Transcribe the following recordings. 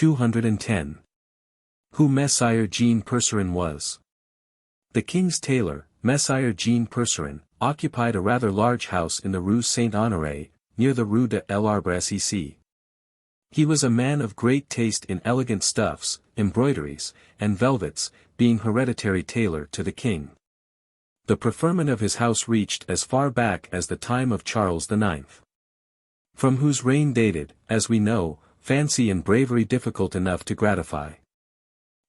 210. Who Messire Jean Percerin was. The king's tailor, Messire Jean Percerin, occupied a rather large house in the Rue Saint-Honoré, near the Rue de l'Arbre-Sec. He was a man of great taste in elegant stuffs, embroideries, and velvets, being hereditary tailor to the king. The preferment of his house reached as far back as the time of Charles IX. From whose reign dated, as we know, fancy and bravery difficult enough to gratify.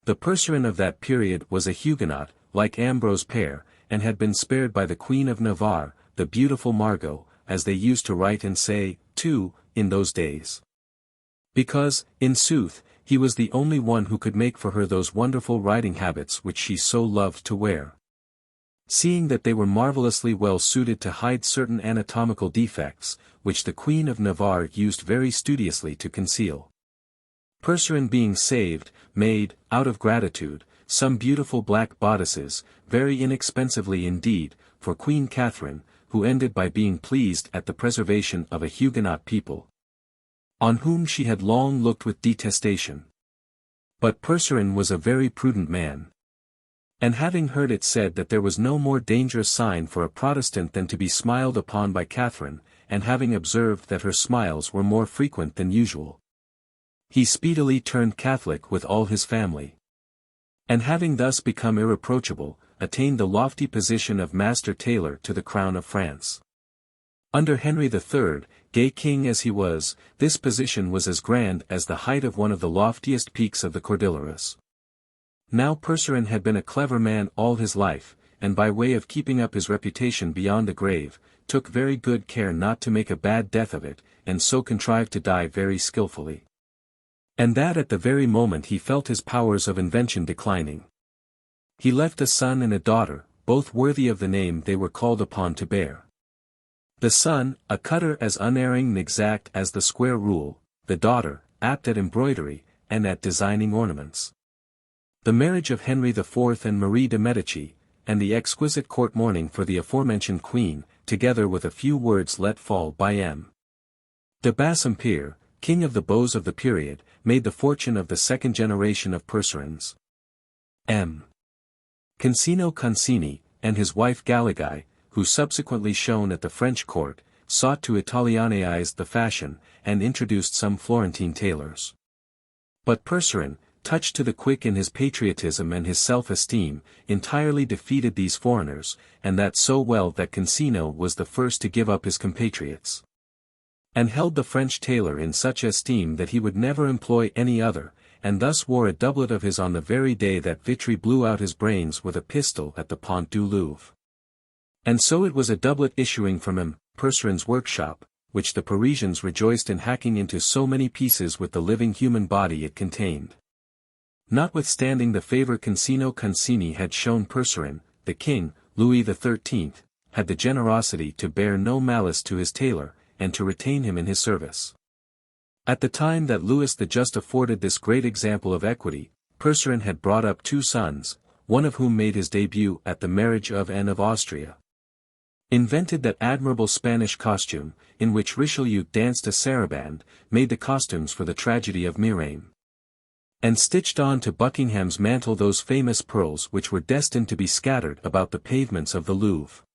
The Percerin of that period was a Huguenot, like Ambrose Père, and had been spared by the Queen of Navarre, the beautiful Margot, as they used to write and say, too, in those days. Because, in sooth, he was the only one who could make for her those wonderful riding habits which she so loved to wear. Seeing that they were marvellously well suited to hide certain anatomical defects, which the Queen of Navarre used very studiously to conceal. Percerin being saved, made, out of gratitude, some beautiful black bodices, very inexpensively indeed, for Queen Catherine, who ended by being pleased at the preservation of a Huguenot people, on whom she had long looked with detestation. But Percerin was a very prudent man. And having heard it said that there was no more dangerous sign for a Protestant than to be smiled upon by Catherine, and having observed that her smiles were more frequent than usual, he speedily turned Catholic with all his family. And having thus become irreproachable, attained the lofty position of Master Tailor to the crown of France. Under Henry III, gay king as he was, this position was as grand as the height of one of the loftiest peaks of the Cordilleras. Now Percerin had been a clever man all his life, and by way of keeping up his reputation beyond the grave, took very good care not to make a bad death of it, and so contrived to die very skilfully. And that at the very moment he felt his powers of invention declining. He left a son and a daughter, both worthy of the name they were called upon to bear. The son, a cutter as unerring and exact as the square rule, the daughter, apt at embroidery, and at designing ornaments. The marriage of Henry IV and Marie de Medici, and the exquisite court mourning for the aforementioned queen, together with a few words let fall by M. de Bassompierre, king of the beaux of the period, made the fortune of the second generation of Percerins. M. Concino Concini, and his wife Galigai, who subsequently shone at the French court, sought to Italianize the fashion, and introduced some Florentine tailors. But Percerin, touched to the quick in his patriotism and his self-esteem, entirely defeated these foreigners, and that so well that Concino was the first to give up his compatriots, and held the French tailor in such esteem that he would never employ any other, and thus wore a doublet of his on the very day that Vitry blew out his brains with a pistol at the Pont du Louvre. And so it was a doublet issuing from him, Percerin's workshop, which the Parisians rejoiced in hacking into so many pieces with the living human body it contained. Notwithstanding the favor Concino Concini had shown Percerin, the king, Louis XIII, had the generosity to bear no malice to his tailor, and to retain him in his service. At the time that Louis the Just afforded this great example of equity, Percerin had brought up two sons, one of whom made his debut at the marriage of Anne of Austria. Invented that admirable Spanish costume, in which Richelieu danced a saraband, made the costumes for the tragedy of Miraine. And stitched on to Buckingham's mantle those famous pearls which were destined to be scattered about the pavements of the Louvre.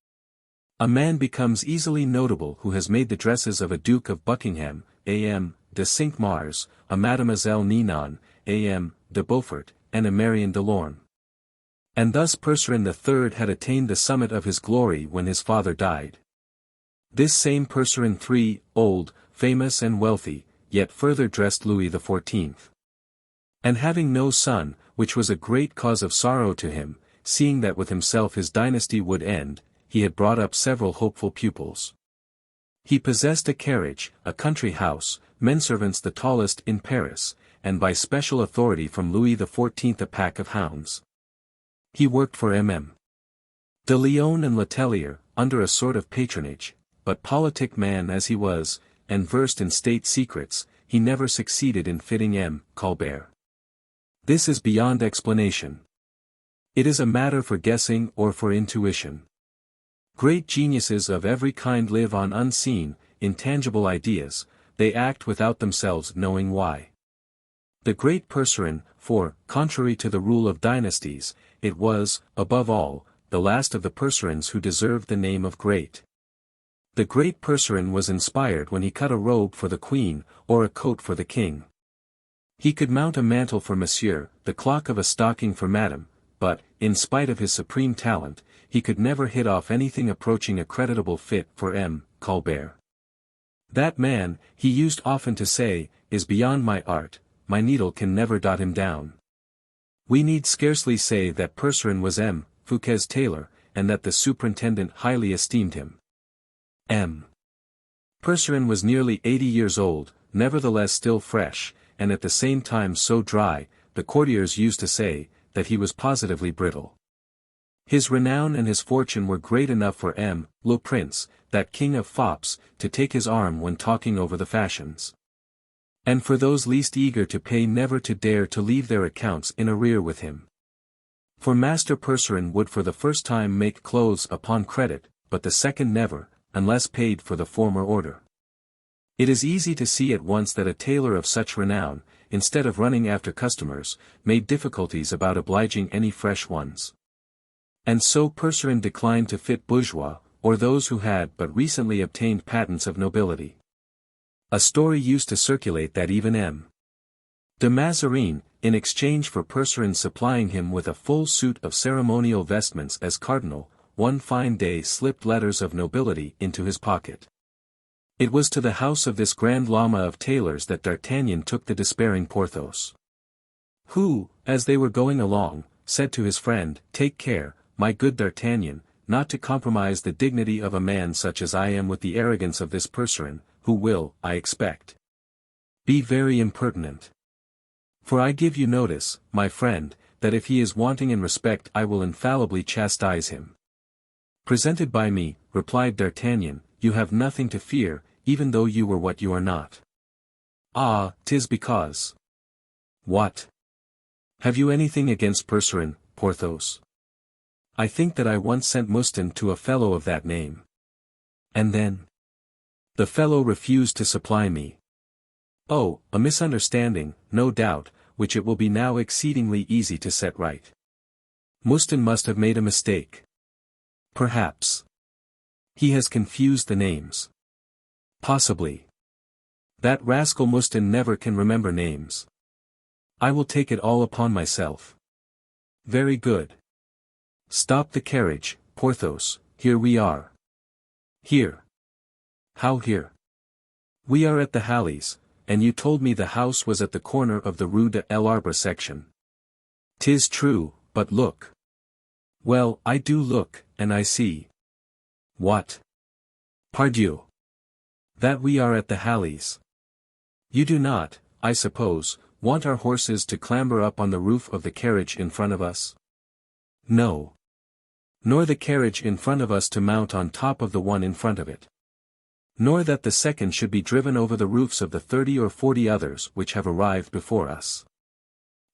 A man becomes easily notable who has made the dresses of a Duke of Buckingham, A.M. de Cinq-Mars, a Mademoiselle Ninon, A.M. de Beaufort, and a Marion de Lorme. And thus Percerin III had attained the summit of his glory when his father died. This same Percerin III, old, famous and wealthy, yet further dressed Louis XIV. And having no son, which was a great cause of sorrow to him, seeing that with himself his dynasty would end, he had brought up several hopeful pupils. He possessed a carriage, a country house, menservants the tallest in Paris, and by special authority from Louis XIV a pack of hounds. He worked for MM. de Lyon and Letellier, under a sort of patronage, but politic man as he was, and versed in state secrets, he never succeeded in fitting M. Colbert. This is beyond explanation. It is a matter for guessing or for intuition. Great geniuses of every kind live on unseen, intangible ideas, they act without themselves knowing why. The great Percerin, for, contrary to the rule of dynasties, it was, above all, the last of the Percerins who deserved the name of great. The great Percerin was inspired when he cut a robe for the queen, or a coat for the king. He could mount a mantle for Monsieur, the clock of a stocking for Madame, but, in spite of his supreme talent, he could never hit off anything approaching a creditable fit for M. Colbert. That man, he used often to say, is beyond my art, my needle can never dot him down. We need scarcely say that Percerin was M. Fouquet's tailor, and that the superintendent highly esteemed him. M. Percerin was nearly 80 years old, nevertheless still fresh, and at the same time so dry, the courtiers used to say, that he was positively brittle. His renown and his fortune were great enough for M. le Prince, that king of fops, to take his arm when talking over the fashions. And for those least eager to pay never to dare to leave their accounts in arrear with him. For Master Percerin would for the first time make clothes upon credit, but the second never, unless paid for the former order. It is easy to see at once that a tailor of such renown, instead of running after customers, made difficulties about obliging any fresh ones. And so Percerin declined to fit bourgeois, or those who had but recently obtained patents of nobility. A story used to circulate that even M. de Mazarin, in exchange for Percerin supplying him with a full suit of ceremonial vestments as cardinal, one fine day slipped letters of nobility into his pocket. It was to the house of this grand lama of tailors that D'Artagnan took the despairing Porthos. Who, as they were going along, said to his friend, "Take care, my good D'Artagnan, not to compromise the dignity of a man such as I am with the arrogance of this Percerin, who will, I expect, be very impertinent. For I give you notice, my friend, that if he is wanting in respect I will infallibly chastise him." "Presented by me," replied D'Artagnan, "you have nothing to fear, even though you were what you are not." "Ah, 'tis because—" "What? Have you anything against Percerin, Porthos?" "I think that I once sent Mouston to a fellow of that name." "And then?" "The fellow refused to supply me." "Oh, a misunderstanding, no doubt, which it will be now exceedingly easy to set right." "Mouston must have made a mistake." "Perhaps. He has confused the names." "Possibly. That rascal Mouston never can remember names." "I will take it all upon myself." "Very good. Stop the carriage, Porthos, here we are." "Here? How here?" "We are at the Halles, and you told me the house was at the corner of the Rue de l'Arbre section." "'Tis true, but look." "Well, I do look, and I see." "What?" "Pardieu! That we are at the Halles. You do not, I suppose, want our horses to clamber up on the roof of the carriage in front of us?" "No. Nor the carriage in front of us to mount on top of the one in front of it. Nor that the second should be driven over the roofs of the 30 or 40 others which have arrived before us."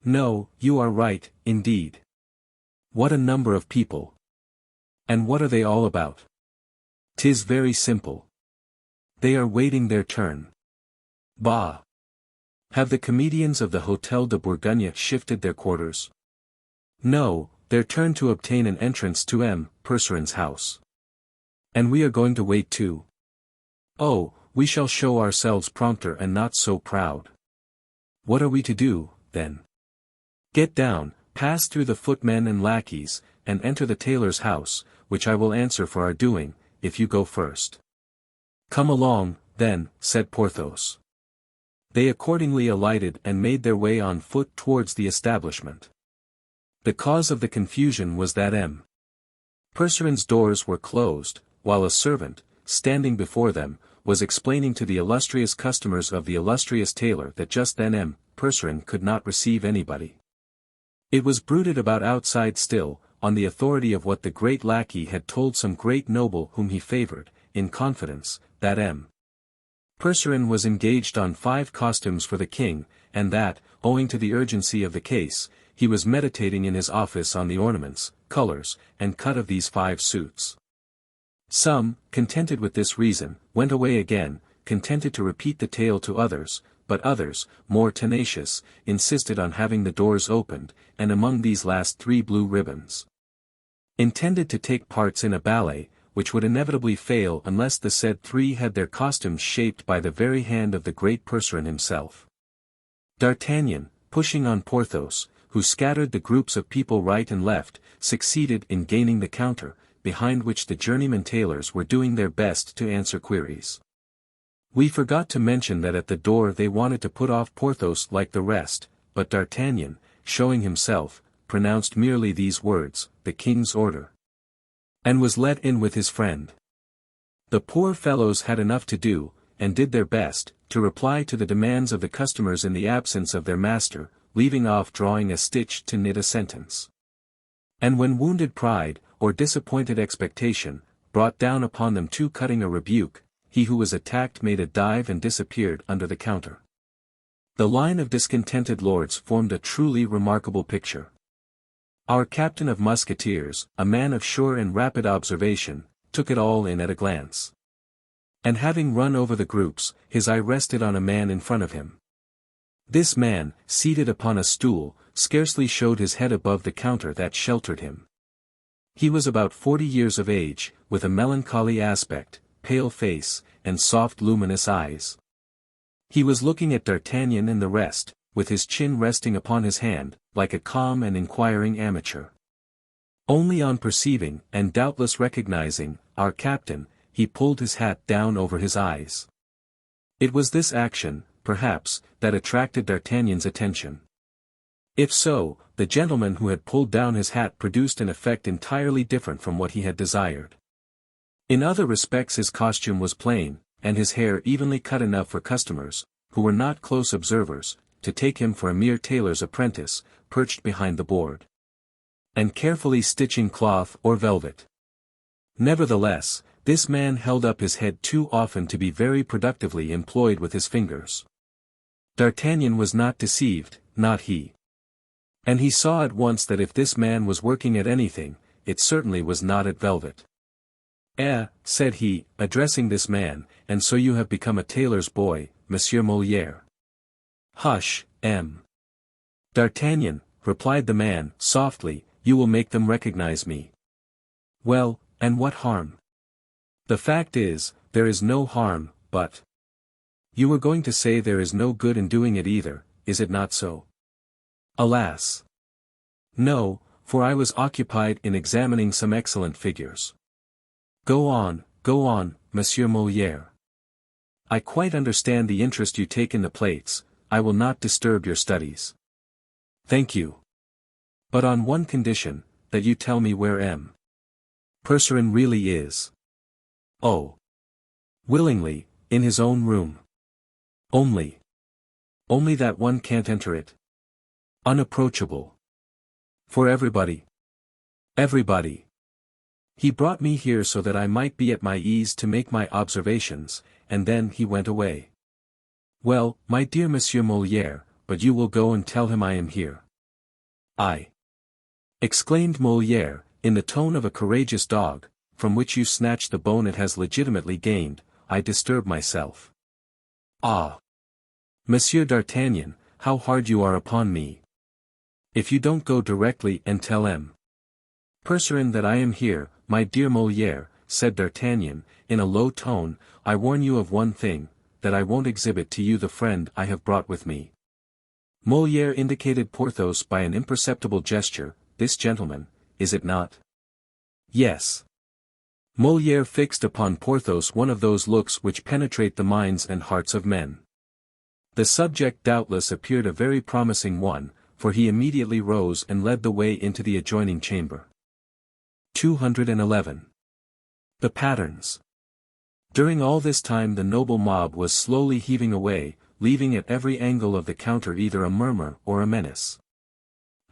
"No, you are right, indeed. What a number of people! And what are they all about?" "'Tis very simple. They are waiting their turn." "Bah! Have the comedians of the Hôtel de Bourgogne shifted their quarters?" "No, their turn to obtain an entrance to M. Percerin's house." "And we are going to wait too?" "Oh, we shall show ourselves prompter and not so proud." "What are we to do, then?" "Get down, pass through the footmen and lackeys, and enter the tailor's house, which I will answer for our doing, if you go first." "Come along, then," said Porthos. They accordingly alighted and made their way on foot towards the establishment. The cause of the confusion was that M. Percerin's doors were closed, while a servant, standing before them, was explaining to the illustrious customers of the illustrious tailor that just then M. Percerin could not receive anybody. It was bruited about outside still, on the authority of what the great lackey had told some great noble whom he favored, in confidence, that M. Percerin was engaged on 5 costumes for the king, and that, owing to the urgency of the case, he was meditating in his office on the ornaments, colors, and cut of these 5 suits. Some, contented with this reason, went away again, contented to repeat the tale to others, but others, more tenacious, insisted on having the doors opened, and among these last 3 blue ribbons intended to take parts in a ballet, which would inevitably fail unless the said 3 had their costumes shaped by the very hand of the great Percerin himself. D'Artagnan, pushing on Porthos, who scattered the groups of people right and left, succeeded in gaining the counter, behind which the journeyman tailors were doing their best to answer queries. We forgot to mention that at the door they wanted to put off Porthos like the rest, but D'Artagnan, showing himself, pronounced merely these words, "The king's order," and was let in with his friend. The poor fellows had enough to do, and did their best, to reply to the demands of the customers in the absence of their master, leaving off drawing a stitch to knit a sentence. And when wounded pride, or disappointed expectation, brought down upon them too cutting a rebuke, he who was attacked made a dive and disappeared under the counter. The line of discontented lords formed a truly remarkable picture. Our captain of Musketeers, a man of sure and rapid observation, took it all in at a glance. And having run over the groups, his eye rested on a man in front of him. This man, seated upon a stool, scarcely showed his head above the counter that sheltered him. He was about 40 years of age, with a melancholy aspect, pale face, and soft luminous eyes. He was looking at D'Artagnan and the rest, with his chin resting upon his hand, like a calm and inquiring amateur. Only on perceiving, and doubtless recognizing, our captain, he pulled his hat down over his eyes. It was this action, perhaps, that attracted D'Artagnan's attention. If so, the gentleman who had pulled down his hat produced an effect entirely different from what he had desired. In other respects his costume was plain, and his hair evenly cut enough for customers, who were not close observers, to take him for a mere tailor's apprentice, perched behind the board, and carefully stitching cloth or velvet. Nevertheless, this man held up his head too often to be very productively employed with his fingers. D'Artagnan was not deceived, not he. And he saw at once that if this man was working at anything, it certainly was not at velvet. "Eh," said he, addressing this man, "and so you have become a tailor's boy, Monsieur Molière." "Hush, M. D'Artagnan," replied the man, softly, "you will make them recognize me." "Well, and what harm?" "The fact is, there is no harm, but—" "You were going to say there is no good in doing it either, is it not so?" "Alas! No, for I was occupied in examining some excellent figures." Go on, Monsieur Molière. I quite understand the interest you take in the plates, I will not disturb your studies." "Thank you. But on one condition, that you tell me where M. Percerin really is." "Oh. Willingly, in his own room." "Only that one can't enter it." "Unapproachable." "For everybody." "Everybody. He brought me here so that I might be at my ease to make my observations, and then he went away." "Well, my dear Monsieur Molière, but you will go and tell him I am here." "I," exclaimed Molière, in the tone of a courageous dog, from which you snatch the bone it has legitimately gained, "I disturb myself." "Ah! Monsieur d'Artagnan, how hard you are upon me. If you don't go directly and tell M. Percerin that I am here, my dear Molière," said D'Artagnan, in a low tone, "I warn you of one thing, that I won't exhibit to you the friend I have brought with me." Molière indicated Porthos by an imperceptible gesture. "This gentleman, is it not?" "Yes." Molière fixed upon Porthos one of those looks which penetrate the minds and hearts of men. The subject doubtless appeared a very promising one, for he immediately rose and led the way into the adjoining chamber. 211. The patterns. During all this time the noble mob was slowly heaving away, leaving at every angle of the counter either a murmur or a menace.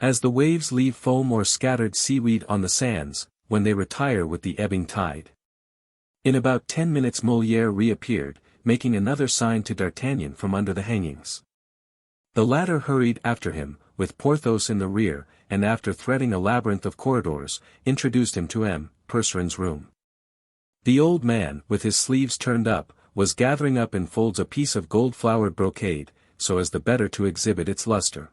As the waves leave foam or scattered seaweed on the sands, when they retire with the ebbing tide. In about 10 minutes Molière reappeared, making another sign to D'Artagnan from under the hangings. The latter hurried after him, with Porthos in the rear, and after threading a labyrinth of corridors, introduced him to M. Percerin's room. The old man, with his sleeves turned up, was gathering up in folds a piece of gold-flowered brocade, so as the better to exhibit its luster.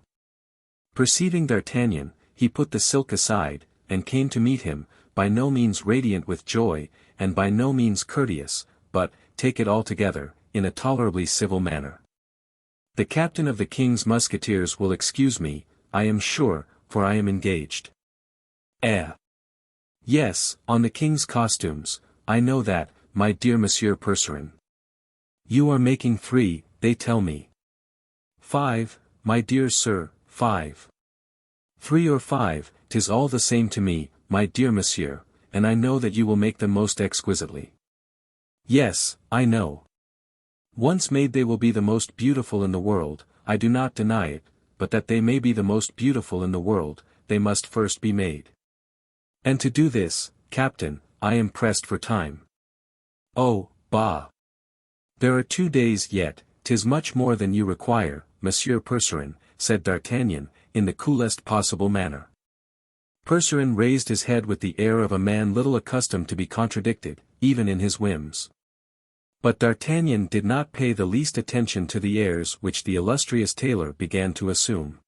Perceiving D'Artagnan, he put the silk aside, and came to meet him, by no means radiant with joy, and by no means courteous, but, take it altogether, in a tolerably civil manner. The captain of the king's musketeers will excuse me, I am sure, for I am engaged. Yes, on the king's costumes, I know that, my dear Monsieur Percerin. You are making 3, they tell me. 5, my dear sir, 5. 3 or 5, 'tis all the same to me, my dear monsieur, and I know that you will make them most exquisitely. Yes, I know. Once made they will be the most beautiful in the world, I do not deny it, but that they may be the most beautiful in the world, they must first be made. And to do this, Captain, I am pressed for time. Oh, bah! There are 2 days yet, 'tis much more than you require, Monsieur Percerin, said D'Artagnan, in the coolest possible manner. Percerin raised his head with the air of a man little accustomed to be contradicted, even in his whims. But D'Artagnan did not pay the least attention to the airs which the illustrious tailor began to assume.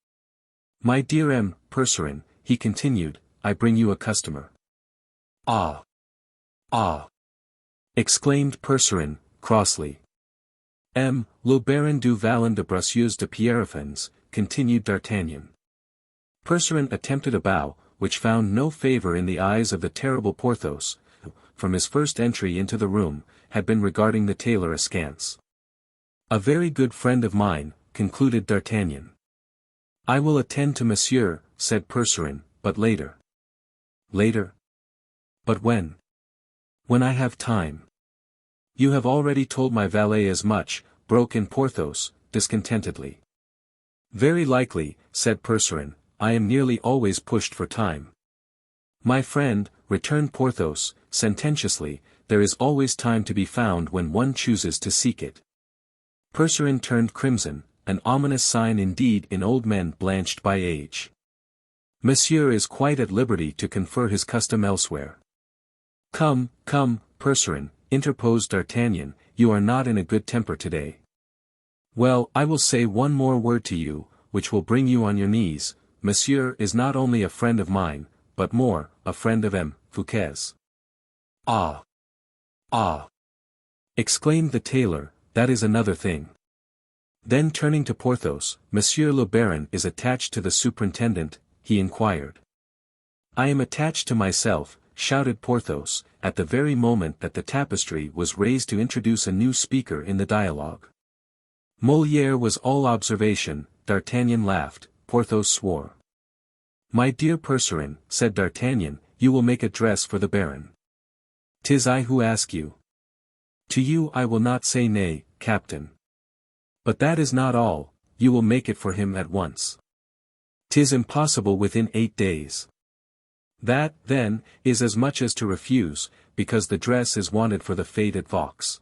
My dear M. Percerin, he continued, I bring you a customer. Ah! Ah! Exclaimed Percerin, crossly. Le Baron du Vallon de Bracieux de Pierrefonds, continued D'Artagnan. Percerin attempted a bow, which found no favour in the eyes of the terrible Porthos, who, from his first entry into the room, had been regarding the tailor askance. A very good friend of mine, concluded D'Artagnan. I will attend to monsieur, said Percerin, but later. Later? But when? When I have time. You have already told my valet as much, broke in Porthos, discontentedly. Very likely, said Percerin, I am nearly always pushed for time. My friend, returned Porthos, sententiously, there is always time to be found when one chooses to seek it. Percerin turned crimson, an ominous sign indeed in old men blanched by age. Monsieur is quite at liberty to confer his custom elsewhere. Come, Percerin, interposed D'Artagnan, you are not in a good temper today. Well, I will say one more word to you, which will bring you on your knees. Monsieur is not only a friend of mine, but more, a friend of M. Fouquet's. Ah! Ah! Exclaimed the tailor, that is another thing. Then turning to Porthos, Monsieur le Baron is attached to the superintendent, he inquired. I am attached to myself, shouted Porthos, at the very moment that the tapestry was raised to introduce a new speaker in the dialogue. Molière was all observation, D'Artagnan laughed, Porthos swore. My dear Percerin, said D'Artagnan, you will make a dress for the Baron. 'Tis I who ask you. To you I will not say nay, Captain. But that is not all, you will make it for him at once. 'Tis impossible within 8 days. That, then, is as much as to refuse, because the dress is wanted for the fete at Vaux.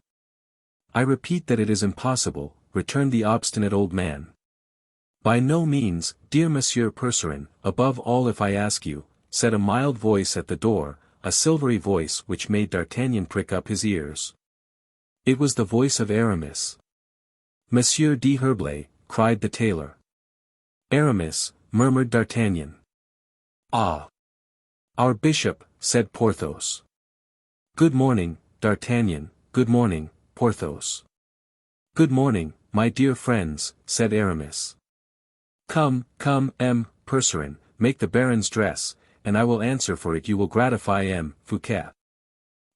I repeat that it is impossible, returned the obstinate old man. By no means, dear Monsieur Percerin, above all if I ask you, said a mild voice at the door, a silvery voice which made D'Artagnan prick up his ears. It was the voice of Aramis. Monsieur d'Herblay, cried the tailor. Aramis, murmured D'Artagnan. Ah! Our bishop, said Porthos. Good morning, D'Artagnan, good morning, Porthos. Good morning, my dear friends, said Aramis. Come, M. Percerin, make the Baron's dress, and I will answer for it you will gratify M. Fouquet.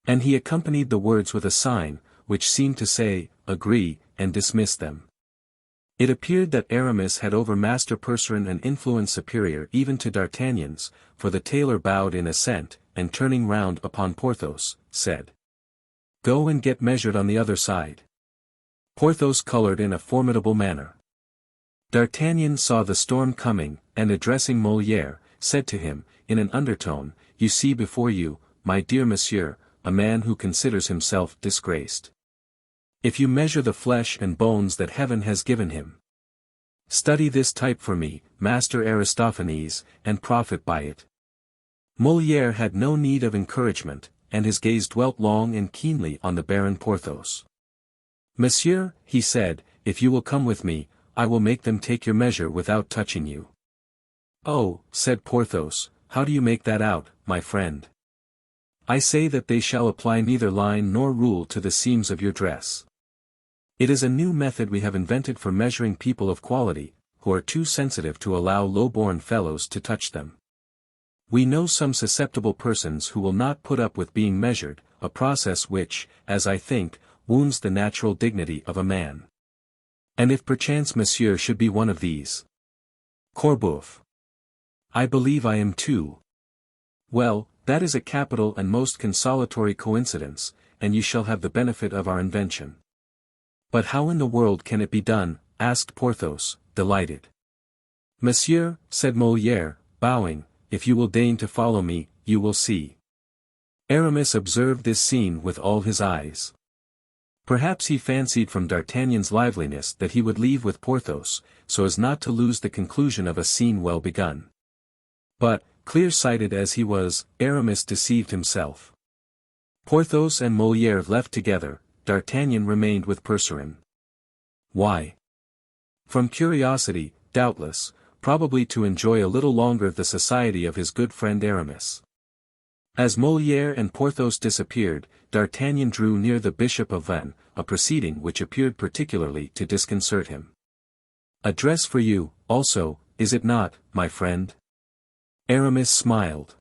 And he accompanied the words with a sign, which seemed to say, agree, and dismissed them. It appeared that Aramis had over Master Percerin an influence superior even to D'Artagnan's, for the tailor bowed in assent, and turning round upon Porthos, said. Go and get measured on the other side. Porthos coloured in a formidable manner. D'Artagnan saw the storm coming, and addressing Molière, said to him, in an undertone, you see before you, my dear monsieur, a man who considers himself disgraced. If you measure the flesh and bones that heaven has given him. Study this type for me, Master Aristophanes, and profit by it. Molière had no need of encouragement, and his gaze dwelt long and keenly on the Baron Porthos. Monsieur, he said, if you will come with me, I will make them take your measure without touching you. Oh, said Porthos, how do you make that out, my friend? I say that they shall apply neither line nor rule to the seams of your dress. It is a new method we have invented for measuring people of quality, who are too sensitive to allow low-born fellows to touch them. We know some susceptible persons who will not put up with being measured, a process which, as I think, wounds the natural dignity of a man. And if perchance Monsieur should be one of these. Corboeuf. I believe I am too. Well, that is a capital and most consolatory coincidence, and you shall have the benefit of our invention. But how in the world can it be done? Asked Porthos, delighted. Monsieur, said Molière, bowing, if you will deign to follow me, you will see. Aramis observed this scene with all his eyes. Perhaps he fancied from D'Artagnan's liveliness that he would leave with Porthos, so as not to lose the conclusion of a scene well begun. But, clear-sighted as he was, Aramis deceived himself. Porthos and Molière left together, D'Artagnan remained with Percerin. Why? From curiosity, doubtless, probably to enjoy a little longer the society of his good friend Aramis. As Molière and Porthos disappeared, D'Artagnan drew near the Bishop of Vannes, a proceeding which appeared particularly to disconcert him. A dress for you, also, is it not, my friend? Aramis smiled.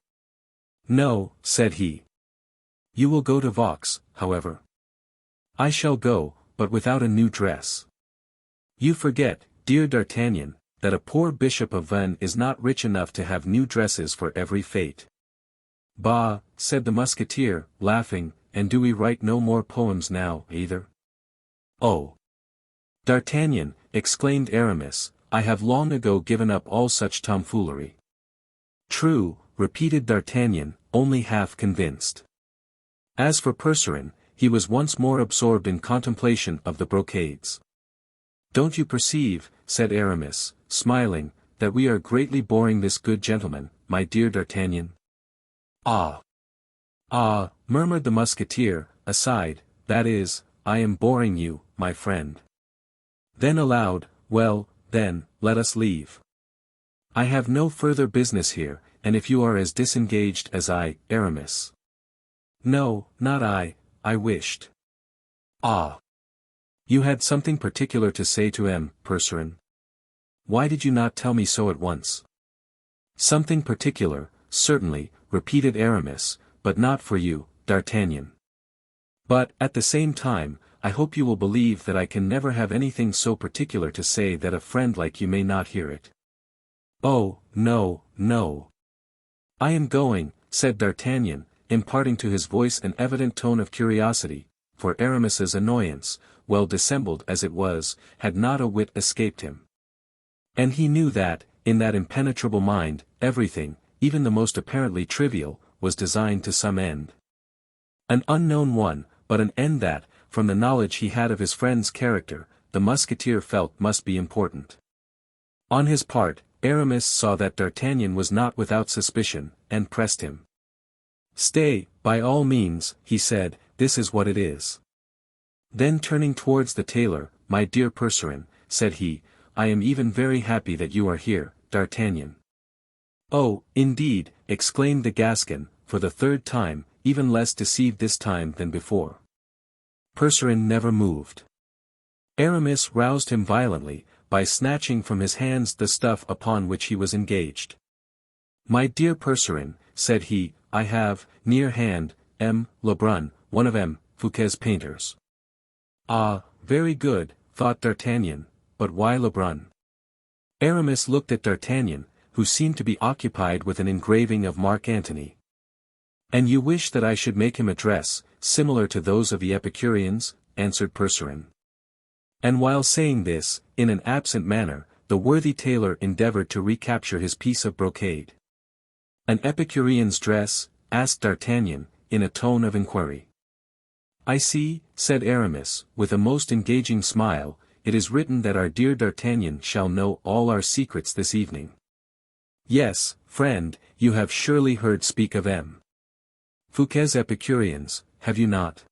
No, said he. You will go to Vaux, however. I shall go, but without a new dress. You forget, dear D'Artagnan, that a poor Bishop of Vannes is not rich enough to have new dresses for every fete. Bah, said the Musketeer, laughing, and do we write no more poems now, either? Oh! D'Artagnan, exclaimed Aramis, I have long ago given up all such tomfoolery. True, repeated D'Artagnan, only half convinced. As for Percerin, he was once more absorbed in contemplation of the brocades. Don't you perceive, said Aramis, smiling, that we are greatly boring this good gentleman, my dear D'Artagnan? Ah! Ah, murmured the Musketeer, aside, that is, I am boring you, my friend. Then aloud, well, then, let us leave. I have no further business here, and if you are as disengaged as I, Aramis. No, not I wished. Ah! You had something particular to say to M. Percerin. Why did you not tell me so at once? Something particular, certainly, repeated Aramis, but not for you, D'Artagnan. But, at the same time, I hope you will believe that I can never have anything so particular to say that a friend like you may not hear it. Oh, no, no. I am going, said D'Artagnan, imparting to his voice an evident tone of curiosity, for Aramis's annoyance, well dissembled as it was, had not a whit escaped him. And he knew that, in that impenetrable mind, everything, even the most apparently trivial, was designed to some end. An unknown one, but an end that, from the knowledge he had of his friend's character, the Musketeer felt must be important. On his part, Aramis saw that D'Artagnan was not without suspicion, and pressed him. Stay, by all means, he said, this is what it is. Then turning towards the tailor, my dear Percerin, said he, I am even very happy that you are here, D'Artagnan. Oh, indeed, exclaimed the Gascon, for the third time, even less deceived this time than before. Percerin never moved. Aramis roused him violently, by snatching from his hands the stuff upon which he was engaged. My dear Percerin, said he, I have, near hand, M. Lebrun, one of M. Fouquet's painters. Ah, very good, thought D'Artagnan, but why Lebrun? Aramis looked at D'Artagnan, who seemed to be occupied with an engraving of Mark Antony. And you wish that I should make him a dress, similar to those of the Epicureans, answered Percerin. And while saying this, in an absent manner, the worthy tailor endeavored to recapture his piece of brocade. An Epicurean's dress? Asked D'Artagnan, in a tone of inquiry. I see, said Aramis, with a most engaging smile, it is written that our dear D'Artagnan shall know all our secrets this evening. Yes, friend, you have surely heard speak of M. Fouquet's Epicureans, have you not?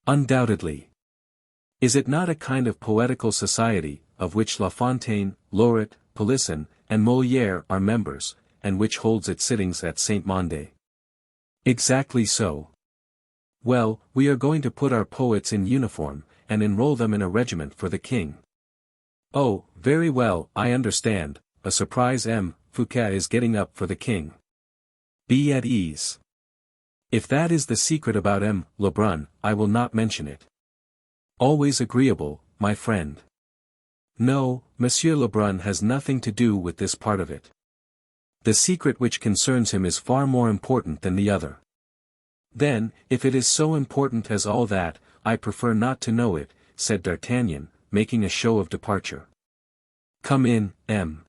Undoubtedly. Is it not a kind of poetical society, of which La Fontaine, Lauret, Polisson, and Molière are members, and which holds its sittings at Saint-Mandé. Exactly so. Well, we are going to put our poets in uniform, and enroll them in a regiment for the king. Oh, very well, I understand, a surprise M. Fouquet is getting up for the king. Be at ease. If that is the secret about M. Lebrun, I will not mention it. Always agreeable, my friend. No, Monsieur Lebrun has nothing to do with this part of it. The secret which concerns him is far more important than the other. Then, if it is so important as all that, I prefer not to know it, said D'Artagnan, making a show of departure. Come in, M.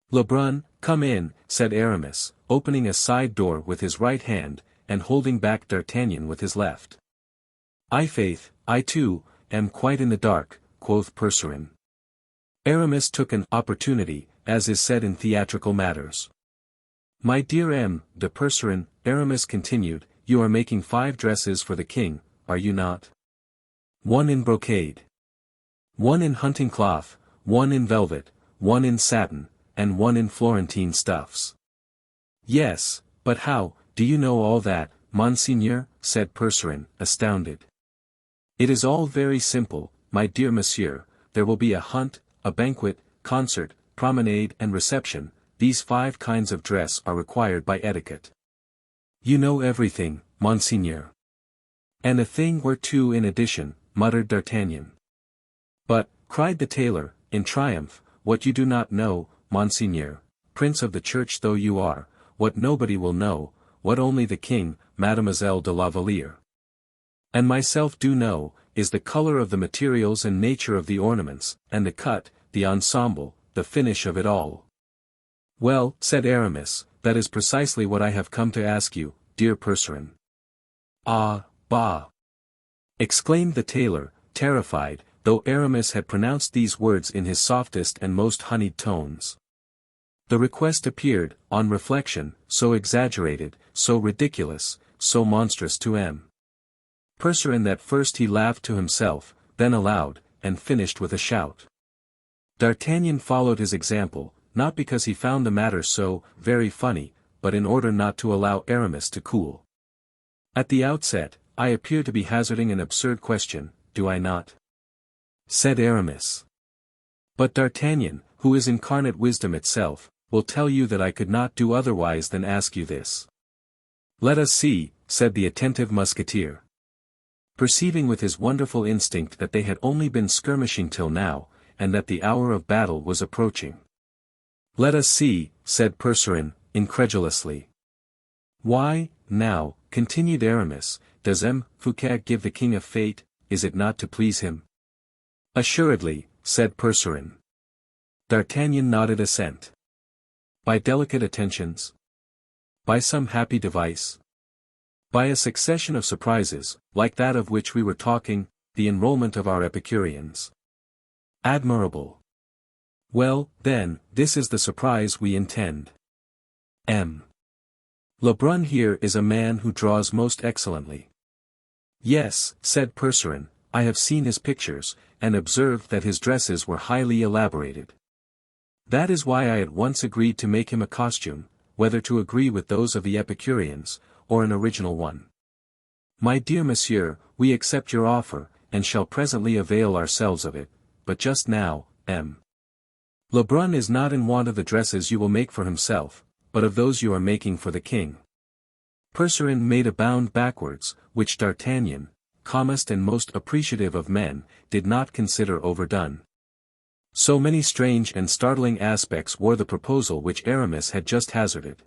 Lebrun, come in, said Aramis, opening a side door with his right hand, and holding back D'Artagnan with his left. "I-faith, I too, am quite in the dark," quoth Percerin. Aramis took an opportunity, as is said in theatrical matters. "My dear M. de Percerin," Aramis continued, "you are making 5 dresses for the king, are you not? 1 in brocade, 1 in hunting cloth, 1 in velvet, 1 in satin, and 1 in Florentine stuffs." "Yes, but how, do you know all that, Monseigneur?" said Percerin, astounded. "It is all very simple, my dear monsieur, there will be a hunt, a banquet, concert, promenade and reception, these 5 kinds of dress are required by etiquette." "You know everything, Monseigneur." "And a thing or two in addition," muttered D'Artagnan. "But," cried the tailor, in triumph, "what you do not know, Monseigneur, Prince of the Church though you are, what nobody will know, what only the king, Mademoiselle de la Valliere, and myself do know, is the color of the materials and nature of the ornaments, and the cut, the ensemble, the finish of it all." "Well," said Aramis, "that is precisely what I have come to ask you, dear Percerin." "Ah, bah!" exclaimed the tailor, terrified, though Aramis had pronounced these words in his softest and most honeyed tones. The request appeared, on reflection, so exaggerated, so ridiculous, so monstrous to M. Percerin that first he laughed to himself, then aloud, and finished with a shout. D'Artagnan followed his example, not because he found the matter so very funny, but in order not to allow Aramis to cool. "At the outset, I appear to be hazarding an absurd question, do I not?" said Aramis. "But D'Artagnan, who is incarnate wisdom itself, will tell you that I could not do otherwise than ask you this." "Let us see," said the attentive Musketeer, perceiving with his wonderful instinct that they had only been skirmishing till now, and that the hour of battle was approaching. "Let us see," said Percerin, incredulously. "Why, now," continued Aramis, "does M. Fouquet give the king a fete, is it not to please him?" "Assuredly," said Percerin. D'Artagnan nodded assent. "By delicate attentions? By some happy device? By a succession of surprises, like that of which we were talking, the enrollment of our Epicureans?" "Admirable. Well, then, this is the surprise we intend. M. Lebrun here is a man who draws most excellently." "Yes," said Percerin, "I have seen his pictures, and observed that his dresses were highly elaborated. That is why I at once agreed to make him a costume, whether to agree with those of the Epicureans, or an original one. My dear monsieur, we accept your offer, and shall presently avail ourselves of it, but just now, M. Lebrun is not in want of the dresses you will make for himself, but of those you are making for the king." Percerin made a bound backwards, which D'Artagnan, calmest and most appreciative of men, did not consider overdone. So many strange and startling aspects wore the proposal which Aramis had just hazarded.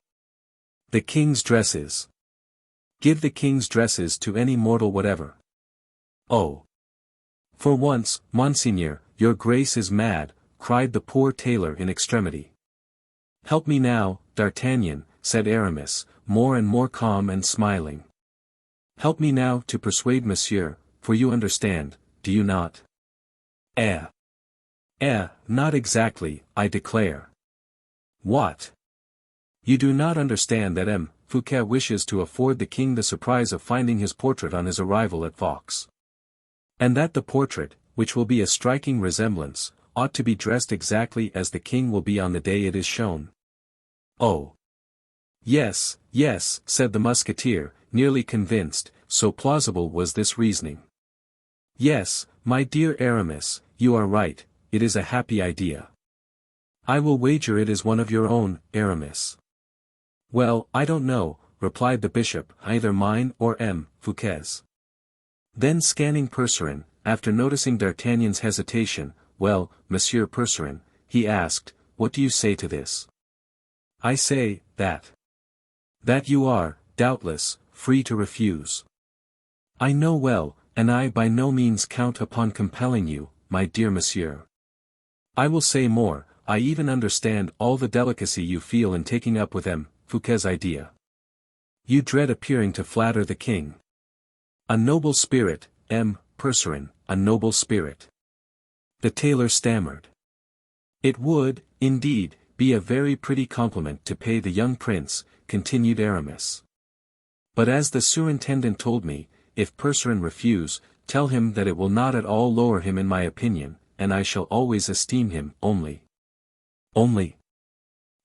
The king's dresses. Give the king's dresses to any mortal whatever. Oh! For once, Monseigneur, your grace is mad, cried the poor tailor in extremity. "Help me now, D'Artagnan," said Aramis, more and more calm and smiling. "Help me now to persuade monsieur, for you understand, do you not?" Not exactly, I declare." "What? You do not understand that M. Fouquet wishes to afford the king the surprise of finding his portrait on his arrival at Vaux. And that the portrait, which will be a striking resemblance, ought to be dressed exactly as the king will be on the day it is shown. Oh. Yes, yes, said the musketeer, nearly convinced, so plausible was this reasoning. Yes, my dear Aramis, you are right, it is a happy idea. I will wager it is one of your own, Aramis. Well, I don't know, replied the bishop, either mine or M. Fouquet's. Then scanning Percerin, after noticing D'Artagnan's hesitation, well, Monsieur Percerin, he asked, what do you say to this? I say, that you are, doubtless, free to refuse. I know well, and I by no means count upon compelling you, my dear monsieur. I will say more, I even understand all the delicacy you feel in taking up with M. Fouquet's idea. You dread appearing to flatter the king. A noble spirit, M. Percerin, a noble spirit. The tailor stammered. It would, indeed, be a very pretty compliment to pay the young prince, continued Aramis. But as the surintendant told me, if Percerin refuse, tell him that it will not at all lower him in my opinion, and I shall always esteem him, only. Only?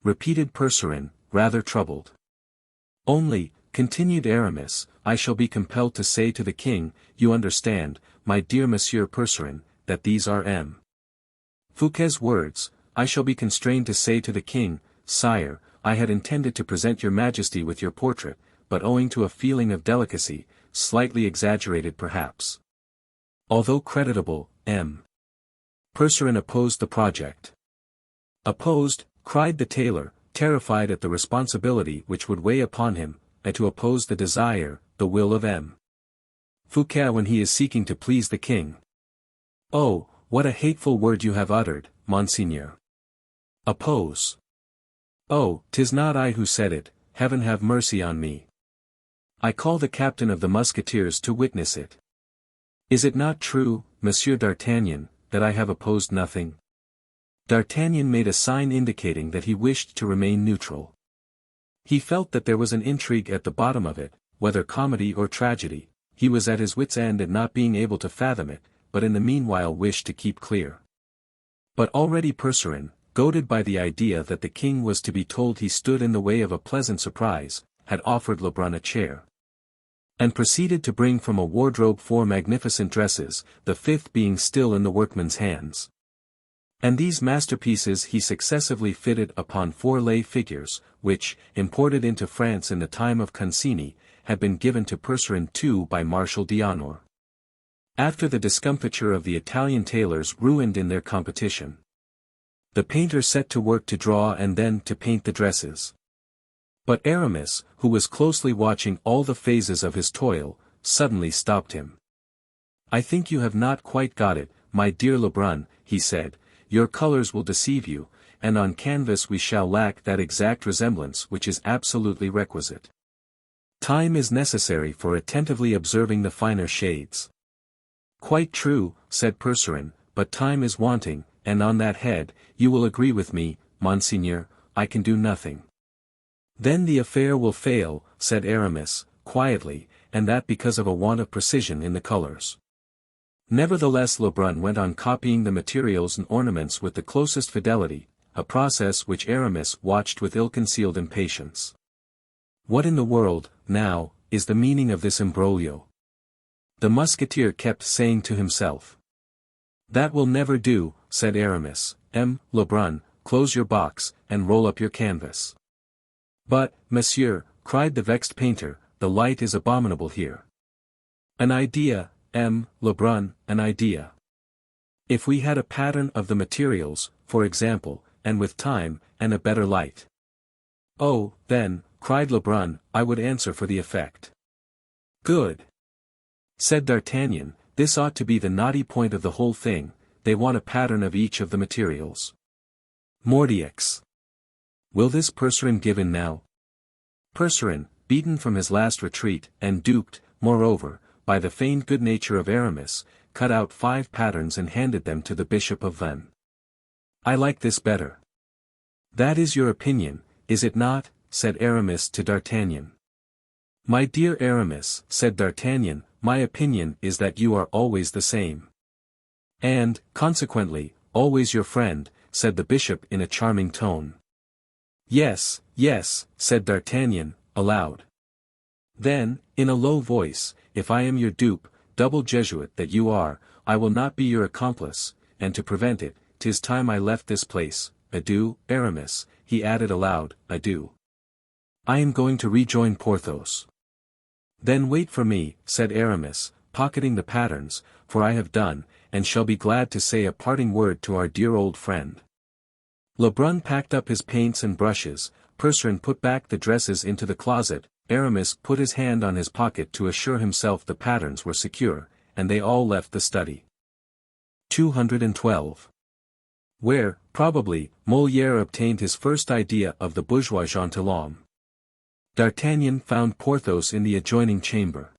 Repeated Percerin, rather troubled. Only, continued Aramis, I shall be compelled to say to the king, you understand, my dear Monsieur Percerin, that these are M. Fouquet's words, I shall be constrained to say to the king, sire, I had intended to present your majesty with your portrait, but owing to a feeling of delicacy, slightly exaggerated perhaps. Although creditable, M. Percerin opposed the project. Opposed, cried the tailor, terrified at the responsibility which would weigh upon him, and to oppose the desire, the will of M. Fouquet when he is seeking to please the king. Oh, what a hateful word you have uttered, monseigneur. Oppose. Oh, 'tis not I who said it, heaven have mercy on me. I call the captain of the Musketeers to witness it. Is it not true, Monsieur d'Artagnan, that I have opposed nothing? D'Artagnan made a sign indicating that he wished to remain neutral. He felt that there was an intrigue at the bottom of it, whether comedy or tragedy, he was at his wit's end at not being able to fathom it, but in the meanwhile wished to keep clear. But already Percerin, goaded by the idea that the king was to be told he stood in the way of a pleasant surprise, had offered Lebrun a chair. And proceeded to bring from a wardrobe 4 magnificent dresses, the 5th being still in the workman's hands. And these masterpieces he successively fitted upon 4 lay figures, which, imported into France in the time of Concini, had been given to Percerin too by Marshal d'Honor. After the discomfiture of the Italian tailors ruined in their competition. The painter set to work to draw and then to paint the dresses. But Aramis, who was closely watching all the phases of his toil, suddenly stopped him. I think you have not quite got it, my dear Lebrun, he said, your colors will deceive you, and on canvas we shall lack that exact resemblance which is absolutely requisite. Time is necessary for attentively observing the finer shades. Quite true, said Percerin, but time is wanting, and on that head, you will agree with me, monseigneur, I can do nothing. Then the affair will fail, said Aramis, quietly, and that because of a want of precision in the colors. Nevertheless Lebrun went on copying the materials and ornaments with the closest fidelity, a process which Aramis watched with ill-concealed impatience. What in the world, now, is the meaning of this imbroglio? The musketeer kept saying to himself. That will never do, said Aramis. Lebrun, close your box, and roll up your canvas. But, monsieur, cried the vexed painter, the light is abominable here. An idea, Lebrun, an idea. If we had a pattern of the materials, for example, and with time, and a better light. Oh, then, cried Lebrun, I would answer for the effect. Good. Said D'Artagnan, this ought to be the knotty point of the whole thing, they want a pattern of each of the materials. Mordioux. Will this Percerin give in now? Percerin, beaten from his last retreat, and duped, moreover, by the feigned good nature of Aramis, cut out 5 patterns and handed them to the Bishop of Vannes. I like this better. That is your opinion, is it not? Said Aramis to D'Artagnan. My dear Aramis, said D'Artagnan, my opinion is that you are always the same. And, consequently, always your friend," said the bishop in a charming tone. "Yes, yes," said D'Artagnan, aloud. Then, in a low voice, "if I am your dupe, double Jesuit that you are, I will not be your accomplice, and to prevent it, 'tis time I left this place. Adieu, Aramis," he added aloud, "adieu. I am going to rejoin Porthos." "Then wait for me," said Aramis, pocketing the patterns, "for I have done, and shall be glad to say a parting word to our dear old friend." Lebrun packed up his paints and brushes, Percerin put back the dresses into the closet, Aramis put his hand on his pocket to assure himself the patterns were secure, and they all left the study. 212. Where, probably, Molière obtained his first idea of the bourgeois gentilhomme. D'Artagnan found Porthos in the adjoining chamber.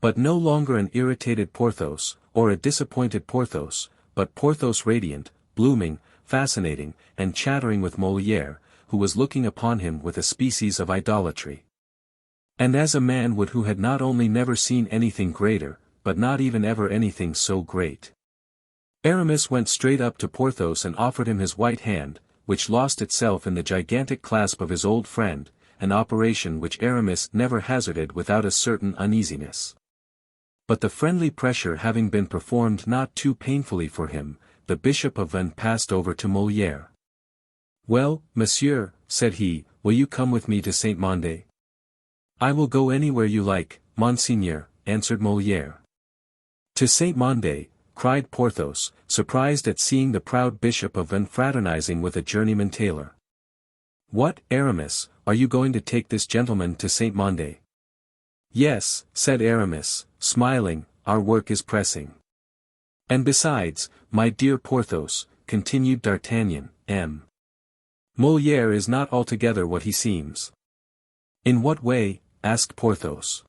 But no longer an irritated Porthos, or a disappointed Porthos, but Porthos radiant, blooming, fascinating, and chattering with Molière, who was looking upon him with a species of idolatry. And as a man would who had not only never seen anything greater, but not even ever anything so great. Aramis went straight up to Porthos and offered him his white hand, which lost itself in the gigantic clasp of his old friend, an operation which Aramis never hazarded without a certain uneasiness. But the friendly pressure having been performed not too painfully for him, the Bishop of Vannes passed over to Molière. "Well, monsieur," said he, "will you come with me to Saint-Mandé?" "I will go anywhere you like, monseigneur," answered Molière. "To Saint-Mandé," cried Porthos, surprised at seeing the proud Bishop of Vannes fraternizing with a journeyman tailor. "What, Aramis, are you going to take this gentleman to Saint-Mandé?" "Yes," said Aramis, smiling, "our work is pressing." "And besides, my dear Porthos," continued D'Artagnan, Molière is not altogether what he seems." "In what way?" asked Porthos.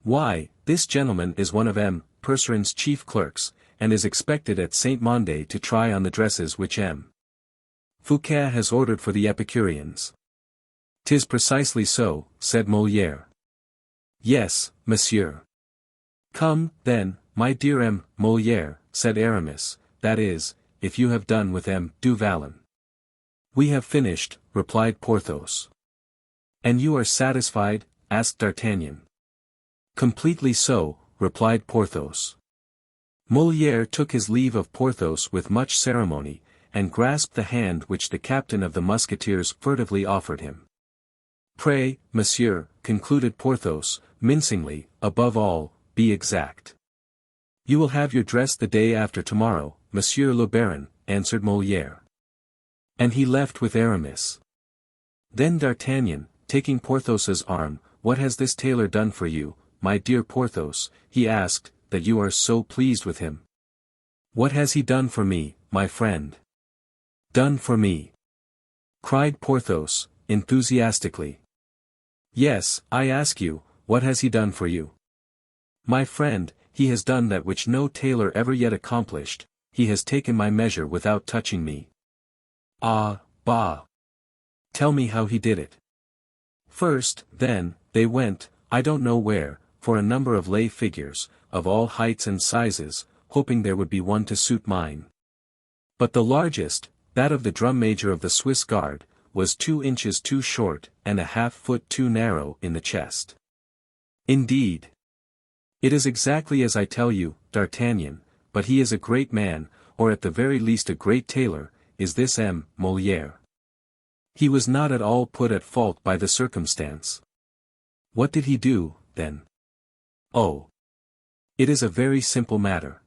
"Why, this gentleman is one of Percerin's chief clerks, and is expected at Saint-Mandé to try on the dresses which Fouquet has ordered for the Epicureans." "'Tis precisely so," said Molière. "Yes, monsieur." "Come, then, my dear Molière," said Aramis, "that is, if you have done with du Vallon." "We have finished," replied Porthos. "And you are satisfied?" asked D'Artagnan. "Completely so," replied Porthos. Molière took his leave of Porthos with much ceremony, and grasped the hand which the captain of the Musketeers furtively offered him. "Pray, monsieur," concluded Porthos, mincingly, "above all, be exact." "You will have your dress the day after tomorrow, monsieur le baron," answered Molière. And he left with Aramis. Then D'Artagnan, taking Porthos's arm, "What has this tailor done for you, my dear Porthos," he asked, "that you are so pleased with him?" "What has he done for me, my friend?" "Done for me?" cried Porthos, enthusiastically. "Yes, I ask you, what has he done for you?" "My friend, he has done that which no tailor ever yet accomplished, he has taken my measure without touching me." "Ah, bah! Tell me how he did it." "First, then, they went, I don't know where, for a number of lay figures, of all heights and sizes, hoping there would be one to suit mine. But the largest, that of the drum major of the Swiss Guard, was 2 inches too short and a half-foot too narrow in the chest." "Indeed. It is exactly as I tell you, D'Artagnan, but he is a great man, or at the very least a great tailor, is this Molière. He was not at all put at fault by the circumstance." "What did he do, then?" "Oh! It is a very simple matter.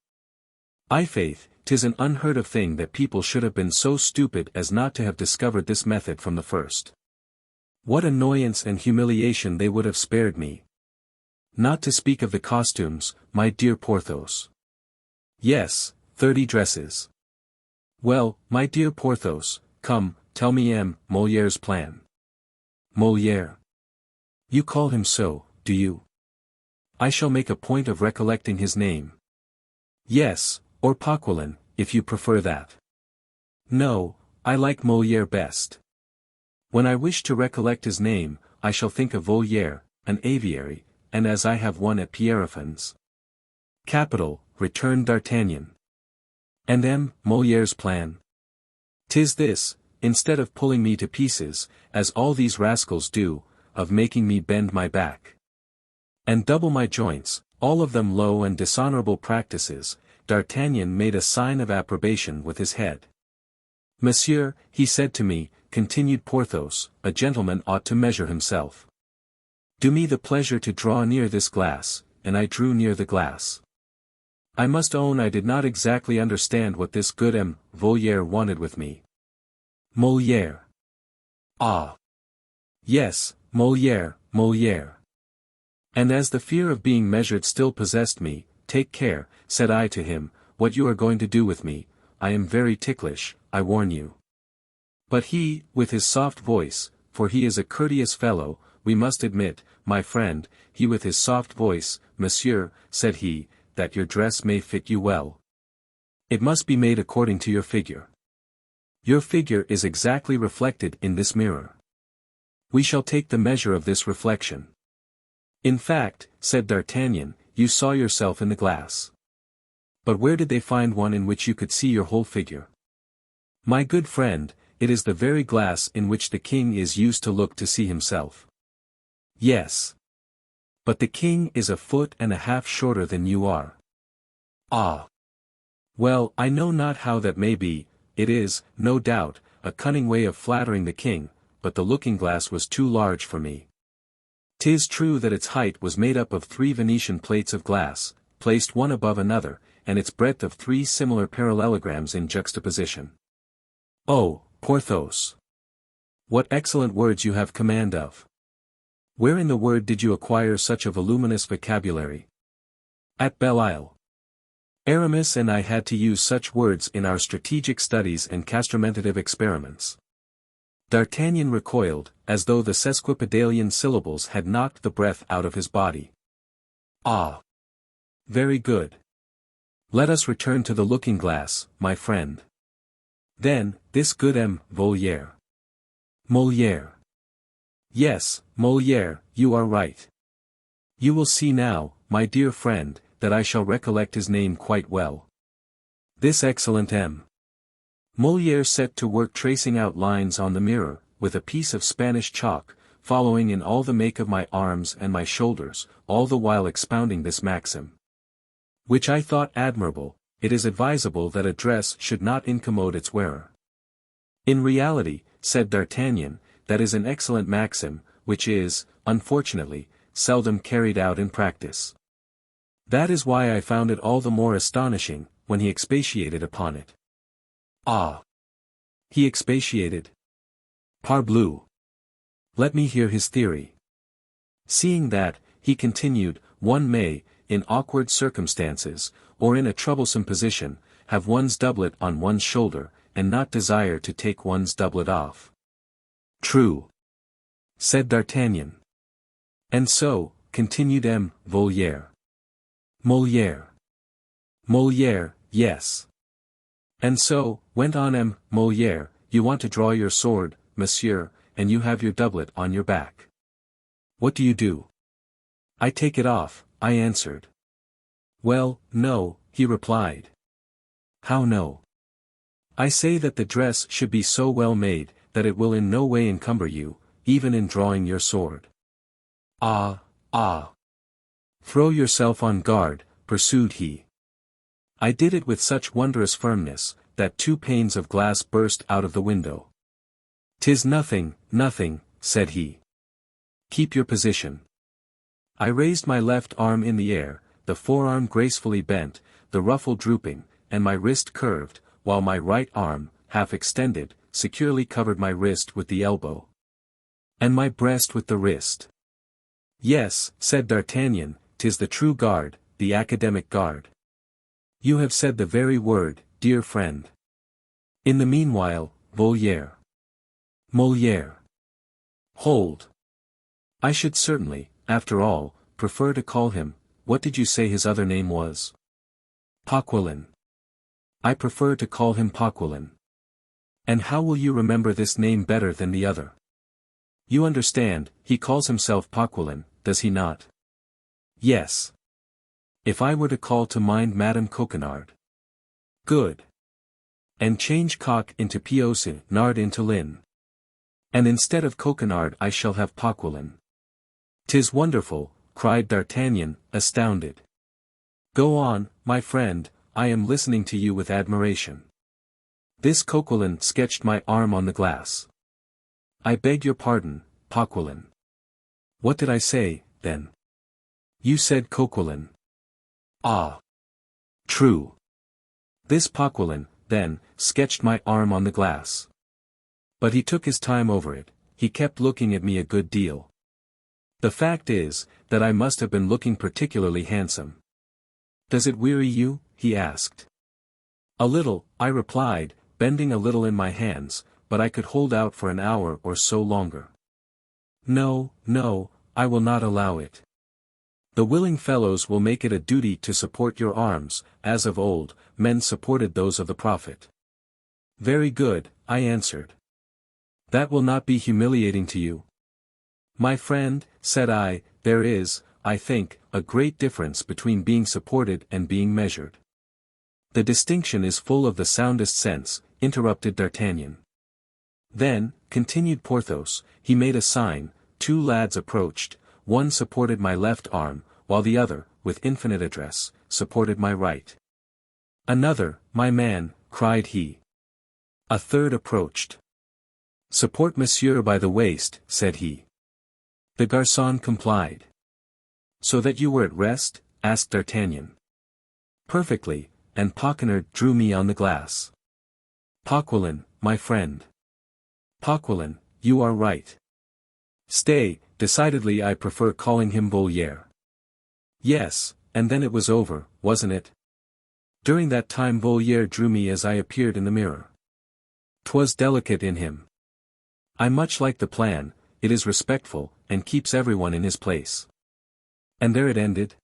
I'faith, 'tis an unheard of thing that people should have been so stupid as not to have discovered this method from the first. What annoyance and humiliation they would have spared me. Not to speak of the costumes, my dear Porthos." "Yes, 30 dresses." "Well, my dear Porthos, come, tell me Molière's plan." "Molière? You call him so, do you? I shall make a point of recollecting his name." "Yes, or Poquelin, if you prefer that." "No, I like Molière best. When I wish to recollect his name, I shall think of Valliere, an aviary, and as I have one at Pierrefonds." "Capital," returned D'Artagnan. And Moliere's plan? 'Tis this, instead of pulling me to pieces, as all these rascals do, of making me bend my back and double my joints, all of them low and dishonorable practices. D'Artagnan made a sign of approbation with his head. Monsieur, he said to me, continued Porthos, a gentleman ought to measure himself. Do me the pleasure to draw near this glass, and I drew near the glass. I must own I did not exactly understand what this good Valliere wanted with me. Molière. Ah. Yes, Molière, Molière. And as the fear of being measured still possessed me, take care, said I to him, what you are going to do with me. I am very ticklish, I warn you. But he, with his soft voice, for he is a courteous fellow, we must admit, my friend, he with his soft voice, Monsieur, said he, that your dress may fit you well. It must be made according to your figure. Your figure is exactly reflected in this mirror. We shall take the measure of this reflection. In fact, said D'Artagnan, you saw yourself in the glass. But where did they find one in which you could see your whole figure? My good friend, it is the very glass in which the king is used to look to see himself. Yes. But the king is 1.5 feet shorter than you are. Ah. Well, I know not how that may be, it is, no doubt, a cunning way of flattering the king, but the looking-glass was too large for me. 'Tis true that its height was made up of 3 Venetian plates of glass, placed one above another, and its breadth of 3 similar parallelograms in juxtaposition. Oh, Porthos! What excellent words you have command of! Where in the world did you acquire such a voluminous vocabulary? At Belle-Île. Aramis and I had to use such words in our strategic studies and castramentitative experiments. D'Artagnan recoiled, as though the sesquipedalian syllables had knocked the breath out of his body. Ah! Very good. Let us return to the looking-glass, my friend. Then, this good Valliere. Molière. Yes, Molière, you are right. You will see now, my dear friend, that I shall recollect his name quite well. This excellent Molière set to work tracing out lines on the mirror, with a piece of Spanish chalk, following in all the make of my arms and my shoulders, all the while expounding this maxim. Which I thought admirable, it is advisable that a dress should not incommode its wearer. In reality, said D'Artagnan, that is an excellent maxim, which is, unfortunately, seldom carried out in practice. That is why I found it all the more astonishing, when he expatiated upon it. Ah! He expatiated? Parbleu! Let me hear his theory. Seeing that, he continued, one may, in awkward circumstances, or in a troublesome position, have one's doublet on one's shoulder, and not desire to take one's doublet off. True. Said D'Artagnan. And so, continued Valliere. Molière. Molière, yes. And so, went on Molière, you want to draw your sword, monsieur, and you have your doublet on your back. What do you do? I take it off, I answered. Well, no, he replied. How no? I say that the dress should be so well made, that it will in no way encumber you, even in drawing your sword. Ah, ah. Throw yourself on guard, pursued he. I did it with such wondrous firmness, that 2 panes of glass burst out of the window. 'Tis nothing, nothing, said he. Keep your position. I raised my left arm in the air, the forearm gracefully bent, the ruffle drooping, and my wrist curved, while my right arm, half extended, securely covered my wrist with the elbow. And my breast with the wrist. Yes, said D'Artagnan, 'tis the true guard, the academic guard. You have said the very word, dear friend. In the meanwhile, Valliere. Molière. Hold. I should certainly, after all, prefer to call him, what did you say his other name was? Paquelin. I prefer to call him Paquelin. And how will you remember this name better than the other? You understand, he calls himself Paquelin, does he not? Yes. If I were to call to mind Madame Coquenard. Good. And change cock into piose, nard into lin. And instead of coquenard I shall have poquelin. 'Tis wonderful, cried D'Artagnan, astounded. Go on, my friend, I am listening to you with admiration. This coquelin sketched my arm on the glass. I beg your pardon, poquelin. What did I say, then? You said coquelin. Ah. True. This poquelin, then, sketched my arm on the glass. But he took his time over it, he kept looking at me a good deal. The fact is, that I must have been looking particularly handsome. Does it weary you? He asked. A little, I replied, bending a little in my hands, but I could hold out for an hour or so longer. No, no, I will not allow it. The willing fellows will make it a duty to support your arms, as of old, men supported those of the prophet. Very good, I answered. That will not be humiliating to you. My friend, said I, there is, I think, a great difference between being supported and being measured. The distinction is full of the soundest sense, interrupted D'Artagnan. Then, continued Porthos, he made a sign, 2 lads approached, one supported my left arm, while the other, with infinite address, supported my right. Another, my man, cried he. A third approached. Support Monsieur by the waist, said he. The garçon complied. So that you were at rest? Asked D'Artagnan. Perfectly, and Poquenard drew me on the glass. Poquelin, my friend. Poquelin, you are right. Stay, decidedly I prefer calling him Molière. Yes, and then it was over, wasn't it? During that time Molière drew me as I appeared in the mirror. 'Twas delicate in him. I much like the plan, it is respectful, and keeps everyone in his place. And there it ended?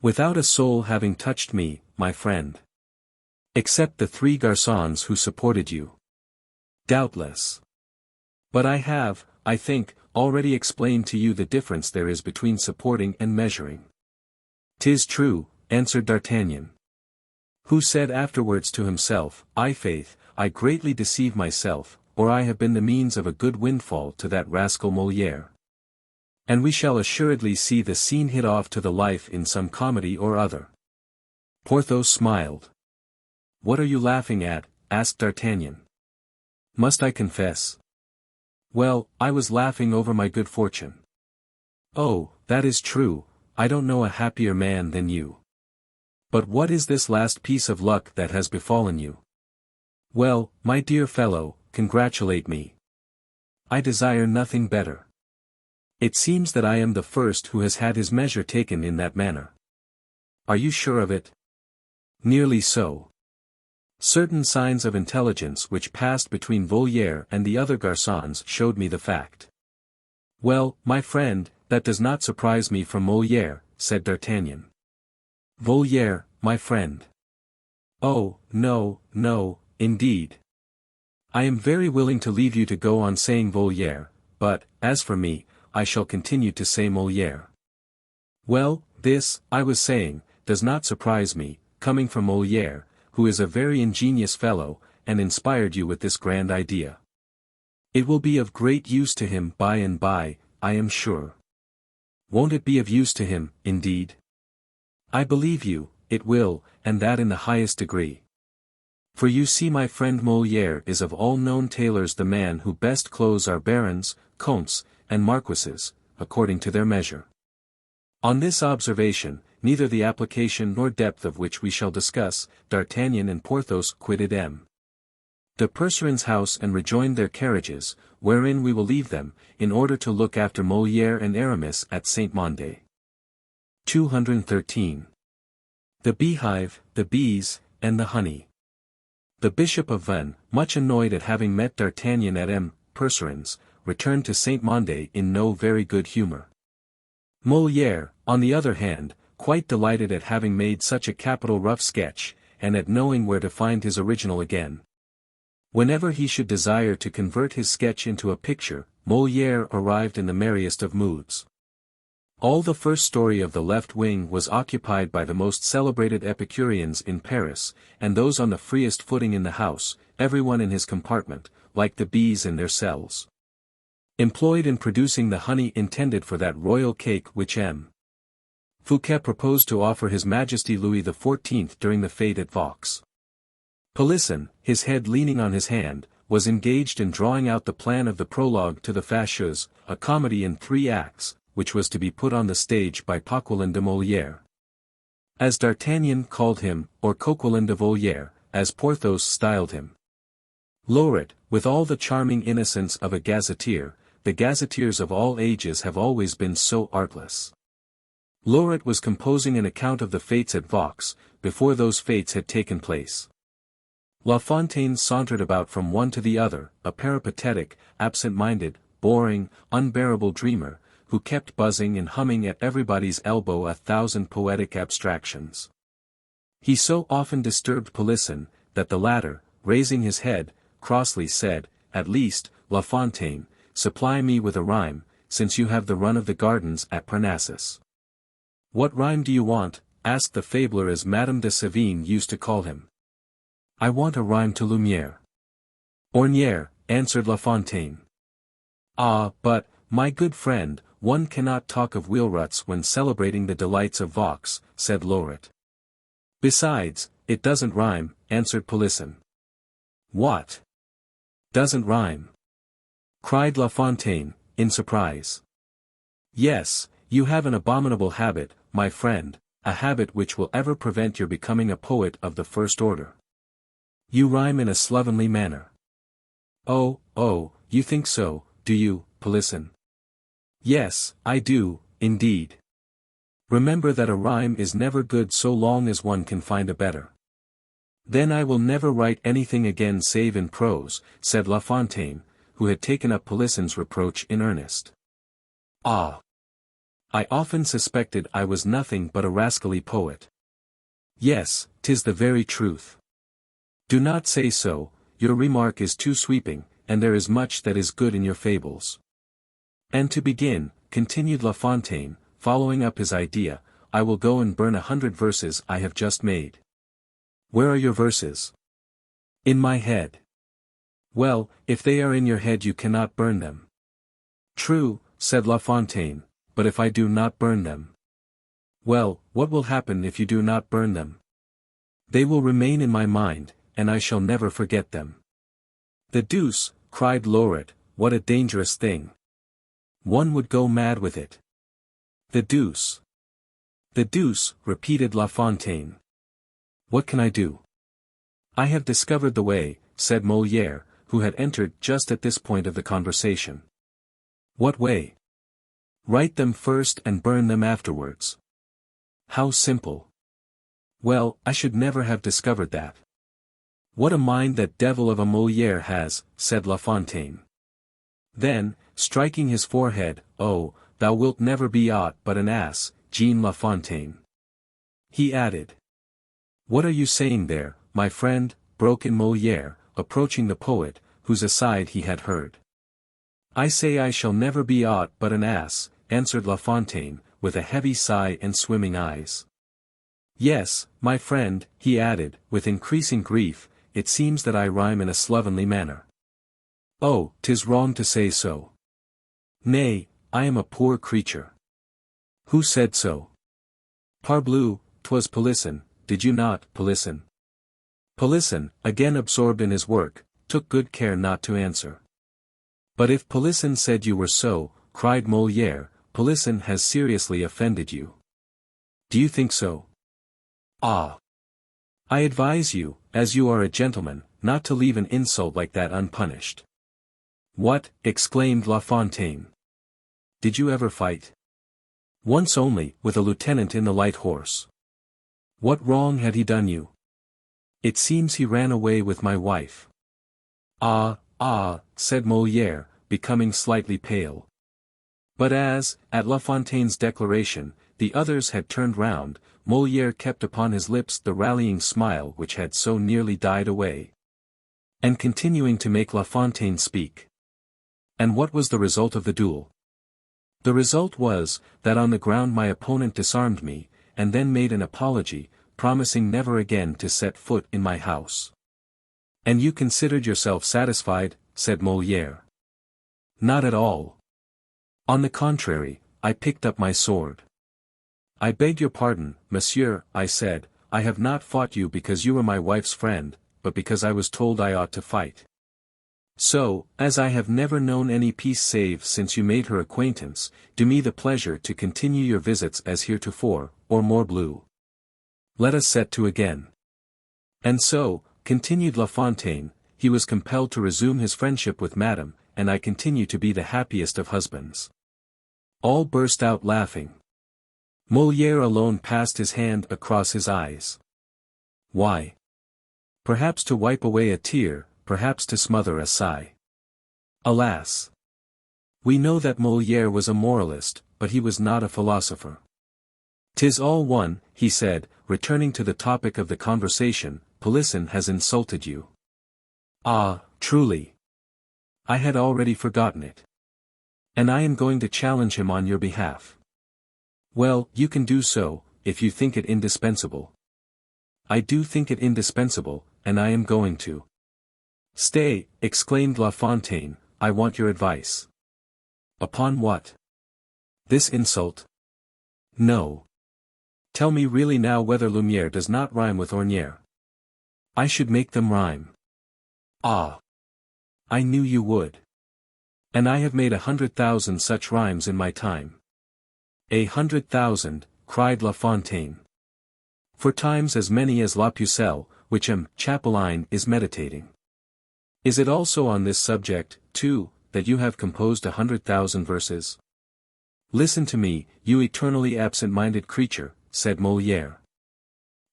Without a soul having touched me, my friend. Except the 3 garçons who supported you. Doubtless. But I have, I think, already explained to you the difference there is between supporting and measuring. 'Tis true, answered D'Artagnan. Who said afterwards to himself, faith, I greatly deceive myself, or I have been the means of a good windfall to that rascal Molière. And we shall assuredly see the scene hit off to the life in some comedy or other. Porthos smiled. What are you laughing at? Asked D'Artagnan. Must I confess? Well, I was laughing over my good fortune. Oh, that is true, I don't know a happier man than you. But what is this last piece of luck that has befallen you? Well, my dear fellow, congratulate me. I desire nothing better. It seems that I am the first who has had his measure taken in that manner. Are you sure of it? Nearly so. Certain signs of intelligence which passed between Molière and the other garçons showed me the fact. Well, my friend, that does not surprise me from Molière, said D'Artagnan. Molière, my friend. Oh, no, no, indeed. I am very willing to leave you to go on saying Molière, but, as for me, I shall continue to say Molière. Well, this, I was saying, does not surprise me, coming from Molière, who is a very ingenious fellow, and inspired you with this grand idea. It will be of great use to him by and by, I am sure. Won't it be of use to him, indeed? I believe you, it will, and that in the highest degree. For you see my friend Molière is of all known tailors the man who best clothes our barons, comtes, and marquises, according to their measure. On this observation, neither the application nor depth of which we shall discuss, D'Artagnan and Porthos quitted de Percerin's house and rejoined their carriages, wherein we will leave them, in order to look after Molière and Aramis at Saint-Mandé. 213. The beehive, the bees, and the honey. The Bishop of Vannes, much annoyed at having met D'Artagnan at Percerin's, returned to Saint-Mandé in no very good humour. Molière, on the other hand, quite delighted at having made such a capital rough sketch, and at knowing where to find his original again. Whenever he should desire to convert his sketch into a picture, Molière arrived in the merriest of moods. All the first story of the left wing was occupied by the most celebrated Epicureans in Paris, and those on the freest footing in the house, everyone in his compartment, like the bees in their cells, employed in producing the honey intended for that royal cake which M. Fouquet proposed to offer His Majesty Louis XIV during the fête at Vaux. Polisson, his head leaning on his hand, was engaged in drawing out the plan of the prologue to the Fâcheuse, a comedy in 3 acts, which was to be put on the stage by Coquelin de Molière, as D'Artagnan called him, or Coquelin de Volière, as Porthos styled him. Laureate, with all the charming innocence of a gazetteer, the gazetteers of all ages have always been so artless. Laureate was composing an account of the fêtes at Vaux, before those fêtes had taken place. La Fontaine sauntered about from one to the other, a peripatetic, absent-minded, boring, unbearable dreamer, who kept buzzing and humming at everybody's elbow 1,000 poetic abstractions. He so often disturbed Polisson, that the latter, raising his head, crossly said, "At least, La Fontaine, supply me with a rhyme, since you have the run of the gardens at Parnassus." "What rhyme do you want?" asked the fabler as Madame de Sévigné used to call him. "I want a rhyme to Lumière." "Ornière," answered La Fontaine. "Ah, but, my good friend, one cannot talk of wheelruts when celebrating the delights of Vaux," said Laureate. "Besides, it doesn't rhyme," answered Polisson. "What? Doesn't rhyme?" cried La Fontaine, in surprise. "Yes, you have an abominable habit, my friend, a habit which will ever prevent your becoming a poet of the first order. You rhyme in a slovenly manner." "Oh, you think so, do you, Polisson?" "Yes, I do, indeed. Remember that a rhyme is never good so long as one can find a better." "Then I will never write anything again save in prose," said La Fontaine, who had taken up Polisson's reproach in earnest. "Ah! I often suspected I was nothing but a rascally poet." "Yes, 'tis the very truth." "Do not say so, your remark is too sweeping, and there is much that is good in your fables." "And to begin," continued La Fontaine, following up his idea, "I will go and burn 100 verses I have just made." "Where are your verses?" "In my head." "Well, if they are in your head you cannot burn them." "True," said La Fontaine, "but if I do not burn them?" "Well, what will happen if you do not burn them?" "They will remain in my mind, and I shall never forget them." "The deuce," cried Laureate, "what a dangerous thing. One would go mad with it." "The deuce." "The deuce," repeated La Fontaine. "What can I do?" "I have discovered the way," said Molière, who had entered just at this point of the conversation. "What way?" "Write them first and burn them afterwards." "How simple." "Well, I should never have discovered that." "What a mind that devil of a Molière has," said La Fontaine. Then, striking his forehead, "Oh, thou wilt never be aught but an ass, Jean La Fontaine." He added. "What are you saying there, my friend?" broke in Molière, approaching the poet, whose aside he had heard. "I say I shall never be aught but an ass," answered La Fontaine, with a heavy sigh and swimming eyes. "Yes, my friend," he added, with increasing grief, "it seems that I rhyme in a slovenly manner." "Oh, 'tis wrong to say so." "Nay, I am a poor creature." "Who said so?" "Parbleu, 'twas Polisson, did you not, Polisson?" Polisson, again absorbed in his work, took good care not to answer. "But if Polisson said you were so," cried Molière, "Polisson has seriously offended you." "Do you think so?" "Ah! I advise you, as you are a gentleman, not to leave an insult like that unpunished." "What?" exclaimed La Fontaine. "Did you ever fight?" "Once only, with a lieutenant in the light horse." "What wrong had he done you?" "It seems he ran away with my wife." "Ah, said Molière, becoming slightly pale. But as, at La Fontaine's declaration, the others had turned round, Molière kept upon his lips the rallying smile which had so nearly died away. And continuing to make La Fontaine speak. "And what was the result of the duel?" The result was, that on the ground my opponent disarmed me, and then made an apology, promising never again to set foot in my house. And you considered yourself satisfied, said Molière. Not at all. On the contrary, I picked up my sword. I beg your pardon, monsieur, I said, I have not fought you because you were my wife's friend, but because I was told I ought to fight. So, as I have never known any peace save since you made her acquaintance, do me the pleasure to continue your visits as heretofore, or morbleu. Let us set to again. And so, continued La Fontaine, he was compelled to resume his friendship with Madame, and I continue to be the happiest of husbands. All burst out laughing. Molière alone passed his hand across his eyes. Why? Perhaps to wipe away a tear, perhaps to smother a sigh. Alas! We know that Molière was a moralist, but he was not a philosopher. "'Tis all one," he said, returning to the topic of the conversation, "Polisson has insulted you." "Ah, truly. I had already forgotten it. And I am going to challenge him on your behalf." "Well, you can do so, if you think it indispensable." "I do think it indispensable, and I am going to." "Stay," exclaimed La Fontaine, "I want your advice." "Upon what? This insult?" "No. Tell me really now whether Lumière does not rhyme with ornière." "I should make them rhyme." "Ah! I knew you would. And I have made 100,000 such rhymes in my time." 100,000, cried La Fontaine. "For times as many as La Pucelle, which Chapelain is meditating. Is it also on this subject, too, that you have composed 100,000 verses?" "Listen to me, you eternally absent-minded creature," said Molière.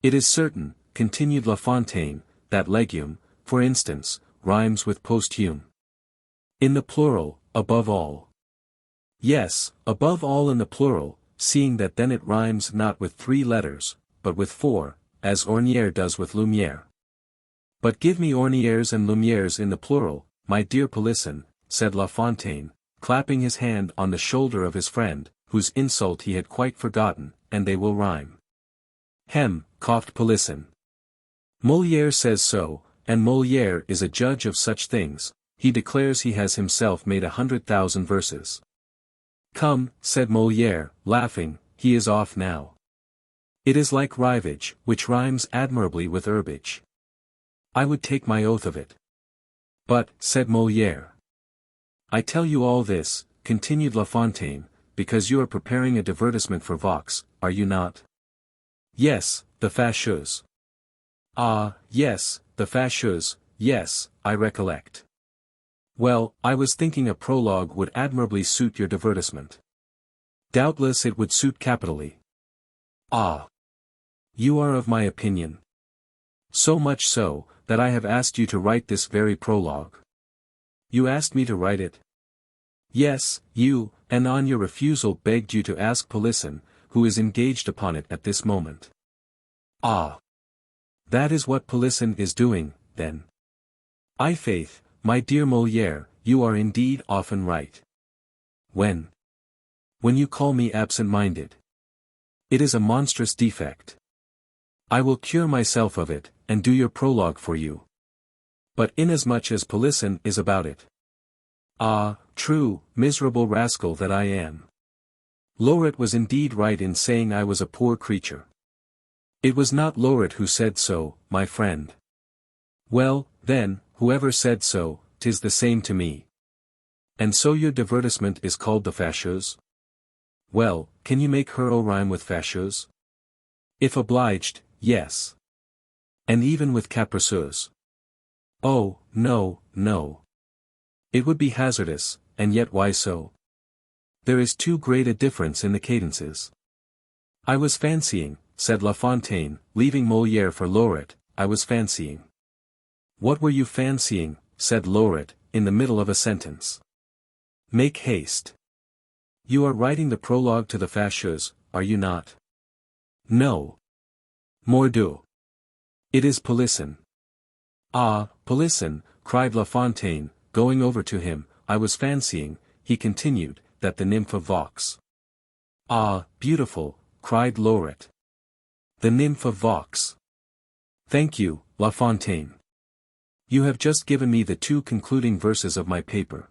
"It is certain," continued La Fontaine, "that legume, for instance, rhymes with posthume. In the plural, above all." "Yes, above all in the plural, seeing that then it rhymes not with 3 letters, but with 4, as ornière does with Lumière." "But give me ornières and Lumières in the plural, my dear Polisson," said La Fontaine, clapping his hand on the shoulder of his friend, whose insult he had quite forgotten, "and they will rhyme." "Hem," coughed Polisson. "Molière says so, and Molière is a judge of such things. He declares he has himself made 100,000 verses." "Come," said Molière, laughing, "he is off now. It is like rivage, which rhymes admirably with herbage. I would take my oath of it." "But," said Molière. "I tell you all this," continued La Fontaine, "because you are preparing a divertisement for Vaux, are you not?" "Yes, the fâcheuse." "Ah, yes, the fâcheuse, yes, I recollect. Well, I was thinking a prologue would admirably suit your divertisement." "Doubtless it would suit capitally." "Ah! You are of my opinion. So much so, that I have asked you to write this very prologue." "You asked me to write it?" "Yes, you, and on your refusal begged you to ask Polisson, who is engaged upon it at this moment." "Ah! That is what Polisson is doing, then." "I' faith, my dear Molière, you are indeed often right." "When?" "When you call me absent-minded. It is a monstrous defect. I will cure myself of it, and do your prologue for you. But inasmuch as Polisson is about it." "Ah, true, miserable rascal that I am. Lauret was indeed right in saying I was a poor creature." "It was not Lauret who said so, my friend." "Well, then, whoever said so, 'tis the same to me. And so your divertisement is called the fâcheuse? Well, can you make her rhyme with fâcheuse?" "If obliged, yes." "And even with capriceuse?" "Oh, no, no. It would be hazardous, and yet why so? There is too great a difference in the cadences." "I was fancying," said La Fontaine, leaving Molière for Lauret, "I was fancying." "What were you fancying?" said Lauret, in the middle of a sentence. "Make haste. You are writing the prologue to the fâcheuse, are you not?" "No. Mordieu. It is Polisson." "Ah, Polisson," cried La Fontaine, going over to him, "I was fancying," he continued, that the nymph of Vaux. Ah, beautiful, cried Lauret. The nymph of Vaux. Thank you, La Fontaine. You have just given me the 2 concluding verses of my paper.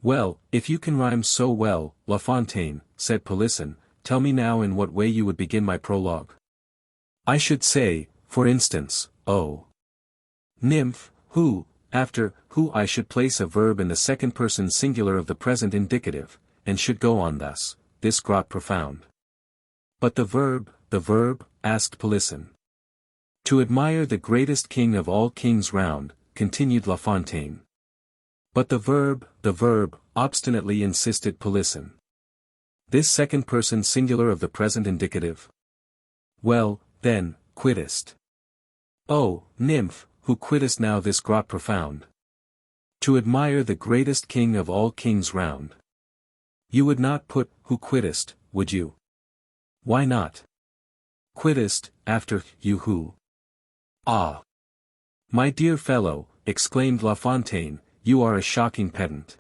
Well, if you can rhyme so well, La Fontaine, said Polisson, tell me now in what way you would begin my prologue. I should say, for instance, oh. Nymph, who, after who I should place a verb in the second person singular of the present indicative, and should go on thus, this grot profound. But the verb, asked Polisson. To admire the greatest king of all kings round, continued La Fontaine. But the verb, obstinately insisted Polisson. This second person singular of the present indicative? Well, then, quittest. Oh, nymph, who quittest now this grot profound? To admire the greatest king of all kings round. You would not put, who quittest, would you? Why not? Quittest, after, you who. Ah! My dear fellow, exclaimed La Fontaine, you are a shocking pedant.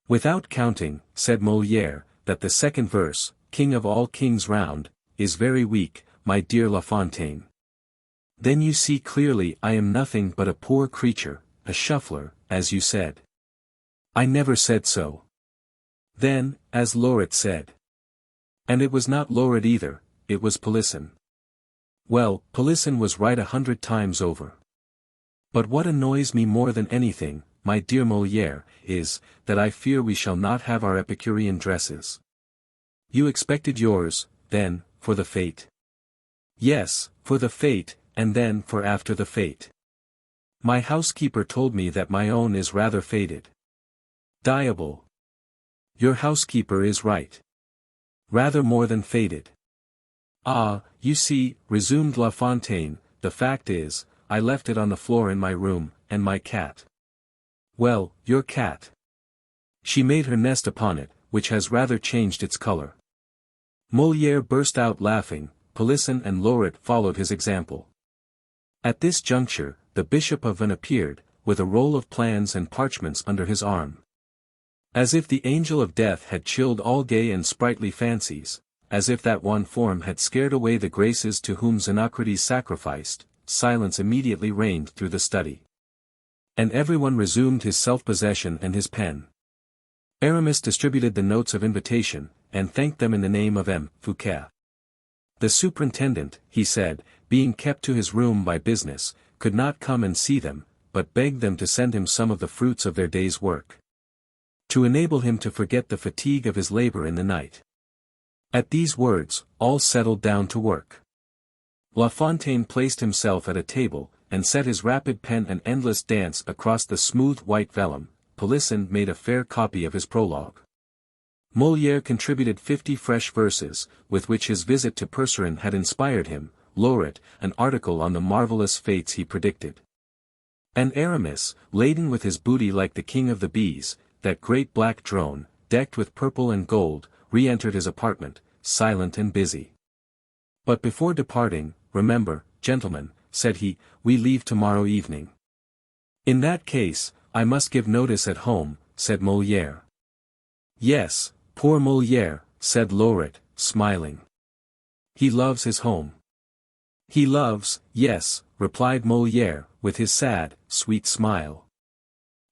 Without counting, said Molière, that the second verse, king of all kings round, is very weak, my dear La Fontaine. Then you see clearly I am nothing but a poor creature, a shuffler, as you said. I never said so. Then, as Lauret said. And it was not Lauret either, it was Polisson. Well, Polisson was right 100 times over. But what annoys me more than anything, my dear Molière, is, that I fear we shall not have our Epicurean dresses. You expected yours, then, for the fete. Yes, for the fete, and then for after the fete. My housekeeper told me that my own is rather faded. Diable. Your housekeeper is right. Rather more than faded. Ah, you see, resumed La Fontaine, the fact is, I left it on the floor in my room, and my cat. Well, your cat. She made her nest upon it, which has rather changed its color. Molière burst out laughing, Polisson and Lauret followed his example. At this juncture, the Bishop of Vannes appeared, with a roll of plans and parchments under his arm. As if the angel of death had chilled all gay and sprightly fancies, as if that one form had scared away the graces to whom Xenocrates sacrificed, silence immediately reigned through the study. And everyone resumed his self-possession and his pen. Aramis distributed the notes of invitation, and thanked them in the name of M. Fouquet. The superintendent, he said, being kept to his room by business, could not come and see them, but begged them to send him some of the fruits of their day's work, to enable him to forget the fatigue of his labor in the night. At these words, all settled down to work. La Fontaine placed himself at a table, and set his rapid pen an endless dance across the smooth white vellum. Polisson made a fair copy of his prologue. Molière contributed 50 fresh verses, with which his visit to Percerin had inspired him, Lauret, an article on the marvellous fates he predicted. And Aramis, laden with his booty like the king of the bees, that great black drone, decked with purple and gold, re-entered his apartment, silent and busy. But before departing, remember, gentlemen, said he, we leave tomorrow evening. In that case, I must give notice at home, said Molière. Yes, poor Molière, said Lauret, smiling. He loves his home. He loves, yes, replied Molière, with his sad, sweet smile.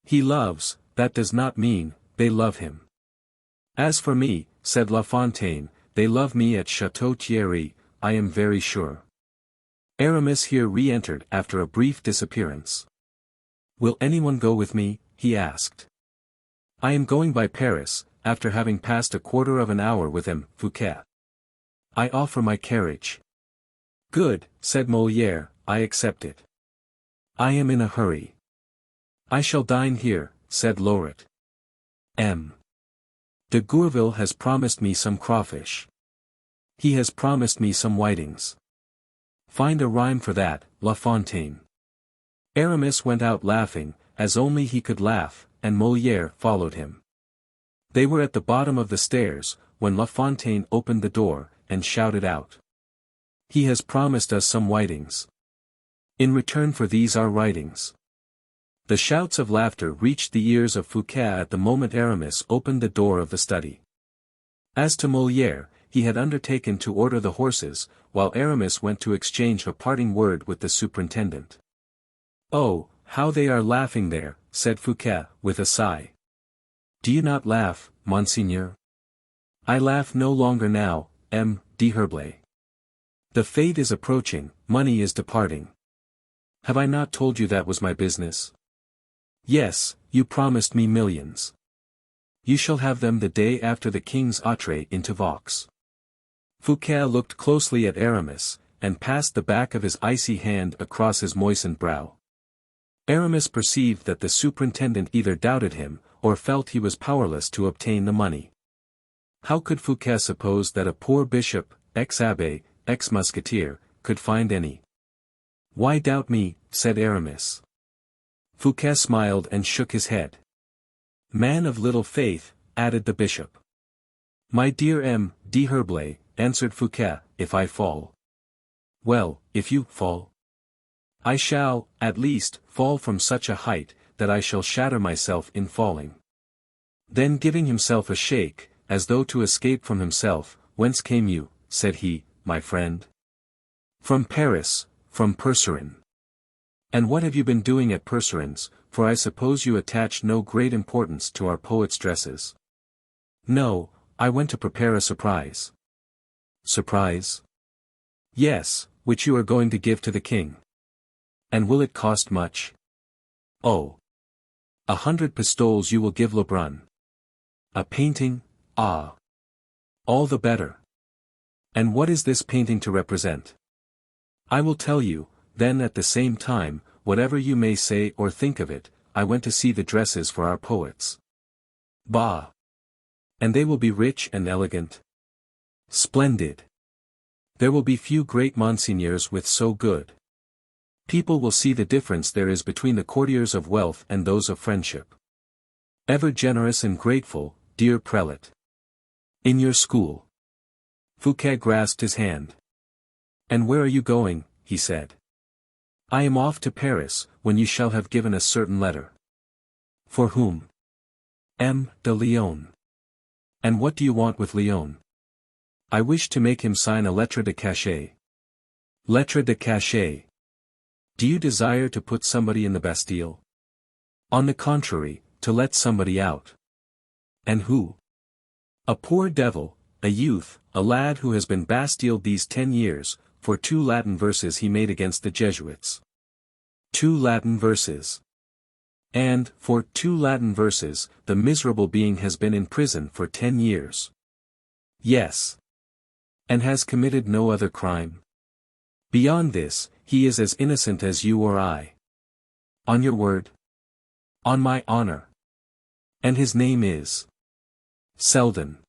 He loves, that does not mean, they love him. As for me, said La Fontaine, they love me at Château Thierry, I am very sure. Aramis here re-entered after a brief disappearance. Will anyone go with me? He asked. I am going by Paris, after having passed a quarter of an hour with M. Fouquet. I offer my carriage. Good, said Molière, I accept it. I am in a hurry. I shall dine here, said Lauret. M. de Gourville has promised me some crawfish. He has promised me some whitings. Find a rhyme for that, La Fontaine. Aramis went out laughing, as only he could laugh, and Molière followed him. They were at the bottom of the stairs, when La Fontaine opened the door, and shouted out. He has promised us some whitings. In return for these our writings. The shouts of laughter reached the ears of Fouquet at the moment Aramis opened the door of the study. As to Molière, he had undertaken to order the horses, while Aramis went to exchange a parting word with the superintendent. "Oh, how they are laughing there," said Fouquet, with a sigh. "Do you not laugh, monseigneur?" "I laugh no longer now, d'Herblay. The fete is approaching, money is departing. Have I not told you that was my business? Yes, you promised me millions. You shall have them the day after the king's entrée into Vaux." Fouquet looked closely at Aramis, and passed the back of his icy hand across his moistened brow. Aramis perceived that the superintendent either doubted him, or felt he was powerless to obtain the money. How could Fouquet suppose that a poor bishop, ex-abbé, ex-musketeer, could find any? "Why doubt me?" said Aramis. Fouquet smiled and shook his head. "Man of little faith," added the bishop. "My dear d'Herblay," answered Fouquet, "if I fall." "Well, if you fall?" "I shall, at least, fall from such a height, that I shall shatter myself in falling." Then giving himself a shake, as though to escape from himself, "Whence came you," said he, "my friend?" "From Paris, from Percerin." "And what have you been doing at Percerin's, for I suppose you attach no great importance to our poets' dresses?" "No, I went to prepare a surprise." "Surprise?" "Yes, which you are going to give to the king." "And will it cost much?" "Oh! 100 pistoles you will give Lebrun." "A painting? Ah! All the better. And what is this painting to represent?" "I will tell you, then at the same time, whatever you may say or think of it, I went to see the dresses for our poets." "Bah! And they will be rich and elegant?" "Splendid. There will be few great monseigneurs with so good. People will see the difference there is between the courtiers of wealth and those of friendship. Ever generous and grateful, dear prelate. In your school." Fouquet grasped his hand. "And where are you going?" he said. "I am off to Paris, when you shall have given a certain letter." "For whom?" De Lyonne." "And what do you want with Lyonne?" "I wish to make him sign a lettre de cachet." "Lettre de cachet? Do you desire to put somebody in the Bastille?" "On the contrary, to let somebody out." "And who?" "A poor devil, a youth, a lad who has been bastilled these 10 years, for 2 Latin verses he made against the Jesuits." 2 Latin verses. And, for 2 Latin verses, the miserable being has been in prison for 10 years. "Yes." "And has committed no other crime?" "Beyond this, he is as innocent as you or I." "On your word?" "On my honor." "And his name is?" "Selden."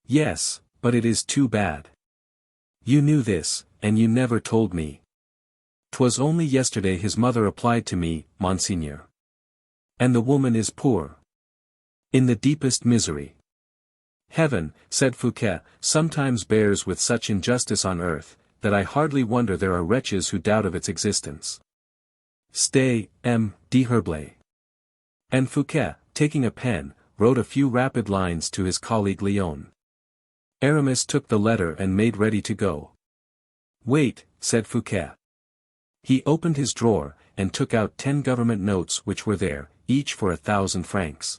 "Yes, but it is too bad. You knew this, and you never told me." "'Twas only yesterday his mother applied to me, monseigneur." "And the woman is poor?" "In the deepest misery." "Heaven," said Fouquet, "sometimes bears with such injustice on earth, that I hardly wonder there are wretches who doubt of its existence." "Stay, d'Herblay." And Fouquet, taking a pen, wrote a few rapid lines to his colleague Lyonne. Aramis took the letter and made ready to go. "Wait," said Fouquet. He opened his drawer, and took out 10 government notes which were there, each for 1,000 francs.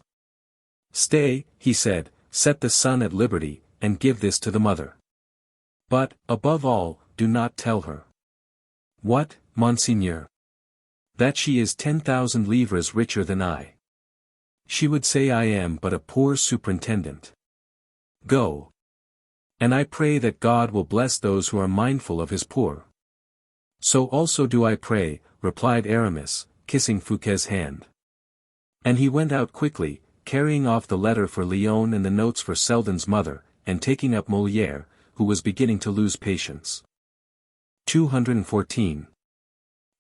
"Stay," he said, "set the son at liberty, and give this to the mother. But, above all, do not tell her." "What, monseigneur?" "That she is 10,000 livres richer than I. She would say I am but a poor superintendent. Go. And I pray that God will bless those who are mindful of his poor." "So also do I pray," replied Aramis, kissing Fouquet's hand. And he went out quickly, carrying off the letter for Lyonne and the notes for Selden's mother, and taking up Molière, who was beginning to lose patience. 214.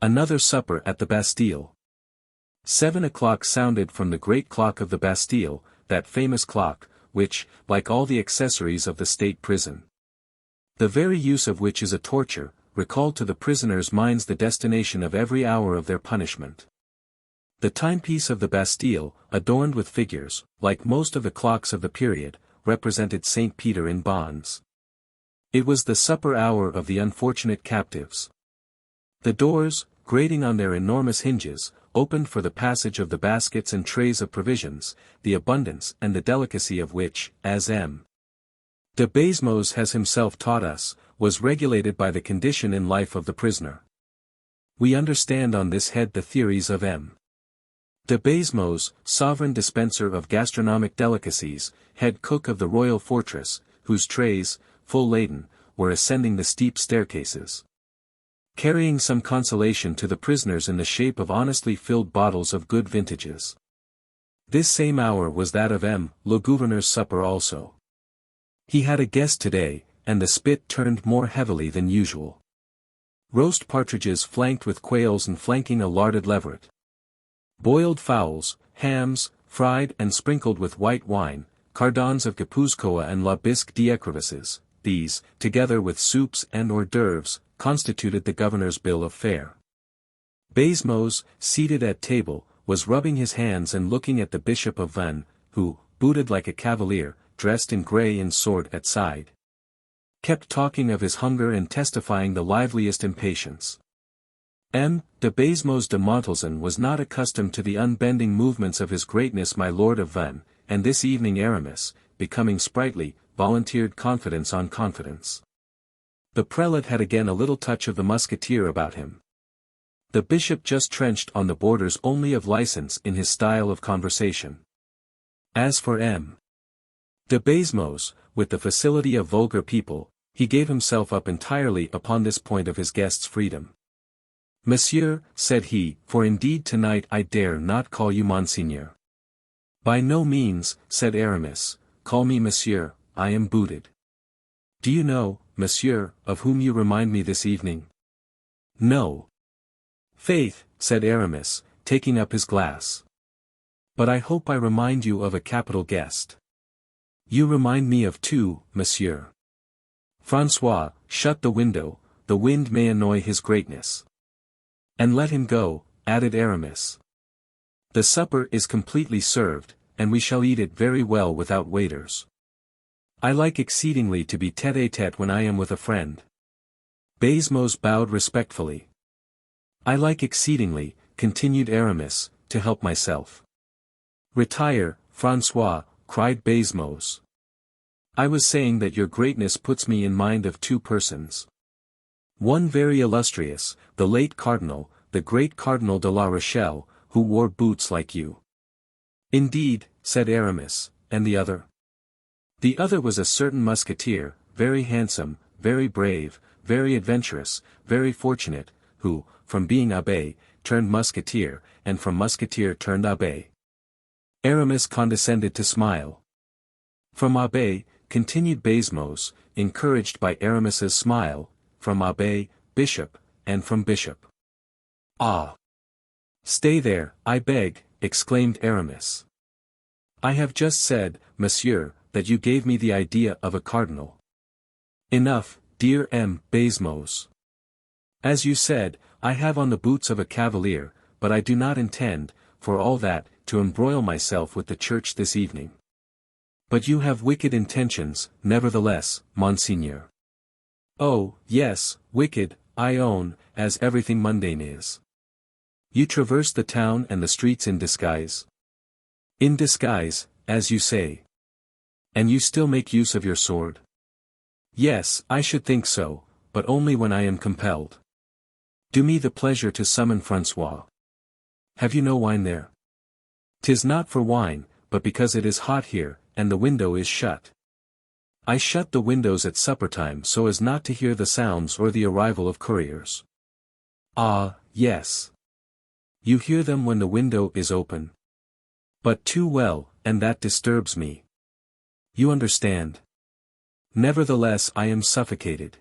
Another supper at the Bastille. 7 o'clock sounded from the great clock of the Bastille, that famous clock, which, like all the accessories of the state prison, the very use of which is a torture, recalled to the prisoners' minds the destination of every hour of their punishment. The timepiece of the Bastille, adorned with figures, like most of the clocks of the period, represented St. Peter in bonds. It was the supper hour of the unfortunate captives. The doors, grating on their enormous hinges, opened for the passage of the baskets and trays of provisions, the abundance and the delicacy of which, as M. de Bazemos has himself taught us, was regulated by the condition in life of the prisoner. We understand on this head the theories of M. de Bazemos, sovereign dispenser of gastronomic delicacies, head cook of the royal fortress, whose trays, full laden, were ascending the steep staircases, carrying some consolation to the prisoners in the shape of honestly filled bottles of good vintages. This same hour was that of M. le Gouverneur's supper also. He had a guest today, and the spit turned more heavily than usual. Roast partridges flanked with quails and flanking a larded leveret. Boiled fowls, hams, fried and sprinkled with white wine, cardons of Guipuzcoa and la bisque d'écrevisses, these, together with soups and hors d'oeuvres, constituted the governor's bill of fare. Bazemos, seated at table, was rubbing his hands and looking at the Bishop of Vannes, who, booted like a cavalier, dressed in grey and sword at side, kept talking of his hunger and testifying the liveliest impatience. M. de Bazemos de Montelzin was not accustomed to the unbending movements of his greatness my lord of Vannes, and this evening Aramis, becoming sprightly, volunteered confidence on confidence. The prelate had again a little touch of the musketeer about him. The bishop just trenched on the borders only of license in his style of conversation. As for M. de Bazemos, with the facility of vulgar people, he gave himself up entirely upon this point of his guest's freedom. Monsieur, said he, for indeed tonight I dare not call you Monseigneur. By no means, said Aramis, call me Monsieur, I am booted. Do you know, Monsieur, of whom you remind me this evening? No. Faith, said Aramis, taking up his glass. But I hope I remind you of a capital guest. You remind me of two, Monsieur. François, shut the window, the wind may annoy his greatness. And let him go, added Aramis. The supper is completely served, and we shall eat it very well without waiters. I like exceedingly to be tête-à-tête when I am with a friend. Bazemos bowed respectfully. I like exceedingly, continued Aramis, to help myself. Retire, François, cried Bazemos. I was saying that your greatness puts me in mind of two persons. One very illustrious, the late Cardinal, the great Cardinal de la Rochelle, who wore boots like you. Indeed, said Aramis, and the other? The other was a certain musketeer, very handsome, very brave, very adventurous, very fortunate, who, from being abbé, turned musketeer, and from musketeer turned abbé. Aramis condescended to smile. From abbé, continued Bazemos, encouraged by Aramis's smile, from abbé, bishop, and from bishop. Ah! Stay there, I beg, exclaimed Aramis. I have just said, Monsieur, that you gave me the idea of a cardinal. Enough, dear M. Bazemos. As you said, I have on the boots of a cavalier, but I do not intend, for all that, to embroil myself with the church this evening. But you have wicked intentions, nevertheless, Monseigneur. Oh, yes, wicked, I own, as everything mundane is. You traverse the town and the streets in disguise. In disguise, as you say. And you still make use of your sword? Yes, I should think so, but only when I am compelled. Do me the pleasure to summon François. Have you no wine there? 'Tis not for wine, but because it is hot here, and the window is shut. I shut the windows at supper time so as not to hear the sounds or the arrival of couriers. Ah, yes. You hear them when the window is open. But too well, and that disturbs me. You understand. Nevertheless I am suffocated.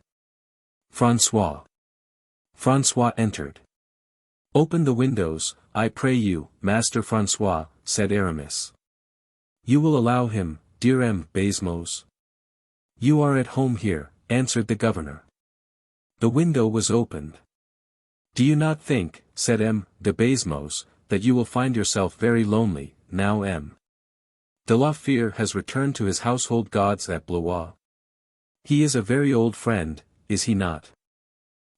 François. François entered. Open the windows, I pray you, Master François, said Aramis. You will allow him, dear M. Bazemos? You are at home here, answered the governor. The window was opened. Do you not think, said M. de Bazemos, that you will find yourself very lonely, now M. de la Fere has returned to his household gods at Blois. He is a very old friend, is he not?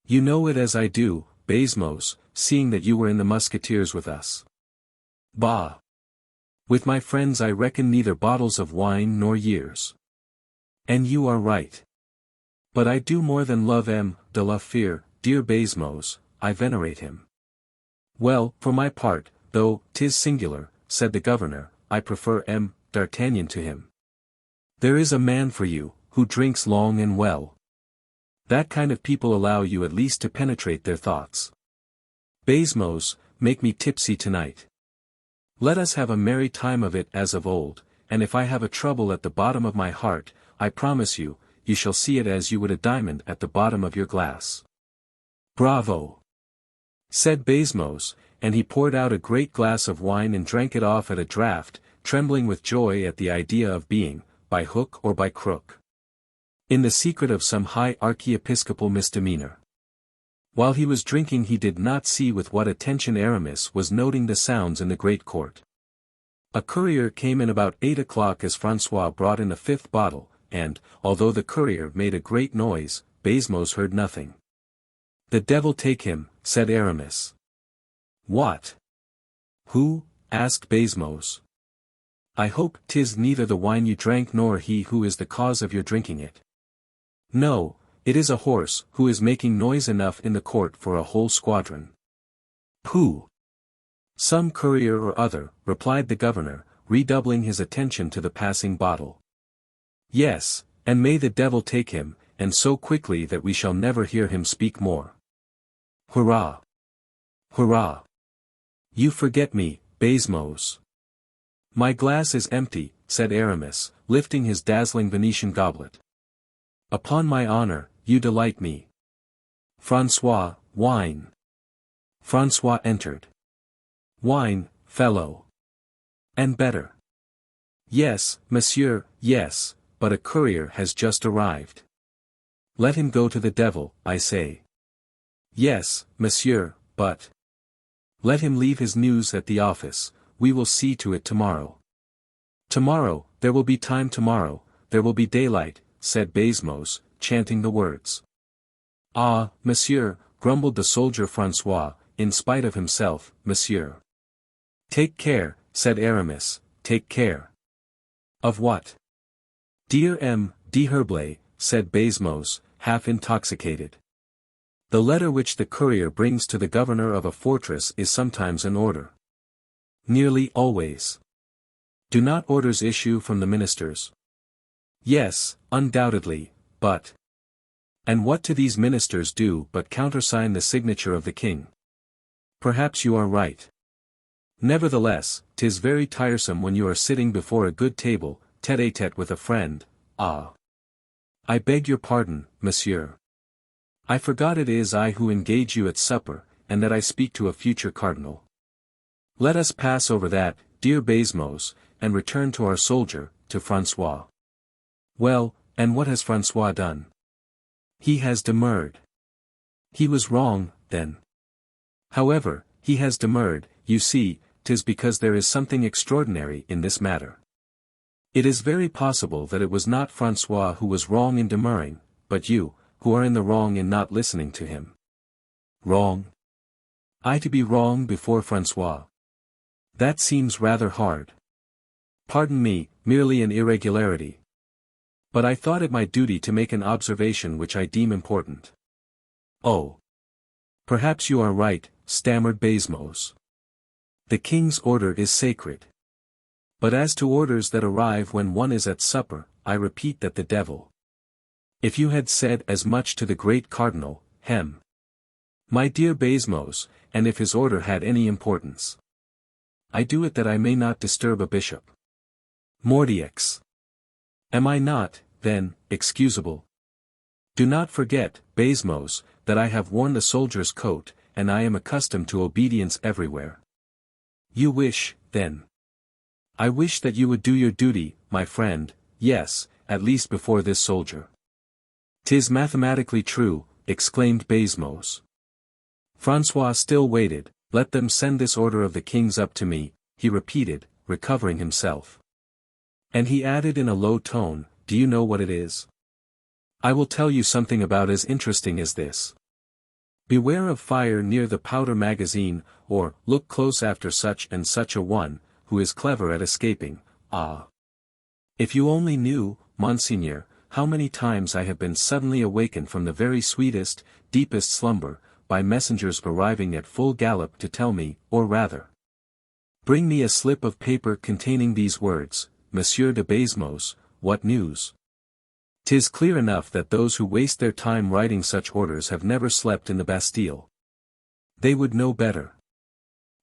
You know it as I do, Basmos, seeing that you were in the Musketeers with us. Bah! With my friends I reckon neither bottles of wine nor years. And you are right. But I do more than love M. de la Fere, dear Basmos, I venerate him. Well, for my part, though 'tis singular, said the governor, I prefer M. d'Artagnan to him. There is a man for you, who drinks long and well. That kind of people allow you at least to penetrate their thoughts. Basmos, make me tipsy tonight. Let us have a merry time of it as of old, and if I have a trouble at the bottom of my heart, I promise you, you shall see it as you would a diamond at the bottom of your glass. Bravo! Said Basmos, and he poured out a great glass of wine and drank it off at a draught, trembling with joy at the idea of being, by hook or by crook, in the secret of some high archiepiscopal misdemeanor. While he was drinking he did not see with what attention Aramis was noting the sounds in the great court. A courier came in about 8 o'clock as François brought in a 5th bottle, and, although the courier made a great noise, Basmos heard nothing. The devil take him, said Aramis. What? Who? Asked Basmos. I hope 'tis neither the wine you drank nor he who is the cause of your drinking it. No, it is a horse who is making noise enough in the court for a whole squadron. Pooh! Some courier or other, replied the governor, redoubling his attention to the passing bottle. Yes, and may the devil take him, and so quickly that we shall never hear him speak more. Hurrah! Hurrah! You forget me, Basmos. My glass is empty, said Aramis, lifting his dazzling Venetian goblet. Upon my honor, you delight me. François, wine. François entered. Wine, fellow. And better. Yes, monsieur, yes, but a courier has just arrived. Let him go to the devil, I say. Yes, monsieur, but let him leave his news at the office, we will see to it tomorrow. Tomorrow, there will be time tomorrow, there will be daylight, said Basmos, chanting the words. Ah, monsieur, grumbled the soldier François, in spite of himself, monsieur. Take care, said Aramis, take care. Of what? Dear M. d'Herblay, said Basmos, half intoxicated. The letter which the courier brings to the governor of a fortress is sometimes an order. Nearly always. Do not orders issue from the ministers? Yes, undoubtedly, but. And what do these ministers do but countersign the signature of the king? Perhaps you are right. Nevertheless, 'tis very tiresome when you are sitting before a good table, tête-à-tête with a friend. Ah! I beg your pardon, monsieur. I forgot it is I who engage you at supper, and that I speak to a future cardinal. Let us pass over that, dear Basmos, and return to our soldier, to François. Well, and what has François done? He has demurred. He was wrong, then. However, he has demurred, you see, 'tis because there is something extraordinary in this matter. It is very possible that it was not François who was wrong in demurring, but you, who are in the wrong in not listening to him. Wrong? I to be wrong before François? That seems rather hard. Pardon me, merely an irregularity. But I thought it my duty to make an observation which I deem important. Oh! Perhaps you are right, stammered Basmos. The king's order is sacred. But as to orders that arrive when one is at supper, I repeat that the devil. If you had said as much to the great cardinal, hem. My dear Basmos, and if his order had any importance. I do it that I may not disturb a bishop. Mordiex. Am I not, then, excusable? Do not forget, Basmos, that I have worn the soldier's coat, and I am accustomed to obedience everywhere. You wish, then. I wish that you would do your duty, my friend, yes, at least before this soldier. 'Tis mathematically true, exclaimed Basmos. François still waited, Let them send this order of the king's up to me, he repeated, recovering himself. And he added in a low tone, do you know what it is? I will tell you something about as interesting as this. Beware of fire near the powder magazine, or, look close after such and such a one, who is clever at escaping. Ah! If you only knew, Monseigneur, how many times I have been suddenly awakened from the very sweetest, deepest slumber, by messengers arriving at full gallop to tell me, or rather, bring me a slip of paper containing these words, Monsieur de Beaufort, what news? 'Tis clear enough that those who waste their time writing such orders have never slept in the Bastille. They would know better.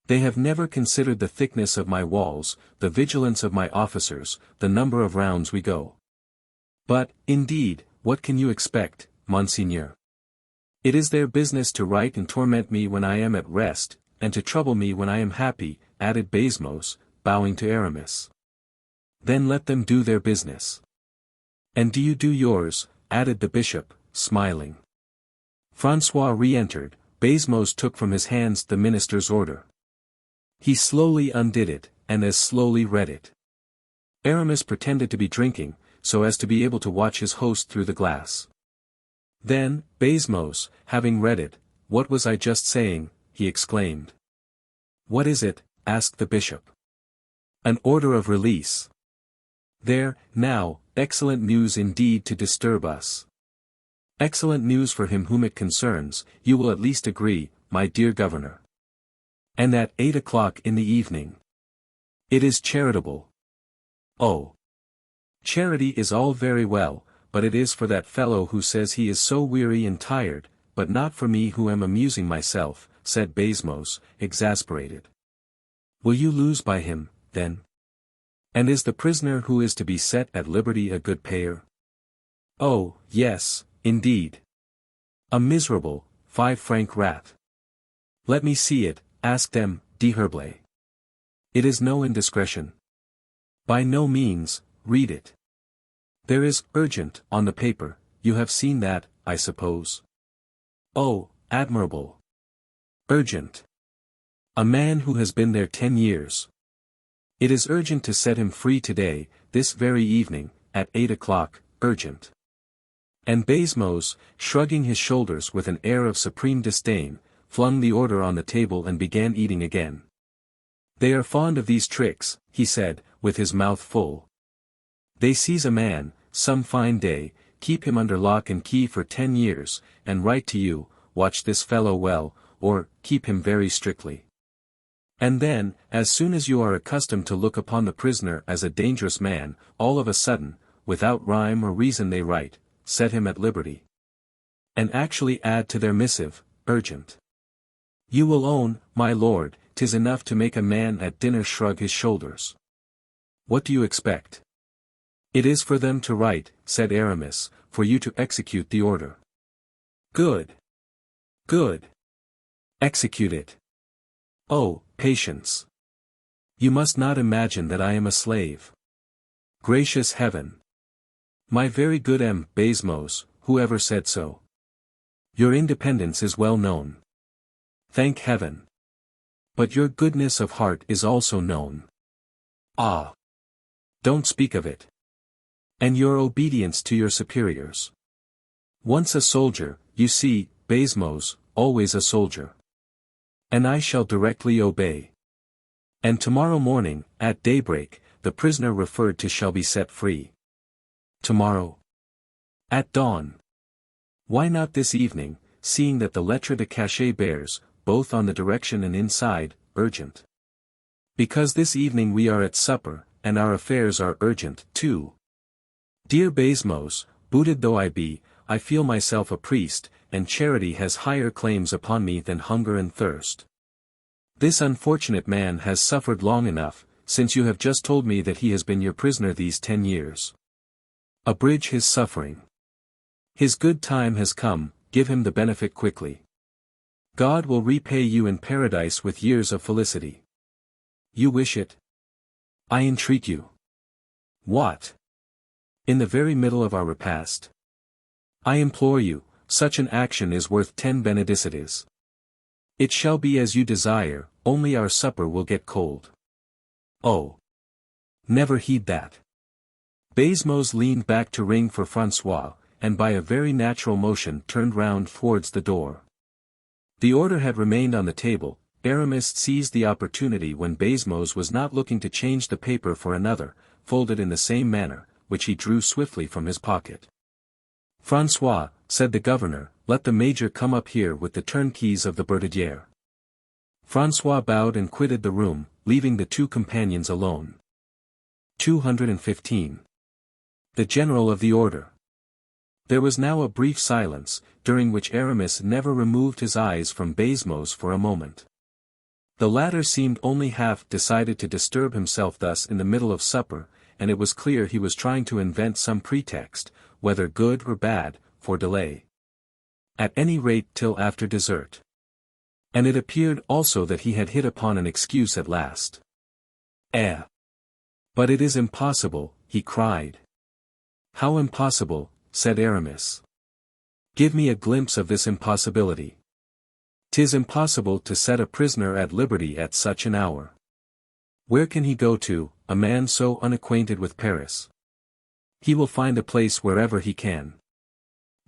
They have never considered the thickness of my walls, the vigilance of my officers, the number of rounds we go. But, indeed, what can you expect, Monseigneur? It is their business to write and torment me when I am at rest, and to trouble me when I am happy, added Beaufort, bowing to Aramis. Then let them do their business. And do you do yours, added the bishop, smiling. François re-entered. Beaufort took from his hands the minister's order. He slowly undid it, and as slowly read it. Aramis pretended to be drinking, so as to be able to watch his host through the glass. Then, Beaufort, having read it, what was I just saying, he exclaimed. What is it? Asked the bishop. An order of release. There, now, excellent news indeed to disturb us. Excellent news for him whom it concerns, you will at least agree, my dear governor. And at 8 o'clock in the evening. It is charitable. Oh! Charity is all very well, but it is for that fellow who says he is so weary and tired, but not for me who am amusing myself, said Beaufort, exasperated. Will you lose by him, then? And is the prisoner who is to be set at liberty a good payer? Oh, yes, indeed. A miserable, 5-franc rat. Let me see it, asked M. d'Herblay. It is no indiscretion. By no means, read it. There is urgent on the paper, you have seen that, I suppose. Oh, admirable. Urgent. A man who has been there 10 years. It is urgent to set him free today, this very evening, at 8 o'clock, urgent. And Beaufort, shrugging his shoulders with an air of supreme disdain, flung the order on the table and began eating again. They are fond of these tricks, he said, with his mouth full. They seize a man, some fine day, keep him under lock and key for 10 years, and write to you, watch this fellow well, or, keep him very strictly. And then, as soon as you are accustomed to look upon the prisoner as a dangerous man, all of a sudden, without rhyme or reason they write, set him at liberty. And actually add to their missive, urgent. You will own, my lord, 'tis enough to make a man at dinner shrug his shoulders. What do you expect? It is for them to write, said Aramis, for you to execute the order. Good. Good. Execute it. Oh, patience. You must not imagine that I am a slave. Gracious heaven. My very good M. Beaufort, whoever said so? Your independence is well known. Thank heaven. But your goodness of heart is also known. Ah! Don't speak of it. And your obedience to your superiors. Once a soldier, you see, Beaufort, always a soldier. And I shall directly obey. And tomorrow morning, at daybreak, the prisoner referred to shall be set free. Tomorrow? At dawn. Why not this evening, seeing that the lettre de cachet bears, both on the direction and inside, urgent? Because this evening we are at supper, and our affairs are urgent, too. Dear Beaufort, booted though I be, I feel myself a priest, and charity has higher claims upon me than hunger and thirst. This unfortunate man has suffered long enough, since you have just told me that he has been your prisoner these 10 years. Abridge his suffering. His good time has come, give him the benefit quickly. God will repay you in paradise with years of felicity. You wish it? I entreat you. What? In the very middle of our repast? I implore you, such an action is worth 10 benedicitees. It shall be as you desire, only our supper will get cold. Oh! Never heed that. Baisemeaux leaned back to ring for François, and by a very natural motion turned round towards the door. The order had remained on the table. Aramis seized the opportunity when Baisemeaux was not looking to change the paper for another, folded in the same manner, which he drew swiftly from his pocket. "François," said the governor, "let the major come up here with the turnkeys of the Bertaudiere." François bowed and quitted the room, leaving the two companions alone. 215. The General of the Order. There was now a brief silence, during which Aramis never removed his eyes from Baisemeaux for a moment. The latter seemed only half decided to disturb himself thus in the middle of supper, and it was clear he was trying to invent some pretext, whether good or bad, for delay. At any rate till after dessert. And it appeared also that he had hit upon an excuse at last. "Eh! But it is impossible," he cried. "How impossible?" said Aramis. "Give me a glimpse of this impossibility." "'Tis impossible to set a prisoner at liberty at such an hour. Where can he go to, a man so unacquainted with Paris? He will find a place wherever he can.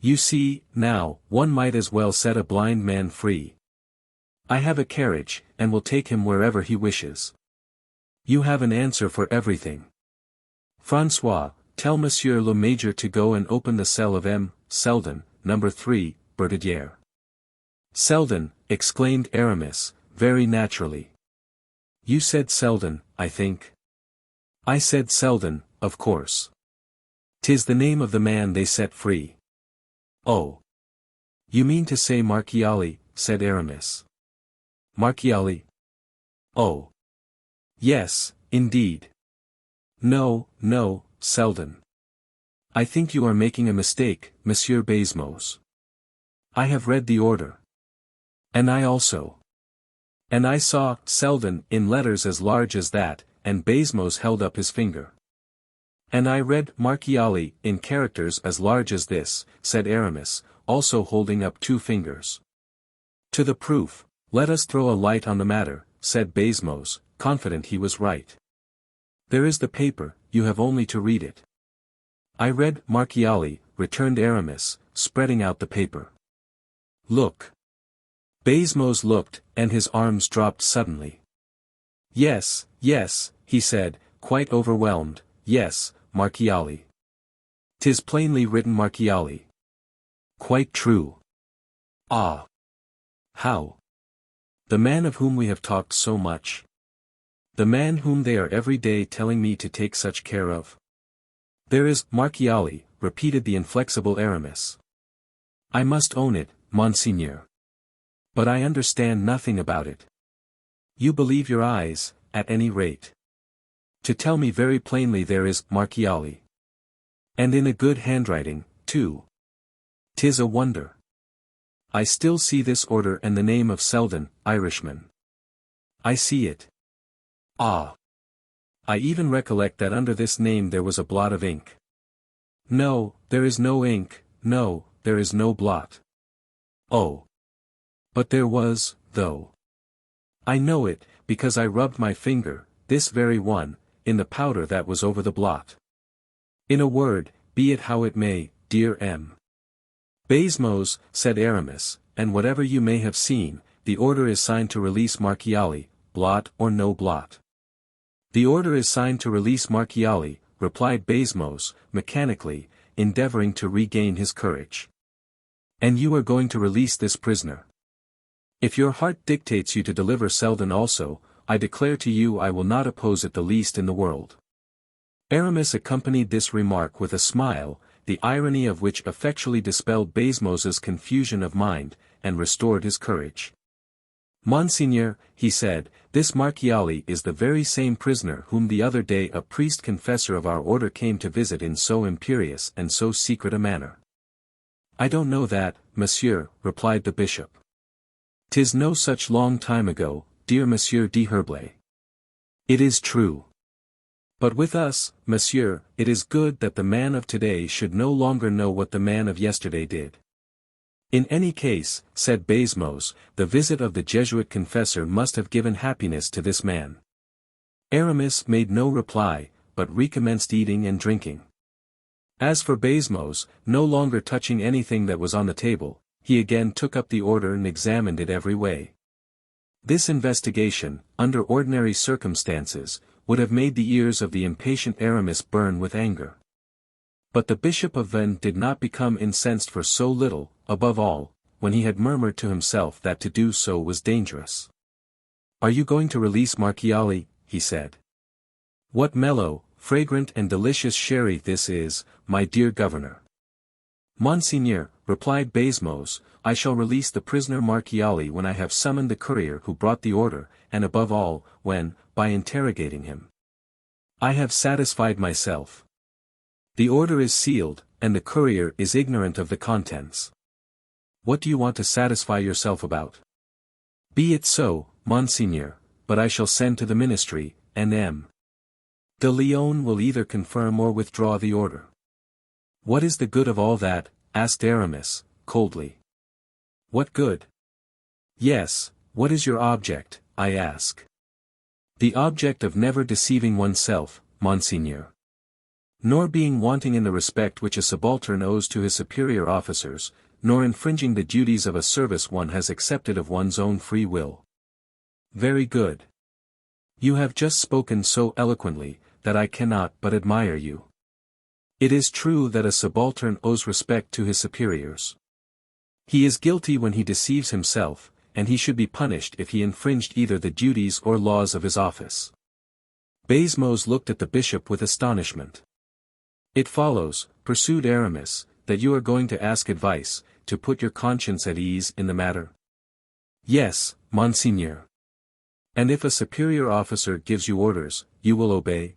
You see, now, one might as well set a blind man free. I have a carriage, and will take him wherever he wishes. You have an answer for everything. François, tell Monsieur le Major to go and open the cell of M. Selden, number 3, Bertaudiere." "Selden," exclaimed Aramis, very naturally. "You said Selden, I think?" "I said Selden, of course. 'Tis the name of the man they set free." "Oh! You mean to say Marchiali," said Aramis. "Marchiali? Oh! Yes, indeed. No, no, Selden. I think you are making a mistake, Monsieur Baisemeaux. I have read the order. And I also. And I saw Selden in letters as large as that," and Baisemeaux held up his finger. "And I read Marchiali in characters as large as this," said Aramis, also holding up 2 fingers. "To the proof, let us throw a light on the matter," said Baisemeaux, confident he was right. "There is the paper, you have only to read it." "I read Marchiali," returned Aramis, spreading out the paper. "Look." Baisemeaux looked, and his arms dropped suddenly. "Yes, yes," he said, quite overwhelmed, "yes, Marchiali. 'Tis plainly written Marchiali. Quite true. Ah! How? The man of whom we have talked so much? The man whom they are every day telling me to take such care of? There is Marchiali," repeated the inflexible Aramis. "I must own it, Monseigneur. But I understand nothing about it. You believe your eyes, at any rate. To tell me very plainly there is Marchiali. And in a good handwriting, too. 'Tis a wonder. I still see this order and the name of Selden, Irishman. I see it. Ah! I even recollect that under this name there was a blot of ink. No, there is no ink, no, there is no blot. Oh! But there was, though. I know it, because I rubbed my finger, this very one, in the powder that was over the blot. In a word, be it how it may, dear M. Baisemeaux, said Aramis, and whatever you may have seen, the order is signed to release Marchiali, blot or no blot. The order is signed to release Marchiali, replied Baisemeaux, mechanically, endeavoring to regain his courage. And you are going to release this prisoner. If your heart dictates you to deliver Selden also, I declare to you I will not oppose it the least in the world. Aramis accompanied this remark with a smile, the irony of which effectually dispelled Baisemeaux's confusion of mind, and restored his courage. Monseigneur, he said, this Marchiali is the very same prisoner whom the other day a priest confessor of our order came to visit in so imperious and so secret a manner. I don't know that, monsieur, replied the bishop. 'Tis no such long time ago, dear Monsieur d'Herblay. It is true. But with us, monsieur, it is good that the man of today should no longer know what the man of yesterday did. In any case, said Baisemeaux, the visit of the Jesuit confessor must have given happiness to this man. Aramis made no reply, but recommenced eating and drinking. As for Baisemeaux, no longer touching anything that was on the table, he again took up the order and examined it every way. This investigation, under ordinary circumstances, would have made the ears of the impatient Aramis burn with anger. But the Bishop of Vannes did not become incensed for so little, above all, when he had murmured to himself that to do so was dangerous. "Are you going to release Marchiali?" he said. "What mellow, fragrant and delicious sherry this is, my dear governor." "Monseigneur," replied Baisemeaux, "I shall release the prisoner Marchiali when I have summoned the courier who brought the order, and above all, when, by interrogating him, I have satisfied myself. The order is sealed, and the courier is ignorant of the contents. What do you want to satisfy yourself about?" "Be it so, Monseigneur, but I shall send to the ministry, and M. de Lyonne will either confirm or withdraw the order." "What is the good of all that?" asked Aramis, coldly. "What good?" "Yes, what is your object, I ask?" "The object of never deceiving oneself, Monseigneur. Nor being wanting in the respect which a subaltern owes to his superior officers, nor infringing the duties of a service one has accepted of one's own free will." "Very good. You have just spoken so eloquently, that I cannot but admire you. It is true that a subaltern owes respect to his superiors. He is guilty when he deceives himself, and he should be punished if he infringed either the duties or laws of his office." Baisemeaux looked at the bishop with astonishment. "It follows," pursued Aramis, "that you are going to ask advice, to put your conscience at ease in the matter?" "Yes, Monseigneur." "And if a superior officer gives you orders, you will obey?"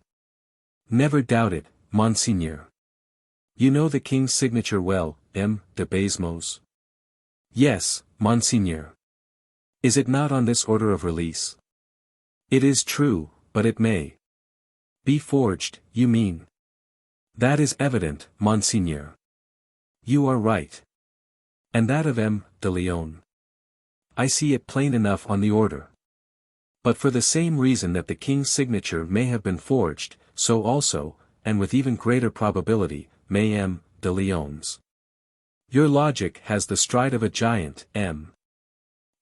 "Never doubt it, Monseigneur." "You know the king's signature well, M. de Baisemeaux?" "Yes, Monseigneur." "Is it not on this order of release?" "It is true, but it may be forged, you mean?" "That is evident, Monseigneur." "You are right. And that of M. de Lyonne?" "I see it plain enough on the order. But for the same reason that the king's signature may have been forged, so also, and with even greater probability, may M. de Lyonne's." "Your logic has the stride of a giant, M.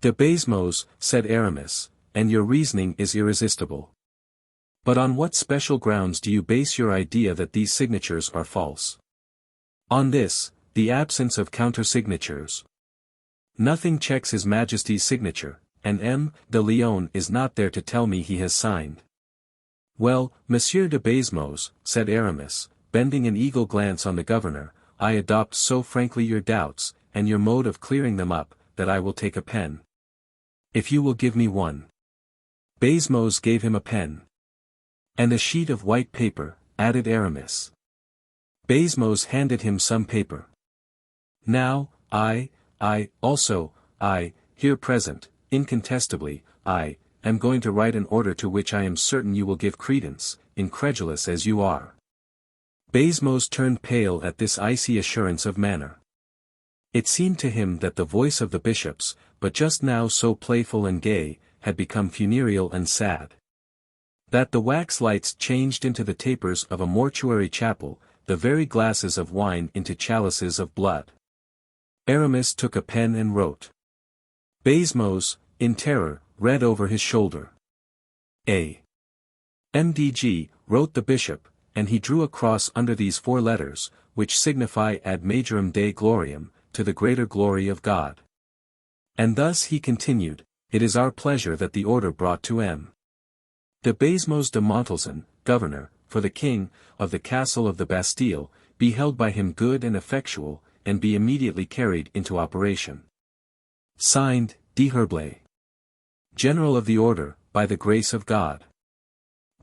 de Baisemeaux," said Aramis, "and your reasoning is irresistible. But on what special grounds do you base your idea that these signatures are false?" "On this, the absence of countersignatures. Nothing checks His Majesty's signature, and M. de Lyonne is not there to tell me he has signed." "Well, Monsieur de Baisemeaux," said Aramis, bending an eagle glance on the governor, "I adopt so frankly your doubts, and your mode of clearing them up, that I will take a pen. If you will give me one." Baisemeaux gave him a pen. "And a sheet of white paper," added Aramis. Baisemeaux handed him some paper. "Now, here present, incontestably, I am going to write an order to which I am certain you will give credence, incredulous as you are." Baisemeaux turned pale at this icy assurance of manner. It seemed to him that the voice of the bishops, but just now so playful and gay, had become funereal and sad. That the wax lights changed into the tapers of a mortuary chapel, the very glasses of wine into chalices of blood. Aramis took a pen and wrote. Baisemeaux, in terror, read over his shoulder. A. MDG, wrote the bishop, and he drew a cross under these 4 letters, which signify ad majorem Dei gloriam, to the greater glory of God. And thus he continued, "It is our pleasure that the order brought to M. de Baisemeaux de Montalzin, governor, for the king, of the castle of the Bastille, be held by him good and effectual, and be immediately carried into operation. Signed, D'Herblay, General of the Order, by the grace of God."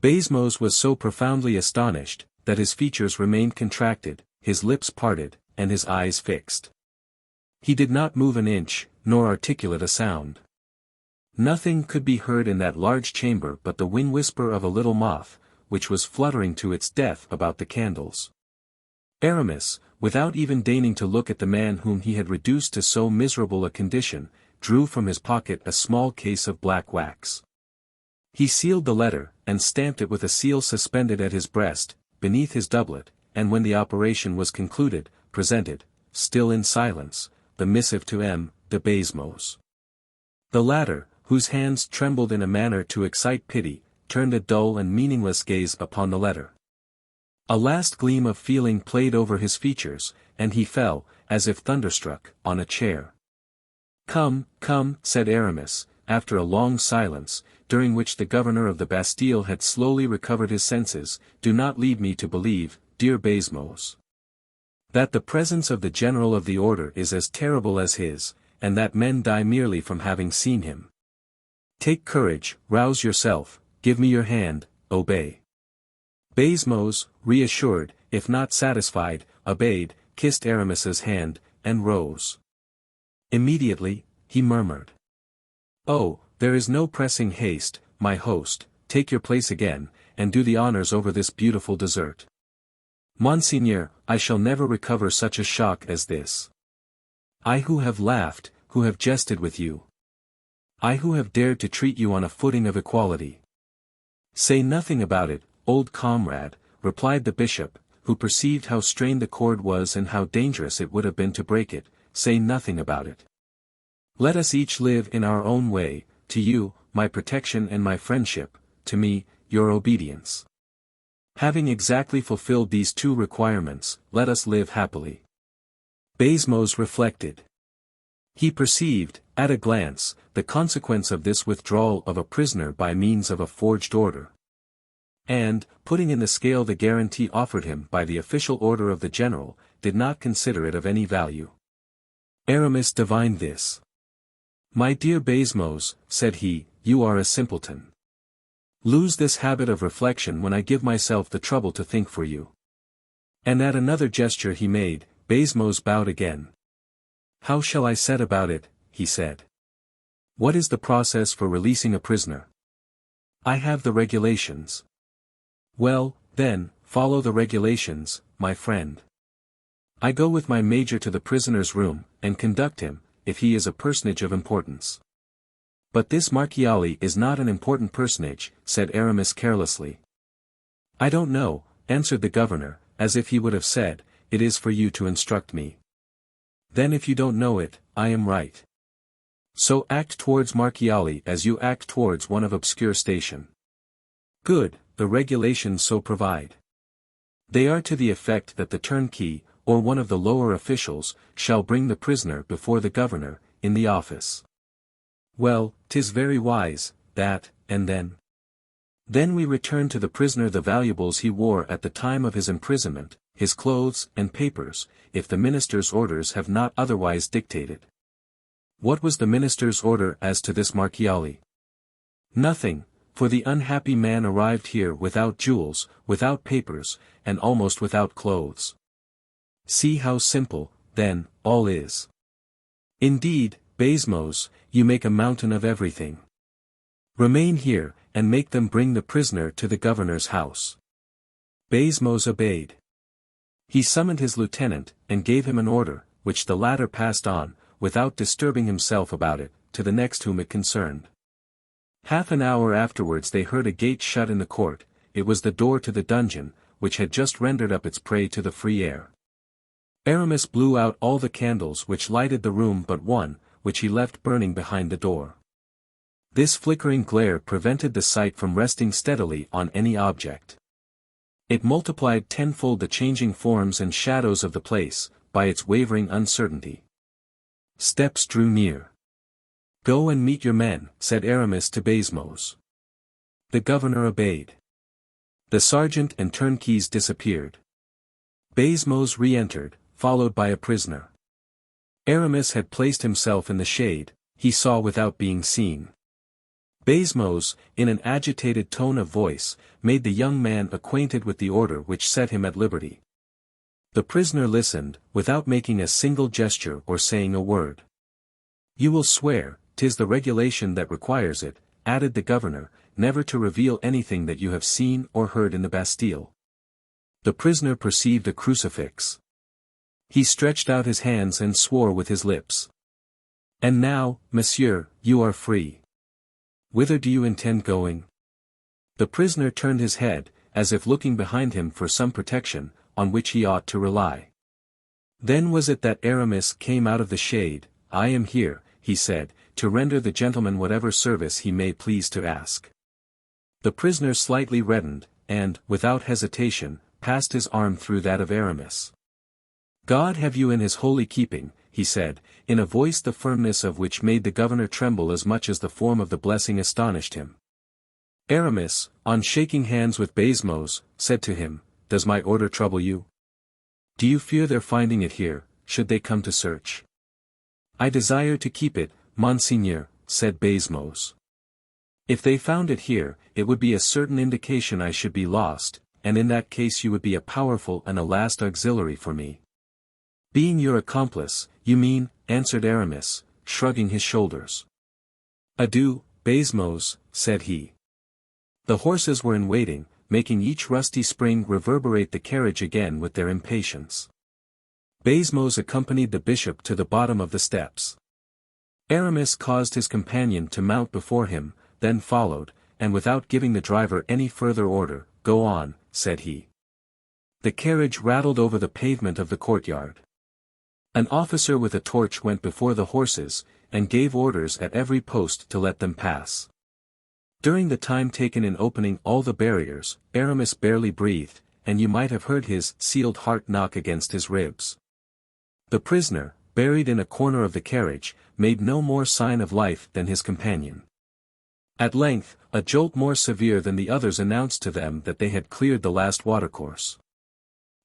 Baisemeaux was so profoundly astonished, that his features remained contracted, his lips parted, and his eyes fixed. He did not move an inch, nor articulate a sound. Nothing could be heard in that large chamber but the wind-whisper of a little moth, which was fluttering to its death about the candles. Aramis, without even deigning to look at the man whom he had reduced to so miserable a condition, drew from his pocket a small case of black wax. He sealed the letter, and stamped it with a seal suspended at his breast, beneath his doublet, and when the operation was concluded, presented, still in silence, the missive to M. de Basmos. The latter, whose hands trembled in a manner to excite pity, turned a dull and meaningless gaze upon the letter. A last gleam of feeling played over his features, and he fell, as if thunderstruck, on a chair. "Come, come," said Aramis, after a long silence, during which the governor of the Bastille had slowly recovered his senses, "do not lead me to believe, dear Basmos, that the presence of the general of the order is as terrible as his, and that men die merely from having seen him. Take courage, rouse yourself, give me your hand, obey." Basmos, reassured, if not satisfied, obeyed, kissed Aramis's hand, and rose. Immediately, he murmured, "Oh, there is no pressing haste, my host, take your place again, and do the honors over this beautiful dessert. Monseigneur, I shall never recover such a shock as this. I who have laughed, who have jested with you. I who have dared to treat you on a footing of equality." "Say nothing about it, old comrade," replied the bishop, who perceived how strained the cord was and how dangerous it would have been to break it. "Say nothing about it. Let us each live in our own way, to you, my protection and my friendship, to me, your obedience. Having exactly fulfilled these two requirements, let us live happily." Basmos reflected. He perceived, at a glance, the consequence of this withdrawal of a prisoner by means of a forged order. And, putting in the scale the guarantee offered him by the official order of the general, did not consider it of any value. Aramis divined this. "My dear Basmos," said he, "you are a simpleton. Lose this habit of reflection when I give myself the trouble to think for you." And at another gesture he made, Basmos bowed again. "How shall I set about it?" he said. "What is the process for releasing a prisoner?" "I have the regulations." "Well, then, follow the regulations, my friend. I go with my major to the prisoner's room, and conduct him, if he is a personage of importance." "But this Marchiali is not an important personage," said Aramis carelessly. "I don't know," answered the governor, as if he would have said, "It is for you to instruct me." "Then if you don't know it, I am right. So act towards Marchiali as you act towards one of obscure station." "Good, the regulations so provide. They are to the effect that the turnkey, or one of the lower officials, shall bring the prisoner before the governor, in the office." "Well, 'tis very wise, that, and then?" "Then we return to the prisoner the valuables he wore at the time of his imprisonment, his clothes and papers, if the minister's orders have not otherwise dictated." "What was the minister's order as to this Marchiali?" "Nothing, for the unhappy man arrived here without jewels, without papers, and almost without clothes. See how simple, then, all is. Indeed, Basmos, you make a mountain of everything. Remain here, and make them bring the prisoner to the governor's house." Basmos obeyed. He summoned his lieutenant, and gave him an order, which the latter passed on, without disturbing himself about it, to the next whom it concerned. Half an hour afterwards they heard a gate shut in the court. It was the door to the dungeon, which had just rendered up its prey to the free air. Aramis blew out all the candles which lighted the room but one, which he left burning behind the door. This flickering glare prevented the sight from resting steadily on any object. It multiplied tenfold the changing forms and shadows of the place, by its wavering uncertainty. Steps drew near. "Go and meet your men," said Aramis to Basmos. The governor obeyed. The sergeant and turnkeys disappeared. Basmos re-entered, followed by a prisoner. Aramis had placed himself in the shade, he saw without being seen. Basmos, in an agitated tone of voice, made the young man acquainted with the order which set him at liberty. The prisoner listened, without making a single gesture or saying a word. "You will swear, 'tis the regulation that requires it," added the governor, "never to reveal anything that you have seen or heard in the Bastille." The prisoner perceived a crucifix. He stretched out his hands and swore with his lips. "And now, monsieur, you are free. Whither do you intend going?" The prisoner turned his head, as if looking behind him for some protection, on which he ought to rely. Then was it that Aramis came out of the shade. "I am here," he said, "to render the gentleman whatever service he may please to ask." The prisoner slightly reddened, and, without hesitation, passed his arm through that of Aramis. "God have you in his holy keeping," he said, in a voice the firmness of which made the governor tremble as much as the form of the blessing astonished him. Aramis, on shaking hands with Baisemeaux, said to him, "Does my order trouble you? Do you fear their finding it here, should they come to search?" "I desire to keep it, monseigneur," said Baisemeaux. "If they found it here, it would be a certain indication I should be lost, and in that case you would be a powerful and a last auxiliary for me." "Being your accomplice, you mean," answered Aramis, shrugging his shoulders. "Adieu, Baisemeaux," said he. The horses were in waiting, making each rusty spring reverberate the carriage again with their impatience. Baisemeaux accompanied the bishop to the bottom of the steps. Aramis caused his companion to mount before him, then followed, and without giving the driver any further order, "Go on," said he. The carriage rattled over the pavement of the courtyard. An officer with a torch went before the horses, and gave orders at every post to let them pass. During the time taken in opening all the barriers, Aramis barely breathed, and you might have heard his sealed heart knock against his ribs. The prisoner, buried in a corner of the carriage, made no more sign of life than his companion. At length, a jolt more severe than the others announced to them that they had cleared the last watercourse.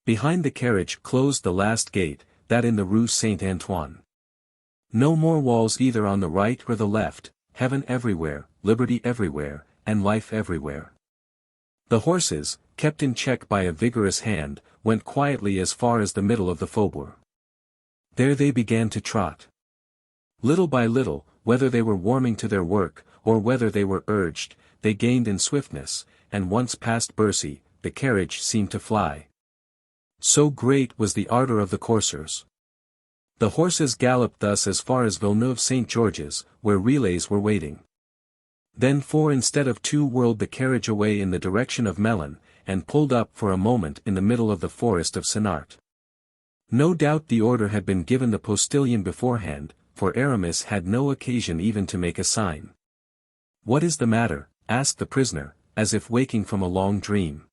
Behind the carriage closed the last gate, that in the Rue Saint-Antoine. No more walls either on the right or the left, heaven everywhere, liberty everywhere, and life everywhere. The horses, kept in check by a vigorous hand, went quietly as far as the middle of the faubourg. There they began to trot. Little by little, whether they were warming to their work, or whether they were urged, they gained in swiftness, and once past Bercy, the carriage seemed to fly. So great was the ardor of the coursers. The horses galloped thus as far as Villeneuve-Saint-Georges, where relays were waiting. Then 4 instead of 2 whirled the carriage away in the direction of Melun, and pulled up for a moment in the middle of the forest of Senart. No doubt the order had been given the postilion beforehand, for Aramis had no occasion even to make a sign. "What is the matter?" asked the prisoner, as if waking from a long dream.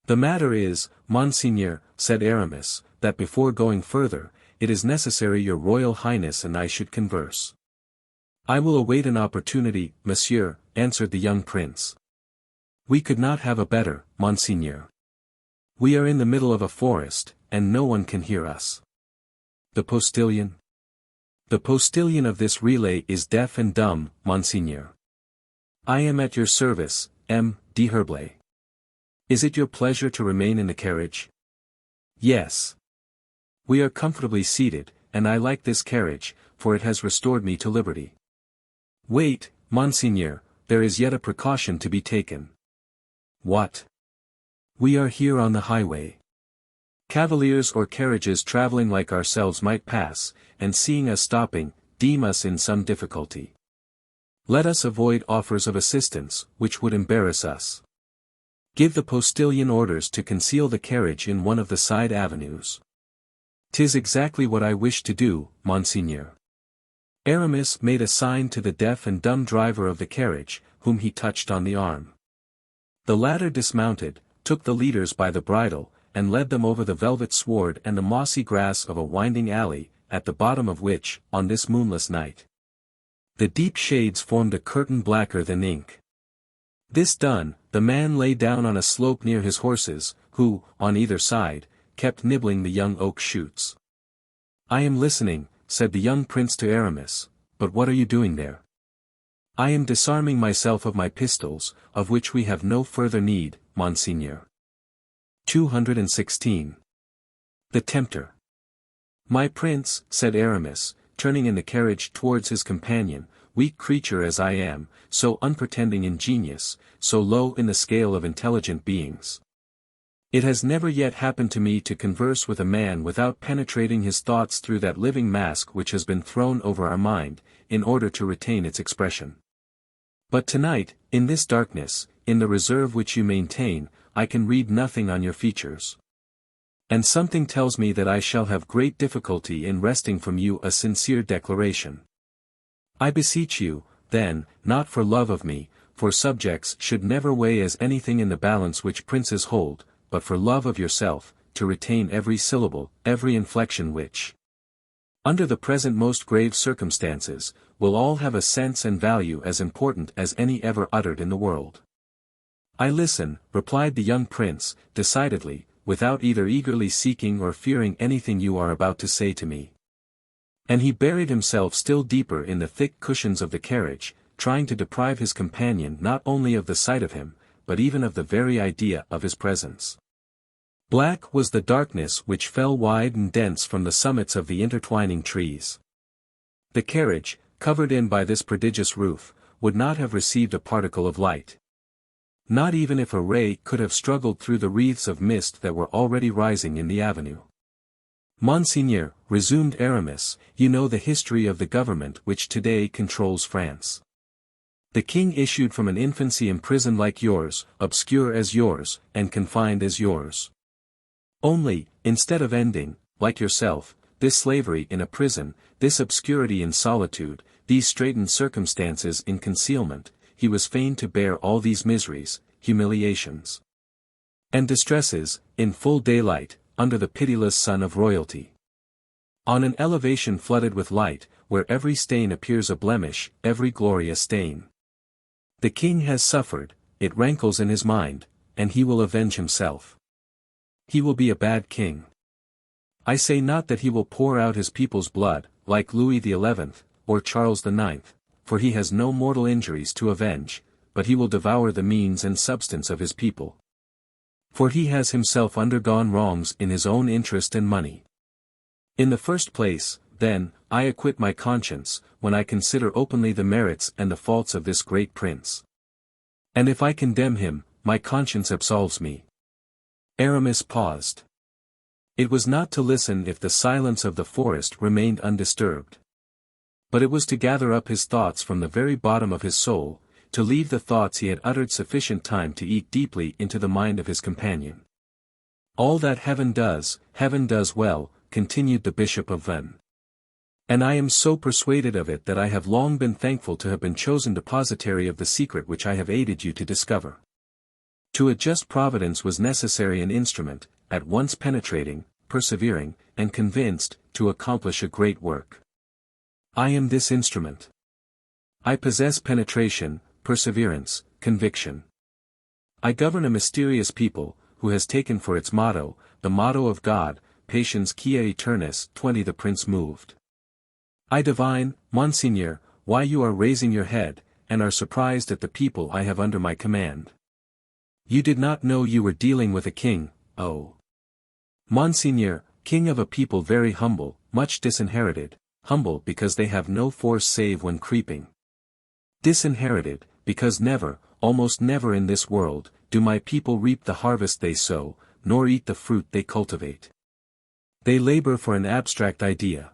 "The matter is, monseigneur," said Aramis, "that before going further, it is necessary your royal highness and I should converse." "I will await an opportunity, monsieur," answered the young prince. "We could not have a better, monseigneur. We are in the middle of a forest, and no one can hear us." "The postilion?" "The postilion of this relay is deaf and dumb, monseigneur." "I am at your service, M. d'Herblay. Is it your pleasure to remain in the carriage?" "Yes. We are comfortably seated, and I like this carriage, for it has restored me to liberty." "Wait, monseigneur, there is yet a precaution to be taken." "What?" "We are here on the highway. Cavaliers or carriages traveling like ourselves might pass, and seeing us stopping, deem us in some difficulty. Let us avoid offers of assistance, which would embarrass us. Give the postilion orders to conceal the carriage in one of the side avenues." "'Tis exactly what I wish to do, monseigneur." Aramis made a sign to the deaf and dumb driver of the carriage, whom he touched on the arm. The latter dismounted, took the leaders by the bridle, and led them over the velvet sward and the mossy grass of a winding alley, at the bottom of which, on this moonless night, the deep shades formed a curtain blacker than ink. This done, the man lay down on a slope near his horses, who, on either side, kept nibbling the young oak shoots. "I am listening," said the young prince to Aramis, "but what are you doing there?" "I am disarming myself of my pistols, of which we have no further need, monseigneur." 216. The Tempter. "My prince," said Aramis, turning in the carriage towards his companion, "weak creature as I am, so unpretending in genius, so low in the scale of intelligent beings. It has never yet happened to me to converse with a man without penetrating his thoughts through that living mask which has been thrown over our mind, in order to retain its expression. But tonight, in this darkness, in the reserve which you maintain, I can read nothing on your features. And something tells me that I shall have great difficulty in wresting from you a sincere declaration. I beseech you, then, not for love of me, for subjects should never weigh as anything in the balance which princes hold, but for love of yourself, to retain every syllable, every inflection which, under the present most grave circumstances, will all have a sense and value as important as any ever uttered in the world. I listen, replied the young prince, decidedly, without either eagerly seeking or fearing anything you are about to say to me. And he buried himself still deeper in the thick cushions of the carriage, trying to deprive his companion not only of the sight of him, but even of the very idea of his presence. Black was the darkness which fell wide and dense from the summits of the intertwining trees. The carriage, covered in by this prodigious roof, would not have received a particle of light. Not even if a ray could have struggled through the wreaths of mist that were already rising in the avenue. Monseigneur, resumed Aramis, you know the history of the government which today controls France. The king issued from an infancy imprisoned like yours, obscure as yours, and confined as yours. Only, instead of ending, like yourself, this slavery in a prison, this obscurity in solitude, these straitened circumstances in concealment, he was fain to bear all these miseries, humiliations, and distresses, in full daylight, under the pitiless sun of royalty. On an elevation flooded with light, where every stain appears a blemish, every glory a stain. The king has suffered, it rankles in his mind, and he will avenge himself. He will be a bad king. I say not that he will pour out his people's blood, like Louis XI, or Charles IX, for he has no mortal injuries to avenge, but he will devour the means and substance of his people. For he has himself undergone wrongs in his own interest and money. In the first place, then, I acquit my conscience, when I consider openly the merits and the faults of this great prince. And if I condemn him, my conscience absolves me. Aramis paused. It was not to listen if the silence of the forest remained undisturbed. But it was to gather up his thoughts from the very bottom of his soul, to leave the thoughts he had uttered sufficient time to eat deeply into the mind of his companion. All that heaven does well, continued the Bishop of Vannes. And I am so persuaded of it that I have long been thankful to have been chosen depositary of the secret which I have aided you to discover. To a just providence was necessary an instrument, at once penetrating, persevering, and convinced, to accomplish a great work. I am this instrument. I possess penetration, perseverance, conviction. I govern a mysterious people, who has taken for its motto, the motto of God, Patiens quia aeternis. 20. The prince moved. I divine, Monseigneur, why you are raising your head, and are surprised at the people I have under my command. You did not know you were dealing with a king, oh. Monseigneur, king of a people very humble, much disinherited, humble because they have no force save when creeping. Disinherited, because never, almost never in this world, do my people reap the harvest they sow, nor eat the fruit they cultivate. They labor for an abstract idea.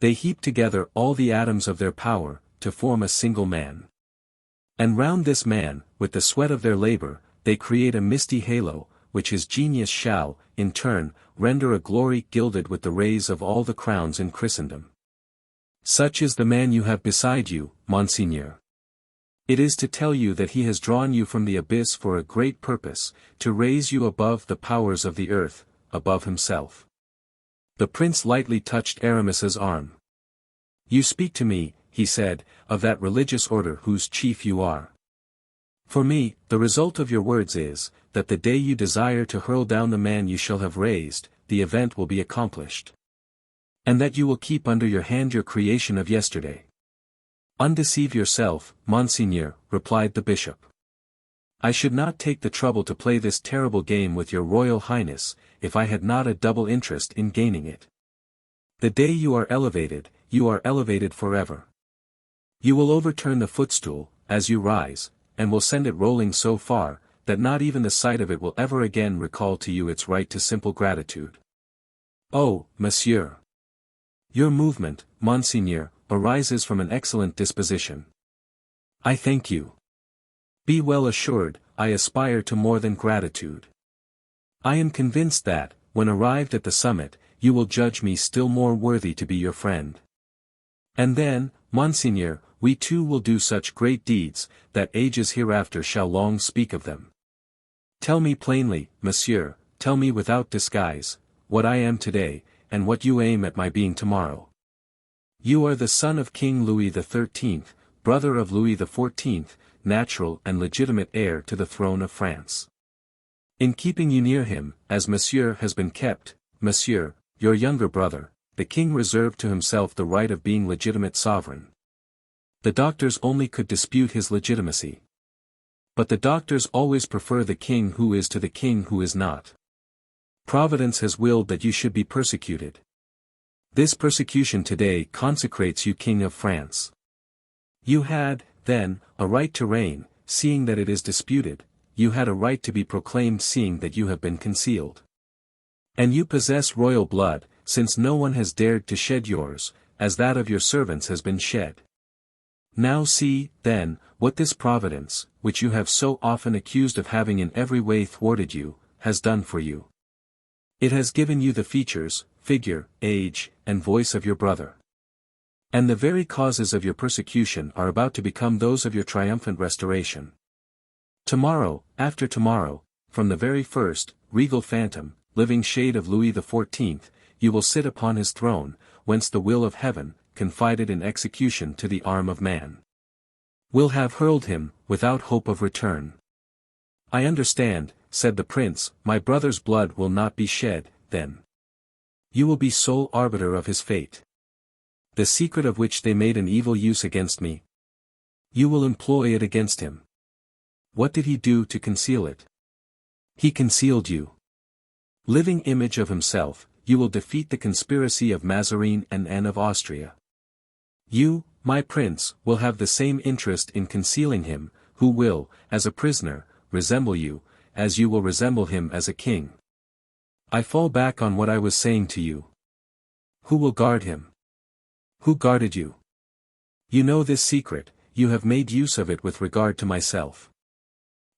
They heap together all the atoms of their power, to form a single man. And round this man, with the sweat of their labor, they create a misty halo, which his genius shall, in turn, render a glory gilded with the rays of all the crowns in Christendom. Such is the man you have beside you, Monseigneur. It is to tell you that he has drawn you from the abyss for a great purpose, to raise you above the powers of the earth, above himself. The prince lightly touched Aramis's arm. You speak to me, he said, of that religious order whose chief you are. For me, the result of your words is, that the day you desire to hurl down the man you shall have raised, the event will be accomplished. And that you will keep under your hand your creation of yesterday. Undeceive yourself, Monseigneur, replied the bishop. I should not take the trouble to play this terrible game with your royal highness, if I had not a double interest in gaining it. The day you are elevated forever. You will overturn the footstool, as you rise, and will send it rolling so far, that not even the sight of it will ever again recall to you its right to simple gratitude. Oh, monsieur! Your movement, monseigneur, arises from an excellent disposition. I thank you. Be well assured, I aspire to more than gratitude. I am convinced that, when arrived at the summit, you will judge me still more worthy to be your friend. And then, monseigneur, we too will do such great deeds, that ages hereafter shall long speak of them. Tell me plainly, monsieur, tell me without disguise, what I am today, and what you aim at my being tomorrow. You are the son of King Louis XIII, brother of Louis XIV, natural and legitimate heir to the throne of France. In keeping you near him, as monsieur has been kept, monsieur, your younger brother, the king reserved to himself the right of being legitimate sovereign. The doctors only could dispute his legitimacy. But the doctors always prefer the king who is to the king who is not. Providence has willed that you should be persecuted. This persecution today consecrates you king of France. You had, then, a right to reign, seeing that it is disputed, you had a right to be proclaimed seeing that you have been concealed. And you possess royal blood, since no one has dared to shed yours, as that of your servants has been shed. Now see, then, what this providence, which you have so often accused of having in every way thwarted you, has done for you. It has given you the features, figure, age, and voice of your brother. And the very causes of your persecution are about to become those of your triumphant restoration. Tomorrow, after tomorrow, from the very first, regal phantom, living shade of Louis XIV, you will sit upon his throne, whence the will of heaven, confided in execution to the arm of man, will have hurled him, without hope of return. I understand, said the prince, my brother's blood will not be shed, then. You will be sole arbiter of his fate. The secret of which they made an evil use against me. You will employ it against him. What did he do to conceal it? He concealed you. Living image of himself, you will defeat the conspiracy of Mazarin and Anne of Austria. You, my prince, will have the same interest in concealing him, who will, as a prisoner, resemble you, as you will resemble him as a king. I fall back on what I was saying to you. Who will guard him? Who guarded you? You know this secret, you have made use of it with regard to myself.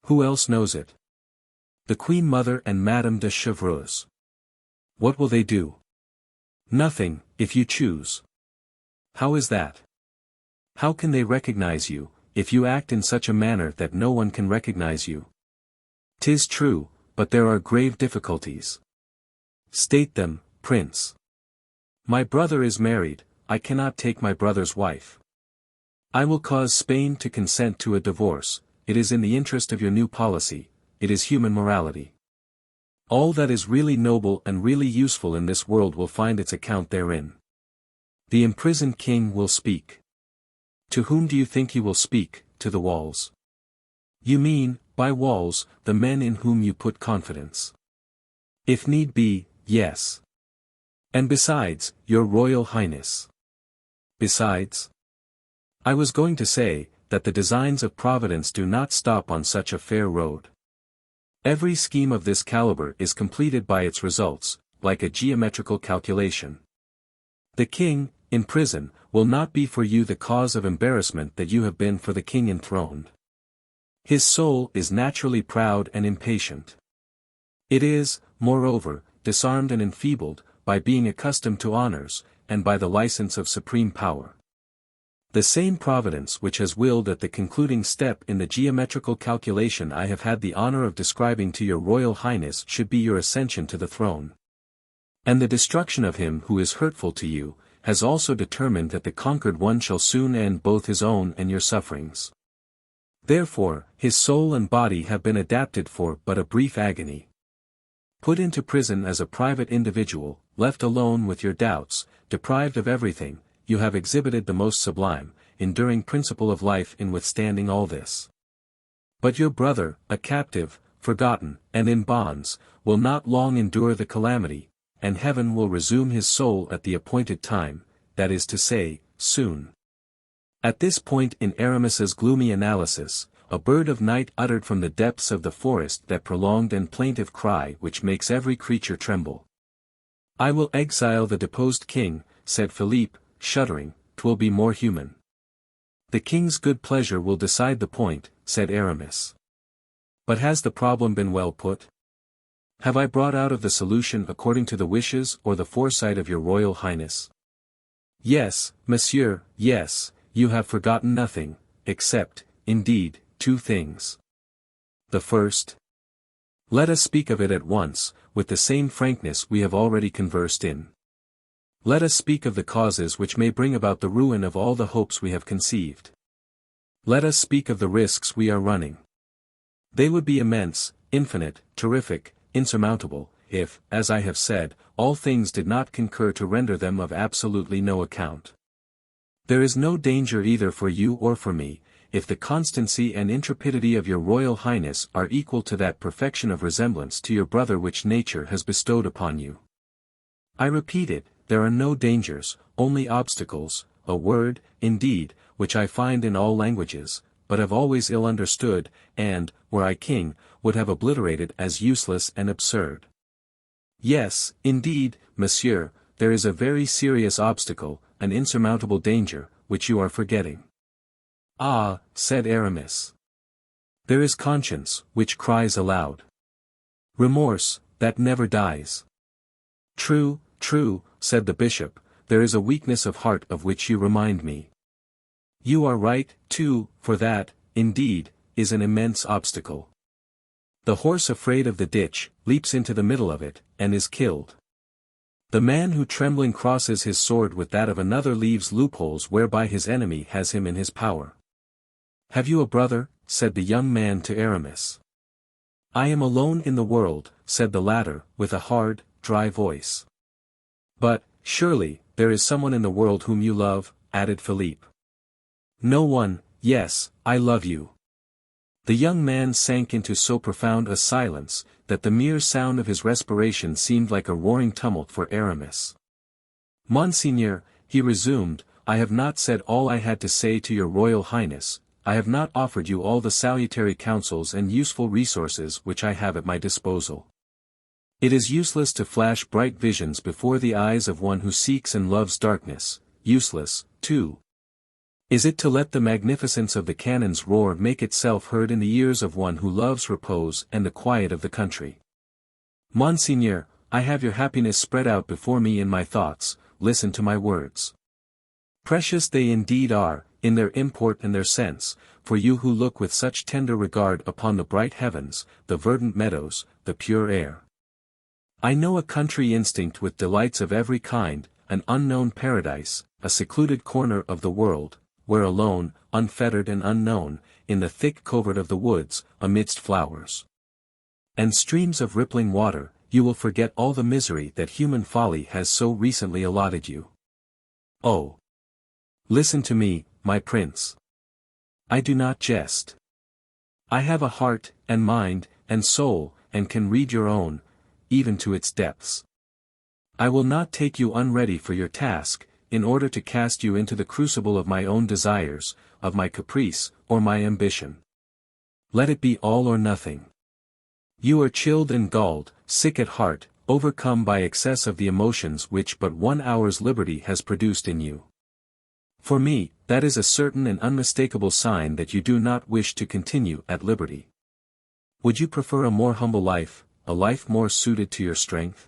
Who else knows it? The Queen Mother and Madame de Chevreuse. What will they do? Nothing, if you choose. How is that? How can they recognize you, if you act in such a manner that no one can recognize you? 'Tis true, but there are grave difficulties. State them, prince. My brother is married, I cannot take my brother's wife. I will cause Spain to consent to a divorce, it is in the interest of your new policy, it is human morality. All that is really noble and really useful in this world will find its account therein. The imprisoned king will speak. To whom do you think he will speak? To the walls. You mean, by walls, the men in whom you put confidence. If need be, yes. And besides, your Royal Highness. Besides? I was going to say, that the designs of Providence do not stop on such a fair road. Every scheme of this caliber is completed by its results, like a geometrical calculation. The king, in prison, will not be for you the cause of embarrassment that you have been for the king enthroned. His soul is naturally proud and impatient. It is, moreover, disarmed and enfeebled, by being accustomed to honors, and by the license of supreme power. The same Providence which has willed at the concluding step in the geometrical calculation I have had the honor of describing to your Royal Highness should be your ascension to the throne. And the destruction of him who is hurtful to you, has also determined that the conquered one shall soon end both his own and your sufferings. Therefore, his soul and body have been adapted for but a brief agony. Put into prison as a private individual, left alone with your doubts, deprived of everything, you have exhibited the most sublime, enduring principle of life in withstanding all this. But your brother, a captive, forgotten, and in bonds, will not long endure the calamity, and heaven will resume his soul at the appointed time, that is to say, soon. At this point in Aramis's gloomy analysis, a bird of night uttered from the depths of the forest that prolonged and plaintive cry which makes every creature tremble. I will exile the deposed king, said Philippe, shuddering, 'twill be more human. The king's good pleasure will decide the point, said Aramis. But has the problem been well put? Have I brought out of the solution according to the wishes or the foresight of your royal highness? Yes, monsieur, yes, you have forgotten nothing, except, indeed, two things. The first? Let us speak of it at once, with the same frankness we have already conversed in. Let us speak of the causes which may bring about the ruin of all the hopes we have conceived. Let us speak of the risks we are running. They would be immense, infinite, terrific, insurmountable, if, as I have said, all things did not concur to render them of absolutely no account. There is no danger either for you or for me, if the constancy and intrepidity of your royal highness are equal to that perfection of resemblance to your brother which nature has bestowed upon you. I repeat it, there are no dangers, only obstacles, a word, indeed, which I find in all languages, but have always ill understood, and, were I king, would have obliterated as useless and absurd. Yes, indeed, monsieur, there is a very serious obstacle, an insurmountable danger, which you are forgetting. Ah, said Aramis. There is conscience, which cries aloud. Remorse, that never dies. True, true, said the bishop, there is a weakness of heart of which you remind me. You are right, too, for that, indeed, is an immense obstacle. The horse afraid of the ditch, leaps into the middle of it, and is killed. The man who trembling crosses his sword with that of another leaves loopholes whereby his enemy has him in his power. Have you a brother? Said the young man to Aramis. I am alone in the world, said the latter, with a hard, dry voice. But, surely, there is someone in the world whom you love, added Philippe. No one, yes, I love you. The young man sank into so profound a silence, that the mere sound of his respiration seemed like a roaring tumult for Aramis. Monseigneur, he resumed, I have not said all I had to say to your royal highness, I have not offered you all the salutary counsels and useful resources which I have at my disposal. It is useless to flash bright visions before the eyes of one who seeks and loves darkness, useless, too. Is it to let the magnificence of the cannon's roar make itself heard in the ears of one who loves repose and the quiet of the country? Monseigneur, I have your happiness spread out before me in my thoughts, listen to my words. Precious they indeed are, in their import and their sense, for you who look with such tender regard upon the bright heavens, the verdant meadows, the pure air. I know a country instinct with delights of every kind, an unknown paradise, a secluded corner of the world, where alone, unfettered and unknown, in the thick covert of the woods, amidst flowers and streams of rippling water, you will forget all the misery that human folly has so recently allotted you. Oh! Listen to me, my prince. I do not jest. I have a heart, and mind, and soul, and can read your own, even to its depths. I will not take you unready for your task, in order to cast you into the crucible of my own desires, of my caprice, or my ambition. Let it be all or nothing. You are chilled and galled, sick at heart, overcome by excess of the emotions which but 1 hour's liberty has produced in you. For me, that is a certain and unmistakable sign that you do not wish to continue at liberty. Would you prefer a more humble life, a life more suited to your strength?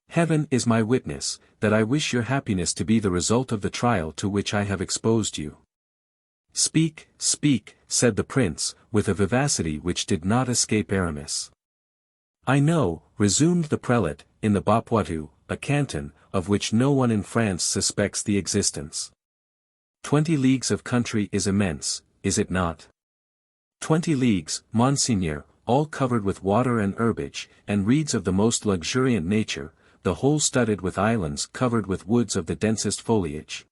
Heaven is my witness, that I wish your happiness to be the result of the trial to which I have exposed you. Speak, speak, said the prince, with a vivacity which did not escape Aramis. I know, resumed the prelate, in the Bas-Poitou, a canton, of which no one in France suspects the existence. 20 leagues of country is immense, is it not? 20 leagues, monseigneur, all covered with water and herbage, and reeds of the most luxuriant nature, the whole studded with islands covered with woods of the densest foliage.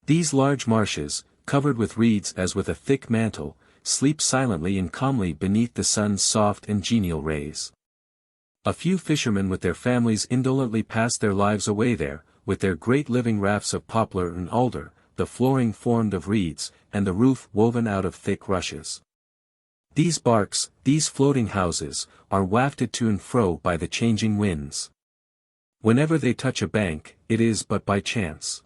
These large marshes, covered with reeds as with a thick mantle, sleep silently and calmly beneath the sun's soft and genial rays. A few fishermen with their families indolently pass their lives away there, with their great living rafts of poplar and alder, the flooring formed of reeds, and the roof woven out of thick rushes. These barks, these floating houses, are wafted to and fro by the changing winds. Whenever they touch a bank, it is but by chance.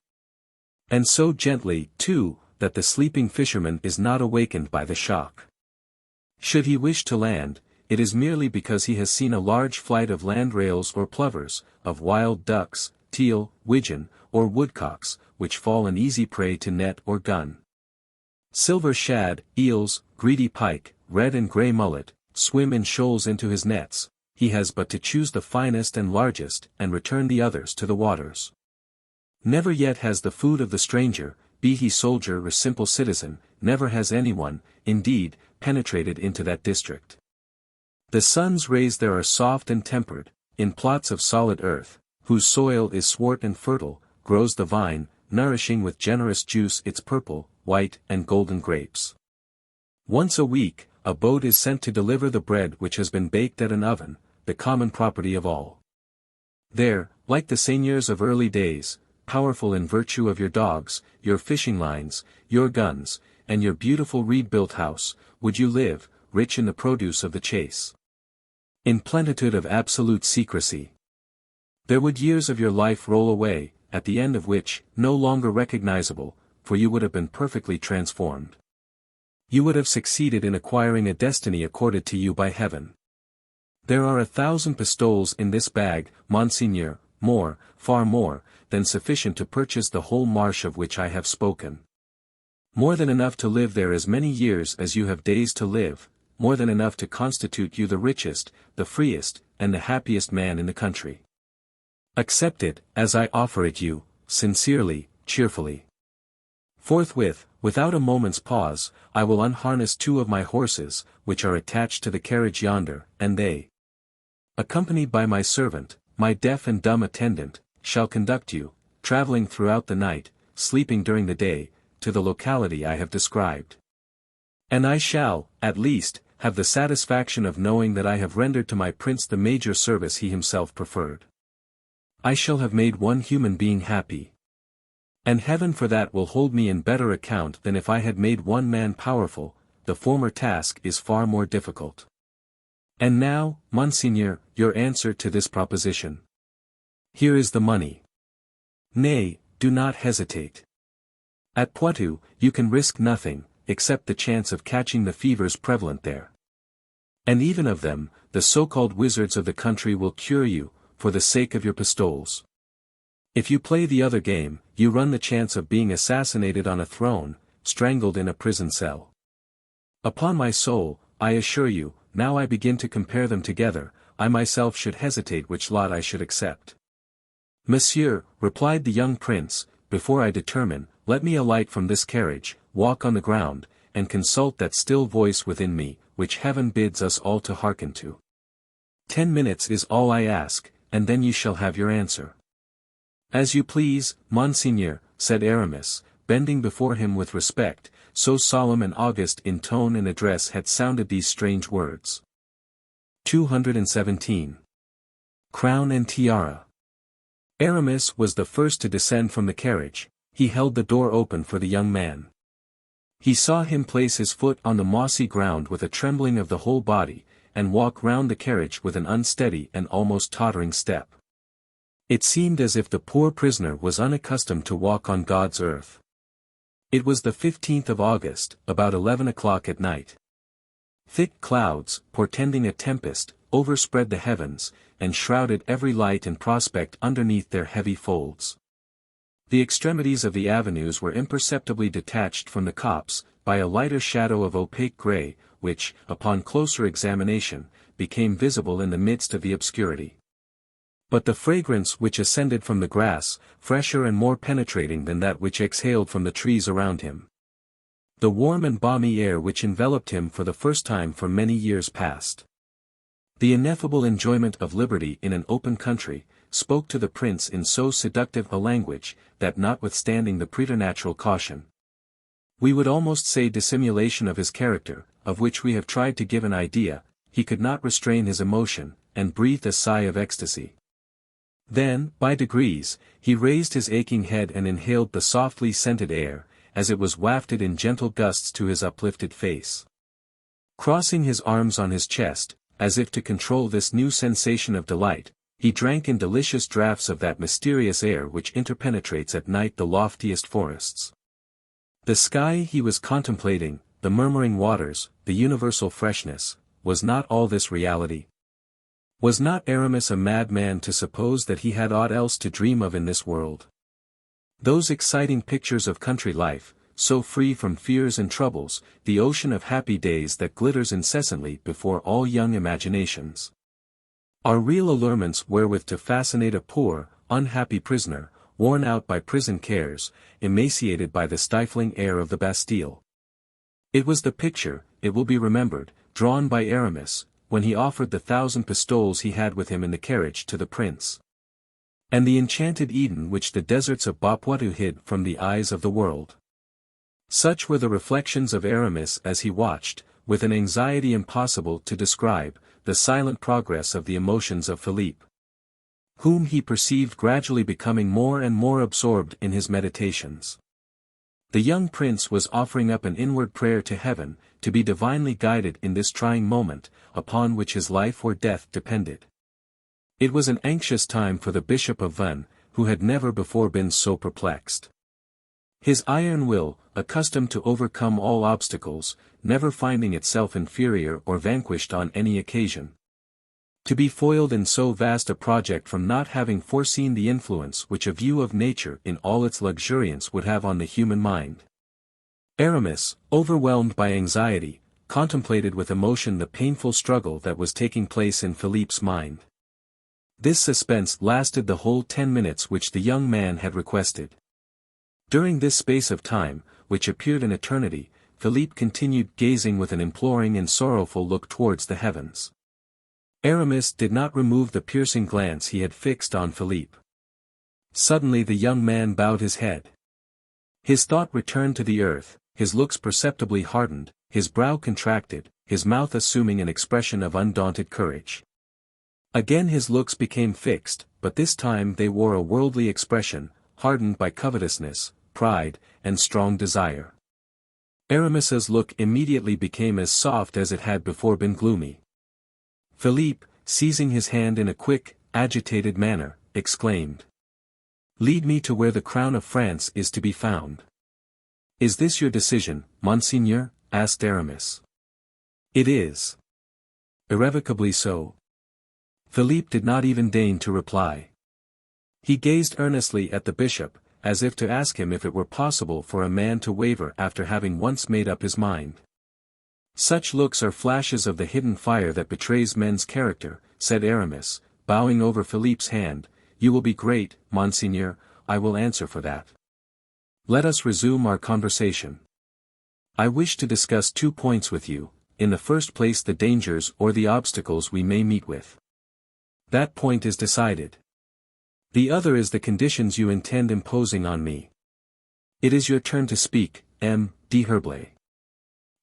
And so gently, too, that the sleeping fisherman is not awakened by the shock. Should he wish to land, it is merely because he has seen a large flight of landrails or plovers, of wild ducks, teal, widgeon, or woodcocks, which fall an easy prey to net or gun. Silver shad, eels, greedy pike, red and grey mullet, swim in shoals into his nets. He has but to choose the finest and largest, and return the others to the waters. Never yet has the food of the stranger, be he soldier or simple citizen, never has anyone, indeed, penetrated into that district. The sun's rays there are soft and tempered, in plots of solid earth, whose soil is swart and fertile, grows the vine, nourishing with generous juice its purple, white, and golden grapes. Once a week, a boat is sent to deliver the bread which has been baked at an oven, the common property of all. There, like the seigneurs of early days, powerful in virtue of your dogs, your fishing lines, your guns, and your beautiful reed-built house, would you live, rich in the produce of the chase. In plenitude of absolute secrecy. There would years of your life roll away, at the end of which, no longer recognizable, for you would have been perfectly transformed. You would have succeeded in acquiring a destiny accorded to you by heaven. There are 1,000 pistoles in this bag, Monseigneur, more, far more, than sufficient to purchase the whole marsh of which I have spoken. More than enough to live there as many years as you have days to live, more than enough to constitute you the richest, the freest, and the happiest man in the country. Accept it, as I offer it you, sincerely, cheerfully. Forthwith, without a moment's pause, I will unharness 2 of my horses, which are attached to the carriage yonder, and they, accompanied by my servant, my deaf and dumb attendant, shall conduct you, traveling throughout the night, sleeping during the day, to the locality I have described. And I shall, at least, have the satisfaction of knowing that I have rendered to my prince the major service he himself preferred. I shall have made one human being happy. And heaven for that will hold me in better account than if I had made one man powerful. The former task is far more difficult. And now, Monseigneur, your answer to this proposition. Here is the money. Nay, do not hesitate. At Poitou, you can risk nothing, except the chance of catching the fevers prevalent there. And even of them, the so-called wizards of the country will cure you, for the sake of your pistoles. If you play the other game, you run the chance of being assassinated on a throne, strangled in a prison cell. Upon my soul, I assure you, now I begin to compare them together, I myself should hesitate which lot I should accept. Monsieur, replied the young prince, before I determine, let me alight from this carriage, walk on the ground, and consult that still voice within me, which heaven bids us all to hearken to. 10 minutes is all I ask, and then you shall have your answer. As you please, Monseigneur, said Aramis, bending before him with respect, so solemn and august in tone and address had sounded these strange words. 217. Crown and tiara. Aramis was the first to descend from the carriage. He held the door open for the young man. He saw him place his foot on the mossy ground with a trembling of the whole body, and walk round the carriage with an unsteady and almost tottering step. It seemed as if the poor prisoner was unaccustomed to walk on God's earth. It was the 15th of August, about 11 o'clock at night. Thick clouds, portending a tempest, overspread the heavens, and shrouded every light and prospect underneath their heavy folds. The extremities of the avenues were imperceptibly detached from the copse, by a lighter shadow of opaque grey, which, upon closer examination, became visible in the midst of the obscurity. But the fragrance which ascended from the grass, fresher and more penetrating than that which exhaled from the trees around him. The warm and balmy air which enveloped him for the first time for many years past. The ineffable enjoyment of liberty in an open country, spoke to the prince in so seductive a language, that notwithstanding the preternatural caution, we would almost say dissimulation of his character, of which we have tried to give an idea, he could not restrain his emotion, and breathed a sigh of ecstasy. Then, by degrees, he raised his aching head and inhaled the softly scented air, as it was wafted in gentle gusts to his uplifted face. Crossing his arms on his chest, as if to control this new sensation of delight, he drank in delicious draughts of that mysterious air which interpenetrates at night the loftiest forests. The sky he was contemplating, the murmuring waters, the universal freshness, was not all this reality? Was not Aramis a madman to suppose that he had aught else to dream of in this world? Those exciting pictures of country life, so free from fears and troubles, the ocean of happy days that glitters incessantly before all young imaginations, are real allurements wherewith to fascinate a poor, unhappy prisoner, worn out by prison cares, emaciated by the stifling air of the Bastille. It was the picture, it will be remembered, drawn by Aramis, when he offered the 1,000 pistoles he had with him in the carriage to the prince. And the enchanted Eden which the deserts of Bas-Poitou hid from the eyes of the world. Such were the reflections of Aramis as he watched, with an anxiety impossible to describe, the silent progress of the emotions of Philippe, whom he perceived gradually becoming more and more absorbed in his meditations. The young prince was offering up an inward prayer to heaven, to be divinely guided in this trying moment, upon which his life or death depended. It was an anxious time for the Bishop of Vannes, who had never before been so perplexed. His iron will, accustomed to overcome all obstacles, never finding itself inferior or vanquished on any occasion. To be foiled in so vast a project from not having foreseen the influence which a view of nature in all its luxuriance would have on the human mind. Aramis, overwhelmed by anxiety, contemplated with emotion the painful struggle that was taking place in Philippe's mind. This suspense lasted the whole 10 minutes which the young man had requested. During this space of time, which appeared an eternity, Philippe continued gazing with an imploring and sorrowful look towards the heavens. Aramis did not remove the piercing glance he had fixed on Philippe. Suddenly the young man bowed his head. His thought returned to the earth, his looks perceptibly hardened, his brow contracted, his mouth assuming an expression of undaunted courage. Again his looks became fixed, but this time they wore a worldly expression, hardened by covetousness, pride, and strong desire. Aramis's look immediately became as soft as it had before been gloomy. Philippe, seizing his hand in a quick, agitated manner, exclaimed, "Lead me to where the crown of France is to be found." "Is this your decision, Monseigneur?" asked Aramis. "It is. Irrevocably so." Philippe did not even deign to reply. He gazed earnestly at the bishop, as if to ask him if it were possible for a man to waver after having once made up his mind. "Such looks are flashes of the hidden fire that betrays men's character," said Aramis, bowing over Philippe's hand. "You will be great, Monseigneur, I will answer for that. Let us resume our conversation. I wish to discuss 2 points with you, in the first place the dangers or the obstacles we may meet with. That point is decided. The other is the conditions you intend imposing on me. It is your turn to speak, M. d'Herblay."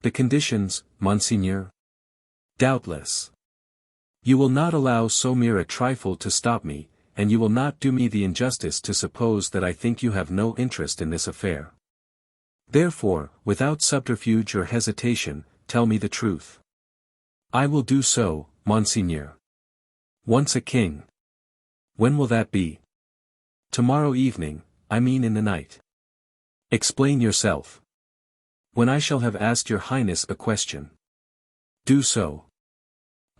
"The conditions, Monseigneur?" "Doubtless. You will not allow so mere a trifle to stop me, and you will not do me the injustice to suppose that I think you have no interest in this affair. Therefore, without subterfuge or hesitation, tell me the truth." "I will do so, Monseigneur." "Once a king. When will that be?" "Tomorrow evening, I mean in the night." "Explain yourself." "When I shall have asked your Highness a question." "Do so."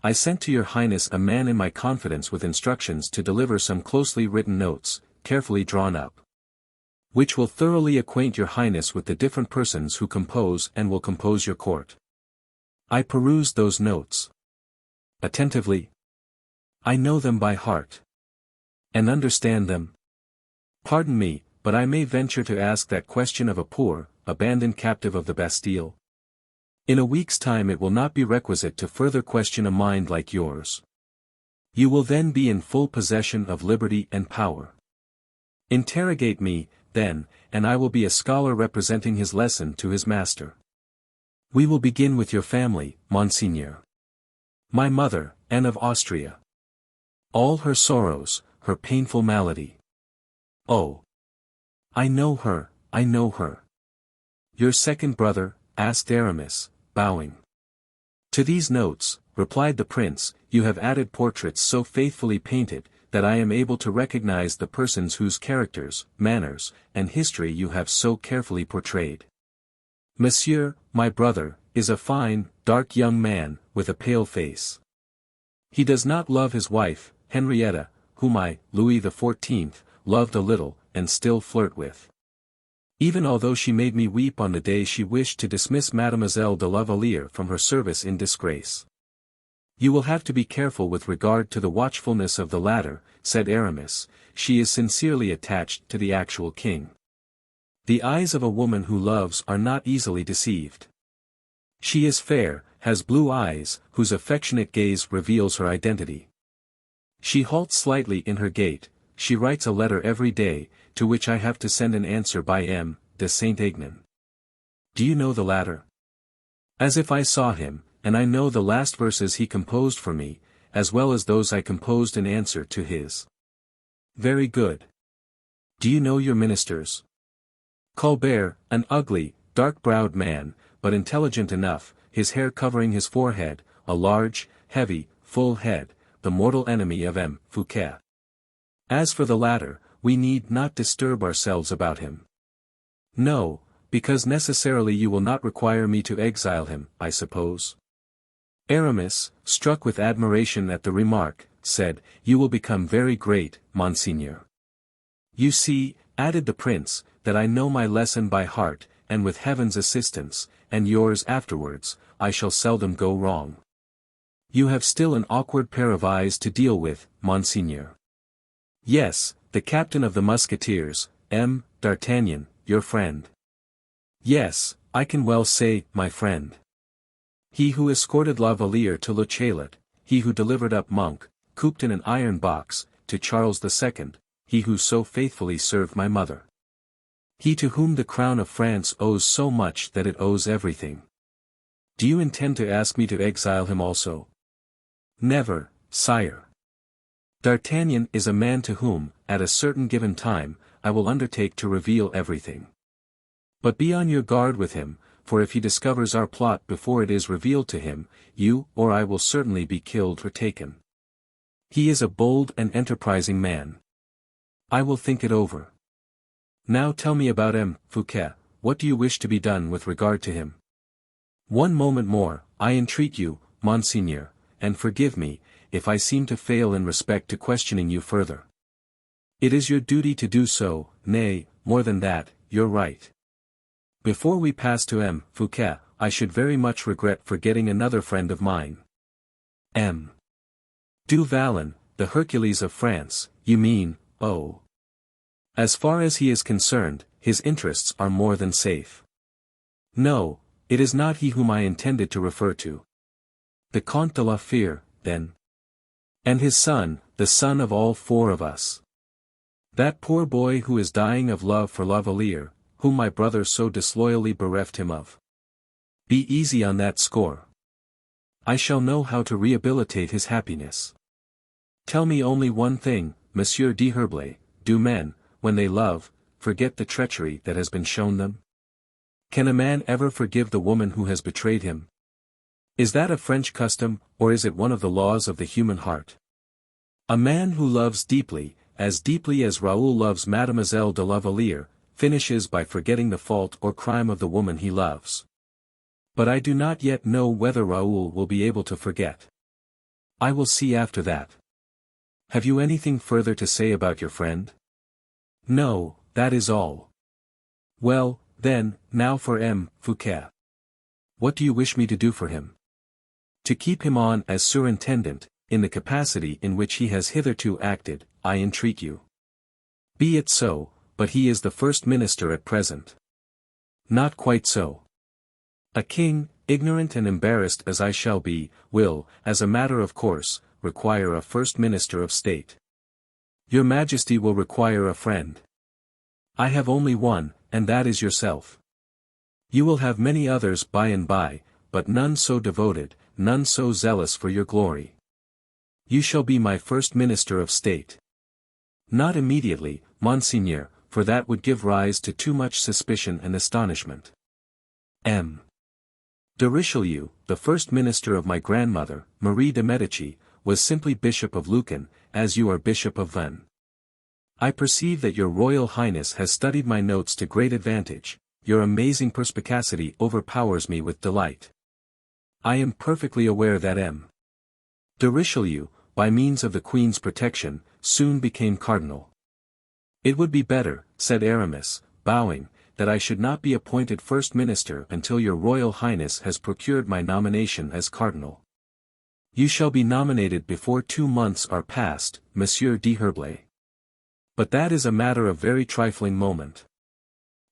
"I sent to your Highness a man in my confidence with instructions to deliver some closely written notes, carefully drawn up, which will thoroughly acquaint your Highness with the different persons who compose and will compose your court." "I perused those notes attentively. I know them by heart. And understand them. Pardon me, but I may venture to ask that question of a poor, abandoned captive of the Bastille. In a week's time it will not be requisite to further question a mind like yours. You will then be in full possession of liberty and power. Interrogate me, then, and I will be a scholar representing his lesson to his master. We will begin with your family, Monseigneur. My mother, Anne of Austria. All her sorrows, her painful malady. Oh! I know her, I know her." "Your second brother?" asked Aramis, bowing. To these notes, replied the prince, you have added portraits so faithfully painted, that I am able to recognize the persons whose characters, manners, and history you have so carefully portrayed. Monsieur, my brother, is a fine, dark young man, with a pale face. He does not love his wife, Henrietta, whom I, Louis XIV, loved a little, and still flirt with. Even although she made me weep on the day she wished to dismiss Mademoiselle de la Valliere from her service in disgrace. You will have to be careful with regard to the watchfulness of the latter, said Aramis, she is sincerely attached to the actual king. The eyes of a woman who loves are not easily deceived. She is fair, has blue eyes, whose affectionate gaze reveals her identity. She halts slightly in her gait, she writes a letter every day, to which I have to send an answer by M. de Saint-Aignan. Do you know the latter? As if I saw him, and I know the last verses he composed for me, as well as those I composed in answer to his. Very good. Do you know your ministers? Colbert, an ugly, dark-browed man, but intelligent enough, his hair covering his forehead, a large, heavy, full head, the mortal enemy of M. Fouquet. As for the latter, we need not disturb ourselves about him. No, because necessarily you will not require me to exile him, I suppose. Aramis, struck with admiration at the remark, said, you will become very great, Monseigneur. You see, added the prince, that I know my lesson by heart, and with heaven's assistance, and yours afterwards, I shall seldom go wrong. You have still an awkward pair of eyes to deal with, Monseigneur. Yes, the captain of the Musketeers, M. d'Artagnan, your friend. Yes, I can well say, my friend. He who escorted La Valliere to Le Chalet, he who delivered up Monk, cooped in an iron box, to Charles II, he who so faithfully served my mother. He to whom the crown of France owes so much that it owes everything. Do you intend to ask me to exile him also? Never, sire. D'Artagnan is a man to whom, at a certain given time, I will undertake to reveal everything. But be on your guard with him, for if he discovers our plot before it is revealed to him, you or I will certainly be killed or taken. He is a bold and enterprising man. I will think it over. Now tell me about M. Fouquet, what do you wish to be done with regard to him? One moment more, I entreat you, Monseigneur, and forgive me, if I seem to fail in respect to questioning you further. It is your duty to do so, nay, more than that, your right. Before we pass to M. Fouquet, I should very much regret forgetting another friend of mine. M. du Vallon, the Hercules of France, you mean, oh. As far as he is concerned, his interests are more than safe. No, it is not he whom I intended to refer to. The Comte de la Fere, then. And his son, the son of all four of us. That poor boy who is dying of love for La Valliere, whom my brother so disloyally bereft him of. Be easy on that score. I shall know how to rehabilitate his happiness. Tell me only one thing, Monsieur d'Herblay, do men, when they love, forget the treachery that has been shown them? Can a man ever forgive the woman who has betrayed him? Is that a French custom, or is it one of the laws of the human heart? A man who loves deeply as Raoul loves Mademoiselle de la Valliere, finishes by forgetting the fault or crime of the woman he loves. But I do not yet know whether Raoul will be able to forget. I will see after that. Have you anything further to say about your friend? No, that is all. Well, then, now for M. Fouquet. What do you wish me to do for him? To keep him on as surintendant, in the capacity in which he has hitherto acted, I entreat you. Be it so, but he is the first minister at present. Not quite so. A king, ignorant and embarrassed as I shall be, will, as a matter of course, require a first minister of state. Your Majesty will require a friend. I have only one, and that is yourself. You will have many others by and by, but none so devoted, none so zealous for your glory. You shall be my first minister of state. Not immediately, Monseigneur, for that would give rise to too much suspicion and astonishment. M. De Richelieu, the first minister of my grandmother, Marie de Medici, was simply Bishop of Lucan, as you are Bishop of Vannes. I perceive that your Royal Highness has studied my notes to great advantage. Your amazing perspicacity overpowers me with delight. I am perfectly aware that M. de Richelieu, by means of the Queen's protection, soon became cardinal. It would be better, said Aramis, bowing, that I should not be appointed first minister until your Royal Highness has procured my nomination as cardinal. You shall be nominated before 2 months are past, Monsieur d'Herblay. But that is a matter of very trifling moment.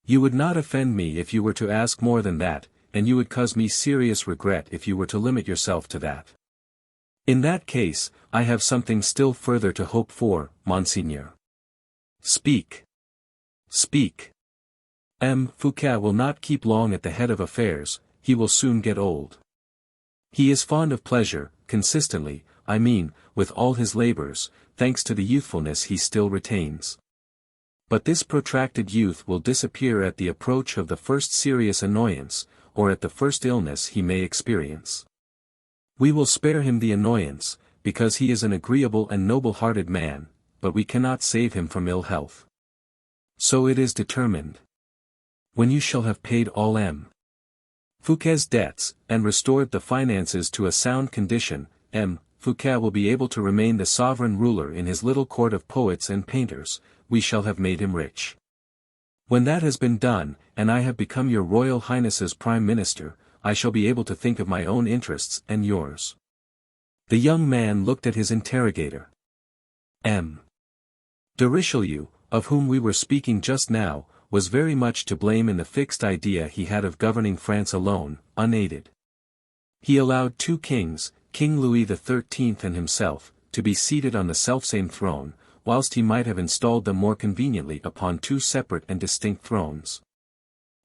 You would not offend me if you were to ask more than that, and you would cause me serious regret if you were to limit yourself to that. In that case, I have something still further to hope for, Monseigneur. Speak. Speak. M. Fouquet will not keep long at the head of affairs, he will soon get old. He is fond of pleasure, consistently, I mean, with all his labors, thanks to the youthfulness he still retains. But this protracted youth will disappear at the approach of the first serious annoyance, or at the first illness he may experience. We will spare him the annoyance, because he is an agreeable and noble-hearted man, but we cannot save him from ill health. So it is determined. When you shall have paid all M. Fouquet's debts, and restored the finances to a sound condition, M. Fouquet will be able to remain the sovereign ruler in his little court of poets and painters, we shall have made him rich. When that has been done, and I have become your Royal Highness's Prime Minister, I shall be able to think of my own interests and yours. The young man looked at his interrogator. M. de Richelieu, of whom we were speaking just now, was very much to blame in the fixed idea he had of governing France alone, unaided. He allowed 2 kings, King Louis XIII and himself, to be seated on the selfsame throne, whilst he might have installed them more conveniently upon 2 separate and distinct thrones.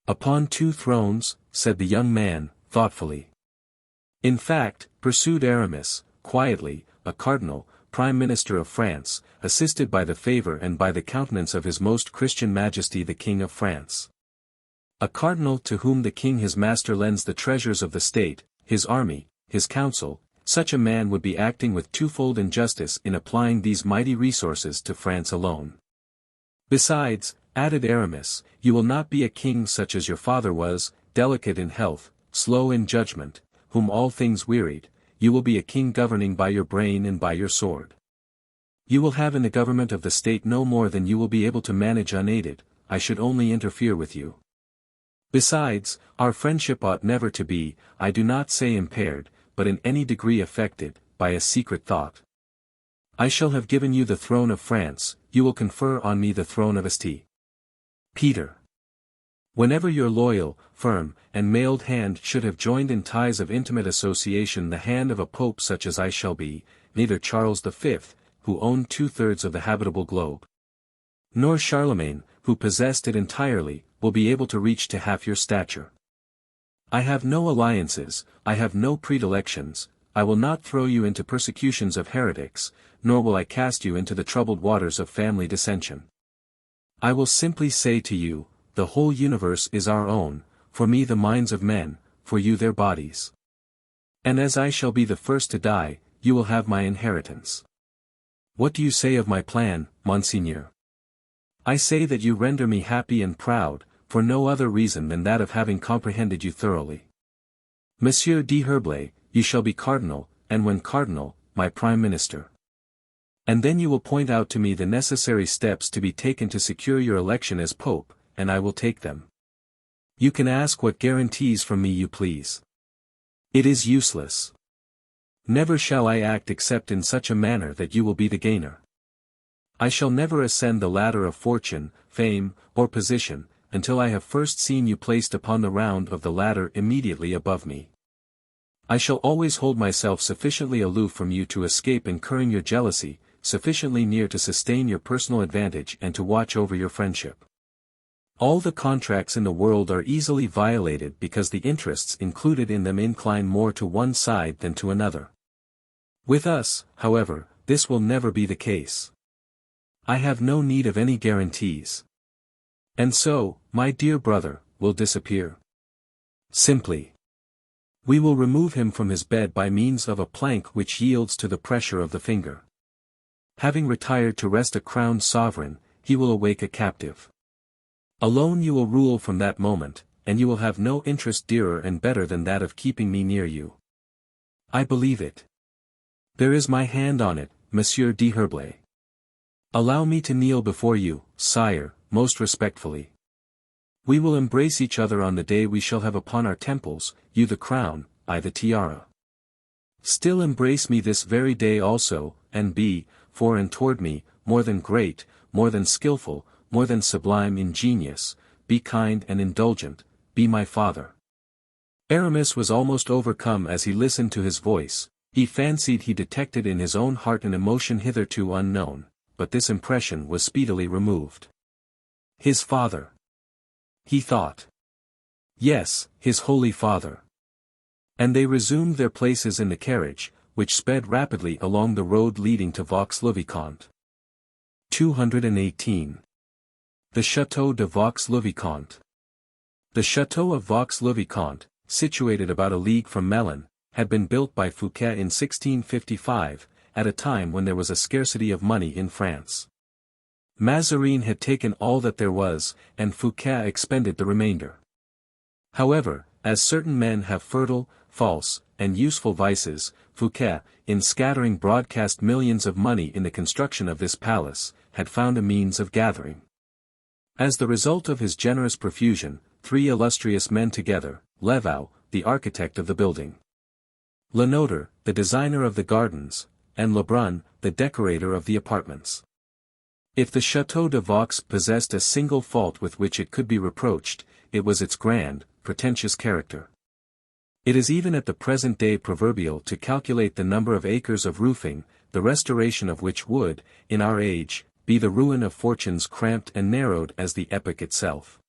Upon 2 thrones, said the young man, thoughtfully. In fact, pursued Aramis, quietly, a cardinal, Prime Minister of France, assisted by the favour and by the countenance of His Most Christian Majesty the King of France. A cardinal to whom the king his master lends the treasures of the state, his army, his council, such a man would be acting with twofold injustice in applying these mighty resources to France alone. Besides, added Aramis, you will not be a king such as your father was, delicate in health, slow in judgment, whom all things wearied, you will be a king governing by your brain and by your sword. You will have in the government of the state no more than you will be able to manage unaided, I should only interfere with you. Besides, our friendship ought never to be, I do not say impaired, but in any degree affected, by a secret thought. I shall have given you the throne of France, you will confer on me the throne of St. Peter. Whenever your loyal, firm, and mailed hand should have joined in ties of intimate association the hand of a pope such as I shall be, neither Charles V, who owned 2/3 of the habitable globe, nor Charlemagne, who possessed it entirely, will be able to reach to half your stature. I have no alliances, I have no predilections, I will not throw you into persecutions of heretics, nor will I cast you into the troubled waters of family dissension. I will simply say to you, the whole universe is our own, for me the minds of men, for you their bodies. And as I shall be the first to die, you will have my inheritance. What do you say of my plan, Monseigneur? I say that you render me happy and proud, for no other reason than that of having comprehended you thoroughly. Monsieur d'Herblay, you shall be cardinal, and when cardinal, my prime minister. And then you will point out to me the necessary steps to be taken to secure your election as pope, and I will take them. You can ask what guarantees from me you please. It is useless. Never shall I act except in such a manner that you will be the gainer. I shall never ascend the ladder of fortune, fame, or position, until I have first seen you placed upon the round of the ladder immediately above me. I shall always hold myself sufficiently aloof from you to escape incurring your jealousy, sufficiently near to sustain your personal advantage and to watch over your friendship. All the contracts in the world are easily violated because the interests included in them incline more to one side than to another. With us, however, this will never be the case. I have no need of any guarantees. And so, my dear brother, will disappear. Simply. We will remove him from his bed by means of a plank which yields to the pressure of the finger. Having retired to rest a crowned sovereign, he will awake a captive. Alone you will rule from that moment, and you will have no interest dearer and better than that of keeping me near you. I believe it. There is my hand on it, Monsieur d'Herblay. Allow me to kneel before you, sire, most respectfully. We will embrace each other on the day we shall have upon our temples, you the crown, I the tiara. Still embrace me this very day also, and be, for and toward me, more than great, more than skilful, more than sublime in genius, be kind and indulgent, be my father. Aramis was almost overcome as he listened to his voice. He fancied he detected in his own heart an emotion hitherto unknown, but this impression was speedily removed. His father. He thought. Yes, his holy father. And they resumed their places in the carriage, which sped rapidly along the road leading to Vaux-le-Vicomte. 218. The Château de Vaux-le-Vicomte. The Château of Vaux-le-Vicomte, situated about a league from Melun, had been built by Fouquet in 1655, at a time when there was a scarcity of money in France. Mazarin had taken all that there was, and Fouquet expended the remainder. However, as certain men have fertile, false, and useful vices, Fouquet, in scattering broadcast millions of money in the construction of this palace, had found a means of gathering. As the result of his generous profusion, three illustrious men together, Leval, the architect of the building, Lenotre, the designer of the gardens, and Lebrun, the decorator of the apartments. If the Château de Vaux possessed a single fault with which it could be reproached, it was its grand, pretentious character. It is even at the present day proverbial to calculate the number of acres of roofing, the restoration of which would, in our age, be the ruin of fortunes cramped and narrowed as the epoch itself.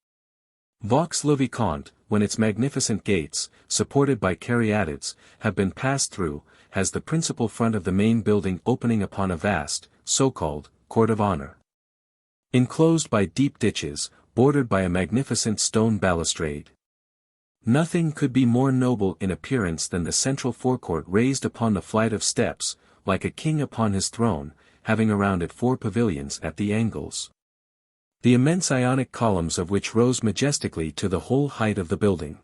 Vaux-le-Vicomte, when its magnificent gates, supported by caryatides, have been passed through, has the principal front of the main building opening upon a vast, so-called, court of honor. Enclosed by deep ditches, bordered by a magnificent stone balustrade. Nothing could be more noble in appearance than the central forecourt raised upon the flight of steps, like a king upon his throne, having around it 4 pavilions at the angles. The immense Ionic columns of which rose majestically to the whole height of the building.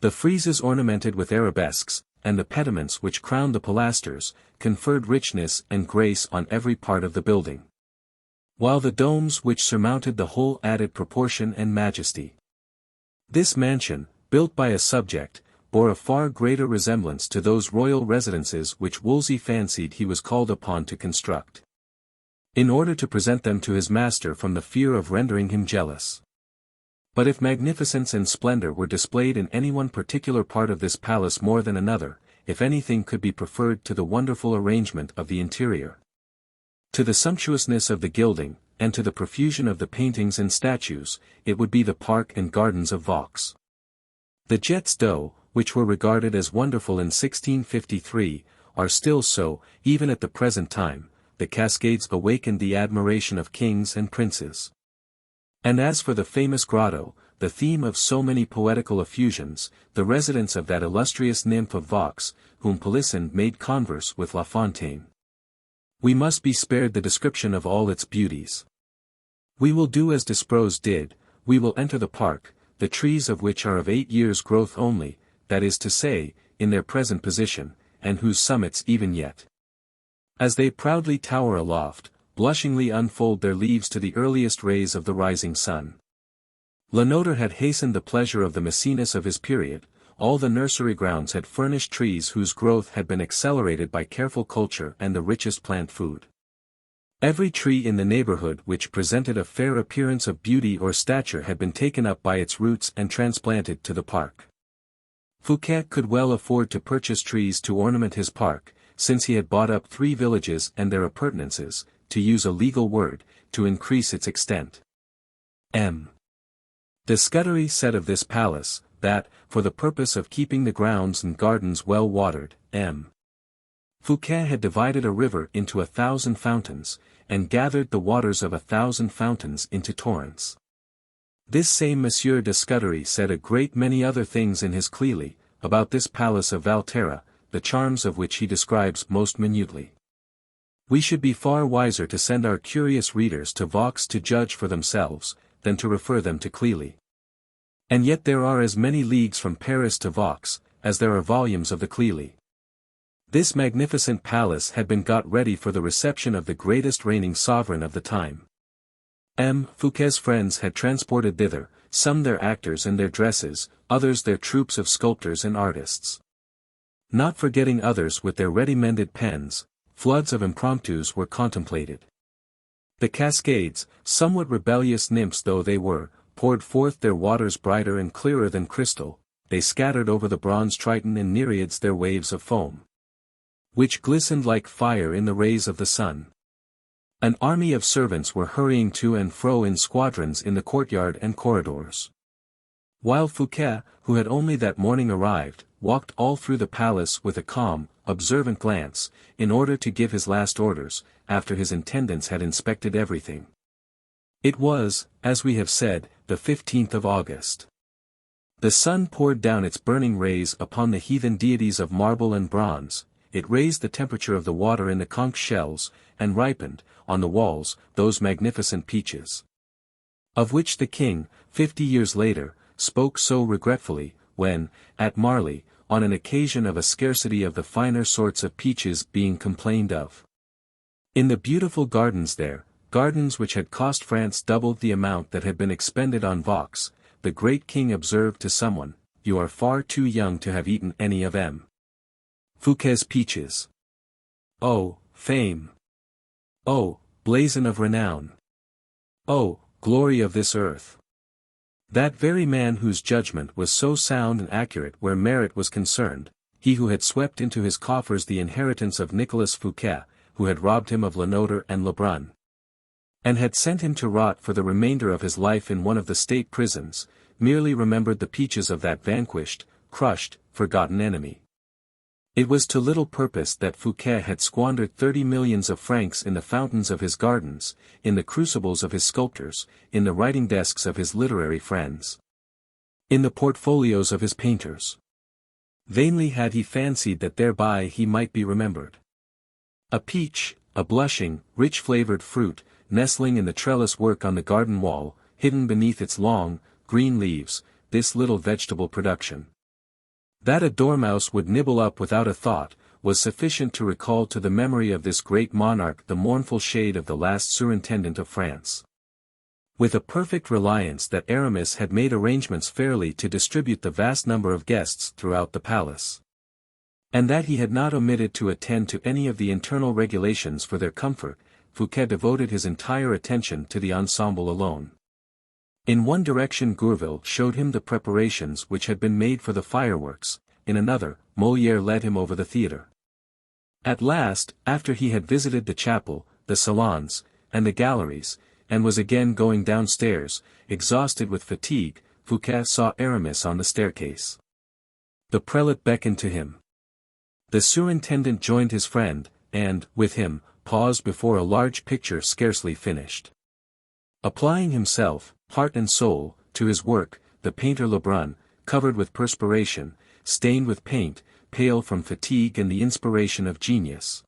The friezes ornamented with arabesques, and the pediments which crowned the pilasters, conferred richness and grace on every part of the building. While the domes which surmounted the whole added proportion and majesty. This mansion, built by a subject, bore a far greater resemblance to those royal residences which Wolsey fancied he was called upon to construct, in order to present them to his master from the fear of rendering him jealous. But if magnificence and splendor were displayed in any one particular part of this palace more than another, if anything could be preferred to the wonderful arrangement of the interior, to the sumptuousness of the gilding, and to the profusion of the paintings and statues, it would be the park and gardens of Vaux. The jets d'eau, which were regarded as wonderful in 1653, are still so, even at the present time. The cascades awakened the admiration of kings and princes. And as for the famous grotto, the theme of so many poetical effusions, the residence of that illustrious nymph of Vaux, whom Polisson made converse with La Fontaine, we must be spared the description of all its beauties. We will do as Despreaux did, we will enter the park, the trees of which are of 8 years' growth only, that is to say, in their present position, and whose summits even yet, as they proudly tower aloft, blushingly unfold their leaves to the earliest rays of the rising sun. Lenotre had hastened the pleasure of the Maecenas of his period. All the nursery grounds had furnished trees whose growth had been accelerated by careful culture and the richest plant food. Every tree in the neighborhood which presented a fair appearance of beauty or stature had been taken up by its roots and transplanted to the park. Fouquet could well afford to purchase trees to ornament his park, since he had bought up 3 villages and their appurtenances, to use a legal word, to increase its extent. M. de Scudery said of this palace, that, for the purpose of keeping the grounds and gardens well watered, M. Fouquet had divided a river into 1,000 fountains, and gathered the waters of 1,000 fountains into torrents. This same Monsieur de Scudery said a great many other things in his Clelie, about this palace of Valliere, the charms of which he describes most minutely. We should be far wiser to send our curious readers to Vaux to judge for themselves, than to refer them to Cleely. And yet there are as many leagues from Paris to Vaux, as there are volumes of the Cleely. This magnificent palace had been got ready for the reception of the greatest reigning sovereign of the time. Fouquet's friends had transported thither, some their actors and their dresses, others their troops of sculptors and artists. Not forgetting others with their ready-mended pens, floods of impromptus were contemplated. The cascades, somewhat rebellious nymphs though they were, poured forth their waters brighter and clearer than crystal, they scattered over the bronze Triton in myriads their waves of foam, which glistened like fire in the rays of the sun. An army of servants were hurrying to and fro in squadrons in the courtyard and corridors. While Fouquet, who had only that morning arrived, walked all through the palace with a calm, observant glance, in order to give his last orders, after his attendants had inspected everything. It was, as we have said, the 15th of August. The sun poured down its burning rays upon the heathen deities of marble and bronze, it raised the temperature of the water in the conch shells, and ripened, on the walls, those magnificent peaches, of which the king, 50 years later, spoke so regretfully, when, at Marly, on an occasion of a scarcity of the finer sorts of peaches being complained of. In the beautiful gardens there, gardens which had cost France double the amount that had been expended on Vaux, the great king observed to someone, "You are far too young to have eaten any of Fouquet's peaches. Oh, fame! Oh, blazon of renown! Oh, glory of this earth!" That very man whose judgment was so sound and accurate where merit was concerned, he who had swept into his coffers the inheritance of Nicolas Fouquet, who had robbed him of Lenotre and Lebrun, and had sent him to rot for the remainder of his life in one of the state prisons, merely remembered the peaches of that vanquished, crushed, forgotten enemy. It was to little purpose that Fouquet had squandered 30 millions of francs in the fountains of his gardens, in the crucibles of his sculptors, in the writing desks of his literary friends, in the portfolios of his painters. Vainly had he fancied that thereby he might be remembered. A peach, a blushing, rich-flavored fruit, nestling in the trellis work on the garden wall, hidden beneath its long, green leaves, this little vegetable production, that a dormouse would nibble up without a thought, was sufficient to recall to the memory of this great monarch the mournful shade of the last surintendant of France. With a perfect reliance that Aramis had made arrangements fairly to distribute the vast number of guests throughout the palace, and that he had not omitted to attend to any of the internal regulations for their comfort, Fouquet devoted his entire attention to the ensemble alone. In one direction Gourville showed him the preparations which had been made for the fireworks, in another, Molière led him over the theatre. At last, after he had visited the chapel, the salons, and the galleries, and was again going downstairs, exhausted with fatigue, Fouquet saw Aramis on the staircase. The prelate beckoned to him. The surintendant joined his friend, and, with him, paused before a large picture scarcely finished. Applying himself, heart and soul, to his work, the painter Lebrun, covered with perspiration, stained with paint, pale from fatigue and the inspiration of genius,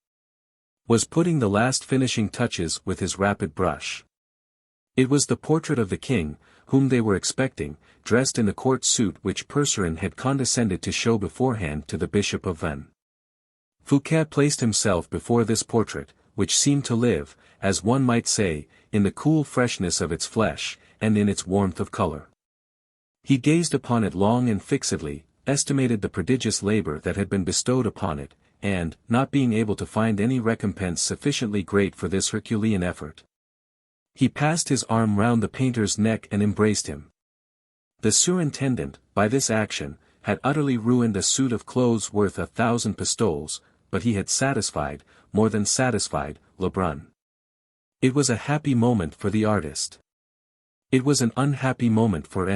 was putting the last finishing touches with his rapid brush. It was the portrait of the king, whom they were expecting, dressed in the court suit which Percerin had condescended to show beforehand to the Bishop of Vannes. Fouquet placed himself before this portrait, which seemed to live, as one might say, in the cool freshness of its flesh, and in its warmth of color. He gazed upon it long and fixedly, estimated the prodigious labor that had been bestowed upon it, and, not being able to find any recompense sufficiently great for this Herculean effort, he passed his arm round the painter's neck and embraced him. The surintendant, by this action, had utterly ruined a suit of clothes worth 1,000 pistoles, but he had satisfied, more than satisfied, Lebrun. It was a happy moment for the artist. It was an unhappy moment for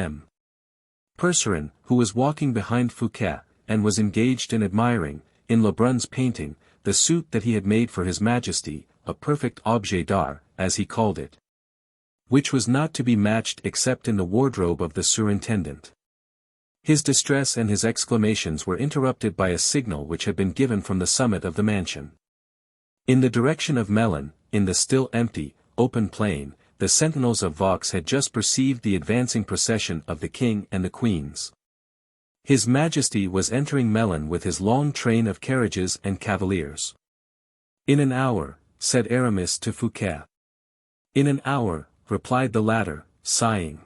Percerin, who was walking behind Fouquet, and was engaged in admiring, in Lebrun's painting, the suit that he had made for his Majesty, a perfect objet d'art, as he called it, which was not to be matched except in the wardrobe of the surintendant. His distress and his exclamations were interrupted by a signal which had been given from the summit of the mansion. In the direction of Melun, in the still empty, open plain, the sentinels of Vaux had just perceived the advancing procession of the king and the queens. His Majesty was entering Melun with his long train of carriages and cavaliers. "In an hour," said Aramis to Fouquet. "In an hour," replied the latter, sighing.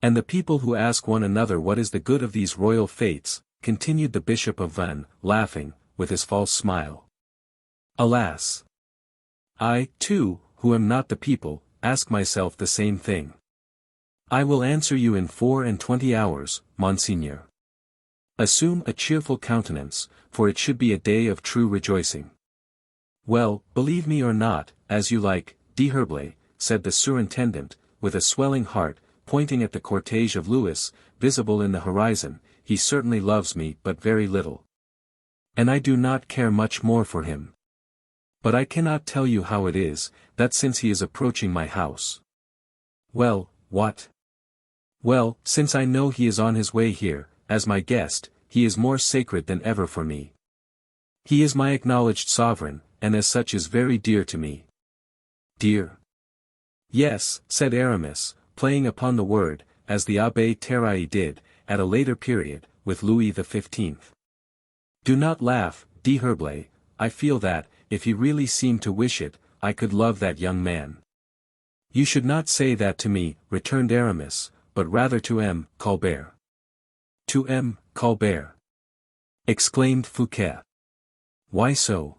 "And the people who ask one another what is the good of these royal fêtes," continued the Bishop of Vannes, laughing, with his false smile. "Alas! I, too, who am not the people, ask myself the same thing. I will answer you in 24 hours, Monseigneur. Assume a cheerful countenance, for it should be a day of true rejoicing." "Well, believe me or not, as you like, D'Herblay," said the surintendant, with a swelling heart, pointing at the cortege of Louis, visible in the horizon. "He certainly loves me but very little. And I do not care much more for him. But I cannot tell you how it is, that since he is approaching my house—" "Well, what?" "Well, since I know he is on his way here, as my guest, he is more sacred than ever for me. He is my acknowledged sovereign, and as such is very dear to me." "Dear?" "Yes," said Aramis, playing upon the word, as the Abbé Terrail did, at a later period, with Louis XV. "Do not laugh, D'Herblay, I feel that, if he really seemed to wish it, I could love that young man." "You should not say that to me," returned Aramis, "but rather to M. Colbert." "To M. Colbert!" exclaimed Fouquet. "Why so?"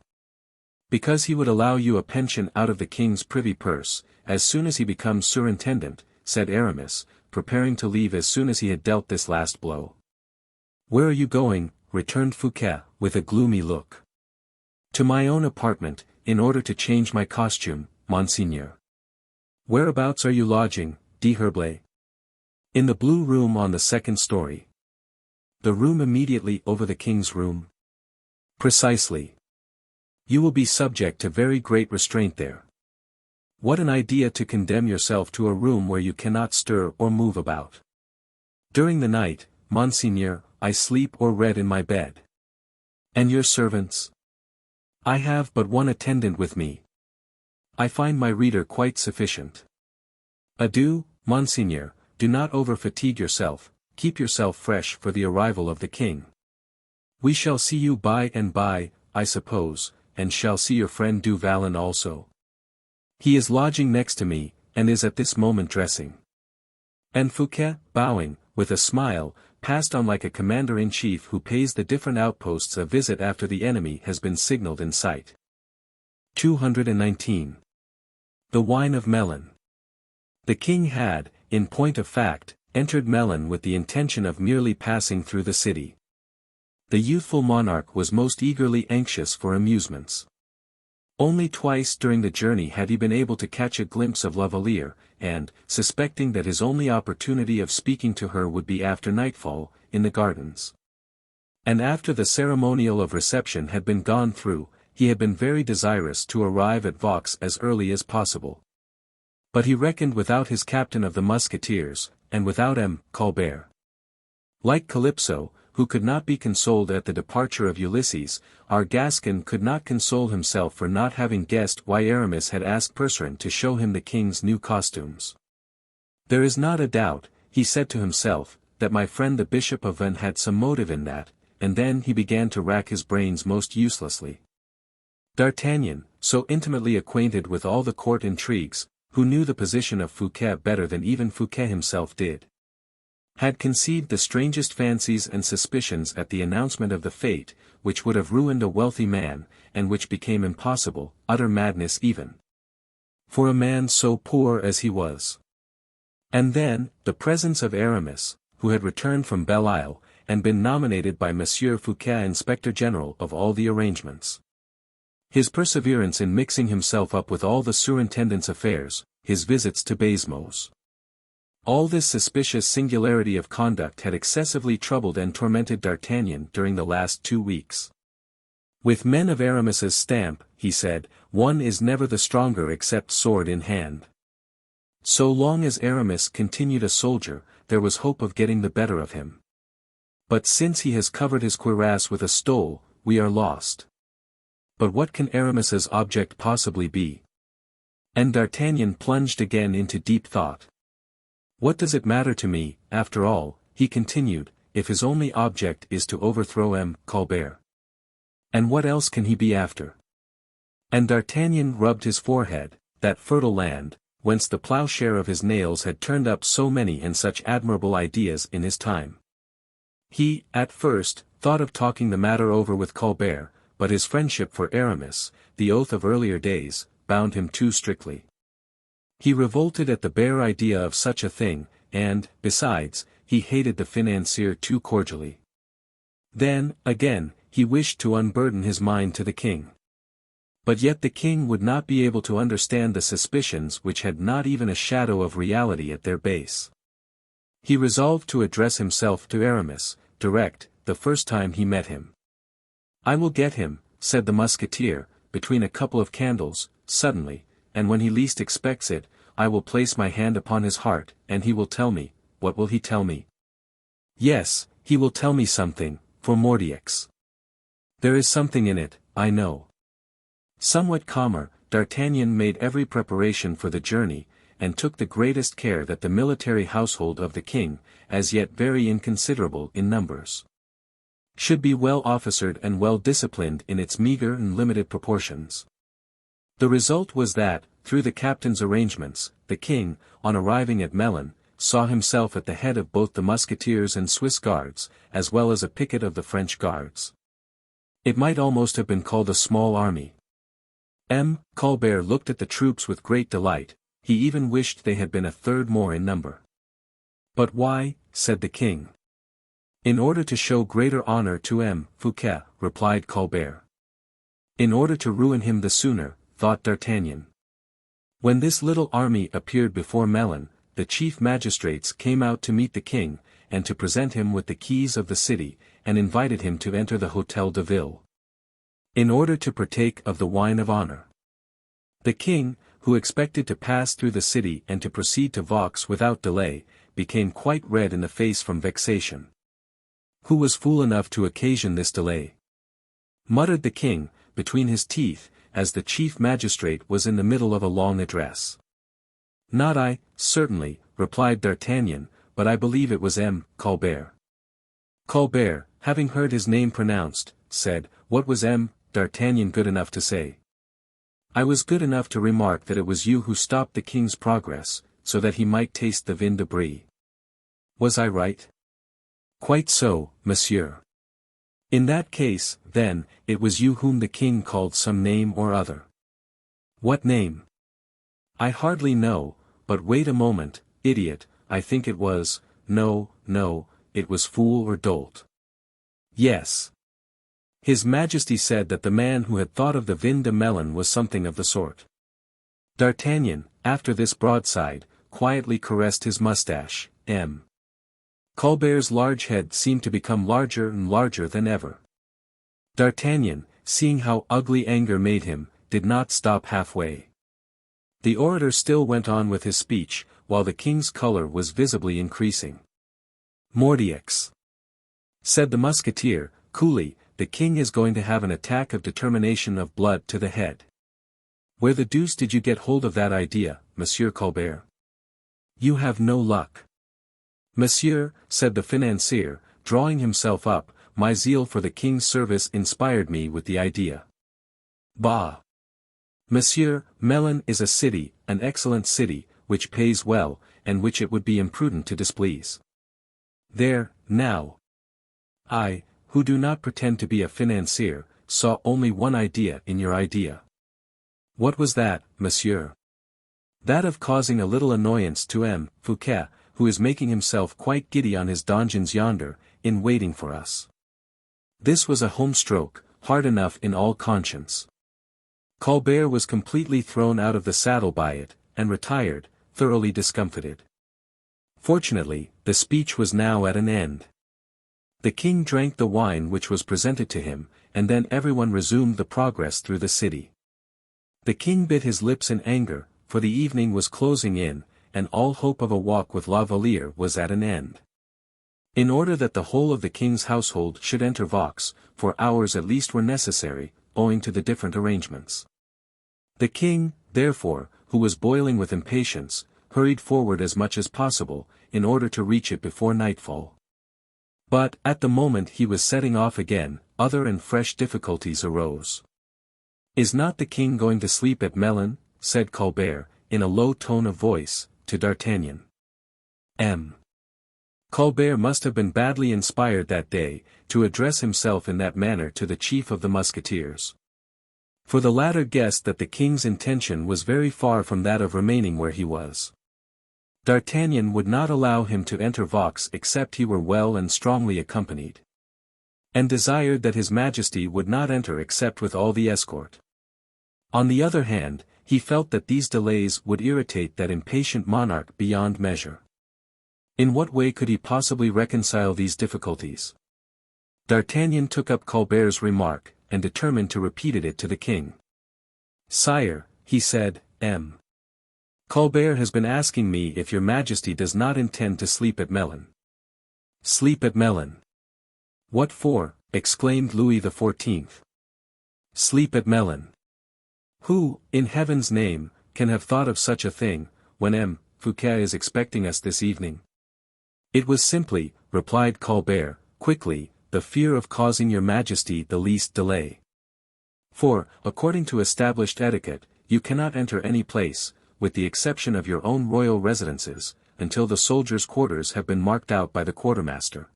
"Because he would allow you a pension out of the king's privy purse, as soon as he becomes surintendant," said Aramis, preparing to leave as soon as he had dealt this last blow. "Where are you going?" returned Fouquet, with a gloomy look. "To my own apartment, in order to change my costume, Monseigneur." "Whereabouts are you lodging, D'Herblay?" "In the blue room on the second story." "The room immediately over the king's room?" "Precisely." "You will be subject to very great restraint there." "What an idea to condemn yourself to a room where you cannot stir or move about." "During the night, Monseigneur, I sleep or read in my bed." "And your servants?" "I have but one attendant with me. I find my reader quite sufficient." "Adieu, Monseigneur, do not over-fatigue yourself, keep yourself fresh for the arrival of the king. We shall see you by and by, I suppose, and shall see your friend Du Vallon also. He is lodging next to me, and is at this moment dressing." And Fouquet, bowing, with a smile, passed on like a commander-in-chief who pays the different outposts a visit after the enemy has been signaled in sight. 219. The Wine of Melun. The king had, in point of fact, entered Melun with the intention of merely passing through the city. The youthful monarch was most eagerly anxious for amusements. Only twice during the journey had he been able to catch a glimpse of La Valliere, and, suspecting that his only opportunity of speaking to her would be after nightfall, in the gardens. And after the ceremonial of reception had been gone through, he had been very desirous to arrive at Vaux as early as possible. But he reckoned without his captain of the Musketeers, and without M. Colbert. Like Calypso, who could not be consoled at the departure of Ulysses, our Gascon could not console himself for not having guessed why Aramis had asked Percerin to show him the king's new costumes. "There is not a doubt," he said to himself, "that my friend the Bishop of Vannes had some motive in that," and then he began to rack his brains most uselessly. D'Artagnan, so intimately acquainted with all the court intrigues, who knew the position of Fouquet better than even Fouquet himself did, had conceived the strangest fancies and suspicions at the announcement of the fate, which would have ruined a wealthy man, and which became impossible, utter madness even, for a man so poor as he was. And then, the presence of Aramis, who had returned from Belle-Isle, and been nominated by Monsieur Fouquet Inspector General of all the arrangements. His perseverance in mixing himself up with all the surintendant's affairs, his visits to Basmos. All this suspicious singularity of conduct had excessively troubled and tormented D'Artagnan during the last 2 weeks. "With men of Aramis's stamp," he said, "one is never the stronger except sword in hand." So long as Aramis continued a soldier, there was hope of getting the better of him. But since he has covered his cuirass with a stole, we are lost. But what can Aramis's object possibly be? And D'Artagnan plunged again into deep thought. What does it matter to me, after all, he continued, if his only object is to overthrow M. Colbert? And what else can he be after? And D'Artagnan rubbed his forehead, that fertile land, whence the ploughshare of his nails had turned up so many and such admirable ideas in his time. He, at first, thought of talking the matter over with Colbert, but his friendship for Aramis, the oath of earlier days, bound him too strictly. He revolted at the bare idea of such a thing, and, besides, he hated the financier too cordially. Then, again, he wished to unburden his mind to the king. But yet the king would not be able to understand the suspicions which had not even a shadow of reality at their base. He resolved to address himself to Aramis, direct, the first time he met him. "I will get him," said the musketeer, between a couple of candles, suddenly, "and when he least expects it, I will place my hand upon his heart, and he will tell me." "What will he tell me?" "Yes, he will tell me something, for Mordiacs. There is something in it, I know." Somewhat calmer, D'Artagnan made every preparation for the journey, and took the greatest care that the military household of the king, as yet very inconsiderable in numbers, should be well officered and well disciplined in its meagre and limited proportions. The result was that, through the captain's arrangements, the king, on arriving at Melun, saw himself at the head of both the musketeers and Swiss guards, as well as a picket of the French guards. It might almost have been called a small army. M. Colbert looked at the troops with great delight, he even wished they had been a third more in number. "But why?" said the king. "In order to show greater honor to M. Fouquet," replied Colbert. "In order to ruin him the sooner," thought D'Artagnan. When this little army appeared before Melun, the chief magistrates came out to meet the king, and to present him with the keys of the city, and invited him to enter the Hôtel de Ville, in order to partake of the wine of honor. The king, who expected to pass through the city and to proceed to Vaux without delay, became quite red in the face from vexation. "Who was fool enough to occasion this delay?" muttered the king, between his teeth, as the chief magistrate was in the middle of a long address. "Not I, certainly," replied D'Artagnan, "but I believe it was M. Colbert." Colbert, having heard his name pronounced, said, "What was M. D'Artagnan good enough to say?" "I was good enough to remark that it was you who stopped the king's progress, so that he might taste the vin de Brie. Was I right?" "Quite so, monsieur." "In that case, then, it was you whom the king called some name or other." "What name?" "I hardly know, but wait a moment, idiot, I think it was, no, it was fool or dolt." "Yes. His Majesty said that the man who had thought of the vin de Melun was something of the sort." D'Artagnan, after this broadside, quietly caressed his moustache. M. Colbert's large head seemed to become larger and larger than ever. D'Artagnan, seeing how ugly anger made him, did not stop halfway. The orator still went on with his speech, while the king's color was visibly increasing. "Mordiacs," said the musketeer, coolly, "the king is going to have an attack of determination of blood to the head." "Where the deuce did you get hold of that idea, Monsieur Colbert?" "You have no luck." "Monsieur," said the financier, drawing himself up, "my zeal for the king's service inspired me with the idea." "Bah! Monsieur, Melun is a city, an excellent city, which pays well, and which it would be imprudent to displease. There, now. I, who do not pretend to be a financier, saw only one idea in your idea." "What was that, monsieur?" "That of causing a little annoyance to M. Fouquet, who is making himself quite giddy on his donjons yonder, in waiting for us." This was a home stroke, hard enough in all conscience. Colbert was completely thrown out of the saddle by it, and retired, thoroughly discomfited. Fortunately, the speech was now at an end. The king drank the wine which was presented to him, and then everyone resumed the progress through the city. The king bit his lips in anger, for the evening was closing in, and all hope of a walk with La Valliere was at an end. In order that the whole of the king's household should enter Vaux, 4 hours at least were necessary, owing to the different arrangements. The king, therefore, who was boiling with impatience, hurried forward as much as possible, in order to reach it before nightfall. But, at the moment he was setting off again, other and fresh difficulties arose. "Is not the king going to sleep at Melun?" said Colbert, in a low tone of voice, to D'Artagnan. Colbert must have been badly inspired that day, to address himself in that manner to the chief of the Musketeers. For the latter guessed that the king's intention was very far from that of remaining where he was. D'Artagnan would not allow him to enter Vaux except he were well and strongly accompanied. And desired that his Majesty would not enter except with all the escort. On the other hand, he felt that these delays would irritate that impatient monarch beyond measure. In what way could he possibly reconcile these difficulties? D'Artagnan took up Colbert's remark, and determined to repeat it to the king. "Sire," he said, Colbert has been asking me if your Majesty does not intend to sleep at Melun." "Sleep at Melun? What for?" exclaimed Louis XIV. "Sleep at Melun? Who, in heaven's name, can have thought of such a thing, when Fouquet is expecting us this evening?" "It was simply," replied Colbert, quickly, "the fear of causing your Majesty the least delay. For, according to established etiquette, you cannot enter any place, with the exception of your own royal residences, until the soldiers' quarters have been marked out by the quartermaster.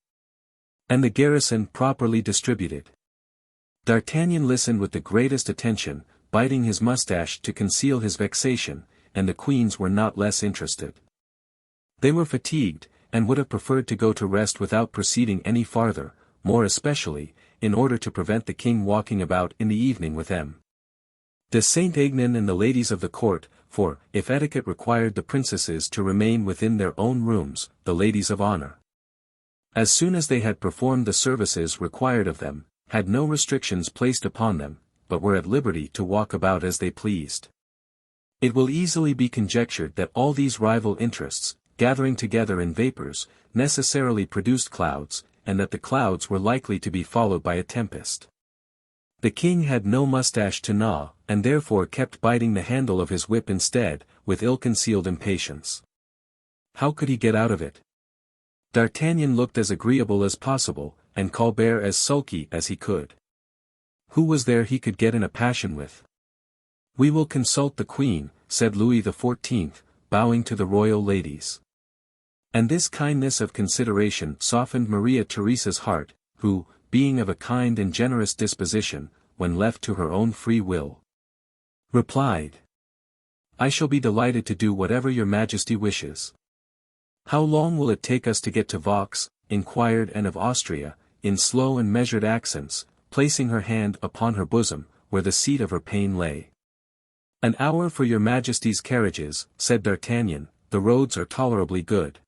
And the garrison properly distributed." D'Artagnan listened with the greatest attention, biting his moustache to conceal his vexation, and the queens were not less interested. They were fatigued, and would have preferred to go to rest without proceeding any farther, more especially, in order to prevent the king walking about in the evening with de Saint-Aignan and the ladies of the court, for, if etiquette required the princesses to remain within their own rooms, the ladies of honor, as soon as they had performed the services required of them, had no restrictions placed upon them, but were at liberty to walk about as they pleased. It will easily be conjectured that all these rival interests, gathering together in vapors, necessarily produced clouds, and that the clouds were likely to be followed by a tempest. The king had no moustache to gnaw, and therefore kept biting the handle of his whip instead, with ill-concealed impatience. How could he get out of it? D'Artagnan looked as agreeable as possible, and Colbert as sulky as he could. Who was there he could get in a passion with? "We will consult the queen," said Louis XIV, bowing to the royal ladies. And this kindness of consideration softened Marie Theresa's heart, who, being of a kind and generous disposition, when left to her own free will, replied, "I shall be delighted to do whatever your Majesty wishes." "How long will it take us to get to Vaux?" inquired Anne of Austria, in slow and measured accents, placing her hand upon her bosom, where the seat of her pain lay. "An hour for your Majesty's carriages," said D'Artagnan, "the roads are tolerably good."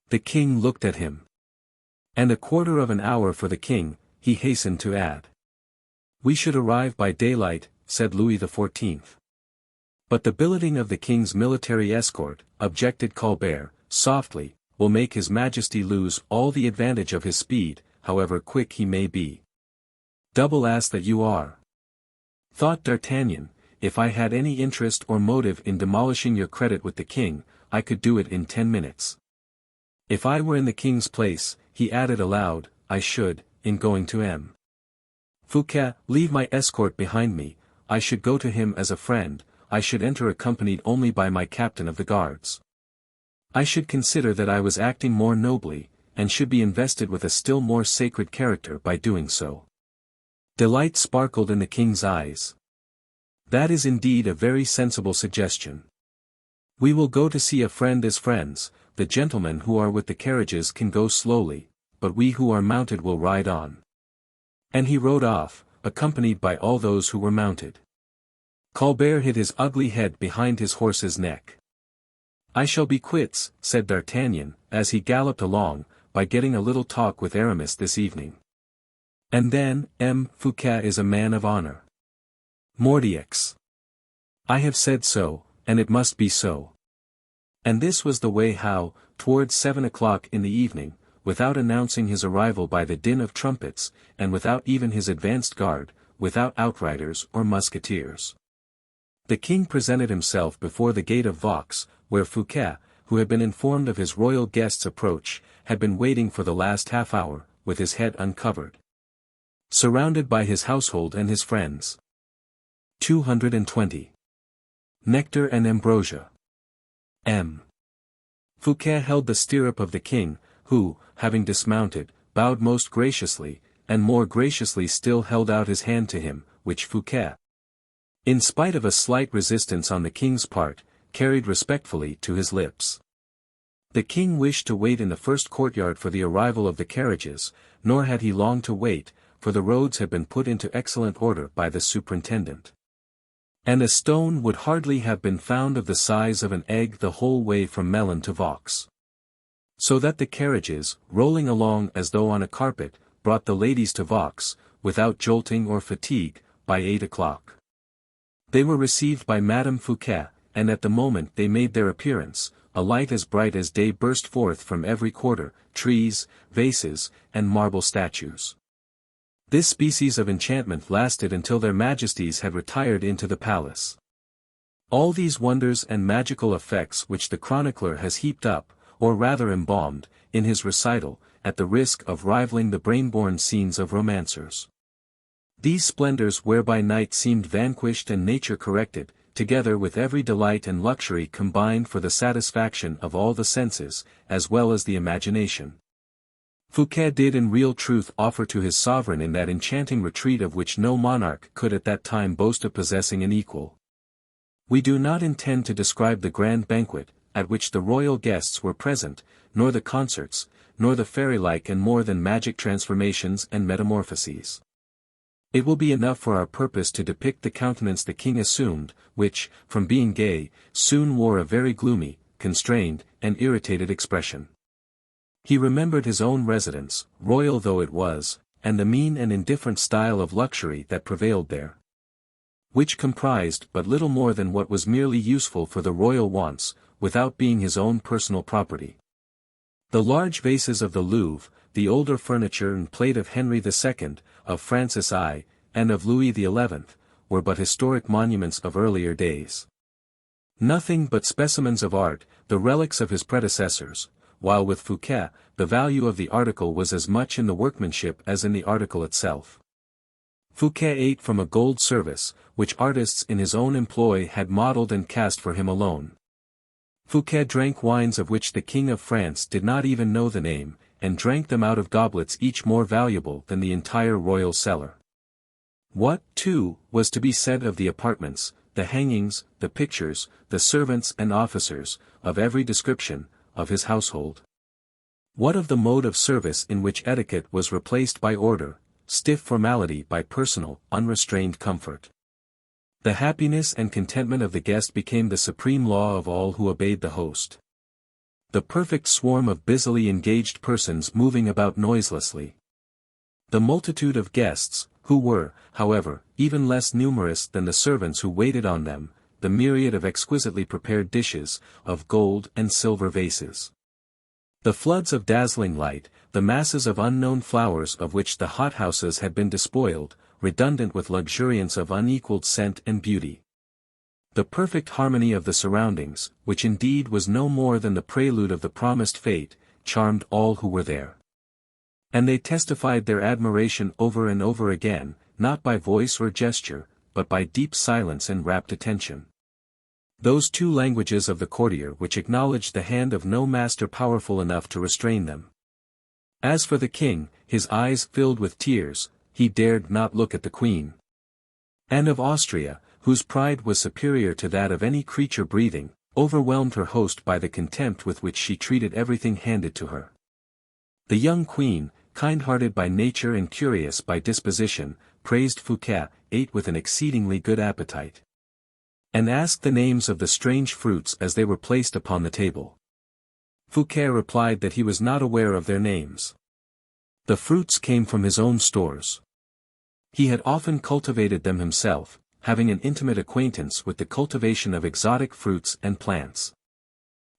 The king looked at him. "And a quarter of an hour for the king," he hastened to add. "We should arrive by daylight," said Louis XIV. "But the billeting of the king's military escort," objected Colbert, softly, "will make his Majesty lose all the advantage of his speed, however quick he may be." "Double ass that you are!" thought D'Artagnan. "If I had any interest or motive in demolishing your credit with the king, I could do it in 10 minutes. If I were in the king's place," he added aloud, "I should, in going to Fouquet, leave my escort behind me, I should go to him as a friend, I should enter accompanied only by my captain of the guards. I should consider that I was acting more nobly, and should be invested with a still more sacred character by doing so." Delight sparkled in the king's eyes. "That is indeed a very sensible suggestion. We will go to see a friend as friends, the gentlemen who are with the carriages can go slowly, but we who are mounted will ride on." And he rode off, accompanied by all those who were mounted. Colbert hid his ugly head behind his horse's neck. "I shall be quits," said D'Artagnan, as he galloped along, "by getting a little talk with Aramis this evening. And then, Fouquet is a man of honor. Mordioux! I have said so, and it must be so." And this was the way how, towards 7 o'clock in the evening, without announcing his arrival by the din of trumpets, and without even his advanced guard, without outriders or musketeers. The king presented himself before the gate of Vaux, where Fouquet, who had been informed of his royal guest's approach, had been waiting for the last half-hour, with his head uncovered, surrounded by his household and his friends. 220. Nectar and Ambrosia. M. Fouquet held the stirrup of the king, who, having dismounted, bowed most graciously, and more graciously still held out his hand to him, which Fouquet, in spite of a slight resistance on the king's part, carried respectfully to his lips. The king wished to wait in the first courtyard for the arrival of the carriages, nor had he long to wait, for the roads had been put into excellent order by the superintendent. And a stone would hardly have been found of the size of an egg the whole way from Melun to Vaux. So that the carriages, rolling along as though on a carpet, brought the ladies to Vaux, without jolting or fatigue, by 8 o'clock. They were received by Madame Fouquet, and at the moment they made their appearance, a light as bright as day burst forth from every quarter, trees, vases, and marble statues. This species of enchantment lasted until their majesties had retired into the palace. All these wonders and magical effects which the chronicler has heaped up, or rather embalmed, in his recital, at the risk of rivaling the brain-born scenes of romancers. These splendors whereby night seemed vanquished and nature corrected, together with every delight and luxury combined for the satisfaction of all the senses, as well as the imagination. Fouquet did in real truth offer to his sovereign in that enchanting retreat of which no monarch could at that time boast of possessing an equal. We do not intend to describe the grand banquet, at which the royal guests were present, nor the concerts, nor the fairy-like and more than magic transformations and metamorphoses. It will be enough for our purpose to depict the countenance the king assumed, which, from being gay, soon wore a very gloomy, constrained, and irritated expression. He remembered his own residence, royal though it was, and the mean and indifferent style of luxury that prevailed there, which comprised but little more than what was merely useful for the royal wants, without being his own personal property. The large vases of the Louvre, the older furniture and plate of Henry II, of Francis I, and of Louis XI, were but historic monuments of earlier days. Nothing but specimens of art, the relics of his predecessors, while with Fouquet, the value of the article was as much in the workmanship as in the article itself. Fouquet ate from a gold service, which artists in his own employ had modelled and cast for him alone. Fouquet drank wines of which the King of France did not even know the name, and drank them out of goblets each more valuable than the entire royal cellar. What, too, was to be said of the apartments, the hangings, the pictures, the servants and officers, of every description, of his household? What of the mode of service in which etiquette was replaced by order, stiff formality by personal, unrestrained comfort? The happiness and contentment of the guest became the supreme law of all who obeyed the host. The perfect swarm of busily engaged persons moving about noiselessly. The multitude of guests, who were, however, even less numerous than the servants who waited on them, the myriad of exquisitely prepared dishes, of gold and silver vases. The floods of dazzling light, the masses of unknown flowers of which the hothouses had been despoiled, redundant with luxuriance of unequalled scent and beauty. The perfect harmony of the surroundings, which indeed was no more than the prelude of the promised fate, charmed all who were there. And they testified their admiration over and over again, not by voice or gesture, but by deep silence and rapt attention. Those two languages of the courtier which acknowledged the hand of no master powerful enough to restrain them. As for the king, his eyes filled with tears, he dared not look at the queen. Anne of Austria, whose pride was superior to that of any creature breathing, overwhelmed her host by the contempt with which she treated everything handed to her. The young queen, kind-hearted by nature and curious by disposition, praised Fouquet, ate with an exceedingly good appetite, and asked the names of the strange fruits as they were placed upon the table. Fouquet replied that he was not aware of their names. The fruits came from his own stores. He had often cultivated them himself, having an intimate acquaintance with the cultivation of exotic fruits and plants.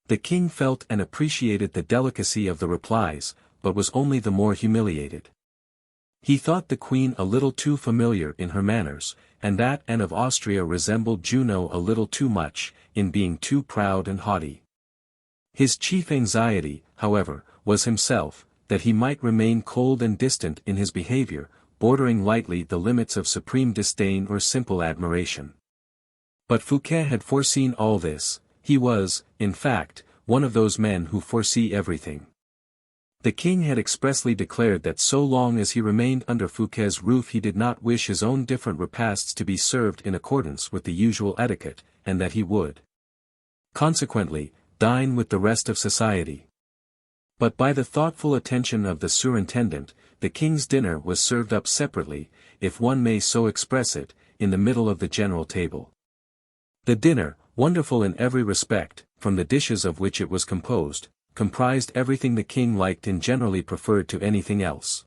The king felt and appreciated the delicacy of the replies, but was only the more humiliated. He thought the queen a little too familiar in her manners, and that Anne of Austria resembled Juno a little too much, in being too proud and haughty. His chief anxiety, however, was himself, that he might remain cold and distant in his behavior, bordering lightly the limits of supreme disdain or simple admiration. But Fouquet had foreseen all this. He was, in fact, one of those men who foresee everything. The king had expressly declared that so long as he remained under Fouquet's roof he did not wish his own different repasts to be served in accordance with the usual etiquette, and that he would, consequently, dine with the rest of society. But by the thoughtful attention of the surintendant, the king's dinner was served up separately, if one may so express it, in the middle of the general table. The dinner, wonderful in every respect, from the dishes of which it was composed, comprised everything the king liked and generally preferred to anything else.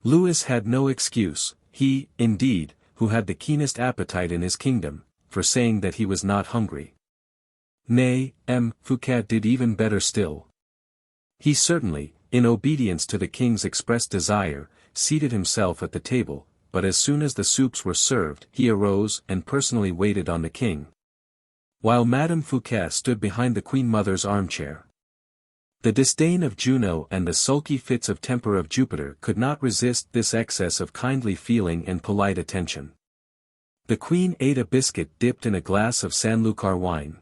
Louis had no excuse, he, indeed, who had the keenest appetite in his kingdom, for saying that he was not hungry. Nay, Fouquet did even better still. He certainly, in obedience to the king's expressed desire, seated himself at the table, but as soon as the soups were served he arose and personally waited on the king, while Madame Fouquet stood behind the queen mother's armchair. The disdain of Juno and the sulky fits of temper of Jupiter could not resist this excess of kindly feeling and polite attention. The queen ate a biscuit dipped in a glass of San-Lucar wine.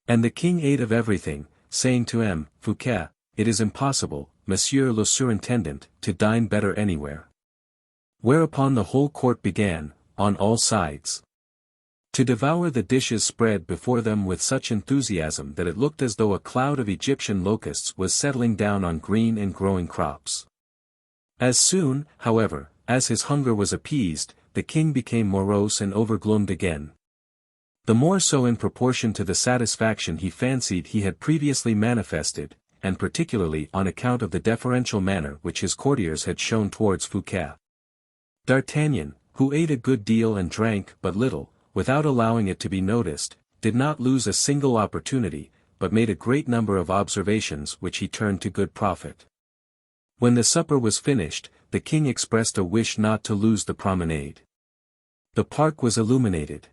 And the king ate of everything, saying to Fouquet, "It is impossible, Monsieur le Surintendant, to dine better anywhere." Whereupon the whole court began, on all sides, to devour the dishes spread before them with such enthusiasm that it looked as though a cloud of Egyptian locusts was settling down on green and growing crops. As soon, however, as his hunger was appeased, the king became morose and overgloomed again. The more so in proportion to the satisfaction he fancied he had previously manifested, and particularly on account of the deferential manner which his courtiers had shown towards Fouquet. D'Artagnan, who ate a good deal and drank but little, without allowing it to be noticed, did not lose a single opportunity, but made a great number of observations which he turned to good profit. When the supper was finished, the king expressed a wish not to lose the promenade. The park was illuminated.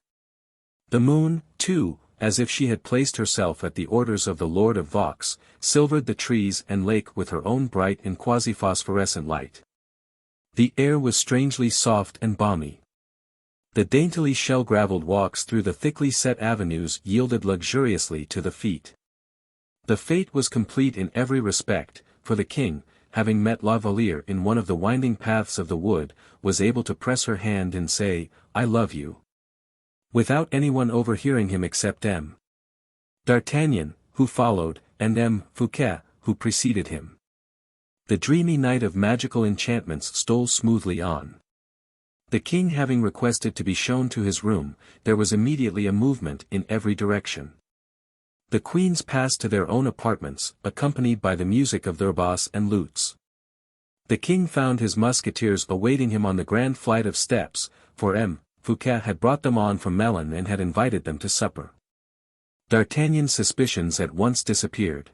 The moon, too, as if she had placed herself at the orders of the Lord of Vaux, silvered the trees and lake with her own bright and quasi-phosphorescent light. The air was strangely soft and balmy. The daintily shell-gravelled walks through the thickly set avenues yielded luxuriously to the feet. The fête was complete in every respect, for the king, having met La Valliere in one of the winding paths of the wood, was able to press her hand and say, "I love you," without anyone overhearing him except D'Artagnan, who followed, and Fouquet, who preceded him. The dreamy night of magical enchantments stole smoothly on. The king having requested to be shown to his room, there was immediately a movement in every direction. The queens passed to their own apartments, accompanied by the music of their bass and lutes. The king found his musketeers awaiting him on the grand flight of steps, for Fouquet had brought them on from Melun and had invited them to supper. D'Artagnan's suspicions at once disappeared.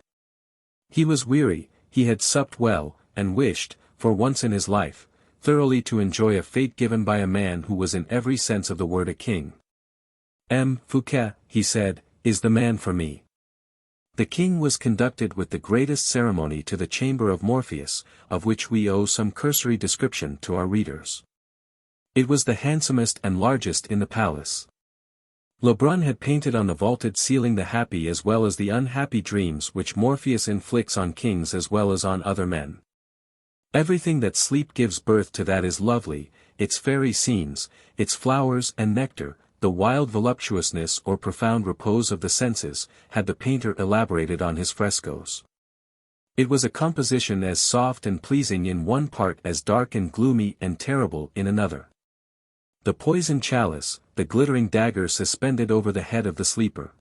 He was weary, he had supped well, and wished, for once in his life, thoroughly to enjoy a fête given by a man who was in every sense of the word a king. Fouquet, he said, is the man for me. The king was conducted with the greatest ceremony to the chamber of Morpheus, of which we owe some cursory description to our readers. It was the handsomest and largest in the palace. Lebrun had painted on the vaulted ceiling the happy as well as the unhappy dreams which Morpheus inflicts on kings as well as on other men. Everything that sleep gives birth to that is lovely, its fairy scenes, its flowers and nectar, the wild voluptuousness or profound repose of the senses, had the painter elaborated on his frescoes. It was a composition as soft and pleasing in one part as dark and gloomy and terrible in another. The poisoned chalice, the glittering dagger suspended over the head of the sleeper.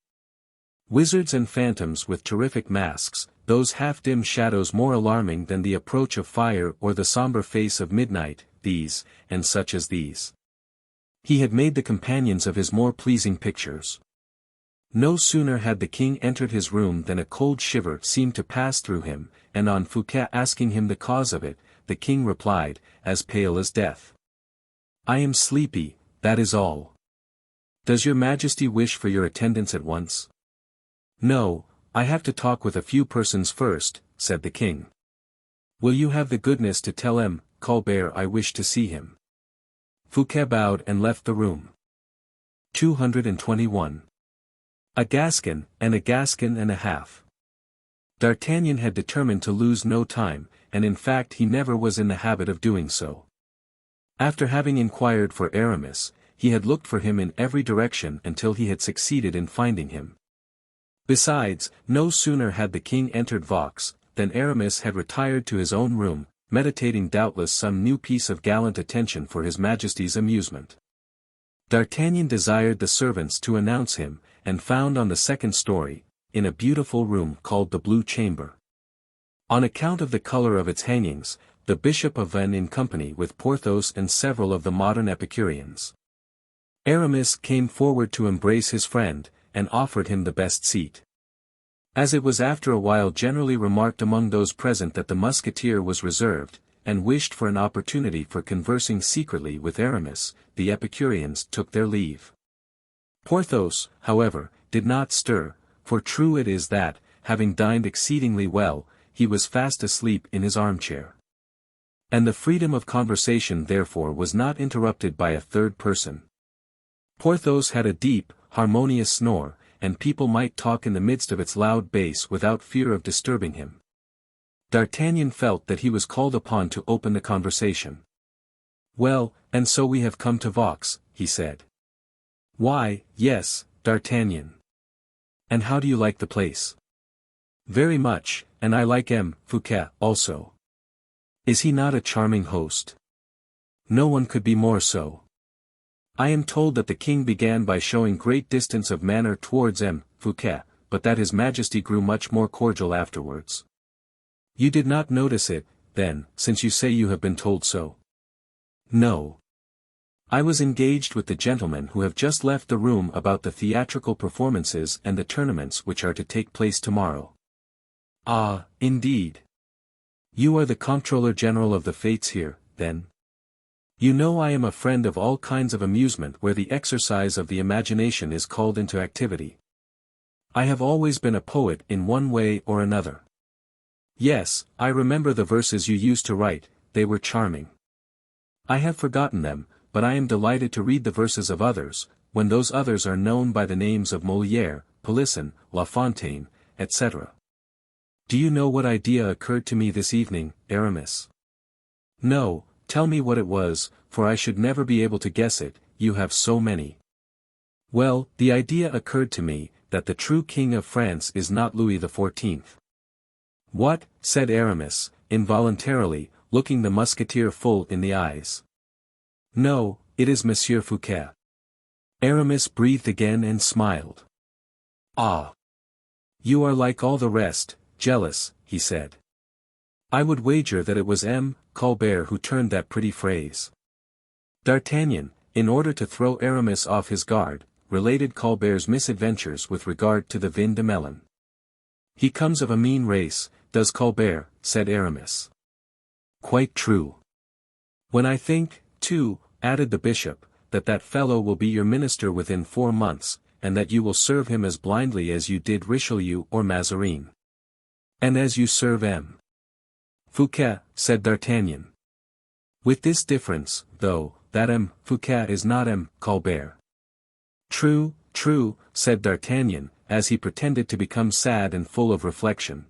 Wizards and phantoms with terrific masks, those half-dim shadows more alarming than the approach of fire or the sombre face of midnight, these, and such as these. He had made the companions of his more pleasing pictures. No sooner had the king entered his room than a cold shiver seemed to pass through him, and on Fouquet asking him the cause of it, the king replied, as pale as death. "I am sleepy, that is all. Does your majesty wish for your attendance at once?" "No, I have to talk with a few persons first," said the king. "Will you have the goodness to tell M. Colbert I wish to see him?" Fouquet bowed and left the room. 221. A Gascon and a half. D'Artagnan had determined to lose no time, and in fact he never was in the habit of doing so. After having inquired for Aramis, he had looked for him in every direction until he had succeeded in finding him. Besides, no sooner had the king entered Vaux, than Aramis had retired to his own room, meditating doubtless some new piece of gallant attention for his majesty's amusement. D'Artagnan desired the servants to announce him, and found on the second story, in a beautiful room called the Blue Chamber. On account of the color of its hangings, the Bishop of Vannes in company with Porthos and several of the modern Epicureans. Aramis came forward to embrace his friend, and offered him the best seat. As it was after a while generally remarked among those present that the Musketeer was reserved, and wished for an opportunity for conversing secretly with Aramis, the Epicureans took their leave. Porthos, however, did not stir, for true it is that, having dined exceedingly well, he was fast asleep in his armchair. And the freedom of conversation therefore was not interrupted by a third person. Porthos had a deep, harmonious snore, and people might talk in the midst of its loud bass without fear of disturbing him. D'Artagnan felt that he was called upon to open the conversation. "Well, and so we have come to Vaux," he said. "Why, yes, D'Artagnan. And how do you like the place?" "Very much, and I like M. Fouquet also. Is he not a charming host?" "No one could be more so. I am told that the king began by showing great distance of manner towards M. Fouquet, but that his majesty grew much more cordial afterwards." "You did not notice it, then, since you say you have been told so?" "No. I was engaged with the gentlemen who have just left the room about the theatrical performances and the tournaments which are to take place tomorrow." "Ah, indeed. You are the Comptroller General of the Fates here, then? You know I am a friend of all kinds of amusement where the exercise of the imagination is called into activity. I have always been a poet in one way or another. Yes, I remember the verses you used to write, they were charming. I have forgotten them, but I am delighted to read the verses of others, when those others are known by the names of Molière, Polisson, La Fontaine, etc. Do you know what idea occurred to me this evening, Aramis?" "No, tell me what it was, for I should never be able to guess it, you have so many." "Well, the idea occurred to me, that the true king of France is not Louis XIV. "What?" said Aramis, involuntarily, looking the Musketeer full in the eyes. "No, it is Monsieur Fouquet." Aramis breathed again and smiled. "Ah! You are like all the rest, jealous," he said. "I would wager that it was M. Colbert who turned that pretty phrase." D'Artagnan, in order to throw Aramis off his guard, related Colbert's misadventures with regard to the Vin de Melun. "He comes of a mean race, does Colbert," said Aramis. "Quite true. When I think, too," added the bishop, "that that fellow will be your minister within 4 months, and that you will serve him as blindly as you did Richelieu or Mazarin." "And as you serve M. Fouquet," said D'Artagnan. "With this difference, though, that M. Fouquet is not M. Colbert." "True, true," said D'Artagnan, as he pretended to become sad and full of reflection.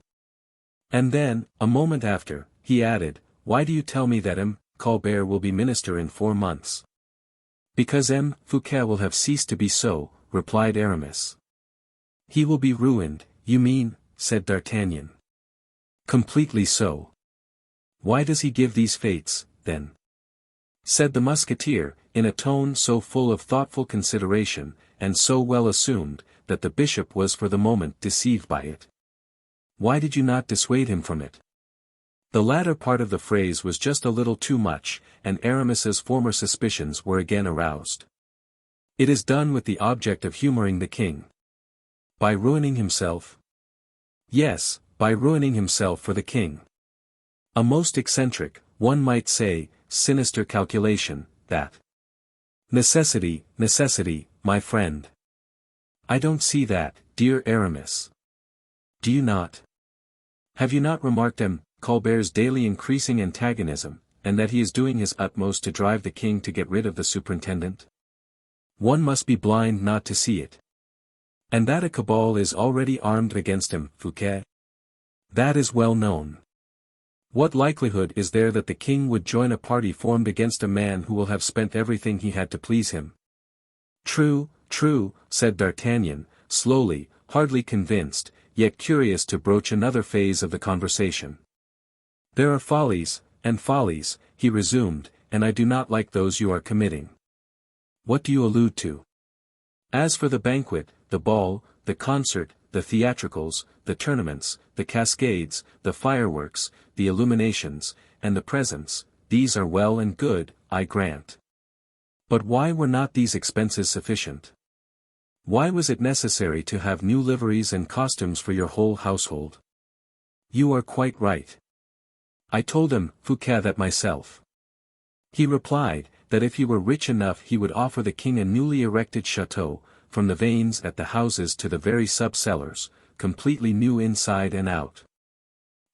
And then, a moment after, he added, "Why do you tell me that M. Colbert will be minister in 4 months?" "Because M. Fouquet will have ceased to be so," replied Aramis. "He will be ruined, you mean," said D'Artagnan. "Completely so." "Why does he give these fates, then?" said the Musketeer, in a tone so full of thoughtful consideration, and so well assumed, that the bishop was for the moment deceived by it. "Why did you not dissuade him from it?" The latter part of the phrase was just a little too much, and Aramis's former suspicions were again aroused. "It is done with the object of humoring the king." By ruining himself? Yes, by ruining himself for the king. A most eccentric, one might say, sinister calculation, that. Necessity, my friend. I don't see that, dear Aramis. Do you not? Have you not remarked M. Colbert's daily increasing antagonism, and that he is doing his utmost to drive the king to get rid of the superintendent? One must be blind not to see it. And that a cabal is already armed against him, Fouquet? That is well known. What likelihood is there that the king would join a party formed against a man who will have spent everything he had to please him? True, said D'Artagnan, slowly, hardly convinced, yet curious to broach another phase of the conversation. There are follies, he resumed, and I do not like those you are committing. What do you allude to? As for the banquet, the ball, the concert, the theatricals, the tournaments, the cascades, the fireworks, the illuminations, and the presents, these are well and good, I grant. But why were not these expenses sufficient? Why was it necessary to have new liveries and costumes for your whole household? You are quite right. I told him, Fouquet, that myself. He replied, that if he were rich enough he would offer the king a newly erected château, from the vanes at the houses to the very sub-cellars, completely new inside and out.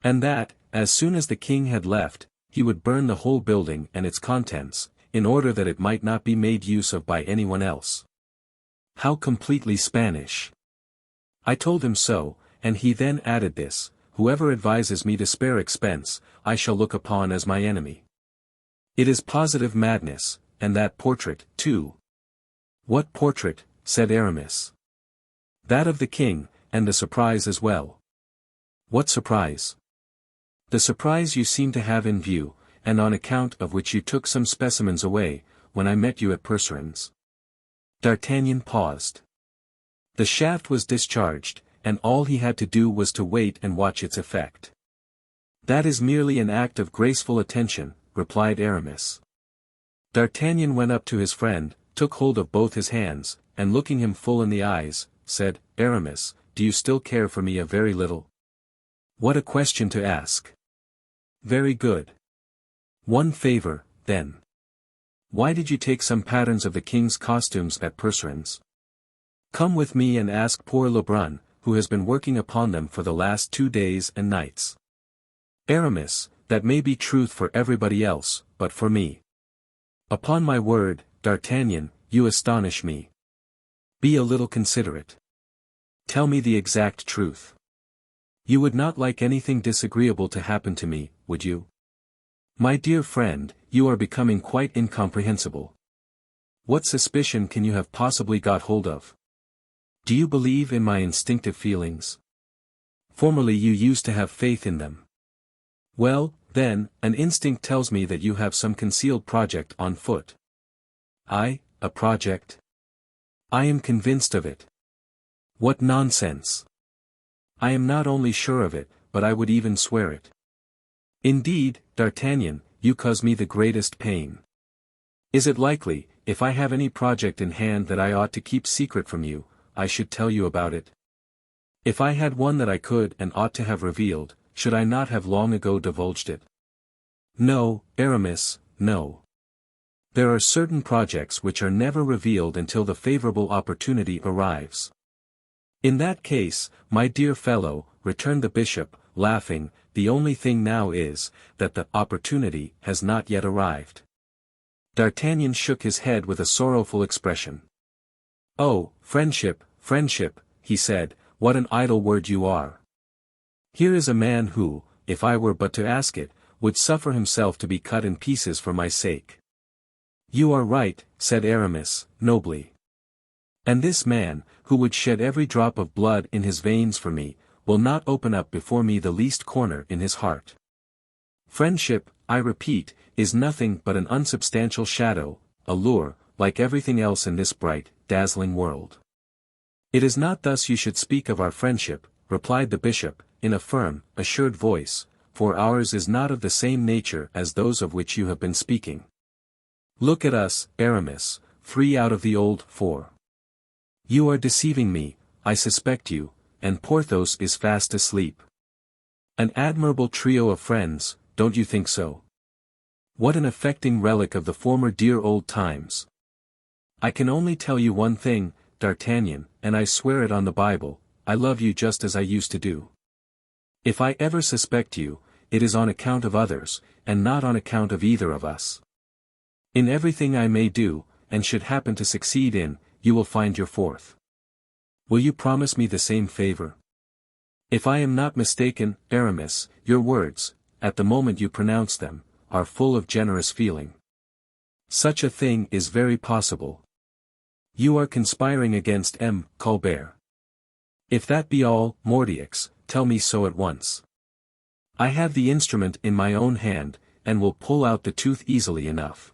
And that, as soon as the king had left, he would burn the whole building and its contents, in order that it might not be made use of by anyone else. How completely Spanish! I told him so, and he then added this, whoever advises me to spare expense, I shall look upon as my enemy. It is positive madness, and that portrait, too. What portrait? Said Aramis. That of the king, and the surprise as well. What surprise? The surprise you seem to have in view, and on account of which you took some specimens away, when I met you at Percerin's. D'Artagnan paused. The shaft was discharged, and all he had to do was to wait and watch its effect. That is merely an act of graceful attention, replied Aramis. D'Artagnan went up to his friend, took hold of both his hands, and looking him full in the eyes, said, Aramis, do you still care for me a very little? What a question to ask. Very good. One favor, then. Why did you take some patterns of the king's costumes at Percerin's? Come with me and ask poor Lebrun, who has been working upon them for the last 2 days and nights. Aramis, that may be truth for everybody else, but for me. Upon my word, D'Artagnan, you astonish me. Be a little considerate. Tell me the exact truth. You would not like anything disagreeable to happen to me, would you? My dear friend, you are becoming quite incomprehensible. What suspicion can you have possibly got hold of? Do you believe in my instinctive feelings? Formerly you used to have faith in them. Well, then, an instinct tells me that you have some concealed project on foot. A project? I am convinced of it. What nonsense! I am not only sure of it, but I would even swear it. Indeed, D'Artagnan, you cause me the greatest pain. Is it likely, if I have any project in hand that I ought to keep secret from you, I should tell you about it? If I had one that I could and ought to have revealed, should I not have long ago divulged it? No, Aramis, no. There are certain projects which are never revealed until the favorable opportunity arrives. In that case, my dear fellow, returned the bishop, laughing, the only thing now is, that the opportunity has not yet arrived. D'Artagnan shook his head with a sorrowful expression. Oh, friendship, he said, what an idle word you are. Here is a man who, if I were but to ask it, would suffer himself to be cut in pieces for my sake. You are right, said Aramis, nobly. And this man, who would shed every drop of blood in his veins for me, will not open up before me the least corner in his heart. Friendship, I repeat, is nothing but an unsubstantial shadow, a lure, like everything else in this bright, dazzling world. It is not thus you should speak of our friendship, replied the bishop, in a firm, assured voice, for ours is not of the same nature as those of which you have been speaking. Look at us, Aramis, 3 out of the old 4. You are deceiving me, I suspect you, and Porthos is fast asleep. An admirable trio of friends, don't you think so? What an affecting relic of the former dear old times. I can only tell you one thing, D'Artagnan, and I swear it on the Bible, I love you just as I used to do. If I ever suspect you, it is on account of others, and not on account of either of us. In everything I may do, and should happen to succeed in, you will find your fourth. Will you promise me the same favor? If I am not mistaken, Aramis, your words, at the moment you pronounce them, are full of generous feeling. Such a thing is very possible. You are conspiring against M. Colbert. If that be all, Mordieux, tell me so at once. I have the instrument in my own hand, and will pull out the tooth easily enough.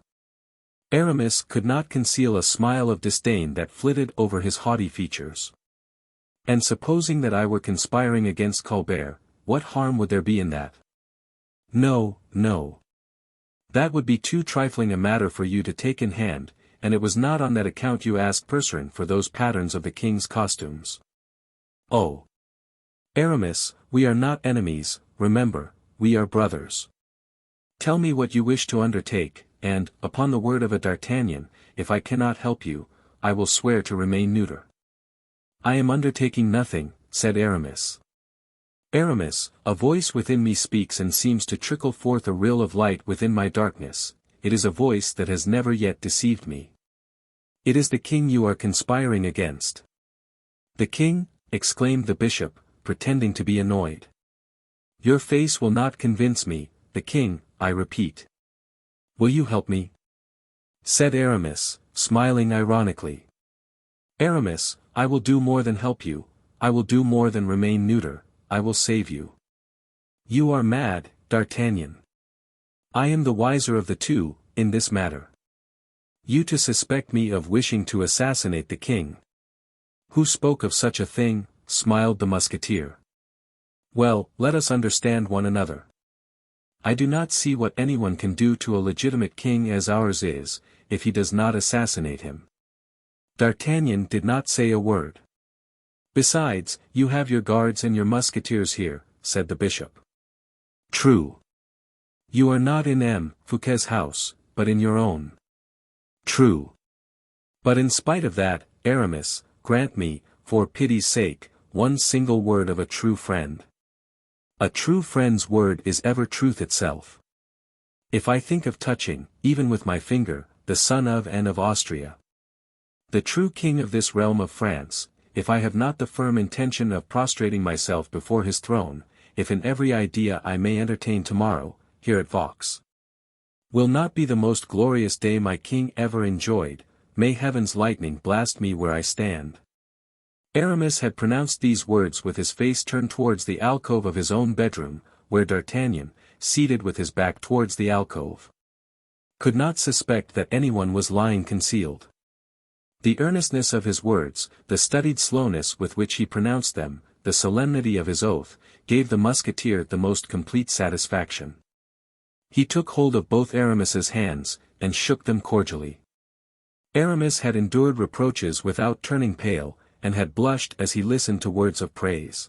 Aramis could not conceal a smile of disdain that flitted over his haughty features. And supposing that I were conspiring against Colbert, what harm would there be in that? No, no. That would be too trifling a matter for you to take in hand, and it was not on that account you asked Percerin for those patterns of the king's costumes. Oh! Aramis, we are not enemies, remember, we are brothers. Tell me what you wish to undertake, and, upon the word of a D'Artagnan, if I cannot help you, I will swear to remain neuter. I am undertaking nothing, said Aramis. Aramis, a voice within me speaks and seems to trickle forth a rill of light within my darkness, it is a voice that has never yet deceived me. It is the king you are conspiring against. The king? Exclaimed the bishop, pretending to be annoyed. Your face will not convince me, the king, I repeat. Will you help me? Said Aramis, smiling ironically. Aramis, I will do more than help you, I will do more than remain neuter, I will save you. You are mad, D'Artagnan. I am the wiser of the two, in this matter. You to suspect me of wishing to assassinate the king. Who spoke of such a thing? Smiled the musketeer. Well, let us understand one another. I do not see what anyone can do to a legitimate king as ours is, if he does not assassinate him. D'Artagnan did not say a word. Besides, you have your guards and your musketeers here, said the bishop. True. You are not in M. Fouquet's house, but in your own. True. But in spite of that, Aramis, grant me, for pity's sake, one single word of a true friend. A true friend's word is ever truth itself. If I think of touching, even with my finger, the son of Anne of Austria, the true king of this realm of France, if I have not the firm intention of prostrating myself before his throne, if in every idea I may entertain tomorrow, here at Vaux, will not be the most glorious day my king ever enjoyed, may heaven's lightning blast me where I stand. Aramis had pronounced these words with his face turned towards the alcove of his own bedroom, where D'Artagnan, seated with his back towards the alcove, could not suspect that anyone was lying concealed. The earnestness of his words, the studied slowness with which he pronounced them, the solemnity of his oath, gave the musketeer the most complete satisfaction. He took hold of both Aramis's hands, and shook them cordially. Aramis had endured reproaches without turning pale, and had blushed as he listened to words of praise.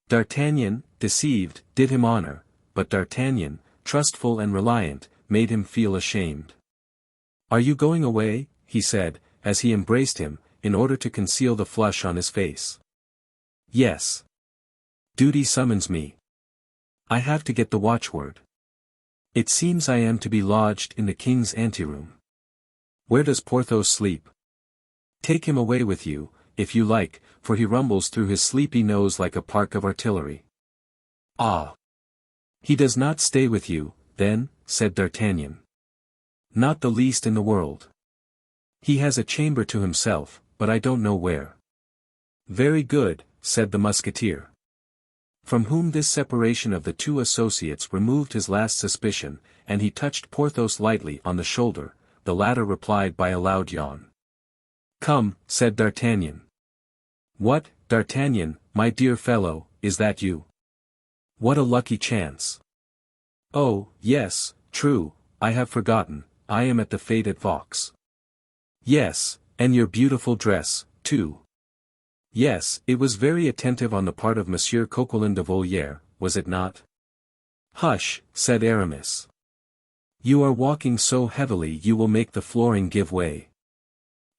D'Artagnan, deceived, did him honor, but D'Artagnan, trustful and reliant, made him feel ashamed. Are you going away? He said, as he embraced him, in order to conceal the flush on his face. Yes. Duty summons me. I have to get the watchword. It seems I am to be lodged in the king's anteroom. Where does Porthos sleep? Take him away with you, if you like, for he rumbles through his sleepy nose like a park of artillery. Ah! He does not stay with you, then, said D'Artagnan. Not the least in the world. He has a chamber to himself, but I don't know where. Very good, said the musketeer. From whom this separation of the two associates removed his last suspicion, and he touched Porthos lightly on the shoulder, the latter replied by a loud yawn. Come, said D'Artagnan. What, D'Artagnan, my dear fellow, is that you? What a lucky chance. Oh, yes, true, I have forgotten, I am at the fete at Vaux. Yes, and your beautiful dress, too. Yes, it was very attentive on the part of Monsieur Coquelin de Volière, was it not? Hush, said Aramis. You are walking so heavily you will make the flooring give way.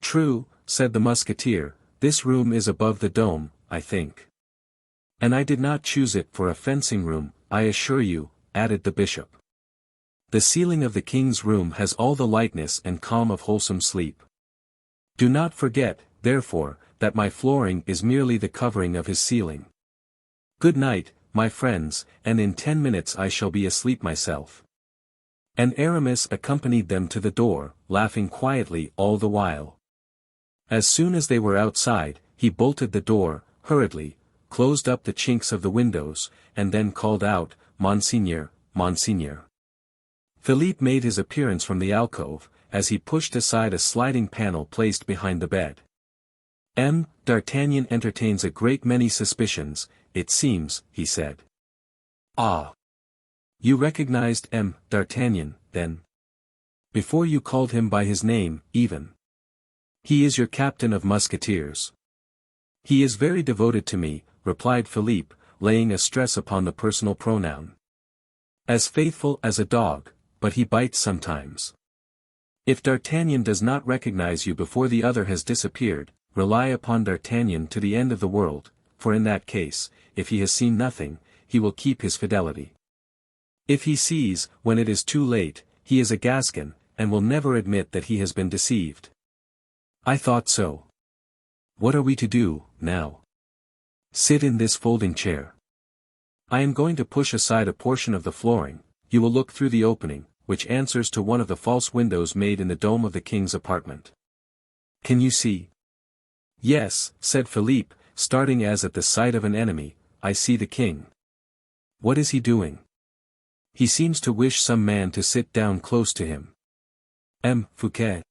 True, said the Musketeer, this room is above the dome, I think. And I did not choose it for a fencing room, I assure you, added the bishop. The ceiling of the king's room has all the lightness and calm of wholesome sleep. Do not forget, therefore, that my flooring is merely the covering of his ceiling. Good night, my friends, and in 10 minutes I shall be asleep myself. And Aramis accompanied them to the door, laughing quietly all the while. As soon as they were outside, he bolted the door, hurriedly, closed up the chinks of the windows, and then called out, Monseigneur, Monseigneur. Philippe made his appearance from the alcove, as he pushed aside a sliding panel placed behind the bed. D'Artagnan entertains a great many suspicions, it seems, he said. Ah! You recognized D'Artagnan, then? Before you called him by his name, even. He is your captain of musketeers. He is very devoted to me, replied Philippe, laying a stress upon the personal pronoun. As faithful as a dog, but he bites sometimes. If D'Artagnan does not recognize you before the other has disappeared, rely upon D'Artagnan to the end of the world, for in that case, if he has seen nothing, he will keep his fidelity. If he sees, when it is too late, he is a Gascon, and will never admit that he has been deceived. I thought so. What are we to do, now? Sit in this folding chair. I am going to push aside a portion of the flooring, you will look through the opening, which answers to one of the false windows made in the dome of the king's apartment. Can you see? Yes, said Philippe, starting as at the sight of an enemy, I see the king. What is he doing? He seems to wish some man to sit down close to him. Fouquet.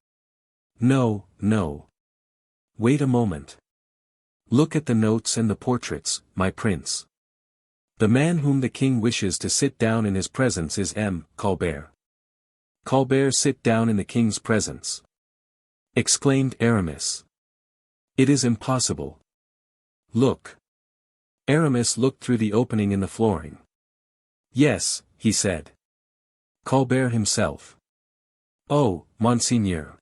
No, no. Wait a moment. Look at the notes and the portraits, my prince. The man whom the king wishes to sit down in his presence is Colbert. Colbert sit down in the king's presence? Exclaimed Aramis. It is impossible. Look. Aramis looked through the opening in the flooring. Yes, he said. Colbert himself. Oh, Monseigneur.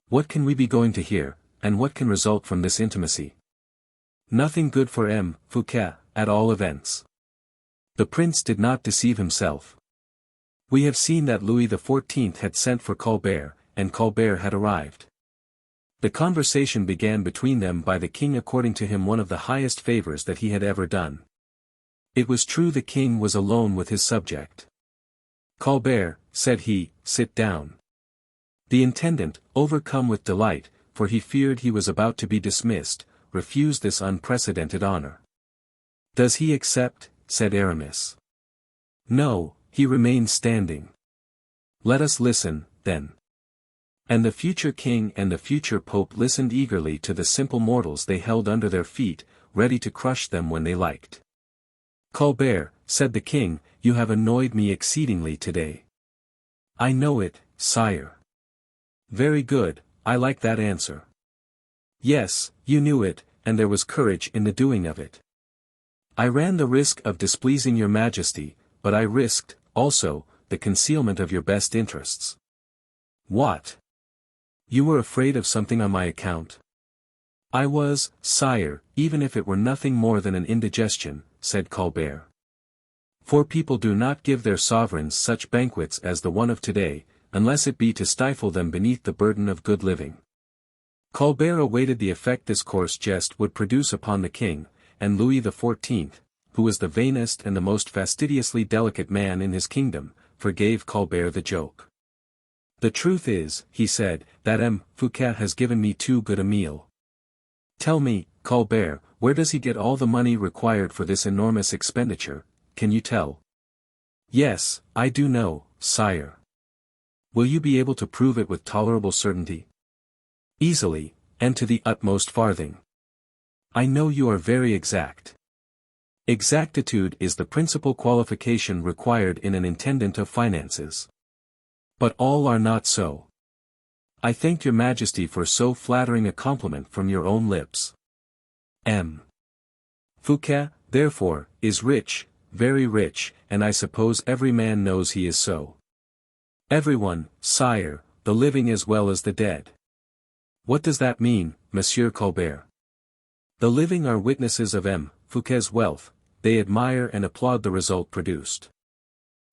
What can we be going to hear, and what can result from this intimacy? Nothing good for Fouquet, at all events. The prince did not deceive himself. We have seen that Louis XIV had sent for Colbert, and Colbert had arrived. The conversation began between them by the king according to him one of the highest favors that he had ever done. It was true the king was alone with his subject. Colbert, said he, sit down. The intendant, overcome with delight, for he feared he was about to be dismissed, refused this unprecedented honor. Does he accept? Said Aramis. No, he remains standing. Let us listen, then. And the future king and the future pope listened eagerly to the simple mortals they held under their feet, ready to crush them when they liked. Colbert, said the king, you have annoyed me exceedingly today. I know it, sire. Very good, I like that answer. Yes, you knew it, and there was courage in the doing of it. I ran the risk of displeasing your majesty, but I risked, also, the concealment of your best interests. What? You were afraid of something on my account? I was, sire, even if it were nothing more than an indigestion, said Colbert. For people do not give their sovereigns such banquets as the one of today, unless it be to stifle them beneath the burden of good living. Colbert awaited the effect this coarse jest would produce upon the king, and Louis XIV, who was the vainest and the most fastidiously delicate man in his kingdom, forgave Colbert the joke. The truth is, he said, that Fouquet has given me too good a meal. Tell me, Colbert, where does he get all the money required for this enormous expenditure, can you tell? Yes, I do know, sire. Will you be able to prove it with tolerable certainty? Easily, and to the utmost farthing. I know you are very exact. Exactitude is the principal qualification required in an intendant of finances. But all are not so. I thank your majesty for so flattering a compliment from your own lips. M. Fouquet, therefore, is rich, very rich, and I suppose every man knows he is so. Everyone, sire, the living as well as the dead. What does that mean, Monsieur Colbert? The living are witnesses of M. Fouquet's wealth, they admire and applaud the result produced.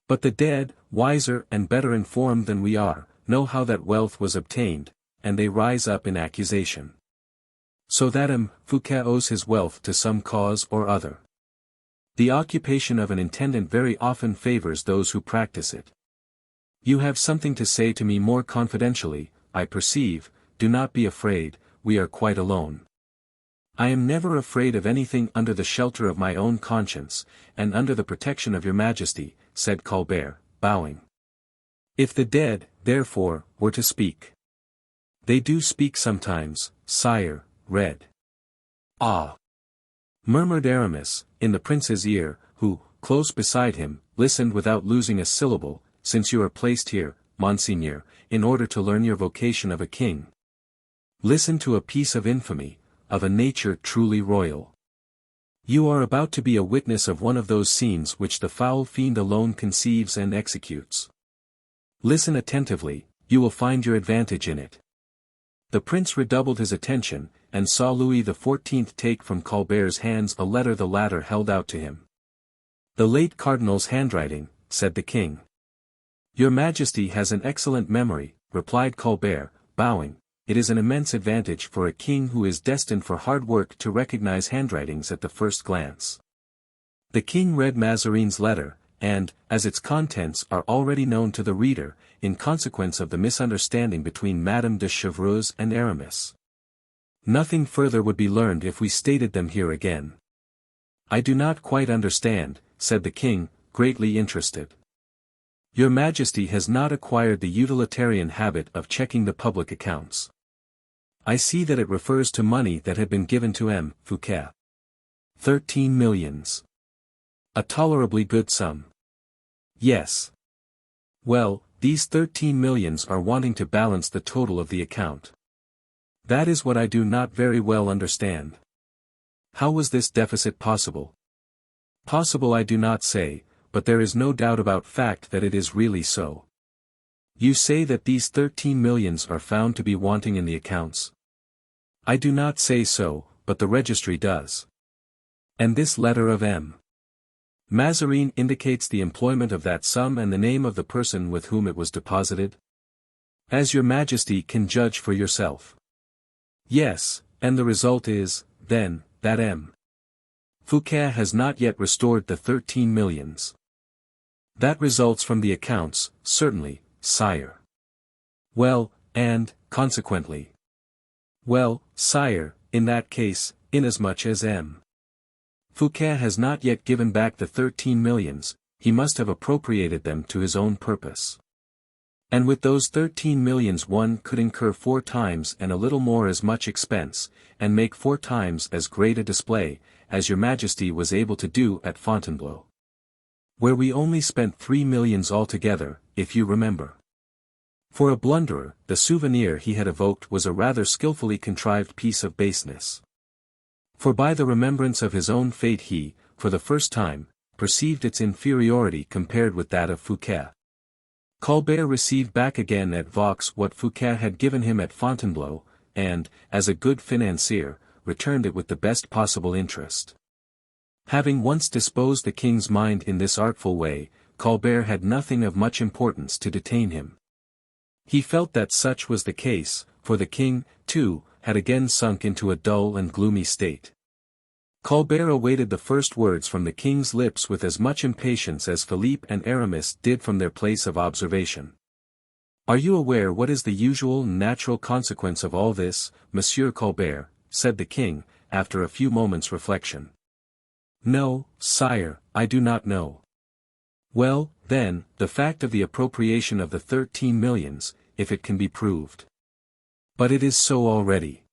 But the dead, wiser and better informed than we are, know how that wealth was obtained, and they rise up in accusation. So that M. Fouquet owes his wealth to some cause or other. The occupation of an intendant very often favors those who practice it. You have something to say to me more confidentially, I perceive, do not be afraid, we are quite alone. I am never afraid of anything under the shelter of my own conscience, and under the protection of your Majesty, said Colbert, bowing. If the dead, therefore, were to speak. They do speak sometimes, sire, read. Ah! Murmured Aramis, in the prince's ear, who, close beside him, listened without losing a syllable, since you are placed here, monseigneur, in order to learn your vocation of a king. Listen to a piece of infamy, of a nature truly royal. You are about to be a witness of one of those scenes which the foul fiend alone conceives and executes. Listen attentively, you will find your advantage in it. The prince redoubled his attention, and saw Louis XIV take from Colbert's hands a letter the latter held out to him. The late cardinal's handwriting, said the king. Your Majesty has an excellent memory, replied Colbert, bowing. It is an immense advantage for a king who is destined for hard work to recognize handwritings at the first glance. The king read Mazarin's letter, and, as its contents are already known to the reader, in consequence of the misunderstanding between Madame de Chevreuse and Aramis. Nothing further would be learned if we stated them here again. I do not quite understand, said the king, greatly interested. Your Majesty has not acquired the utilitarian habit of checking the public accounts. I see that it refers to money that had been given to M. Fouquet. 13 millions. A tolerably good sum. Yes. Well, these 13 millions are wanting to balance the total of the account. That is what I do not very well understand. How was this deficit possible? Possible I do not say, but there is no doubt about fact that it is really so. You say that these 13 millions are found to be wanting in the accounts. I do not say so, but the registry does. And this letter of M. Mazarin indicates the employment of that sum and the name of the person with whom it was deposited? As your Majesty can judge for yourself. Yes, and the result is, then, that M. Fouquet has not yet restored the 13 millions. That results from the accounts, certainly, sire. Well, and, consequently. Well, sire, in that case, inasmuch as M. Fouquet has not yet given back the 13 millions, he must have appropriated them to his own purpose. And with those 13 millions one could incur 4 times and a little more as much expense, and make 4 times as great a display, as your Majesty was able to do at Fontainebleau. Where we only spent 3 millions altogether, if you remember. For a blunderer, the souvenir he had evoked was a rather skillfully contrived piece of baseness. For by the remembrance of his own fate he, for the first time, perceived its inferiority compared with that of Fouquet. Colbert received back again at Vaux what Fouquet had given him at Fontainebleau, and, as a good financier, returned it with the best possible interest. Having once disposed the king's mind in this artful way, Colbert had nothing of much importance to detain him. He felt that such was the case, for the king, too, had again sunk into a dull and gloomy state. Colbert awaited the first words from the king's lips with as much impatience as Philippe and Aramis did from their place of observation. Are you aware what is the usual and natural consequence of all this, Monsieur Colbert? Said the king, after a few moments' reflection. No, sire, I do not know. Well, then, the fact of the appropriation of the 13 millions, if it can be proved. But it is so already.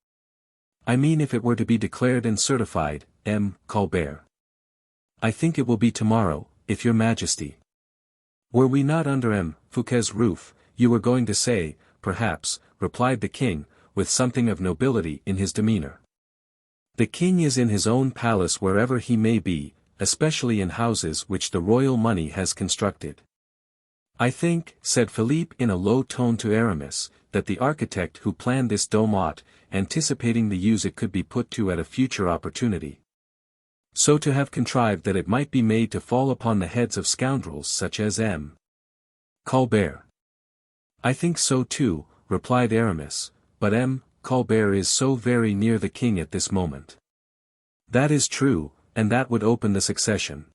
I mean if it were to be declared and certified, M. Colbert. I think it will be tomorrow, if your Majesty. Were we not under M. Fouquet's roof, you were going to say, perhaps, replied the king, with something of nobility in his demeanor. The king is in his own palace wherever he may be, especially in houses which the royal money has constructed. I think, said Philippe in a low tone to Aramis, that the architect who planned this dome ought, anticipating the use it could be put to at a future opportunity, so to have contrived that it might be made to fall upon the heads of scoundrels such as M. Colbert. I think so too, replied Aramis, but M. Colbert is so very near the king at this moment. That is true, and that would open the succession,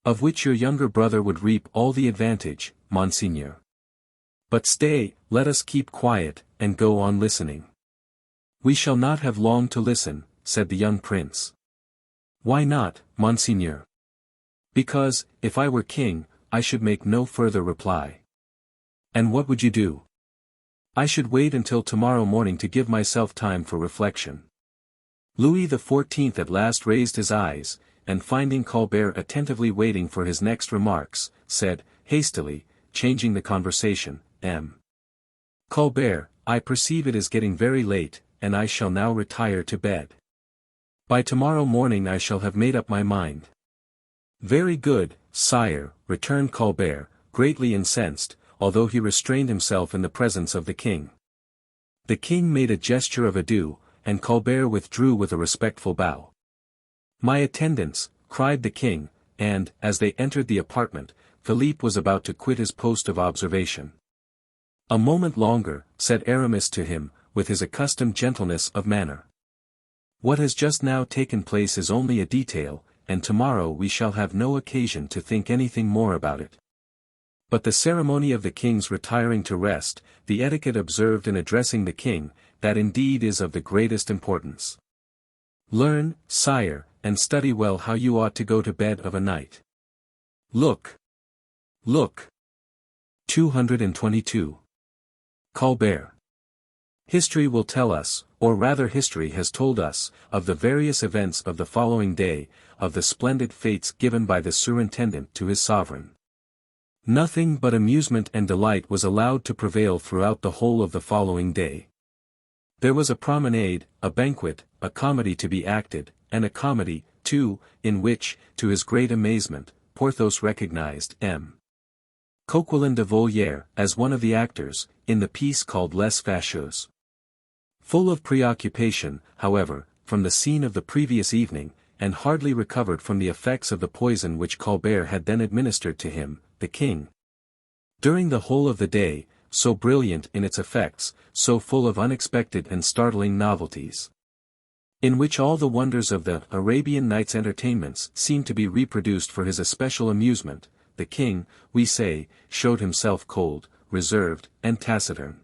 of which your younger brother would reap all the advantage, Monseigneur. But stay, let us keep quiet, and go on listening. We shall not have long to listen, said the young prince. Why not, Monseigneur? Because, if I were king, I should make no further reply. And what would you do? I should wait until tomorrow morning to give myself time for reflection. Louis XIV at last raised his eyes, and finding Colbert attentively waiting for his next remarks, said, hastily, changing the conversation, M. Colbert, I perceive it is getting very late, and I shall now retire to bed. By tomorrow morning I shall have made up my mind. Very good, sire, returned Colbert, greatly incensed, although he restrained himself in the presence of the king. The king made a gesture of adieu, and Colbert withdrew with a respectful bow. My attendants, cried the king, and, as they entered the apartment, Philippe was about to quit his post of observation. A moment longer, said Aramis to him, with his accustomed gentleness of manner. What has just now taken place is only a detail, and tomorrow we shall have no occasion to think anything more about it. But the ceremony of the king's retiring to rest, the etiquette observed in addressing the king, that indeed is of the greatest importance. Learn, sire, and study well how you ought to go to bed of a night. Look! Look! 222. Colbert. History will tell us, or rather history has told us, of the various events of the following day, of the splendid fetes given by the surintendant to his sovereign. Nothing but amusement and delight was allowed to prevail throughout the whole of the following day. There was a promenade, a banquet, a comedy to be acted, and a comedy, too, in which, to his great amazement, Porthos recognized M. Coquelin de Volière as one of the actors, in the piece called Les Fâcheux. Full of preoccupation, however, from the scene of the previous evening, and hardly recovered from the effects of the poison which Colbert had then administered to him, the king, during the whole of the day, so brilliant in its effects, so full of unexpected and startling novelties, in which all the wonders of the Arabian Nights' entertainments seemed to be reproduced for his especial amusement, the king, we say, showed himself cold, reserved, and taciturn.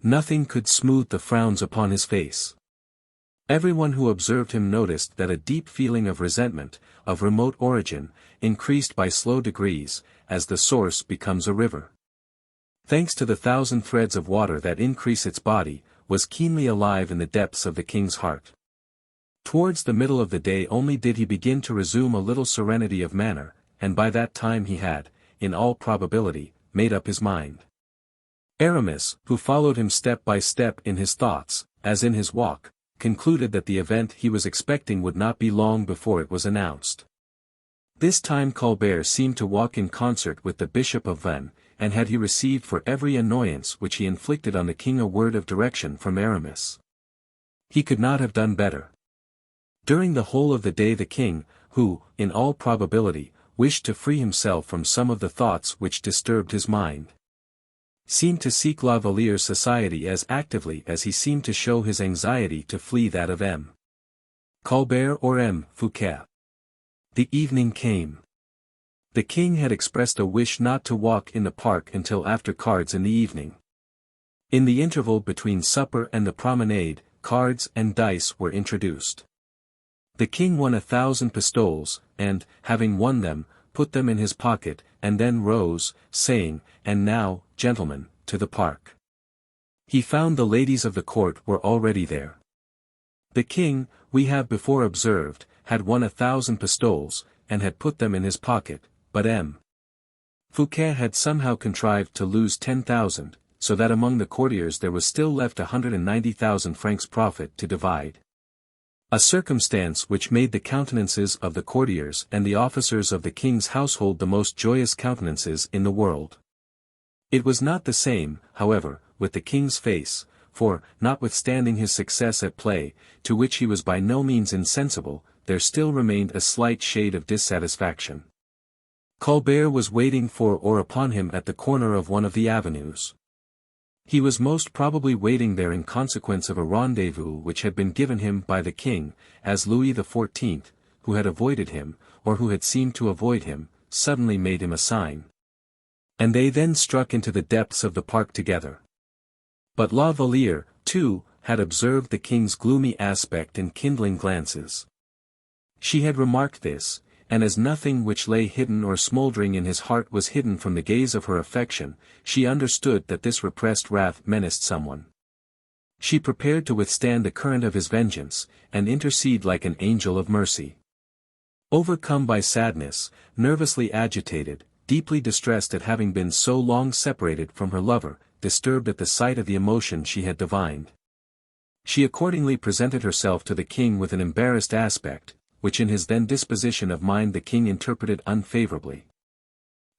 Nothing could smooth the frowns upon his face. Everyone who observed him noticed that a deep feeling of resentment, of remote origin, increased by slow degrees, as the source becomes a river. Thanks to the thousand threads of water that increase its body, was keenly alive in the depths of the king's heart. Towards the middle of the day only did he begin to resume a little serenity of manner, and by that time he had, in all probability, made up his mind. Aramis, who followed him step by step in his thoughts, as in his walk, concluded that the event he was expecting would not be long before it was announced. This time Colbert seemed to walk in concert with the Bishop of Vannes, and had he received for every annoyance which he inflicted on the king a word of direction from Aramis, he could not have done better. During the whole of the day the king, who, in all probability, wished to free himself from some of the thoughts which disturbed his mind, seemed to seek La Valliere's society as actively as he seemed to show his anxiety to flee that of M. Colbert or M. Fouquet. The evening came. The king had expressed a wish not to walk in the park until after cards in the evening. In the interval between supper and the promenade, cards and dice were introduced. The king won 1,000 pistoles, and, having won them, put them in his pocket, and then rose, saying, "And now, gentlemen, to the park." He found the ladies of the court were already there. The king, we have before observed, had won 1,000 pistoles, and had put them in his pocket, but M. Fouquet had somehow contrived to lose 10,000, so that among the courtiers there was still left 190,000 francs profit to divide. A circumstance which made the countenances of the courtiers and the officers of the king's household the most joyous countenances in the world. It was not the same, however, with the king's face, for, notwithstanding his success at play, to which he was by no means insensible, there still remained a slight shade of dissatisfaction. Colbert was waiting for or upon him at the corner of one of the avenues. He was most probably waiting there in consequence of a rendezvous which had been given him by the king, as Louis XIV, who had avoided him, or who had seemed to avoid him, suddenly made him a sign. And they then struck into the depths of the park together. But La Valliere, too, had observed the king's gloomy aspect and kindling glances. She had remarked this, and as nothing which lay hidden or smouldering in his heart was hidden from the gaze of her affection, she understood that this repressed wrath menaced someone. She prepared to withstand the current of his vengeance, and intercede like an angel of mercy. Overcome by sadness, nervously agitated, deeply distressed at having been so long separated from her lover, disturbed at the sight of the emotion she had divined, she accordingly presented herself to the king with an embarrassed aspect, which in his then disposition of mind the king interpreted unfavorably.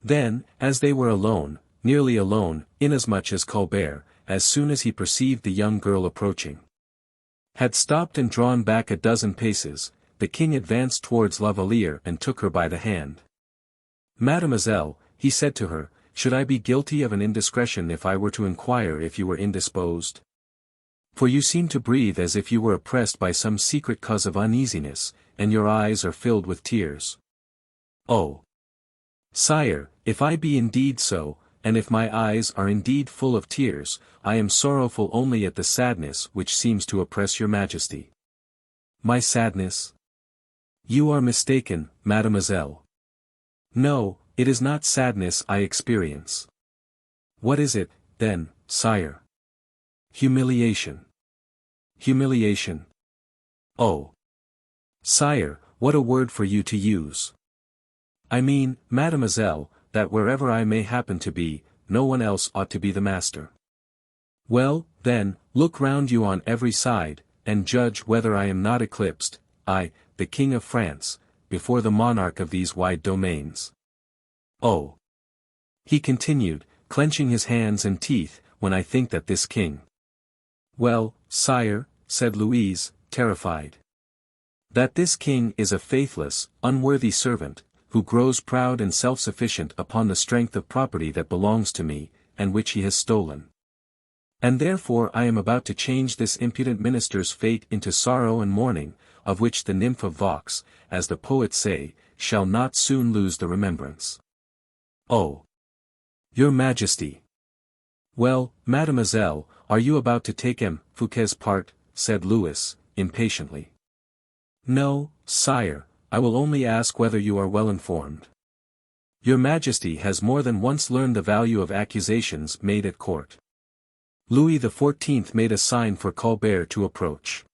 Then, as they were alone, nearly alone, inasmuch as Colbert, as soon as he perceived the young girl approaching, had stopped and drawn back a dozen paces, the king advanced towards La Valliere and took her by the hand. "Mademoiselle," he said to her, "should I be guilty of an indiscretion if I were to inquire if you were indisposed? For you seem to breathe as if you were oppressed by some secret cause of uneasiness, and your eyes are filled with tears." "Oh, sire, if I be indeed so, and if my eyes are indeed full of tears, I am sorrowful only at the sadness which seems to oppress your majesty." "My sadness? You are mistaken, mademoiselle. No, it is not sadness I experience." "What is it, then, sire?" "Humiliation." "Humiliation? Oh, sire, what a word for you to use. I mean, mademoiselle, that wherever I may happen to be, no one else ought to be the master. Well, then, look round you on every side, and judge whether I am not eclipsed, I, the King of France, before the monarch of these wide domains. Oh," he continued, clenching his hands and teeth, "when I think that this king—" "Well, sire," said Louise, terrified. "That this king is a faithless, unworthy servant, who grows proud and self-sufficient upon the strength of property that belongs to me, and which he has stolen. And therefore I am about to change this impudent minister's fate into sorrow and mourning, of which the nymph of Vaux, as the poets say, shall not soon lose the remembrance." "Oh, your majesty!" "Well, mademoiselle, are you about to take M. Fouquet's part?" said Louis, impatiently. "No, sire, I will only ask whether you are well informed. Your majesty has more than once learned the value of accusations made at court." Louis XIV made a sign for Colbert to approach.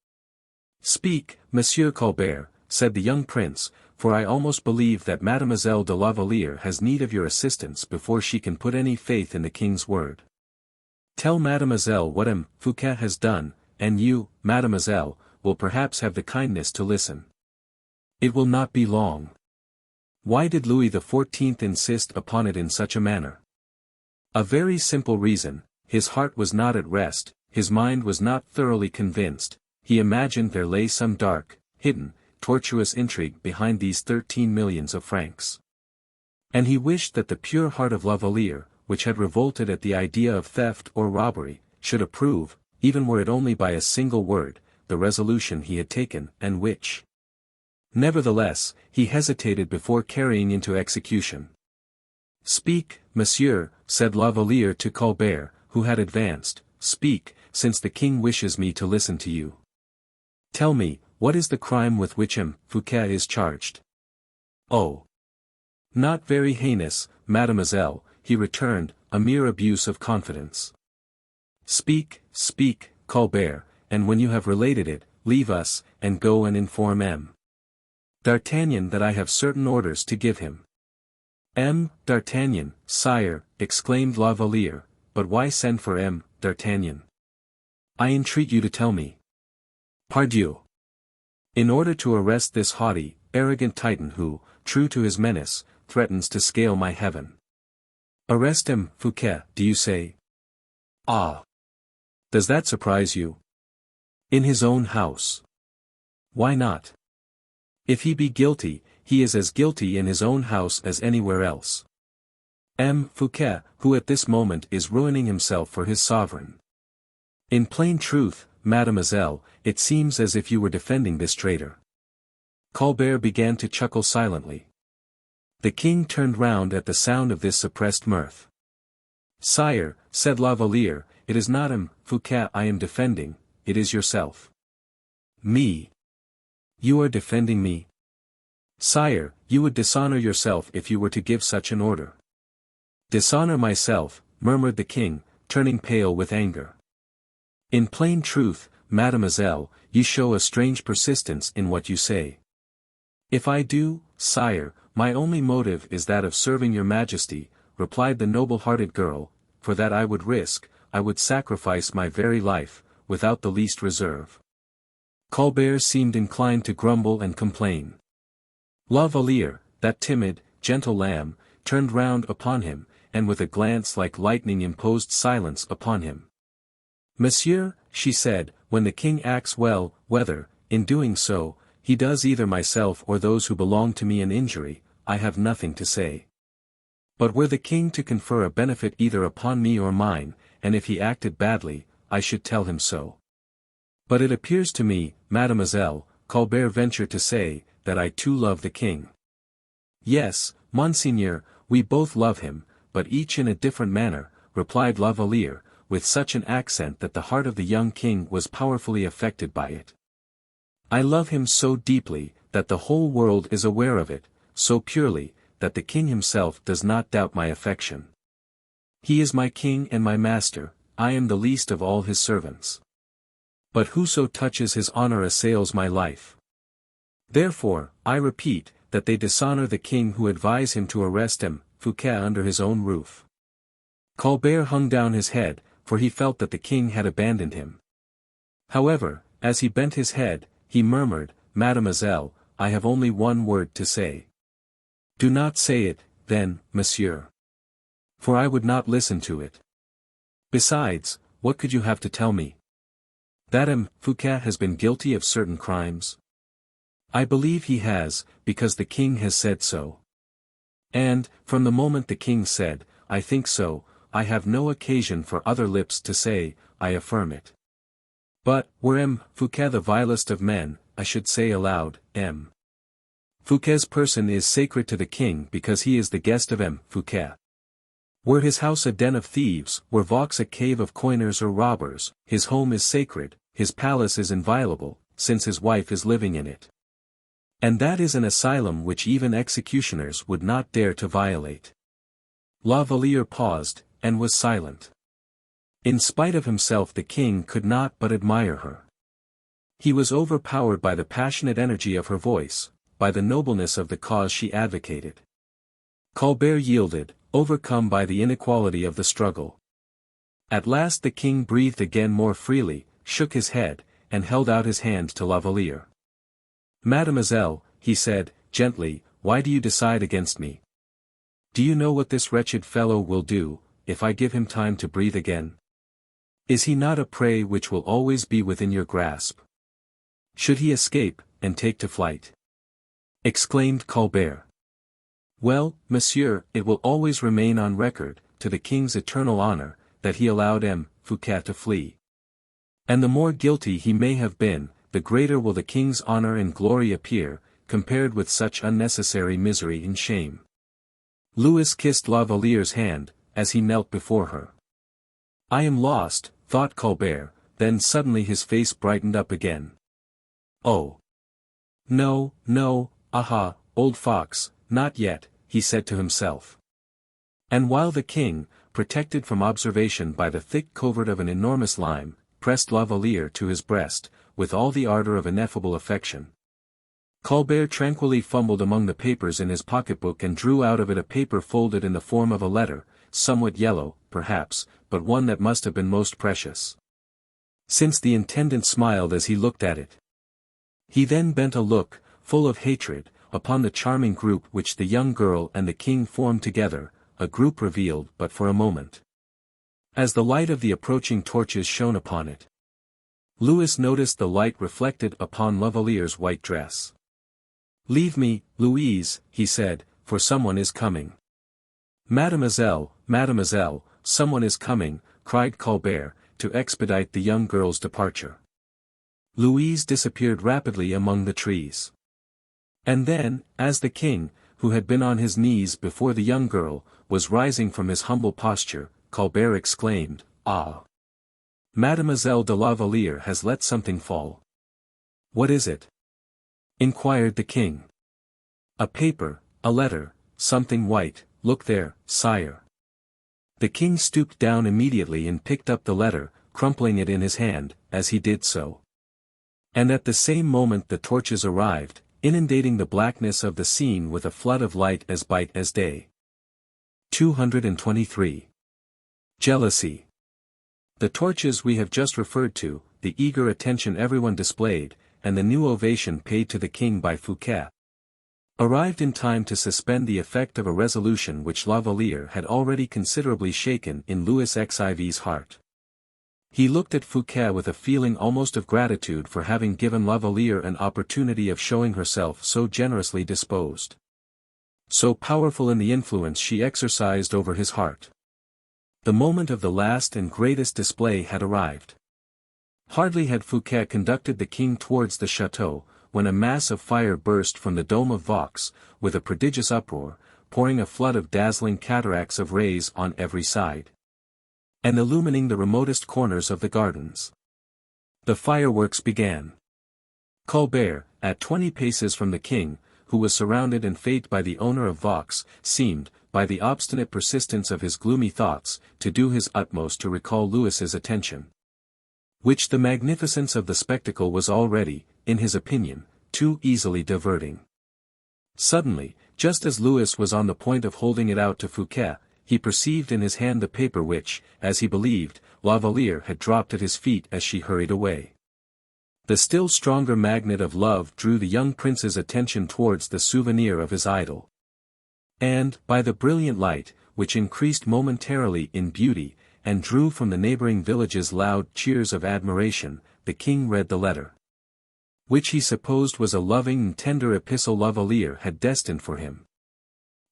"Speak, Monsieur Colbert," said the young prince, "for I almost believe that Mademoiselle de la Valliere has need of your assistance before she can put any faith in the king's word. Tell Mademoiselle what M. Fouquet has done, and you, Mademoiselle, will perhaps have the kindness to listen. It will not be long." Why did Louis XIV insist upon it in such a manner? A very simple reason: his heart was not at rest, his mind was not thoroughly convinced, he imagined there lay some dark, hidden, tortuous intrigue behind these 13 millions of francs. And he wished that the pure heart of La Valliere, which had revolted at the idea of theft or robbery, should approve, even were it only by a single word, the resolution he had taken, and which. Nevertheless, he hesitated before carrying into execution. "Speak, monsieur," said La Valliere to Colbert, who had advanced, "speak, since the king wishes me to listen to you. Tell me, what is the crime with which M. Fouquet is charged?" "Oh, not very heinous, mademoiselle," he returned, "a mere abuse of confidence." "Speak, speak, Colbert, and when you have related it, leave us, and go and inform M. D'Artagnan that I have certain orders to give him." "M. D'Artagnan, sire," exclaimed La Valliere, "but why send for M. D'Artagnan? I entreat you to tell me." "Pardieu! In order to arrest this haughty, arrogant titan who, true to his menace, threatens to scale my heaven. Arrest him, Fouquet, do you say? Ah! Does that surprise you? In his own house. Why not? If he be guilty, he is as guilty in his own house as anywhere else. Fouquet, who at this moment is ruining himself for his sovereign. In plain truth, mademoiselle, it seems as if you were defending this traitor. Colbert began to chuckle silently. The king turned round at the sound of this suppressed mirth. Sire, said La Valliere, it is not Fouquet I am defending, it is yourself. Me? You are defending me? Sire, you would dishonor yourself if you were to give such an order. Dishonor myself, murmured the king, turning pale with anger. In plain truth, mademoiselle, you show a strange persistence in what you say. If I do, sire, my only motive is that of serving your majesty, replied the noble-hearted girl, for that I would sacrifice my very life, without the least reserve. Colbert seemed inclined to grumble and complain. La Valliere, that timid, gentle lamb, turned round upon him, and with a glance like lightning imposed silence upon him. Monsieur, she said, when the king acts well, whether, in doing so, he does either myself or those who belong to me an injury, I have nothing to say. But were the king to confer a benefit either upon me or mine, and if he acted badly, I should tell him so. But it appears to me, mademoiselle, Colbert ventured to say, that I too love the king. Yes, monseigneur, we both love him, but each in a different manner, replied La Valliere, with such an accent that the heart of the young king was powerfully affected by it. I love him so deeply, that the whole world is aware of it, so purely, that the king himself does not doubt my affection. He is my king and my master, I am the least of all his servants. But whoso touches his honor assails my life. Therefore, I repeat, that they dishonor the king who advise him to arrest Fouquet under his own roof. Colbert hung down his head, for he felt that the king had abandoned him. However, as he bent his head, he murmured, Mademoiselle, I have only one word to say. Do not say it, then, monsieur. For I would not listen to it. Besides, what could you have to tell me? That Fouquet has been guilty of certain crimes? I believe he has, because the king has said so. And, from the moment the king said, I think so, I have no occasion for other lips to say, I affirm it. But, were Fouquet the vilest of men, I should say aloud, Fouquet's person is sacred to the king because he is the guest of Fouquet. Were his house a den of thieves, were Vaux a cave of coiners or robbers, his home is sacred, his palace is inviolable, since his wife is living in it. And that is an asylum which even executioners would not dare to violate. La Valliere paused, and was silent. In spite of himself the king could not but admire her. He was overpowered by the passionate energy of her voice, by the nobleness of the cause she advocated. Colbert yielded, overcome by the inequality of the struggle. At last the king breathed again more freely, shook his head, and held out his hand to La Valliere. Mademoiselle, he said, gently, why do you decide against me? Do you know what this wretched fellow will do, if I give him time to breathe again? Is he not a prey which will always be within your grasp? Should he escape, and take to flight? Exclaimed Colbert. Well, monsieur, it will always remain on record, to the king's eternal honor, that he allowed Fouquet to flee. And the more guilty he may have been, the greater will the king's honor and glory appear, compared with such unnecessary misery and shame. Louis kissed La Valliere's hand, as he knelt before her. I am lost, thought Colbert, then suddenly his face brightened up again. Oh! No, no, aha, old fox, not yet, he said to himself. And while the king, protected from observation by the thick covert of an enormous lime, pressed La Valliere to his breast, with all the ardor of ineffable affection, Colbert tranquilly fumbled among the papers in his pocketbook and drew out of it a paper folded in the form of a letter, somewhat yellow, perhaps, but one that must have been most precious. Since the intendant smiled as he looked at it. He then bent a look, full of hatred, upon the charming group which the young girl and the king formed together, a group revealed but for a moment. As the light of the approaching torches shone upon it, Louis noticed the light reflected upon La Valliere's white dress. "Leave me, Louise," he said, "for someone is coming." "Mademoiselle, mademoiselle, someone is coming," cried Colbert, to expedite the young girl's departure. Louise disappeared rapidly among the trees. And then, as the king, who had been on his knees before the young girl, was rising from his humble posture, Colbert exclaimed, "Ah! Mademoiselle de la Valliere has let something fall." "What is it?" inquired the king. "A paper, a letter, something white, look there, sire." The king stooped down immediately and picked up the letter, crumpling it in his hand, as he did so. And at the same moment the torches arrived, inundating the blackness of the scene with a flood of light as bright as day. 223. Jealousy. The torches we have just referred to, the eager attention everyone displayed, and the new ovation paid to the king by Fouquet, arrived in time to suspend the effect of a resolution which La Valliere had already considerably shaken in Louis XIV's heart. He looked at Fouquet with a feeling almost of gratitude for having given La Valliere an opportunity of showing herself so generously disposed. So powerful in the influence she exercised over his heart. The moment of the last and greatest display had arrived. Hardly had Fouquet conducted the king towards the chateau, when a mass of fire burst from the dome of Vaux, with a prodigious uproar, pouring a flood of dazzling cataracts of rays on every side, and illumining the remotest corners of the gardens. The fireworks began. Colbert, at 20 paces from the king, who was surrounded and fêted by the owner of Vaux, seemed, by the obstinate persistence of his gloomy thoughts, to do his utmost to recall Louis's attention, which the magnificence of the spectacle was already, in his opinion, too easily diverting. Suddenly, just as Louis was on the point of holding it out to Fouquet, he perceived in his hand the paper which, as he believed, La Valliere had dropped at his feet as she hurried away. The still stronger magnet of love drew the young prince's attention towards the souvenir of his idol. And, by the brilliant light, which increased momentarily in beauty, and drew from the neighboring villages loud cheers of admiration, the king read the letter, which he supposed was a loving and tender epistle La Valliere had destined for him.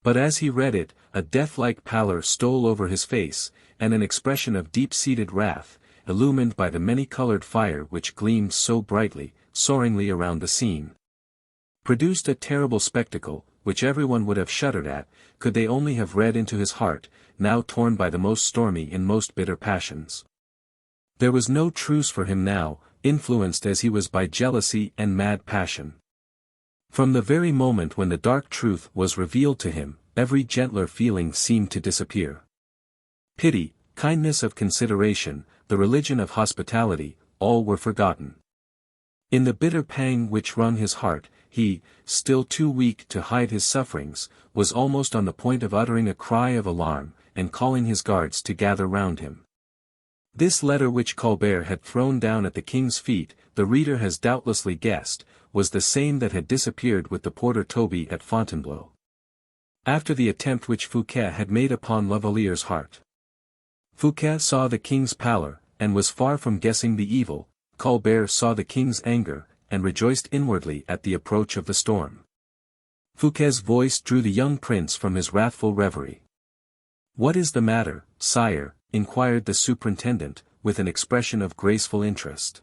But as he read it, a death-like pallor stole over his face, and an expression of deep-seated wrath, illumined by the many-colored fire which gleamed so brightly, soaringly around the scene, produced a terrible spectacle, which everyone would have shuddered at, could they only have read into his heart, now torn by the most stormy and most bitter passions. There was no truce for him now, influenced as he was by jealousy and mad passion. From the very moment when the dark truth was revealed to him, every gentler feeling seemed to disappear. Pity, kindness of consideration, the religion of hospitality, all were forgotten. In the bitter pang which wrung his heart, he, still too weak to hide his sufferings, was almost on the point of uttering a cry of alarm, and calling his guards to gather round him. This letter which Colbert had thrown down at the king's feet, the reader has doubtlessly guessed, was the same that had disappeared with the porter Toby at Fontainebleau, after the attempt which Fouquet had made upon La Valliere's heart. Fouquet saw the king's pallor, and was far from guessing the evil. Colbert saw the king's anger, and rejoiced inwardly at the approach of the storm. Fouquet's voice drew the young prince from his wrathful reverie. "What is the matter, sire?" inquired the superintendent, with an expression of graceful interest.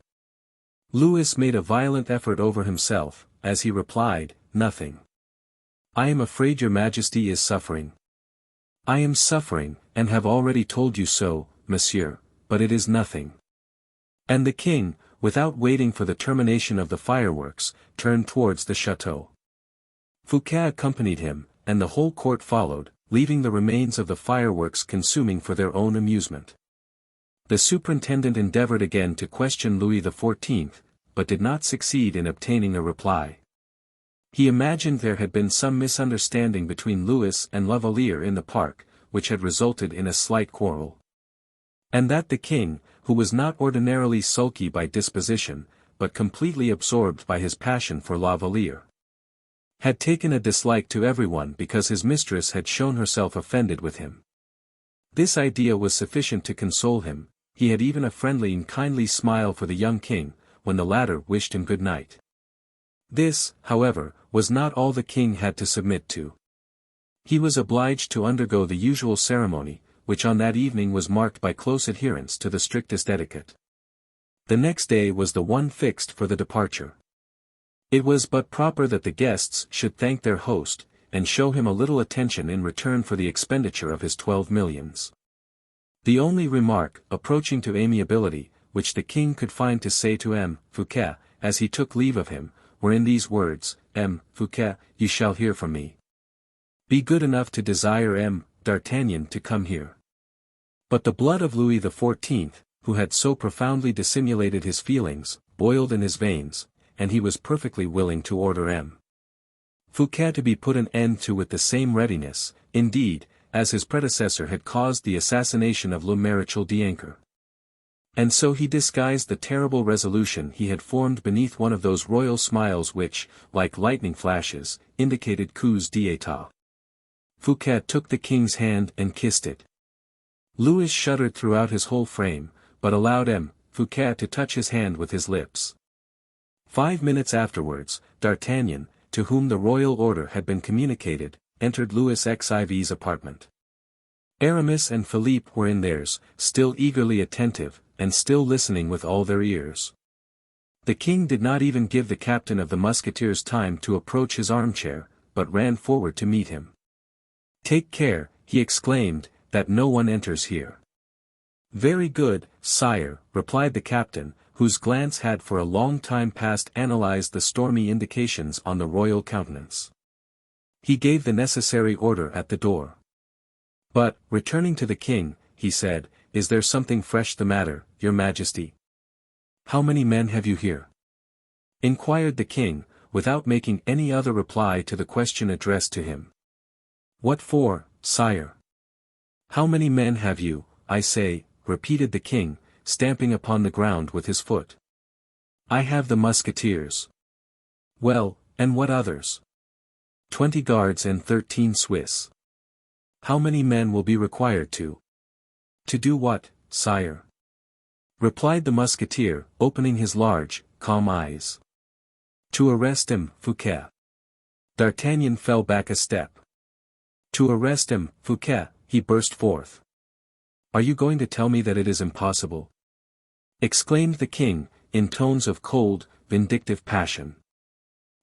Louis made a violent effort over himself, as he replied, "Nothing. I am afraid your majesty is suffering." "I am suffering, and have already told you so, monsieur, but it is nothing." And the king, without waiting for the termination of the fireworks, turned towards the chateau. Fouquet accompanied him, and the whole court followed, leaving the remains of the fireworks consuming for their own amusement. The superintendent endeavored again to question Louis XIV, but did not succeed in obtaining a reply. He imagined there had been some misunderstanding between Louis and La Valliere in the park, which had resulted in a slight quarrel, and that the king, who was not ordinarily sulky by disposition, but completely absorbed by his passion for La Valliere. Had taken a dislike to everyone because his mistress had shown herself offended with him. This idea was sufficient to console him. He had even a friendly and kindly smile for the young king, when the latter wished him good night. This, however, was not all the king had to submit to. He was obliged to undergo the usual ceremony, which on that evening was marked by close adherence to the strictest etiquette. The next day was the one fixed for the departure. It was but proper that the guests should thank their host, and show him a little attention in return for the expenditure of his 12 millions. The only remark, approaching to amiability, which the king could find to say to M. Fouquet, as he took leave of him, were in these words: M. Fouquet, you shall hear from me. Be good enough to desire M. d'Artagnan to come here. But the blood of Louis XIV, who had so profoundly dissimulated his feelings, boiled in his veins, and he was perfectly willing to order M. Fouquet to be put an end to with the same readiness, indeed, as his predecessor had caused the assassination of le Maréchal d'Ancre. And so he disguised the terrible resolution he had formed beneath one of those royal smiles which, like lightning flashes, indicated coups d'état. Fouquet took the king's hand and kissed it. Louis shuddered throughout his whole frame, but allowed M. Fouquet to touch his hand with his lips. 5 minutes afterwards, D'Artagnan, to whom the royal order had been communicated, entered Louis XIV's apartment. Aramis and Philippe were in theirs, still eagerly attentive, and still listening with all their ears. The king did not even give the captain of the Musketeers time to approach his armchair, but ran forward to meet him. "Take care," he exclaimed, "that no one enters here." "Very good, sire," replied the captain, whose glance had for a long time past analyzed the stormy indications on the royal countenance. He gave the necessary order at the door. But, returning to the king, he said, "Is there something fresh the matter, your majesty?" "How many men have you here?" inquired the king, without making any other reply to the question addressed to him. "What for, sire?" "How many men have you, I say," repeated the king, stamping upon the ground with his foot. "I have the Musketeers." "Well, and what others?" 20 guards and 13 Swiss. "How many men will be required to—" "To do what, sire?" replied the musketeer, opening his large, calm eyes. "To arrest him, Fouquet." D'Artagnan fell back a step. "To arrest him, Fouquet," he burst forth. "Are you going to tell me that it is impossible?" exclaimed the king, in tones of cold, vindictive passion.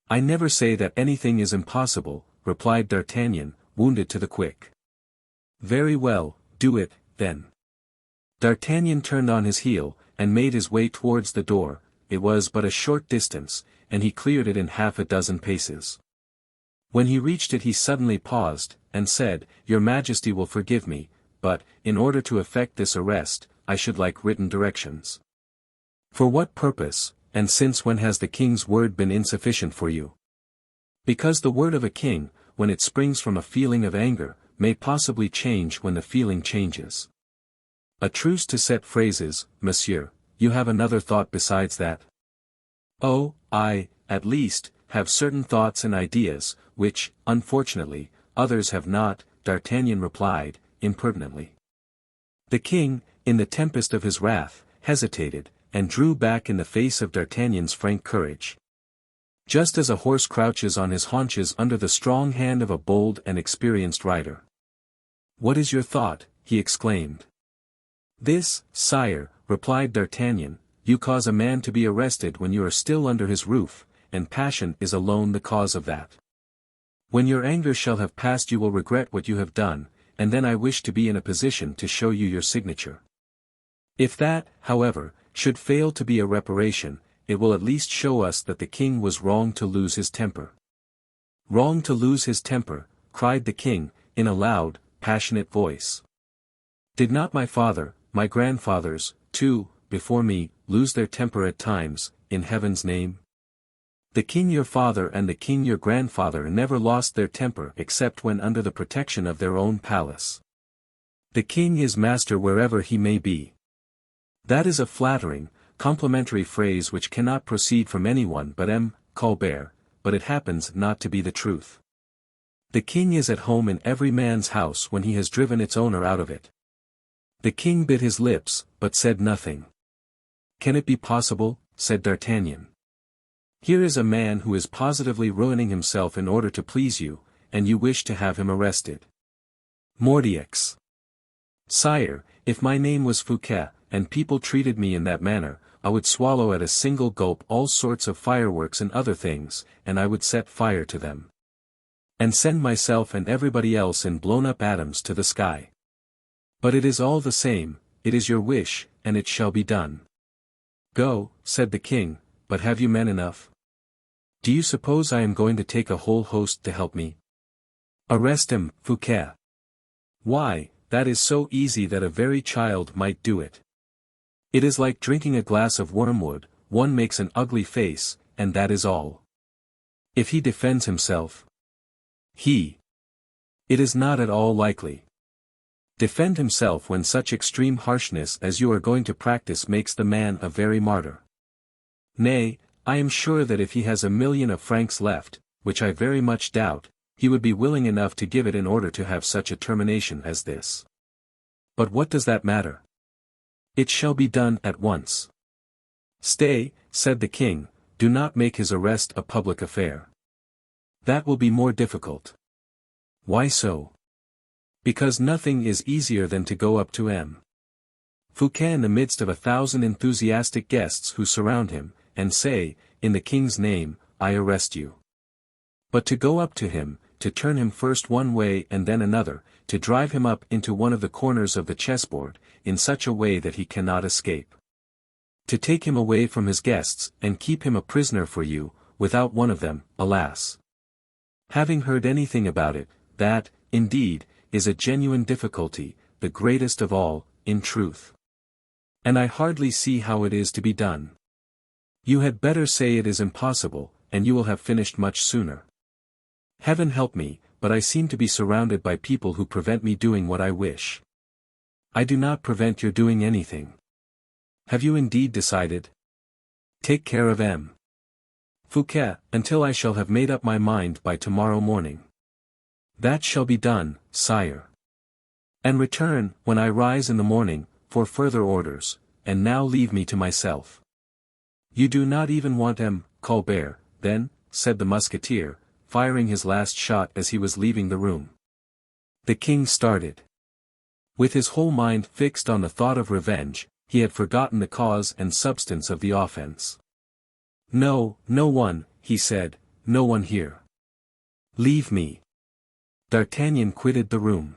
"I never say that anything is impossible," replied D'Artagnan, wounded to the quick. "Very well, do it, then." D'Artagnan turned on his heel, and made his way towards the door. It was but a short distance, and he cleared it in half a dozen paces. When he reached it he suddenly paused, and said, "Your Majesty will forgive me, but, in order to effect this arrest, I should like written directions." "For what purpose, and since when has the king's word been insufficient for you?" "Because the word of a king, when it springs from a feeling of anger, may possibly change when the feeling changes." "A truce to set phrases, monsieur, you have another thought besides that?" "Oh, I, at least, have certain thoughts and ideas, which, unfortunately, others have not," D'Artagnan replied, impertinently. The king, in the tempest of his wrath, hesitated, and drew back in the face of D'Artagnan's frank courage. Just as a horse crouches on his haunches under the strong hand of a bold and experienced rider. "What is your thought?" he exclaimed. "This, sire," replied D'Artagnan, "you cause a man to be arrested when you are still under his roof, and passion is alone the cause of that. When your anger shall have passed you will regret what you have done, and then I wish to be in a position to show you your signature. If that, however, should fail to be a reparation, it will at least show us that the king was wrong to lose his temper." "Wrong to lose his temper," cried the king, in a loud, passionate voice. "Did not my father, my grandfathers, too, before me, lose their temper at times, in heaven's name? The king your father and the king your grandfather never lost their temper except when under the protection of their own palace. The king is master wherever he may be. That is a flattering, complimentary phrase which cannot proceed from anyone but M. Colbert, but it happens not to be the truth. The king is at home in every man's house when he has driven its owner out of it. The king bit his lips, but said nothing. Can it be possible? Said D'Artagnan. Here is a man who is positively ruining himself in order to please you, and you wish to have him arrested. Mordioux. Sire, if my name was Fouquet, and people treated me in that manner, I would swallow at a single gulp all sorts of fireworks and other things, and I would set fire to them. And send myself and everybody else in blown-up atoms to the sky. But it is all the same, it is your wish, and it shall be done. Go, said the king, but have you men enough? Do you suppose I am going to take a whole host to help me? Arrest him, Fouquet. Why, that is so easy that a very child might do it. It is like drinking a glass of wormwood, one makes an ugly face, and that is all. If he defends himself. It is not at all likely. Defend himself when such extreme harshness as you are going to practice makes the man a very martyr. Nay, I am sure that if he has 1,000,000 of francs left, which I very much doubt, he would be willing enough to give it in order to have such a termination as this. But what does that matter? It shall be done at once. Stay, said the king, do not make his arrest a public affair. That will be more difficult. Why so? Because nothing is easier than to go up to M. Fouquet in the midst of 1,000 enthusiastic guests who surround him, and say, in the king's name, I arrest you. But to go up to him, to turn him first one way and then another, to drive him up into one of the corners of the chessboard, in such a way that he cannot escape. To take him away from his guests, and keep him a prisoner for you, without one of them, alas. Having heard anything about it, that, indeed, is a genuine difficulty, the greatest of all, in truth. And I hardly see how it is to be done. You had better say it is impossible, and you will have finished much sooner. Heaven help me, but I seem to be surrounded by people who prevent me doing what I wish. I do not prevent your doing anything. Have you indeed decided? Take care of M. Fouquet, until I shall have made up my mind by tomorrow morning. That shall be done, sire. And return, when I rise in the morning, for further orders, and now leave me to myself. You do not even want M. Colbert, then, said the musketeer, firing his last shot as he was leaving the room. The king started. With his whole mind fixed on the thought of revenge, he had forgotten the cause and substance of the offense. No, no one, he said, no one here. Leave me. D'Artagnan quitted the room.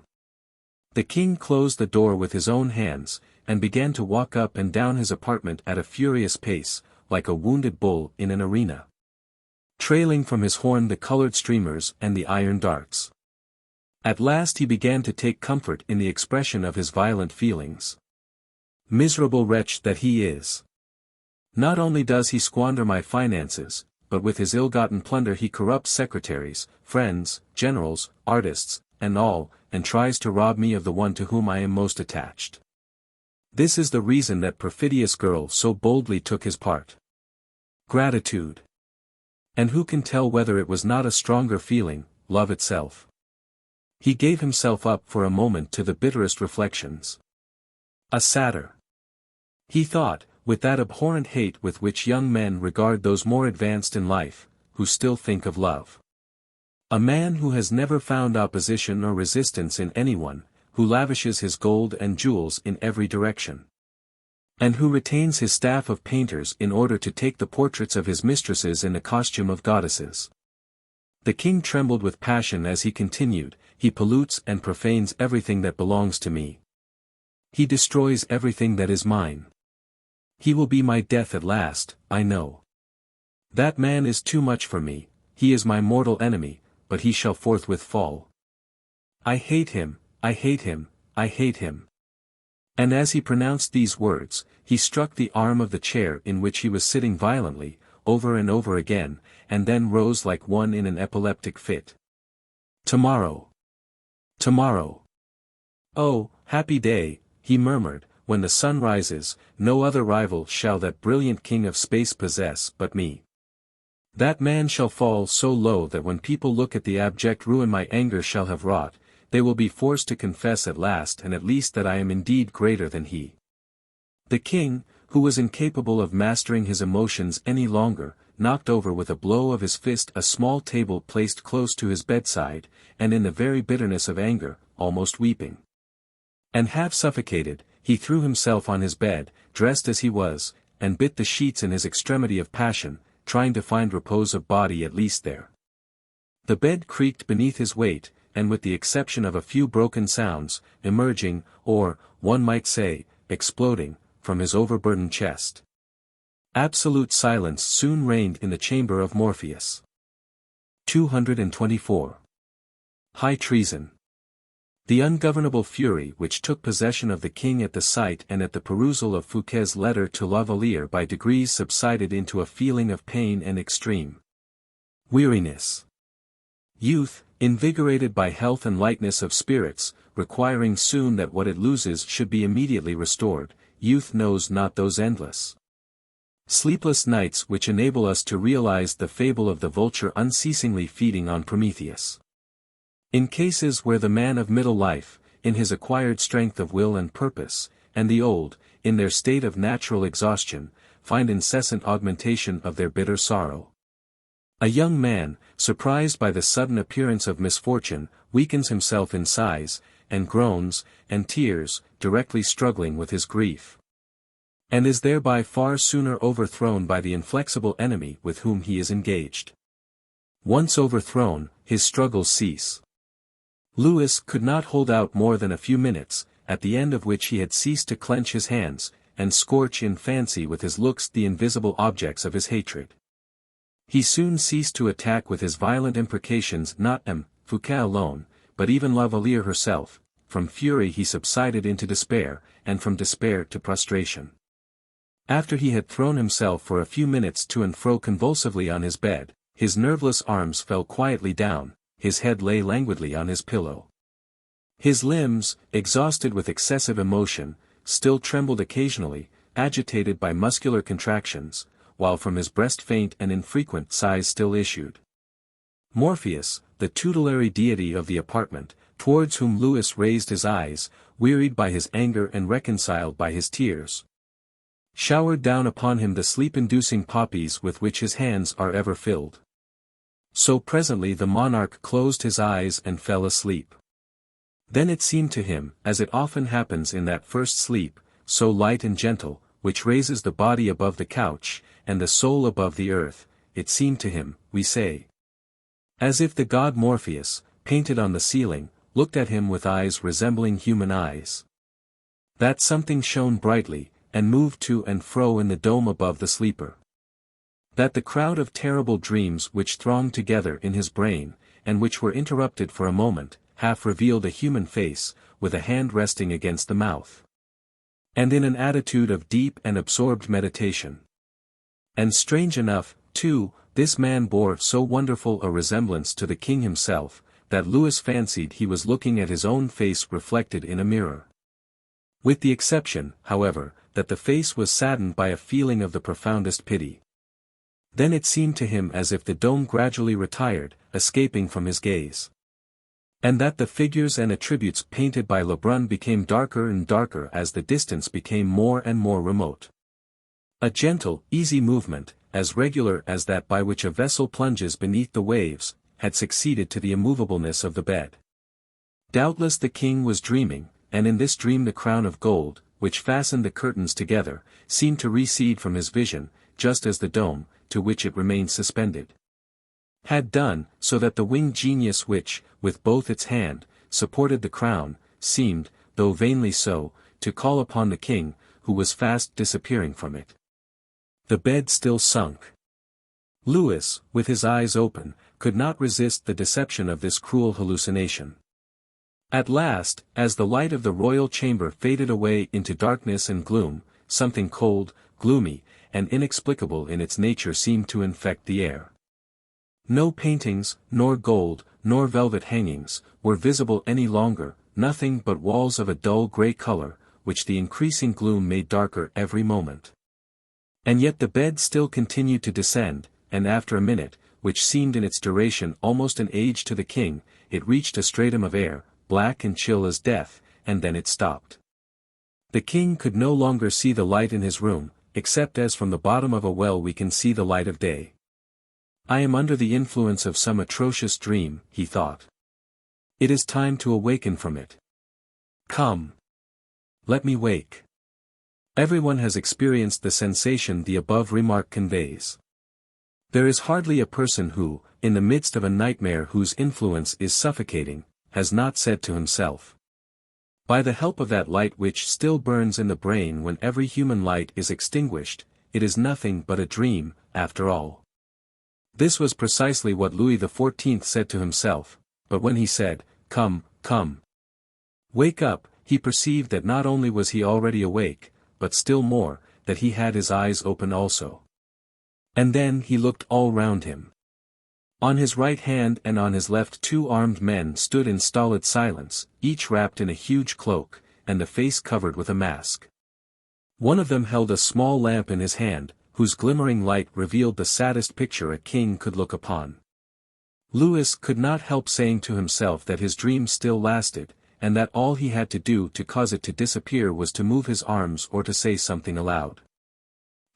The king closed the door with his own hands, and began to walk up and down his apartment at a furious pace, like a wounded bull in an arena. Trailing from his horn the colored streamers and the iron darts. At last he began to take comfort in the expression of his violent feelings. Miserable wretch that he is! Not only does he squander my finances, but with his ill-gotten plunder he corrupts secretaries, friends, generals, artists, and all, and tries to rob me of the one to whom I am most attached. This is the reason that perfidious girl so boldly took his part. Gratitude. And who can tell whether it was not a stronger feeling, love itself? He gave himself up for a moment to the bitterest reflections. A satyr. He thought, with that abhorrent hate with which young men regard those more advanced in life, who still think of love. A man who has never found opposition or resistance in anyone, who lavishes his gold and jewels in every direction. And who retains his staff of painters in order to take the portraits of his mistresses in the costume of goddesses. The king trembled with passion as he continued, he pollutes and profanes everything that belongs to me. He destroys everything that is mine. He will be my death at last, I know. That man is too much for me, he is my mortal enemy, but he shall forthwith fall. I hate him, I hate him, I hate him. And as he pronounced these words, he struck the arm of the chair in which he was sitting violently, over and over again, and then rose like one in an epileptic fit. Tomorrow. Tomorrow. Oh, happy day, he murmured, when the sun rises, no other rival shall that brilliant king of space possess but me. That man shall fall so low that when people look at the abject ruin my anger shall have wrought, they will be forced to confess at last and at least that I am indeed greater than he." The king, who was incapable of mastering his emotions any longer, knocked over with a blow of his fist a small table placed close to his bedside, and in the very bitterness of anger, almost weeping. And half suffocated, he threw himself on his bed, dressed as he was, and bit the sheets in his extremity of passion, trying to find repose of body at least there. The bed creaked beneath his weight, and with the exception of a few broken sounds, emerging, or, one might say, exploding, from his overburdened chest. Absolute silence soon reigned in the chamber of Morpheus. 224. High treason. The ungovernable fury which took possession of the king at the sight and at the perusal of Fouquet's letter to La Valliere by degrees subsided into a feeling of pain and extreme weariness. Youth, invigorated by health and lightness of spirits, requiring soon that what it loses should be immediately restored, youth knows not those endless sleepless nights which enable us to realize the fable of the vulture unceasingly feeding on Prometheus. In cases where the man of middle life, in his acquired strength of will and purpose, and the old, in their state of natural exhaustion, find incessant augmentation of their bitter sorrow. A young man, surprised by the sudden appearance of misfortune, weakens himself in sighs, and groans, and tears, directly struggling with his grief, and is thereby far sooner overthrown by the inflexible enemy with whom he is engaged. Once overthrown, his struggles cease. Louis could not hold out more than a few minutes, at the end of which he had ceased to clench his hands, and scorch in fancy with his looks the invisible objects of his hatred. He soon ceased to attack with his violent imprecations not M. Fouquet alone, but even La Valliere herself. From fury he subsided into despair, and from despair to prostration. After he had thrown himself for a few minutes to and fro convulsively on his bed, his nerveless arms fell quietly down, his head lay languidly on his pillow. His limbs, exhausted with excessive emotion, still trembled occasionally, agitated by muscular contractions, while from his breast faint and infrequent sighs still issued. Morpheus, the tutelary deity of the apartment, towards whom Louis raised his eyes, wearied by his anger and reconciled by his tears, showered down upon him the sleep-inducing poppies with which his hands are ever filled. So presently the monarch closed his eyes and fell asleep. Then it seemed to him, as it often happens in that first sleep, so light and gentle, which raises the body above the couch, and the soul above the earth, it seemed to him, we say, as if the god Morpheus, painted on the ceiling, looked at him with eyes resembling human eyes. That something shone brightly, and moved to and fro in the dome above the sleeper. That the crowd of terrible dreams which thronged together in his brain, and which were interrupted for a moment, half revealed a human face, with a hand resting against the mouth, and in an attitude of deep and absorbed meditation. And strange enough, too, this man bore so wonderful a resemblance to the king himself, that Louis fancied he was looking at his own face reflected in a mirror. With the exception, however, that the face was saddened by a feeling of the profoundest pity. Then it seemed to him as if the dome gradually retired, escaping from his gaze, and that the figures and attributes painted by Lebrun became darker and darker as the distance became more and more remote. A gentle, easy movement, as regular as that by which a vessel plunges beneath the waves, had succeeded to the immovableness of the bed. Doubtless the king was dreaming, and in this dream the crown of gold, which fastened the curtains together, seemed to recede from his vision, just as the dome, to which it remained suspended, had done, so that the winged genius which, with both its hand, supported the crown, seemed, though vainly so, to call upon the king, who was fast disappearing from it. The bed still sunk. Louis, with his eyes open, could not resist the deception of this cruel hallucination. At last, as the light of the royal chamber faded away into darkness and gloom, something cold, gloomy, and inexplicable in its nature seemed to infect the air. No paintings, nor gold, nor velvet hangings, were visible any longer, nothing but walls of a dull grey color, which the increasing gloom made darker every moment. And yet the bed still continued to descend, and after a minute, which seemed in its duration almost an age to the king, it reached a stratum of air, black and chill as death, and then it stopped. The king could no longer see the light in his room, except as from the bottom of a well we can see the light of day. I am under the influence of some atrocious dream, he thought. It is time to awaken from it. Come. Let me wake. Everyone has experienced the sensation the above remark conveys. There is hardly a person who, in the midst of a nightmare whose influence is suffocating, has not said to himself, by the help of that light which still burns in the brain when every human light is extinguished, it is nothing but a dream, after all. This was precisely what Louis XIV said to himself, but when he said, "Come, come. Wake up," he perceived that not only was he already awake, but still more, that he had his eyes open also. And then he looked all round him. On his right hand and on his left 2 armed men stood in stolid silence, each wrapped in a huge cloak, and the face covered with a mask. One of them held a small lamp in his hand, whose glimmering light revealed the saddest picture a king could look upon. Louis could not help saying to himself that his dream still lasted, and that all he had to do to cause it to disappear was to move his arms or to say something aloud.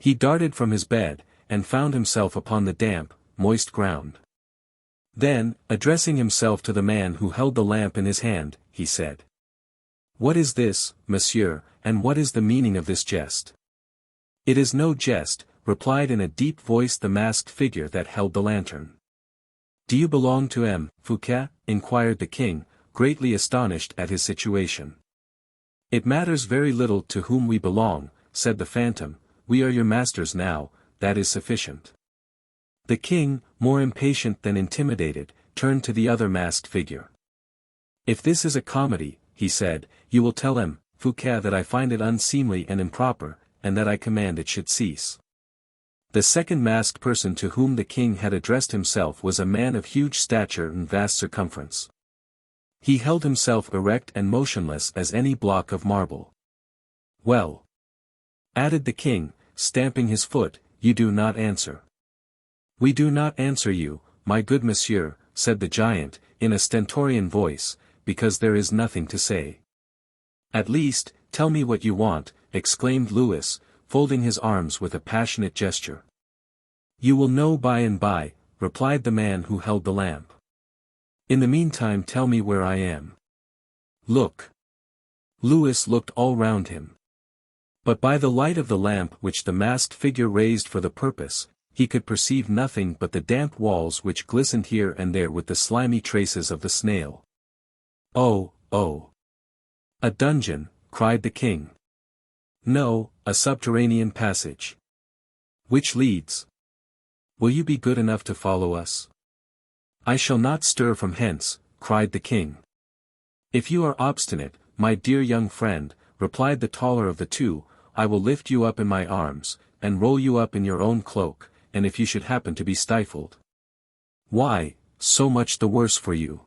He darted from his bed, and found himself upon the damp, moist ground. Then, addressing himself to the man who held the lamp in his hand, he said, "What is this, monsieur, and what is the meaning of this jest?" "It is no jest," replied in a deep voice the masked figure that held the lantern. "Do you belong to M. Fouquet?" inquired the king, greatly astonished at his situation. "It matters very little to whom we belong," said the phantom, "we are your masters now, that is sufficient." The king, more impatient than intimidated, turned to the other masked figure. "If this is a comedy," he said, "you will tell M. Fouquet that I find it unseemly and improper, and that I command it should cease." The second masked person to whom the king had addressed himself was a man of huge stature and vast circumference. He held himself erect and motionless as any block of marble. "Well," added the king, stamping his foot, "you do not answer." "We do not answer you, my good monsieur," said the giant, in a stentorian voice, "because there is nothing to say." "At least, tell me what you want," exclaimed Louis, folding his arms with a passionate gesture. "You will know by and by," replied the man who held the lamp. "In the meantime tell me where I am." "Look." Louis looked all round him. But by the light of the lamp which the masked figure raised for the purpose, he could perceive nothing but the damp walls which glistened here and there with the slimy traces of the snail. "Oh, oh! A dungeon," cried the king. "No, a subterranean passage." "Which leads?" "Will you be good enough to follow us?" "I shall not stir from hence," cried the king. "If you are obstinate, my dear young friend," replied the taller of the two, "I will lift you up in my arms, and roll you up in your own cloak, and if you should happen to be stifled, why, so much the worse for you."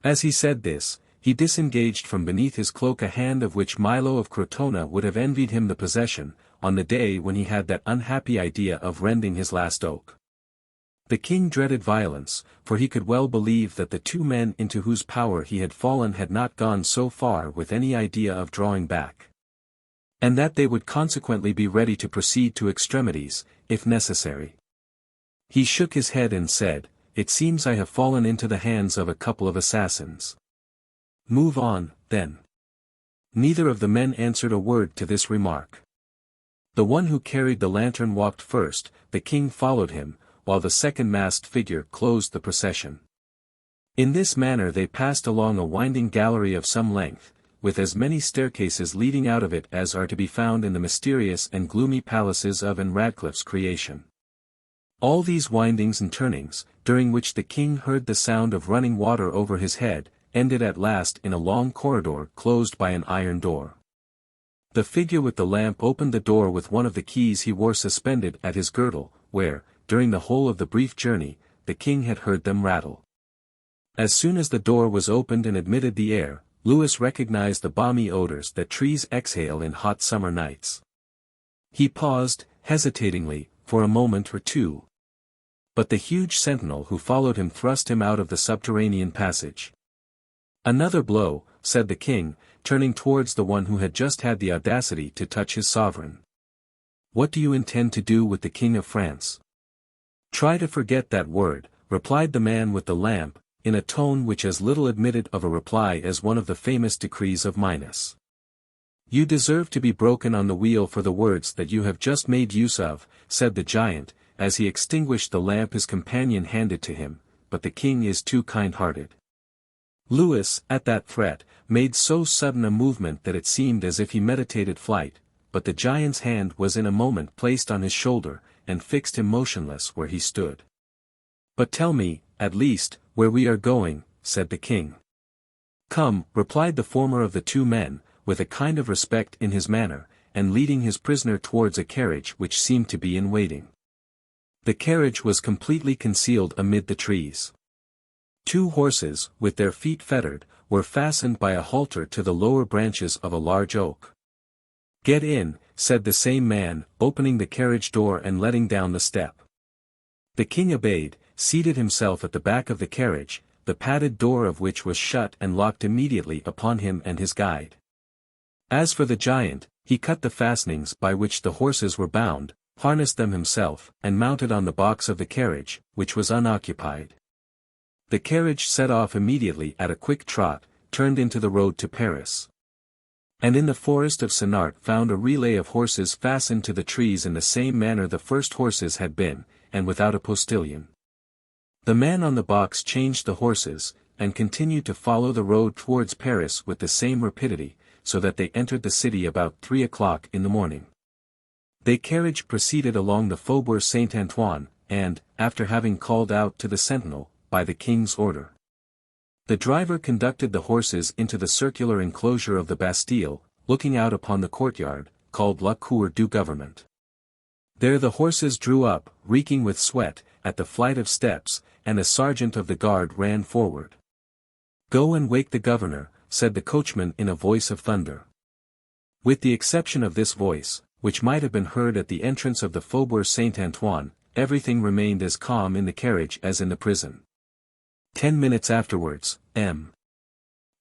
As he said this, he disengaged from beneath his cloak a hand of which Milo of Crotona would have envied him the possession, on the day when he had that unhappy idea of rending his last oak. The king dreaded violence, for he could well believe that the 2 men into whose power he had fallen had not gone so far with any idea of drawing back, and that they would consequently be ready to proceed to extremities, if necessary. He shook his head and said, "It seems I have fallen into the hands of a couple of assassins." "Move on, then." Neither of the men answered a word to this remark. The one who carried the lantern walked first, the king followed him, while the second masked figure closed the procession. In this manner they passed along a winding gallery of some length, with as many staircases leading out of it as are to be found in the mysterious and gloomy palaces of Anne Radcliffe's creation. All these windings and turnings, during which the king heard the sound of running water over his head, ended at last in a long corridor closed by an iron door. The figure with the lamp opened the door with one of the keys he wore suspended at his girdle, where, during the whole of the brief journey, the king had heard them rattle. As soon as the door was opened and admitted the air, Louis recognized the balmy odors that trees exhale in hot summer nights. He paused, hesitatingly, for a moment or two. But the huge sentinel who followed him thrust him out of the subterranean passage. "Another blow," said the king, turning towards the one who had just had the audacity to touch his sovereign. "What do you intend to do with the King of France?" "Try to forget that word," replied the man with the lamp, in a tone which as little admitted of a reply as one of the famous decrees of Minos. "You deserve to be broken on the wheel for the words that you have just made use of," said the giant, as he extinguished the lamp his companion handed to him, "but the king is too kind-hearted." Louis, at that threat, made so sudden a movement that it seemed as if he meditated flight, but the giant's hand was in a moment placed on his shoulder, and fixed him motionless where he stood. "But tell me, at least, where we are going," said the king. "Come," replied the former of the two men, with a kind of respect in his manner, and leading his prisoner towards a carriage which seemed to be in waiting. The carriage was completely concealed amid the trees. Two horses, with their feet fettered, were fastened by a halter to the lower branches of a large oak. "Get in," said the same man, opening the carriage door and letting down the step. The king obeyed, seated himself at the back of the carriage, the padded door of which was shut and locked immediately upon him and his guide. As for the giant, he cut the fastenings by which the horses were bound, harnessed them himself, and mounted on the box of the carriage, which was unoccupied. The carriage set off immediately at a quick trot, turned into the road to Paris. And in the forest of Senart found a relay of horses fastened to the trees in the same manner the first horses had been, and without a postilion. The man on the box changed the horses, and continued to follow the road towards Paris with the same rapidity, so that they entered the city about 3 o'clock in the morning. The carriage proceeded along the Faubourg Saint-Antoine, and, after having called out to the sentinel, by the king's order, the driver conducted the horses into the circular enclosure of the Bastille, looking out upon the courtyard, called La Cour du Gouvernement. There the horses drew up, reeking with sweat, at the flight of steps, and a sergeant of the guard ran forward. "Go and wake the governor," said the coachman in a voice of thunder. With the exception of this voice, which might have been heard at the entrance of the Faubourg Saint-Antoine, everything remained as calm in the carriage as in the prison. 10 minutes afterwards, M.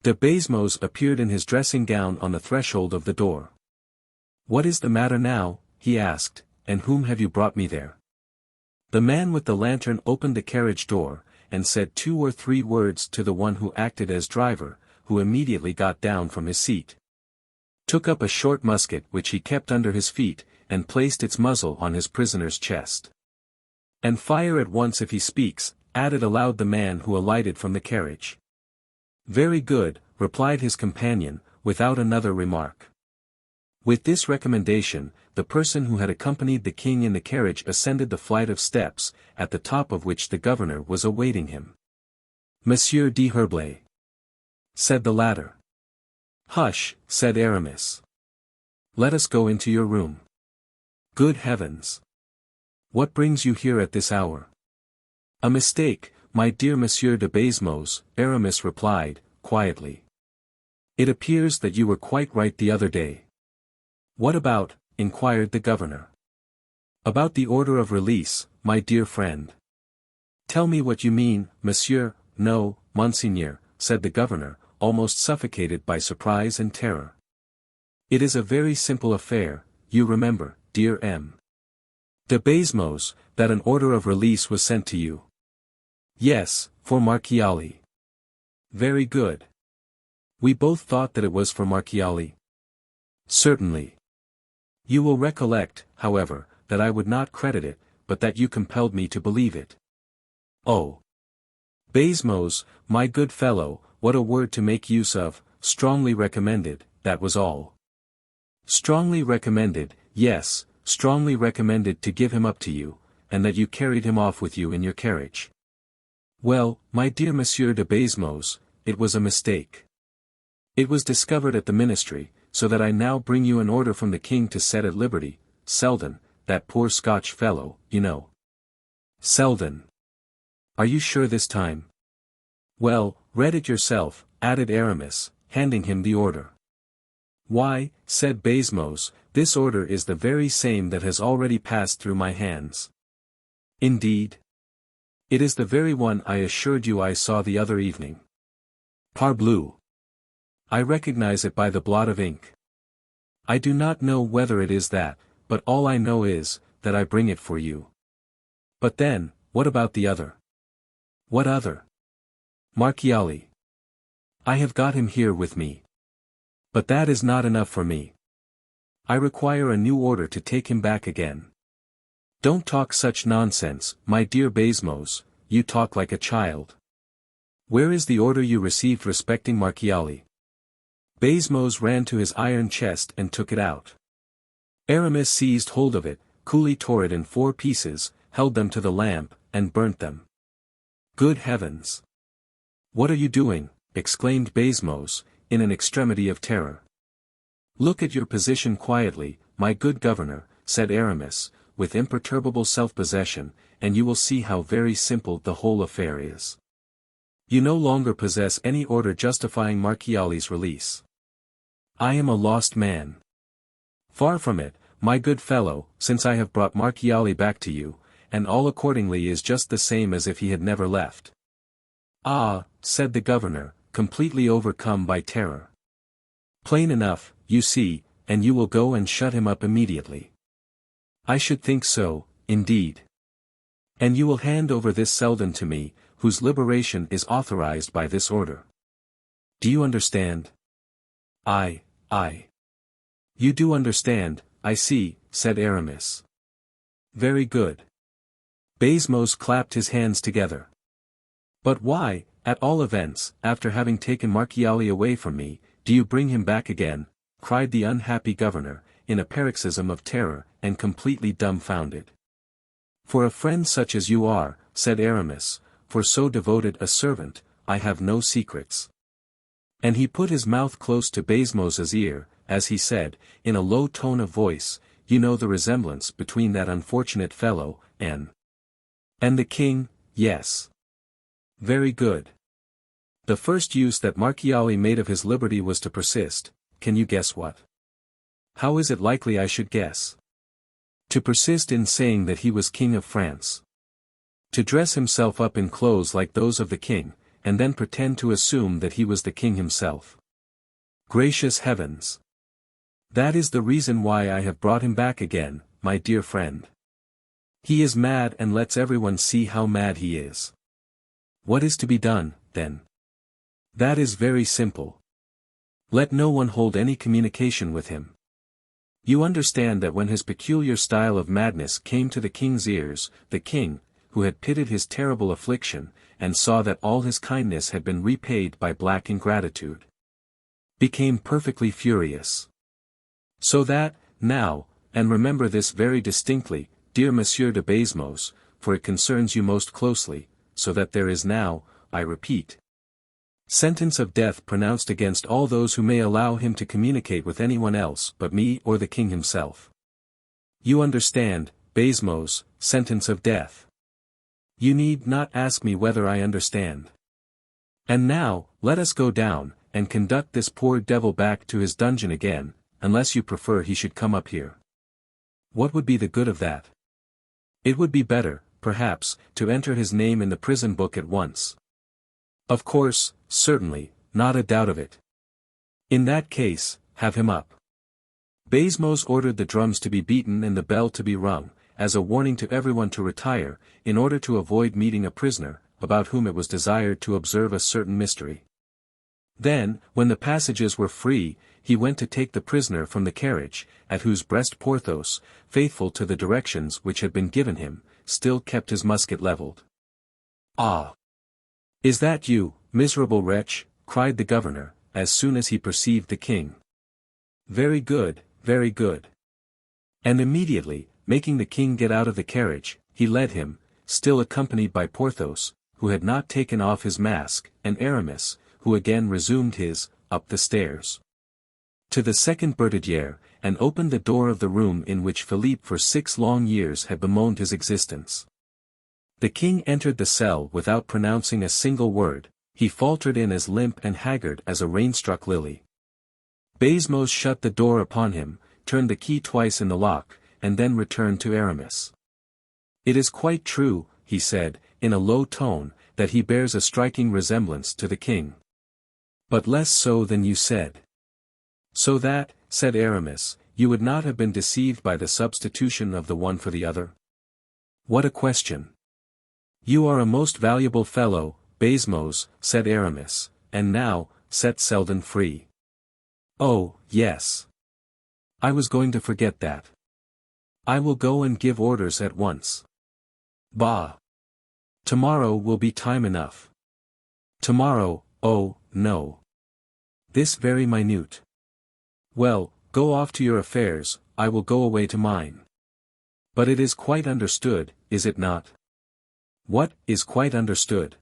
de Bazemos appeared in his dressing gown on the threshold of the door. "What is the matter now?" he asked, "and whom have you brought me there?" The man with the lantern opened the carriage door, and said 2 or 3 words to the one who acted as driver, who immediately got down from his seat, took up a short musket which he kept under his feet, and placed its muzzle on his prisoner's chest. "And fire at once if he speaks," added aloud the man who alighted from the carriage. "Very good," replied his companion, without another remark. With this recommendation, the person who had accompanied the king in the carriage ascended the flight of steps, at the top of which the governor was awaiting him. "Monsieur d'Herblay," said the latter. "Hush," said Aramis. "Let us go into your room." "Good heavens! What brings you here at this hour?" "A mistake, my dear Monsieur de Bazemos," Aramis replied, quietly. "It appears that you were quite right the other day." "What about?" inquired the governor. "About the order of release, my dear friend." "Tell me what you mean, monsieur." "No, monseigneur," said the governor, almost suffocated by surprise and terror. "It is a very simple affair, you remember, dear M. de Bazemos, that an order of release was sent to you." "Yes, for Marchiali." "Very good. We both thought that it was for Marchiali." "Certainly. You will recollect, however, that I would not credit it, but that you compelled me to believe it." "Oh! Bazemos, my good fellow, what a word to make use of, strongly recommended, that was all." "Strongly recommended, yes, strongly recommended to give him up to you, and that you carried him off with you in your carriage." "Well, my dear Monsieur de Bazemos, it was a mistake. It was discovered at the ministry, so that I now bring you an order from the king to set at liberty, Selden, that poor Scotch fellow, you know." "Selden. Are you sure this time?" "Well, read it yourself," added Aramis, handing him the order. "Why," said Baisemeaux, "this order is the very same that has already passed through my hands." "Indeed? It is the very one I assured you I saw the other evening." "Parbleu! I recognize it by the blot of ink. I do not know whether it is that, but all I know is, that I bring it for you." "But then, what about the other?" "What other?" "Marchiali. I have got him here with me. But that is not enough for me. I require a new order to take him back again." "Don't talk such nonsense, my dear Baisemeaux, you talk like a child. Where is the order you received respecting Marchiali?" Baisemeaux ran to his iron chest and took it out. Aramis seized hold of it, coolly tore it in 4 pieces, held them to the lamp, and burnt them. "Good heavens! What are you doing?" exclaimed Baisemeaux, in an extremity of terror. "Look at your position quietly, my good governor," said Aramis, with imperturbable self-possession, "and you will see how very simple the whole affair is. You no longer possess any order justifying Marchiali's release. I am a lost man. Far from it, my good fellow, since I have brought Marchiali back to you, and all accordingly is just the same as if he had never left." "Ah," said the governor, completely overcome by terror. "Plain enough, you see, and you will go and shut him up immediately." "I should think so, indeed. And you will hand over this Selden to me, whose liberation is authorized by this order. Do you understand?" "I. You do understand, I see," said Aramis. "Very good." Baisemeaux clapped his hands together. "But why, at all events, after having taken Marchiali away from me, do you bring him back again?" cried the unhappy governor, in a paroxysm of terror, and completely dumbfounded. "For a friend such as you are," said Aramis, "for so devoted a servant, I have no secrets." And he put his mouth close to Baisemeaux's ear, as he said, in a low tone of voice, "You know the resemblance between that unfortunate fellow, and the king, yes. Very good. The first use that Marchiali made of his liberty was to persist, can you guess what? How is it likely I should guess? To persist in saying that he was king of France. To dress himself up in clothes like those of the king, and then pretend to assume that he was the king himself. Gracious heavens! That is the reason why I have brought him back again, my dear friend. He is mad and lets everyone see how mad he is. What is to be done, then? That is very simple. Let no one hold any communication with him. You understand that when his peculiar style of madness came to the king's ears, the king, who had pitied his terrible affliction, and saw that all his kindness had been repaid by black ingratitude, became perfectly furious. So that, now, and remember this very distinctly, dear Monsieur de Baisemeaux, for it concerns you most closely, so that there is now, I repeat, sentence of death pronounced against all those who may allow him to communicate with anyone else but me or the king himself. You understand, Baisemeaux, sentence of death. You need not ask me whether I understand. And now, let us go down, and conduct this poor devil back to his dungeon again, unless you prefer he should come up here. What would be the good of that? It would be better, perhaps, to enter his name in the prison book at once. Of course, certainly, not a doubt of it. In that case, have him up. Baisemeaux ordered the drums to be beaten and the bell to be rung, as a warning to everyone to retire, in order to avoid meeting a prisoner, about whom it was desired to observe a certain mystery. Then, when the passages were free, he went to take the prisoner from the carriage, at whose breast Porthos, faithful to the directions which had been given him, still kept his musket levelled. "Ah! Is that you, miserable wretch?" cried the governor, as soon as he perceived the king. "Very good, very good." And immediately, making the king get out of the carriage, he led him, still accompanied by Porthos, who had not taken off his mask, and Aramis, who again resumed his, up the stairs, to the second bertadier, and opened the door of the room in which Philippe for 6 long years had bemoaned his existence. The king entered the cell without pronouncing a single word, he faltered in as limp and haggard as a rain-struck lily. Baisemeaux shut the door upon him, turned the key twice in the lock, and then returned to Aramis. "It is quite true," he said, in a low tone, "that he bears a striking resemblance to the king. But less so than you said." "So that," said Aramis, "you would not have been deceived by the substitution of the one for the other?" "What a question!" "You are a most valuable fellow, Baisemeaux," said Aramis, "and now, set Selden free." "Oh, yes. I was going to forget that. I will go and give orders at once." "Bah! Tomorrow will be time enough." "Tomorrow, oh, no. This very minute." "Well, go off to your affairs, I will go away to mine." "But it is quite understood, is it not?" "What is quite understood?"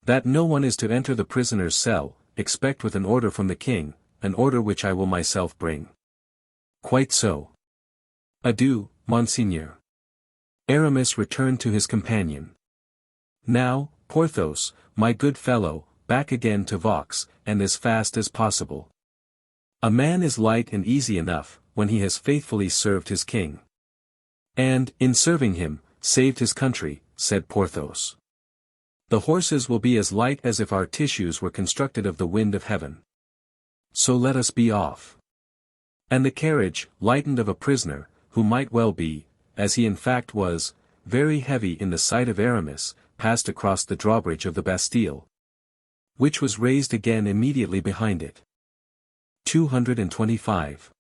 "That no one is to enter the prisoner's cell, except with an order from the king, an order which I will myself bring." "Quite so. Adieu, monseigneur." Aramis returned to his companion. "Now, Porthos, my good fellow, back again to Vaux, and as fast as possible. A man is light and easy enough, when he has faithfully served his king." "And, in serving him, saved his country," said Porthos. "The horses will be as light as if our tissues were constructed of the wind of heaven. So let us be off." And the carriage, lightened of a prisoner, who might well be, as he in fact was, very heavy in the sight of Aramis, passed across the drawbridge of the Bastille, which was raised again immediately behind it. 225.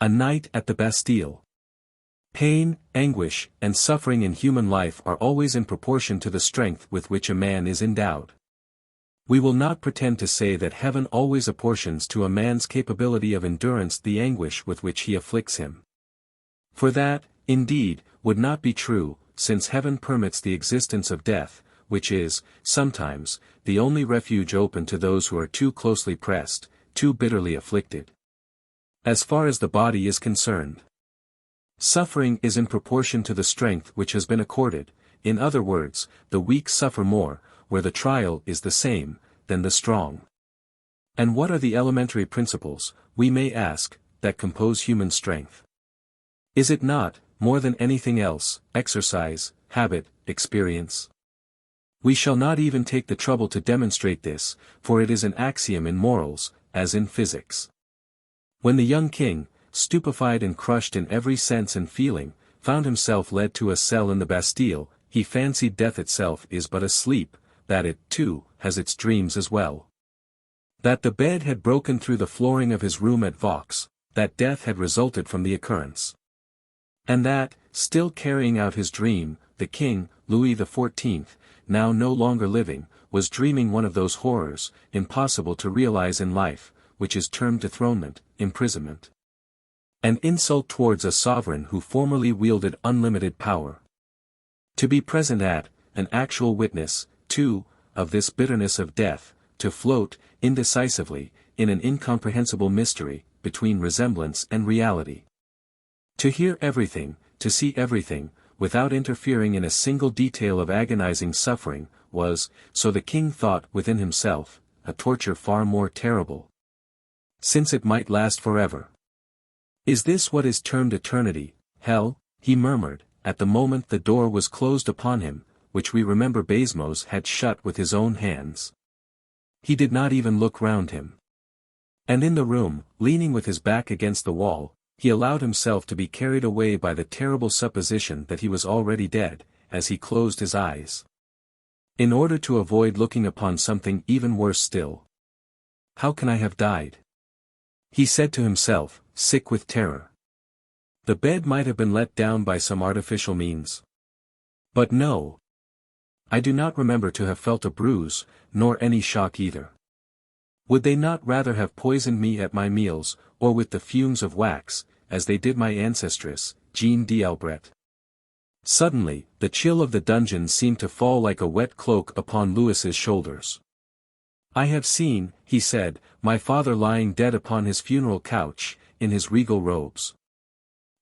A night at the Bastille. Pain, anguish, and suffering in human life are always in proportion to the strength with which a man is endowed. We will not pretend to say that heaven always apportions to a man's capability of endurance the anguish with which he afflicts him. For that, indeed, would not be true, since heaven permits the existence of death, which is, sometimes, the only refuge open to those who are too closely pressed, too bitterly afflicted. As far as the body is concerned, suffering is in proportion to the strength which has been accorded, in other words, the weak suffer more, where the trial is the same, than the strong. And what are the elementary principles, we may ask, that compose human strength? Is it not, more than anything else, exercise, habit, experience? We shall not even take the trouble to demonstrate this, for it is an axiom in morals, as in physics. When the young king, stupefied and crushed in every sense and feeling, found himself led to a cell in the Bastille, he fancied death itself is but a sleep, that it, too, has its dreams as well. That the bed had broken through the flooring of his room at Vaux, that death had resulted from the occurrence. And that, still carrying out his dream, the king, Louis XIV, now no longer living, was dreaming one of those horrors, impossible to realize in life, which is termed dethronement, imprisonment. An insult towards a sovereign who formerly wielded unlimited power. To be present at, an actual witness, too, of this bitterness of death, to float, indecisively, in an incomprehensible mystery, between resemblance and reality. To hear everything, to see everything, without interfering in a single detail of agonizing suffering, was, so the king thought within himself, a torture far more terrible, since it might last forever. "Is this what is termed eternity, hell?" he murmured, at the moment the door was closed upon him, which we remember Baisemeaux had shut with his own hands. He did not even look round him. And in the room, leaning with his back against the wall, he allowed himself to be carried away by the terrible supposition that he was already dead, as he closed his eyes, in order to avoid looking upon something even worse still. "How can I have died?" he said to himself, sick with terror. The bed might have been let down by some artificial means. But no. I do not remember to have felt a bruise, nor any shock either. Would they not rather have poisoned me at my meals, or with the fumes of wax, as they did my ancestress, Jeanne d'Albret? Suddenly, the chill of the dungeon seemed to fall like a wet cloak upon Louis's shoulders. "I have seen," he said, "my father lying dead upon his funeral couch, in his regal robes.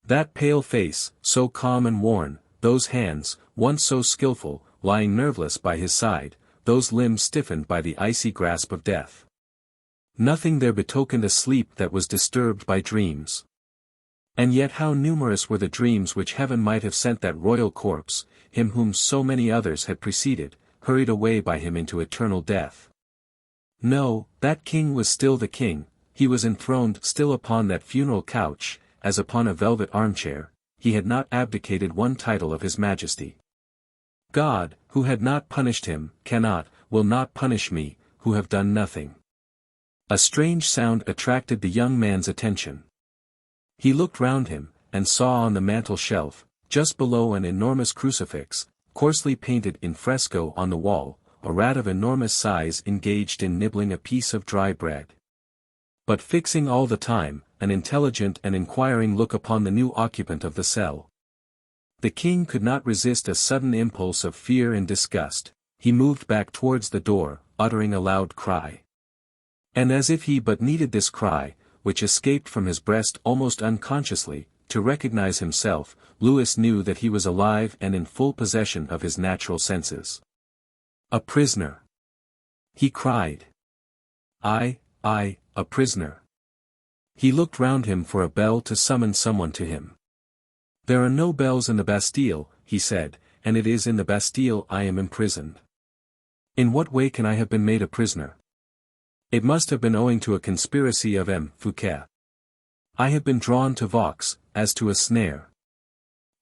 That pale face, so calm and worn, those hands, once so skillful, lying nerveless by his side, those limbs stiffened by the icy grasp of death. Nothing there betokened a sleep that was disturbed by dreams. And yet how numerous were the dreams which heaven might have sent that royal corpse, him whom so many others had preceded, hurried away by him into eternal death. No, that king was still the king, he was enthroned still upon that funeral couch, as upon a velvet armchair, he had not abdicated one title of his majesty. God, who had not punished him, cannot, will not punish me, who have done nothing. A strange sound attracted the young man's attention. He looked round him, and saw on the mantel shelf, just below an enormous crucifix, coarsely painted in fresco on the wall, a rat of enormous size engaged in nibbling a piece of dry bread. But fixing all the time, an intelligent and inquiring look upon the new occupant of the cell. The king could not resist a sudden impulse of fear and disgust, he moved back towards the door, uttering a loud cry. And as if he but needed this cry, which escaped from his breast almost unconsciously, to recognize himself, Louis knew that he was alive and in full possession of his natural senses. A prisoner! He cried. I, a prisoner. He looked round him for a bell to summon someone to him. There are no bells in the Bastille, he said, and it is in the Bastille I am imprisoned. In what way can I have been made a prisoner? It must have been owing to a conspiracy of M. Fouquet. I have been drawn to Vaux, as to a snare.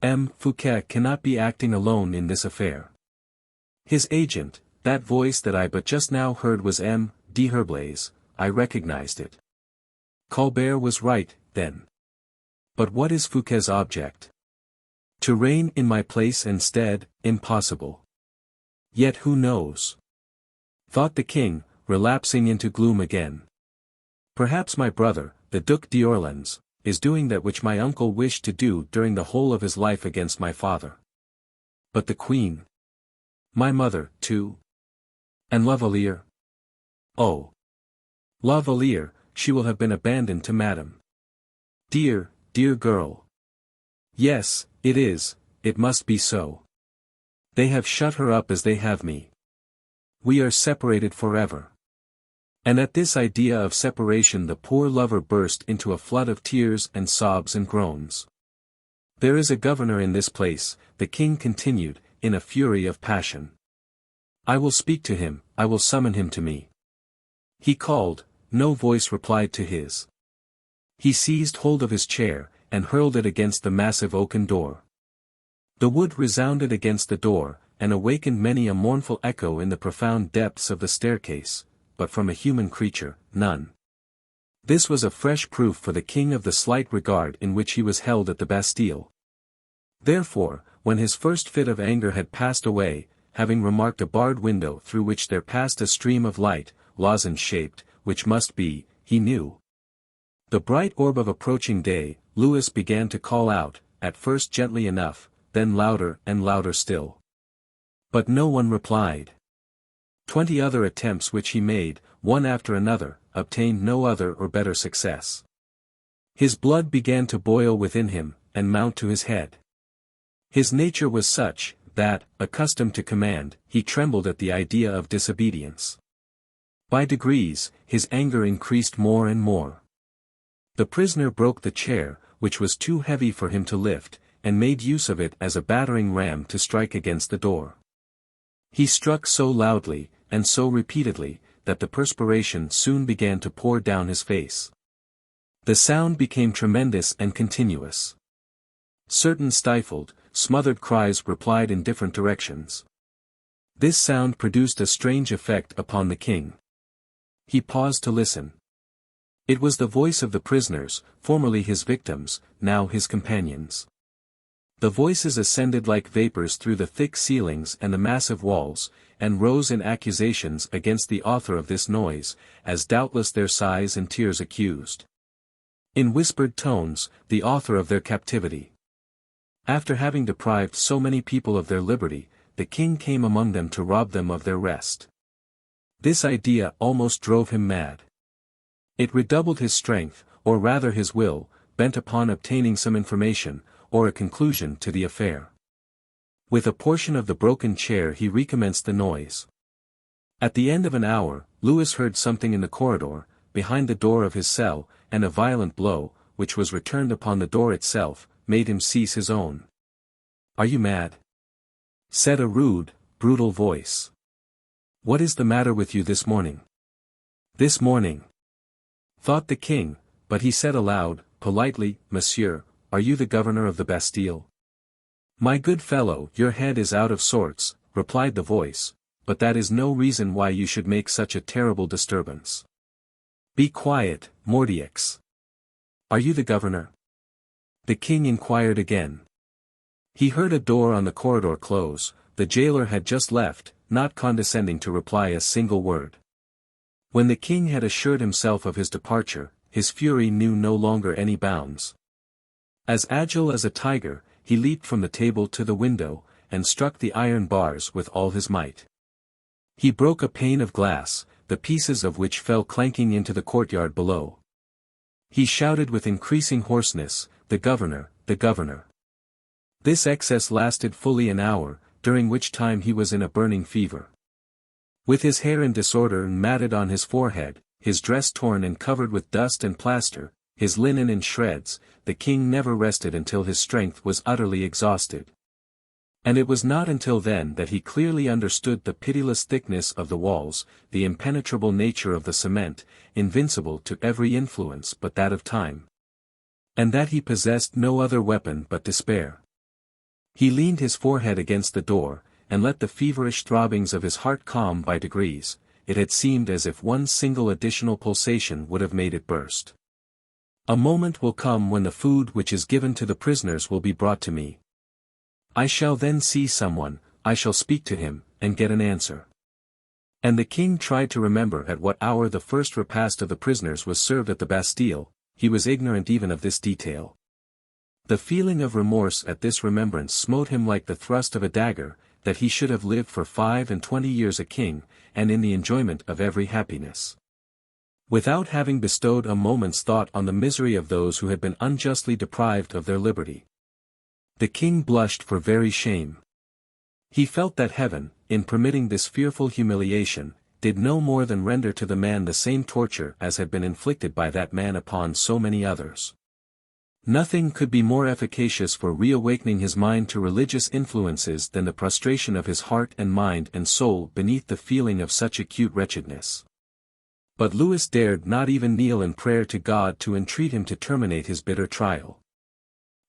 M. Fouquet cannot be acting alone in this affair. His agent, that voice that I but just now heard was M. d'Herblay, I recognized it. Colbert was right, then. But what is Fouquet's object? To reign in my place and stead, impossible. Yet who knows? Thought the king, relapsing into gloom again. Perhaps my brother, the Duc d'Orléans, is doing that which my uncle wished to do during the whole of his life against my father. But the queen? My mother, too? And La Valliere? Oh! La Valliere, she will have been abandoned to Madame. Dear, dear girl. Yes, it must be so. They have shut her up as they have me. We are separated forever. And at this idea of separation the poor lover burst into a flood of tears and sobs and groans. There is a governor in this place, the king continued, in a fury of passion. I will speak to him, I will summon him to me. He called, no voice replied to his. He seized hold of his chair, and hurled it against the massive oaken door. The wood resounded against the door, and awakened many a mournful echo in the profound depths of the staircase, but from a human creature, none. This was a fresh proof for the king of the slight regard in which he was held at the Bastille. Therefore, when his first fit of anger had passed away, having remarked a barred window through which there passed a stream of light, lozenge-shaped, which must be, he knew, the bright orb of approaching day, Louis began to call out, at first gently enough, then louder and louder still. But no one replied. 20 other attempts which he made, one after another, obtained no other or better success. His blood began to boil within him, and mount to his head. His nature was such, that, accustomed to command, he trembled at the idea of disobedience. By degrees, his anger increased more and more. The prisoner broke the chair, which was too heavy for him to lift, and made use of it as a battering ram to strike against the door. He struck so loudly, and so repeatedly, that the perspiration soon began to pour down his face. The sound became tremendous and continuous. Certain stifled, smothered cries replied in different directions. This sound produced a strange effect upon the king. He paused to listen. It was the voice of the prisoners, formerly his victims, now his companions. The voices ascended like vapors through the thick ceilings and the massive walls, and rose in accusations against the author of this noise, as doubtless their sighs and tears accused. In whispered tones, the author of their captivity. After having deprived so many people of their liberty, the king came among them to rob them of their rest. This idea almost drove him mad. It redoubled his strength, or rather his will, bent upon obtaining some information, or a conclusion to the affair. With a portion of the broken chair he recommenced the noise. At the end of an hour, Louis heard something in the corridor, behind the door of his cell, and a violent blow, which was returned upon the door itself, made him cease his own. "Are you mad?" said a rude, brutal voice. "What is the matter with you this morning?" "This morning," thought the king, but he said aloud, politely, "Monsieur, are you the governor of the Bastille?" "My good fellow, your head is out of sorts," replied the voice, "but that is no reason why you should make such a terrible disturbance. Be quiet, Mordieux." "Are you the governor?" the king inquired again. He heard a door on the corridor close. The jailer had just left, not condescending to reply a single word. When the king had assured himself of his departure, his fury knew no longer any bounds. As agile as a tiger, he leaped from the table to the window, and struck the iron bars with all his might. He broke a pane of glass, the pieces of which fell clanking into the courtyard below. He shouted with increasing hoarseness, "The governor, the governor!" This excess lasted fully an hour, during which time he was in a burning fever. With his hair in disorder and matted on his forehead, his dress torn and covered with dust and plaster, his linen in shreds, the king never rested until his strength was utterly exhausted. And it was not until then that he clearly understood the pitiless thickness of the walls, the impenetrable nature of the cement, invincible to every influence but that of time. And that he possessed no other weapon but despair. He leaned his forehead against the door, and let the feverish throbbings of his heart calm by degrees. It had seemed as if one single additional pulsation would have made it burst. "A moment will come when the food which is given to the prisoners will be brought to me. I shall then see someone, I shall speak to him, and get an answer." And the king tried to remember at what hour the first repast of the prisoners was served at the Bastille. He was ignorant even of this detail. The feeling of remorse at this remembrance smote him like the thrust of a dagger, that he should have lived for 25 years a king, and in the enjoyment of every happiness, without having bestowed a moment's thought on the misery of those who had been unjustly deprived of their liberty. The king blushed for very shame. He felt that heaven, in permitting this fearful humiliation, did no more than render to the man the same torture as had been inflicted by that man upon so many others. Nothing could be more efficacious for reawakening his mind to religious influences than the prostration of his heart and mind and soul beneath the feeling of such acute wretchedness. But Louis dared not even kneel in prayer to God to entreat him to terminate his bitter trial.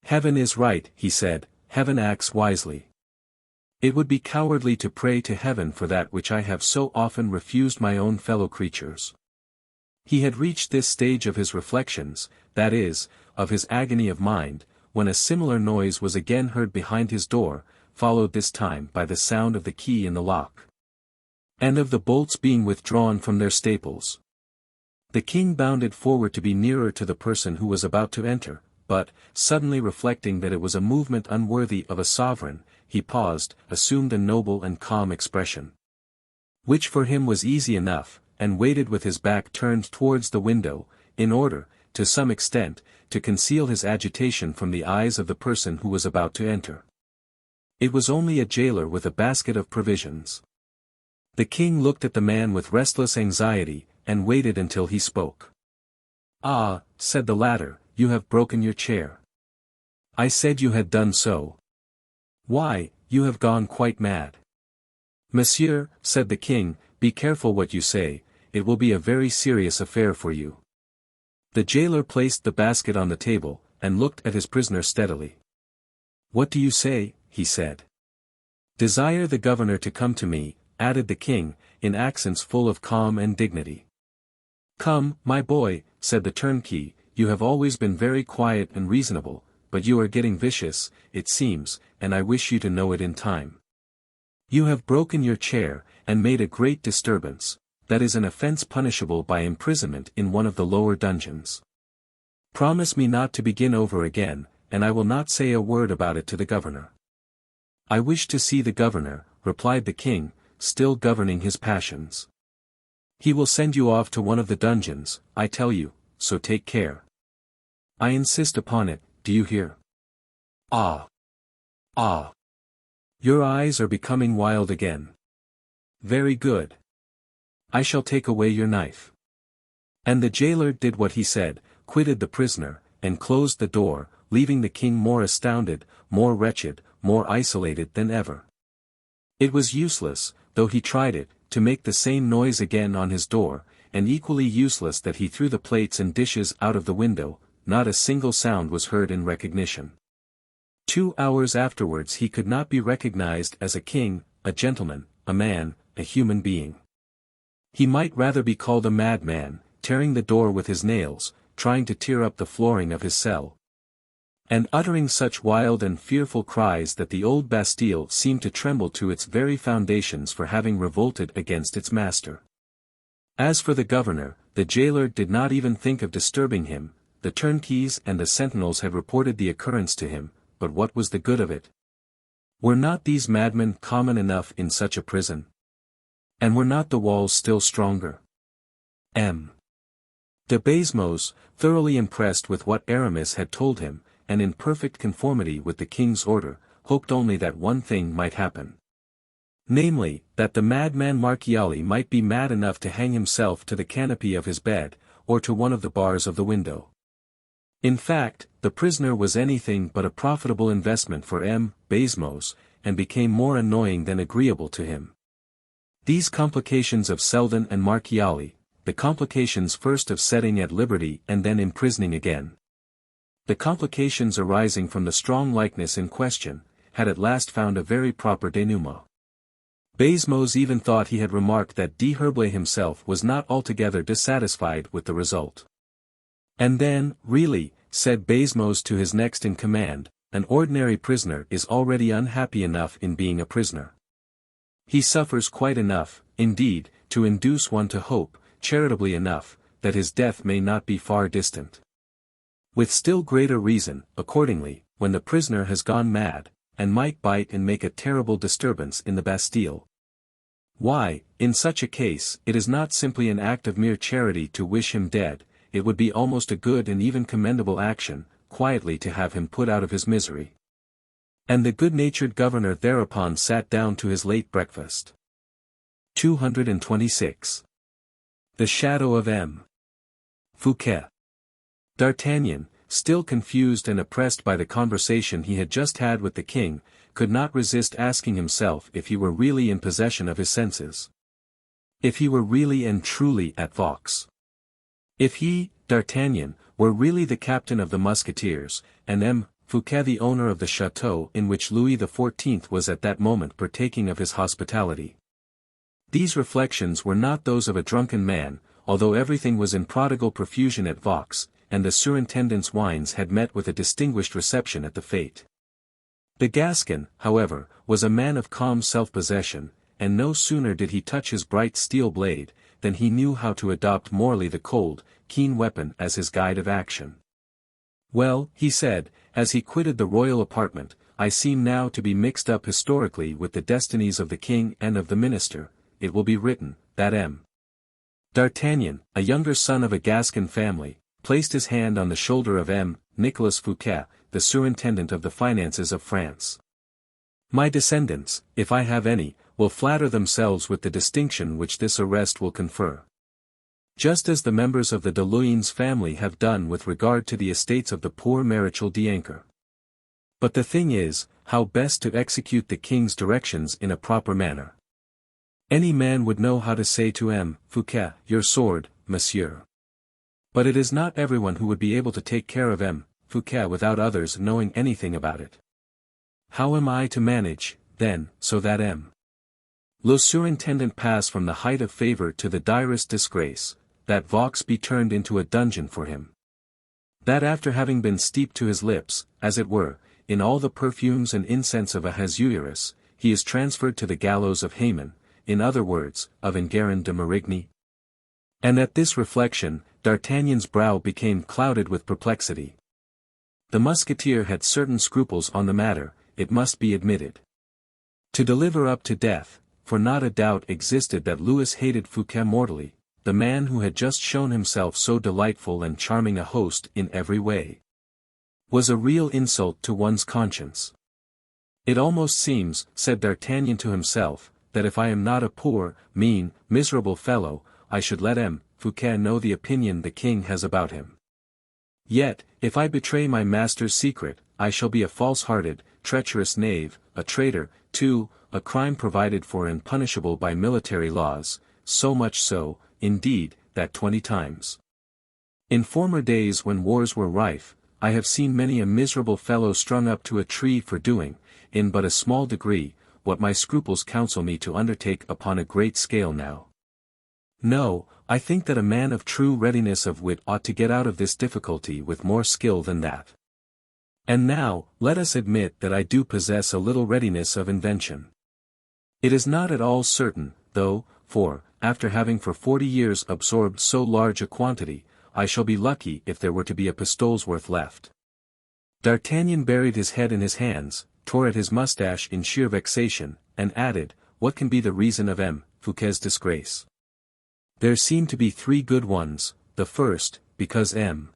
"Heaven is right," he said, "Heaven acts wisely. It would be cowardly to pray to heaven for that which I have so often refused my own fellow creatures." He had reached this stage of his reflections, that is, of his agony of mind, when a similar noise was again heard behind his door, followed this time by the sound of the key in the lock, and of the bolts being withdrawn from their staples. The king bounded forward to be nearer to the person who was about to enter, but, suddenly reflecting that it was a movement unworthy of a sovereign, he paused, assumed a noble and calm expression, which for him was easy enough, and waited with his back turned towards the window, in order, to some extent, to conceal his agitation from the eyes of the person who was about to enter. It was only a jailer with a basket of provisions. The king looked at the man with restless anxiety, and waited until he spoke. "Ah," said the latter, "you have broken your chair." "I said you had done so." "Why, you have gone quite mad." "Monsieur," said the king, "be careful what you say, it will be a very serious affair for you." The jailer placed the basket on the table, and looked at his prisoner steadily. "What do you say?" he said. "Desire the governor to come to me," added the king, in accents full of calm and dignity. "Come, my boy," said the turnkey, "you have always been very quiet and reasonable, but you are getting vicious, it seems, and I wish you to know it in time. You have broken your chair, and made a great disturbance. That is an offense punishable by imprisonment in one of the lower dungeons. Promise me not to begin over again, and I will not say a word about it to the governor." "I wish to see the governor," replied the king, still governing his passions. "He will send you off to one of the dungeons, I tell you, so take care. I insist upon it, do you hear? Ah! Ah! Your eyes are becoming wild again. Very good. I shall take away your knife." And the jailer did what he said, quitted the prisoner, and closed the door, leaving the king more astounded, more wretched, more isolated than ever. It was useless, though he tried it, to make the same noise again on his door, and equally useless that he threw the plates and dishes out of the window. Not a single sound was heard in recognition. 2 hours afterwards he could not be recognized as a king, a gentleman, a man, a human being. He might rather be called a madman, tearing the door with his nails, trying to tear up the flooring of his cell, and uttering such wild and fearful cries that the old Bastille seemed to tremble to its very foundations for having revolted against its master. As for the governor, the jailer did not even think of disturbing him. The turnkeys and the sentinels had reported the occurrence to him, but what was the good of it? Were not these madmen common enough in such a prison? And were not the walls still stronger? M. de Baisemeaux, thoroughly impressed with what Aramis had told him, and in perfect conformity with the king's order, hoped only that one thing might happen. Namely, that the madman Marchiali might be mad enough to hang himself to the canopy of his bed, or to one of the bars of the window. In fact, the prisoner was anything but a profitable investment for M. Baisemeaux, and became more annoying than agreeable to him. These complications of Selden and Marchiali, the complications first of setting at liberty and then imprisoning again, the complications arising from the strong likeness in question, had at last found a very proper denouement. Baisemeaux even thought he had remarked that D'Herblay himself was not altogether dissatisfied with the result. And then, really, said Baisemeaux to his next in command, an ordinary prisoner is already unhappy enough in being a prisoner. He suffers quite enough, indeed, to induce one to hope, charitably enough, that his death may not be far distant. With still greater reason, accordingly, when the prisoner has gone mad, and might bite and make a terrible disturbance in the Bastille. Why, in such a case, it is not simply an act of mere charity to wish him dead, it would be almost a good and even commendable action, quietly to have him put out of his misery. And the good-natured governor thereupon sat down to his late breakfast. 226. The Shadow of M. Fouquet. D'Artagnan, still confused and oppressed by the conversation he had just had with the king, could not resist asking himself if he were really in possession of his senses. If he were really and truly at Vaux. If he, D'Artagnan, were really the captain of the Musketeers, and M. Fouquet the owner of the chateau in which Louis XIV was at that moment partaking of his hospitality. These reflections were not those of a drunken man, although everything was in prodigal profusion at Vaux, and the surintendant's wines had met with a distinguished reception at the fete. The Gascon, however, was a man of calm self-possession, and no sooner did he touch his bright steel blade, than he knew how to adopt morally the cold, keen weapon as his guide of action. "Well," he said, as he quitted the royal apartment, "I seem now to be mixed up historically with the destinies of the king and of the minister. It will be written, that M. D'Artagnan, a younger son of a Gascon family, placed his hand on the shoulder of M. Nicolas Fouquet, the surintendent of the finances of France. My descendants, if I have any, will flatter themselves with the distinction which this arrest will confer. Just as the members of the de Luynes family have done with regard to the estates of the poor Maréchal d'Ancre. But the thing is, how best to execute the king's directions in a proper manner. Any man would know how to say to M. Fouquet, your sword, monsieur. But it is not everyone who would be able to take care of M. Fouquet without others knowing anything about it. How am I to manage, then, so that M. le surintendant pass from the height of favor to the direst disgrace, that Vaux be turned into a dungeon for him? That after having been steeped to his lips, as it were, in all the perfumes and incense of Ahasuerus, he is transferred to the gallows of Haman, in other words, of Enguerrand de Marigny? And at this reflection, D'Artagnan's brow became clouded with perplexity. The musketeer had certain scruples on the matter, it must be admitted. To deliver up to death, for not a doubt existed that Louis hated Fouquet mortally, the man who had just shown himself so delightful and charming a host in every way, was a real insult to one's conscience. It almost seems, said D'Artagnan to himself, that if I am not a poor, mean, miserable fellow, I should let M. Fouquet know the opinion the king has about him. Yet, if I betray my master's secret, I shall be a false-hearted, treacherous knave, a traitor, too, a crime provided for and punishable by military laws, so much so, indeed, that 20 times. In former days when wars were rife, I have seen many a miserable fellow strung up to a tree for doing, in but a small degree, what my scruples counsel me to undertake upon a great scale now. No, I think that a man of true readiness of wit ought to get out of this difficulty with more skill than that. And now, let us admit that I do possess a little readiness of invention. It is not at all certain, though, for, after having for 40 years absorbed so large a quantity, I shall be lucky if there were to be a pistole's worth left. D'Artagnan buried his head in his hands, tore at his moustache in sheer vexation, and added, "What can be the reason of M. Fouquet's disgrace? There seem to be 3 good ones, the first, because M.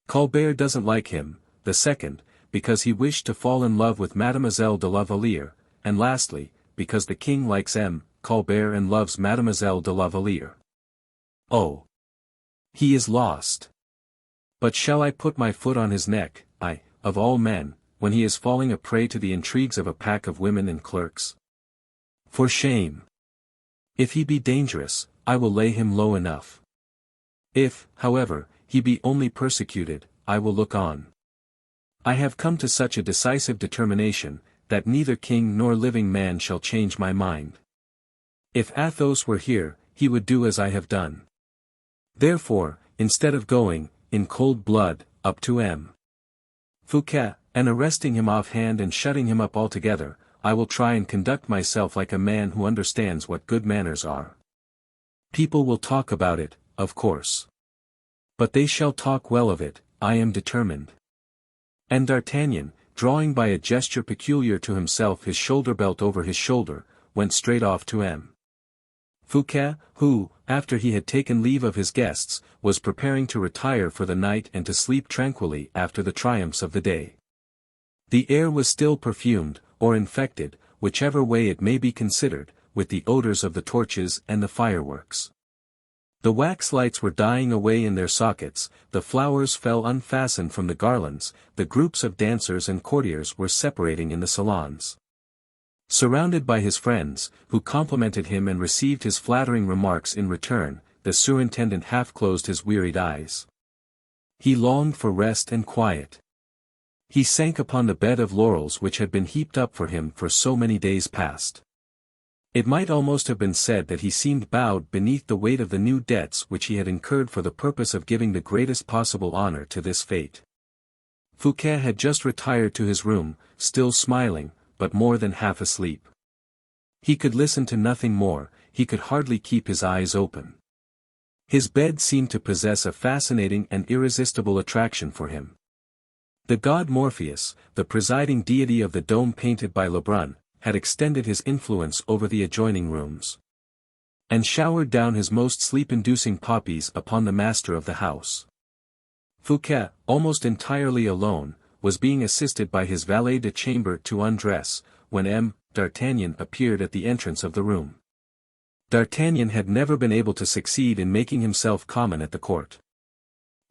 Colbert doesn't like him, the second, because he wished to fall in love with Mademoiselle de la Valliere, and lastly, because the king likes M. Colbert and loves Mademoiselle de la Valliere. Oh! He is lost. But shall I put my foot on his neck, of all men, when he is falling a prey to the intrigues of a pack of women and clerks? For shame! If he be dangerous, I will lay him low enough. If, however, he be only persecuted, I will look on. I have come to such a decisive determination, that neither king nor living man shall change my mind. If Athos were here, he would do as I have done. Therefore, instead of going, in cold blood, up to M. Fouquet, and arresting him off-hand and shutting him up altogether, I will try and conduct myself like a man who understands what good manners are. People will talk about it, of course. But they shall talk well of it, I am determined." And D'Artagnan, drawing by a gesture peculiar to himself his shoulder-belt over his shoulder, went straight off to M. Fouquet, who, after he had taken leave of his guests, was preparing to retire for the night and to sleep tranquilly after the triumphs of the day. The air was still perfumed, or infected, whichever way it may be considered, with the odors of the torches and the fireworks. The wax lights were dying away in their sockets, the flowers fell unfastened from the garlands, the groups of dancers and courtiers were separating in the salons. Surrounded by his friends, who complimented him and received his flattering remarks in return, the surintendant half closed his wearied eyes. He longed for rest and quiet. He sank upon the bed of laurels which had been heaped up for him for so many days past. It might almost have been said that he seemed bowed beneath the weight of the new debts which he had incurred for the purpose of giving the greatest possible honor to this fate. Fouquet had just retired to his room, still smiling, but more than half asleep. He could listen to nothing more, he could hardly keep his eyes open. His bed seemed to possess a fascinating and irresistible attraction for him. The god Morpheus, the presiding deity of the dome painted by Lebrun, had extended his influence over the adjoining rooms, and showered down his most sleep-inducing poppies upon the master of the house. Fouquet, almost entirely alone, was being assisted by his valet de chambre to undress, when M. D'Artagnan appeared at the entrance of the room. D'Artagnan had never been able to succeed in making himself common at the court.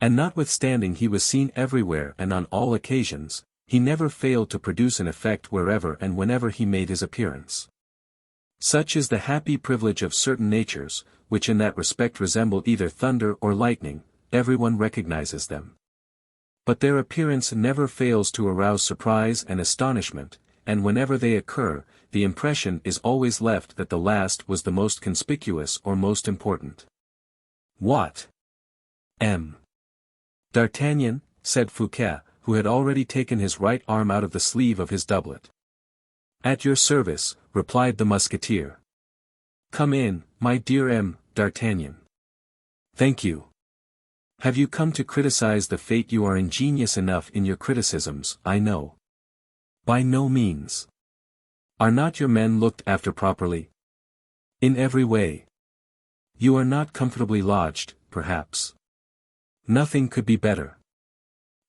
And notwithstanding he was seen everywhere and on all occasions, he never failed to produce an effect wherever and whenever he made his appearance. Such is the happy privilege of certain natures, which in that respect resemble either thunder or lightning, everyone recognizes them. But their appearance never fails to arouse surprise and astonishment, and whenever they occur, the impression is always left that the last was the most conspicuous or most important. "What? M. D'Artagnan," said Fouquet, who had already taken his right arm out of the sleeve of his doublet. "At your service," replied the musketeer. "Come in, my dear M. D'Artagnan." "Thank you. Have you come to criticize the fate? You are ingenious enough in your criticisms, I know." "By no means. Are not your men looked after properly?" "In every way." "You are not comfortably lodged, perhaps?" "Nothing could be better."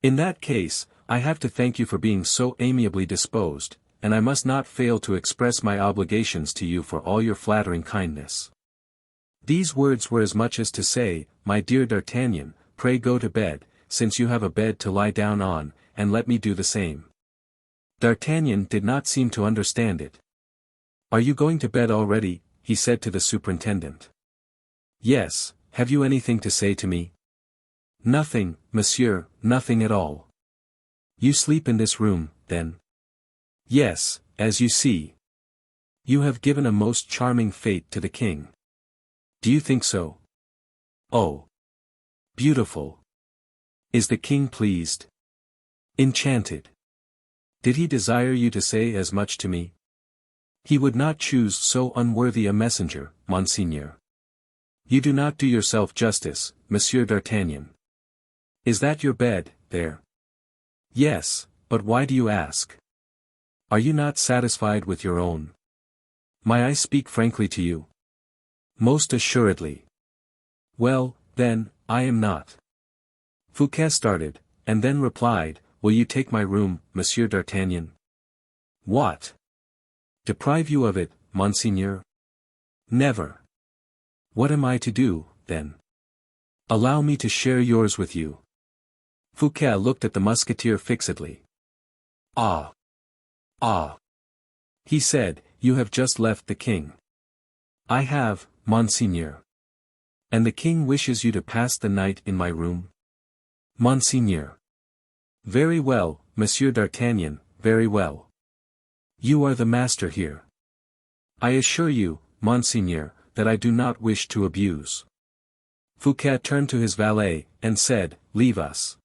"In that case, I have to thank you for being so amiably disposed, and I must not fail to express my obligations to you for all your flattering kindness. These words were as much as to say, my dear D'Artagnan, pray go to bed, since you have a bed to lie down on, and let me do the same. D'Artagnan did not seem to understand it. Are you going to bed already? He said to the superintendent. Yes, have you anything to say to me? Nothing, monsieur, nothing at all. You sleep in this room, then? Yes, as you see. You have given a most charming fate to the king. Do you think so? Oh. Beautiful. Is the king pleased? Enchanted. Did he desire you to say as much to me? He would not choose so unworthy a messenger, monseigneur. You do not do yourself justice, Monsieur d'Artagnan. Is that your bed, there? Yes, but why do you ask? Are you not satisfied with your own? May I speak frankly to you? Most assuredly. Well, then, I am not. Fouquet started, and then replied, will you take my room, Monsieur d'Artagnan? What? Deprive you of it, monseigneur? Never. What am I to do, then? Allow me to share yours with you. Fouquet looked at the musketeer fixedly. Ah! Ah! He said, you have just left the king. I have, monseigneur. And the king wishes you to pass the night in my room? Monseigneur. Very well, Monsieur d'Artagnan, very well. You are the master here. I assure you, monseigneur, that I do not wish to abuse. Fouquet turned to his valet, and said, leave us.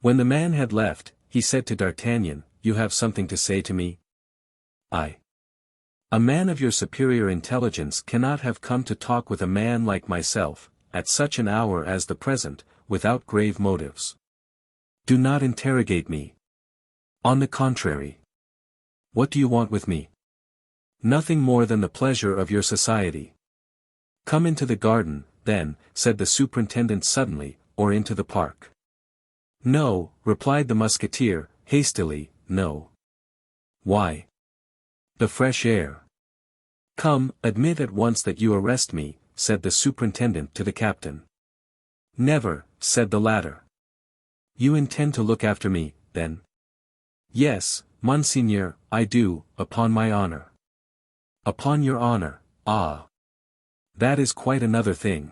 When the man had left, he said to D'Artagnan, you have something to say to me? I. A man of your superior intelligence cannot have come to talk with a man like myself, at such an hour as the present, without grave motives. Do not interrogate me. On the contrary. What do you want with me? Nothing more than the pleasure of your society. Come into the garden, then, said the superintendent suddenly, or into the park. No, replied the musketeer, hastily, no. Why? The fresh air. Come, admit at once that you arrest me, said the superintendent to the captain. Never, said the latter. You intend to look after me, then? Yes, monseigneur, I do, upon my honor. Upon your honor, ah. That is quite another thing.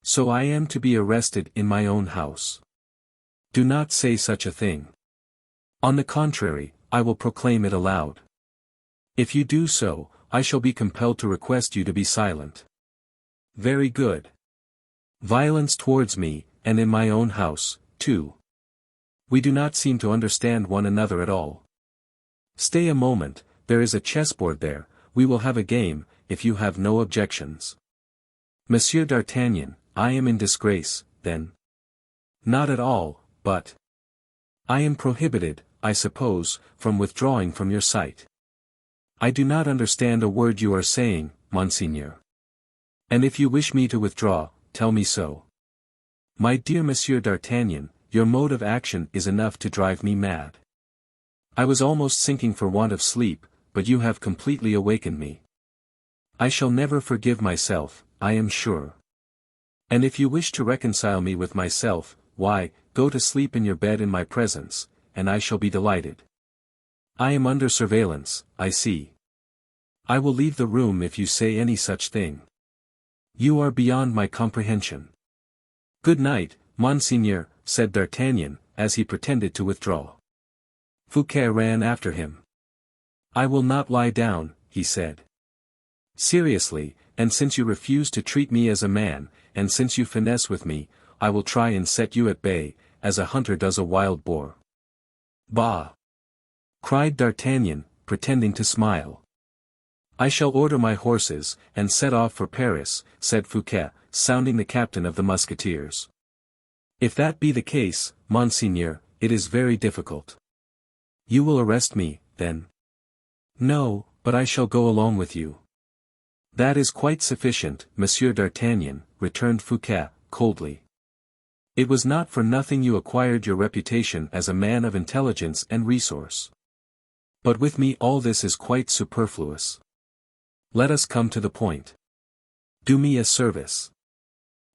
So I am to be arrested in my own house. Do not say such a thing. On the contrary, I will proclaim it aloud. If you do so, I shall be compelled to request you to be silent. Very good. Violence towards me, and in my own house, too. We do not seem to understand one another at all. Stay a moment, there is a chessboard there, we will have a game, if you have no objections. Monsieur d'Artagnan, I am in disgrace, then. Not at all, but I am prohibited, I suppose, from withdrawing from your sight. I do not understand a word you are saying, monseigneur. And if you wish me to withdraw, tell me so. My dear Monsieur d'Artagnan, your mode of action is enough to drive me mad. I was almost sinking for want of sleep, but you have completely awakened me. I shall never forgive myself, I am sure. And if you wish to reconcile me with myself, why, go to sleep in your bed in my presence, and I shall be delighted. I am under surveillance, I see. I will leave the room if you say any such thing. You are beyond my comprehension. Good night, monseigneur, said D'Artagnan, as he pretended to withdraw. Fouquet ran after him. I will not lie down, he said. Seriously, and since you refuse to treat me as a man, and since you finesse with me, I will try and set you at bay, as a hunter does a wild boar. Bah! Cried D'Artagnan, pretending to smile. I shall order my horses, and set off for Paris, said Fouquet, sounding the captain of the Musketeers. If that be the case, monseigneur, it is very difficult. You will arrest me, then? No, but I shall go along with you. That is quite sufficient, Monsieur d'Artagnan, returned Fouquet, coldly. It was not for nothing you acquired your reputation as a man of intelligence and resource. But with me all this is quite superfluous. Let us come to the point. Do me a service.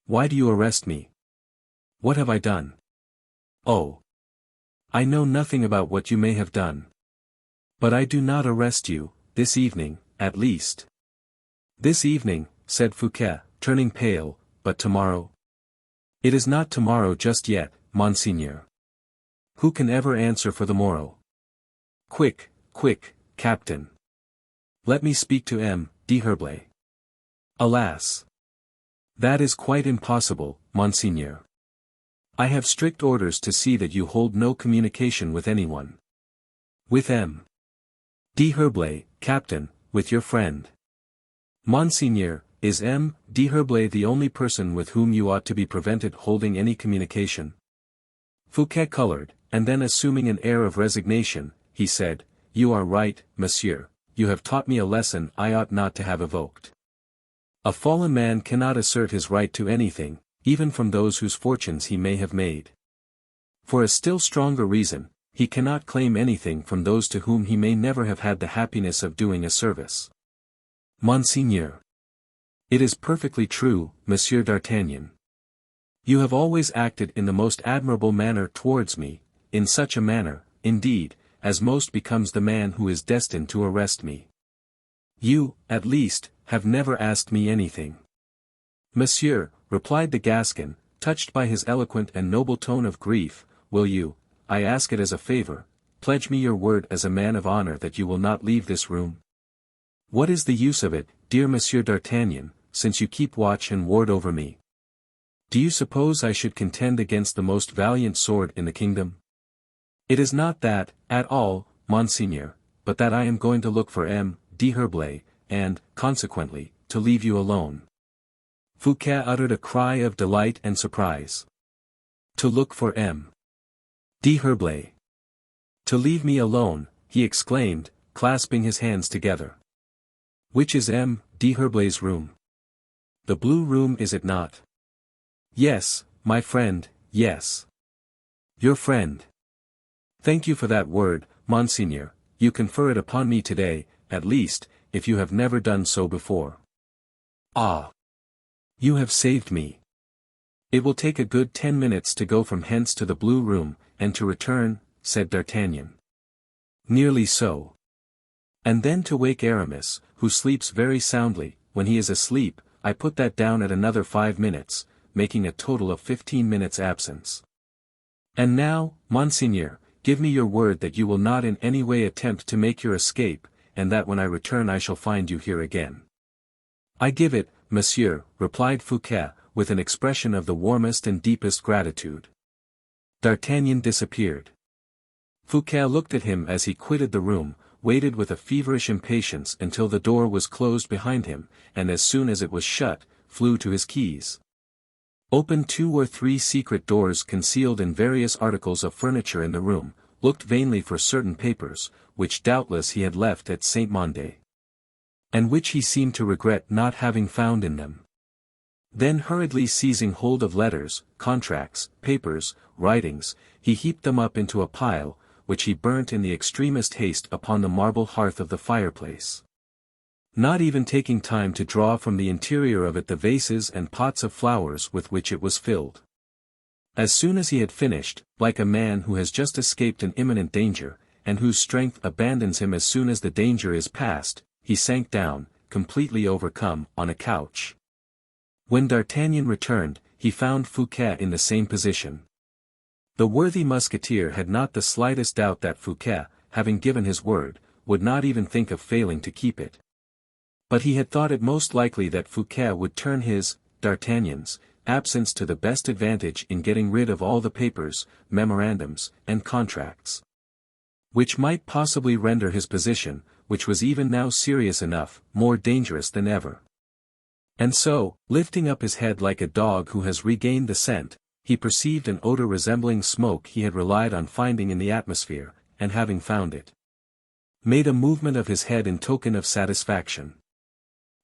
Why do you arrest me? What have I done? Oh. I know nothing about what you may have done. But I do not arrest you, this evening, at least. This evening, said Fouquet, turning pale, but tomorrow? It is not tomorrow just yet, Monseigneur. Who can ever answer for the morrow? Quick, quick, Captain. Let me speak to M. d'Herblay. Alas! That is quite impossible, Monseigneur. I have strict orders to see that you hold no communication with anyone. With M. d'Herblay, Captain, with your friend. Monseigneur, is M. d'Herblay the only person with whom you ought to be prevented holding any communication? Fouquet colored, and then assuming an air of resignation, he said, You are right, monsieur, you have taught me a lesson I ought not to have evoked. A fallen man cannot assert his right to anything, even from those whose fortunes he may have made. For a still stronger reason, he cannot claim anything from those to whom he may never have had the happiness of doing a service. Monseigneur. It is perfectly true, Monsieur d'Artagnan. You have always acted in the most admirable manner towards me, in such a manner, indeed, as most becomes the man who is destined to arrest me. You, at least, have never asked me anything. Monsieur, replied the Gascon, touched by his eloquent and noble tone of grief, will you, I ask it as a favor, pledge me your word as a man of honor that you will not leave this room? What is the use of it, dear Monsieur d'Artagnan, since you keep watch and ward over me? Do you suppose I should contend against the most valiant sword in the kingdom? It is not that, at all, Monseigneur, but that I am going to look for M. d'Herblay, and, consequently, to leave you alone. Fouquet uttered a cry of delight and surprise. To look for M. d'Herblay. To leave me alone, he exclaimed, clasping his hands together. Which is M. d'Herblay's room? The blue room, is it not? Yes, my friend, yes. Your friend. Thank you for that word, Monseigneur, you confer it upon me today, at least, if you have never done so before. Ah! You have saved me. It will take a good 10 minutes to go from hence to the blue room, and to return, said D'Artagnan. Nearly so. And then to wake Aramis, who sleeps very soundly, when he is asleep, I put that down at another 5 minutes, making a total of 15 minutes absence. And now, Monseigneur, give me your word that you will not in any way attempt to make your escape, and that when I return I shall find you here again. I give it, monsieur, replied Fouquet, with an expression of the warmest and deepest gratitude. D'Artagnan disappeared. Fouquet looked at him as he quitted the room, waited with a feverish impatience until the door was closed behind him, and as soon as it was shut, flew to his keys. Opened 2 or 3 secret doors concealed in various articles of furniture in the room, looked vainly for certain papers, which doubtless he had left at Saint-Mandé, and which he seemed to regret not having found in them. Then hurriedly seizing hold of letters, contracts, papers, writings, he heaped them up into a pile, which he burnt in the extremest haste upon the marble hearth of the fireplace. Not even taking time to draw from the interior of it the vases and pots of flowers with which it was filled. As soon as he had finished, like a man who has just escaped an imminent danger, and whose strength abandons him as soon as the danger is past, he sank down, completely overcome, on a couch. When D'Artagnan returned, he found Fouquet in the same position. The worthy musketeer had not the slightest doubt that Fouquet, having given his word, would not even think of failing to keep it. But he had thought it most likely that Fouquet would turn his, D'Artagnan's, absence to the best advantage in getting rid of all the papers, memorandums, and contracts, which might possibly render his position, which was even now serious enough, more dangerous than ever. And so, lifting up his head like a dog who has regained the scent, he perceived an odor resembling smoke he had relied on finding in the atmosphere, and having found it, made a movement of his head in token of satisfaction.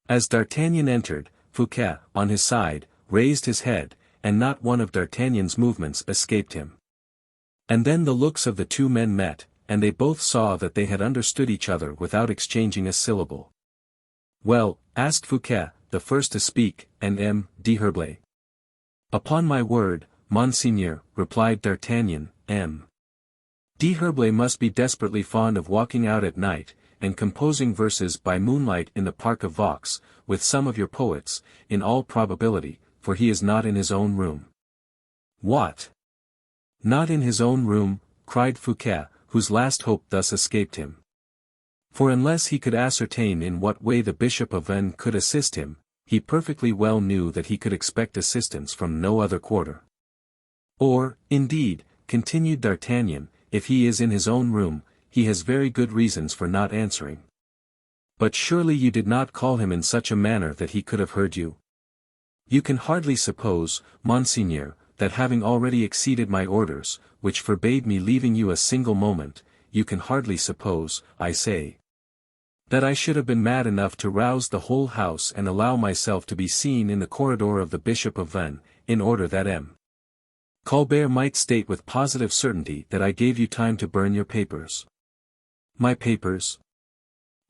As D'Artagnan entered, Fouquet, on his side, raised his head, and not one of D'Artagnan's movements escaped him. And then the looks of the two men met, and they both saw that they had understood each other without exchanging a syllable. "Well," asked Fouquet, the first to speak, "and M. d'Herblay?" "Upon my word, Monseigneur," replied D'Artagnan, "M. d'Herblay must be desperately fond of walking out at night, and composing verses by moonlight in the Park of Vaux, with some of your poets, in all probability, for he is not in his own room." "What? Not in his own room?" cried Fouquet, whose last hope thus escaped him. For unless he could ascertain in what way the Bishop of Vannes could assist him, he perfectly well knew that he could expect assistance from no other quarter. "Or, indeed," continued D'Artagnan, "if he is in his own room, he has very good reasons for not answering. But surely you did not call him in such a manner that he could have heard you? You can hardly suppose, Monseigneur, that having already exceeded my orders, which forbade me leaving you a single moment, you can hardly suppose, I say, that I should have been mad enough to rouse the whole house and allow myself to be seen in the corridor of the Bishop of Vannes, in order that M. Colbert might state with positive certainty that I gave you time to burn your papers." "My papers?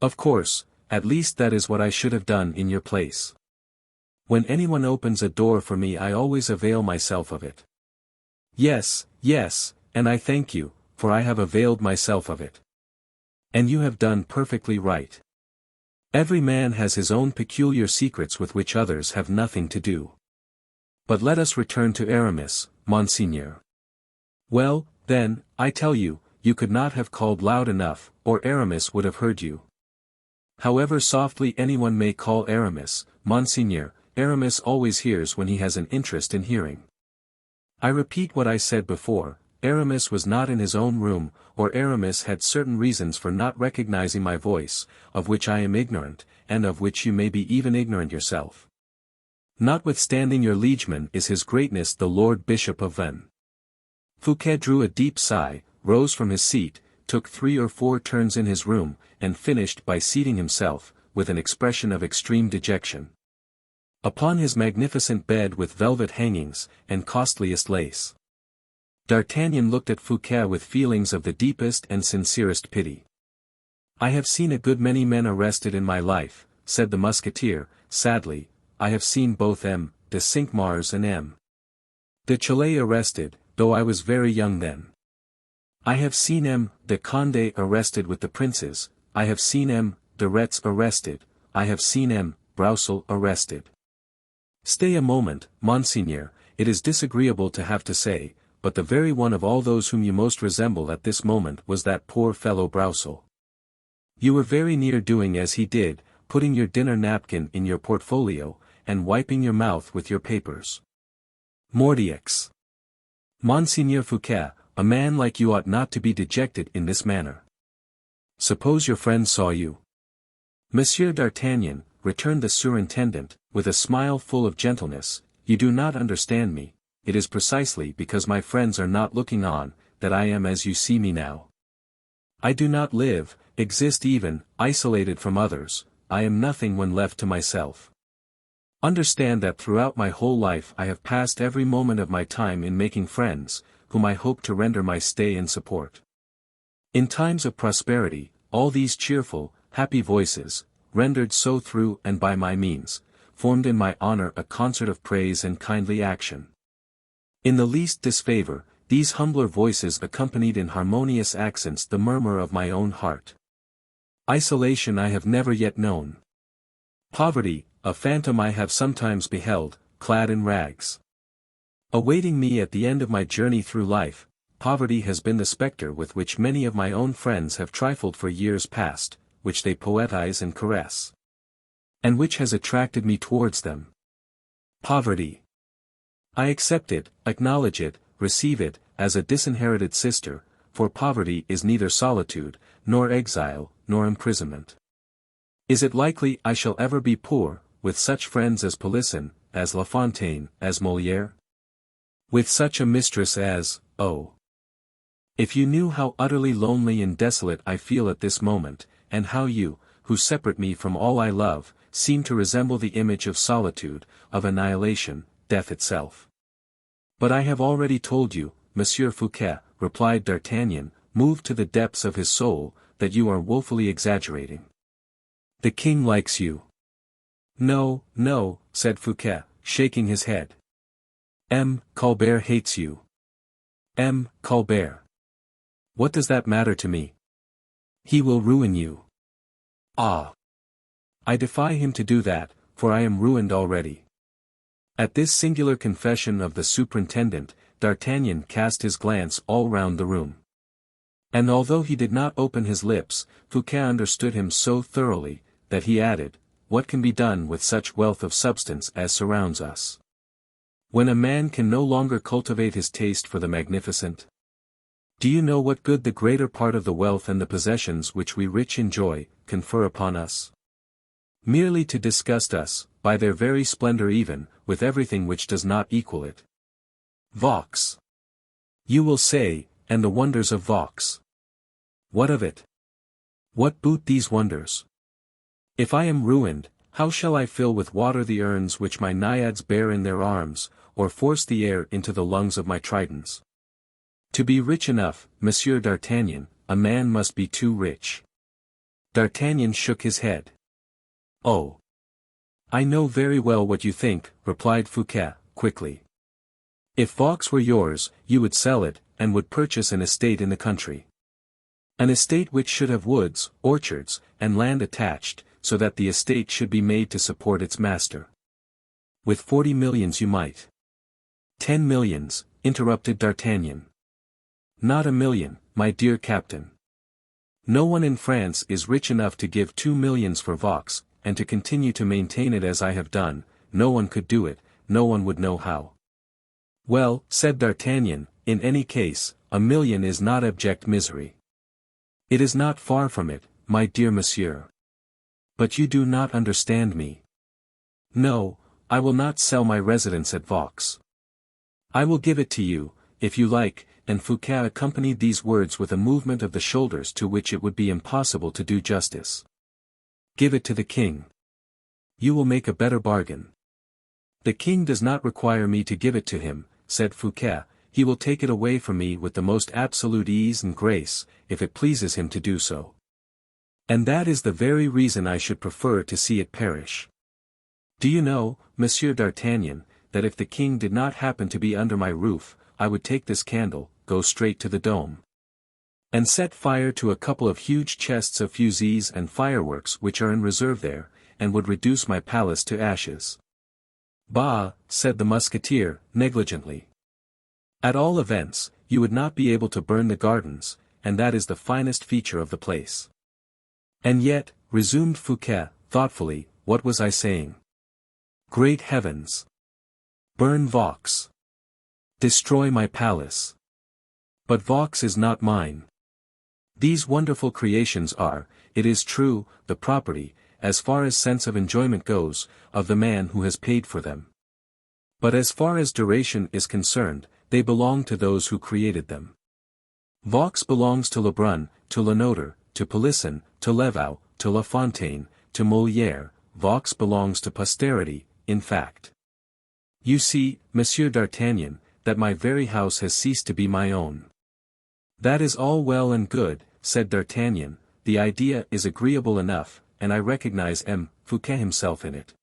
Of course, at least that is what I should have done in your place. When anyone opens a door for me I always avail myself of it." "Yes, yes, and I thank you, for I have availed myself of it. And you have done perfectly right. Every man has his own peculiar secrets with which others have nothing to do. But let us return to Aramis, Monseigneur. Well, then, I tell you, you could not have called loud enough, or Aramis would have heard you. However softly anyone may call Aramis, Monseigneur, Aramis always hears when he has an interest in hearing. I repeat what I said before, Aramis was not in his own room, or Aramis had certain reasons for not recognizing my voice, of which I am ignorant, and of which you may be even ignorant yourself. Notwithstanding your liegeman is his greatness the Lord Bishop of Vannes." Fouquet drew a deep sigh, rose from his seat, took 3 or 4 turns in his room, and finished by seating himself, with an expression of extreme dejection, upon his magnificent bed with velvet hangings, and costliest lace. D'Artagnan looked at Fouquet with feelings of the deepest and sincerest pity. "I have seen a good many men arrested in my life," said the Musketeer, sadly. "I have seen both M. de Cinq-Mars and M. de Chalais arrested, though I was very young then. I have seen M. de Condé arrested with the princes, I have seen M. de Retz arrested, I have seen M. Broussel arrested." "Stay a moment, Monseigneur, it is disagreeable to have to say, but the very one of all those whom you most resemble at this moment was that poor fellow Broussel. You were very near doing as he did, putting your dinner napkin in your portfolio, and wiping your mouth with your papers. Mordioux! Monseigneur Fouquet, a man like you ought not to be dejected in this manner. Suppose your friend saw you?" "Monsieur d'Artagnan," returned the surintendant, with a smile full of gentleness, "you do not understand me. It is precisely because my friends are not looking on, that I am as you see me now. I do not live, exist even, isolated from others, I am nothing when left to myself. Understand that throughout my whole life I have passed every moment of my time in making friends, whom I hope to render my stay and support. In times of prosperity, all these cheerful, happy voices, rendered so through and by my means, formed in my honor a concert of praise and kindly action. In the least disfavor, these humbler voices accompanied in harmonious accents the murmur of my own heart. Isolation I have never yet known. Poverty, a phantom I have sometimes beheld, clad in rags. Awaiting me at the end of my journey through life, poverty has been the spectre with which many of my own friends have trifled for years past, which they poetize and caress, and which has attracted me towards them. Poverty. I accept it, acknowledge it, receive it, as a disinherited sister, for poverty is neither solitude, nor exile, nor imprisonment. Is it likely I shall ever be poor, with such friends as Polisson, as La Fontaine, as Molière? With such a mistress as, oh! If you knew how utterly lonely and desolate I feel at this moment, and how you, who separate me from all I love, seem to resemble the image of solitude, of annihilation, death itself. But I have already told you, Monsieur Fouquet, replied D'Artagnan, moved to the depths of his soul, that you are woefully exaggerating. The king likes you. No, no, said Fouquet, shaking his head. Colbert hates you. Colbert. What does that matter to me? He will ruin you. Ah! I defy him to do that, for I am ruined already. At this singular confession of the superintendent, D'Artagnan cast his glance all round the room. And although he did not open his lips, Fouquet understood him so thoroughly, that he added, "What can be done with such wealth of substance as surrounds us? When a man can no longer cultivate his taste for the magnificent? Do you know what good the greater part of the wealth and the possessions which we rich enjoy, confer upon us? Merely to disgust us, by their very splendor even, with everything which does not equal it. Vaux. You will say, and the wonders of Vaux. What of it? What boot these wonders? If I am ruined, how shall I fill with water the urns which my naiads bear in their arms, or force the air into the lungs of my tritons? To be rich enough, Monsieur d'Artagnan, a man must be too rich." D'Artagnan shook his head. "Oh! I know very well what you think," replied Fouquet, quickly. "If Vaux were yours, you would sell it, and would purchase an estate in the country. An estate which should have woods, orchards, and land attached, so that the estate should be made to support its master. With 40 millions you might." 10 millions, interrupted D'Artagnan. "Not a million, my dear captain. No one in France is rich enough to give 2 millions for Vaux, and to continue to maintain it as I have done. No one could do it, no one would know how." "Well," said D'Artagnan, "in any case, 1 million is not abject misery." "It is not far from it, my dear monsieur. But you do not understand me. No, I will not sell my residence at Vaux. I will give it to you, if you like," and Fouquet accompanied these words with a movement of the shoulders to which it would be impossible to do justice. "Give it to the king. You will make a better bargain." "The king does not require me to give it to him," said Fouquet. "He will take it away from me with the most absolute ease and grace, if it pleases him to do so. And that is the very reason I should prefer to see it perish. Do you know, Monsieur d'Artagnan, that if the king did not happen to be under my roof, I would take this candle, go straight to the dome, and set fire to a couple of huge chests of fusees and fireworks which are in reserve there, and would reduce my palace to ashes." "Bah," said the Musketeer, negligently. "At all events, you would not be able to burn the gardens, and that is the finest feature of the place." "And yet," resumed Fouquet, thoughtfully, "what was I saying? Great heavens! Burn Vaux! Destroy my palace! But Vaux is not mine. These wonderful creations are, it is true, the property, as far as sense of enjoyment goes, of the man who has paid for them. But as far as duration is concerned, they belong to those who created them. Vaux belongs to Lebrun, to Lenotre, to Polisson, to Leval, to La Fontaine, to Molière. Vaux belongs to posterity, in fact. You see, Monsieur d'Artagnan, that my very house has ceased to be my own." "That is all well and good," said D'Artagnan, "the idea is agreeable enough, and I recognize Fouquet himself in it.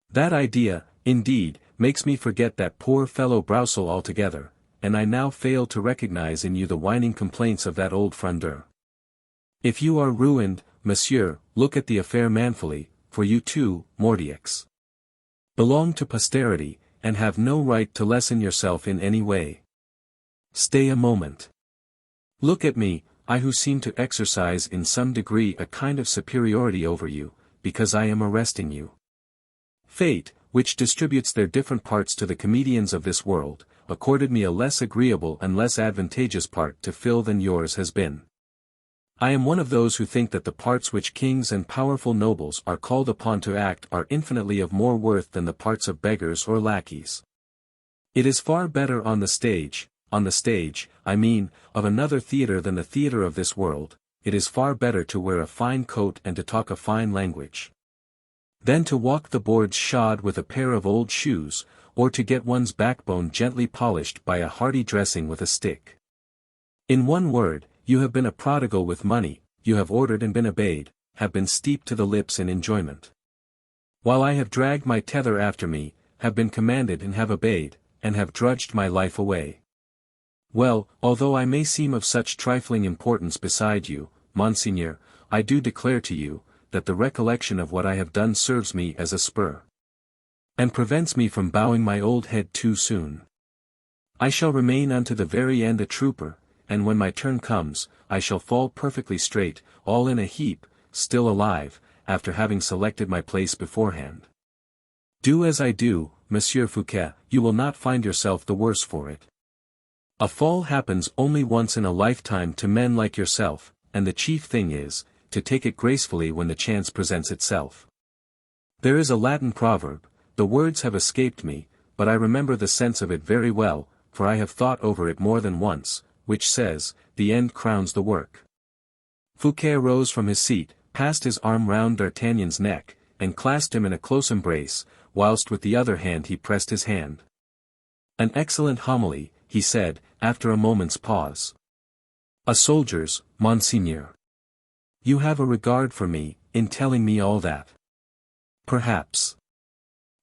That idea, indeed, makes me forget that poor fellow Broussel altogether, and I now fail to recognize in you the whining complaints of that old Frondeur. If you are ruined, monsieur, look at the affair manfully, for you too, Mordieux, belong to posterity, and have no right to lessen yourself in any way. Stay a moment. Look at me, I who seem to exercise in some degree a kind of superiority over you, because I am arresting you. Fate, which distributes their different parts to the comedians of this world, accorded me a less agreeable and less advantageous part to fill than yours has been. I am one of those who think that the parts which kings and powerful nobles are called upon to act are infinitely of more worth than the parts of beggars or lackeys. It is far better on the stage, I mean, of another theatre than the theatre of this world, it is far better to wear a fine coat and to talk a fine language, than to walk the boards shod with a pair of old shoes, or to get one's backbone gently polished by a hearty dressing with a stick. In one word, You have been a prodigal with money, you have ordered and been obeyed, have been steeped to the lips in enjoyment. While I have dragged my tether after me, have been commanded and have obeyed, and have drudged my life away. Well, although I may seem of such trifling importance beside you, Monseigneur, I do declare to you, that the recollection of what I have done serves me as a spur, and prevents me from bowing my old head too soon. I shall remain unto the very end a trooper, and when my turn comes, I shall fall perfectly straight, all in a heap, still alive, after having selected my place beforehand. Do as I do, Monsieur Fouquet, you will not find yourself the worse for it. A fall happens only once in a lifetime to men like yourself, and the chief thing is, to take it gracefully when the chance presents itself. There is a Latin proverb, the words have escaped me, but I remember the sense of it very well, for I have thought over it more than once, which says, the end crowns the work. Fouquet rose from his seat, passed his arm round D'Artagnan's neck, and clasped him in a close embrace, whilst with the other hand he pressed his hand. An excellent homily, he said, after a moment's pause. A soldier's, Monseigneur. You have a regard for me, in telling me all that. Perhaps.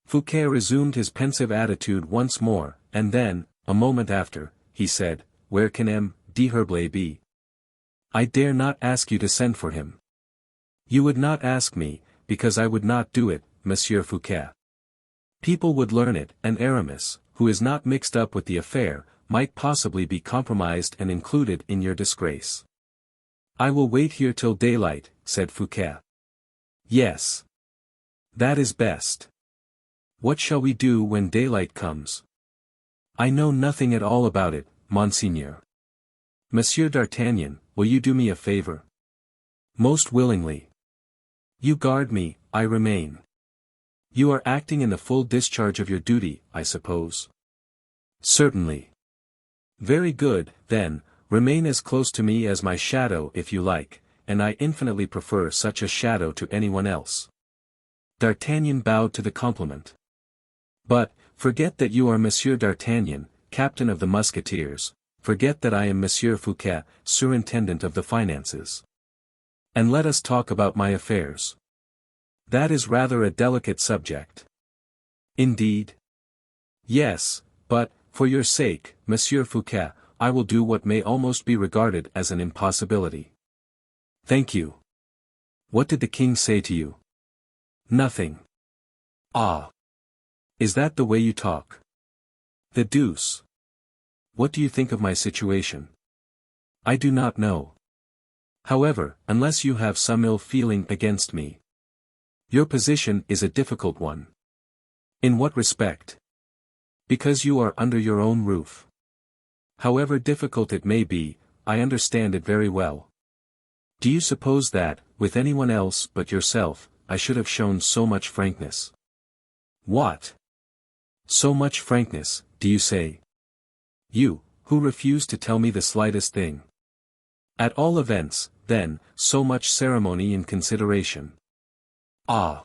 Fouquet resumed his pensive attitude once more, and then, a moment after, he said, Where can M. d'Herblay be? I dare not ask you to send for him. You would not ask me, because I would not do it, Monsieur Fouquet. People would learn it, and Aramis, who is not mixed up with the affair, might possibly be compromised and included in your disgrace. I will wait here till daylight, said Fouquet. Yes. That is best. What shall we do when daylight comes? I know nothing at all about it, Monseigneur. Monsieur d'Artagnan, will you do me a favor? Most willingly. You guard me, I remain. You are acting in the full discharge of your duty, I suppose. Certainly. Very good, then, remain as close to me as my shadow if you like, and I infinitely prefer such a shadow to anyone else. D'Artagnan bowed to the compliment. But, forget that you are Monsieur d'Artagnan, captain of the Musketeers, forget that I am Monsieur Fouquet, surintendant of the finances. And let us talk about my affairs. That is rather a delicate subject. Indeed? Yes, but, for your sake, Monsieur Fouquet, I will do what may almost be regarded as an impossibility. Thank you. What did the king say to you? Nothing. Ah. Is that the way you talk? The deuce. What do you think of my situation? I do not know. However, unless you have some ill feeling against me. Your position is a difficult one. In what respect? Because you are under your own roof. However difficult it may be, I understand it very well. Do you suppose that, with anyone else but yourself, I should have shown so much frankness? What? So much frankness, do you say? You, who refuse to tell me the slightest thing. At all events, then, so much ceremony and consideration. Ah!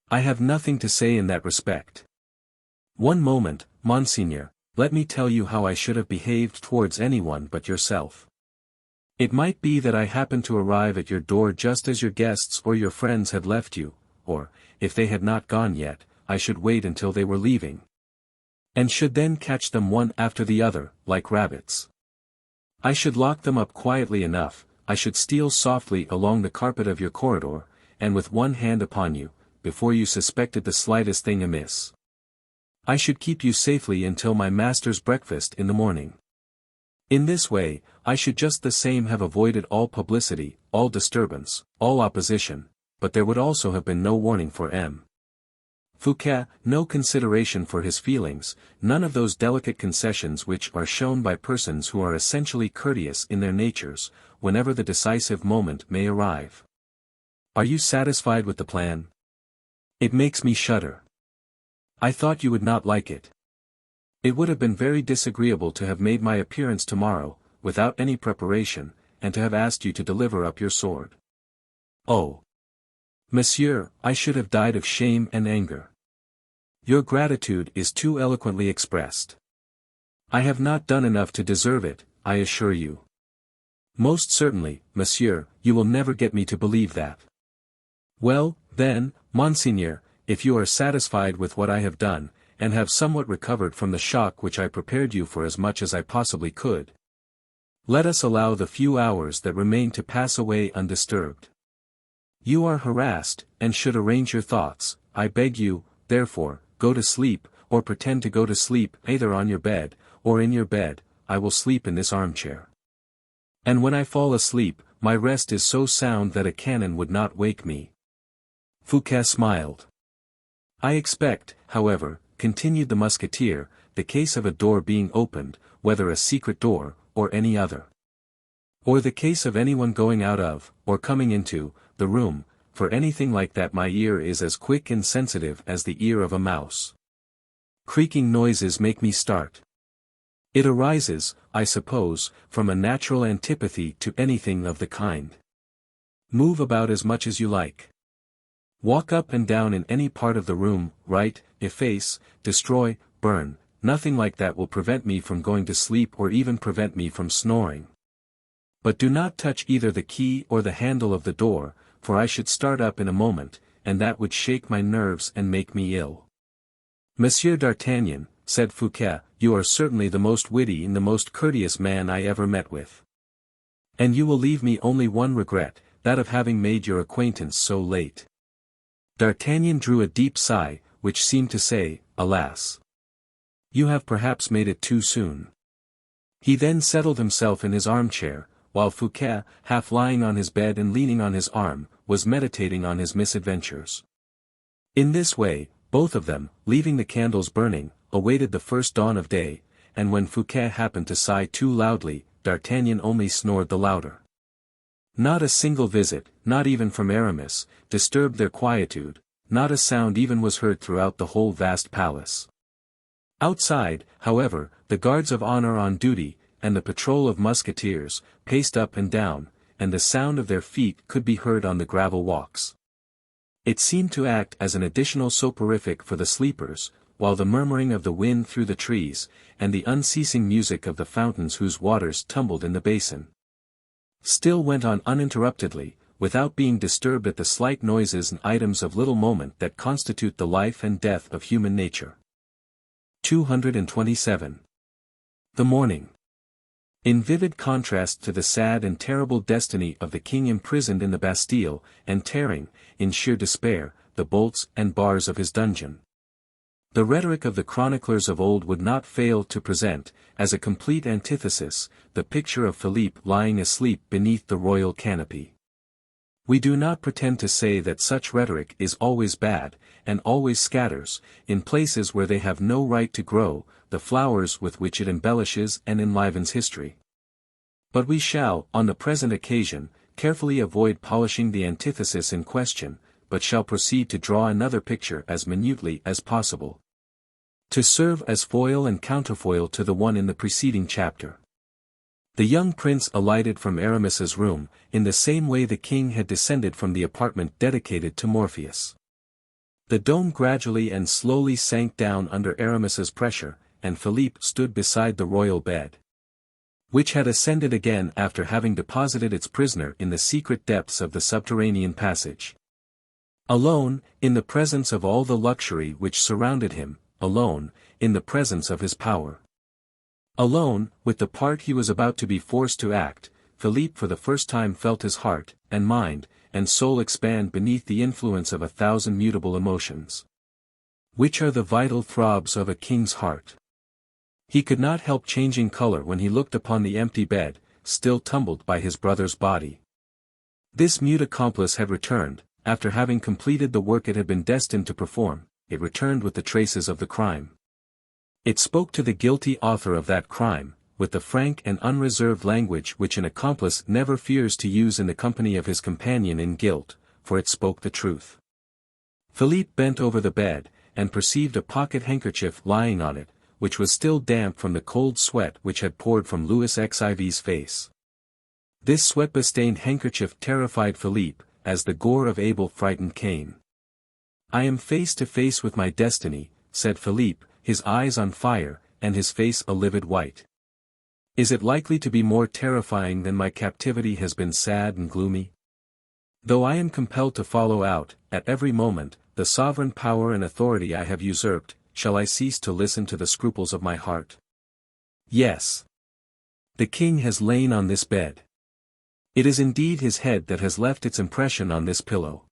I have nothing to say in that respect. One moment, Monseigneur, let me tell you how I should have behaved towards anyone but yourself. It might be that I happened to arrive at your door just as your guests or your friends had left you, or, if they had not gone yet, I should wait until they were leaving. And should then catch them one after the other, like rabbits. I should lock them up quietly enough, I should steal softly along the carpet of your corridor, and with one hand upon you, before you suspected the slightest thing amiss. I should keep you safely until my master's breakfast in the morning. In this way, I should just the same have avoided all publicity, all disturbance, all opposition, but there would also have been no warning for M. Fouquet, no consideration for his feelings, none of those delicate concessions which are shown by persons who are essentially courteous in their natures, whenever the decisive moment may arrive. Are you satisfied with the plan? It makes me shudder. I thought you would not like it. It would have been very disagreeable to have made my appearance tomorrow, without any preparation, and to have asked you to deliver up your sword. Oh! Monsieur, I should have died of shame and anger. Your gratitude is too eloquently expressed. I have not done enough to deserve it, I assure you. Most certainly, monsieur, you will never get me to believe that. Well, then, monseigneur, if you are satisfied with what I have done, and have somewhat recovered from the shock which I prepared you for as much as I possibly could, let us allow the few hours that remain to pass away undisturbed. You are harassed, and should arrange your thoughts. I beg you, therefore, go to sleep, or pretend to go to sleep, either on your bed, or in your bed. I will sleep in this armchair. And when I fall asleep, my rest is so sound that a cannon would not wake me. Fouquet smiled. I expect, however, continued the Musketeer, the case of a door being opened, whether a secret door, or any other. Or the case of anyone going out of, or coming into, the room, for anything like that my ear is as quick and sensitive as the ear of a mouse. Creaking noises make me start. It arises, I suppose, from a natural antipathy to anything of the kind. Move about as much as you like. Walk up and down in any part of the room, write, efface, destroy, burn, nothing like that will prevent me from going to sleep or even prevent me from snoring. But do not touch either the key or the handle of the door, for I should start up in a moment, and that would shake my nerves and make me ill. Monsieur d'Artagnan, said Fouquet, you are certainly the most witty and the most courteous man I ever met with. And you will leave me only one regret, that of having made your acquaintance so late. D'Artagnan drew a deep sigh, which seemed to say, alas! You have perhaps made it too soon. He then settled himself in his armchair, while Fouquet, half lying on his bed and leaning on his arm, was meditating on his misadventures. In this way, both of them, leaving the candles burning, awaited the first dawn of day, and when Fouquet happened to sigh too loudly, D'Artagnan only snored the louder. Not a single visit, not even from Aramis, disturbed their quietude, not a sound even was heard throughout the whole vast palace. Outside, however, the guards of honor on duty, and the patrol of musketeers, paced up and down, and the sound of their feet could be heard on the gravel walks. It seemed to act as an additional soporific for the sleepers, while the murmuring of the wind through the trees, and the unceasing music of the fountains whose waters tumbled in the basin, still went on uninterruptedly, without being disturbed at the slight noises and items of little moment that constitute the life and death of human nature. 227. The morning. In vivid contrast to the sad and terrible destiny of the king imprisoned in the Bastille, and tearing, in sheer despair, the bolts and bars of his dungeon, the rhetoric of the chroniclers of old would not fail to present, as a complete antithesis, the picture of Philippe lying asleep beneath the royal canopy. We do not pretend to say that such rhetoric is always bad, and always scatters, in places where they have no right to grow, the flowers with which it embellishes and enlivens history. But we shall, on the present occasion, carefully avoid polishing the antithesis in question, but shall proceed to draw another picture as minutely as possible, to serve as foil and counterfoil to the one in the preceding chapter. The young prince alighted from Aramis's room, in the same way the king had descended from the apartment dedicated to Morpheus. The dome gradually and slowly sank down under Aramis's pressure, and Philippe stood beside the royal bed, which had ascended again after having deposited its prisoner in the secret depths of the subterranean passage. Alone, in the presence of all the luxury which surrounded him, alone, in the presence of his power. Alone, with the part he was about to be forced to act, Philippe for the first time felt his heart, and mind, and soul expand beneath the influence of 1,000 mutable emotions, which are the vital throbs of a king's heart. He could not help changing color when he looked upon the empty bed, still tumbled by his brother's body. This mute accomplice had returned, after having completed the work it had been destined to perform, it returned with the traces of the crime. It spoke to the guilty author of that crime, with the frank and unreserved language which an accomplice never fears to use in the company of his companion in guilt, for it spoke the truth. Philippe bent over the bed, and perceived a pocket handkerchief lying on it, which was still damp from the cold sweat which had poured from Louis XIV's face. This sweat-bestained handkerchief terrified Philippe, as the gore of Abel frightened Cain. I am face to face with my destiny, said Philippe, his eyes on fire, and his face a livid white. Is it likely to be more terrifying than my captivity has been sad and gloomy? Though I am compelled to follow out, at every moment, the sovereign power and authority I have usurped, shall I cease to listen to the scruples of my heart? Yes. The king has lain on this bed. It is indeed his head that has left its impression on this pillow.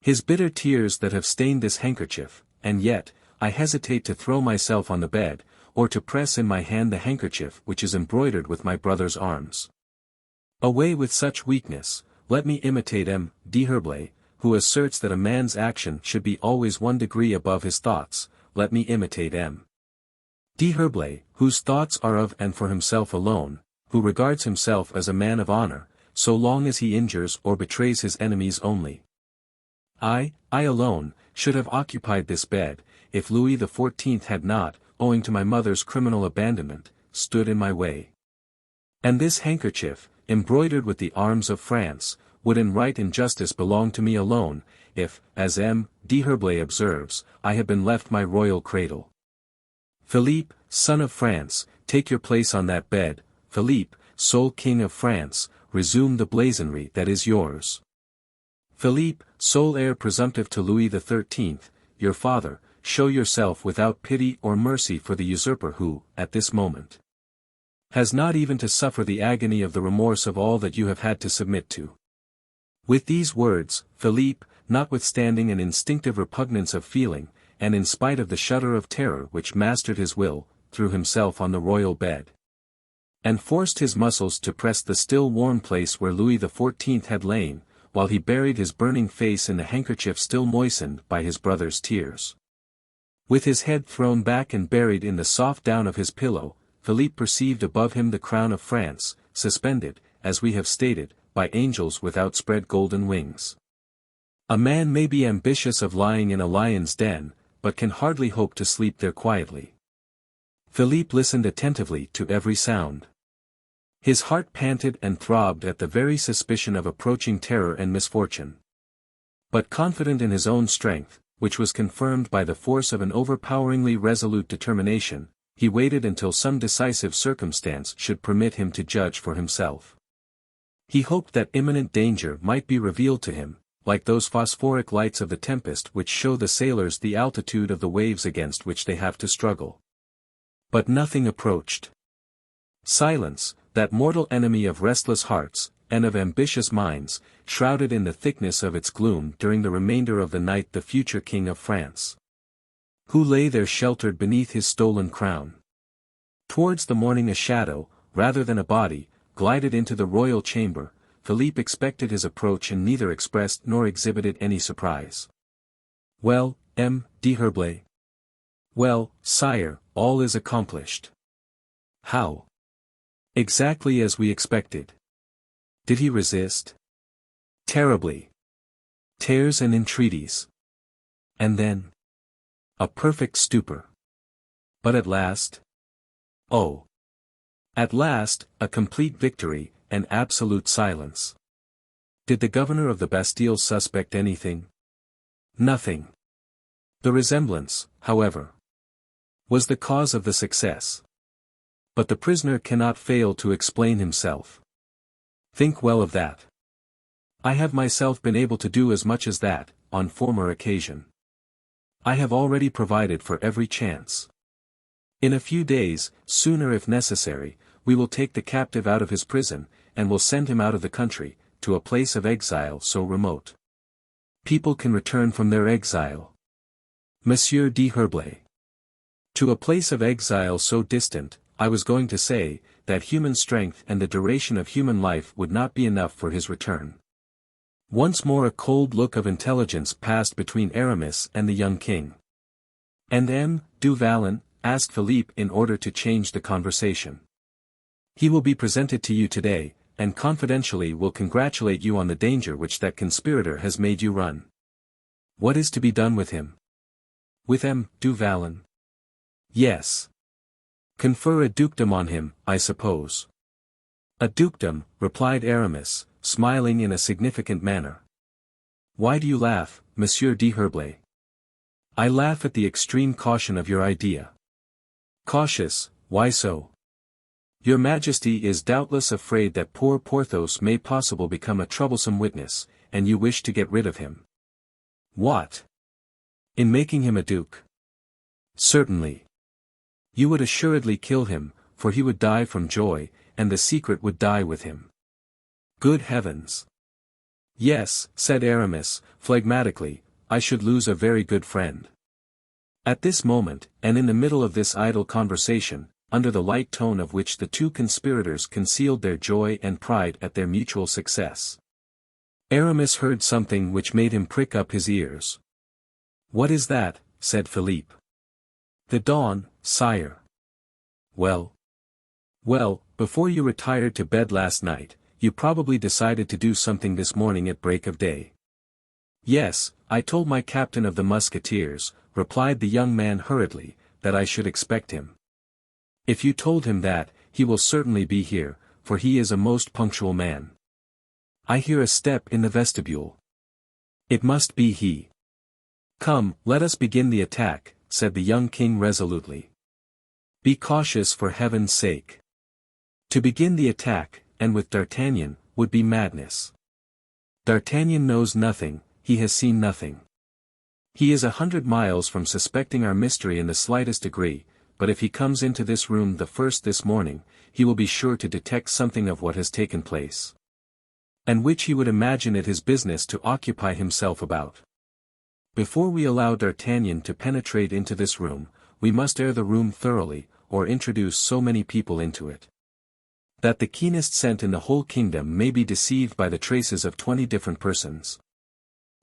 His bitter tears that have stained this handkerchief, and yet, I hesitate to throw myself on the bed, or to press in my hand the handkerchief which is embroidered with my brother's arms. Away with such weakness, let me imitate M. D'Herblay, who asserts that a man's action should be always 1 degree above his thoughts. Let me imitate M. D'Herblay, whose thoughts are of and for himself alone, who regards himself as a man of honor, so long as he injures or betrays his enemies only. I alone, should have occupied this bed, if Louis XIV had not, owing to my mother's criminal abandonment, stood in my way. And this handkerchief, embroidered with the arms of France, would in right and justice belong to me alone, if, as M. D'Herblay observes, I had been left my royal cradle. Philippe, son of France, take your place on that bed. Philippe, sole king of France, resume the blazonry that is yours. Philippe, sole heir presumptive to Louis XIII, your father, show yourself without pity or mercy for the usurper who, at this moment, has not even to suffer the agony of the remorse of all that you have had to submit to. With these words, Philippe, notwithstanding an instinctive repugnance of feeling, and in spite of the shudder of terror which mastered his will, threw himself on the royal bed, and forced his muscles to press the still warm place where Louis XIV had lain, while he buried his burning face in the handkerchief still moistened by his brother's tears. With his head thrown back and buried in the soft down of his pillow, Philippe perceived above him the crown of France, suspended, as we have stated, by angels with outspread golden wings. A man may be ambitious of lying in a lion's den, but can hardly hope to sleep there quietly. Philippe listened attentively to every sound. His heart panted and throbbed at the very suspicion of approaching terror and misfortune. But confident in his own strength, which was confirmed by the force of an overpoweringly resolute determination, he waited until some decisive circumstance should permit him to judge for himself. He hoped that imminent danger might be revealed to him, like those phosphoric lights of the tempest which show the sailors the altitude of the waves against which they have to struggle. But nothing approached. Silence, that mortal enemy of restless hearts, and of ambitious minds, shrouded in the thickness of its gloom during the remainder of the night the future King of France, who lay there sheltered beneath his stolen crown. Towards the morning a shadow, rather than a body, glided into the royal chamber. Philippe expected his approach and neither expressed nor exhibited any surprise. "Well, M. D'Herblay?" "Well, sire, all is accomplished." "How?" "Exactly as we expected." "Did he resist?" "Terribly. Tears and entreaties. And then?" "A perfect stupor." "But at last?" "Oh. At last, a complete victory, and absolute silence." "Did the governor of the Bastille suspect anything?" "Nothing. The resemblance, however, was the cause of the success. But the prisoner cannot fail to explain himself. Think well of that. I have myself been able to do as much as that, on former occasion. I have already provided for every chance. In a few days, sooner if necessary, we will take the captive out of his prison, and will send him out of the country, to a place of exile so remote. People can return from their exile. Monsieur D'Herblay. To a place of exile so distant, I was going to say, that human strength and the duration of human life would not be enough for his return. Once more a cold look of intelligence passed between Aramis and the young king. "And M. du Vallon?" asked Philippe in order to change the conversation. "He will be presented to you today, and confidentially will congratulate you on the danger which that conspirator has made you run." "What is to be done with him?" "With M. du Vallon?" "Yes. Confer a dukedom on him, I suppose." "A dukedom," replied Aramis, smiling in a significant manner. "Why do you laugh, Monsieur D'Herblay?" "I laugh at the extreme caution of your idea." "Cautious, why so?" Your Majesty is doubtless afraid that poor Porthos may possibly become a troublesome witness, and you wish to get rid of him. What? In making him a duke? Certainly. You would assuredly kill him, for he would die from joy, and the secret would die with him. Good heavens! Yes, said Aramis, phlegmatically, I should lose a very good friend. At this moment, and in the middle of this idle conversation, under the light tone of which the two conspirators concealed their joy and pride at their mutual success, Aramis heard something which made him prick up his ears. What is that? Said Philippe. The dawn, sire. Well, before you retired to bed last night, you probably decided to do something this morning at break of day. Yes, I told my captain of the Musketeers, replied the young man hurriedly, that I should expect him. If you told him that, he will certainly be here, for he is a most punctual man. I hear a step in the vestibule. It must be he. Come, let us begin the attack, said the young king resolutely. Be cautious for heaven's sake. To begin the attack, and with D'Artagnan, would be madness. D'Artagnan knows nothing, he has seen nothing. He is 100 miles from suspecting our mystery in the slightest degree, but if he comes into this room the first this morning, he will be sure to detect something of what has taken place, and which he would imagine it his business to occupy himself about. Before we allow D'Artagnan to penetrate into this room, we must air the room thoroughly, or introduce so many people into it, that the keenest scent in the whole kingdom may be deceived by the traces of 20 different persons.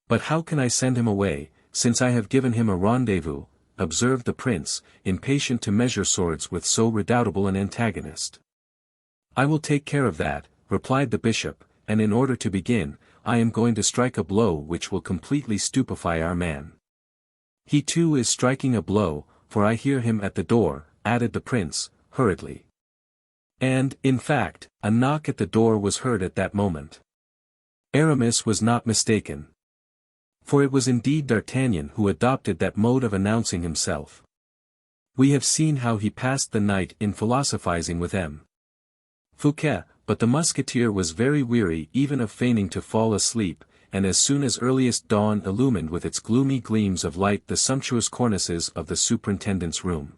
But how can I send him away, since I have given him a rendezvous, observed the prince, impatient to measure swords with so redoubtable an antagonist. I will take care of that, replied the bishop, and in order to begin, I am going to strike a blow which will completely stupefy our man. He too is striking a blow, for I hear him at the door, added the prince, hurriedly. And, in fact, a knock at the door was heard at that moment. Aramis was not mistaken. For it was indeed D'Artagnan who adopted that mode of announcing himself. We have seen how he passed the night in philosophizing with M. Fouquet, but the musketeer was very weary even of feigning to fall asleep, and as soon as earliest dawn illumined with its gloomy gleams of light the sumptuous cornices of the superintendent's room,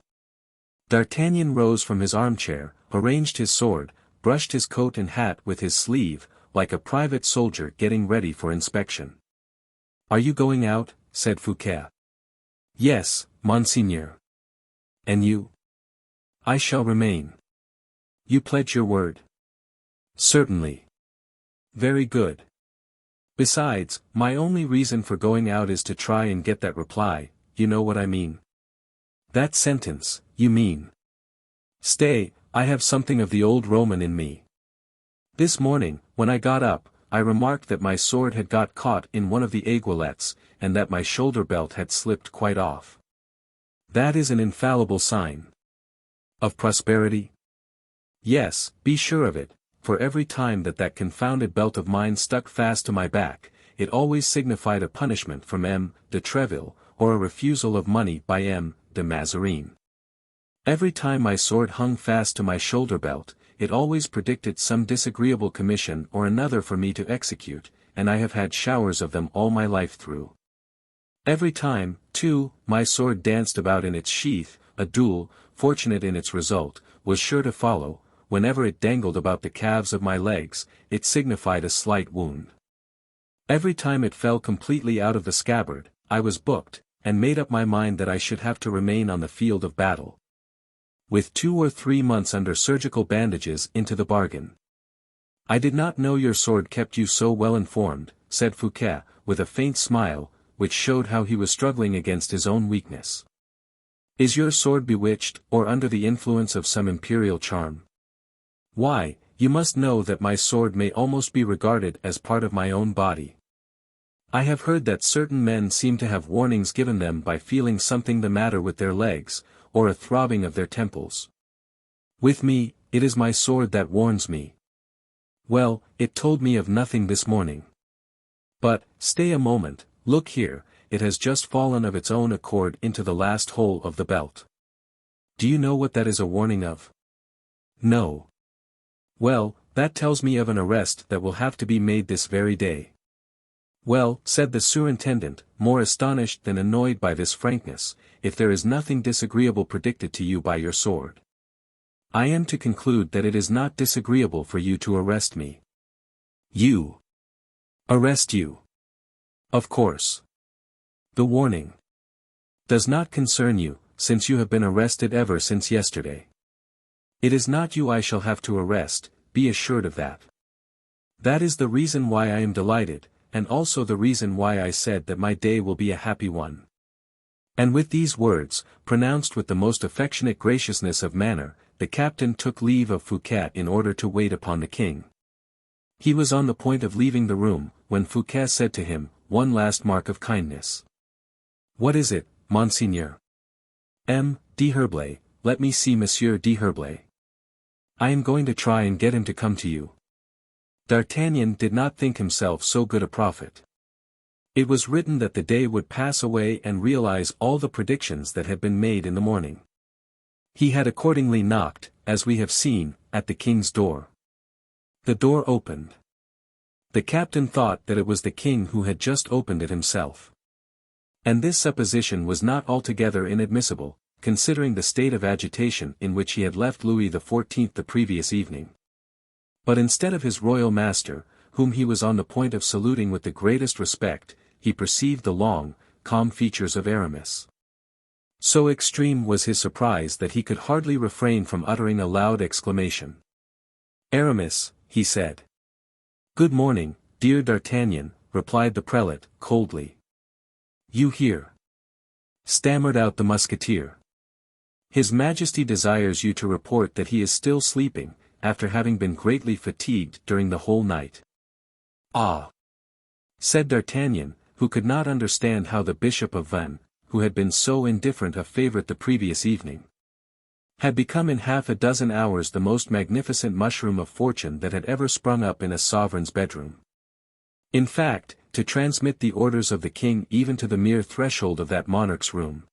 D'Artagnan rose from his armchair, arranged his sword, brushed his coat and hat with his sleeve, like a private soldier getting ready for inspection. Are you going out? Said Fouquet. Yes, monseigneur. And you? I shall remain. You pledge your word? Certainly. Very good. Besides, my only reason for going out is to try and get that reply, you know what I mean. That sentence, you mean. Stay, I have something of the old Roman in me. This morning, when I got up, I remarked that my sword had got caught in one of the aiguillettes, and that my shoulder belt had slipped quite off. That is an infallible sign. Of prosperity? Yes, be sure of it, for every time that confounded belt of mine stuck fast to my back, it always signified a punishment from M. de Treville, or a refusal of money by M. de Mazarin. Every time my sword hung fast to my shoulder belt, it always predicted some disagreeable commission or another for me to execute, and I have had showers of them all my life through. Every time, too, my sword danced about in its sheath, a duel, fortunate in its result, was sure to follow. Whenever it dangled about the calves of my legs, it signified a slight wound. Every time it fell completely out of the scabbard, I was booked, and made up my mind that I should have to remain on the field of battle, with 2 or 3 months under surgical bandages into the bargain. I did not know your sword kept you so well informed, said Fouquet, with a faint smile, which showed how he was struggling against his own weakness. Is your sword bewitched, or under the influence of some imperial charm? Why, you must know that my sword may almost be regarded as part of my own body. I have heard that certain men seem to have warnings given them by feeling something the matter with their legs, or a throbbing of their temples. With me, it is my sword that warns me. Well, it told me of nothing this morning. But, stay a moment, look here, it has just fallen of its own accord into the last hole of the belt. Do you know what that is a warning of? No. Well, that tells me of an arrest that will have to be made this very day. Well, said the superintendent, more astonished than annoyed by this frankness, if there is nothing disagreeable predicted to you by your sword. I am to conclude that it is not disagreeable for you to arrest me. You. Arrest you. Of course. The warning does not concern you, since you have been arrested ever since yesterday. It is not you I shall have to arrest, be assured of that. That is the reason why I am delighted, and also the reason why I said that my day will be a happy one. And with these words, pronounced with the most affectionate graciousness of manner, the captain took leave of Fouquet in order to wait upon the king. He was on the point of leaving the room, when Fouquet said to him, one last mark of kindness. What is it, monseigneur? D'Herblay, let me see Monsieur D'Herblay. I am going to try and get him to come to you. D'Artagnan did not think himself so good a prophet. It was written that the day would pass away and realize all the predictions that had been made in the morning. He had accordingly knocked, as we have seen, at the king's door. The door opened. The captain thought that it was the king who had just opened it himself. And this supposition was not altogether inadmissible, considering the state of agitation in which he had left Louis XIV the previous evening. But instead of his royal master, whom he was on the point of saluting with the greatest respect, he perceived the long, calm features of Aramis. So extreme was his surprise that he could hardly refrain from uttering a loud exclamation. Aramis, he said. Good morning, dear D'Artagnan, replied the prelate, coldly. You here? Stammered out the musketeer. His Majesty desires you to report that he is still sleeping, after having been greatly fatigued during the whole night. Ah! Said D'Artagnan, who could not understand how the Bishop of Vannes, who had been so indifferent a favorite the previous evening, had become in half a dozen hours the most magnificent mushroom of fortune that had ever sprung up in a sovereign's bedroom. In fact, to transmit the orders of the king even to the mere threshold of that monarch's room.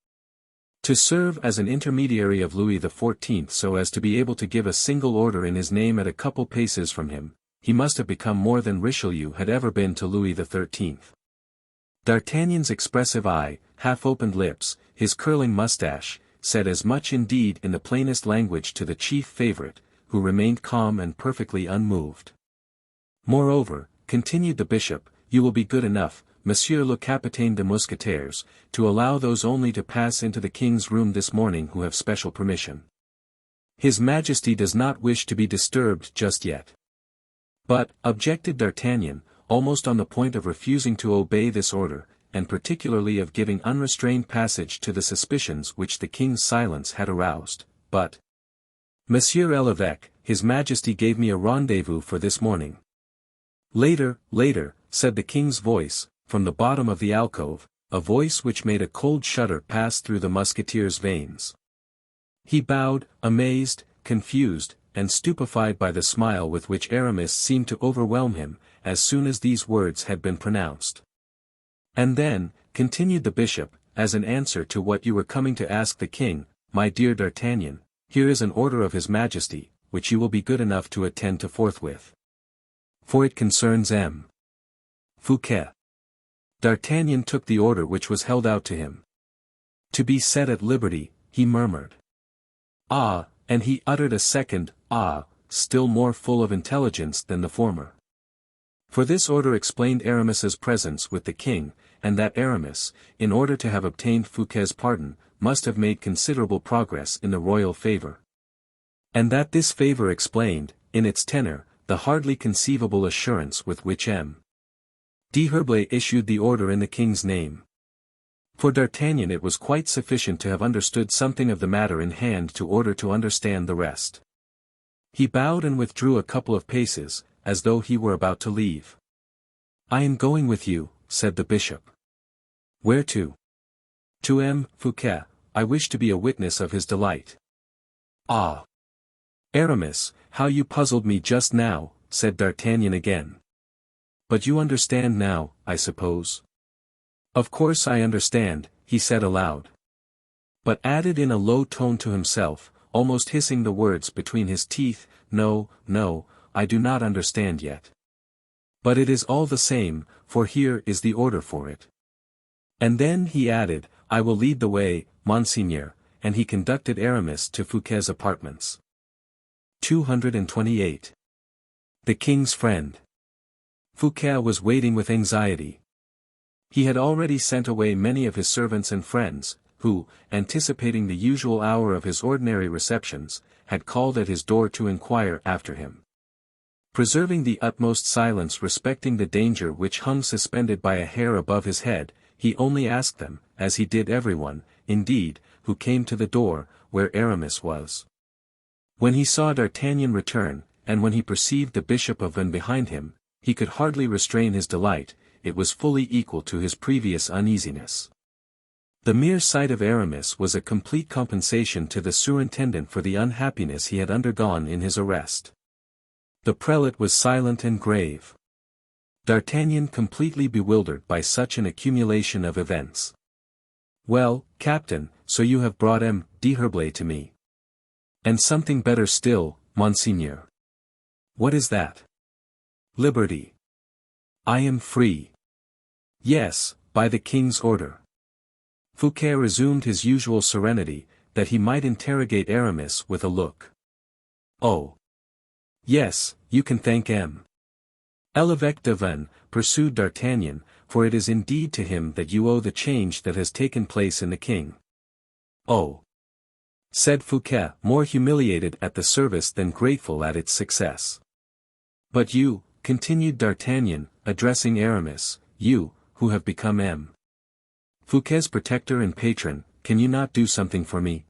To serve as an intermediary of Louis XIV so as to be able to give a single order in his name at a couple paces from him, he must have become more than Richelieu had ever been to Louis XIII. D'Artagnan's expressive eye, half-opened lips, his curling moustache, said as much indeed in the plainest language to the chief favorite, who remained calm and perfectly unmoved. Moreover, continued the bishop, you will be good enough, Monsieur le Capitaine de Musketeers, to allow those only to pass into the king's room this morning who have special permission. His Majesty does not wish to be disturbed just yet. But, objected D'Artagnan, almost on the point of refusing to obey this order, and particularly of giving unrestrained passage to the suspicions which the king's silence had aroused, but, Monsieur l'Évêque, His Majesty gave me a rendezvous for this morning. Later, said the king's voice, from the bottom of the alcove, a voice which made a cold shudder pass through the musketeer's veins. He bowed, amazed, confused, and stupefied by the smile with which Aramis seemed to overwhelm him, as soon as these words had been pronounced. And then, continued the bishop, as an answer to what you were coming to ask the king, my dear D'Artagnan, here is an order of his Majesty, which you will be good enough to attend to forthwith. For it concerns M. Fouquet. D'Artagnan took the order which was held out to him. To be set at liberty, he murmured. Ah, and he uttered a second, ah, still more full of intelligence than the former. For this order explained Aramis's presence with the king, and that Aramis, in order to have obtained Fouquet's pardon, must have made considerable progress in the royal favor. And that this favor explained, in its tenor, the hardly conceivable assurance with which M. D'Herblay issued the order in the king's name. For D'Artagnan it was quite sufficient to have understood something of the matter in hand to order to understand the rest. He bowed and withdrew a couple of paces, as though he were about to leave. I am going with you, said the bishop. Where to? To M. Fouquet, I wish to be a witness of his delight. Ah! Aramis, how you puzzled me just now, said D'Artagnan again. But you understand now, I suppose? Of course I understand, he said aloud. But added in a low tone to himself, almost hissing the words between his teeth, no, I do not understand yet. But it is all the same, for here is the order for it. And then he added, I will lead the way, Monseigneur, and he conducted Aramis to Fouquet's apartments. 228. The King's Friend. Fouquet was waiting with anxiety. He had already sent away many of his servants and friends, who, anticipating the usual hour of his ordinary receptions, had called at his door to inquire after him. Preserving the utmost silence respecting the danger which hung suspended by a hair above his head, he only asked them, as he did everyone, indeed, who came to the door, where Aramis was. When he saw D'Artagnan return, and when he perceived the Bishop of Vannes behind him, he could hardly restrain his delight, it was fully equal to his previous uneasiness. The mere sight of Aramis was a complete compensation to the surintendant for the unhappiness he had undergone in his arrest. The prelate was silent and grave. D'Artagnan completely bewildered by such an accumulation of events. Well, Captain, so you have brought M. d'Herblay to me. And something better still, Monseigneur. What is that? Liberty. I am free. Yes, by the king's order. Fouquet resumed his usual serenity, that he might interrogate Aramis with a look. Oh. Yes, you can thank M. L'Évêque de Vannes, pursued D'Artagnan, for it is indeed to him that you owe the change that has taken place in the king. Oh. Said Fouquet, more humiliated at the service than grateful at its success. But you, continued D'Artagnan, addressing Aramis, you, who have become M. Fouquet's protector and patron, can you not do something for me?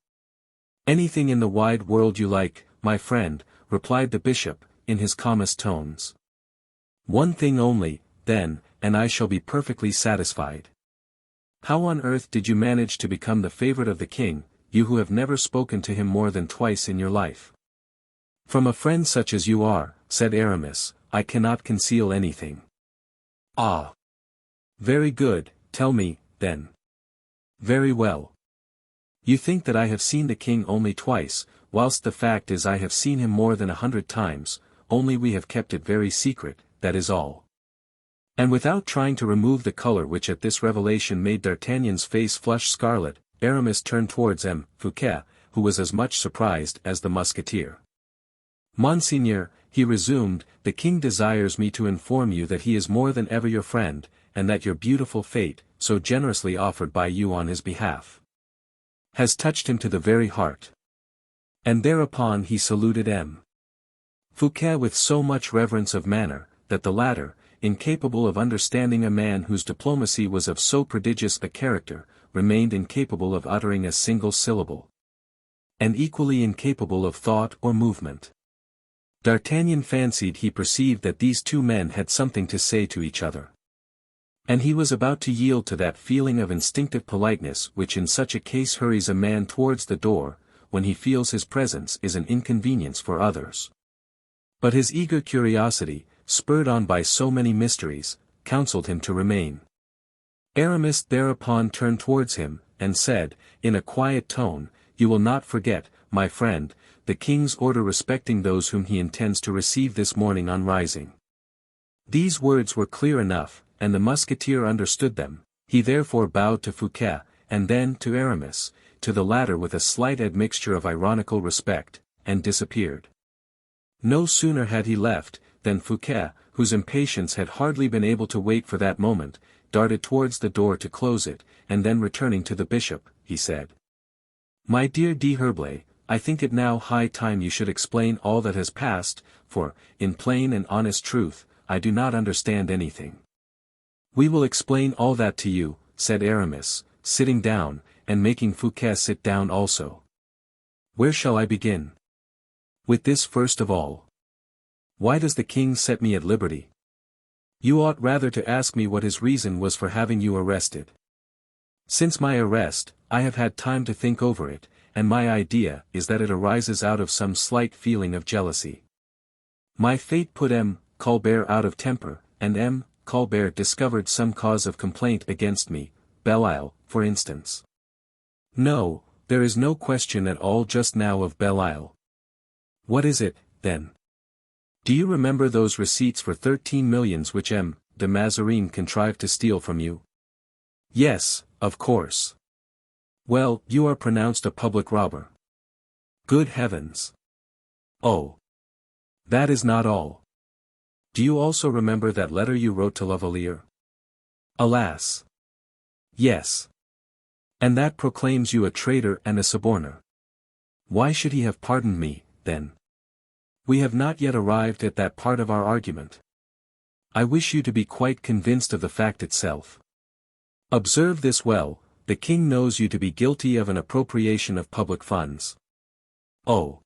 Anything in the wide world you like, my friend, replied the bishop, in his calmest tones. One thing only, then, and I shall be perfectly satisfied. How on earth did you manage to become the favorite of the king, you who have never spoken to him more than twice in your life? From a friend such as you are, said Aramis, I cannot conceal anything. Ah! Very good, tell me, then. Very well. You think that I have seen the king only twice, whilst the fact is I have seen him more than 100 times, only we have kept it very secret, that is all. And without trying to remove the colour which at this revelation made D'Artagnan's face flush scarlet, Aramis turned towards M. Fouquet, who was as much surprised as the musketeer. Monseigneur, he resumed, the king desires me to inform you that he is more than ever your friend, and that your beautiful fate, so generously offered by you on his behalf, has touched him to the very heart. And thereupon he saluted M. Fouquet with so much reverence of manner, that the latter, incapable of understanding a man whose diplomacy was of so prodigious a character, remained incapable of uttering a single syllable. And equally incapable of thought or movement. D'Artagnan fancied he perceived that these two men had something to say to each other. And he was about to yield to that feeling of instinctive politeness which in such a case hurries a man towards the door, when he feels his presence is an inconvenience for others. But his eager curiosity, spurred on by so many mysteries, counselled him to remain. Aramis thereupon turned towards him, and said, in a quiet tone, you will not forget, my friend, the king's order respecting those whom he intends to receive this morning on rising. These words were clear enough, and the musketeer understood them, he therefore bowed to Fouquet, and then to Aramis, to the latter with a slight admixture of ironical respect, and disappeared. No sooner had he left, than Fouquet, whose impatience had hardly been able to wait for that moment, darted towards the door to close it, and then returning to the bishop, he said. My dear d'Herblay, I think it now high time you should explain all that has passed, for, in plain and honest truth, I do not understand anything. We will explain all that to you, said Aramis, sitting down, and making Fouquet sit down also. Where shall I begin? With this first of all. Why does the king set me at liberty? You ought rather to ask me what his reason was for having you arrested. Since my arrest, I have had time to think over it, and my idea is that it arises out of some slight feeling of jealousy. My fate put M. Colbert out of temper, and M. Colbert discovered some cause of complaint against me, Belle-Île, for instance. No, there is no question at all just now of Belle-Île. What is it, then? Do you remember those receipts for 13 millions which M. de Mazarin contrived to steal from you? Yes, of course. Well, you are pronounced a public robber. Good heavens! Oh! That is not all. Do you also remember that letter you wrote to La Valliere? Alas! Yes. And that proclaims you a traitor and a suborner. Why should he have pardoned me, then? We have not yet arrived at that part of our argument. I wish you to be quite convinced of the fact itself. Observe this well, the king knows you to be guilty of an appropriation of public funds. Oh!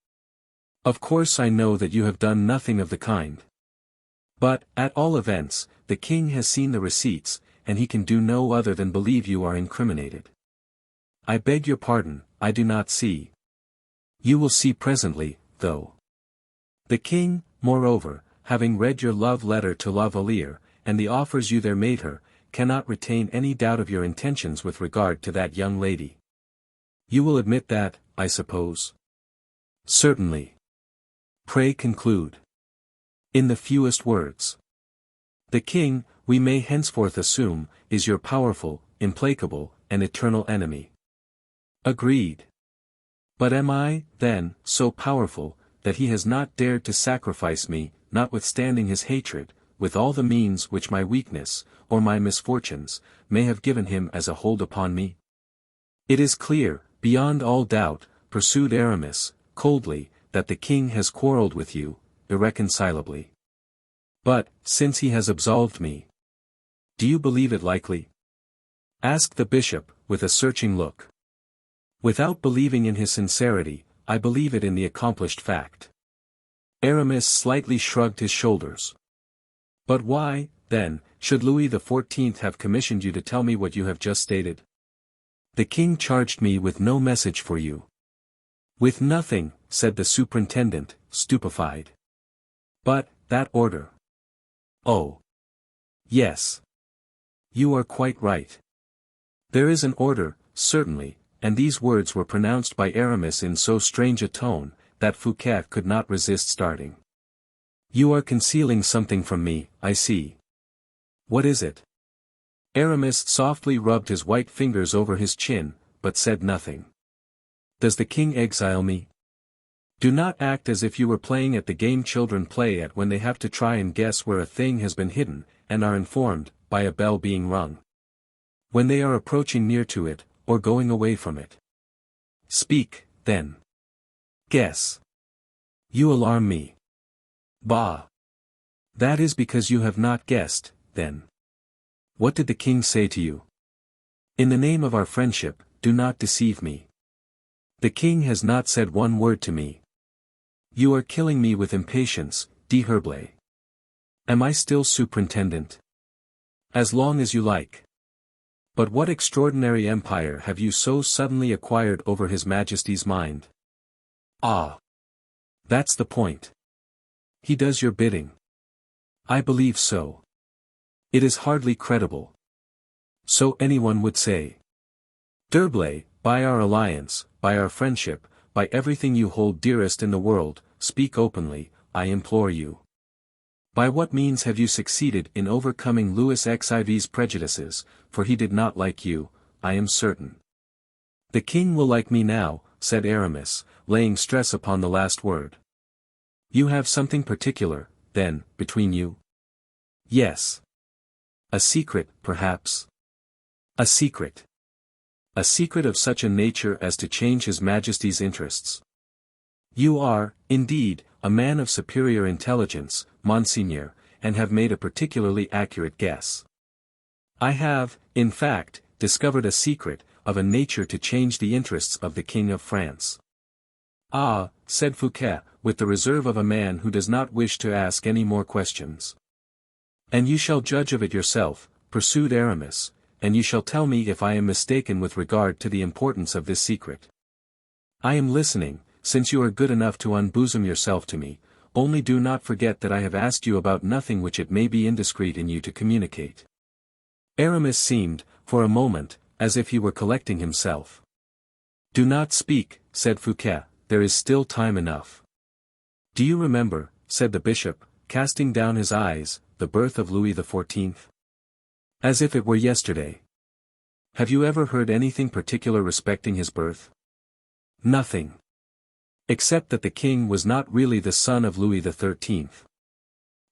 Of course I know that you have done nothing of the kind. But, at all events, the king has seen the receipts, and he can do no other than believe you are incriminated. I beg your pardon, I do not see. You will see presently, though. The king, moreover, having read your love letter to La Valliere, and the offers you there made her, cannot retain any doubt of your intentions with regard to that young lady. You will admit that, I suppose? Certainly. Pray conclude. In the fewest words. The king, we may henceforth assume, is your powerful, implacable, and eternal enemy. Agreed. But am I, then, so powerful, that he has not dared to sacrifice me, notwithstanding his hatred, with all the means which my weakness, or my misfortunes, may have given him as a hold upon me? It is clear, beyond all doubt, pursued Aramis, coldly, that the king has quarrelled with you, irreconcilably. But, since he has absolved me, do you believe it likely? Asked the bishop, with a searching look. Without believing in his sincerity, I believe it in the accomplished fact. Aramis slightly shrugged his shoulders. But why, then, should Louis XIV have commissioned you to tell me what you have just stated? The king charged me with no message for you. With nothing, said the superintendent, stupefied. But, that order. Oh. Yes. You are quite right. There is an order, certainly, and these words were pronounced by Aramis in so strange a tone, that Fouquet could not resist starting. You are concealing something from me, I see. What is it? Aramis softly rubbed his white fingers over his chin, but said nothing. Does the king exile me? Do not act as if you were playing at the game children play at when they have to try and guess where a thing has been hidden, and are informed, by a bell being rung, when they are approaching near to it, or going away from it. Speak, then. Guess. You alarm me. Bah! That is because you have not guessed, then. What did the king say to you? In the name of our friendship, do not deceive me. The king has not said one word to me. You are killing me with impatience, d'Herblay. Am I still superintendent? As long as you like. But what extraordinary empire have you so suddenly acquired over His Majesty's mind? Ah! That's the point. He does your bidding. I believe so. It is hardly credible. So anyone would say. D'Herblay, by our alliance, by our friendship, by everything you hold dearest in the world, speak openly, I implore you. By what means have you succeeded in overcoming Louis XIV's prejudices, for he did not like you, I am certain. The king will like me now, said Aramis, laying stress upon the last word. You have something particular, then, between you? Yes. A secret, perhaps? A secret. A secret of such a nature as to change His Majesty's interests. You are, indeed, a man of superior intelligence, Monseigneur, and have made a particularly accurate guess. I have, in fact, discovered a secret, of a nature to change the interests of the King of France. Ah, said Fouquet, with the reserve of a man who does not wish to ask any more questions. And you shall judge of it yourself, pursued Aramis, and you shall tell me if I am mistaken with regard to the importance of this secret. I am listening, since you are good enough to unbosom yourself to me, only do not forget that I have asked you about nothing which it may be indiscreet in you to communicate. Aramis seemed, for a moment, as if he were collecting himself. Do not speak, said Fouquet, there is still time enough. Do you remember, said the bishop, casting down his eyes, the birth of Louis XIV? As if it were yesterday. Have you ever heard anything particular respecting his birth? Nothing. Except that the king was not really the son of Louis XIII.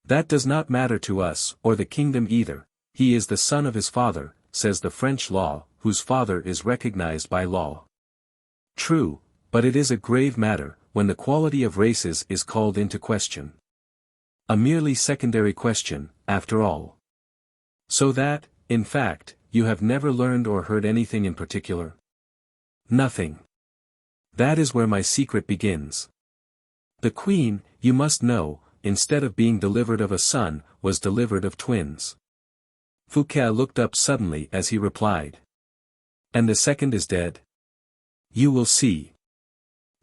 That does not matter to us, or the kingdom either, he is the son of his father, says the French law, whose father is recognized by law. True, but it is a grave matter, when the quality of races is called into question. A merely secondary question, after all. So that, in fact, you have never learned or heard anything in particular? Nothing. That is where my secret begins. The queen, you must know, instead of being delivered of a son, was delivered of twins. Fouquet looked up suddenly as he replied. And the second is dead? You will see.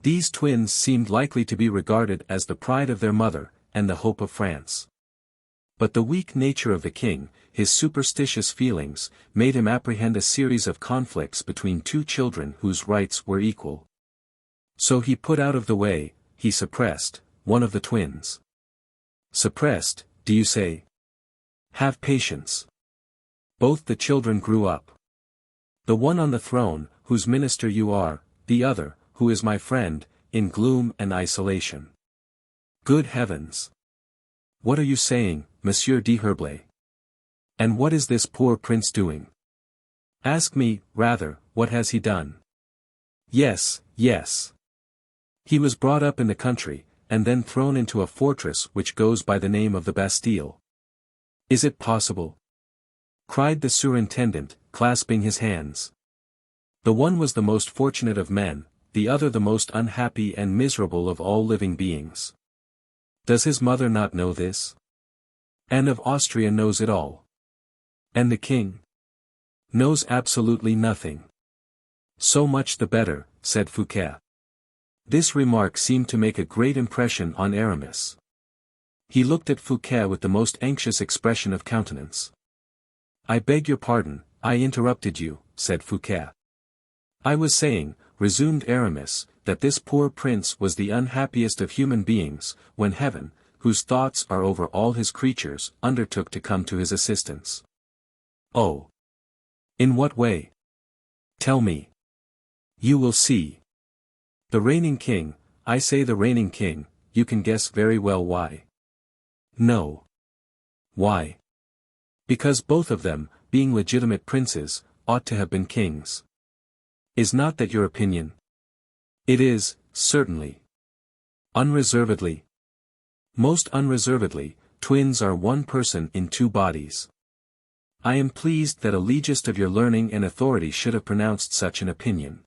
These twins seemed likely to be regarded as the pride of their mother, and the hope of France. But the weak nature of the king, his superstitious feelings, made him apprehend a series of conflicts between two children whose rights were equal. So he put out of the way, he suppressed, one of the twins. Suppressed, do you say? Have patience. Both the children grew up. The one on the throne, whose minister you are, the other, who is my friend, in gloom and isolation. Good heavens! What are you saying, Monsieur d'Herblay? And what is this poor prince doing? Ask me, rather, what has he done? Yes, yes. He was brought up in the country, and then thrown into a fortress which goes by the name of the Bastille. Is it possible? Cried the surintendant, clasping his hands. The one was the most fortunate of men, the other the most unhappy and miserable of all living beings. Does his mother not know this? Anne of Austria knows it all. And the king? Knows absolutely nothing. So much the better, said Fouquet. This remark seemed to make a great impression on Aramis. He looked at Fouquet with the most anxious expression of countenance. I beg your pardon, I interrupted you, said Fouquet. I was saying, resumed Aramis, that this poor prince was the unhappiest of human beings, when heaven, whose thoughts are over all his creatures, undertook to come to his assistance. Oh! In what way? Tell me. You will see. The reigning king, I say the reigning king, you can guess very well why. No. Why? Because both of them, being legitimate princes, ought to have been kings. Is not that your opinion? It is, certainly. Unreservedly. Most unreservedly, twins are one person in two bodies. I am pleased that a legist of your learning and authority should have pronounced such an opinion.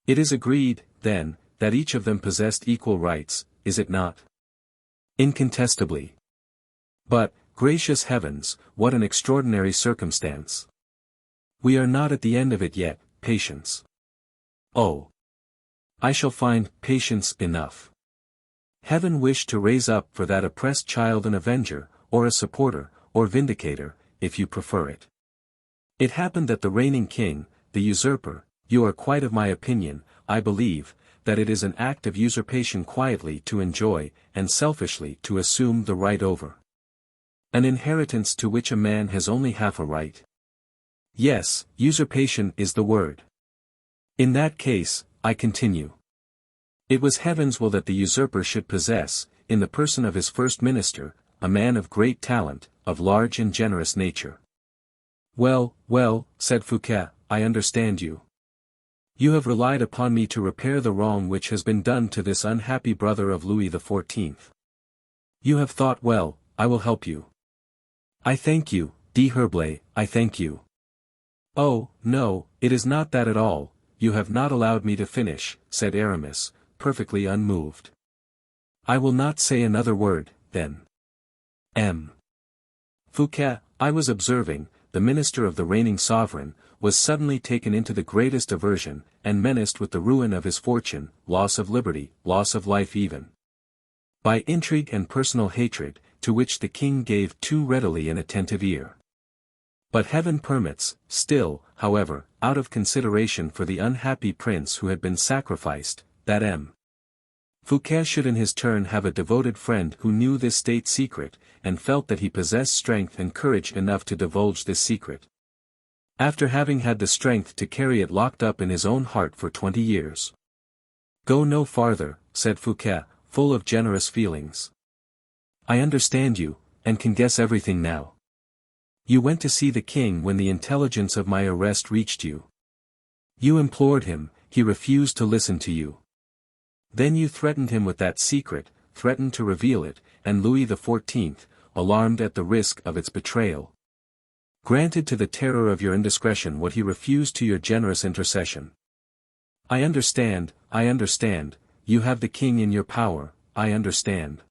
It is agreed, then, that each of them possessed equal rights, is it not? Incontestably. But, gracious heavens, what an extraordinary circumstance. We are not at the end of it yet, patience. Oh! I shall find patience enough. Heaven wished to raise up for that oppressed child an avenger, or a supporter, or vindicator, if you prefer it. It happened that the reigning king, the usurper, you are quite of my opinion, I believe, that it is an act of usurpation quietly to enjoy, and selfishly to assume the right over an inheritance to which a man has only half a right. Yes, usurpation is the word. In that case, I continue. It was heaven's will that the usurper should possess, in the person of his first minister, a man of great talent, of large and generous nature. Well, well, said Fouquet, I understand you. You have relied upon me to repair the wrong which has been done to this unhappy brother of Louis XIV. You have thought well, I will help you. I thank you, d'Herblay, I thank you. Oh, no, it is not that at all, you have not allowed me to finish, said Aramis, perfectly unmoved. I will not say another word, then. Fouquet, I was observing, the minister of the reigning sovereign, was suddenly taken into the greatest aversion, and menaced with the ruin of his fortune, loss of liberty, loss of life even. By intrigue and personal hatred, to which the king gave too readily an attentive ear. But heaven permits, still, however, out of consideration for the unhappy prince who had been sacrificed, that Fouquet should in his turn have a devoted friend who knew this state secret, and felt that he possessed strength and courage enough to divulge this secret. After having had the strength to carry it locked up in his own heart for 20 years. Go no farther, said Fouquet, full of generous feelings. I understand you, and can guess everything now. You went to see the king when the intelligence of my arrest reached you. You implored him, he refused to listen to you. Then you threatened him with that secret, threatened to reveal it, and Louis XIV, alarmed at the risk of its betrayal, granted to the terror of your indiscretion what he refused to your generous intercession. I understand, you have the king in your power, I understand.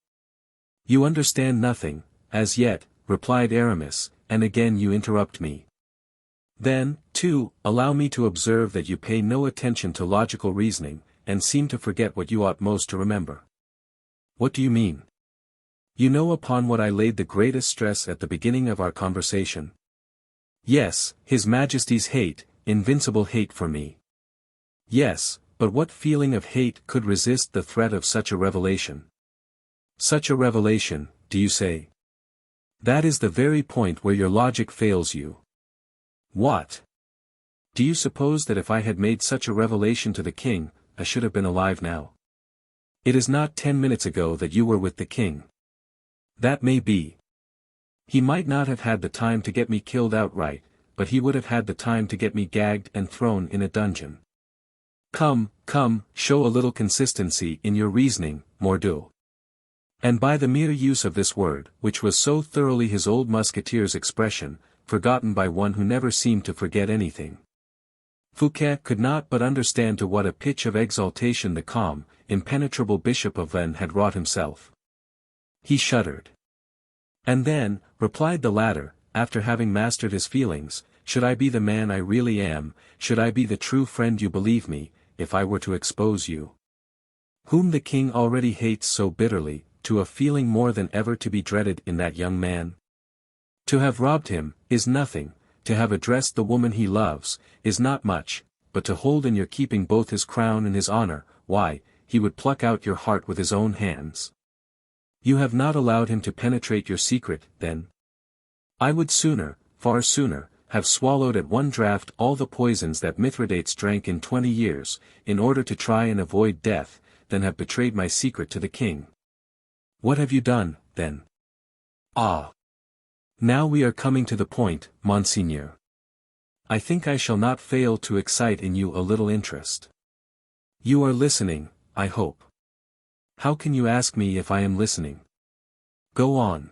You understand nothing, as yet, replied Aramis, and again you interrupt me. Then, too, allow me to observe that you pay no attention to logical reasoning, and seem to forget what you ought most to remember. What do you mean? You know upon what I laid the greatest stress at the beginning of our conversation. Yes, His Majesty's hate, invincible hate for me. Yes, but what feeling of hate could resist the threat of such a revelation? Such a revelation, do you say? That is the very point where your logic fails you. What? Do you suppose that if I had made such a revelation to the king, I should have been alive now? It is not 10 minutes ago that you were with the king. That may be. He might not have had the time to get me killed outright, but he would have had the time to get me gagged and thrown in a dungeon. Come, show a little consistency in your reasoning, mordieu. And by the mere use of this word, which was so thoroughly his old musketeer's expression, forgotten by one who never seemed to forget anything. Fouquet could not but understand to what a pitch of exaltation the calm, impenetrable Bishop of Vannes had wrought himself. He shuddered. And then, replied the latter, after having mastered his feelings, should I be the man I really am, should I be the true friend you believe me, if I were to expose you, whom the king already hates so bitterly, to a feeling more than ever to be dreaded in that young man? To have robbed him, is nothing, to have addressed the woman he loves, is not much, but to hold in your keeping both his crown and his honor, why, he would pluck out your heart with his own hands. You have not allowed him to penetrate your secret, then? I would sooner, far sooner, have swallowed at one draught all the poisons that Mithridates drank in 20 years, in order to try and avoid death, than have betrayed my secret to the king. What have you done, then? Ah! Now we are coming to the point, Monseigneur. I think I shall not fail to excite in you a little interest. You are listening, I hope. How can you ask me if I am listening? Go on.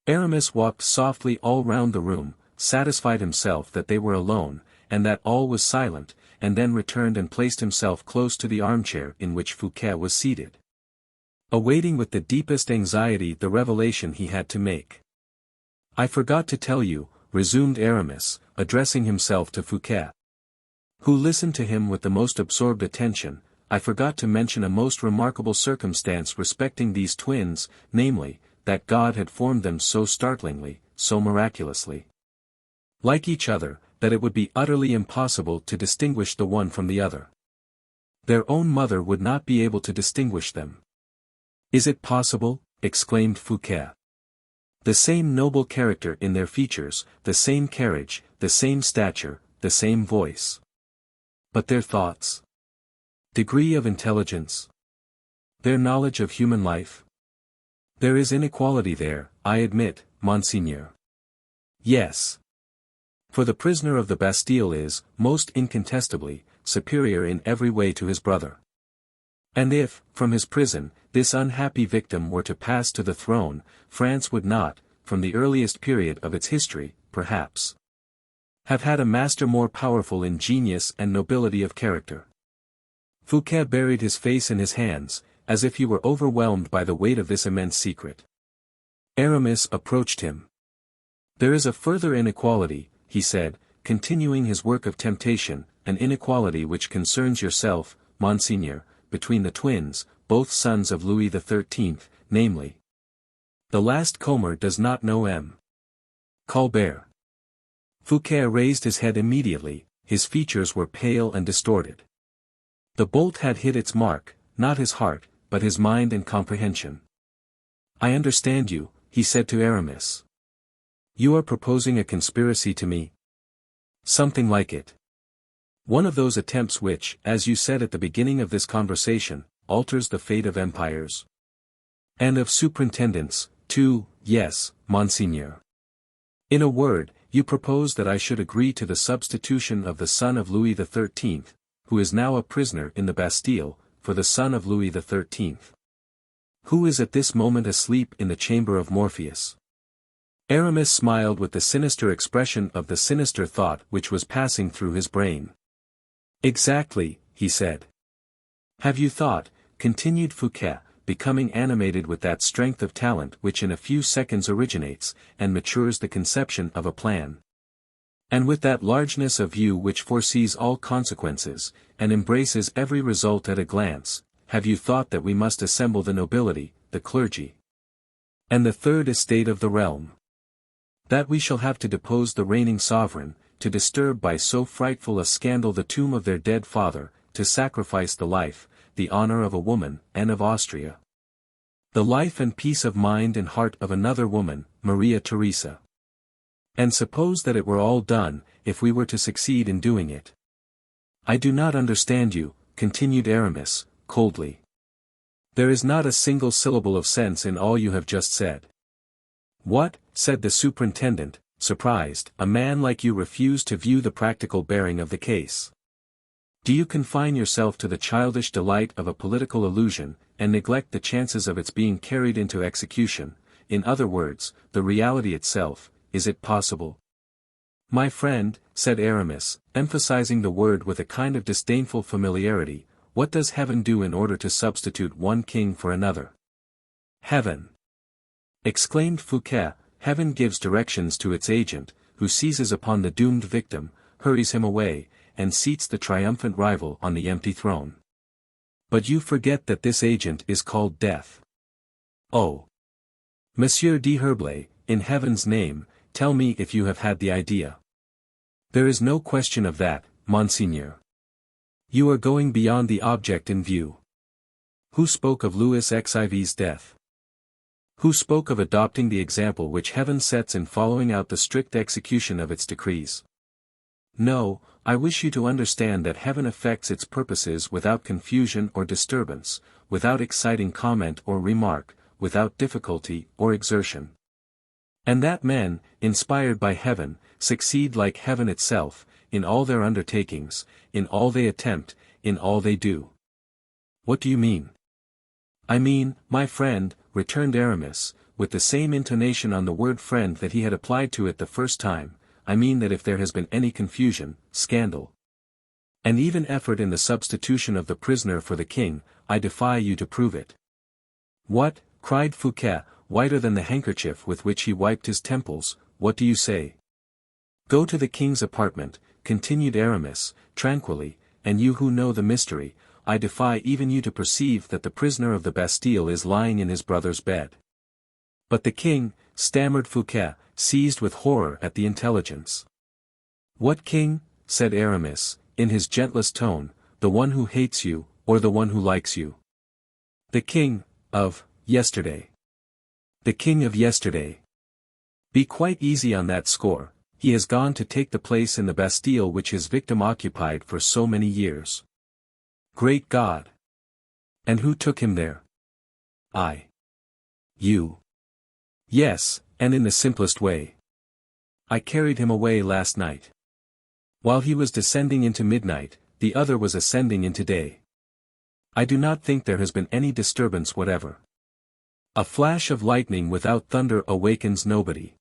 Aramis walked softly all round the room, satisfied himself that they were alone, and that all was silent, and then returned and placed himself close to the armchair in which Fouquet was seated, awaiting with the deepest anxiety the revelation he had to make. I forgot to tell you, resumed Aramis, addressing himself to Fouquet, who listened to him with the most absorbed attention, I forgot to mention a most remarkable circumstance respecting these twins, namely, that God had formed them so startlingly, so miraculously like each other, that it would be utterly impossible to distinguish the one from the other. Their own mother would not be able to distinguish them. Is it possible? Exclaimed Fouquet. The same noble character in their features, the same carriage, the same stature, the same voice. But their thoughts? Degree of intelligence? Their knowledge of human life? There is inequality there, I admit, Monseigneur. Yes. For the prisoner of the Bastille is, most incontestably, superior in every way to his brother. And if, from his prison, this unhappy victim were to pass to the throne, France would not, from the earliest period of its history, perhaps, have had a master more powerful in genius and nobility of character. Fouquet buried his face in his hands, as if he were overwhelmed by the weight of this immense secret. Aramis approached him. There is a further inequality, he said, continuing his work of temptation, an inequality which concerns yourself, Monseigneur, between the twins, both sons of Louis XIII, namely. The last Comer does not know M. Colbert. Fouquet raised his head immediately, his features were pale and distorted. The bolt had hit its mark, not his heart, but his mind and comprehension. "I understand you," he said to Aramis. "You are proposing a conspiracy to me?" "Something like it. One of those attempts which, as you said at the beginning of this conversation, alters the fate of empires. And of superintendents, too, yes, Monseigneur. In a word, you propose that I should agree to the substitution of the son of Louis XIII, who is now a prisoner in the Bastille, for the son of Louis XIII, who is at this moment asleep in the chamber of Morpheus." Aramis smiled with the sinister expression of the sinister thought which was passing through his brain. "Exactly," he said. "Have you thought," continued Fouquet, becoming animated with that strength of talent which in a few seconds originates, and matures the conception of a plan. And with that largeness of view which foresees all consequences, and embraces every result at a glance, have you thought that we must assemble the nobility, the clergy, and the third estate of the realm? That we shall have to depose the reigning sovereign, to disturb by so frightful a scandal the tomb of their dead father, to sacrifice the life, the honor of a woman, and of Austria. The life and peace of mind and heart of another woman, Marie Theresa. And suppose that it were all done, if we were to succeed in doing it." "I do not understand you," continued Aramis, coldly. "There is not a single syllable of sense in all you have just said." "What?" said the superintendent, surprised. "A man like you refuse to view the practical bearing of the case. Do you confine yourself to the childish delight of a political illusion, and neglect the chances of its being carried into execution? In other words, the reality itself, is it possible?" "My friend," said Aramis, emphasizing the word with a kind of disdainful familiarity, "what does heaven do in order to substitute one king for another?" "Heaven!" exclaimed Fouquet, "heaven gives directions to its agent, who seizes upon the doomed victim, hurries him away, and seats the triumphant rival on the empty throne. But you forget that this agent is called death." "Oh! Monsieur d'Herblay, in heaven's name, tell me if you have had the idea." "There is no question of that, Monseigneur. You are going beyond the object in view. Who spoke of Louis XIV's death? Who spoke of adopting the example which heaven sets in following out the strict execution of its decrees? No, I wish you to understand that heaven effects its purposes without confusion or disturbance, without exciting comment or remark, without difficulty or exertion. And that men, inspired by heaven, succeed like heaven itself, in all their undertakings, in all they attempt, in all they do." "What do you mean?" "I mean, my friend," returned Aramis, with the same intonation on the word friend that he had applied to it the first time, "I mean that if there has been any confusion, scandal, and even effort in the substitution of the prisoner for the king, I defy you to prove it." "What?" cried Fouquet, whiter than the handkerchief with which he wiped his temples, "what do you say?" "Go to the king's apartment," continued Aramis, tranquilly, "and you who know the mystery, I defy even you to perceive that the prisoner of the Bastille is lying in his brother's bed." "But the king," stammered Fouquet, seized with horror at the intelligence. "What king?" said Aramis, in his gentlest tone, "the one who hates you, or the one who likes you?" "The king of yesterday. The king of yesterday. Be quite easy on that score, he has gone to take the place in the Bastille which his victim occupied for so many years." "Great God! And who took him there?" "I." "You?" "Yes, and in the simplest way. I carried him away last night. While he was descending into midnight, the other was ascending into day. I do not think there has been any disturbance whatever. A flash of lightning without thunder awakens nobody."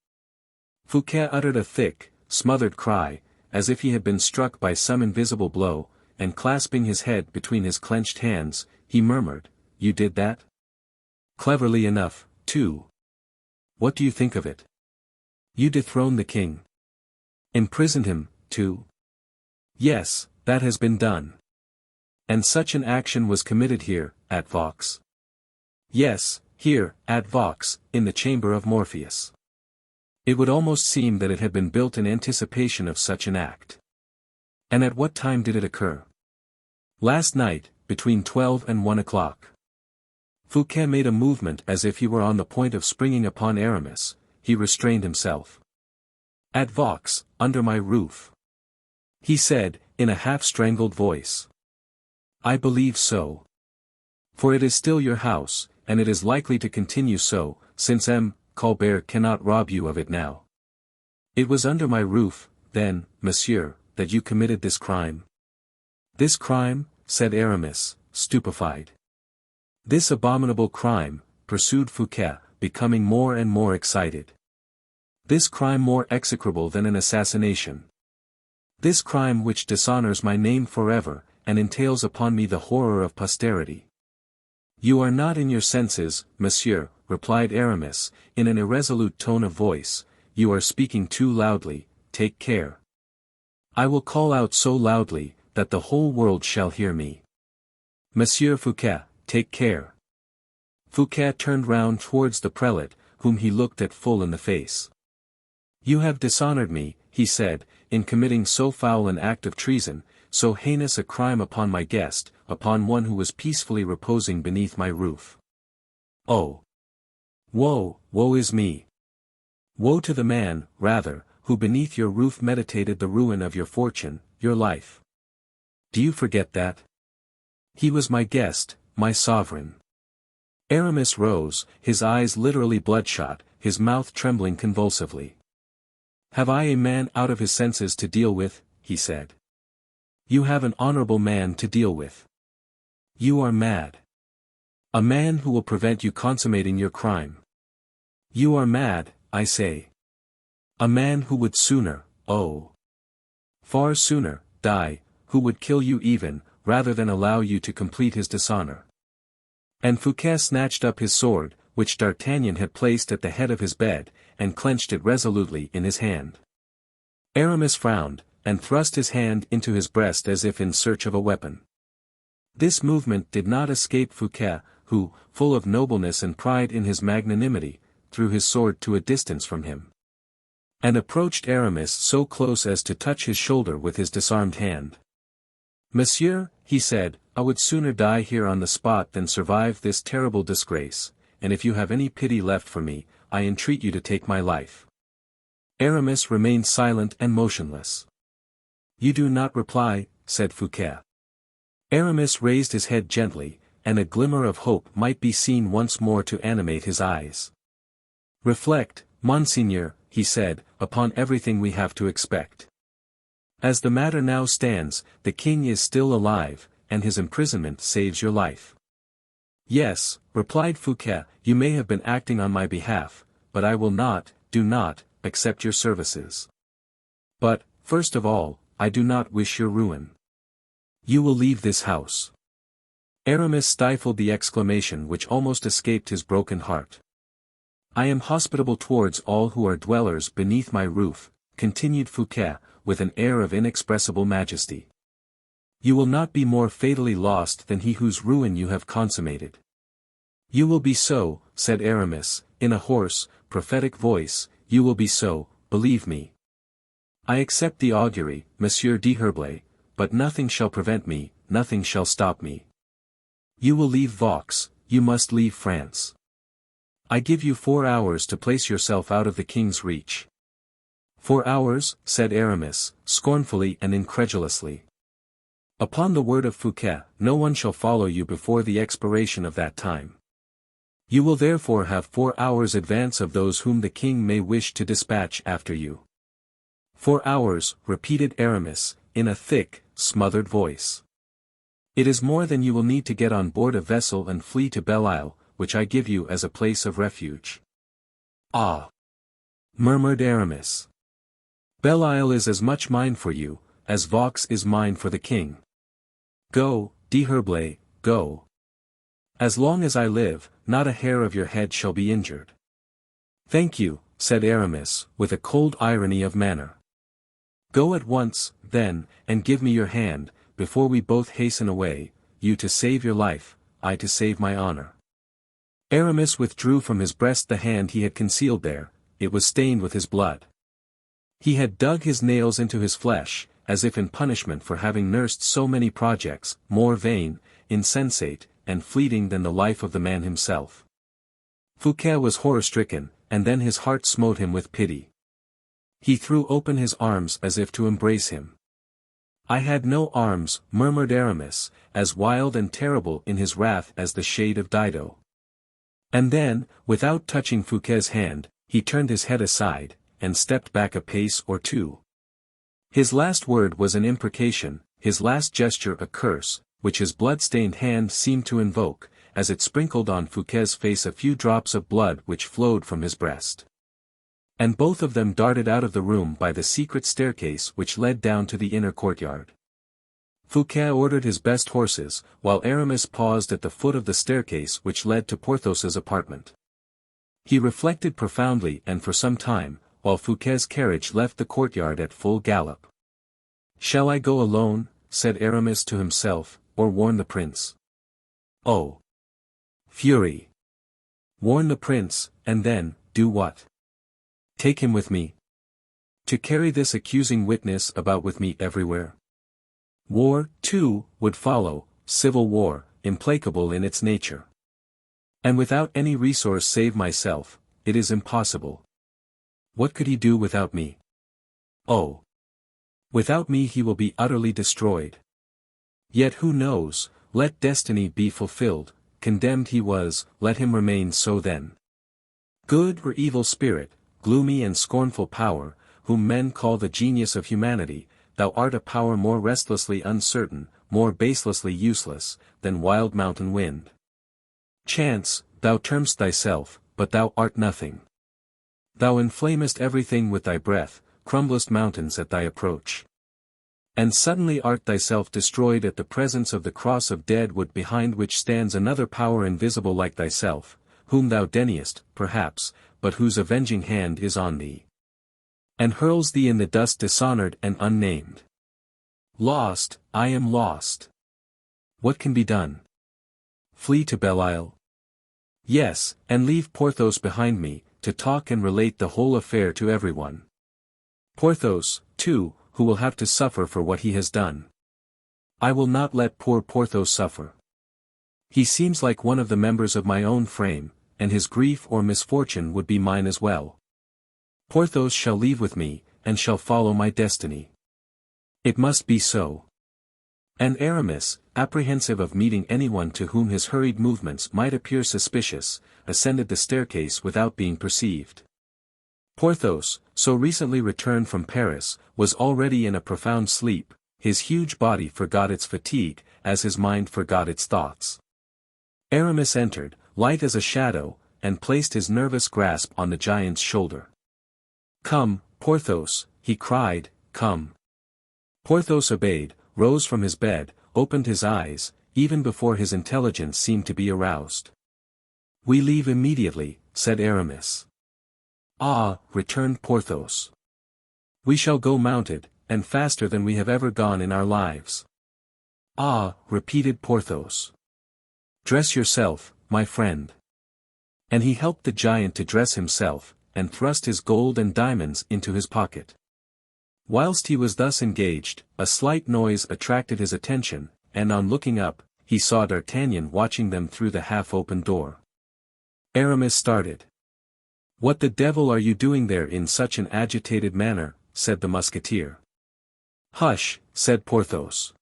Fouquet uttered a thick, smothered cry, as if he had been struck by some invisible blow, and clasping his head between his clenched hands, he murmured, "You did that? Cleverly enough, too. What do you think of it? You dethroned the king. Imprisoned him, too. Yes, that has been done. And such an action was committed here, at Vaux. Yes, here, at Vaux, in the chamber of Morpheus. It would almost seem that it had been built in anticipation of such an act. And at what time did it occur?" "Last night, between 12 and 1 o'clock. Fouquet made a movement as if he were on the point of springing upon Aramis. He restrained himself. "At Vaux, under my roof," he said, in a half-strangled voice. "I believe so. For it is still your house, and it is likely to continue so, since M. Colbert cannot rob you of it now. It was under my roof, then, monsieur, that you committed this crime." "This crime?" said Aramis, stupefied. "This abominable crime," pursued Fouquet, becoming more and more excited. "This crime more execrable than an assassination. This crime which dishonors my name forever, and entails upon me the horror of posterity." "You are not in your senses, monsieur," replied Aramis, in an irresolute tone of voice. "You are speaking too loudly, take care." "I will call out so loudly, that the whole world shall hear me. Monsieur Fouquet, take care." Fouquet turned round towards the prelate, whom he looked at full in the face. "You have dishonored me," he said, "in committing so foul an act of treason, so heinous a crime upon my guest, upon one who was peacefully reposing beneath my roof. Oh! Woe, woe is me! Woe to the man, rather, who beneath your roof meditated the ruin of your fortune, your life. Do you forget that? He was my guest, my sovereign." Aramis rose, his eyes literally bloodshot, his mouth trembling convulsively. "Have I a man out of his senses to deal with?" he said. "You have an honorable man to deal with. You are mad. A man who will prevent you consummating your crime. You are mad, I say. A man who would sooner, oh, far sooner, die, who would kill you even, rather than allow you to complete his dishonor." And Fouquet snatched up his sword, which D'Artagnan had placed at the head of his bed, and clenched it resolutely in his hand. Aramis frowned, and thrust his hand into his breast as if in search of a weapon. This movement did not escape Fouquet, who, full of nobleness and pride in his magnanimity, threw his sword to a distance from him, and approached Aramis so close as to touch his shoulder with his disarmed hand. "Monsieur," he said, "I would sooner die here on the spot than survive this terrible disgrace, and if you have any pity left for me, I entreat you to take my life." Aramis remained silent and motionless. "You do not reply," said Fouquet. Aramis raised his head gently, and a glimmer of hope might be seen once more to animate his eyes. "Reflect, monseigneur," he said, "upon everything we have to expect. As the matter now stands, the king is still alive, and his imprisonment saves your life." "Yes," replied Fouquet, "you may have been acting on my behalf, but I will not, do not, accept your services. But, first of all, I do not wish your ruin. You will leave this house." Aramis stifled the exclamation which almost escaped his broken heart. "I am hospitable towards all who are dwellers beneath my roof," continued Fouquet, with an air of inexpressible majesty. "You will not be more fatally lost than he whose ruin you have consummated." "You will be so," said Aramis, in a hoarse, prophetic voice, "you will be so, believe me. I accept the augury, Monsieur d'Herblay, but nothing shall prevent me, nothing shall stop me. You will leave Vaux, you must leave France. I give you 4 hours to place yourself out of the king's reach." "4 hours," said Aramis, scornfully and incredulously. "Upon the word of Fouquet, no one shall follow you before the expiration of that time. You will therefore have 4 hours advance of those whom the king may wish to dispatch after you." "4 hours," repeated Aramis, in a thick, smothered voice. "It is more than you will need to get on board a vessel and flee to Belle-Isle, which I give you as a place of refuge." "Ah!" murmured Aramis. "Belle-Isle is as much mine for you, as Vaux is mine for the king. Go, d'Herblay, go. As long as I live, not a hair of your head shall be injured." "Thank you," said Aramis, with a cold irony of manner. "Go at once, then, and give me your hand, before we both hasten away, you to save your life, I to save my honor." Aramis withdrew from his breast the hand he had concealed there. It was stained with his blood. He had dug his nails into his flesh, as if in punishment for having nursed so many projects, more vain, insensate, and fleeting than the life of the man himself. Fouquet was horror-stricken, and then his heart smote him with pity. He threw open his arms as if to embrace him. "I had no arms," murmured Aramis, as wild and terrible in his wrath as the shade of Dido. And then, without touching Fouquet's hand, he turned his head aside, and stepped back a pace or two. His last word was an imprecation, his last gesture a curse, which his blood-stained hand seemed to invoke, as it sprinkled on Fouquet's face a few drops of blood which flowed from his breast. And both of them darted out of the room by the secret staircase which led down to the inner courtyard. Fouquet ordered his best horses, while Aramis paused at the foot of the staircase which led to Porthos's apartment. He reflected profoundly and for some time, while Fouquet's carriage left the courtyard at full gallop. "Shall I go alone?" said Aramis to himself, "or warn the prince?" Oh! Fury! Warn the prince, and then, do what? Take him with me? To carry this accusing witness about with me everywhere? War, too, would follow, civil war, implacable in its nature. And without any resource save myself, it is impossible. What could he do without me? Oh! Without me he will be utterly destroyed. Yet who knows, let destiny be fulfilled, condemned he was, let him remain so then. Good or evil spirit, gloomy and scornful power, whom men call the genius of humanity, thou art a power more restlessly uncertain, more baselessly useless, than wild mountain wind. Chance, thou term'st thyself, but thou art nothing. Thou inflamest everything with thy breath, crumblest mountains at thy approach. And suddenly art thyself destroyed at the presence of the cross of dead wood behind which stands another power invisible like thyself, whom thou deniest, perhaps, but whose avenging hand is on thee. And hurls thee in the dust dishonored and unnamed. Lost, I am lost. What can be done? Flee to Belle-Île? Yes, and leave Porthos behind me, to talk and relate the whole affair to everyone. Porthos, too, who will have to suffer for what he has done. I will not let poor Porthos suffer. He seems like one of the members of my own frame, and his grief or misfortune would be mine as well. Porthos shall leave with me, and shall follow my destiny. It must be so. And Aramis, apprehensive of meeting anyone to whom his hurried movements might appear suspicious, ascended the staircase without being perceived. Porthos, so recently returned from Paris, was already in a profound sleep, his huge body forgot its fatigue, as his mind forgot its thoughts. Aramis entered, light as a shadow, and placed his nervous grasp on the giant's shoulder. "Come, Porthos," he cried, "come." Porthos obeyed, rose from his bed, opened his eyes, even before his intelligence seemed to be aroused. "We leave immediately," said Aramis. "Ah," returned Porthos. "We shall go mounted, and faster than we have ever gone in our lives." "Ah," repeated Porthos. "Dress yourself, my friend." And he helped the giant to dress himself, and thrust his gold and diamonds into his pocket. Whilst he was thus engaged, a slight noise attracted his attention, and on looking up, he saw D'Artagnan watching them through the half-open door. Aramis started. "What the devil are you doing there in such an agitated manner?" said the Musketeer. "Hush," said Porthos.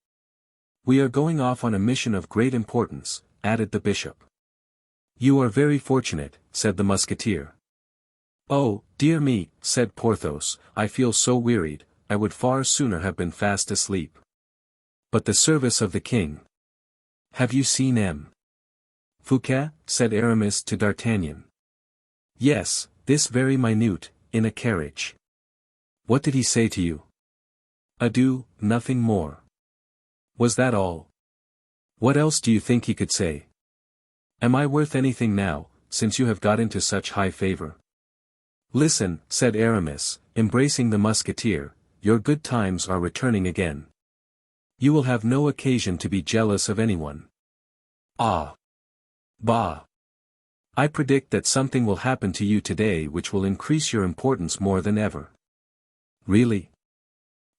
"We are going off on a mission of great importance," added the bishop. "You are very fortunate," said the Musketeer. "Oh, dear me," said Porthos, "I feel so wearied, I would far sooner have been fast asleep. But the service of the king. Have you seen M. Fouquet?" said Aramis to D'Artagnan. "Yes, this very minute, in a carriage." "What did he say to you?" "Adieu, nothing more." "Was that all? What else do you think he could say? Am I worth anything now, since you have got into such high favor?" "Listen," said Aramis, embracing the Musketeer, "your good times are returning again. You will have no occasion to be jealous of anyone." "Ah! Bah! I predict that something will happen to you today which will increase your importance more than ever." "Really?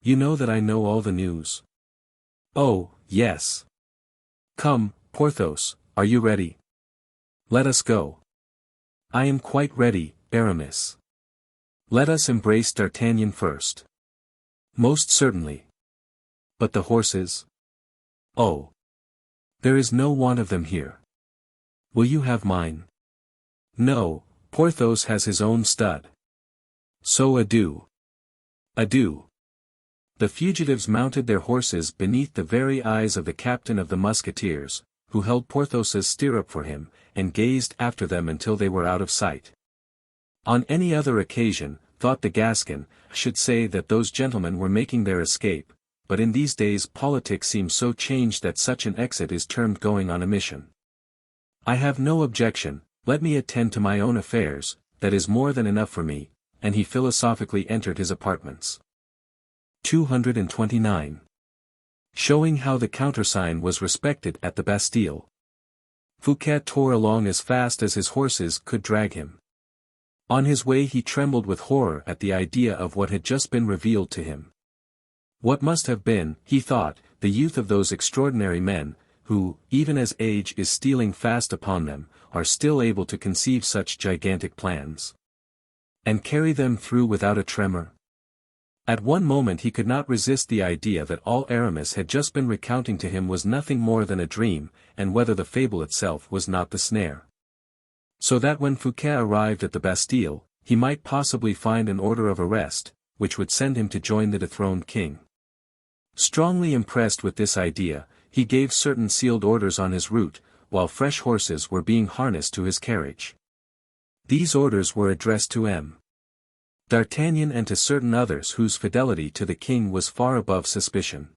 You know that I know all the news." "Oh, yes. Come, Porthos, are you ready? Let us go. I am quite ready, Aramis. Let us embrace D'Artagnan first. Most certainly. But the horses? Oh. There is no want of them here. Will you have mine? No, Porthos has his own stud. So adieu. Adieu. The fugitives mounted their horses beneath the very eyes of the captain of the Musketeers, who held Porthos's stirrup for him, and gazed after them until they were out of sight. On any other occasion, thought the Gascon, I should say that those gentlemen were making their escape, but in these days politics seems so changed that such an exit is termed going on a mission. I have no objection, let me attend to my own affairs, that is more than enough for me, and he philosophically entered his apartments. 229. Showing how the countersign was respected at the Bastille. Fouquet tore along as fast as his horses could drag him. On his way he trembled with horror at the idea of what had just been revealed to him. What must have been, he thought, the youth of those extraordinary men, who, even as age is stealing fast upon them, are still able to conceive such gigantic plans, and carry them through without a tremor? At one moment he could not resist the idea that all Aramis had just been recounting to him was nothing more than a dream, and whether the fable itself was not the snare. So that when Fouquet arrived at the Bastille, he might possibly find an order of arrest, which would send him to join the dethroned king. Strongly impressed with this idea, he gave certain sealed orders on his route, while fresh horses were being harnessed to his carriage. These orders were addressed to M. D'Artagnan and to certain others whose fidelity to the king was far above suspicion.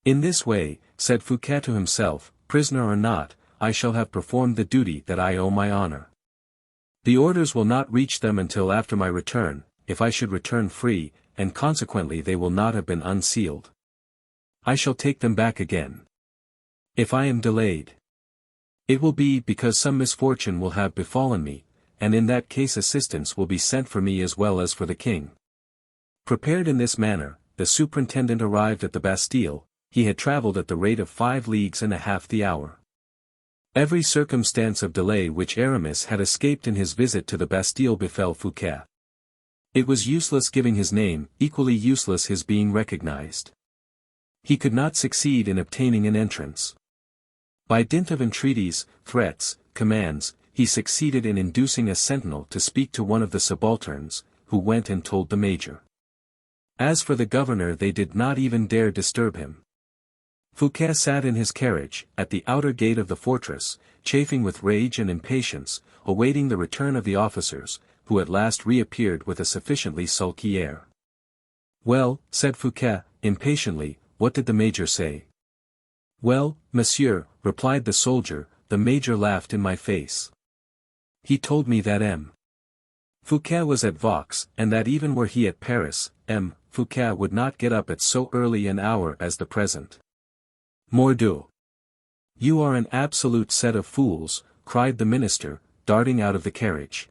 In this way, said Fouquet to himself, prisoner or not, I shall have performed the duty that I owe my honor. The orders will not reach them until after my return, if I should return free, and consequently they will not have been unsealed. I shall take them back again. If I am delayed, it will be because some misfortune will have befallen me, and in that case assistance will be sent for me as well as for the king. Prepared in this manner, the superintendent arrived at the Bastille. He had travelled at the rate of 5 leagues and a half the hour. Every circumstance of delay which Aramis had escaped in his visit to the Bastille befell Fouquet. It was useless giving his name, equally useless his being recognized. He could not succeed in obtaining an entrance. By dint of entreaties, threats, commands, he succeeded in inducing a sentinel to speak to one of the subalterns, who went and told the major. As for the governor, they did not even dare disturb him. Fouquet sat in his carriage, at the outer gate of the fortress, chafing with rage and impatience, awaiting the return of the officers, who at last reappeared with a sufficiently sulky air. Well, said Fouquet, impatiently, what did the major say? Well, monsieur, replied the soldier, the major laughed in my face. He told me that M. Fouquet was at Vaux, and that even were he at Paris, M. Fouquet would not get up at so early an hour as the present. Mordieu! You are an absolute set of fools, cried the minister, darting out of the carriage.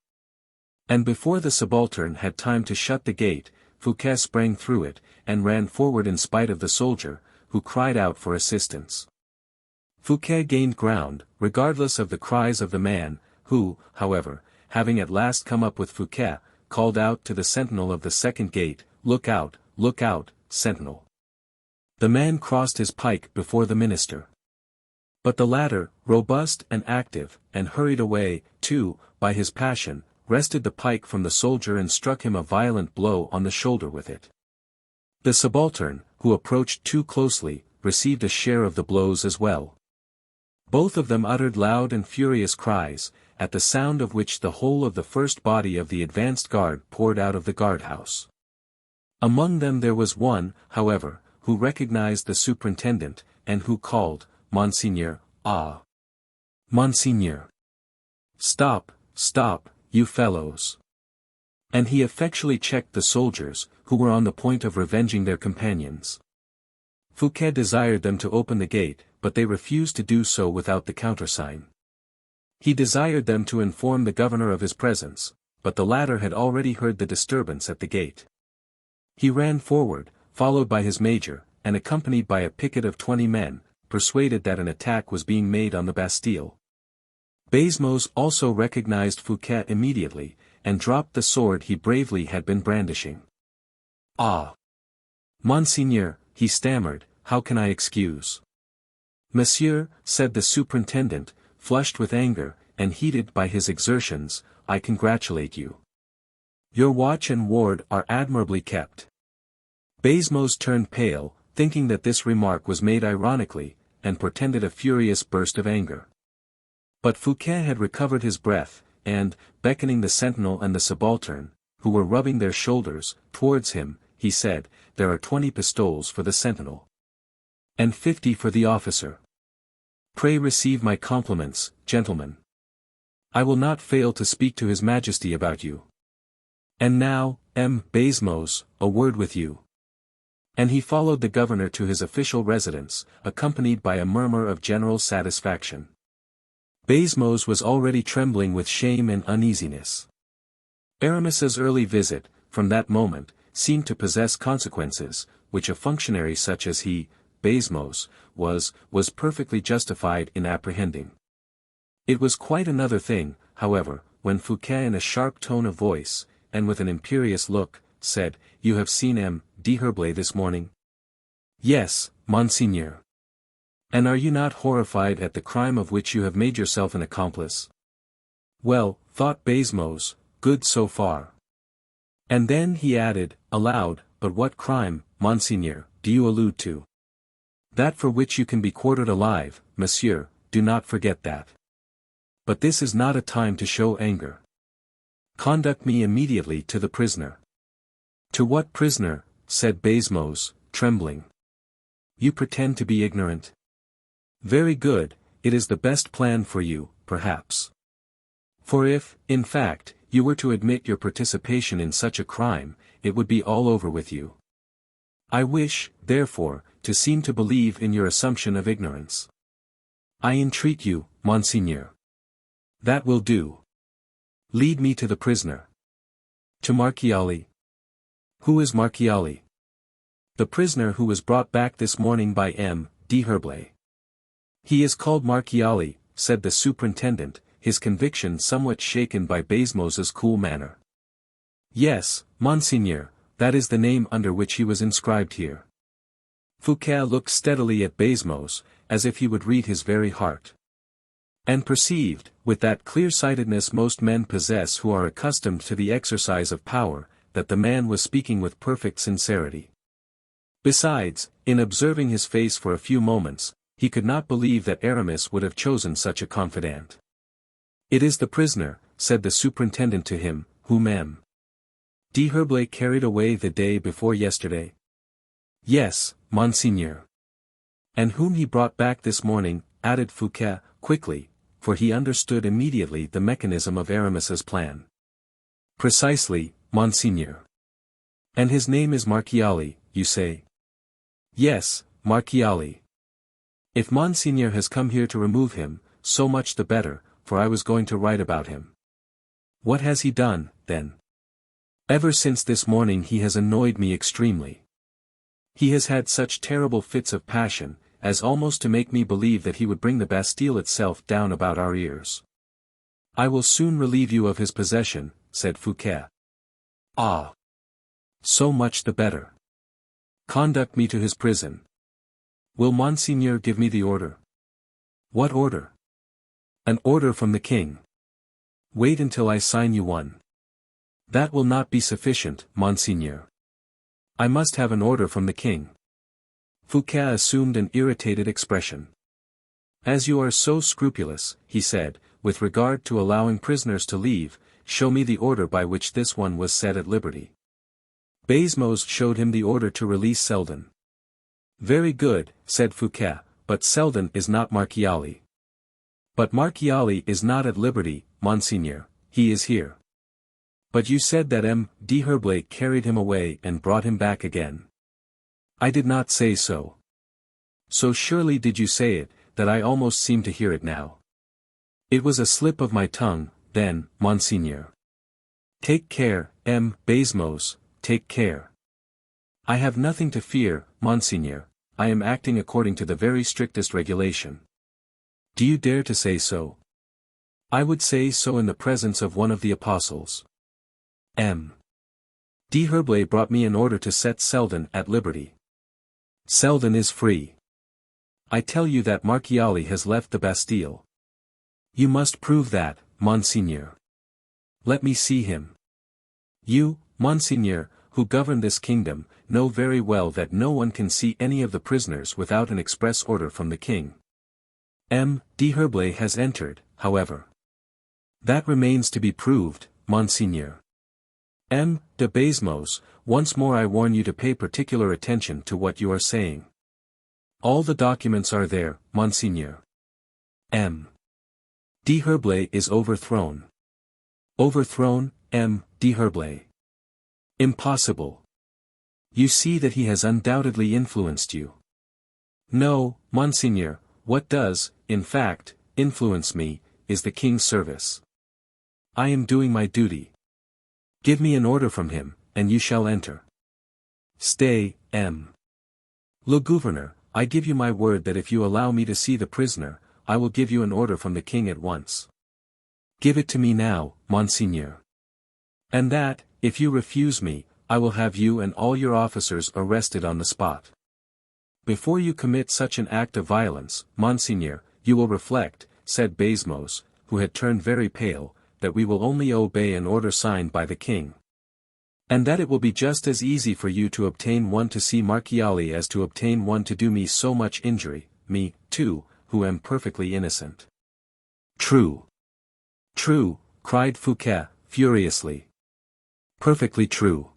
And before the subaltern had time to shut the gate, Fouquet sprang through it, and ran forward in spite of the soldier, who cried out for assistance. Fouquet gained ground, regardless of the cries of the man, who, however, having at last come up with Fouquet, called out to the sentinel of the second gate, look out, sentinel. The man crossed his pike before the minister. But the latter, robust and active, and hurried away, too, by his passion, wrested the pike from the soldier and struck him a violent blow on the shoulder with it. The subaltern, who approached too closely, received a share of the blows as well. Both of them uttered loud and furious cries, at the sound of which the whole of the first body of the advanced guard poured out of the guardhouse. Among them there was one, however, who recognized the superintendent, and who called, Monseigneur, ah! Monseigneur! Stop, you fellows! And he effectually checked the soldiers, who were on the point of revenging their companions. Fouquet desired them to open the gate, but they refused to do so without the countersign. He desired them to inform the governor of his presence, but the latter had already heard the disturbance at the gate. He ran forward, followed by his major, and accompanied by a picket of 20 men, persuaded that an attack was being made on the Bastille. Baisemeaux also recognized Fouquet immediately, and dropped the sword he bravely had been brandishing. "Ah! Monseigneur," he stammered, "how can I excuse?" "Monsieur," said the superintendent, flushed with anger, and heated by his exertions, "I congratulate you. Your watch and ward are admirably kept." Baisemeaux turned pale, thinking that this remark was made ironically, and portended a furious burst of anger. But Fouquet had recovered his breath, and, beckoning the sentinel and the subaltern, who were rubbing their shoulders, towards him, he said, "There are 20 pistoles for the sentinel. And 50 for the officer. Pray receive my compliments, gentlemen. I will not fail to speak to his Majesty about you. And now, Baisemeaux, a word with you." And he followed the governor to his official residence, accompanied by a murmur of general satisfaction. Baisemeaux was already trembling with shame and uneasiness. Aramis's early visit, from that moment, seemed to possess consequences, which a functionary such as he, Baisemeaux, was perfectly justified in apprehending. It was quite another thing, however, when Fouquet in a sharp tone of voice, and with an imperious look, said, "You have seen D'Herblay this morning?" "Yes, Monseigneur." "And are you not horrified at the crime of which you have made yourself an accomplice?" "Well," thought Baisemeaux, "good so far." And then he added, aloud, "But what crime, Monseigneur, do you allude to?" "That for which you can be quartered alive, monsieur, do not forget that. But this is not a time to show anger. Conduct me immediately to the prisoner." "To what prisoner?" said Baisemeaux, trembling. "You pretend to be ignorant. Very good, it is the best plan for you, perhaps. For if, in fact, you were to admit your participation in such a crime, it would be all over with you. I wish, therefore, to seem to believe in your assumption of ignorance. I entreat you, Monseigneur. That will do. Lead me to the prisoner." "To Marchiali." "Who is Marchiali?" "The prisoner who was brought back this morning by D'Herblay." "He is called Marchiali," said the superintendent, his conviction somewhat shaken by Baisemeaux's cool manner. "Yes, Monseigneur, that is the name under which he was inscribed here." Fouquet looked steadily at Baisemeaux, as if he would read his very heart. And perceived, with that clear-sightedness most men possess who are accustomed to the exercise of power, that the man was speaking with perfect sincerity. Besides, in observing his face for a few moments, he could not believe that Aramis would have chosen such a confidant. "It is the prisoner," said the superintendent to him, "whom D'Herblay carried away the day before yesterday." "Yes, Monseigneur." "And whom he brought back this morning," added Fouquet, quickly, for he understood immediately the mechanism of Aramis's plan. "Precisely, Monseigneur." "And his name is Marchiali, you say?" "Yes, Marchiali." "If Monseigneur has come here to remove him, so much the better, for I was going to write about him." "What has he done, then?" "Ever since this morning he has annoyed me extremely. He has had such terrible fits of passion, as almost to make me believe that he would bring the Bastille itself down about our ears." "I will soon relieve you of his possession," said Fouquet. "Ah! So much the better. Conduct me to his prison." "Will Monseigneur give me the order?" "What order?" "An order from the king." "Wait until I sign you one." "That will not be sufficient, Monseigneur. I must have an order from the king." Fouquet assumed an irritated expression. "As you are so scrupulous," he said, "with regard to allowing prisoners to leave, show me the order by which this one was set at liberty." Baisemeaux showed him the order to release Selden. "Very good," said Fouquet, "but Selden is not Marchiali." "But Marchiali is not at liberty, Monseigneur, he is here." "But you said that D'Herblay carried him away and brought him back again." "I did not say so." "So surely did you say it, that I almost seem to hear it now." "It was a slip of my tongue, then, Monseigneur." "Take care, Baisemeaux, take care." "I have nothing to fear, Monseigneur, I am acting according to the very strictest regulation. Do you dare to say so? I would say so in the presence of one of the apostles. M. D'Herblay brought me an order to set Selden at liberty. Selden is free. I tell you that Marchiali has left the Bastille. You must prove that, Monseigneur. Let me see him. You, Monseigneur, who govern this kingdom, know very well that no one can see any of the prisoners without an express order from the king. M. D'Herblay has entered, however. That remains to be proved, Monseigneur. M. de Basmos, once more I warn you to pay particular attention to what you are saying. All the documents are there, Monseigneur. M. D'Herblay is overthrown. Overthrown, M. D'Herblay. Impossible. You see that he has undoubtedly influenced you. No, Monseigneur, what does, in fact, influence me, is the king's service. I am doing my duty. Give me an order from him, and you shall enter. Stay, M. Le Gouverneur, I give you my word that if you allow me to see the prisoner, I will give you an order from the king at once. Give it to me now, Monseigneur. And that, if you refuse me, I will have you and all your officers arrested on the spot. Before you commit such an act of violence, Monseigneur, you will reflect, said Basmos, who had turned very pale, that we will only obey an order signed by the king. And that it will be just as easy for you to obtain one to see Marchiali as to obtain one to do me so much injury, me, too, who am perfectly innocent. True. True, cried Fouquet, furiously. Perfectly true.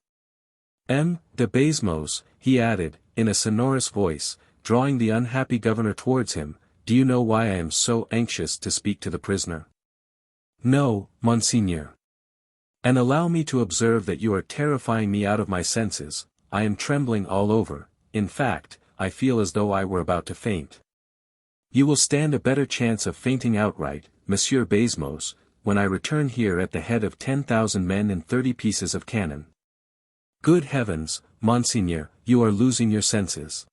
M. de Basmos, he added, in a sonorous voice, drawing the unhappy governor towards him, do you know why I am so anxious to speak to the prisoner? No, Monseigneur. And allow me to observe that you are terrifying me out of my senses, I am trembling all over, in fact, I feel as though I were about to faint. You will stand a better chance of fainting outright, Monsieur Basmos, when I return here at the head of 10,000 men and 30 pieces of cannon. Good heavens, Monseigneur, you are losing your senses.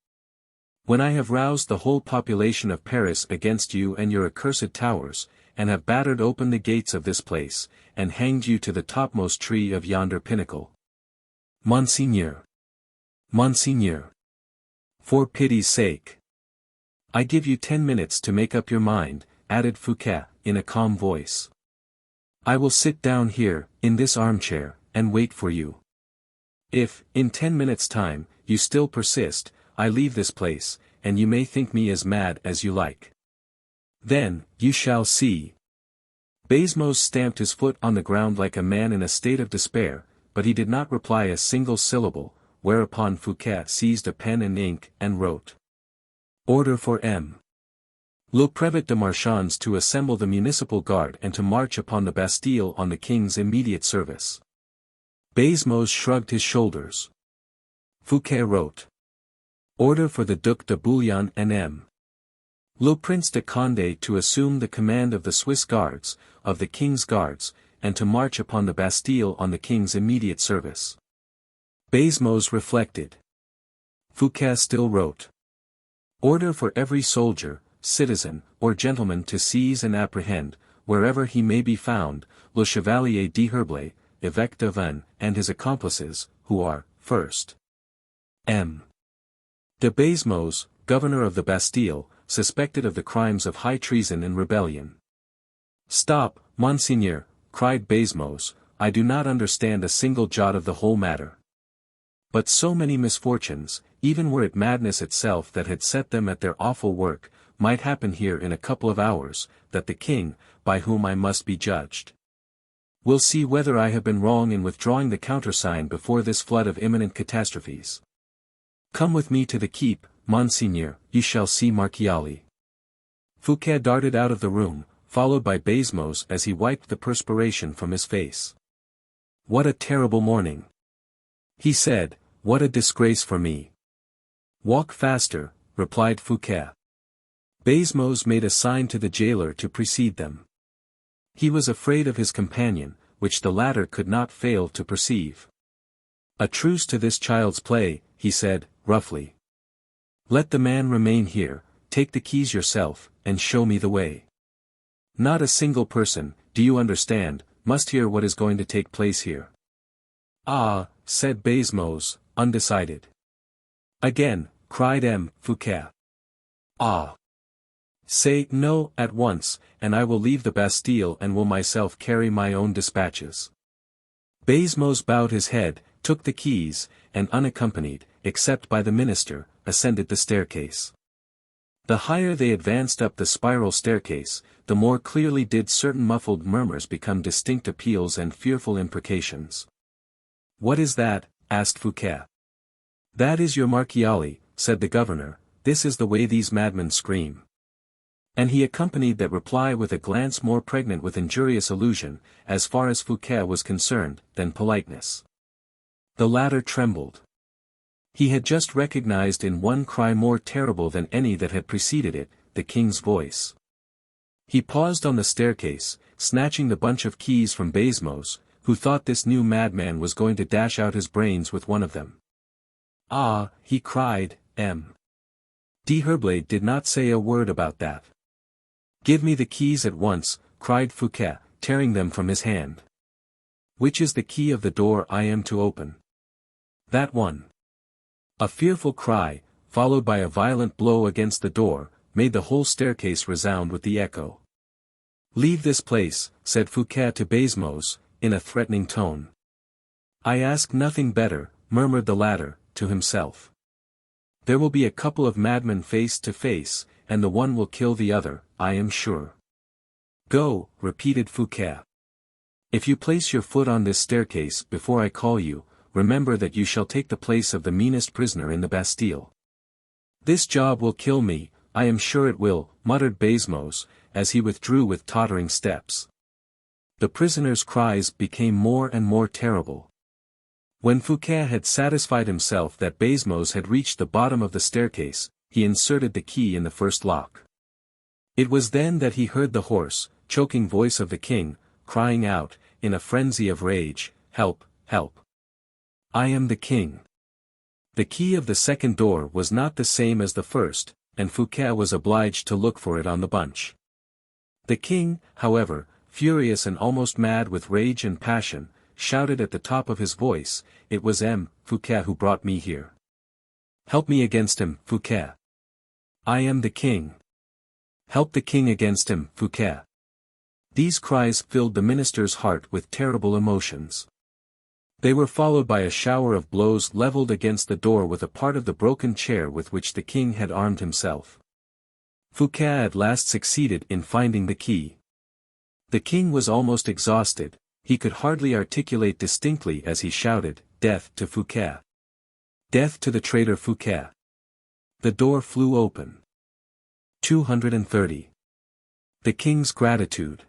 When I have roused the whole population of Paris against you and your accursed towers, and have battered open the gates of this place, and hanged you to the topmost tree of yonder pinnacle. Monseigneur. Monseigneur. For pity's sake. I give you 10 minutes to make up your mind, added Fouquet, in a calm voice. I will sit down here, in this armchair, and wait for you. If, in 10 minutes' time, you still persist, I leave this place, and you may think me as mad as you like. Then, you shall see. Basmos stamped his foot on the ground like a man in a state of despair, but he did not reply a single syllable, whereupon Fouquet seized a pen and ink and wrote. Order for M. Le Prévôt de Marchands to assemble the municipal guard and to march upon the Bastille on the king's immediate service. Basmos shrugged his shoulders. Fouquet wrote. Order for the Duc de Bouillon and M. Le Prince de Condé to assume the command of the Swiss Guards, of the King's Guards, and to march upon the Bastille on the King's immediate service. Basmos reflected. Fouquet still wrote. Order for every soldier, citizen, or gentleman to seize and apprehend, wherever he may be found, Le Chevalier D'Herblay, Évêque de Vannes, and his accomplices, who are, first. M. de Basmos, governor of the Bastille, suspected of the crimes of high treason and rebellion. Stop, Monseigneur, cried Basmos, I do not understand a single jot of the whole matter. But so many misfortunes, even were it madness itself that had set them at their awful work, might happen here in a couple of hours, that the king, by whom I must be judged, will see whether I have been wrong in withdrawing the countersign before this flood of imminent catastrophes. Come with me to the keep, Monseigneur, you shall see Marchiali. Fouquet darted out of the room, followed by Basmos as he wiped the perspiration from his face. What a terrible morning! He said, what a disgrace for me! Walk faster, replied Fouquet. Basmos made a sign to the jailer to precede them. He was afraid of his companion, which the latter could not fail to perceive. A truce to this child's play, he said, roughly. Let the man remain here, take the keys yourself, and show me the way. Not a single person, do you understand, must hear what is going to take place here. Ah, said Baisemeaux, undecided. Again, cried M. Fouquet. Ah. Say no at once, and I will leave the Bastille and will myself carry my own dispatches. Baisemeaux bowed his head, took the keys, and unaccompanied, except by the minister, ascended the staircase. The higher they advanced up the spiral staircase, the more clearly did certain muffled murmurs become distinct appeals and fearful imprecations. What is that? Asked Fouquet. That is your Marchiali, said the governor, this is the way these madmen scream. And he accompanied that reply with a glance more pregnant with injurious allusion, as far as Fouquet was concerned, than politeness. The latter trembled. He had just recognized in one cry more terrible than any that had preceded it, the king's voice. He paused on the staircase, snatching the bunch of keys from Baisemeaux, who thought this new madman was going to dash out his brains with one of them. Ah, he cried, M. D'Herblay did not say a word about that. Give me the keys at once, cried Fouquet, tearing them from his hand. Which is the key of the door I am to open? That one. A fearful cry, followed by a violent blow against the door, made the whole staircase resound with the echo. Leave this place, said Fouquet to Baisemeaux, in a threatening tone. I ask nothing better, murmured the latter, to himself. There will be a couple of madmen face to face, and the one will kill the other, I am sure. Go, repeated Fouquet. If you place your foot on this staircase before I call you, remember that you shall take the place of the meanest prisoner in the Bastille. This job will kill me, I am sure it will, muttered Baisemeaux, as he withdrew with tottering steps. The prisoner's cries became more and more terrible. When Fouquet had satisfied himself that Baisemeaux had reached the bottom of the staircase, he inserted the key in the first lock. It was then that he heard the hoarse, choking voice of the king, crying out, in a frenzy of rage, "Help, help! I am the king." The key of the second door was not the same as the first, and Fouquet was obliged to look for it on the bunch. The king, however, furious and almost mad with rage and passion, shouted at the top of his voice, "It was M. Fouquet who brought me here. Help me against him, Fouquet. I am the king. Help the king against him, Fouquet." These cries filled the minister's heart with terrible emotions. They were followed by a shower of blows leveled against the door with a part of the broken chair with which the king had armed himself. Fouquet at last succeeded in finding the key. The king was almost exhausted, he could hardly articulate distinctly as he shouted, "Death to Fouquet! Death to the traitor Fouquet!" The door flew open. 230. The king's gratitude.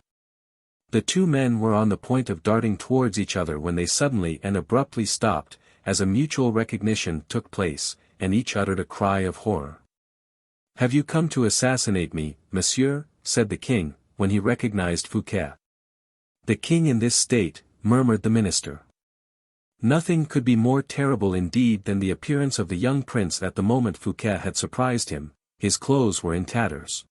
The two men were on the point of darting towards each other when they suddenly and abruptly stopped, as a mutual recognition took place, and each uttered a cry of horror. "Have you come to assassinate me, monsieur?" said the king, when he recognized Fouquet. "The king in this state," murmured the minister. Nothing could be more terrible indeed than the appearance of the young prince at the moment Fouquet had surprised him. His clothes were in tatters.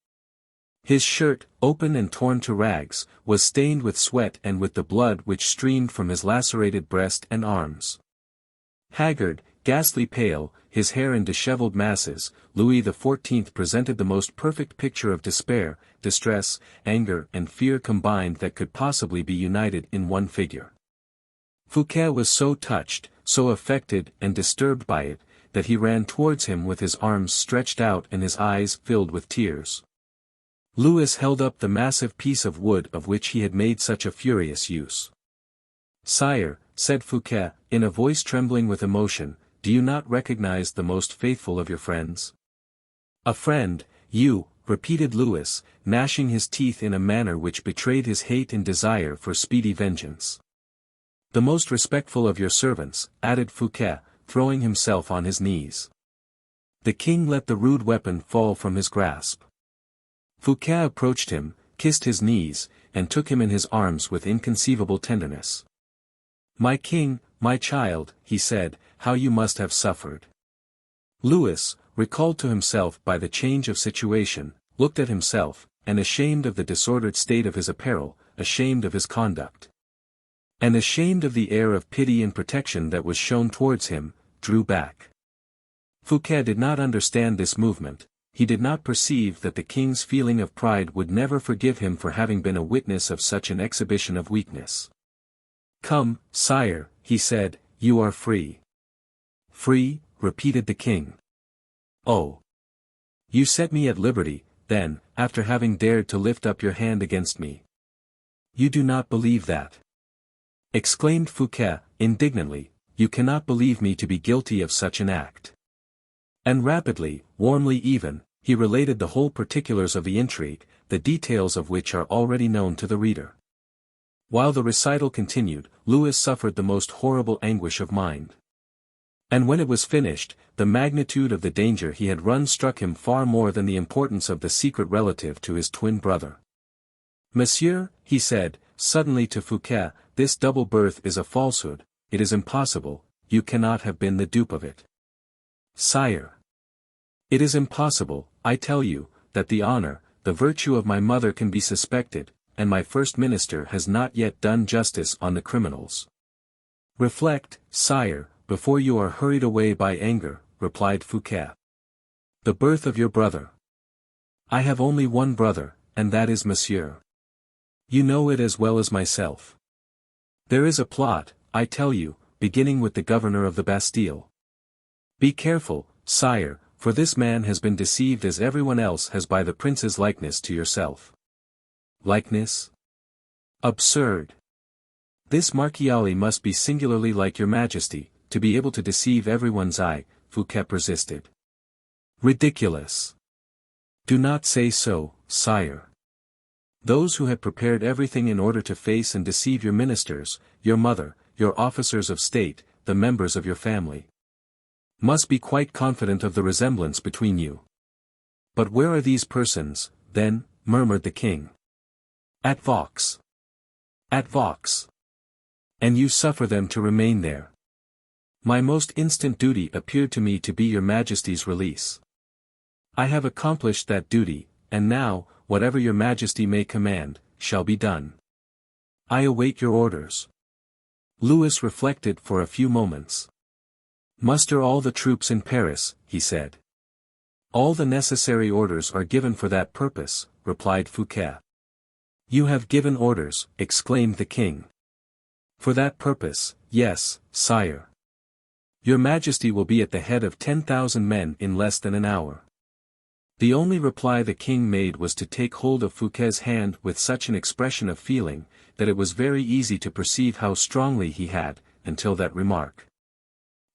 His shirt, open and torn to rags, was stained with sweat and with the blood which streamed from his lacerated breast and arms. Haggard, ghastly pale, his hair in disheveled masses, Louis XIV presented the most perfect picture of despair, distress, anger and fear combined that could possibly be united in one figure. Fouquet was so touched, so affected and disturbed by it, that he ran towards him with his arms stretched out and his eyes filled with tears. Louis held up the massive piece of wood of which he had made such a furious use. "Sire," said Fouquet, in a voice trembling with emotion, "do you not recognize the most faithful of your friends?" "A friend, you," repeated Louis, gnashing his teeth in a manner which betrayed his hate and desire for speedy vengeance. "The most respectful of your servants," added Fouquet, throwing himself on his knees. The king let the rude weapon fall from his grasp. Fouquet approached him, kissed his knees, and took him in his arms with inconceivable tenderness. "My king, my child," he said, "how you must have suffered. Louis, recalled to himself by the change of situation, looked at himself, and ashamed of the disordered state of his apparel, ashamed of his conduct, and ashamed of the air of pity and protection that was shown towards him, drew back. Fouquet did not understand this movement. He did not perceive that the king's feeling of pride would never forgive him for having been a witness of such an exhibition of weakness. "Come, sire," he said, "you are free." "Free," repeated the king. "Oh! You set me at liberty, then, after having dared to lift up your hand against me." "You do not believe that," exclaimed Fouquet, indignantly. "You cannot believe me to be guilty of such an act." And rapidly, warmly even, he related the whole particulars of the intrigue, the details of which are already known to the reader. While the recital continued, Louis suffered the most horrible anguish of mind. And when it was finished, the magnitude of the danger he had run struck him far more than the importance of the secret relative to his twin brother. "Monsieur," he said, suddenly to Fouquet, "this double birth is a falsehood, it is impossible, you cannot have been the dupe of it." "Sire, it is impossible, I tell you, that the honor, the virtue of my mother can be suspected, and my first minister has not yet done justice on the criminals." "Reflect, sire, before you are hurried away by anger," replied Fouquet. "The birth of your brother." "I have only one brother, and that is Monsieur. You know it as well as myself. There is a plot, I tell you, beginning with the governor of the Bastille. Be careful, sire, for this man has been deceived as everyone else has by the prince's likeness to yourself." "Likeness? Absurd! This Marchiali must be singularly like your majesty, to be able to deceive everyone's eye," Fouquet persisted. "Ridiculous! Do not say so, sire. Those who had prepared everything in order to face and deceive your ministers, your mother, your officers of state, the members of your family, must be quite confident of the resemblance between you." "But where are these persons, then?" murmured the king. "At Vaux." "At Vaux. And you suffer them to remain there?" "My most instant duty appeared to me to be your majesty's release. I have accomplished that duty, and now, whatever your majesty may command, shall be done. I await your orders." Louis reflected for a few moments. "Muster all the troops in Paris," he said. "All the necessary orders are given for that purpose," replied Fouquet. "You have given orders," exclaimed the king. "For that purpose, yes, sire. Your majesty will be at the head of 10,000 men in less than an hour." The only reply the king made was to take hold of Fouquet's hand with such an expression of feeling, that it was very easy to perceive how strongly he had, until that remark,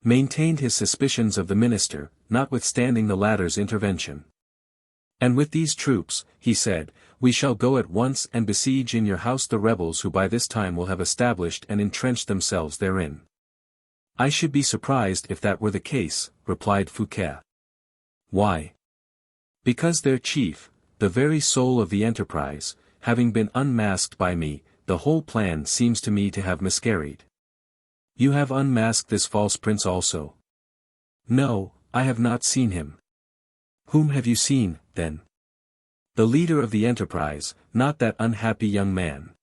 maintained his suspicions of the minister, notwithstanding the latter's intervention. "And with these troops," he said, "we shall go at once and besiege in your house the rebels who by this time will have established and entrenched themselves therein." "I should be surprised if that were the case," replied Fouquet. "Why?" "Because their chief, the very soul of the enterprise, having been unmasked by me, the whole plan seems to me to have miscarried." "You have unmasked this false prince also?" "No, I have not seen him." "Whom have you seen, then?" "The leader of the enterprise, not that unhappy young man.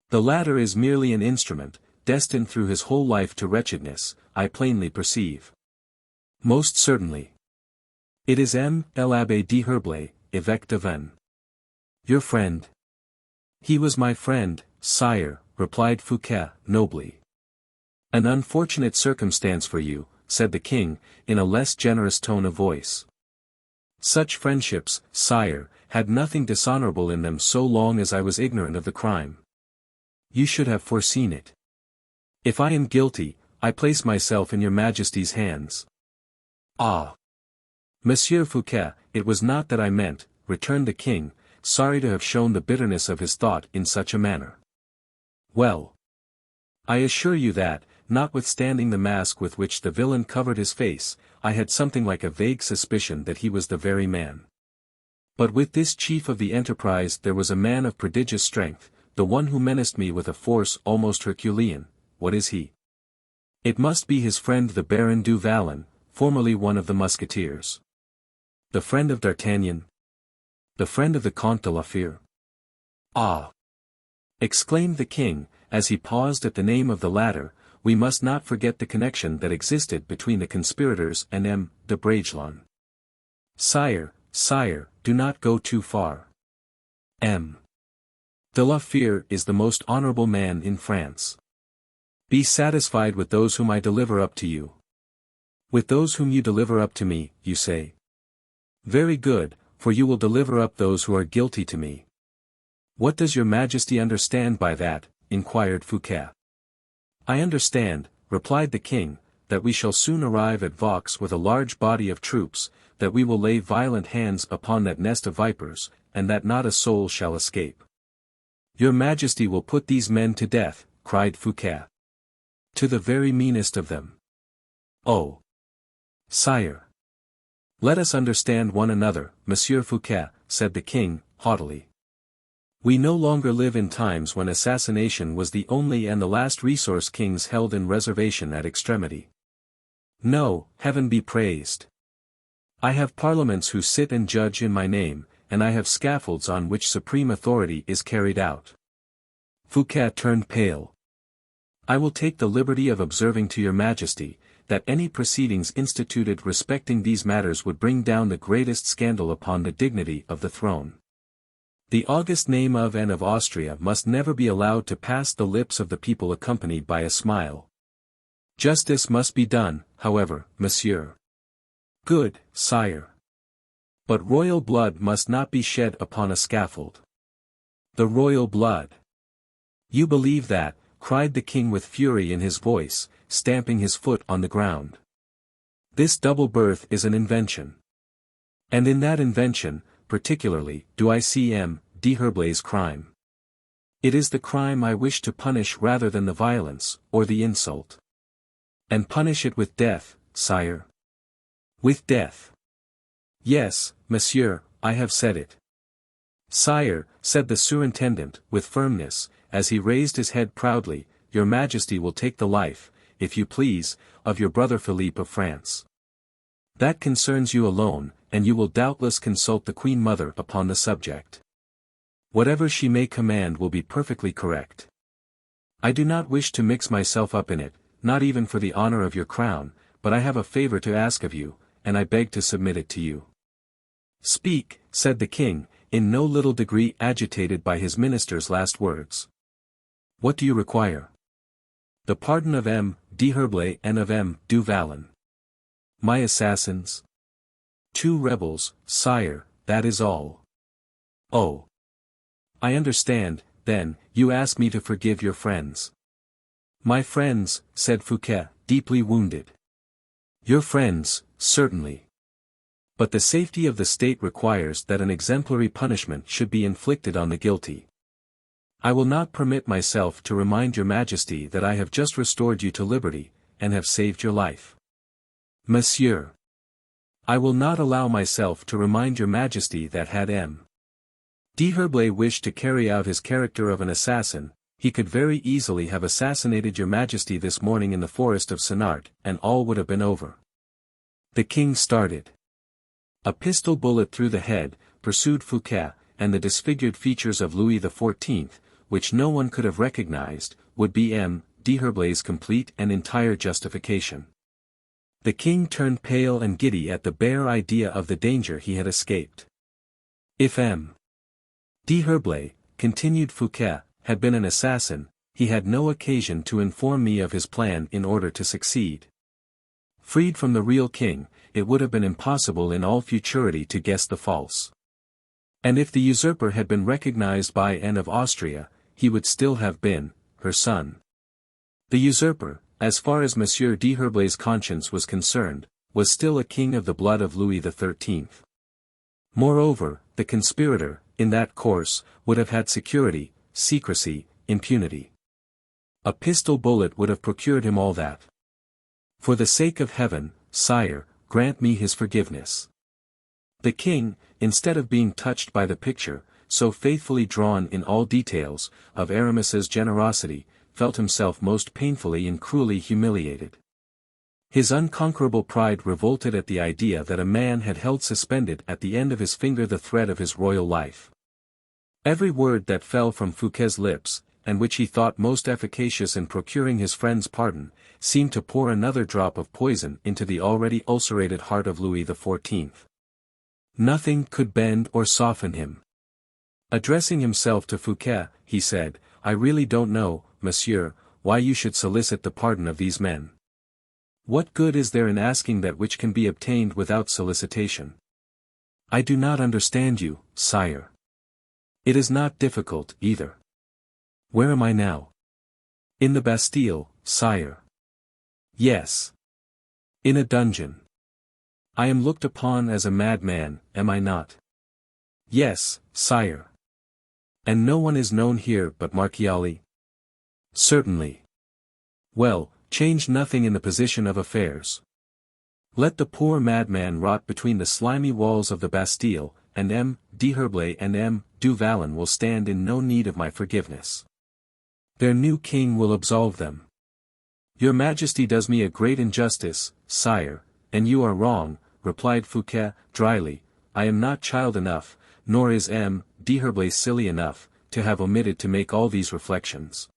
The latter is merely an instrument, destined through his whole life to wretchedness, I plainly perceive." "Most certainly. It is l'Abbé d'Herblay, évêque de Vannes." "Your friend?" "He was my friend, sire," replied Fouquet, nobly. "An unfortunate circumstance for you," said the king, in a less generous tone of voice. "Such friendships, sire, had nothing dishonorable in them so long as I was ignorant of the crime. You should have foreseen it. If I am guilty, I place myself in your majesty's hands." "Ah! Monsieur Fouquet, it was not that I meant," returned the king, sorry to have shown the bitterness of his thought in such a manner. "Well, I assure you that, notwithstanding the mask with which the villain covered his face, I had something like a vague suspicion that he was the very man. But with this chief of the enterprise there was a man of prodigious strength, the one who menaced me with a force almost Herculean. What is he?" "It must be his friend the Baron du Vallon, formerly one of the Musketeers. The friend of D'Artagnan? The friend of the Comte de la Fere? Ah! Exclaimed the king, as he paused at the name of the latter, we must not forget the connection that existed between the conspirators and M. de Bragelonne. Sire, sire, do not go too far. M. de la Fere is the most honorable man in France. Be satisfied with those whom I deliver up to you. With those whom you deliver up to me, you say. Very good, for you will deliver up those who are guilty to me. What does your Majesty understand by that? Inquired Fouquet. I understand, replied the king, that we shall soon arrive at Vaux with a large body of troops, that we will lay violent hands upon that nest of vipers, and that not a soul shall escape. Your Majesty will put these men to death, cried Fouquet. To the very meanest of them. Oh! Sire! Let us understand one another, Monsieur Fouquet, said the king, haughtily. We no longer live in times when assassination was the only and the last resource kings held in reservation at extremity. No, heaven be praised. I have parliaments who sit and judge in my name, and I have scaffolds on which supreme authority is carried out. Fouquet turned pale. I will take the liberty of observing to your Majesty, that any proceedings instituted respecting these matters would bring down the greatest scandal upon the dignity of the throne. The august name of Anne of Austria must never be allowed to pass the lips of the people accompanied by a smile. Justice must be done, however, monsieur. Good, sire. But royal blood must not be shed upon a scaffold. The royal blood. You believe that, cried the king with fury in his voice, stamping his foot on the ground. This double birth is an invention. And in that invention, particularly, do I see M. d'Herblay's crime. It is the crime I wish to punish rather than the violence, or the insult. And punish it with death, sire. With death. Yes, monsieur, I have said it. Sire, said the surintendant, with firmness, as he raised his head proudly, your Majesty will take the life, if you please, of your brother Philippe of France. That concerns you alone, and you will doubtless consult the Queen Mother upon the subject. Whatever she may command will be perfectly correct. I do not wish to mix myself up in it, not even for the honor of your crown, but I have a favor to ask of you, and I beg to submit it to you. Speak, said the king, in no little degree agitated by his minister's last words. What do you require? The pardon of M. d'Herblay and of M. du Vallon. My assassins? 2 rebels, sire, that is all. Oh. I understand, then, you ask me to forgive your friends. My friends, said Fouquet, deeply wounded. Your friends, certainly. But the safety of the state requires that an exemplary punishment should be inflicted on the guilty. I will not permit myself to remind your Majesty that I have just restored you to liberty, and have saved your life. Monsieur. I will not allow myself to remind your Majesty that had M. d'Herblay wished to carry out his character of an assassin, he could very easily have assassinated your Majesty this morning in the forest of Senart, and all would have been over. The king started. A pistol bullet through the head, pursued Fouquet, and the disfigured features of Louis XIV, which no one could have recognized, would be M. d'Herblay's complete and entire justification. The king turned pale and giddy at the bare idea of the danger he had escaped. If M. d'Herblay, continued Fouquet, had been an assassin, he had no occasion to inform me of his plan in order to succeed. Freed from the real king, it would have been impossible in all futurity to guess the false. And if the usurper had been recognized by Anne of Austria, he would still have been her son. The usurper, as far as Monsieur d'Herblay's conscience was concerned, was still a king of the blood of Louis XIII. Moreover, the conspirator, in that course, would have had security, secrecy, impunity. A pistol bullet would have procured him all that. For the sake of heaven, sire, grant me his forgiveness. The king, instead of being touched by the picture, so faithfully drawn in all details, of Aramis's generosity, felt himself most painfully and cruelly humiliated. His unconquerable pride revolted at the idea that a man had held suspended at the end of his finger the thread of his royal life. Every word that fell from Fouquet's lips, and which he thought most efficacious in procuring his friend's pardon, seemed to pour another drop of poison into the already ulcerated heart of Louis XIV. Nothing could bend or soften him. Addressing himself to Fouquet, he said, "I really don't know, monsieur, why you should solicit the pardon of these men. What good is there in asking that which can be obtained without solicitation? I do not understand you, sire. It is not difficult, either. Where am I now? In the Bastille, sire. Yes. In a dungeon. I am looked upon as a madman, am I not? Yes, sire. And no one is known here but Marchiali? Certainly. Well, change nothing in the position of affairs. Let the poor madman rot between the slimy walls of the Bastille, and M. d'Herblay and M. du Vallon will stand in no need of my forgiveness. Their new king will absolve them. Your Majesty does me a great injustice, sire, and you are wrong, replied Fouquet, dryly. I am not child enough, nor is M. d'Herblay silly enough, to have omitted to make all these reflections.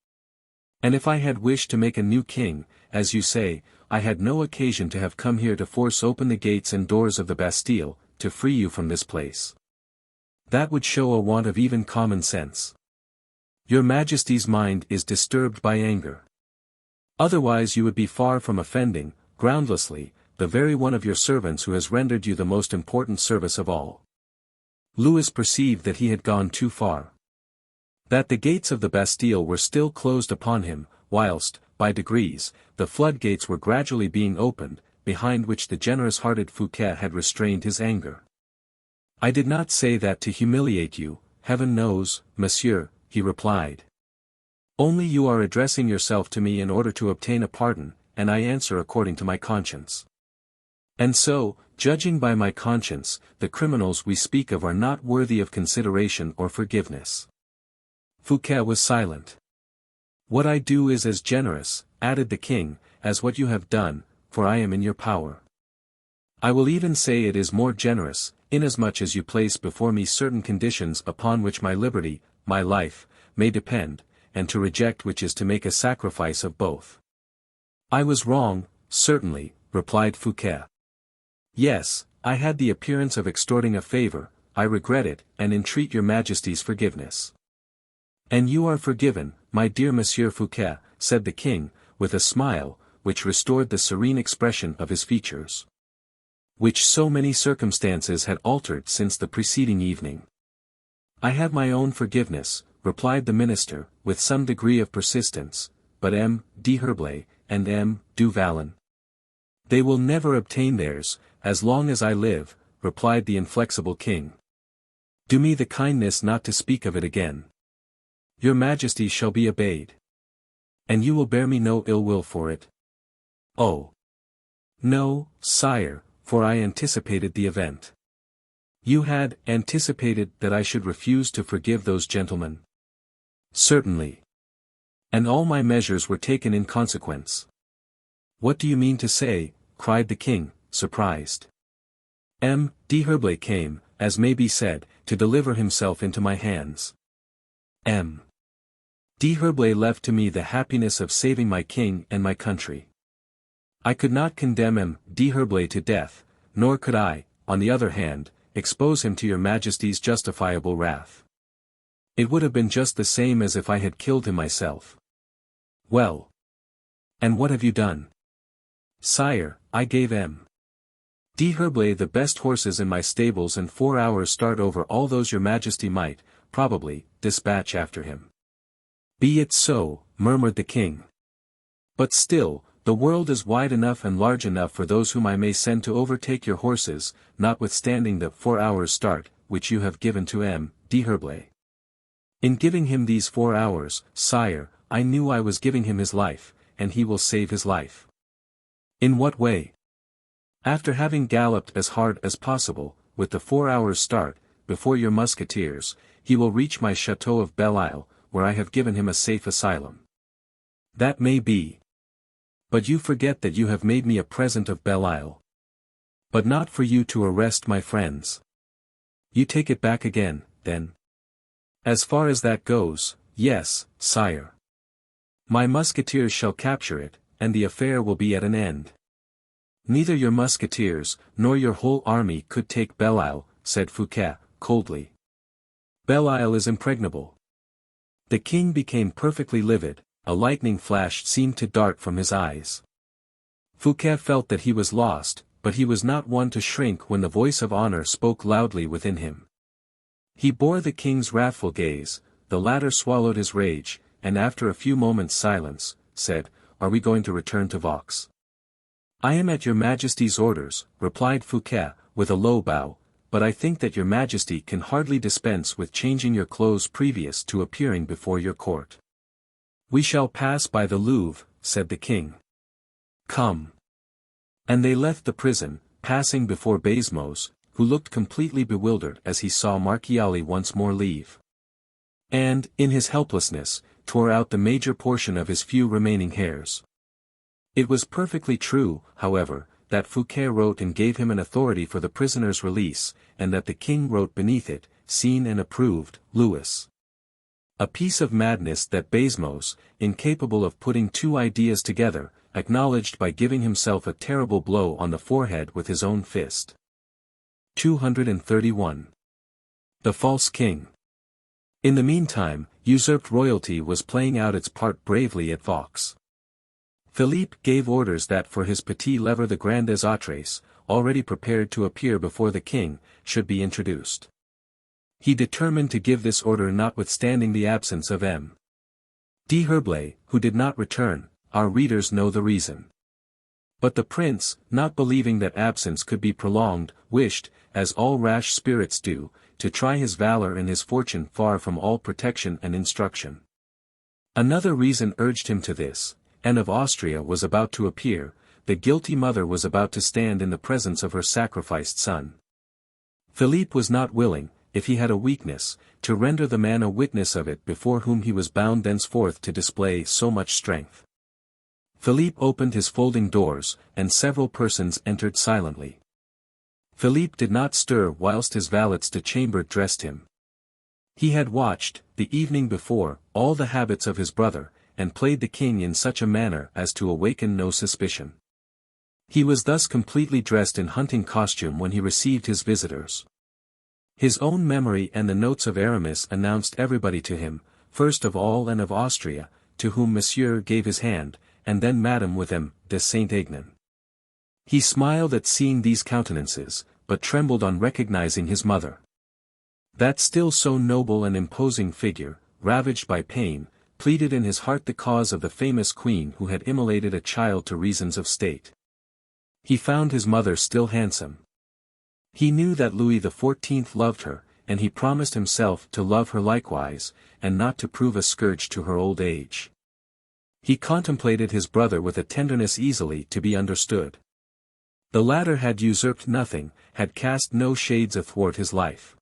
And if I had wished to make a new king, as you say, I had no occasion to have come here to force open the gates and doors of the Bastille, to free you from this place. That would show a want of even common sense. Your Majesty's mind is disturbed by anger. Otherwise you would be far from offending, groundlessly, the very one of your servants who has rendered you the most important service of all. Louis perceived that he had gone too far. That the gates of the Bastille were still closed upon him, whilst, by degrees, the floodgates were gradually being opened, behind which the generous-hearted Fouquet had restrained his anger. I did not say that to humiliate you, heaven knows, monsieur, he replied. Only you are addressing yourself to me in order to obtain a pardon, and I answer according to my conscience. And so, judging by my conscience, the criminals we speak of are not worthy of consideration or forgiveness. Fouquet was silent. What I do is as generous, added the king, as what you have done, for I am in your power. I will even say it is more generous, inasmuch as you place before me certain conditions upon which my liberty, my life, may depend, and to reject which is to make a sacrifice of both. I was wrong, certainly, replied Fouquet. Yes, I had the appearance of extorting a favor, I regret it, and entreat your Majesty's forgiveness. And you are forgiven, my dear Monsieur Fouquet, said the king, with a smile, which restored the serene expression of his features, which so many circumstances had altered since the preceding evening. I have my own forgiveness, replied the minister, with some degree of persistence, but M. d'Herblay, and M. du Vallon. They will never obtain theirs, as long as I live, replied the inflexible king. Do me the kindness not to speak of it again. Your Majesty shall be obeyed. And you will bear me no ill will for it? Oh. No, sire, for I anticipated the event. You had anticipated that I should refuse to forgive those gentlemen? Certainly. And all my measures were taken in consequence. What do you mean to say? Cried the king, surprised. M. d'Herblay came, as may be said, to deliver himself into my hands. M. d'Herblay left to me the happiness of saving my king and my country. I could not condemn M. d'Herblay to death, nor could I, on the other hand, expose him to your Majesty's justifiable wrath. It would have been just the same as if I had killed him myself. Well. And what have you done? Sire, I gave M. d'Herblay the best horses in my stables and 4 hours start over all those your Majesty might, probably, dispatch after him. Be it so, murmured the king. But still, the world is wide enough and large enough for those whom I may send to overtake your horses, notwithstanding the 4 hours start, which you have given to M. d'Herblay. In giving him these 4 hours, sire, I knew I was giving him his life, and he will save his life. In what way? After having galloped as hard as possible, with the 4 hours start, before your musketeers, he will reach my chateau of Belle-Île, where I have given him a safe asylum. That may be. But you forget that you have made me a present of Belle-Isle. But not for you to arrest my friends. You take it back again, then? As far as that goes, yes, sire. My musketeers shall capture it, and the affair will be at an end. Neither your musketeers, nor your whole army could take Belle-Isle, said Fouquet, coldly. Belle-Isle is impregnable. The king became perfectly livid, a lightning flash seemed to dart from his eyes. Fouquet felt that he was lost, but he was not one to shrink when the voice of honor spoke loudly within him. He bore the king's wrathful gaze, the latter swallowed his rage, and after a few moments' silence, said, "Are we going to return to Vaux?" "I am at your majesty's orders," replied Fouquet, with a low bow, "but I think that your majesty can hardly dispense with changing your clothes previous to appearing before your court." "We shall pass by the Louvre," said the king. "Come." And they left the prison, passing before Baisemeaux, who looked completely bewildered as he saw Marchiali once more leave. And, in his helplessness, tore out the major portion of his few remaining hairs. It was perfectly true, however, that Fouquet wrote and gave him an authority for the prisoner's release, and that the king wrote beneath it, "Seen and approved, Louis." A piece of madness that Baisemeaux, incapable of putting two ideas together, acknowledged by giving himself a terrible blow on the forehead with his own fist. 231. The False King. In the meantime, usurped royalty was playing out its part bravely at Vaux. Philippe gave orders that for his petit lever the Grand des Autres, already prepared to appear before the king, should be introduced. He determined to give this order notwithstanding the absence of M. D'Herblay, who did not return. Our readers know the reason. But the prince, not believing that absence could be prolonged, wished, as all rash spirits do, to try his valor and his fortune far from all protection and instruction. Another reason urged him to this. Anne of Austria was about to appear, the guilty mother was about to stand in the presence of her sacrificed son. Philippe was not willing, if he had a weakness, to render the man a witness of it before whom he was bound thenceforth to display so much strength. Philippe opened his folding doors, and several persons entered silently. Philippe did not stir whilst his valets de chambre dressed him. He had watched, the evening before, all the habits of his brother, and played the king in such a manner as to awaken no suspicion. He was thus completely dressed in hunting costume when he received his visitors. His own memory and the notes of Aramis announced everybody to him, first of all Anne of Austria, to whom Monsieur gave his hand, and then Madame with M. de Saint-Aignan. He smiled at seeing these countenances, but trembled on recognizing his mother. That still so noble and imposing figure, ravaged by pain, pleaded in his heart the cause of the famous queen who had immolated a child to reasons of state. He found his mother still handsome. He knew that Louis XIV loved her, and he promised himself to love her likewise, and not to prove a scourge to her old age. He contemplated his brother with a tenderness easily to be understood. The latter had usurped nothing, had cast no shades athwart his life.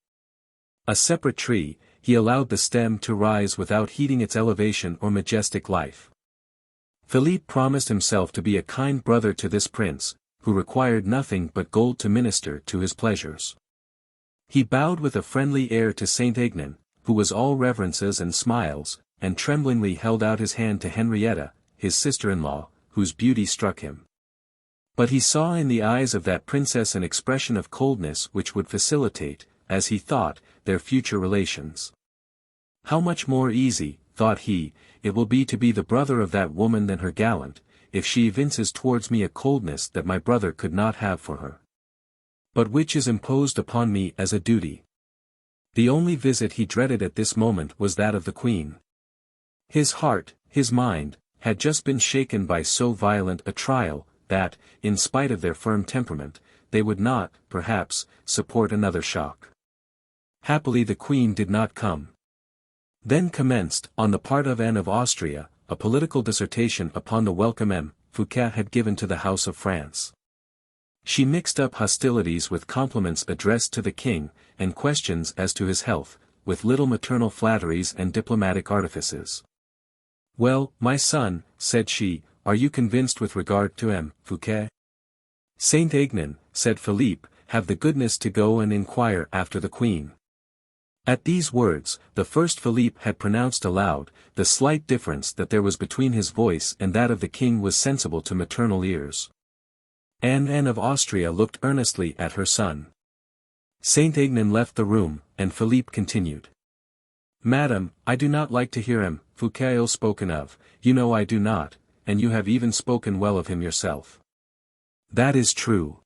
A separate tree, he allowed the stem to rise without heeding its elevation or majestic life. Philippe promised himself to be a kind brother to this prince, who required nothing but gold to minister to his pleasures. He bowed with a friendly air to Saint-Aignan, who was all reverences and smiles, and tremblingly held out his hand to Henrietta, his sister-in-law, whose beauty struck him. But he saw in the eyes of that princess an expression of coldness which would facilitate, as he thought, their future relations. How much more easy, thought he, it will be to be the brother of that woman than her gallant, if she evinces towards me a coldness that my brother could not have for her. But which is imposed upon me as a duty. The only visit he dreaded at this moment was that of the queen. His heart, his mind, had just been shaken by so violent a trial, that, in spite of their firm temperament, they would not, perhaps, support another shock. Happily the queen did not come. Then commenced, on the part of Anne of Austria, a political dissertation upon the welcome M. Fouquet had given to the House of France. She mixed up hostilities with compliments addressed to the king, and questions as to his health, with little maternal flatteries and diplomatic artifices. "Well, my son," said she, are you convinced with regard to M. Fouquet? Saint Aignan, said Philippe, have the goodness to go and inquire after the queen. At these words, the first Philippe had pronounced aloud, the slight difference that there was between his voice and that of the king was sensible to maternal ears. Anne of Austria looked earnestly at her son. Saint Aignan left the room, and Philippe continued. Madam, I do not like to hear M. Fouquet ill spoken of, you know I do not, and you have even spoken well of him yourself. That is true.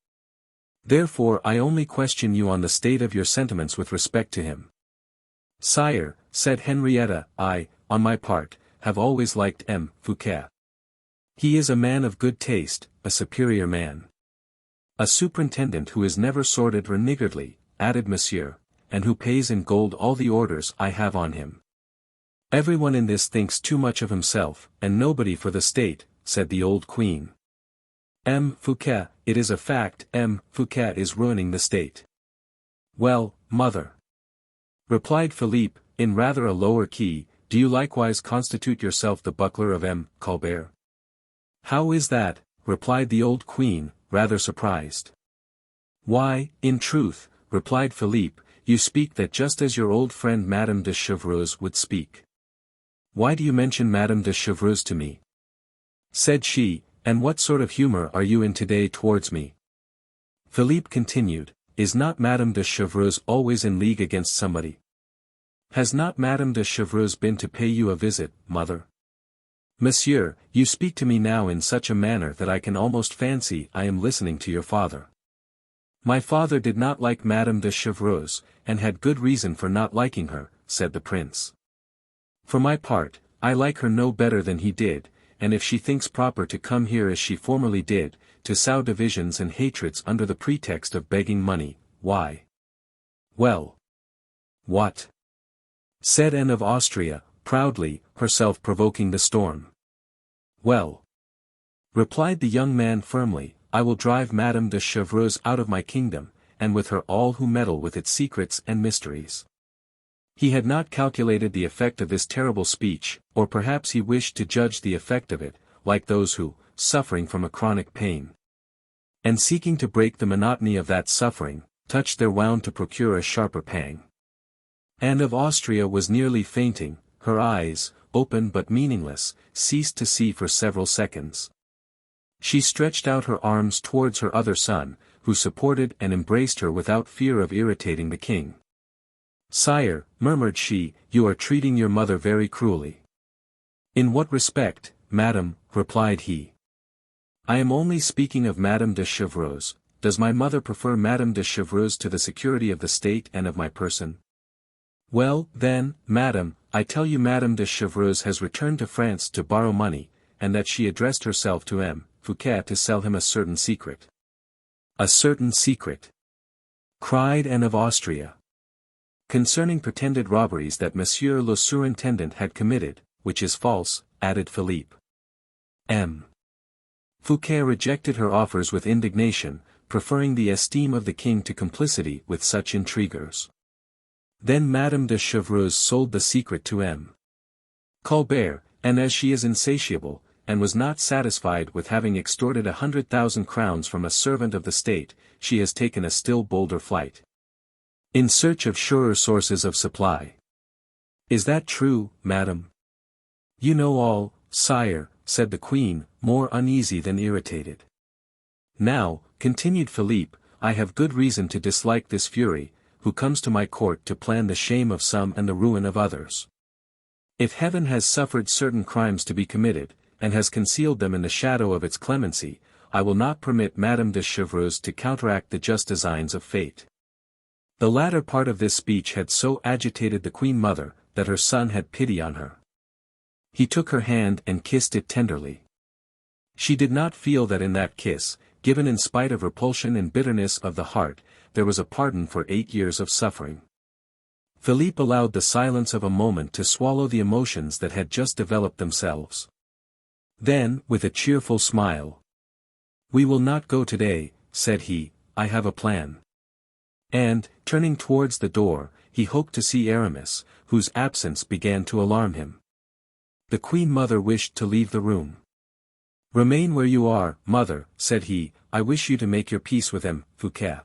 Therefore I only question you on the state of your sentiments with respect to him. Sire, said Henrietta, I, on my part, have always liked M. Fouquet. He is a man of good taste, a superior man. A superintendent who is never sordid or niggardly, added Monsieur, and who pays in gold all the orders I have on him. Everyone in this thinks too much of himself, and nobody for the state, said the old queen. M. Fouquet, it is a fact, M. Fouquet is ruining the state. Well, mother, replied Philippe, in rather a lower key, do you likewise constitute yourself the buckler of M. Colbert? How is that? Replied the old queen, rather surprised. Why, in truth, replied Philippe, you speak that just as your old friend Madame de Chevreuse would speak. Why do you mention Madame de Chevreuse to me? Said she, and what sort of humor are you in today towards me? Philippe continued, is not Madame de Chevreuse always in league against somebody? Has not Madame de Chevreuse been to pay you a visit, mother? Monsieur, you speak to me now in such a manner that I can almost fancy I am listening to your father. My father did not like Madame de Chevreuse, and had good reason for not liking her, said the prince. For my part, I like her no better than he did, and if she thinks proper to come here as she formerly did, to sow divisions and hatreds under the pretext of begging money, why? Well. What? Said Anne of Austria, proudly, herself provoking the storm. Well. Replied the young man firmly, I will drive Madame de Chevreuse out of my kingdom, and with her all who meddle with its secrets and mysteries. He had not calculated the effect of this terrible speech, or perhaps he wished to judge the effect of it, like those who, suffering from a chronic pain, and seeking to break the monotony of that suffering, touch their wound to procure a sharper pang. Anne of Austria was nearly fainting, her eyes, open but meaningless, ceased to see for several seconds. She stretched out her arms towards her other son, who supported and embraced her without fear of irritating the king. Sire, murmured she, you are treating your mother very cruelly. In what respect, madam, replied he. I am only speaking of Madame de Chevreuse. Does my mother prefer Madame de Chevreuse to the security of the state and of my person? Well, then, madam, I tell you Madame de Chevreuse has returned to France to borrow money, and that she addressed herself to M. Fouquet to sell him a certain secret. A certain secret! Cried Anne of Austria. Concerning pretended robberies that Monsieur le Surintendant had committed, which is false, added Philippe. M. Fouquet rejected her offers with indignation, preferring the esteem of the king to complicity with such intriguers. Then Madame de Chevreuse sold the secret to M. Colbert, and as she is insatiable, and was not satisfied with having extorted 100,000 crowns from a servant of the state, she has taken a still bolder flight, in search of surer sources of supply. Is that true, madam? You know all, sire, said the queen, more uneasy than irritated. Now, continued Philippe, I have good reason to dislike this fury, who comes to my court to plan the shame of some and the ruin of others. If heaven has suffered certain crimes to be committed, and has concealed them in the shadow of its clemency, I will not permit Madame de Chevreuse to counteract the just designs of fate. The latter part of this speech had so agitated the queen mother, that her son had pity on her. He took her hand and kissed it tenderly. She did not feel that in that kiss, given in spite of repulsion and bitterness of the heart, there was a pardon for 8 years of suffering. Philippe allowed the silence of a moment to swallow the emotions that had just developed themselves. Then, with a cheerful smile, "We will not go today," said he, "I have a plan." And, turning towards the door, he hoped to see Aramis, whose absence began to alarm him. The queen mother wished to leave the room. Remain where you are, mother, said he, I wish you to make your peace with M. Fouquet.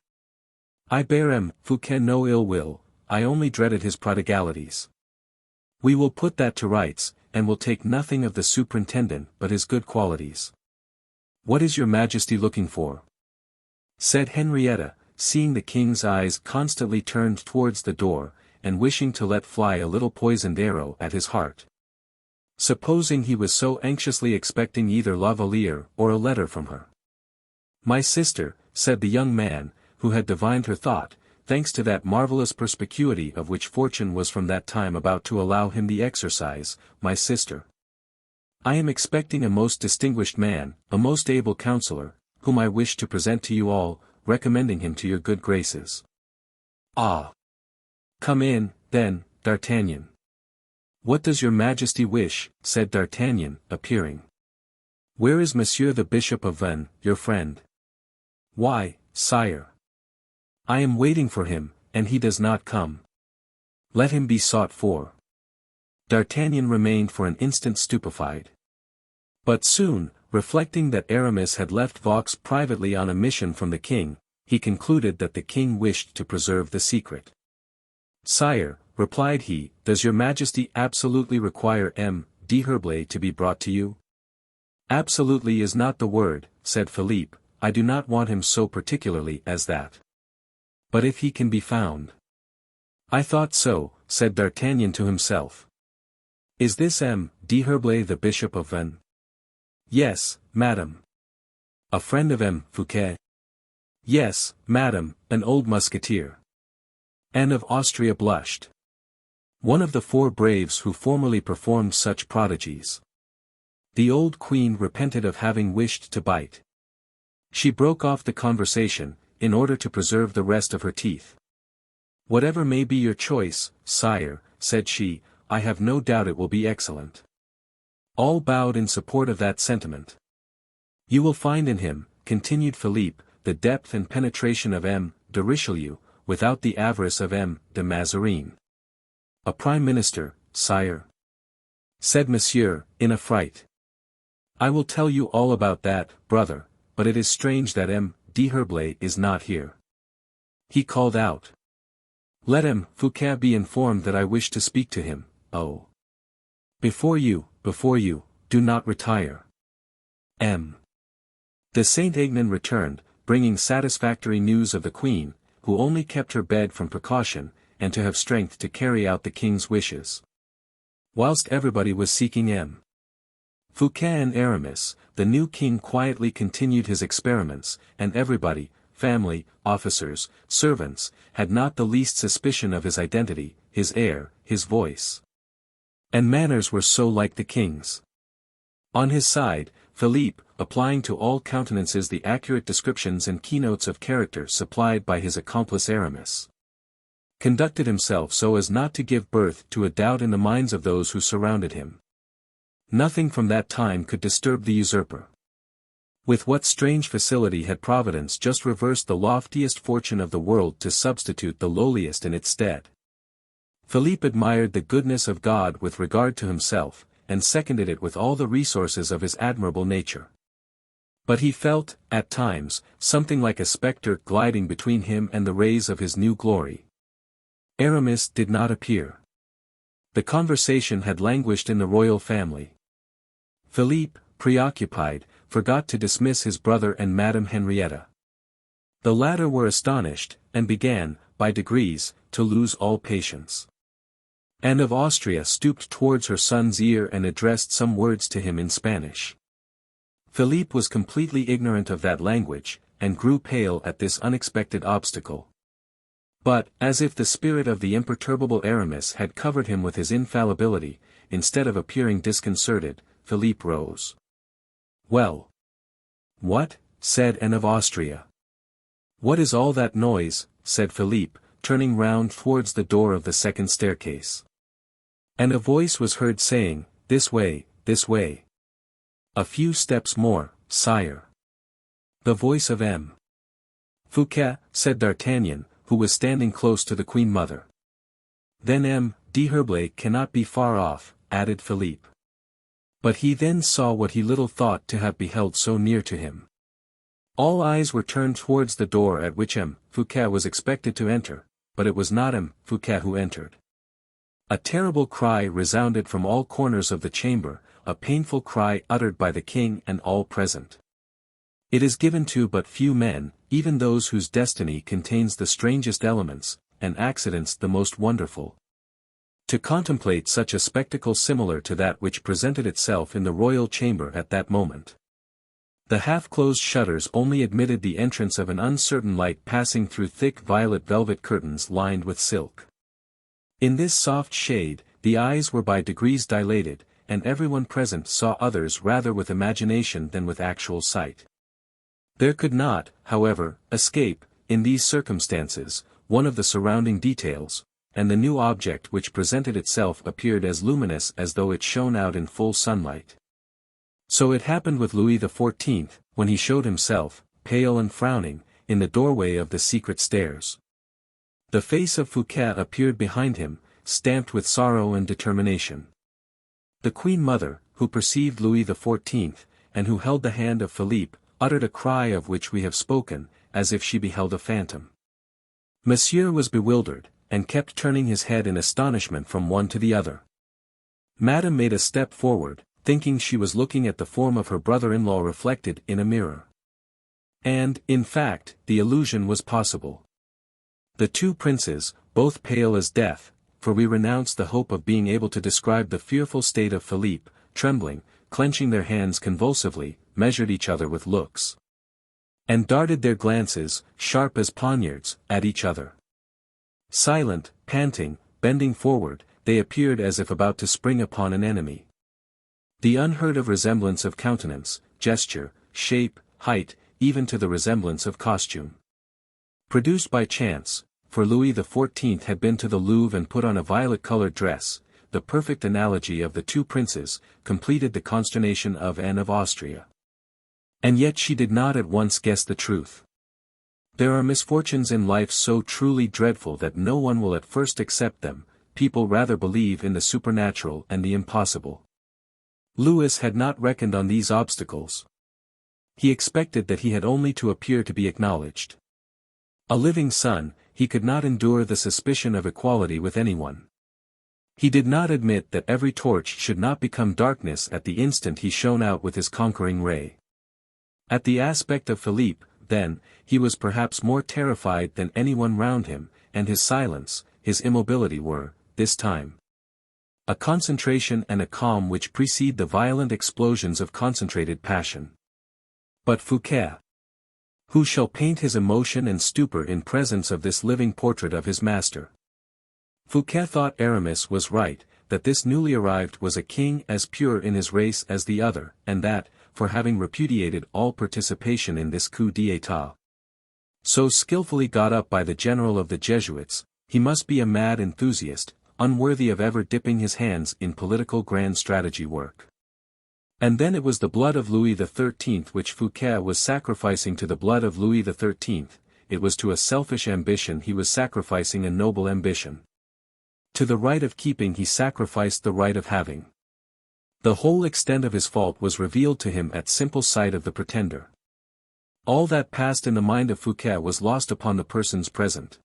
I bear M. Fouquet no ill will, I only dreaded his prodigalities. We will put that to rights, and will take nothing of the superintendent but his good qualities. What is your majesty looking for? Said Henrietta, seeing the king's eyes constantly turned towards the door, and wishing to let fly a little poisoned arrow at his heart. Supposing he was so anxiously expecting either La Valliere or a letter from her. My sister, said the young man, who had divined her thought, thanks to that marvellous perspicuity of which fortune was from that time about to allow him the exercise, my sister. I am expecting a most distinguished man, a most able counsellor, whom I wish to present to you all, recommending him to your good graces. Ah! Come in, then, D'Artagnan. What does your majesty wish? Said D'Artagnan, appearing. Where is Monsieur the Bishop of Vannes, your friend? Why, sire. I am waiting for him, and he does not come. Let him be sought for. D'Artagnan remained for an instant stupefied. But soon, reflecting that Aramis had left Vaux privately on a mission from the king, he concluded that the king wished to preserve the secret. Sire, replied he, does your majesty absolutely require M. d'Herblay to be brought to you? Absolutely is not the word, said Philippe, I do not want him so particularly as that. But if he can be found. I thought so, said D'Artagnan to himself. Is this M. d'Herblay the Bishop of Vannes? Yes, madam. A friend of M. Fouquet? Yes, madam, an old musketeer. Anne of Austria blushed. One of the 4 braves who formerly performed such prodigies. The old queen repented of having wished to bite. She broke off the conversation, in order to preserve the rest of her teeth. Whatever may be your choice, sire, said she, I have no doubt it will be excellent. All bowed in support of that sentiment. You will find in him, continued Philippe, the depth and penetration of M. de Richelieu, without the avarice of M. de Mazarin. A prime minister, sire? Said Monsieur, in a fright. I will tell you all about that, brother, but it is strange that M. d'Herblay is not here. He called out. Let M. Fouquet be informed that I wish to speak to him, oh. Before you, do not retire. M. The Saint Aignan returned, bringing satisfactory news of the queen, who only kept her bed from precaution, and to have strength to carry out the king's wishes. Whilst everybody was seeking M. Fouquet and Aramis, the new king quietly continued his experiments, and everybody, family, officers, servants, had not the least suspicion of his identity, his air, his voice. And manners were so like the king's. On his side, Philippe, applying to all countenances the accurate descriptions and keynotes of character supplied by his accomplice Aramis, conducted himself so as not to give birth to a doubt in the minds of those who surrounded him. Nothing from that time could disturb the usurper. With what strange facility had Providence just reversed the loftiest fortune of the world to substitute the lowliest in its stead. Philippe admired the goodness of God with regard to himself, and seconded it with all the resources of his admirable nature. But he felt, at times, something like a spectre gliding between him and the rays of his new glory. Aramis did not appear. The conversation had languished in the royal family. Philippe, preoccupied, forgot to dismiss his brother and Madame Henrietta. The latter were astonished, and began, by degrees, to lose all patience. Anne of Austria stooped towards her son's ear and addressed some words to him in Spanish. Philippe was completely ignorant of that language, and grew pale at this unexpected obstacle. But, as if the spirit of the imperturbable Aramis had covered him with his infallibility, instead of appearing disconcerted, Philippe rose. Well. What? Said Anne of Austria. What is all that noise? Said Philippe, turning round towards the door of the second staircase. And a voice was heard saying, This way, this way. A few steps more, sire. The voice of M. Fouquet, said D'Artagnan, who was standing close to the queen mother. Then M. d'Herblay cannot be far off, added Philippe. But he then saw what he little thought to have beheld so near to him. All eyes were turned towards the door at which M. Fouquet was expected to enter, but it was not M. Fouquet who entered. A terrible cry resounded from all corners of the chamber, a painful cry uttered by the king and all present. It is given to but few men, even those whose destiny contains the strangest elements, and accidents the most wonderful, to contemplate such a spectacle similar to that which presented itself in the royal chamber at that moment. The half-closed shutters only admitted the entrance of an uncertain light passing through thick violet velvet curtains lined with silk. In this soft shade, the eyes were by degrees dilated, and everyone present saw others rather with imagination than with actual sight. There could not, however, escape, in these circumstances, one of the surrounding details, and the new object which presented itself appeared as luminous as though it shone out in full sunlight. So it happened with Louis XIV, when he showed himself, pale and frowning, in the doorway of the secret stairs. The face of Fouquet appeared behind him, stamped with sorrow and determination. The Queen Mother, who perceived Louis XIV, and who held the hand of Philippe, uttered a cry of which we have spoken, as if she beheld a phantom. Messire was bewildered, and kept turning his head in astonishment from one to the other. Madame made a step forward, thinking she was looking at the form of her brother-in-law reflected in a mirror. And, in fact, the illusion was possible. The two princes, both pale as death, for we renounce the hope of being able to describe the fearful state of Philippe, trembling, clenching their hands convulsively, measured each other with looks, and darted their glances, sharp as poniards, at each other. Silent, panting, bending forward, they appeared as if about to spring upon an enemy. The unheard-of resemblance of countenance, gesture, shape, height, even to the resemblance of costume, produced by chance, for Louis XIV had been to the Louvre and put on a violet-colored dress, the perfect analogy of the two princes, completed the consternation of Anne of Austria. And yet she did not at once guess the truth. There are misfortunes in life so truly dreadful that no one will at first accept them, people rather believe in the supernatural and the impossible. Louis had not reckoned on these obstacles. He expected that he had only to appear to be acknowledged. A living son, he could not endure the suspicion of equality with anyone. He did not admit that every torch should not become darkness at the instant he shone out with his conquering ray. At the aspect of Philippe, then, he was perhaps more terrified than anyone round him, and his silence, his immobility were, this time, a concentration and a calm which precede the violent explosions of concentrated passion. But Fouquet, who shall paint his emotion and stupor in presence of this living portrait of his master? Fouquet thought Aramis was right, that this newly arrived was a king as pure in his race as the other, and that, for having repudiated all participation in this coup d'état, so skillfully got up by the general of the Jesuits, he must be a mad enthusiast, unworthy of ever dipping his hands in political grand strategy work. And then it was the blood of Louis XIII which Fouquet was sacrificing to the blood of Louis XIII, it was to a selfish ambition he was sacrificing a noble ambition. To the right of keeping he sacrificed the right of having. The whole extent of his fault was revealed to him at simple sight of the pretender. All that passed in the mind of Fouquet was lost upon the persons present.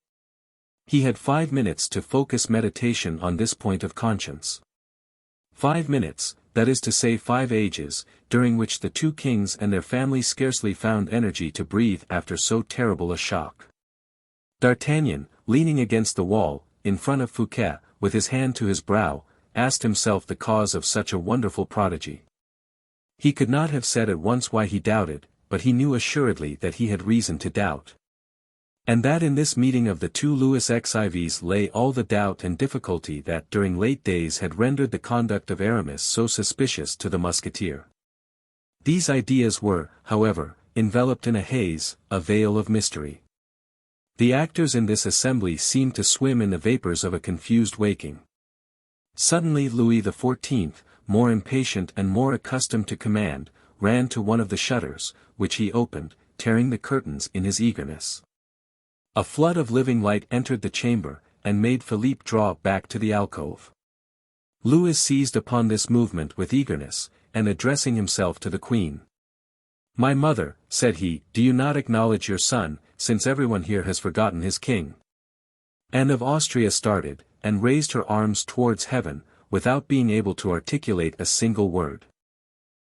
He had 5 minutes to focus meditation on this point of conscience. 5 minutes, that is to say 5 ages, during which the two kings and their families scarcely found energy to breathe after so terrible a shock. D'Artagnan, leaning against the wall, in front of Fouquet, with his hand to his brow, asked himself the cause of such a wonderful prodigy. He could not have said at once why he doubted, but he knew assuredly that he had reason to doubt. And that in this meeting of the two Louis XIVs lay all the doubt and difficulty that during late days had rendered the conduct of Aramis so suspicious to the musketeer. These ideas were, however, enveloped in a haze, a veil of mystery. The actors in this assembly seemed to swim in the vapors of a confused waking. Suddenly Louis XIV, more impatient and more accustomed to command, ran to one of the shutters, which he opened, tearing the curtains in his eagerness. A flood of living light entered the chamber, and made Philippe draw back to the alcove. Louis seized upon this movement with eagerness, and addressing himself to the queen. "My mother," said he, "do you not acknowledge your son, since everyone here has forgotten his king?" Anne of Austria started, and raised her arms towards heaven, without being able to articulate a single word.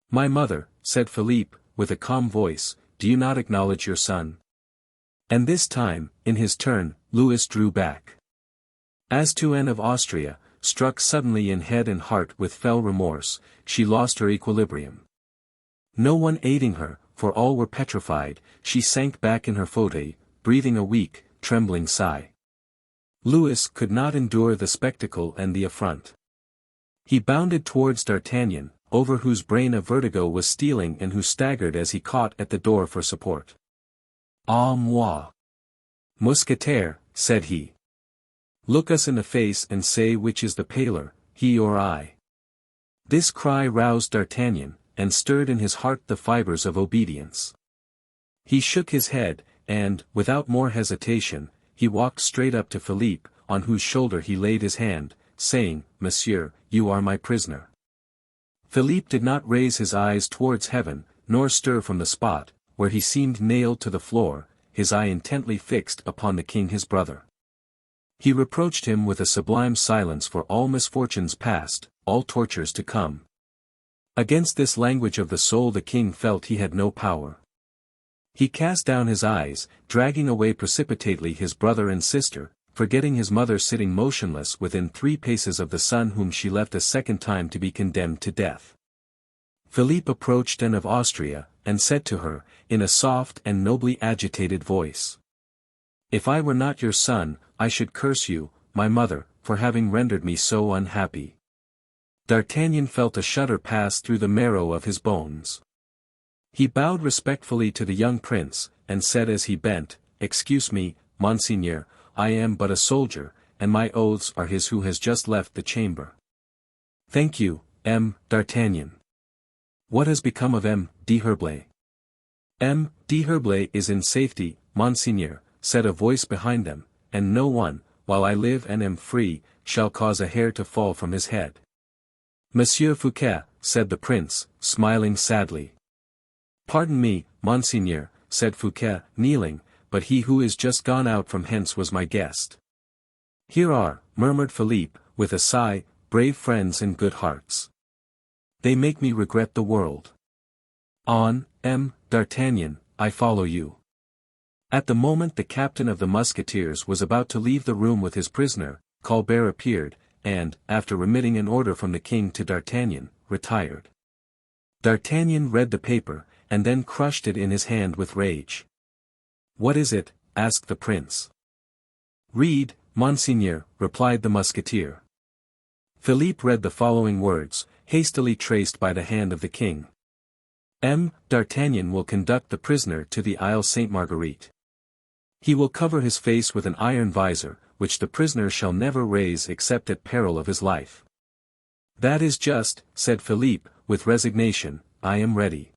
"My mother," said Philippe, with a calm voice, "do you not acknowledge your son?" And this time, in his turn, Louis drew back. As to Anne of Austria, struck suddenly in head and heart with fell remorse, she lost her equilibrium. No one aiding her, for all were petrified, she sank back in her fauteuil, breathing a weak, trembling sigh. Louis could not endure the spectacle and the affront. He bounded towards D'Artagnan, over whose brain a vertigo was stealing and who staggered as he caught at the door for support. "Ah moi! Mousquetaire," said he. "Look us in the face and say which is the paler, he or I." This cry roused D'Artagnan, and stirred in his heart the fibres of obedience. He shook his head, and, without more hesitation, he walked straight up to Philippe, on whose shoulder he laid his hand, saying, "Monsieur, you are my prisoner." Philippe did not raise his eyes towards heaven, nor stir from the spot, where he seemed nailed to the floor, his eye intently fixed upon the king his brother. He reproached him with a sublime silence for all misfortunes past, all tortures to come. Against this language of the soul the king felt he had no power. He cast down his eyes, dragging away precipitately his brother and sister, forgetting his mother sitting motionless within 3 paces of the son whom she left a second time to be condemned to death. Philippe approached Anne of Austria, and said to her, in a soft and nobly agitated voice, "If I were not your son, I should curse you, my mother, for having rendered me so unhappy." D'Artagnan felt a shudder pass through the marrow of his bones. He bowed respectfully to the young prince, and said as he bent, "Excuse me, Monseigneur, I am but a soldier, and my oaths are his who has just left the chamber." "Thank you, M. d'Artagnan. What has become of M. d'Herblay?" "M. d'Herblay is in safety, Monseigneur," said a voice behind them, "and no one, while I live and am free, shall cause a hair to fall from his head." "Monsieur Fouquet," said the prince, smiling sadly. "Pardon me, Monseigneur," said Fouquet, kneeling, "but he who is just gone out from hence was my guest." "Here are," murmured Philippe, with a sigh, "brave friends and good hearts. They make me regret the world. On, M. d'Artagnan, I follow you." At the moment the captain of the Musketeers was about to leave the room with his prisoner, Colbert appeared, and, after remitting an order from the king to D'Artagnan, retired. D'Artagnan read the paper, and then crushed it in his hand with rage. "What is it?" asked the prince. "Read, Monseigneur," replied the musketeer. Philippe read the following words, hastily traced by the hand of the king. M. d'Artagnan will conduct the prisoner to the Isle Sainte-Marguerite. He will cover his face with an iron visor, which the prisoner shall never raise except at peril of his life. "That is just," said Philippe, with resignation, "I am ready."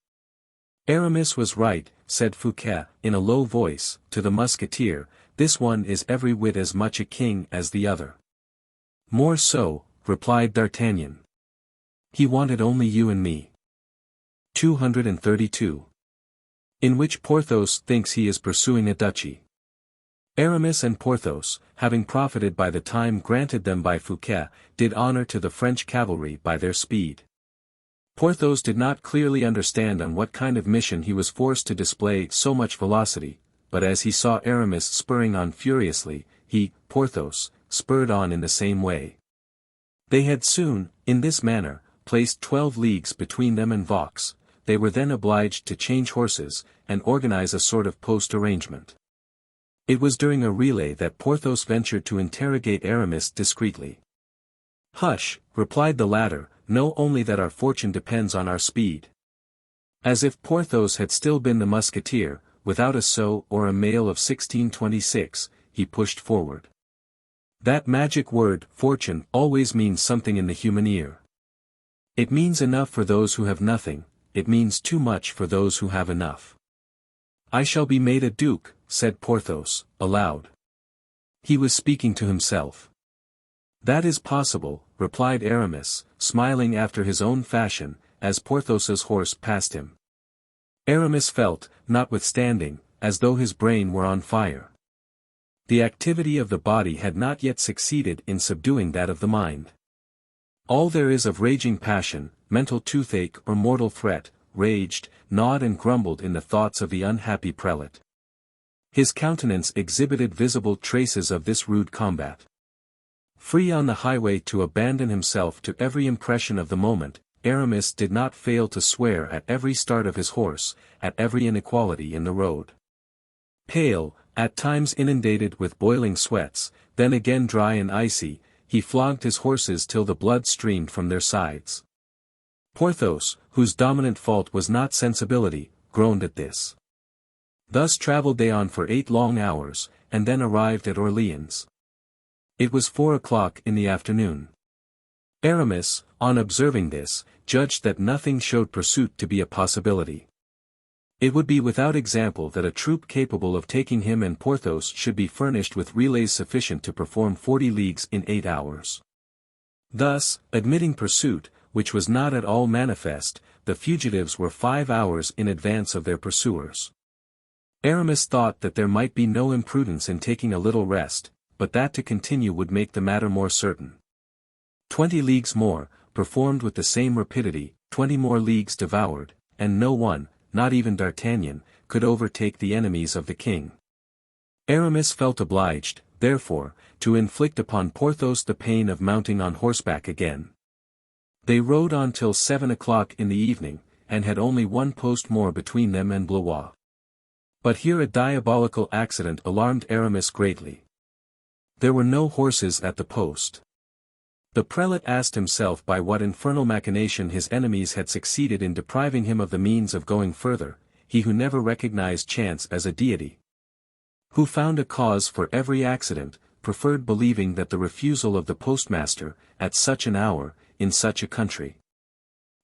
"Aramis was right," said Fouquet, in a low voice, to the musketeer, "this one is every whit as much a king as the other." "More so," replied D'Artagnan. "He wanted only you and me." 232. In which Porthos thinks he is pursuing a duchy. Aramis and Porthos, having profited by the time granted them by Fouquet, did honor to the French cavalry by their speed. Porthos did not clearly understand on what kind of mission he was forced to display so much velocity, but as he saw Aramis spurring on furiously, he, Porthos, spurred on in the same way. They had soon, in this manner, placed 12 leagues between them and Vaux. They were then obliged to change horses, and organize a sort of post arrangement. It was during a relay that Porthos ventured to interrogate Aramis discreetly. "Hush," replied the latter, "know only that our fortune depends on our speed." As if Porthos had still been the musketeer, without a sou or a mail of 1626, he pushed forward. That magic word, fortune, always means something in the human ear. It means enough for those who have nothing, it means too much for those who have enough. "I shall be made a duke," said Porthos, aloud. He was speaking to himself. "That is possible," replied Aramis, smiling after his own fashion, as Porthos's horse passed him. Aramis felt, notwithstanding, as though his brain were on fire. The activity of the body had not yet succeeded in subduing that of the mind. All there is of raging passion, mental toothache or mortal threat, raged, gnawed and grumbled in the thoughts of the unhappy prelate. His countenance exhibited visible traces of this rude combat. Free on the highway to abandon himself to every impression of the moment, Aramis did not fail to swear at every start of his horse, at every inequality in the road. Pale, at times inundated with boiling sweats, then again dry and icy, he flogged his horses till the blood streamed from their sides. Porthos, whose dominant fault was not sensibility, groaned at this. Thus travelled they on for 8 long hours, and then arrived at Orleans. It was 4 o'clock in the afternoon. Aramis, on observing this, judged that nothing showed pursuit to be a possibility. It would be without example that a troop capable of taking him and Porthos should be furnished with relays sufficient to perform 40 leagues in 8 hours. Thus, admitting pursuit, which was not at all manifest, the fugitives were 5 hours in advance of their pursuers. Aramis thought that there might be no imprudence in taking a little rest, but that to continue would make the matter more certain. 20 leagues more, performed with the same rapidity, 20 more leagues devoured, and no one, not even D'Artagnan, could overtake the enemies of the king. Aramis felt obliged, therefore, to inflict upon Porthos the pain of mounting on horseback again. They rode on till 7 o'clock in the evening, and had only 1 post more between them and Blois. But here a diabolical accident alarmed Aramis greatly. There were no horses at the post. The prelate asked himself by what infernal machination his enemies had succeeded in depriving him of the means of going further, he who never recognized chance as a deity. Who found a cause for every accident, preferred believing that the refusal of the postmaster, at such an hour, in such a country,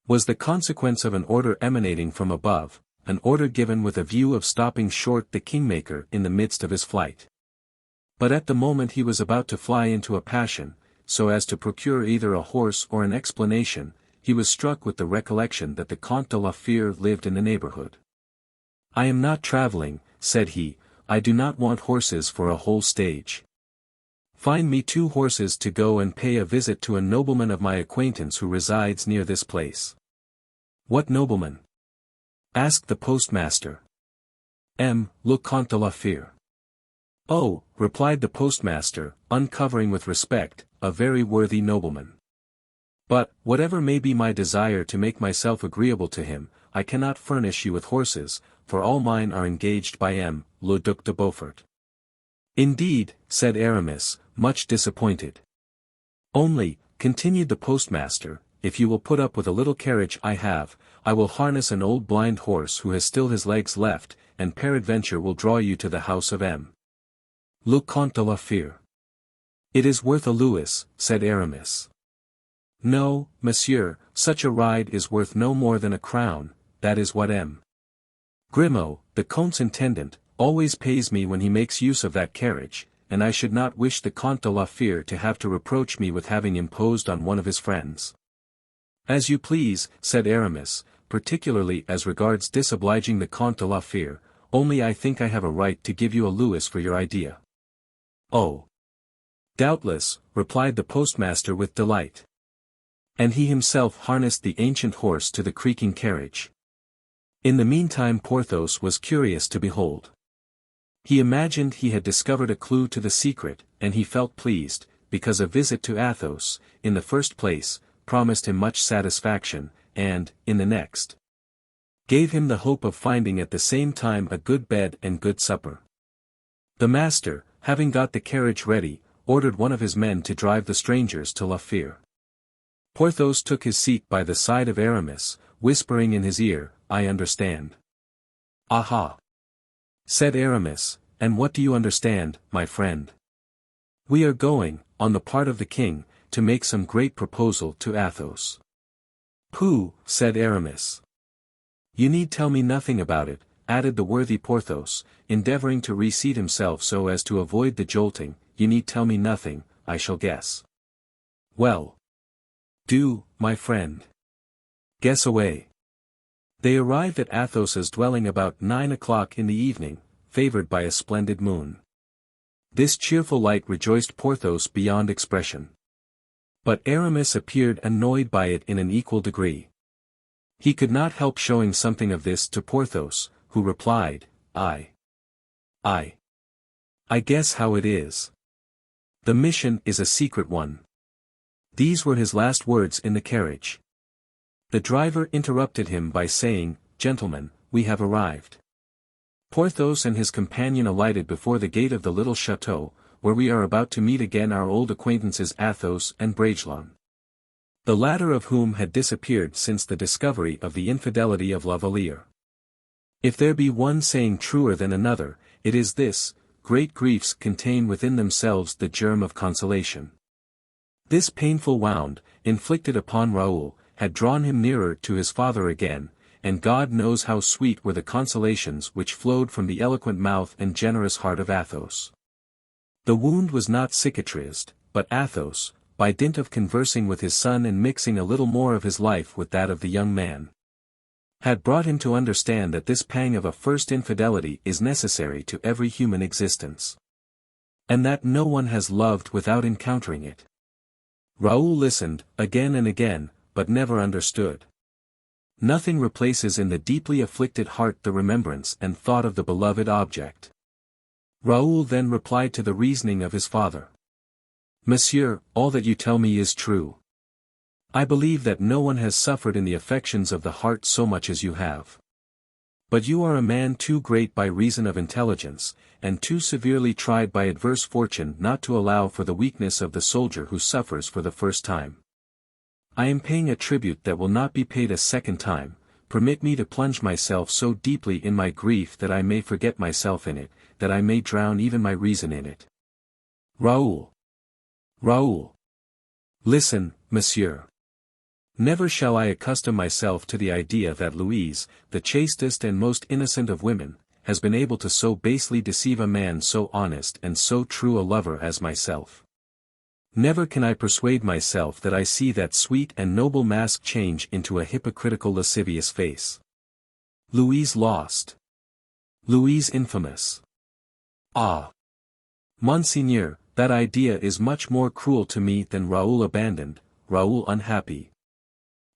was the consequence of an order emanating from above, an order given with a view of stopping short the kingmaker in the midst of his flight. But at the moment he was about to fly into a passion, so as to procure either a horse or an explanation, he was struck with the recollection that the Comte de la Fere lived in the neighborhood. "I am not travelling," said he, "I do not want horses for a whole stage. Find me 2 horses to go and pay a visit to a nobleman of my acquaintance who resides near this place." "What nobleman?" asked the postmaster. Le Comte de la Fere." "Oh," replied the postmaster, uncovering with respect, "a very worthy nobleman. But, whatever may be my desire to make myself agreeable to him, I cannot furnish you with horses, for all mine are engaged by le Duc de Beaufort." "Indeed," said Aramis, much disappointed. "Only," continued the postmaster, "if you will put up with a little carriage I will harness an old blind horse who has still his legs left, and peradventure will draw you to the house of le Comte de la Fere." "It is worth a louis," said Aramis. "No, monsieur, such a ride is worth no more than a crown, that is what Grimaud, the Comte's intendant, always pays me when he makes use of that carriage, and I should not wish the Comte de la Fere to have to reproach me with having imposed on one of his friends." "As you please," said Aramis, "particularly as regards disobliging the Comte de la Fere, only I think I have a right to give you a louis for your idea." "Oh! Doubtless," replied the postmaster with delight. And he himself harnessed the ancient horse to the creaking carriage. In the meantime Porthos was curious to behold. He imagined he had discovered a clue to the secret, and he felt pleased, because a visit to Athos, in the first place, promised him much satisfaction, and, in the next, gave him the hope of finding at the same time a good bed and good supper. The master, having got the carriage ready, ordered one of his men to drive the strangers to La Fere. Porthos took his seat by the side of Aramis, whispering in his ear, "I understand." "Aha!" said Aramis, "and what do you understand, my friend?" "We are going, on the part of the king, to make some great proposal to Athos." "Pooh!" said Aramis. "You need tell me nothing about it," added the worthy Porthos, endeavoring to reseat himself so as to avoid the jolting. "You need tell me nothing, I shall guess." "Well. Do, my friend. Guess away. They arrived at Athos's dwelling about 9 o'clock in the evening, favored by a splendid moon. This cheerful light rejoiced Porthos beyond expression. But Aramis appeared annoyed by it in an equal degree. He could not help showing something of this to Porthos, who replied, I guess how it is. The mission is a secret one. These were his last words in the carriage. The driver interrupted him by saying, Gentlemen, we have arrived. Porthos and his companion alighted before the gate of the little chateau, where we are about to meet again our old acquaintances Athos and Bragelonne. The latter of whom had disappeared since the discovery of the infidelity of La Valliere. If there be one saying truer than another, it is this: great griefs contain within themselves the germ of consolation. This painful wound, inflicted upon Raoul, had drawn him nearer to his father again, and God knows how sweet were the consolations which flowed from the eloquent mouth and generous heart of Athos. The wound was not cicatrized, but Athos, by dint of conversing with his son and mixing a little more of his life with that of the young man, had brought him to understand that this pang of a first infidelity is necessary to every human existence. And that no one has loved without encountering it. Raoul listened, again and again, but never understood. Nothing replaces in the deeply afflicted heart the remembrance and thought of the beloved object. Raoul then replied to the reasoning of his father. Monsieur, all that you tell me is true. I believe that no one has suffered in the affections of the heart so much as you have. But you are a man too great by reason of intelligence, and too severely tried by adverse fortune not to allow for the weakness of the soldier who suffers for the first time. I am paying a tribute that will not be paid a second time. Permit me to plunge myself so deeply in my grief that I may forget myself in it, that I may drown even my reason in it. Raoul. Raoul. Listen, monsieur. Never shall I accustom myself to the idea that Louise, the chastest and most innocent of women, has been able to so basely deceive a man so honest and so true a lover as myself. Never can I persuade myself that I see that sweet and noble mask change into a hypocritical lascivious face. Louise lost. Louise infamous. Ah! Monseigneur, that idea is much more cruel to me than Raoul abandoned, Raoul unhappy.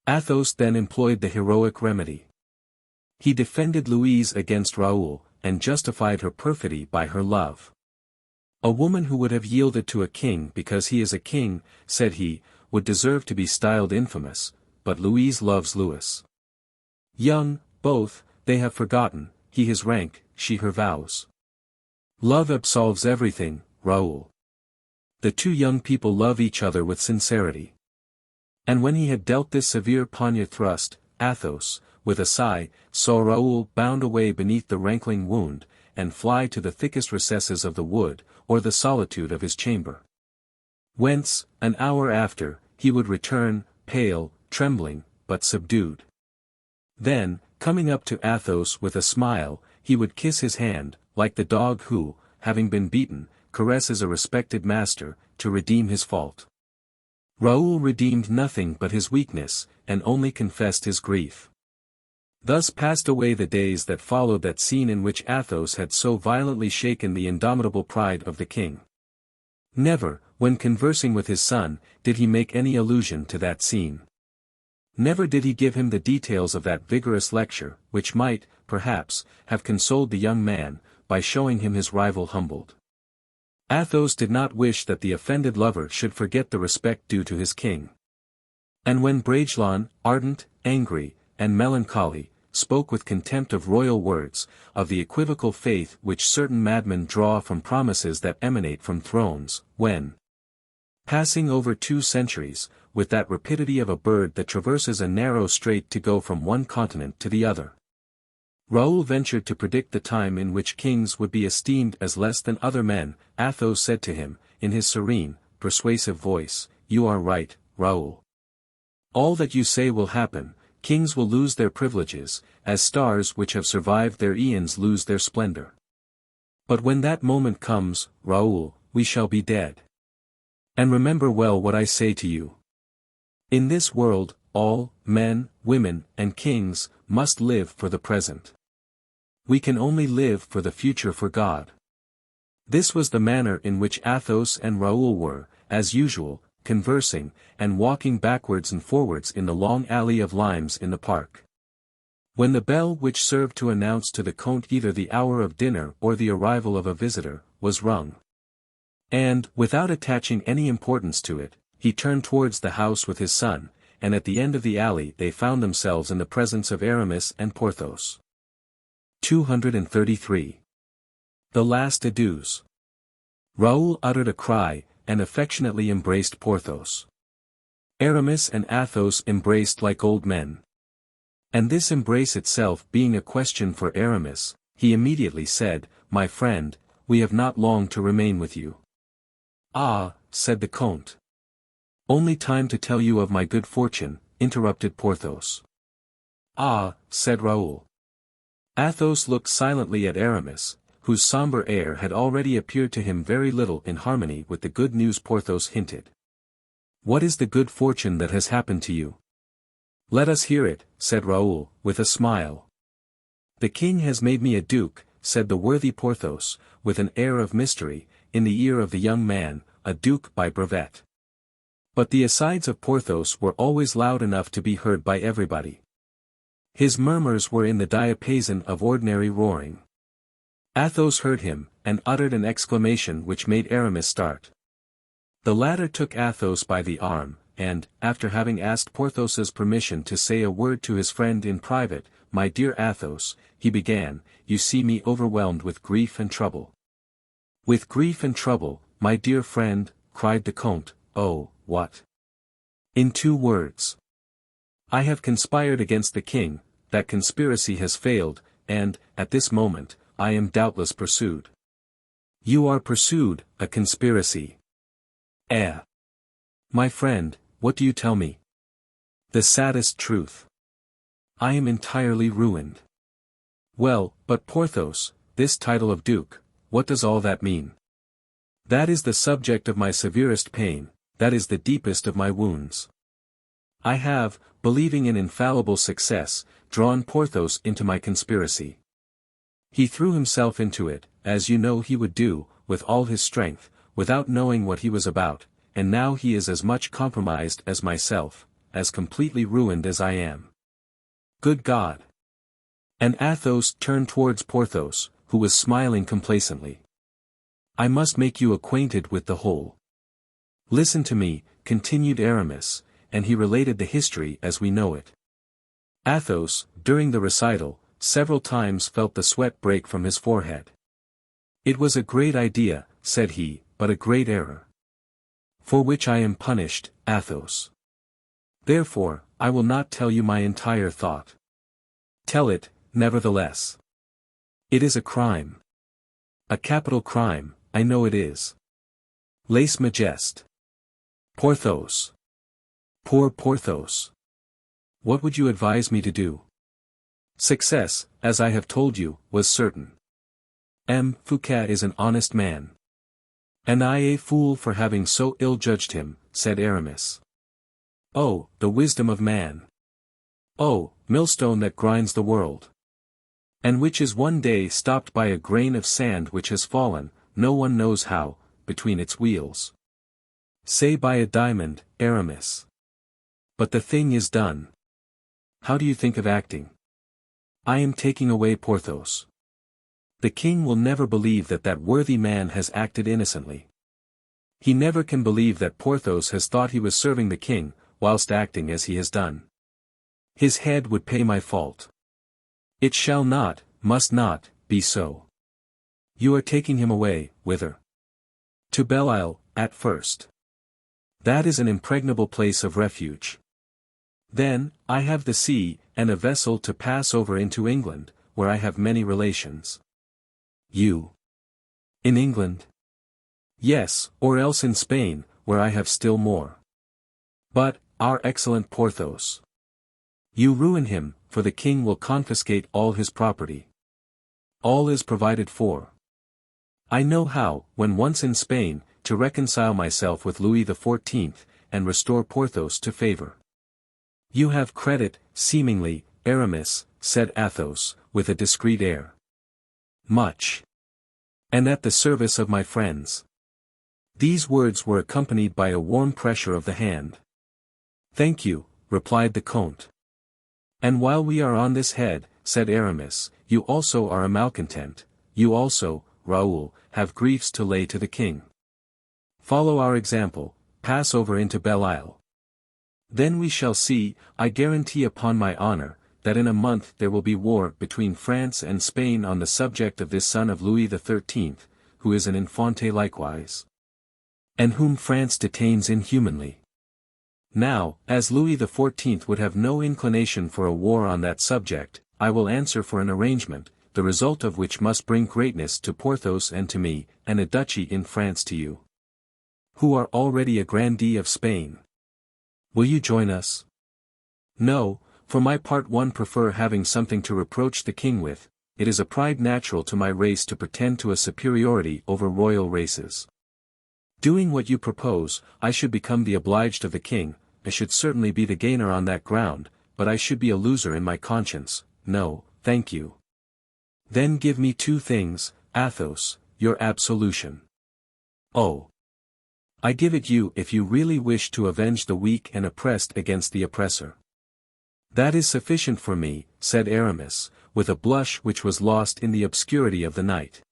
Athos then employed the heroic remedy. He defended Louise against Raoul, and justified her perfidy by her love. A woman who would have yielded to a king because he is a king, said he, would deserve to be styled infamous, but Louise loves Louis. Young, both, they have forgotten, he his rank, she her vows. Love absolves everything, Raoul. The two young people love each other with sincerity. And when he had dealt this severe poniard thrust, Athos, with a sigh, saw Raoul bound away beneath the rankling wound, and fly to the thickest recesses of the wood, or the solitude of his chamber. Whence, an hour after, he would return, pale, trembling, but subdued. Then, coming up to Athos with a smile, he would kiss his hand, like the dog who, having been beaten, caresses a respected master, to redeem his fault. Raoul redeemed nothing but his weakness, and only confessed his grief. Thus passed away the days that followed that scene in which Athos had so violently shaken the indomitable pride of the king. Never, when conversing with his son, did he make any allusion to that scene. Never did he give him the details of that vigorous lecture, which might, perhaps, have consoled the young man, by showing him his rival humbled. Athos did not wish that the offended lover should forget the respect due to his king. And when Bragelonne, ardent, angry, and melancholy, spoke with contempt of royal words, of the equivocal faith which certain madmen draw from promises that emanate from thrones, when, passing over 2 centuries, with that rapidity of a bird that traverses a narrow strait to go from one continent to the other, Raoul ventured to predict the time in which kings would be esteemed as less than other men, Athos said to him, in his serene, persuasive voice, "You are right, Raoul. All that you say will happen. Kings will lose their privileges, as stars which have survived their eons lose their splendor. But when that moment comes, Raoul, we shall be dead. And remember well what I say to you. In this world, all, men, women, and kings, must live for the present. We can only live for the future for God. This was the manner in which Athos and Raoul were, as usual, conversing, and walking backwards and forwards in the long alley of limes in the park. When the bell which served to announce to the Comte either the hour of dinner or the arrival of a visitor, was rung. And, without attaching any importance to it, he turned towards the house with his son, and at the end of the alley they found themselves in the presence of Aramis and Porthos. 233. The Last Adieus. Raoul uttered a cry, and affectionately embraced Porthos. Aramis and Athos embraced like old men. And this embrace itself being a question for Aramis, he immediately said, "My friend, we have not long to remain with you." "Ah," said the Comte. "Only time to tell you of my good fortune," interrupted Porthos. "Ah," said Raoul. Athos looked silently at Aramis, whose sombre air had already appeared to him very little in harmony with the good news Porthos hinted. "What is the good fortune that has happened to you?" "Let us hear it," said Raoul, with a smile. "The king has made me a duke," said the worthy Porthos, with an air of mystery, in the ear of the young man, a duke by brevet. But the asides of Porthos were always loud enough to be heard by everybody. His murmurs were in the diapason of ordinary roaring. Athos heard him, and uttered an exclamation which made Aramis start. The latter took Athos by the arm, and, after having asked Porthos's permission to say a word to his friend in private, "My dear Athos," he began, "you see me overwhelmed with grief and trouble." "With grief and trouble, my dear friend," cried the Comte. "Oh, what?" "In 2 words. I have conspired against the king, that conspiracy has failed, and, at this moment, I am doubtless pursued." "You are pursued, a conspiracy." "Eh? My friend, what do you tell me?" "The saddest truth. I am entirely ruined." "Well, but Porthos, this title of duke, what does all that mean?" "That is the subject of my severest pain, that is the deepest of my wounds. I have, believing in infallible success, drawn Porthos into my conspiracy. He threw himself into it, as you know he would do, with all his strength, without knowing what he was about, and now he is as much compromised as myself, as completely ruined as I am. Good God!" And Athos turned towards Porthos, who was smiling complacently. "I must make you acquainted with the whole." "Listen to me," continued Aramis, and he related the history as we know it. Athos, during the recital, several times felt the sweat break from his forehead. "It was a great idea," said he, "but a great error. For which I am punished, Athos. Therefore, I will not tell you my entire thought." "Tell it, nevertheless." "It is a crime. A capital crime, I know it is. Lèse majesté. Porthos. Poor Porthos. What would you advise me to do?" Success, as I have told you, was certain. Fouquet is an honest man. "And I a fool for having so ill-judged him," said Aramis. "Oh, the wisdom of man! Oh, millstone that grinds the world! And which is one day stopped by a grain of sand which has fallen, no one knows how, between its wheels. Say by a diamond, Aramis. But the thing is done. How do you think of acting?" "I am taking away Porthos. The king will never believe that that worthy man has acted innocently. He never can believe that Porthos has thought he was serving the king, whilst acting as he has done. His head would pay my fault. It shall not, must not, be so. You are taking him away, whither?" "To Belle-Île, at first. That is an impregnable place of refuge. Then, I have the sea, and a vessel to pass over into England, where I have many relations." "You? In England?" "Yes, or else in Spain, where I have still more. But, our excellent Porthos. You ruin him, for the king will confiscate all his property. All is provided for. I know how, when once in Spain, to reconcile myself with Louis XIV, and restore Porthos to favor. You have credit, seemingly, Aramis, said Athos, with a discreet air. Much. And at the service of my friends. These words were accompanied by a warm pressure of the hand. Thank you, replied the Comte. And while we are on this head, said Aramis, you also are a malcontent, you also, Raoul, have griefs to lay to the king. Follow our example, pass over into Belle-Isle. Then we shall see, I guarantee upon my honor, that in a month there will be war between France and Spain on the subject of this son of Louis XIII, who is an Infante likewise. And whom France detains inhumanly. Now, as Louis XIV would have no inclination for a war on that subject, I will answer for an arrangement, the result of which must bring greatness to Porthos and to me, and a duchy in France to you, who are already a grandee of Spain. Will you join us? No, for my part one prefer having something to reproach the king with, it is a pride natural to my race to pretend to a superiority over royal races. Doing what you propose, I should become the obliged of the king, I should certainly be the gainer on that ground, but I should be a loser in my conscience. No, thank you. Then give me two things, Athos, your absolution. Oh. I give it you if you really wish to avenge the weak and oppressed against the oppressor. That is sufficient for me, said Aramis, with a blush which was lost in the obscurity of the night.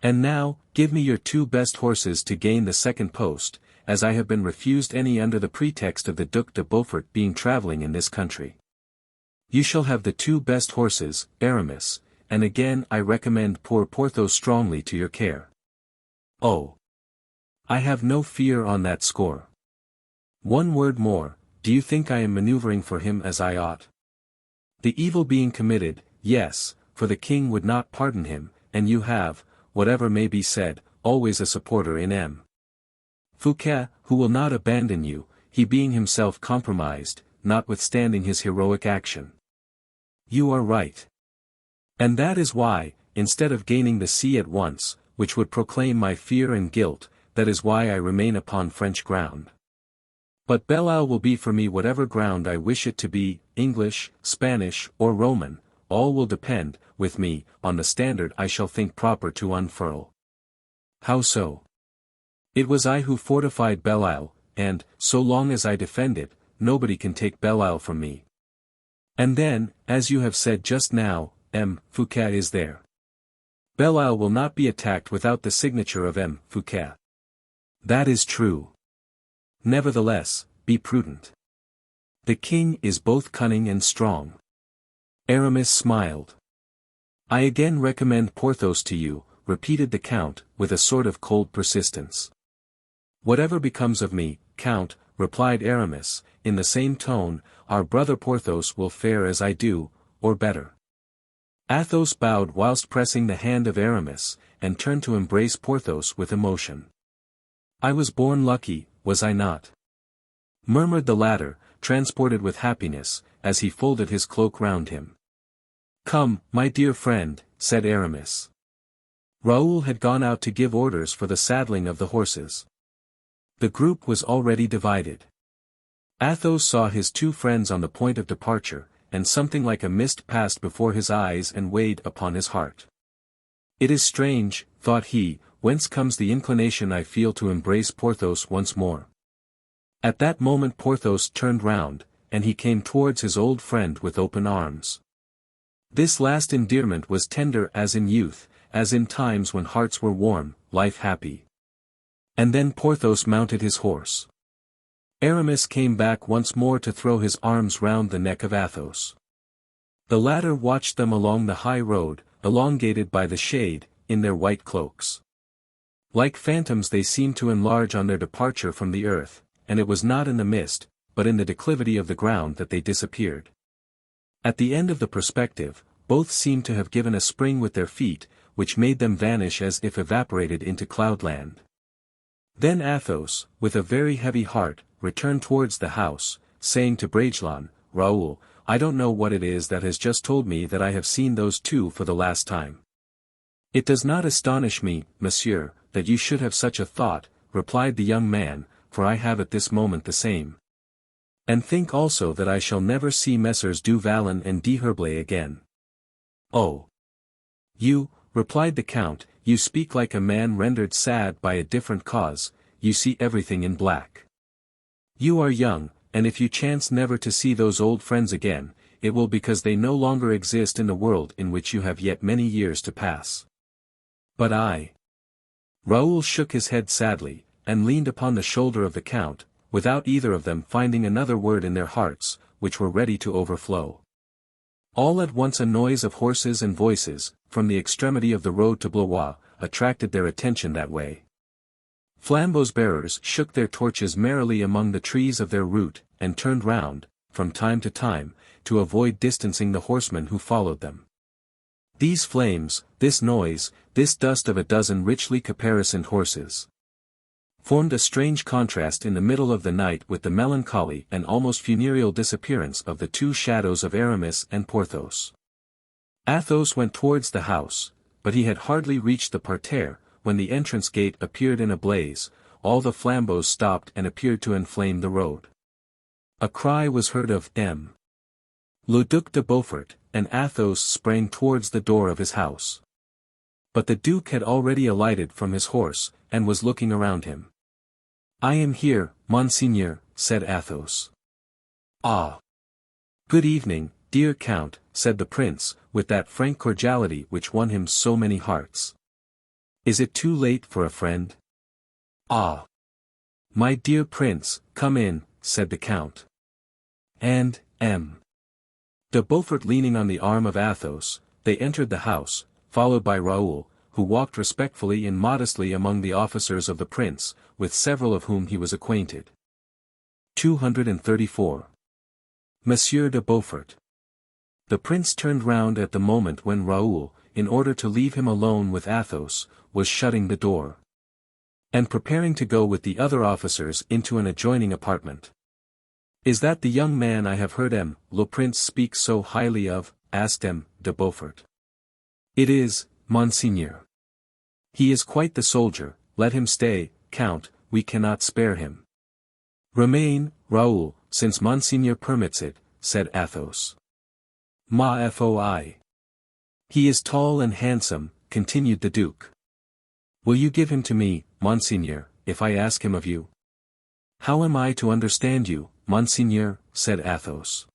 And now, give me your two best horses to gain the second post, as I have been refused any under the pretext of the Duc de Beaufort being travelling in this country. You shall have the two best horses, Aramis, and again I recommend poor Porthos strongly to your care. Oh! I have no fear on that score. One word more, do you think I am manoeuvring for him as I ought? The evil being committed, yes, for the king would not pardon him, and you have, whatever may be said, always a supporter in M. Fouquet, who will not abandon you, he being himself compromised, notwithstanding his heroic action. You are right. And that is why, instead of gaining the sea at once, which would proclaim my fear and guilt, that is why I remain upon French ground. But Belle-Isle will be for me whatever ground I wish it to be, English, Spanish, or Roman, all will depend, with me, on the standard I shall think proper to unfurl. How so? It was I who fortified Belle-Isle, and, so long as I defend it, nobody can take Belle-Isle from me. And then, as you have said just now, M. Fouquet is there. Belle-Isle will not be attacked without the signature of M. Fouquet. That is true. Nevertheless, be prudent. The king is both cunning and strong. Aramis smiled. I again recommend Porthos to you, repeated the Count, with a sort of cold persistence. Whatever becomes of me, Count, replied Aramis, in the same tone, our brother Porthos will fare as I do, or better. Athos bowed whilst pressing the hand of Aramis, and turned to embrace Porthos with emotion. I was born lucky, was I not? Murmured the latter, transported with happiness, as he folded his cloak round him. Come, my dear friend, said Aramis. Raoul had gone out to give orders for the saddling of the horses. The group was already divided. Athos saw his two friends on the point of departure, and something like a mist passed before his eyes and weighed upon his heart. It is strange, thought he, whence comes the inclination I feel to embrace Porthos once more. At that moment Porthos turned round, and he came towards his old friend with open arms. This last endearment was tender as in youth, as in times when hearts were warm, life happy. And then Porthos mounted his horse. Aramis came back once more to throw his arms round the neck of Athos. The latter watched them along the high road, elongated by the shade, in their white cloaks. Like phantoms they seemed to enlarge on their departure from the earth, and it was not in the mist, but in the declivity of the ground that they disappeared. At the end of the perspective, both seemed to have given a spring with their feet, which made them vanish as if evaporated into cloudland. Then Athos, with a very heavy heart, returned towards the house, saying to Bragelonne, Raoul, I don't know what it is that has just told me that I have seen those two for the last time. It does not astonish me, monsieur, that you should have such a thought, replied the young man, for I have at this moment the same. And think also that I shall never see Messrs. du Vallon and d'Herblay again. Oh! You, replied the Count, you speak like a man rendered sad by a different cause, you see everything in black. You are young, and if you chance never to see those old friends again, it will because they no longer exist in the world in which you have yet many years to pass. But I. Raoul shook his head sadly, and leaned upon the shoulder of the Count, without either of them finding another word in their hearts, which were ready to overflow. All at once a noise of horses and voices, from the extremity of the road to Blois, attracted their attention that way. Flambeaux bearers shook their torches merrily among the trees of their route, and turned round, from time to time, to avoid distancing the horsemen who followed them. These flames, this noise, this dust of a dozen richly caparisoned horses, formed a strange contrast in the middle of the night with the melancholy and almost funereal disappearance of the two shadows of Aramis and Porthos. Athos went towards the house, but he had hardly reached the parterre, when the entrance gate appeared in a blaze, all the flambeaux stopped and appeared to inflame the road. A cry was heard of M. Le Duc de Beaufort, and Athos sprang towards the door of his house. But the Duke had already alighted from his horse, and was looking around him. "I am here, Monseigneur," said Athos. "Ah! Good evening, dear Count," said the prince, with that frank cordiality which won him so many hearts. "Is it too late for a friend?" "Ah! My dear prince, come in," said the Count. And, M. de Beaufort leaning on the arm of Athos, they entered the house, followed by Raoul, who walked respectfully and modestly among the officers of the prince, with several of whom he was acquainted. 234. Monsieur de Beaufort. The prince turned round at the moment when Raoul, in order to leave him alone with Athos, was shutting the door, and preparing to go with the other officers into an adjoining apartment. "Is that the young man I have heard le prince speak so highly of?" asked M. de Beaufort. "It is, Monseigneur. He is quite the soldier, let him stay, Count, we cannot spare him." "Remain, Raoul, since Monseigneur permits it," said Athos. "Ma foi. He is tall and handsome," continued the Duke. "Will you give him to me, Monseigneur, if I ask him of you?" "How am I to understand you, Monseigneur?" said Athos.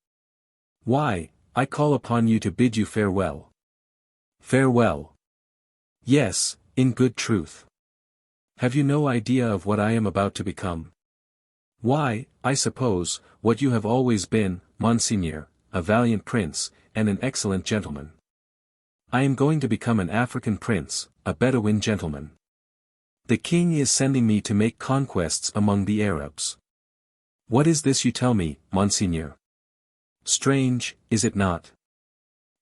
"Why, I call upon you to bid you farewell." "Farewell?" "Yes, in good truth. Have you no idea of what I am about to become?" "Why, I suppose, what you have always been, Monseigneur, a valiant prince, and an excellent gentleman. I am going to become an African prince, a Bedouin gentleman. The king is sending me to make conquests among the Arabs." "What is this you tell me, Monseigneur? Strange, is it not?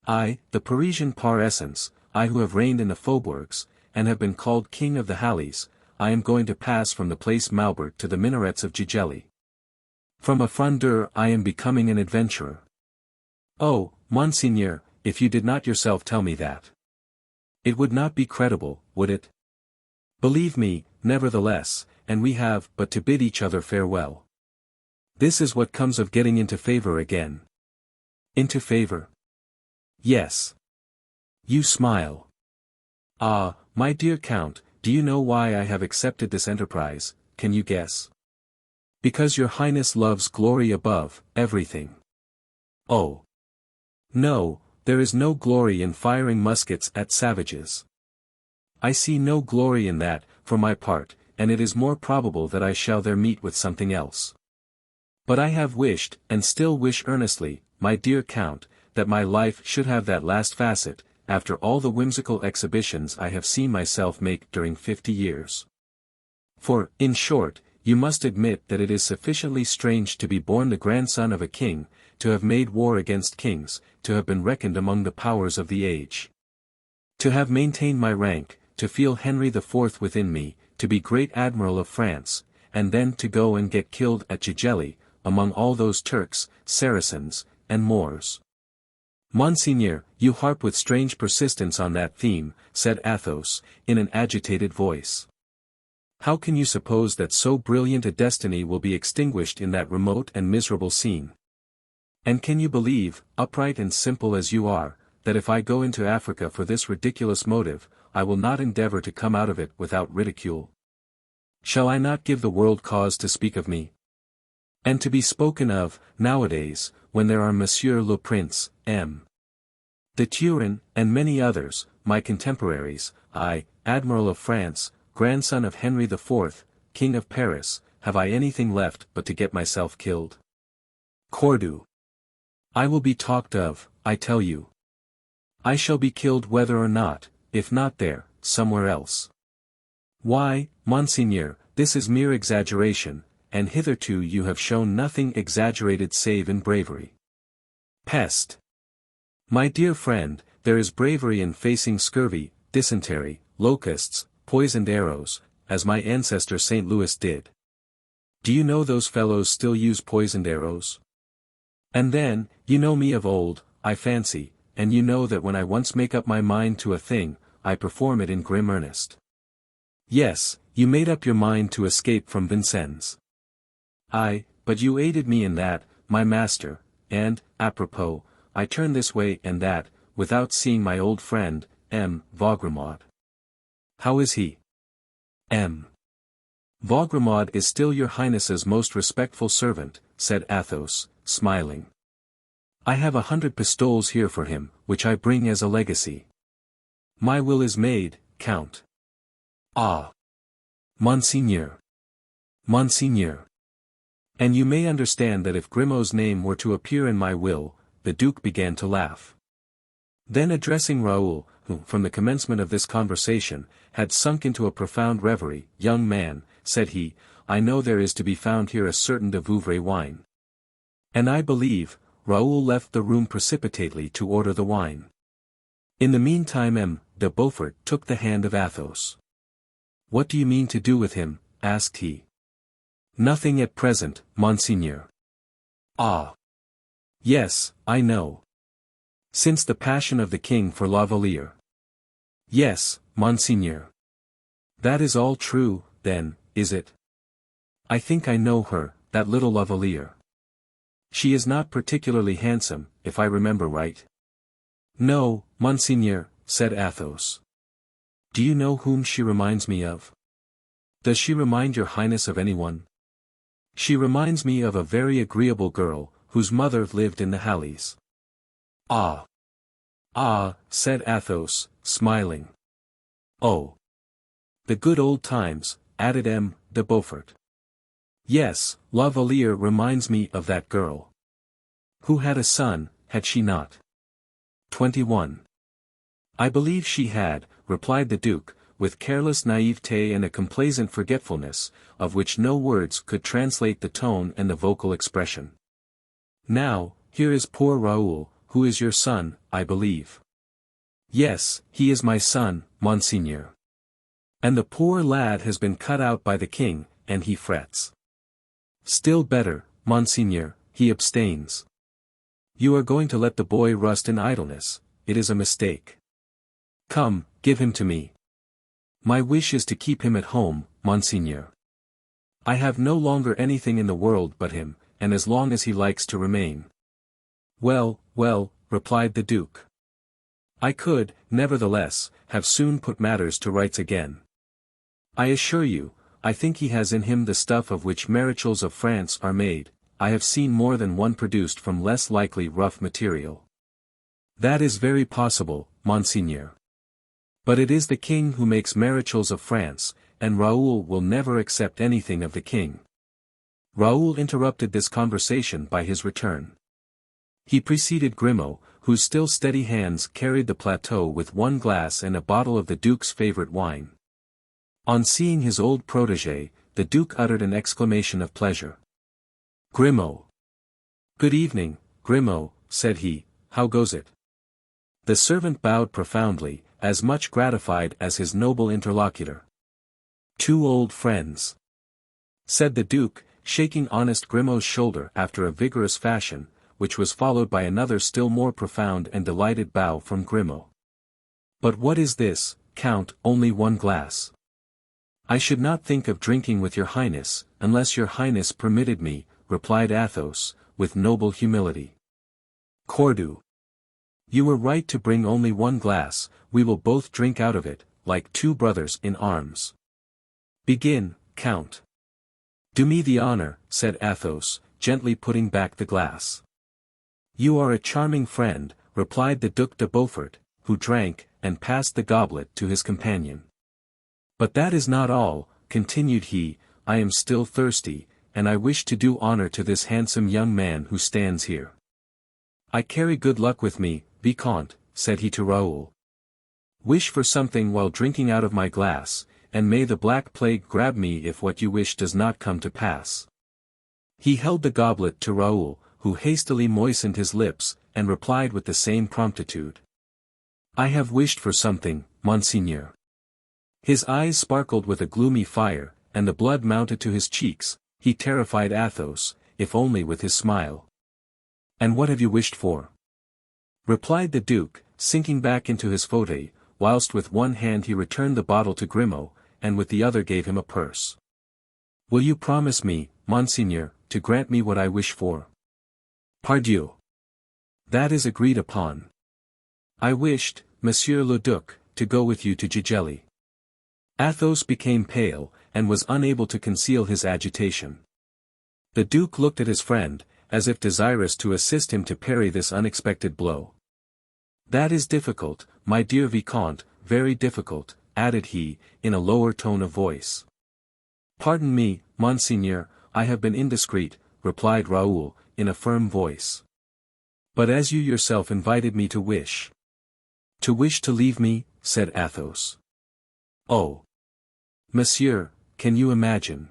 I, the Parisian par essence, I who have reigned in the faubourgs, and have been called king of the Halles, I am going to pass from the place Maubert to the minarets of Gigelli. From a frondeur I am becoming an adventurer. Oh, Monseigneur, if you did not yourself tell me that. It would not be credible, would it? Believe me, nevertheless, and we have but to bid each other farewell. This is what comes of getting into favor again." "Into favor?" "Yes. You smile. Ah, my dear Count, do you know why I have accepted this enterprise, can you guess?" "Because your Highness loves glory above everything." "Oh. No, there is no glory in firing muskets at savages. I see no glory in that, for my part, and it is more probable that I shall there meet with something else. But I have wished, and still wish earnestly, my dear Count, that my life should have that last facet, after all the whimsical exhibitions I have seen myself make during 50 years. For, in short, you must admit that it is sufficiently strange to be born the grandson of a king, to have made war against kings, to have been reckoned among the powers of the age, to have maintained my rank, to feel Henry IV within me, to be great admiral of France, and then to go and get killed at Gigelli, among all those Turks, Saracens, and Moors." "Monseigneur, you harp with strange persistence on that theme," said Athos, in an agitated voice. How can you suppose that so brilliant a destiny will be extinguished in that remote and miserable scene? And can you believe, upright and simple as you are, that if I go into Africa for this ridiculous motive, I will not endeavor to come out of it without ridicule? Shall I not give the world cause to speak of me? And to be spoken of, nowadays, when there are Monsieur le Prince, M. de Turenne, and many others, my contemporaries, I, Admiral of France, grandson of Henry IV, King of Paris, have I anything left but to get myself killed? Cordu. I will be talked of, I tell you. I shall be killed whether or not, if not there, somewhere else. Why, Monseigneur, this is mere exaggeration, and hitherto you have shown nothing exaggerated save in bravery. Peste! My dear friend, there is bravery in facing scurvy, dysentery, locusts, poisoned arrows, as my ancestor St. Louis did. Do you know those fellows still use poisoned arrows? And then, you know me of old, I fancy, and you know that when I once make up my mind to a thing, I perform it in grim earnest. Yes, you made up your mind to escape from Vincennes. Aye, but you aided me in that, my master, and, apropos, I turn this way and that, without seeing my old friend, M. Vaugramont. How is he? M. Vaugramont is still your Highness's most respectful servant, said Athos, smiling. I have 100 pistoles here for him, which I bring as a legacy. My will is made, Count. Ah! Monseigneur! Monseigneur! And you may understand that if Grimaud's name were to appear in my will, the Duke began to laugh. Then addressing Raoul, who, from the commencement of this conversation, had sunk into a profound reverie, young man, said he, I know there is to be found here a certain de Vouvray wine. And I believe, Raoul left the room precipitately to order the wine. In the meantime M. de Beaufort took the hand of Athos. What do you mean to do with him? Asked he. Nothing at present, Monseigneur. Ah! Yes, I know. Since the passion of the king for La Valliere. Yes, Monseigneur. That is all true, then, is it? I think I know her, that little La Valliere. She is not particularly handsome, if I remember right. No, Monseigneur, said Athos. Do you know whom she reminds me of? Does she remind your Highness of anyone? She reminds me of a very agreeable girl, whose mother lived in the Halles. Ah! Ah, said Athos, smiling. Oh! The good old times, added M. de Beaufort. Yes, La Valliere reminds me of that girl. Who had a son, had she not? 21. I believe she had, replied the Duke, with careless naivete and a complaisant forgetfulness, of which no words could translate the tone and the vocal expression. Now, here is poor Raoul, who is your son, I believe. Yes, he is my son, Monseigneur. And the poor lad has been cut out by the king, and he frets. Still better, Monseigneur, he abstains. You are going to let the boy rust in idleness, it is a mistake. Come, give him to me. My wish is to keep him at home, Monseigneur. I have no longer anything in the world but him, and as long as he likes to remain. Well, well, replied the Duke. I could, nevertheless, have soon put matters to rights again. I assure you, I think he has in him the stuff of which maréchals of France are made. I have seen more than one produced from less likely rough material. That is very possible, Monseigneur. But it is the king who makes maréchals of France, and Raoul will never accept anything of the king. Raoul interrupted this conversation by his return. He preceded Grimaud, whose still steady hands carried the plateau with one glass and a bottle of the Duke's favorite wine. On seeing his old protégé, the Duke uttered an exclamation of pleasure. Grimaud. Good evening, Grimaud, said he, how goes it? The servant bowed profoundly, as much gratified as his noble interlocutor. Two old friends, said the Duke, shaking honest Grimaud's shoulder after a vigorous fashion, which was followed by another still more profound and delighted bow from Grimaud. But what is this, Count, only one glass? "I should not think of drinking with your highness, unless your highness permitted me," replied Athos, with noble humility. "Cordu! You were right to bring only one glass, we will both drink out of it, like two brothers in arms. Begin, Count." "Do me the honor," said Athos, gently putting back the glass. "You are a charming friend," replied the Duc de Beaufort, who drank, and passed the goblet to his companion. "But that is not all," continued he, "I am still thirsty, and I wish to do honor to this handsome young man who stands here. I carry good luck with me, Vicomte," said he to Raoul. "Wish for something while drinking out of my glass, and may the black plague grab me if what you wish does not come to pass." He held the goblet to Raoul, who hastily moistened his lips, and replied with the same promptitude. "I have wished for something, Monseigneur." His eyes sparkled with a gloomy fire, and the blood mounted to his cheeks. He terrified Athos, if only with his smile. "And what have you wished for?" replied the duke, sinking back into his fauteuil, whilst with one hand he returned the bottle to Grimaud, and with the other gave him a purse. "Will you promise me, Monseigneur, to grant me what I wish for?" "Pardieu! That is agreed upon. I wished, Monsieur le Duc, to go with you to Gigelli." Athos became pale, and was unable to conceal his agitation. The duke looked at his friend, as if desirous to assist him to parry this unexpected blow. "That is difficult, my dear Vicomte, very difficult," added he, in a lower tone of voice. "Pardon me, Monseigneur, I have been indiscreet," replied Raoul, in a firm voice. "But as you yourself invited me to wish." "To wish to leave me?" said Athos. "Oh! Monsieur, can you imagine?"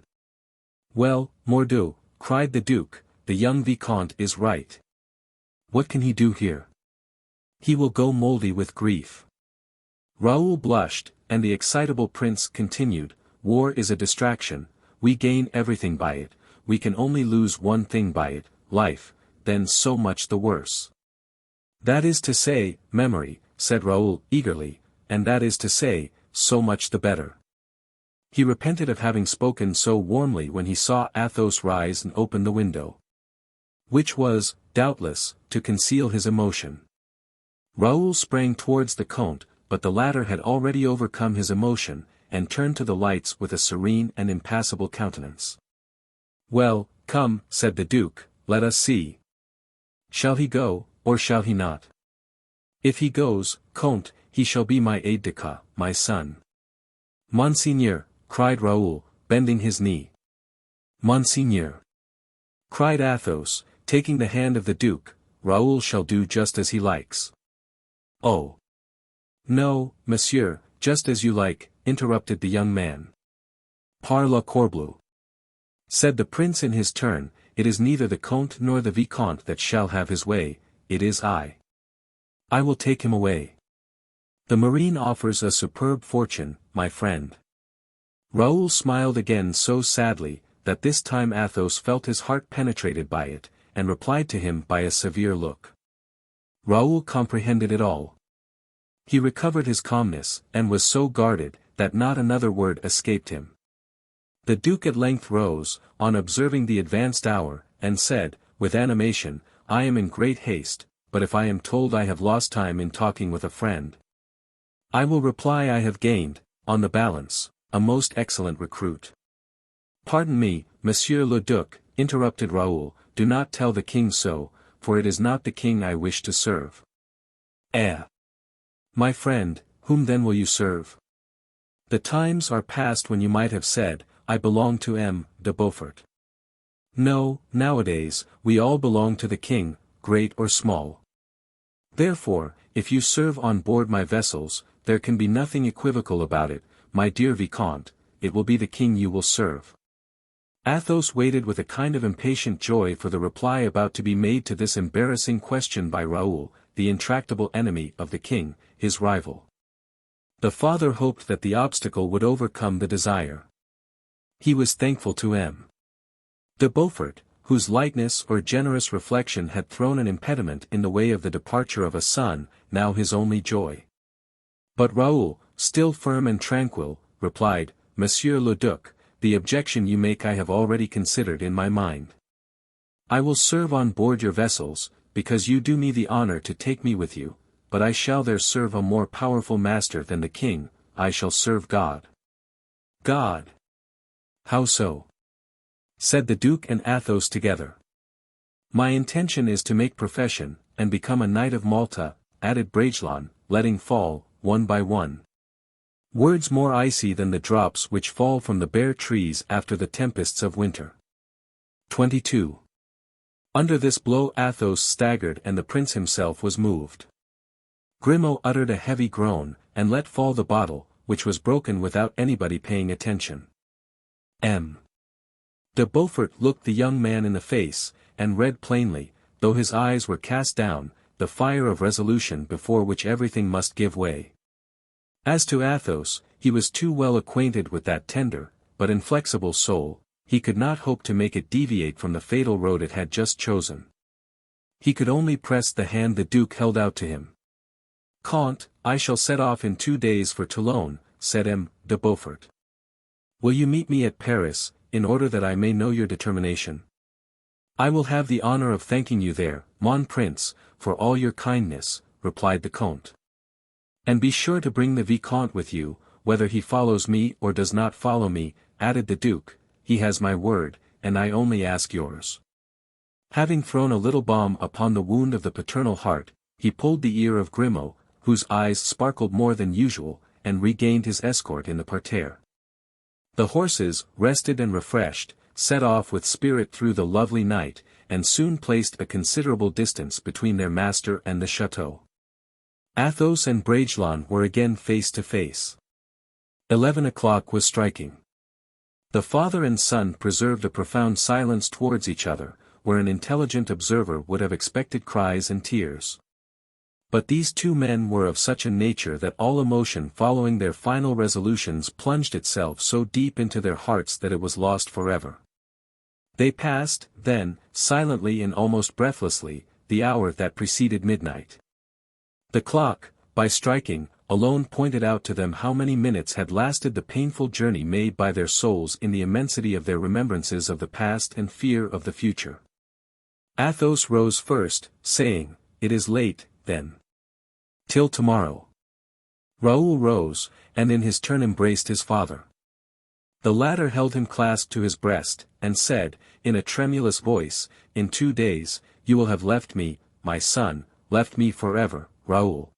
"Well, mordieu," cried the duke, "the young Vicomte is right. What can he do here? He will go mouldy with grief." Raoul blushed, and the excitable prince continued, "War is a distraction, we gain everything by it, we can only lose one thing by it, life, then so much the worse." "That is to say, memory," said Raoul eagerly, "and that is to say, so much the better." He repented of having spoken so warmly when he saw Athos rise and open the window. Which was, doubtless, to conceal his emotion. Raoul sprang towards the Comte, but the latter had already overcome his emotion, and turned to the lights with a serene and impassible countenance. "Well, come," said the duke, "let us see. Shall he go, or shall he not? If he goes, Comte, he shall be my aide-de-camp, my son." "Monseigneur," cried Raoul, bending his knee. "Monseigneur," cried Athos, taking the hand of the duke, "Raoul shall do just as he likes." "Oh! No, monsieur, just as you like," interrupted the young man. "Par la corbleu," said the prince in his turn, "it is neither the Comte nor the Vicomte that shall have his way, it is I. I will take him away. The marine offers a superb fortune, my friend." Raoul smiled again so sadly, that this time Athos felt his heart penetrated by it, and replied to him by a severe look. Raoul comprehended it all. He recovered his calmness, and was so guarded, that not another word escaped him. The duke at length rose, on observing the advanced hour, and said, with animation, "I am in great haste, but if I am told I have lost time in talking with a friend, I will reply I have gained, on the balance, a most excellent recruit." "Pardon me, Monsieur le Duc," interrupted Raoul, "do not tell the king so, for it is not the king I wish to serve." "Eh? My friend, whom then will you serve? The times are past when you might have said, I belong to M. de Beaufort. No, nowadays, we all belong to the king, great or small. Therefore, if you serve on board my vessels, there can be nothing equivocal about it, my dear Vicomte, it will be the king you will serve." Athos waited with a kind of impatient joy for the reply about to be made to this embarrassing question by Raoul, the intractable enemy of the king, his rival. The father hoped that the obstacle would overcome the desire. He was thankful to M. de Beaufort, whose lightness or generous reflection had thrown an impediment in the way of the departure of a son, now his only joy. But Raoul, still firm and tranquil, replied, Monsieur le Duc, the objection you make I have already considered in my mind. I will serve on board your vessels, because you do me the honor to take me with you, but I shall there serve a more powerful master than the king, I shall serve God. God! How so? Said the Duke and Athos together. My intention is to make profession, and become a Knight of Malta, added Bragelonne, letting fall, one by one, words more icy than the drops which fall from the bare trees after the tempests of winter. 22. Under this blow Athos staggered and the prince himself was moved. Grimaud uttered a heavy groan, and let fall the bottle, which was broken without anybody paying attention. M. de Beaufort looked the young man in the face, and read plainly, though his eyes were cast down, the fire of resolution before which everything must give way. As to Athos, he was too well acquainted with that tender, but inflexible soul, he could not hope to make it deviate from the fatal road it had just chosen. He could only press the hand the Duke held out to him. Comte, I shall set off in 2 days for Toulon, said M. de Beaufort. Will you meet me at Paris, in order that I may know your determination? I will have the honor of thanking you there, mon prince, for all your kindness, replied the Comte. And be sure to bring the Vicomte with you, whether he follows me or does not follow me, added the Duke, he has my word, and I only ask yours. Having thrown a little balm upon the wound of the paternal heart, he pulled the ear of Grimaud, whose eyes sparkled more than usual, and regained his escort in the parterre. The horses, rested and refreshed, set off with spirit through the lovely night, and soon placed a considerable distance between their master and the chateau. Athos and Bragelonne were again face to face. 11 o'clock was striking. The father and son preserved a profound silence towards each other, where an intelligent observer would have expected cries and tears. But these two men were of such a nature that all emotion following their final resolutions plunged itself so deep into their hearts that it was lost forever. They passed, then, silently and almost breathlessly, the hour that preceded midnight. The clock, by striking, alone pointed out to them how many minutes had lasted the painful journey made by their souls in the immensity of their remembrances of the past and fear of the future. Athos rose first, saying, "It is late, then. Till tomorrow." Raoul rose, and in his turn embraced his father. The latter held him clasped to his breast, and said, in a tremulous voice, "In 2 days, you will have left me, my son, left me forever, Raoul."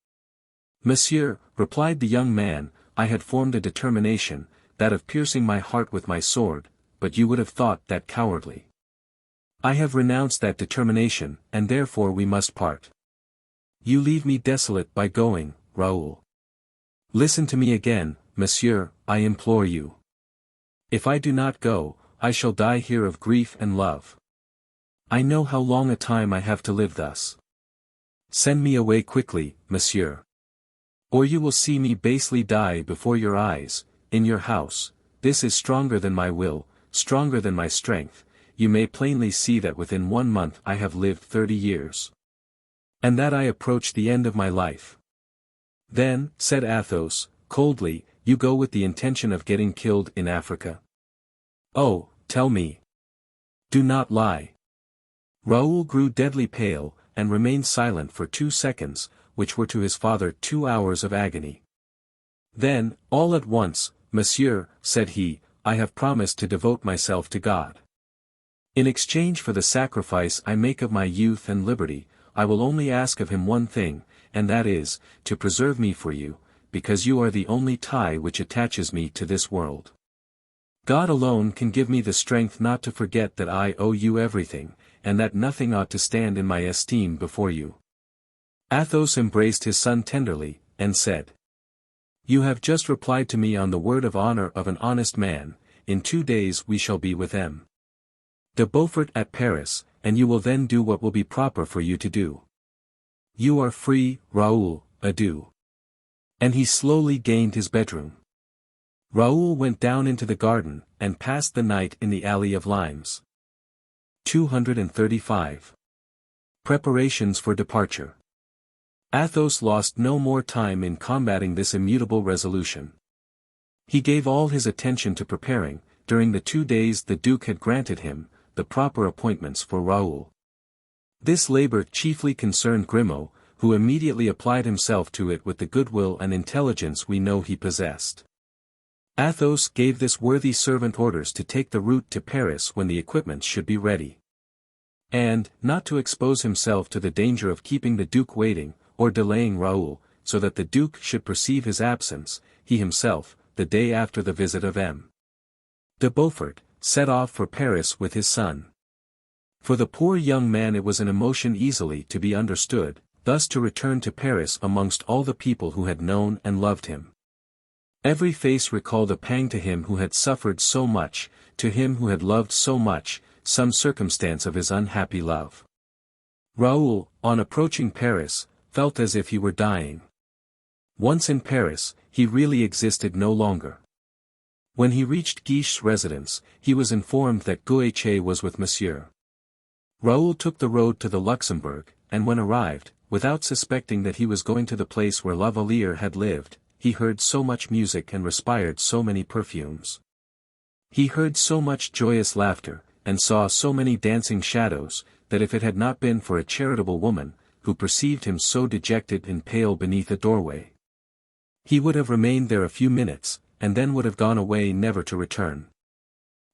"Monsieur," replied the young man, "I had formed a determination, that of piercing my heart with my sword, but you would have thought that cowardly. I have renounced that determination, and therefore we must part. You leave me desolate by going, Raoul. Listen to me again, monsieur, I implore you. If I do not go, I shall die here of grief and love. I know how long a time I have to live thus. Send me away quickly, monsieur. Or you will see me basely die before your eyes, in your house. This is stronger than my will, stronger than my strength. You may plainly see that within 1 month I have lived 30 years. And that I approach the end of my life." "Then," said Athos, coldly, "you go with the intention of getting killed in Africa? Oh, tell me. Do not lie." Raoul grew deadly pale, and remained silent for 2 seconds, which were to his father 2 hours of agony. Then, all at once, "Monsieur," said he, "I have promised to devote myself to God. In exchange for the sacrifice I make of my youth and liberty, I will only ask of him one thing, and that is, to preserve me for you, because you are the only tie which attaches me to this world. God alone can give me the strength not to forget that I owe you everything, and that nothing ought to stand in my esteem before you." Athos embraced his son tenderly, and said, "You have just replied to me on the word of honor of an honest man. In 2 days we shall be with M. de Beaufort at Paris, and you will then do what will be proper for you to do. You are free, Raoul, adieu." And he slowly gained his bedroom. Raoul went down into the garden, and passed the night in the alley of limes. 235. Preparations for departure. Athos lost no more time in combating this immutable resolution. He gave all his attention to preparing, during the 2 days the Duke had granted him, the proper appointments for Raoul. This labor chiefly concerned Grimaud, who immediately applied himself to it with the goodwill and intelligence we know he possessed. Athos gave this worthy servant orders to take the route to Paris when the equipments should be ready. And, not to expose himself to the danger of keeping the Duke waiting, or delaying Raoul, so that the Duke should perceive his absence, he himself, the day after the visit of M. de Beaufort, set off for Paris with his son. For the poor young man it was an emotion easily to be understood, thus to return to Paris amongst all the people who had known and loved him. Every face recalled a pang to him who had suffered so much, to him who had loved so much, some circumstance of his unhappy love. Raoul, on approaching Paris, felt as if he were dying. Once in Paris, he really existed no longer. When he reached Guiche's residence, he was informed that Guiche was with Monsieur. Raoul took the road to the Luxembourg, and when arrived, without suspecting that he was going to the place where La Valliere had lived, he heard so much music and respired so many perfumes. He heard so much joyous laughter, and saw so many dancing shadows, that if it had not been for a charitable woman, who perceived him so dejected and pale beneath a doorway, he would have remained there a few minutes, and then would have gone away never to return.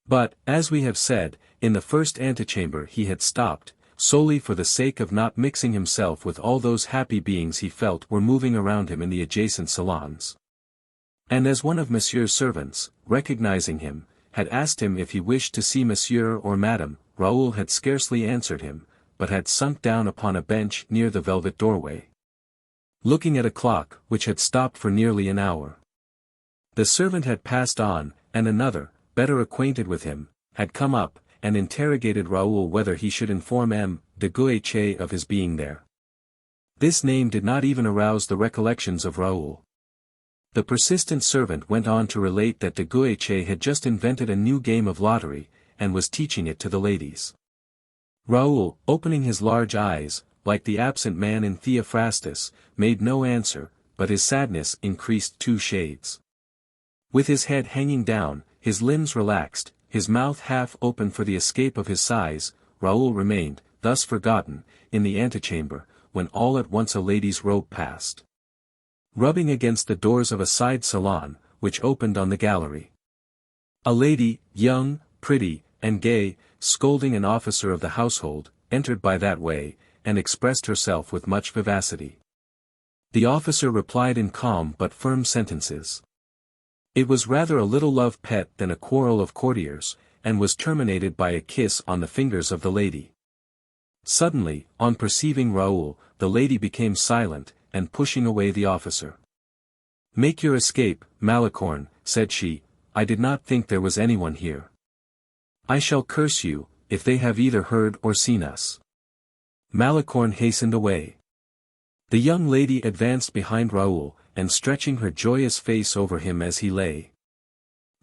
But, as we have said, in the first antechamber he had stopped, solely for the sake of not mixing himself with all those happy beings he felt were moving around him in the adjacent salons. And as one of Monsieur's servants, recognizing him, had asked him if he wished to see Monsieur or Madame, Raoul had scarcely answered him, but had sunk down upon a bench near the velvet doorway, looking at a clock which had stopped for nearly an hour. The servant had passed on, and another, better acquainted with him, had come up, and interrogated Raoul whether he should inform M. de Guiche of his being there. This name did not even arouse the recollections of Raoul. The persistent servant went on to relate that de Guiche had just invented a new game of lottery, and was teaching it to the ladies. Raoul, opening his large eyes, like the absent man in Theophrastus, made no answer, but his sadness increased 2 shades. With his head hanging down, his limbs relaxed, his mouth half open for the escape of his sighs, Raoul remained, thus forgotten, in the antechamber, when all at once a lady's robe passed, rubbing against the doors of a side salon, which opened on the gallery. A lady, young, pretty, and gay, scolding an officer of the household, entered by that way, and expressed herself with much vivacity. The officer replied in calm but firm sentences. It was rather a little love pet than a quarrel of courtiers, and was terminated by a kiss on the fingers of the lady. Suddenly, on perceiving Raoul, the lady became silent, and pushing away the officer. "Make your escape, Malicorne," said she, "I did not think there was anyone here. I shall curse you, if they have either heard or seen us." Malicorne hastened away. The young lady advanced behind Raoul, and stretching her joyous face over him as he lay.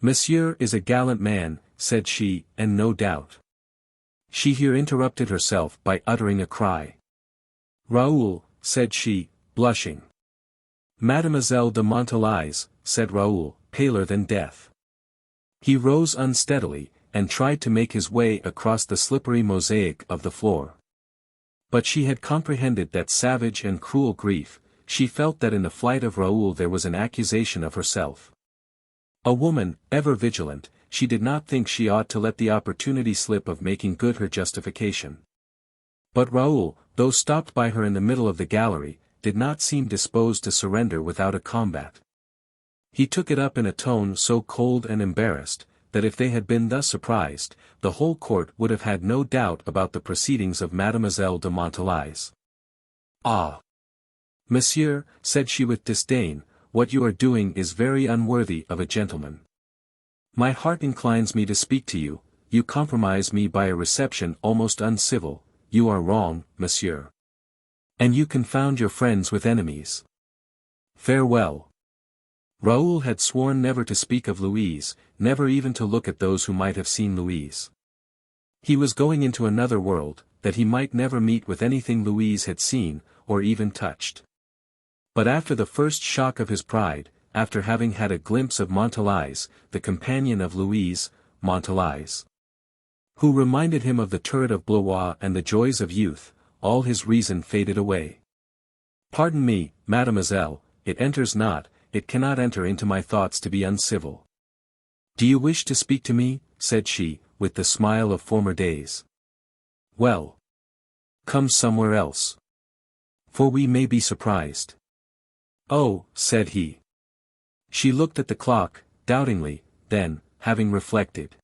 "Monsieur is a gallant man," said she, "and no doubt." She here interrupted herself by uttering a cry. "Raoul," said she, blushing. "Mademoiselle de Montalais," said Raoul, paler than death. He rose unsteadily, and tried to make his way across the slippery mosaic of the floor. But she had comprehended that savage and cruel grief. She felt that in the flight of Raoul there was an accusation of herself. A woman, ever vigilant, she did not think she ought to let the opportunity slip of making good her justification. But Raoul, though stopped by her in the middle of the gallery, did not seem disposed to surrender without a combat. He took it up in a tone so cold and embarrassed, that if they had been thus surprised, the whole court would have had no doubt about the proceedings of Mademoiselle de Montalais. "Ah! Monsieur," said she with disdain, "what you are doing is very unworthy of a gentleman. My heart inclines me to speak to you, you compromise me by a reception almost uncivil, you are wrong, monsieur. And you confound your friends with enemies. Farewell." Raoul had sworn never to speak of Louise, never even to look at those who might have seen Louise. He was going into another world, that he might never meet with anything Louise had seen, or even touched. But after the first shock of his pride, after having had a glimpse of Montalice, the companion of Louise, Montalice, who reminded him of the turret of Blois and the joys of youth, all his reason faded away. Pardon me, mademoiselle, it enters not, it cannot enter into my thoughts to be uncivil. Do you wish to speak to me? Said she, with the smile of former days. Well, come somewhere else. For we may be surprised. Oh, said he. She looked at the clock, doubtingly, then, having reflected.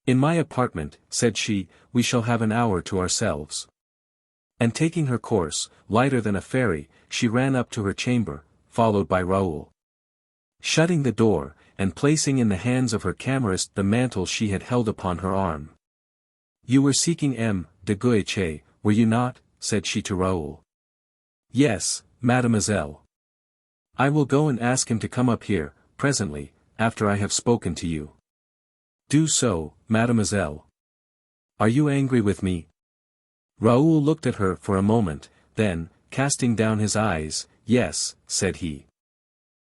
In my apartment, said she, we shall have an hour to ourselves. And taking her course, lighter than a fairy, she ran up to her chamber, followed by Raoul. Shutting the door, and placing in the hands of her camerist the mantle she had held upon her arm. You were seeking M. de Guiche, were you not? Said she to Raoul. Yes, mademoiselle. I will go and ask him to come up here, presently, after I have spoken to you. Do so, mademoiselle. Are you angry with me? Raoul looked at her for a moment, then, casting down his eyes, yes, said he.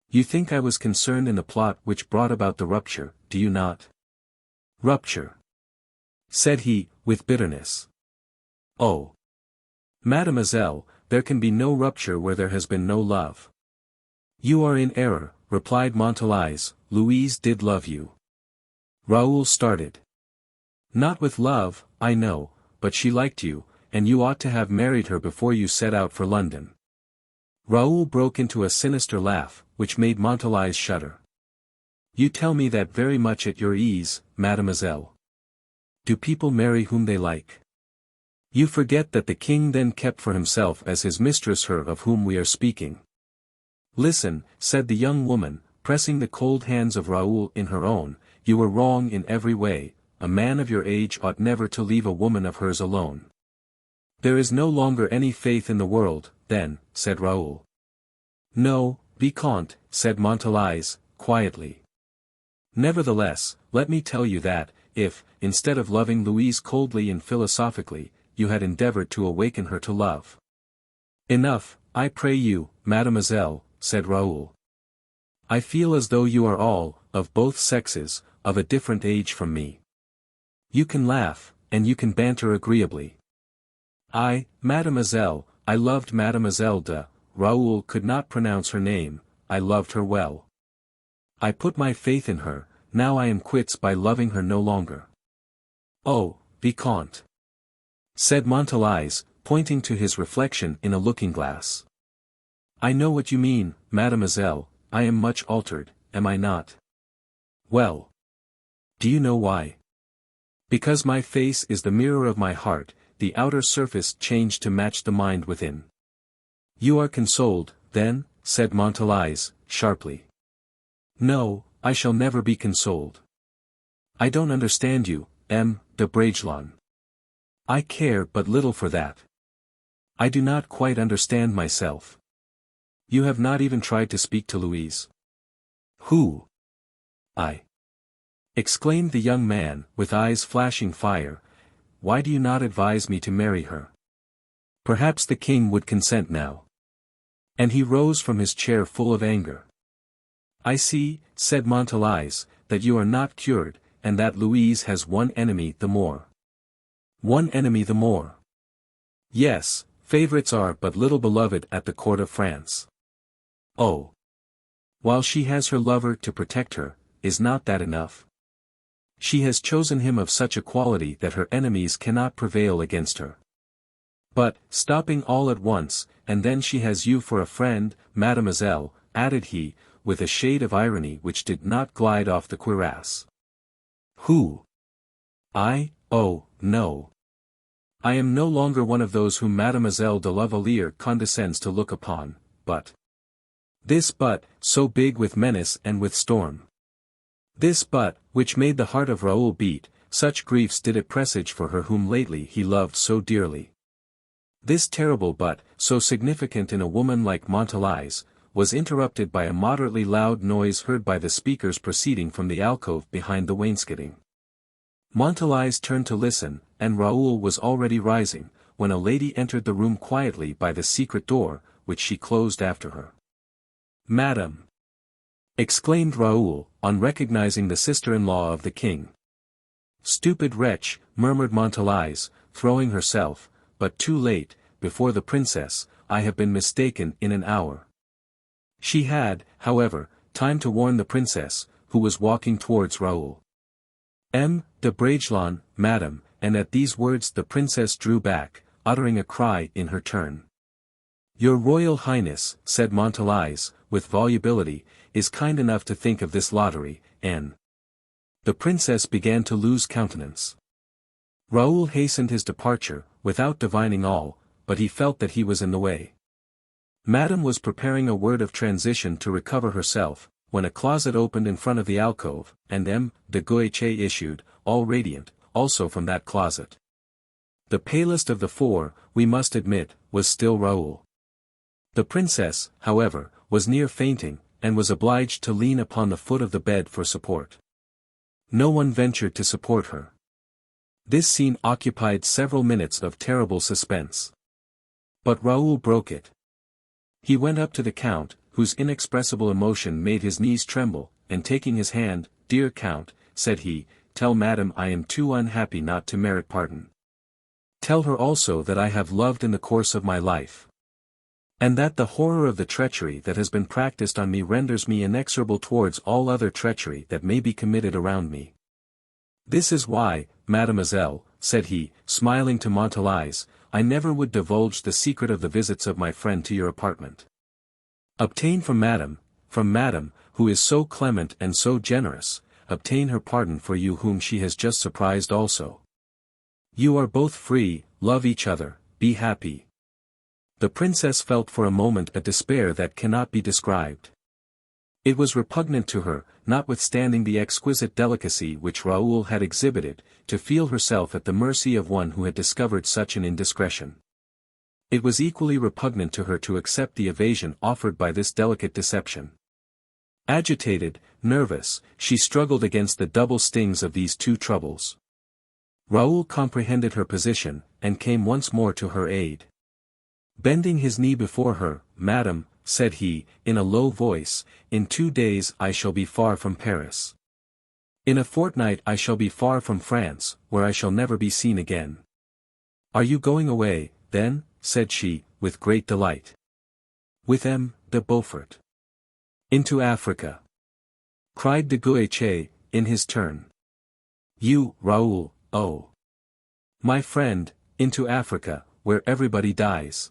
You think I was concerned in the plot which brought about the rupture, do you not? Rupture, said he, with bitterness. Oh, mademoiselle, there can be no rupture where there has been no love. You are in error, replied Montalice, Louise did love you. Raoul started. Not with love, I know, but she liked you, and you ought to have married her before you set out for London. Raoul broke into a sinister laugh, which made Montalice shudder. You tell me that very much at your ease, mademoiselle. Do people marry whom they like? You forget that the king then kept for himself as his mistress her of whom we are speaking. Listen, said the young woman, pressing the cold hands of Raoul in her own, you were wrong in every way, a man of your age ought never to leave a woman of hers alone. There is no longer any faith in the world, then, said Raoul. No, Vicomte, said Montalice, quietly. Nevertheless, let me tell you that, if, instead of loving Louise coldly and philosophically, you had endeavored to awaken her to love. Enough, I pray you, mademoiselle, said Raoul. I feel as though you are all, of both sexes, of a different age from me. You can laugh, and you can banter agreeably. Mademoiselle, I loved Mademoiselle de, Raoul could not pronounce her name, I loved her well. I put my faith in her, now I am quits by loving her no longer. Oh, Vicomte, said Montalice, pointing to his reflection in a looking-glass. I know what you mean, mademoiselle, I am much altered, am I not? Well. Do you know why? Because my face is the mirror of my heart, the outer surface changed to match the mind within. You are consoled, then, said Montalice, sharply. No, I shall never be consoled. I don't understand you, M. de Bragelonne. I care but little for that. I do not quite understand myself. You have not even tried to speak to Louise. Who? I. Exclaimed the young man, with eyes flashing fire. Why do you not advise me to marry her? Perhaps the king would consent now. And he rose from his chair full of anger. I see, said Montalice, that you are not cured, and that Louise has one enemy the more. One enemy the more. Yes, favorites are but little beloved at the court of France. Oh. While she has her lover to protect her, is not that enough? She has chosen him of such a quality that her enemies cannot prevail against her. But, stopping all at once, and then she has you for a friend, mademoiselle, added he, with a shade of irony which did not glide off the cuirass. Who? I? Oh, no. I am no longer one of those whom Mademoiselle de la Valliere condescends to look upon, but. This but, so big with menace and with storm. This but, which made the heart of Raoul beat, such griefs did it presage for her whom lately he loved so dearly. This terrible but, so significant in a woman like Montalice, was interrupted by a moderately loud noise heard by the speakers proceeding from the alcove behind the wainscoting. Montalice turned to listen, and Raoul was already rising, when a lady entered the room quietly by the secret door, which she closed after her. Madam, exclaimed Raoul, on recognizing the sister-in-law of the king. Stupid wretch, murmured Montalais, throwing herself, but too late, before the princess. I have been mistaken in an hour. She had, however, time to warn the princess, who was walking towards Raoul. De Bragelonne, madame, and at these words the princess drew back, uttering a cry in her turn. Your Royal Highness, said Montalais, with volubility, is kind enough to think of this lottery, and the princess began to lose countenance. Raoul hastened his departure, without divining all, but he felt that he was in the way. Madame was preparing a word of transition to recover herself, when a closet opened in front of the alcove, and de Guiche issued, all radiant, also from that closet. The palest of the four, we must admit, was still Raoul. The princess, however, was near fainting, and was obliged to lean upon the foot of the bed for support. No one ventured to support her. This scene occupied several minutes of terrible suspense. But Raoul broke it. He went up to the count, whose inexpressible emotion made his knees tremble, and taking his hand, "Dear count," said he, "tell madame I am too unhappy not to merit pardon. Tell her also that I have loved in the course of my life. And that the horror of the treachery that has been practiced on me renders me inexorable towards all other treachery that may be committed around me. This is why, mademoiselle," said he, smiling to Montalais, "I never would divulge the secret of the visits of my friend to your apartment. Obtain from madame, who is so clement and so generous, obtain her pardon for you whom she has just surprised also. You are both free, love each other, be happy." The princess felt for a moment a despair that cannot be described. It was repugnant to her, notwithstanding the exquisite delicacy which Raoul had exhibited, to feel herself at the mercy of one who had discovered such an indiscretion. It was equally repugnant to her to accept the evasion offered by this delicate deception. Agitated, nervous, she struggled against the double stings of these two troubles. Raoul comprehended her position, and came once more to her aid. Bending his knee before her, "Madame," said he, in a low voice, "in 2 days I shall be far from Paris. In a fortnight I shall be far from France, where I shall never be seen again." "Are you going away, then?" said she, with great delight. "With de Beaufort." "Into Africa?" cried de Guiche, in his turn. "You, Raoul, oh! My friend, into Africa, where everybody dies.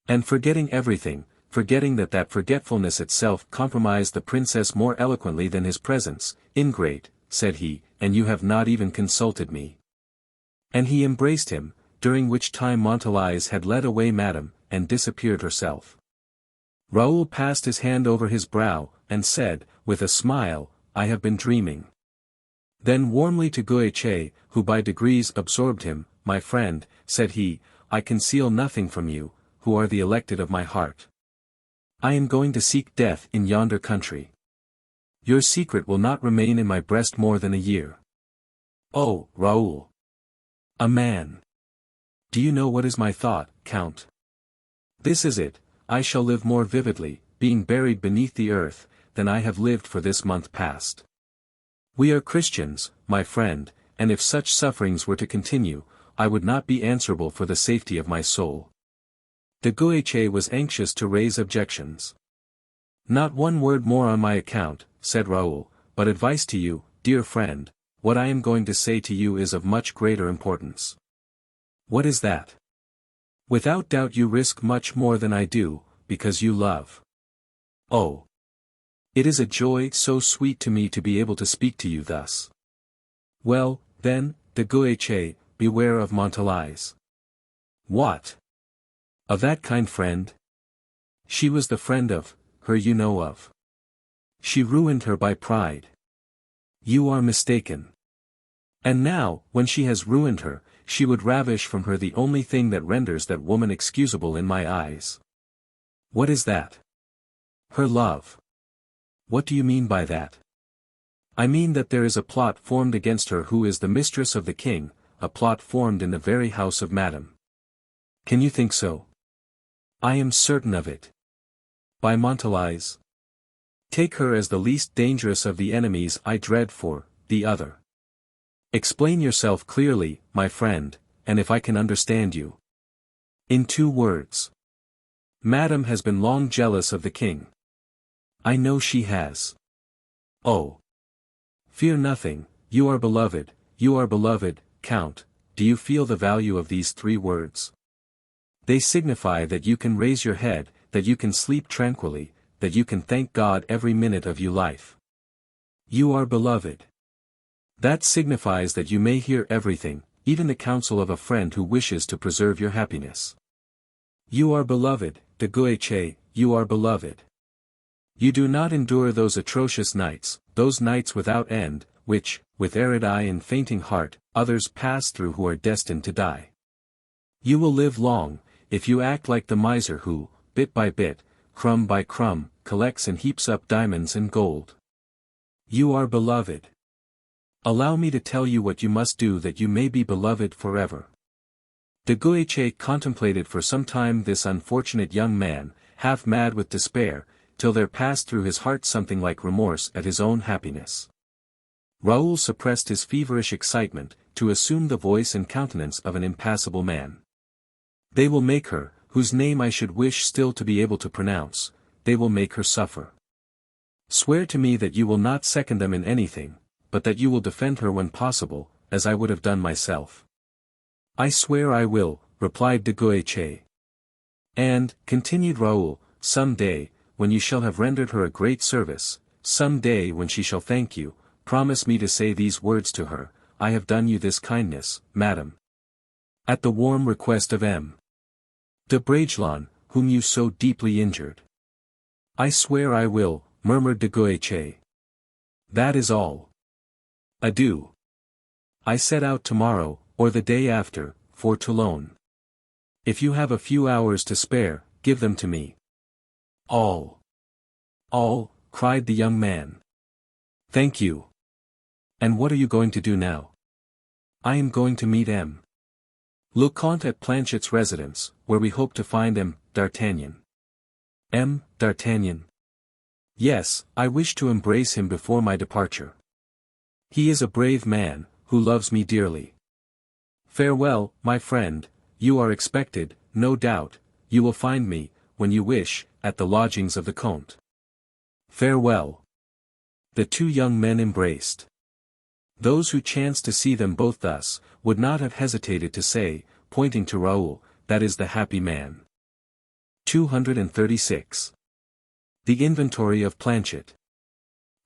And forgetting everything, forgetting that forgetfulness itself compromised the princess more eloquently than his presence, ingrate," said he, "and you have not even consulted me." And he embraced him, during which time Montalais had led away madame, and disappeared herself. Raoul passed his hand over his brow, and said, with a smile, "I have been dreaming." Then warmly to Guiche, who by degrees absorbed him, "My friend," said he, "I conceal nothing from you, who are the elected of my heart. I am going to seek death in yonder country. Your secret will not remain in my breast more than a year. Oh, Raoul! A man! Do you know what is my thought, Count? This is it, I shall live more vividly, being buried beneath the earth, than I have lived for this month past. We are Christians, my friend, and if such sufferings were to continue, I would not be answerable for the safety of my soul." De Guiche was anxious to raise objections. "Not one word more on my account," said Raoul, "but advice to you, dear friend, what I am going to say to you is of much greater importance." "What is that?" "Without doubt you risk much more than I do, because you love. Oh! It is a joy so sweet to me to be able to speak to you thus. Well, then, de Guiche, beware of Montalais." "What? Of that kind friend? She was the friend of, her you know of. She ruined her by pride. You are mistaken. And now, when she has ruined her, she would ravish from her the only thing that renders that woman excusable in my eyes." "What is that?" "Her love." "What do you mean by that?" "I mean that there is a plot formed against her who is the mistress of the king, a plot formed in the very house of madame." "Can you think so?" "I am certain of it." "By Montalais?" Take her as the least dangerous of the enemies I dread for, the other. Explain yourself clearly, my friend, and if I can understand you. In 2 words. Madame has been long jealous of the king. I know she has. Oh. Fear nothing, you are beloved, Count. Do you feel the value of these 3 words? They signify that you can raise your head, that you can sleep tranquilly, that you can thank God every minute of your life. You are beloved. That signifies that you may hear everything, even the counsel of a friend who wishes to preserve your happiness. You are beloved, de Guiche, you are beloved. You do not endure those atrocious nights, those nights without end, which, with arid eye and fainting heart, others pass through who are destined to die. You will live long, if you act like the miser who, bit by bit, crumb by crumb, collects and heaps up diamonds and gold. You are beloved. Allow me to tell you what you must do that you may be beloved forever. De Guiche contemplated for some time this unfortunate young man, half mad with despair, till there passed through his heart something like remorse at his own happiness. Raoul suppressed his feverish excitement, to assume the voice and countenance of an impassible man. They will make her, whose name I should wish still to be able to pronounce, they will make her suffer. Swear to me that you will not second them in anything, but that you will defend her when possible, as I would have done myself. I swear I will, replied de Guiche. And, continued Raoul, some day, when you shall have rendered her a great service, some day when she shall thank you, promise me to say these words to her, I have done you this kindness, madam. At the warm request of M. de Bragelonne, whom you so deeply injured. I swear I will, murmured de Guiche. That is all. Adieu. I set out tomorrow, or the day after, for Toulon. If you have a few hours to spare, give them to me. All. All, cried the young man. Thank you. And what are you going to do now? I am going to meet M. Le Comte at Planchet's residence, where we hope to find M. d'Artagnan. M. d'Artagnan. Yes, I wish to embrace him before my departure. He is a brave man, who loves me dearly. Farewell, my friend, you are expected, no doubt, you will find me, when you wish, at the lodgings of the Comte. Farewell. The 2 young men embraced. Those who chanced to see them both thus, would not have hesitated to say, pointing to Raoul, that is the happy man. 236. The Inventory of Planchet.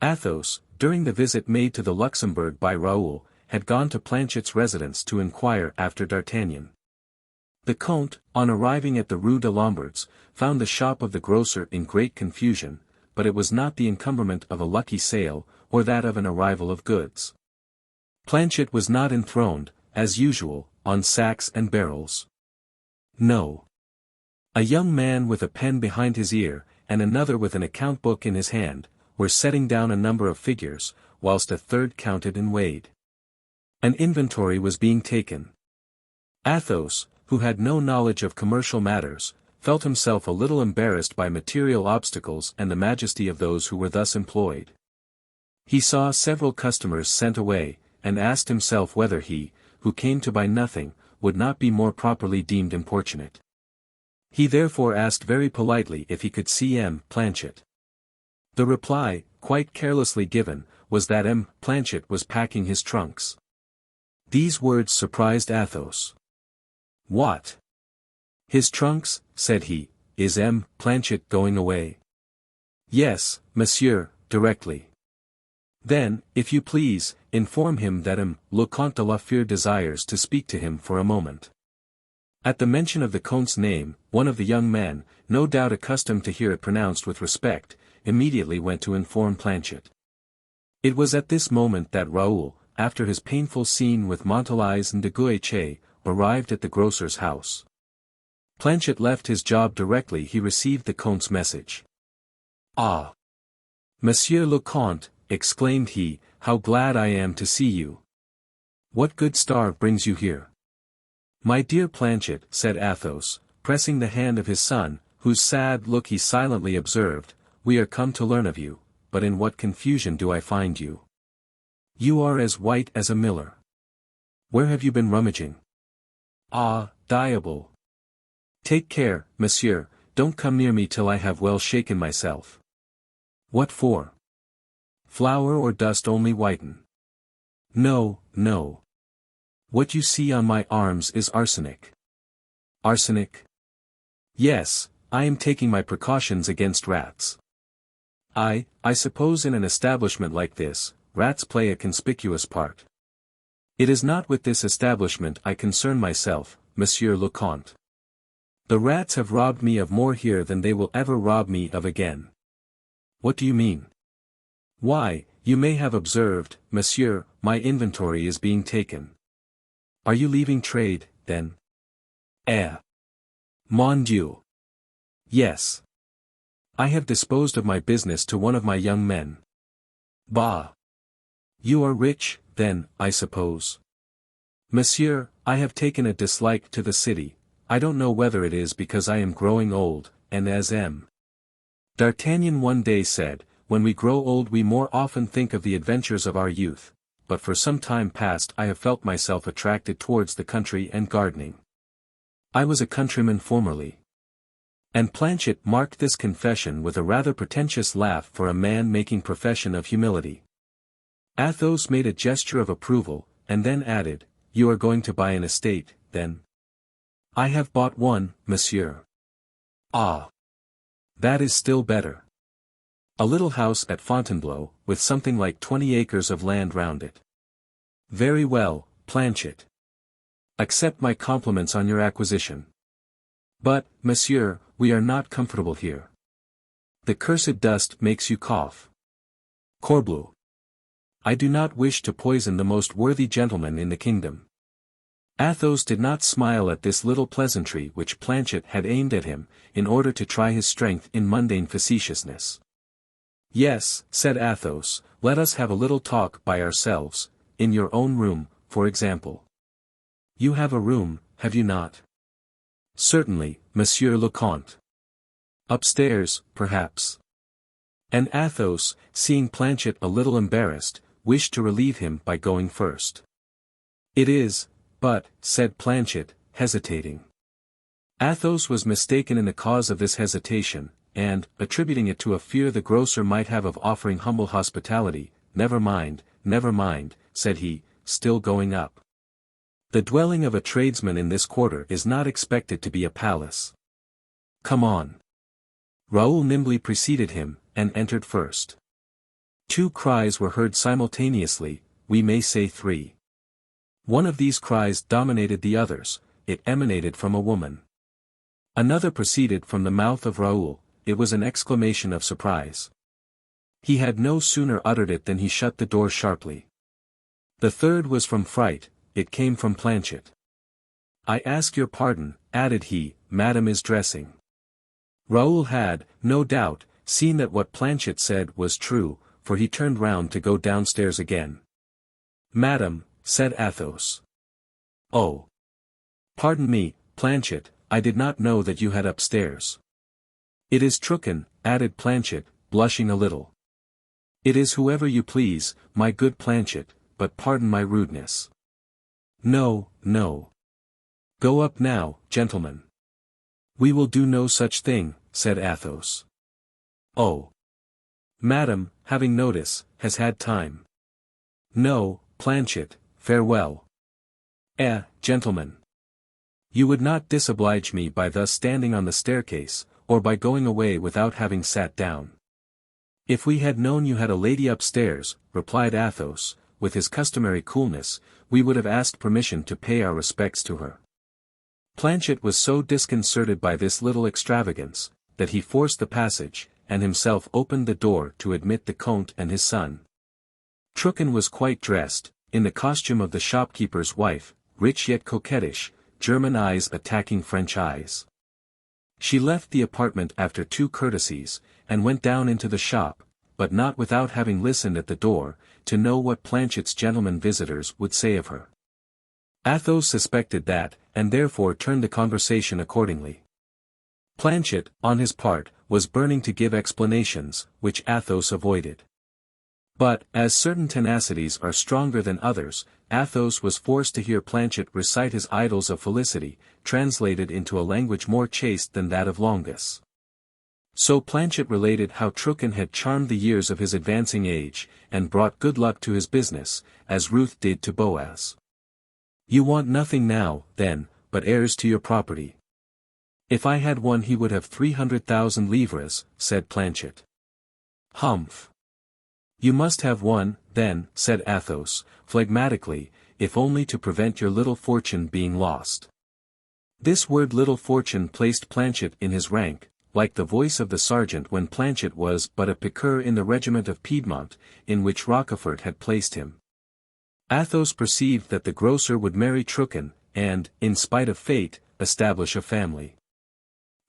Athos, during the visit made to the Luxembourg by Raoul, had gone to Planchet's residence to inquire after D'Artagnan. The Comte, on arriving at the Rue de Lombards, found the shop of the grocer in great confusion, but it was not the encumberment of a lucky sale, or that of an arrival of goods. Planchet was not enthroned, as usual, on sacks and barrels. No. A young man with a pen behind his ear, and another with an account book in his hand, were setting down a number of figures, whilst a third counted and weighed. An inventory was being taken. Athos, who had no knowledge of commercial matters, felt himself a little embarrassed by material obstacles and the majesty of those who were thus employed. He saw several customers sent away, and asked himself whether he, who came to buy nothing, would not be more properly deemed importunate. He therefore asked very politely if he could see M. Planchet. The reply, quite carelessly given, was that M. Planchet was packing his trunks. These words surprised Athos. What? His trunks, said he, is M. Planchet going away? Yes, monsieur, directly. Then, if you please, inform him that M. le Comte de la Fere desires to speak to him for a moment. At the mention of the Comte's name, one of the young men, no doubt accustomed to hear it pronounced with respect, immediately went to inform Planchet. It was at this moment that Raoul, after his painful scene with Montalies and de Guiche, arrived at the grocer's house. Planchet left his job directly he received the Comte's message. Ah! Monsieur le Comte, exclaimed he, how glad I am to see you. What good star brings you here? My dear Planchet, said Athos, pressing the hand of his son, whose sad look he silently observed, we are come to learn of you, but in what confusion do I find you? You are as white as a miller. Where have you been rummaging? Ah, diable! Take care, monsieur, don't come near me till I have well shaken myself. What for? Flour or dust only whiten. No, no. What you see on my arms is arsenic. Arsenic? Yes, I am taking my precautions against rats. I suppose in an establishment like this, rats play a conspicuous part. It is not with this establishment I concern myself, Monsieur le Comte. The rats have robbed me of more here than they will ever rob me of again. What do you mean? Why, you may have observed, monsieur, my inventory is being taken. Are you leaving trade, then? Mon Dieu. Yes. I have disposed of my business to one of my young men. Bah! You are rich, then, I suppose. Monsieur, I have taken a dislike to the city. I don't know whether it is because I am growing old, and as M. D'Artagnan one day said, when we grow old we more often think of the adventures of our youth, but for some time past I have felt myself attracted towards the country and gardening. I was a countryman formerly. And Planchet marked this confession with a rather pretentious laugh for a man making profession of humility. Athos made a gesture of approval, and then added, You are going to buy an estate, then? I have bought one, monsieur. Ah! That is still better. A little house at Fontainebleau, with something like 20 acres of land round it. Very well, Planchet. Accept my compliments on your acquisition. But, monsieur, we are not comfortable here. The cursed dust makes you cough. Corbleu. I do not wish to poison the most worthy gentleman in the kingdom. Athos did not smile at this little pleasantry which Planchet had aimed at him, in order to try his strength in mundane facetiousness. Yes, said Athos, let us have a little talk by ourselves, in your own room, for example. You have a room, have you not? Certainly, Monsieur le Comte. Upstairs, perhaps. And Athos, seeing Planchet a little embarrassed, wished to relieve him by going first. It is, but, said Planchet, hesitating. Athos was mistaken in the cause of this hesitation, and, attributing it to a fear the grocer might have of offering humble hospitality, never mind, said he, still going up. The dwelling of a tradesman in this quarter is not expected to be a palace. Come on. Raoul nimbly preceded him, and entered first. Two cries were heard simultaneously, we may say three. One of these cries dominated the others, it emanated from a woman. Another proceeded from the mouth of Raoul, it was an exclamation of surprise. He had no sooner uttered it than he shut the door sharply. The third was from fright, it came from Planchet. I ask your pardon, added he, Madame is dressing. Raoul had, no doubt, seen that what Planchet said was true, for he turned round to go downstairs again. Madame, said Athos. Oh! Pardon me, Planchet, I did not know that you had upstairs. It is Truchen, added Planchet, blushing a little. It is whoever you please, my good Planchet, but pardon my rudeness. No. Go up now, gentlemen. We will do no such thing, said Athos. Oh! Madame, having notice, has had time. No, Planchet, farewell. Gentlemen. You would not disoblige me by thus standing on the staircase, or by going away without having sat down. If we had known you had a lady upstairs, replied Athos, with his customary coolness, we would have asked permission to pay our respects to her. Planchet was so disconcerted by this little extravagance, that he forced the passage, and himself opened the door to admit the Comte and his son. Truchen was quite dressed, in the costume of the shopkeeper's wife, rich yet coquettish, German eyes attacking French eyes. She left the apartment after two courtesies, and went down into the shop, but not without having listened at the door, to know what Planchet's gentlemen visitors would say of her. Athos suspected that, and therefore turned the conversation accordingly. Planchet, on his part, was burning to give explanations, which Athos avoided. But, as certain tenacities are stronger than others, Athos was forced to hear Planchet recite his idylls of felicity, translated into a language more chaste than that of Longus. So Planchet related how Truchen had charmed the years of his advancing age, and brought good luck to his business, as Ruth did to Boaz. "You want nothing now, then, but heirs to your property." "If I had one he would have 300,000 livres," said Planchet. "Humph! You must have one, then," said Athos, phlegmatically, "if only to prevent your little fortune being lost." This word little fortune placed Planchet in his rank, like the voice of the sergeant when Planchet was but a piqueur in the regiment of Piedmont, in which Rochefort had placed him. Athos perceived that the grocer would marry Truchen, and, in spite of fate, establish a family.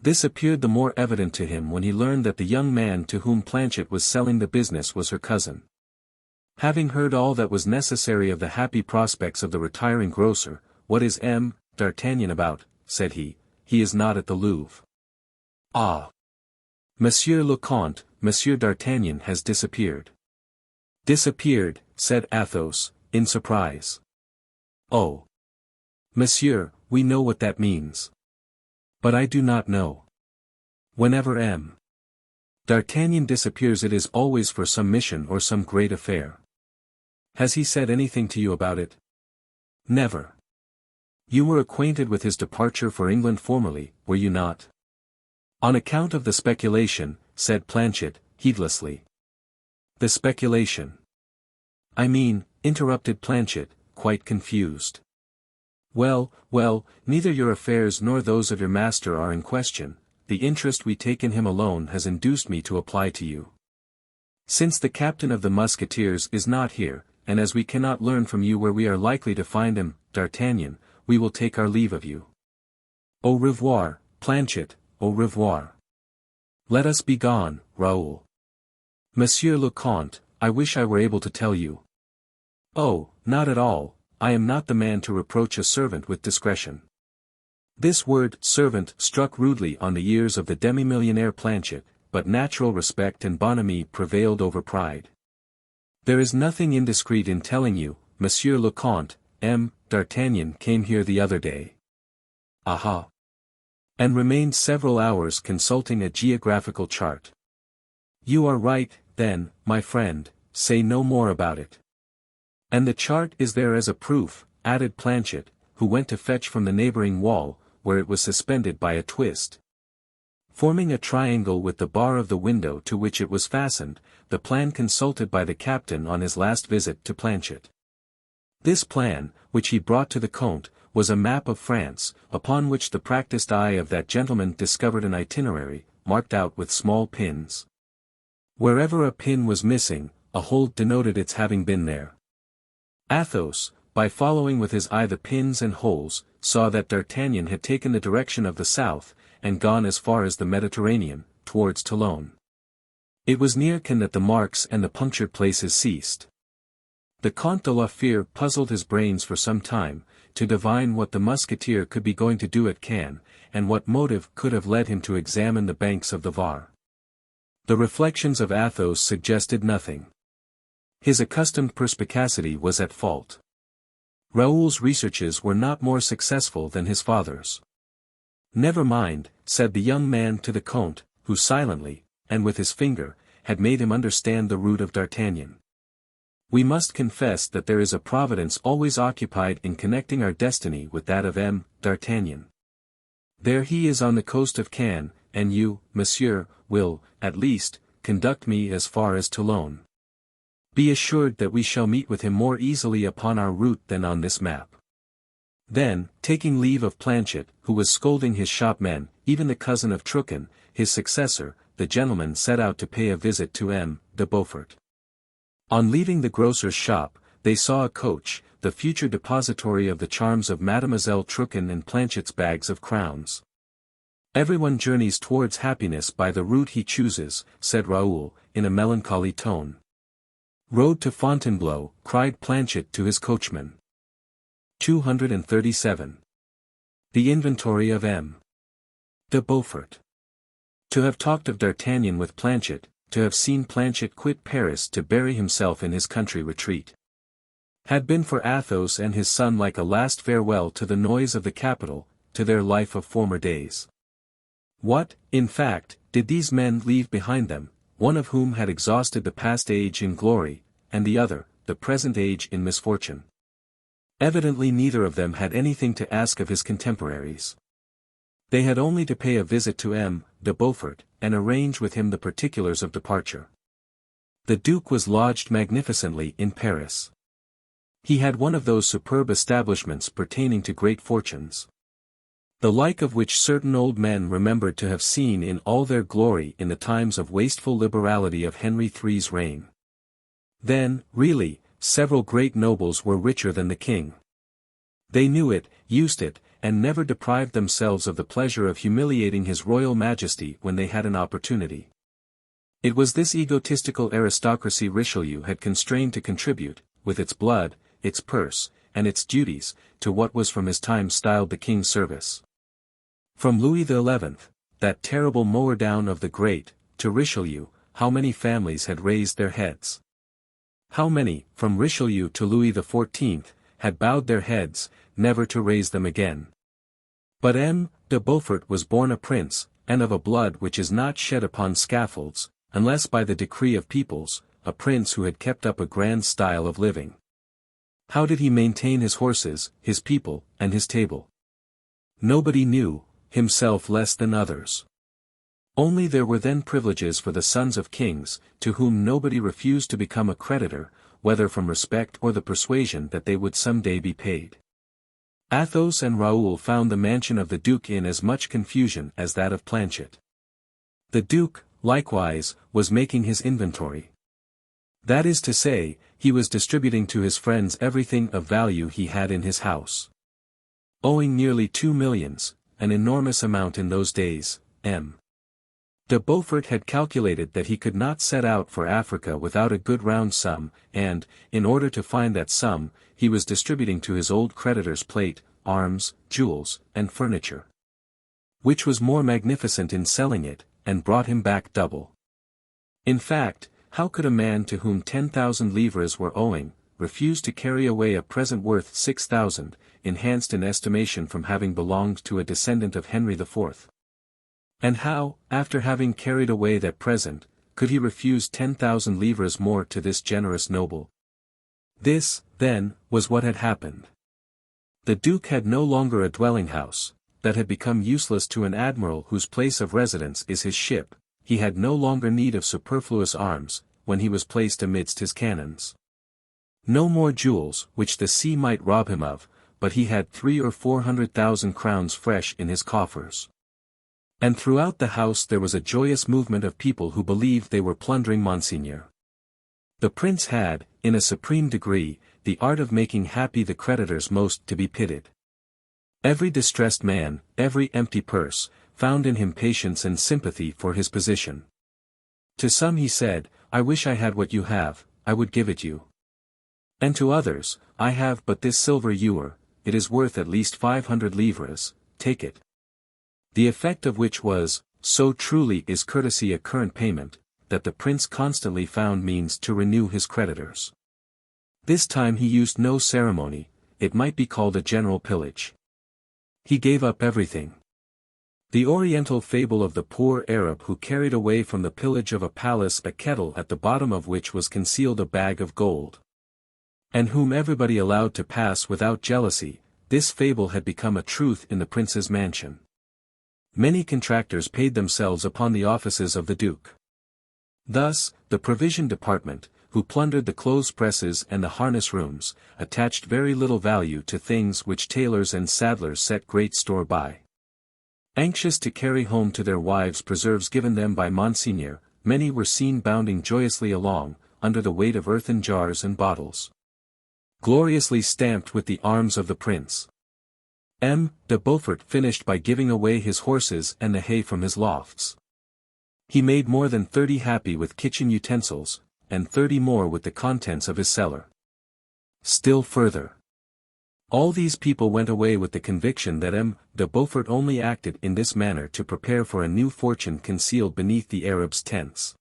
This appeared the more evident to him when he learned that the young man to whom Planchet was selling the business was her cousin. Having heard all that was necessary of the happy prospects of the retiring grocer, "What is M. d'Artagnan about?" said he. "He is not at the Louvre." "Ah! Monsieur le Comte, Monsieur d'Artagnan has disappeared." "Disappeared," said Athos, in surprise. "Oh! Monsieur, we know what that means. But I do not know. Whenever M. d'Artagnan disappears it is always for some mission or some great affair. Has he said anything to you about it?" "Never." "You were acquainted with his departure for England formerly, were you not?" "On account of the speculation," said Planchet, heedlessly. "The speculation?" "I mean," interrupted Planchet, quite confused. "Well, well, neither your affairs nor those of your master are in question. The interest we take in him alone has induced me to apply to you. Since the captain of the Musketeers is not here, and as we cannot learn from you where we are likely to find him, D'Artagnan, we will take our leave of you. Au revoir, Planchet, au revoir. Let us be gone, Raoul. Monsieur le Comte, I wish I were able to tell you." "Oh, not at all. I am not the man to reproach a servant with discretion." This word servant struck rudely on the ears of the demi-millionaire Planchet, but natural respect and bonhomie prevailed over pride. "There is nothing indiscreet in telling you, Monsieur le Comte, M. d'Artagnan came here the other day." "Aha!" "And remained several hours consulting a geographical chart." "You are right, then, my friend, say no more about it." "And the chart is there as a proof," added Planchet, who went to fetch from the neighboring wall, where it was suspended by a twist. Forming a triangle with the bar of the window to which it was fastened, the plan consulted by the captain on his last visit to Planchet. This plan, which he brought to the Comte, was a map of France, upon which the practiced eye of that gentleman discovered an itinerary, marked out with small pins. Wherever a pin was missing, a hole denoted its having been there. Athos, by following with his eye the pins and holes, saw that D'Artagnan had taken the direction of the south, and gone as far as the Mediterranean, towards Toulon. It was near Caen that the marks and the punctured places ceased. The Comte de la Fere puzzled his brains for some time, to divine what the Musketeer could be going to do at Caen, and what motive could have led him to examine the banks of the Var. The reflections of Athos suggested nothing. His accustomed perspicacity was at fault. Raoul's researches were not more successful than his father's. "Never mind," said the young man to the Comte, who silently, and with his finger, had made him understand the route of D'Artagnan. "We must confess that there is a providence always occupied in connecting our destiny with that of M. d'Artagnan. There he is on the coast of Caen, and you, monsieur, will, at least, conduct me as far as Toulon. Be assured that we shall meet with him more easily upon our route than on this map." Then, taking leave of Planchet, who was scolding his shopmen, even the cousin of Truchen, his successor, the gentleman set out to pay a visit to M. de Beaufort. On leaving the grocer's shop, they saw a coach, the future depository of the charms of Mademoiselle Truchen and Planchet's bags of crowns. "Everyone journeys towards happiness by the route he chooses," said Raoul, in a melancholy tone. "Road to Fontainebleau," cried Planchet to his coachman. 237. The Inventory of M. de Beaufort. To have talked of D'Artagnan with Planchet, to have seen Planchet quit Paris to bury himself in his country retreat, had been for Athos and his son like a last farewell to the noise of the capital, to their life of former days. What, in fact, did these men leave behind them, one of whom had exhausted the past age in glory, and the other, the present age in misfortune? Evidently neither of them had anything to ask of his contemporaries. They had only to pay a visit to M. de Beaufort, and arrange with him the particulars of departure. The Duke was lodged magnificently in Paris. He had one of those superb establishments pertaining to great fortunes, the like of which certain old men remembered to have seen in all their glory in the times of wasteful liberality of Henry III's reign. Then, really, several great nobles were richer than the king. They knew it, used it, and never deprived themselves of the pleasure of humiliating his royal majesty when they had an opportunity. It was this egotistical aristocracy Richelieu had constrained to contribute, with its blood, its purse, and its duties, to what was from his time styled the king's service. From Louis XI, that terrible mower down of the great, to Richelieu, how many families had raised their heads? How many, from Richelieu to Louis XIV, had bowed their heads, never to raise them again? But M. de Beaufort was born a prince, and of a blood which is not shed upon scaffolds, unless by the decree of peoples, a prince who had kept up a grand style of living. How did he maintain his horses, his people, and his table? Nobody knew, himself less than others. Only there were then privileges for the sons of kings, to whom nobody refused to become a creditor, whether from respect or the persuasion that they would some day be paid. Athos and Raoul found the mansion of the Duke in as much confusion as that of Planchet. The Duke, likewise, was making his inventory. That is to say, he was distributing to his friends everything of value he had in his house. Owing nearly 2 millions, an enormous amount in those days, M. de Beaufort had calculated that he could not set out for Africa without a good round sum, and, in order to find that sum, he was distributing to his old creditors plate, arms, jewels, and furniture. Which was more magnificent in selling it, and brought him back double. In fact, how could a man to whom 10,000 livres were owing, refuse to carry away a present worth 6,000, enhanced in estimation from having belonged to a descendant of Henry IV? And how, after having carried away that present, could he refuse 10,000 livres more to this generous noble? This, then, was what had happened. The Duke had no longer a dwelling-house, that had become useless to an admiral whose place of residence is his ship. He had no longer need of superfluous arms, when he was placed amidst his cannons. No more jewels, which the sea might rob him of, but he had 300,000 or 400,000 crowns fresh in his coffers. And throughout the house there was a joyous movement of people who believed they were plundering Monseigneur. The prince had, in a supreme degree, the art of making happy the creditors most to be pitied. Every distressed man, every empty purse, found in him patience and sympathy for his position. To some he said, "I wish I had what you have, I would give it you." And to others, "I have but this silver ewer, it is worth at least 500 livres, take it." The effect of which was, so truly is courtesy a current payment, that the prince constantly found means to renew his creditors. This time he used no ceremony, it might be called a general pillage. He gave up everything. The oriental fable of the poor Arab who carried away from the pillage of a palace a kettle at the bottom of which was concealed a bag of gold, and whom everybody allowed to pass without jealousy, this fable had become a truth in the prince's mansion. Many contractors paid themselves upon the offices of the Duke. Thus, the provision department, who plundered the clothes presses and the harness rooms, attached very little value to things which tailors and saddlers set great store by. Anxious to carry home to their wives preserves given them by Monseigneur, many were seen bounding joyously along, under the weight of earthen jars and bottles, gloriously stamped with the arms of the prince. M. de Beaufort finished by giving away his horses and the hay from his lofts. He made more than 30 happy with kitchen utensils, and 30 more with the contents of his cellar. Still further, All these people went away with the conviction that M. de Beaufort only acted in this manner to prepare for a new fortune concealed beneath the Arabs' tents.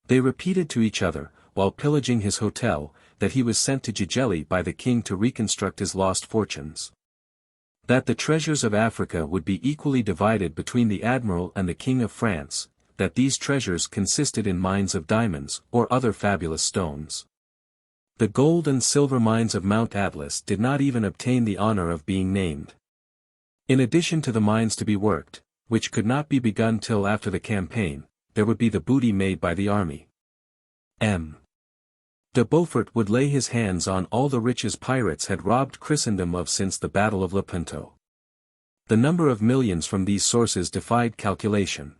They repeated to each other, while pillaging his hotel, that he was sent to Gigelli by the king to reconstruct his lost fortunes. That the treasures of Africa would be equally divided between the admiral and the king of France, that these treasures consisted in mines of diamonds or other fabulous stones. The gold and silver mines of Mount Atlas did not even obtain the honor of being named. In addition to the mines to be worked, which could not be begun till after the campaign, there would be the booty made by the army. M. de Beaufort would lay his hands on all the riches pirates had robbed Christendom of since the Battle of Lepanto. The number of millions from these sources defied calculation.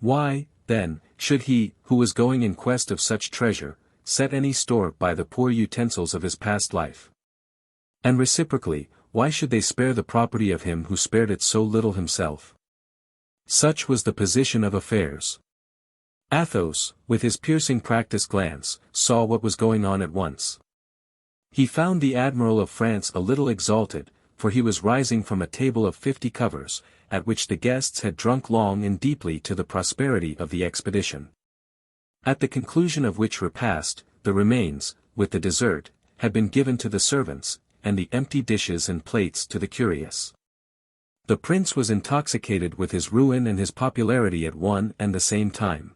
Why, then, should he, who was going in quest of such treasure, set any store by the poor utensils of his past life? And reciprocally, why should they spare the property of him who spared it so little himself? Such was the position of affairs. Athos, with his piercing practiced glance, saw what was going on at once. He found the Admiral of France a little exalted, for he was rising from a table of 50 covers, at which the guests had drunk long and deeply to the prosperity of the expedition. At the conclusion of which repast, the remains, with the dessert, had been given to the servants, and the empty dishes and plates to the curious. The prince was intoxicated with his ruin and his popularity at one and the same time.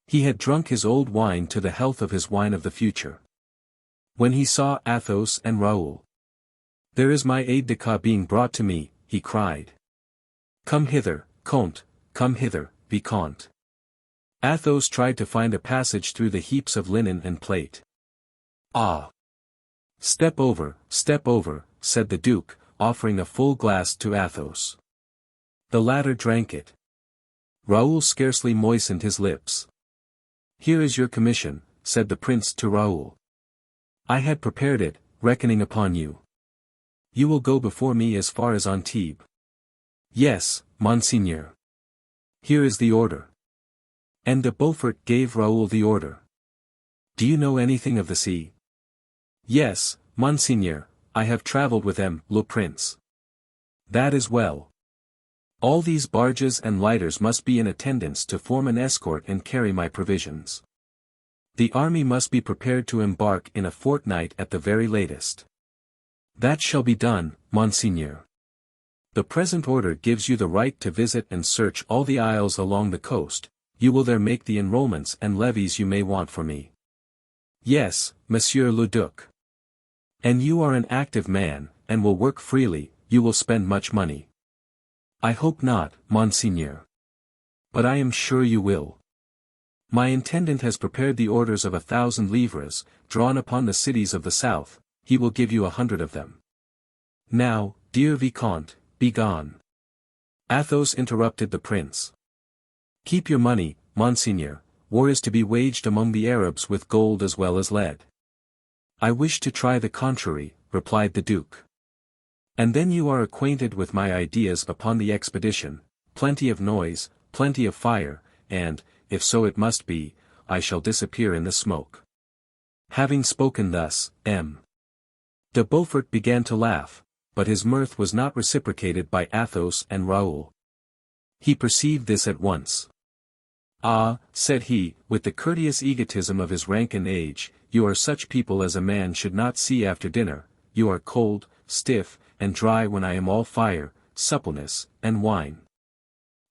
He had drunk his old wine to the health of his wine of the future. When he saw Athos and Raoul, "There is my aide-de-camp being brought to me," he cried. "Come hither, Comte, come hither, Vicomte." Athos tried to find a passage through the heaps of linen and plate. "Ah! Step over," said the duke, offering a full glass to Athos. The latter drank it. Raoul scarcely moistened his lips. "Here is your commission," said the prince to Raoul. "I had prepared it, reckoning upon you. You will go before me as far as Antibes." "Yes, monseigneur." "Here is the order." And de Beaufort gave Raoul the order. "Do you know anything of the sea?" "Yes, monseigneur, I have travelled with le prince." "That is well. All these barges and lighters must be in attendance to form an escort and carry my provisions. The army must be prepared to embark in a fortnight at the very latest." "That shall be done, monseigneur. The present order gives you the right to visit and search all the isles along the coast. You will there make the enrolments and levies you may want for me." "Yes, Monsieur le Duc. And you are an active man, and will work freely, you will spend much money." "I hope not, monseigneur. But I am sure you will. My intendant has prepared the orders of 1,000 livres, drawn upon the cities of the south. He will give you 100 of them. Now, dear Vicomte, be gone." Athos interrupted the prince. "Keep your money, monseigneur, war is to be waged among the Arabs with gold as well as lead." "I wish to try the contrary," replied the duke. "And then you are acquainted with my ideas upon the expedition, plenty of noise, plenty of fire, and, if so it must be, I shall disappear in the smoke." Having spoken thus, M. de Beaufort began to laugh, but his mirth was not reciprocated by Athos and Raoul. He perceived this at once. "Ah," said he, with the courteous egotism of his rank and age, "you are such people as a man should not see after dinner. You are cold, stiff, and dry when I am all fire, suppleness, and wine.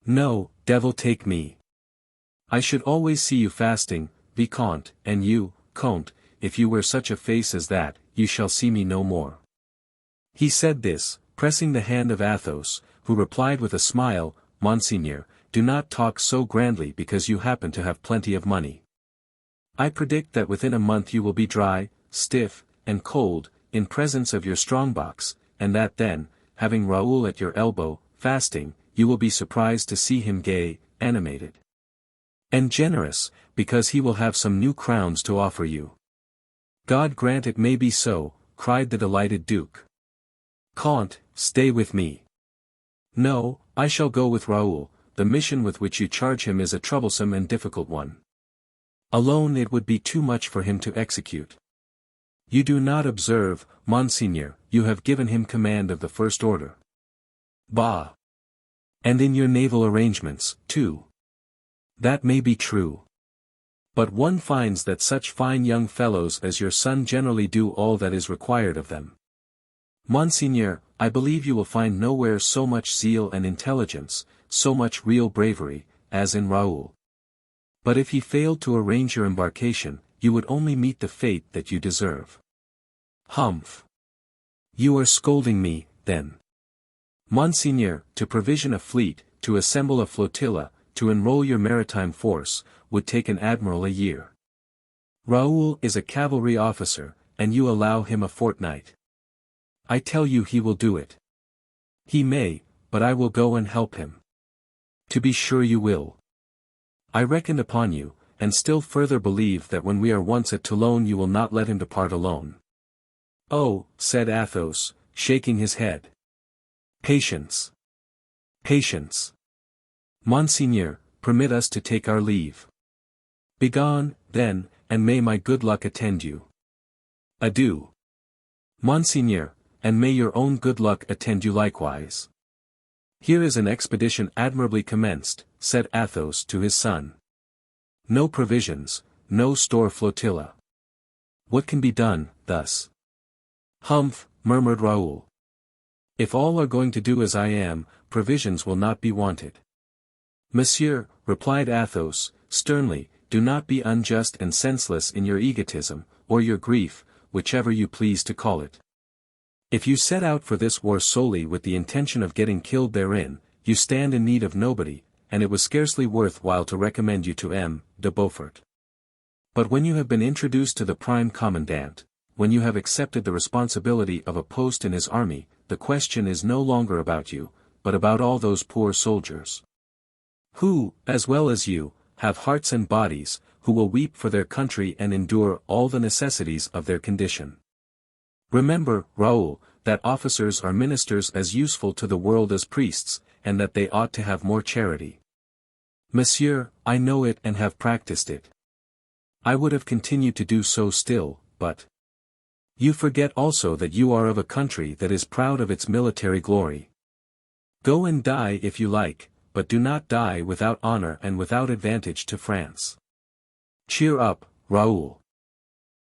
No, devil take me. I should always see you fasting, Vicomte, and you, Comte, if you wear such a face as that, you shall see me no more." He said this, pressing the hand of Athos, who replied with a smile, "Monseigneur, do not talk so grandly because you happen to have plenty of money. I predict that within a month you will be dry, stiff, and cold, in presence of your strongbox, and that then, having Raoul at your elbow, fasting, you will be surprised to see him gay, animated, and generous, because he will have some new crowns to offer you." "God grant it may be so," cried the delighted duke. "Comte, stay with me." "No, I shall go with Raoul. The mission with which you charge him is a troublesome and difficult one. Alone it would be too much for him to execute." "You do not observe, monseigneur, you have given him command of the first order. Bah! And in your naval arrangements, too. That may be true. But one finds that such fine young fellows as your son generally do all that is required of them. Monseigneur, I believe you will find nowhere so much zeal and intelligence, so much real bravery, as in Raoul. But if he failed to arrange your embarkation, you would only meet the fate that you deserve. Humph! You are scolding me, then. Monseigneur, to provision a fleet, to assemble a flotilla, to enroll your maritime force, would take an admiral a year. Raoul is a cavalry officer, and you allow him a fortnight. I tell you he will do it. He may, but I will go and help him. To be sure you will. I reckoned upon you, and still further believe that when we are once at Toulon you will not let him depart alone. Oh, said Athos, shaking his head. Patience. Patience. Monseigneur, permit us to take our leave. Begone, then, and may my good luck attend you. Adieu. Monseigneur, and may your own good luck attend you likewise. Here is an expedition admirably commenced, said Athos to his son. No provisions, no store flotilla. What can be done, thus? Humph, murmured Raoul. If all are going to do as I am, provisions will not be wanted. Monsieur, replied Athos, sternly, do not be unjust and senseless in your egotism, or your grief, whichever you please to call it. If you set out for this war solely with the intention of getting killed therein, you stand in need of nobody, and it was scarcely worth while to recommend you to M. de Beaufort. But when you have been introduced to the prime commandant, when you have accepted the responsibility of a post in his army, the question is no longer about you, but about all those poor soldiers. Who, as well as you, have hearts and bodies, who will weep for their country and endure all the necessities of their condition. Remember, Raoul, that officers are ministers as useful to the world as priests, and that they ought to have more charity. Monsieur, I know it and have practiced it. I would have continued to do so still, but... You forget also that you are of a country that is proud of its military glory. Go and die if you like, but do not die without honor and without advantage to France. Cheer up, Raoul.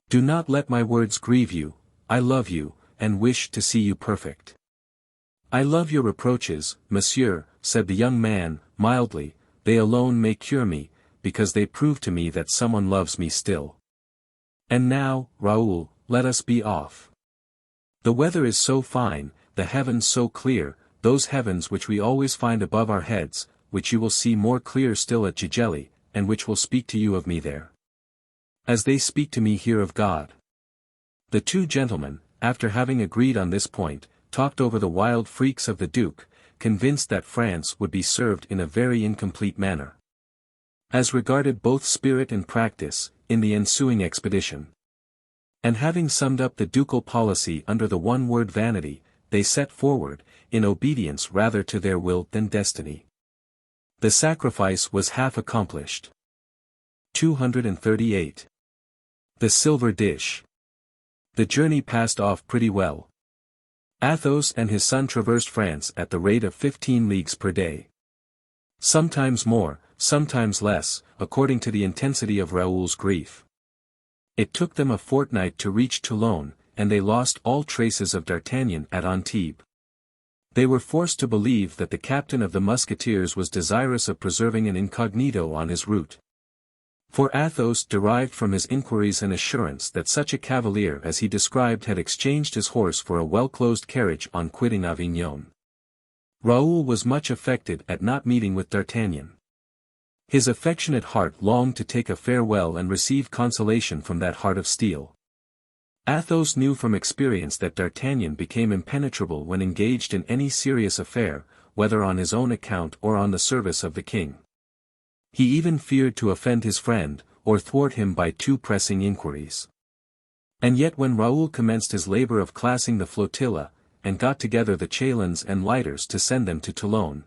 Do not let my words grieve you, I love you, and wish to see you perfect. I love your reproaches, monsieur, said the young man, mildly, they alone may cure me, because they prove to me that someone loves me still. And now, Raoul, let us be off. The weather is so fine, the heavens so clear, those heavens which we always find above our heads, which you will see more clear still at Gigelli, and which will speak to you of me there. As they speak to me here of God. The two gentlemen, after having agreed on this point, talked over the wild freaks of the Duke, convinced that France would be served in a very incomplete manner. As regarded both spirit and practice, in the ensuing expedition. And having summed up the ducal policy under the one word vanity, they set forward, in obedience rather to their will than destiny. The sacrifice was half accomplished. 238. The silver dish. The journey passed off pretty well. Athos and his son traversed France at the rate of 15 leagues per day. Sometimes more, sometimes less, according to the intensity of Raoul's grief. It took them a fortnight to reach Toulon, and they lost all traces of D'Artagnan at Antibes. They were forced to believe that the captain of the Musketeers was desirous of preserving an incognito on his route. For Athos derived from his inquiries an assurance that such a cavalier as he described had exchanged his horse for a well-closed carriage on quitting Avignon. Raoul was much affected at not meeting with D'Artagnan. His affectionate heart longed to take a farewell and receive consolation from that heart of steel. Athos knew from experience that D'Artagnan became impenetrable when engaged in any serious affair, whether on his own account or on the service of the king. He even feared to offend his friend, or thwart him by too pressing inquiries. And yet when Raoul commenced his labor of classing the flotilla, and got together the chalons and lighters to send them to Toulon,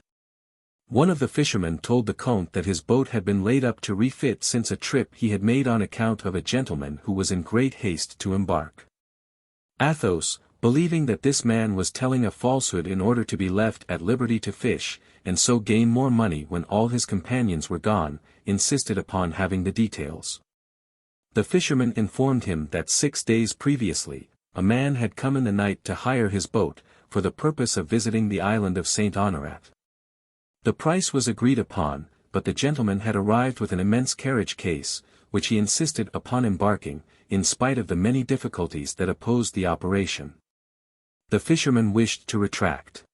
one of the fishermen told the Comte that his boat had been laid up to refit since a trip he had made on account of a gentleman who was in great haste to embark. Athos, believing that this man was telling a falsehood in order to be left at liberty to fish, and so gain more money when all his companions were gone, insisted upon having the details. The fisherman informed him that 6 days previously, a man had come in the night to hire his boat, for the purpose of visiting the island of Saint Honorat. The price was agreed upon, but the gentleman had arrived with an immense carriage case, which he insisted upon embarking, in spite of the many difficulties that opposed the operation. The fisherman wished to retract.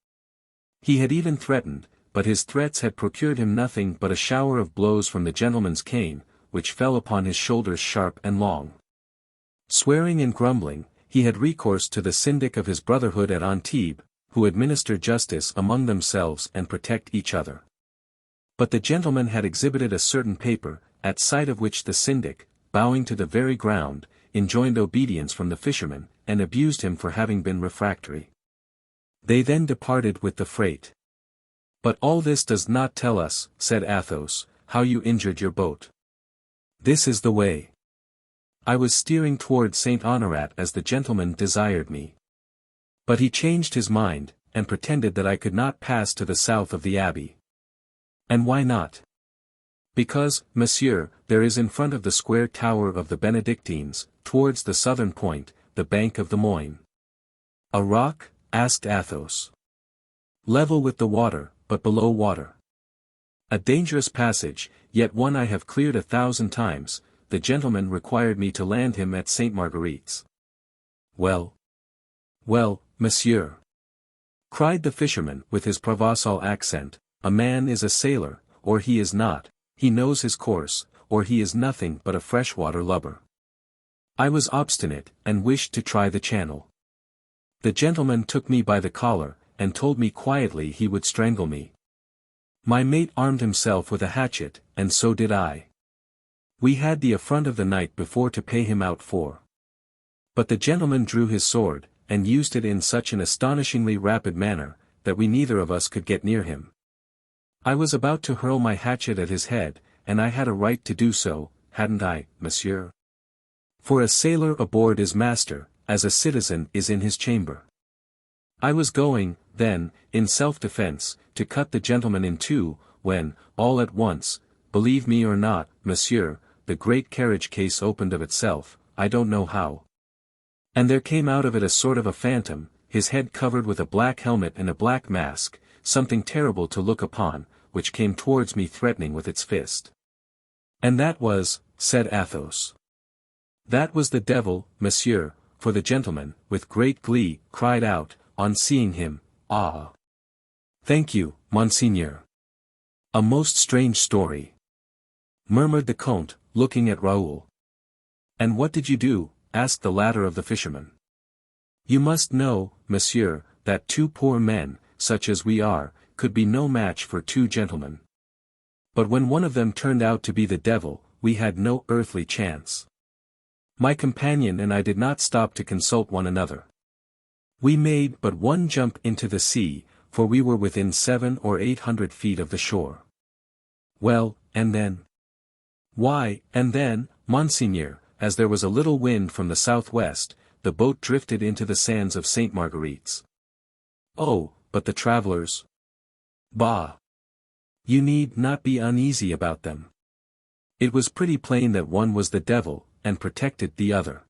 He had even threatened, but his threats had procured him nothing but a shower of blows from the gentleman's cane, which fell upon his shoulders sharp and long. Swearing and grumbling, he had recourse to the syndic of his brotherhood at Antibes, who administer justice among themselves and protect each other. But the gentleman had exhibited a certain paper, at sight of which the syndic, bowing to the very ground, enjoined obedience from the fisherman, and abused him for having been refractory. They then departed with the freight. "But all this does not tell us," said Athos, "how you injured your boat." "This is the way. I was steering toward Saint Honorat as the gentleman desired me. But he changed his mind, and pretended that I could not pass to the south of the abbey." "And why not?" "Because, monsieur, there is in front of the square tower of the Benedictines, towards the southern point, the bank of the Moine." "A rock?" asked Athos. "Level with the water, but below water. A dangerous passage, yet one I have cleared 1,000 times. The gentleman required me to land him at Saint Marguerite's." "Well?" "Well, monsieur," cried the fisherman with his Provençal accent, "a man is a sailor, or he is not, he knows his course, or he is nothing but a freshwater lubber. I was obstinate, and wished to try the channel. The gentleman took me by the collar, and told me quietly he would strangle me. My mate armed himself with a hatchet, and so did I. We had the affront of the night before to pay him out for. But the gentleman drew his sword, and used it in such an astonishingly rapid manner, that we neither of us could get near him. I was about to hurl my hatchet at his head, and I had a right to do so, hadn't I, monsieur? For a sailor aboard is master, as a citizen is in his chamber. I was going, then, in self-defense, to cut the gentleman in two, when, all at once, believe me or not, monsieur, the great carriage case opened of itself, I don't know how. And there came out of it a sort of a phantom, his head covered with a black helmet and a black mask, something terrible to look upon, which came towards me threatening with its fist." "And that was," said Athos. "That was the devil, monsieur, for the gentleman, with great glee, cried out, on seeing him, 'Ah! Thank you, monseigneur.'" "A most strange story," murmured the Comte, looking at Raoul. "And what did you do?" asked the latter of the fisherman. "You must know, monsieur, that 2 poor men, such as we are, could be no match for 2 gentlemen. But when one of them turned out to be the devil, we had no earthly chance. My companion and I did not stop to consult one another. We made but one jump into the sea, for we were within 700 or 800 feet of the shore." "Well, and then?" "Why, and then, monseigneur, as there was a little wind from the southwest, the boat drifted into the sands of Saint Marguerite's." "Oh, but the travelers?" "Bah! You need not be uneasy about them. It was pretty plain that one was the devil, and protected the other.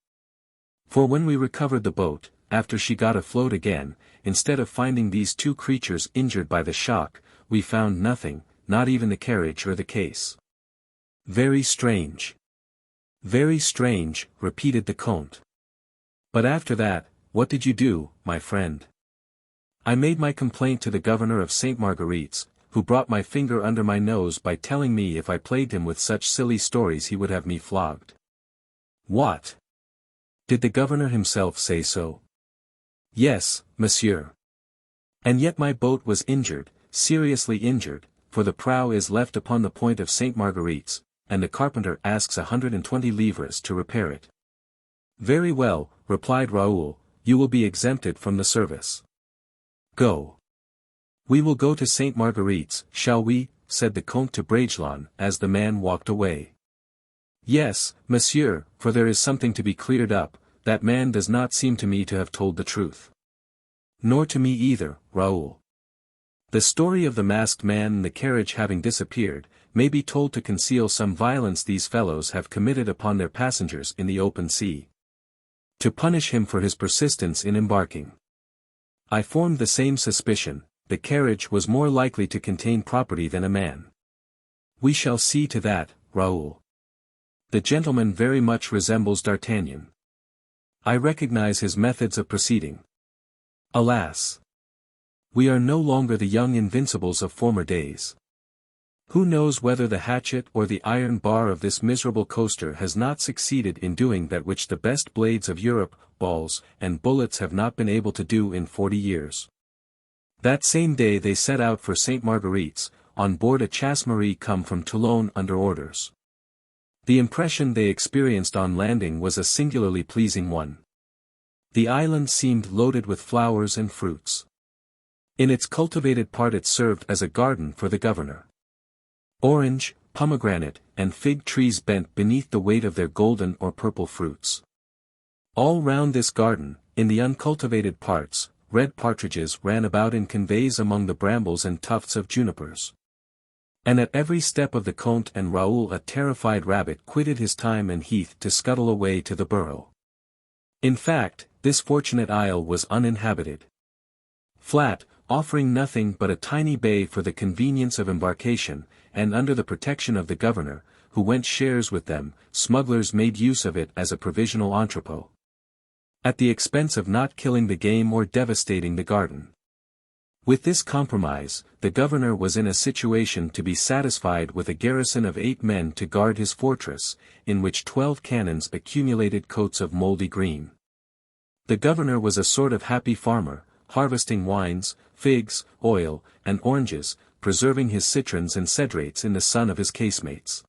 For when we recovered the boat, after she got afloat again, instead of finding these 2 creatures injured by the shock, we found nothing, not even the carriage or the case." "Very strange. Very strange," repeated the Comte. "But after that, what did you do, my friend?" "I made my complaint to the governor of Saint Marguerite's, who brought my finger under my nose by telling me if I plagued him with such silly stories he would have me flogged." "What? Did the governor himself say so?" "Yes, monsieur. And yet my boat was injured, seriously injured, for the prow is left upon the point of Saint Marguerite's, and the carpenter asks 120 livres to repair it." "Very well," replied Raoul, "you will be exempted from the service. Go." "We will go to Saint Marguerite's, shall we?" said the Comte de Bragelonne, as the man walked away. "Yes, monsieur, for there is something to be cleared up, that man does not seem to me to have told the truth. Nor to me either, Raoul. The story of the masked man and the carriage having disappeared, may be told to conceal some violence these fellows have committed upon their passengers in the open sea. To punish him for his persistence in embarking. I formed the same suspicion, the carriage was more likely to contain property than a man. We shall see to that, Raoul. The gentleman very much resembles D'Artagnan. I recognize his methods of proceeding. Alas! We are no longer the young invincibles of former days. Who knows whether the hatchet or the iron bar of this miserable coaster has not succeeded in doing that which the best blades of Europe, balls, and bullets have not been able to do in 40 years. That same day they set out for St. Marguerite's, on board a chasse Marie come from Toulon under orders. The impression they experienced on landing was a singularly pleasing one. The island seemed loaded with flowers and fruits. In its cultivated part it served as a garden for the governor. Orange, pomegranate, and fig trees bent beneath the weight of their golden or purple fruits. All round this garden, in the uncultivated parts, red partridges ran about in conveys among the brambles and tufts of junipers. And at every step of the Comte and Raoul a terrified rabbit quitted his thyme and heath to scuttle away to the burrow. In fact, this fortunate isle was uninhabited. Flat, offering nothing but a tiny bay for the convenience of embarkation, and under the protection of the governor, who went shares with them, smugglers made use of it as a provisional entrepot. At the expense of not killing the game or devastating the garden. With this compromise, the governor was in a situation to be satisfied with a garrison of 8 men to guard his fortress, in which 12 cannons accumulated coats of mouldy green. The governor was a sort of happy farmer, harvesting wines, figs, oil, and oranges, preserving his citrons and cedrates in the sun of his casemates.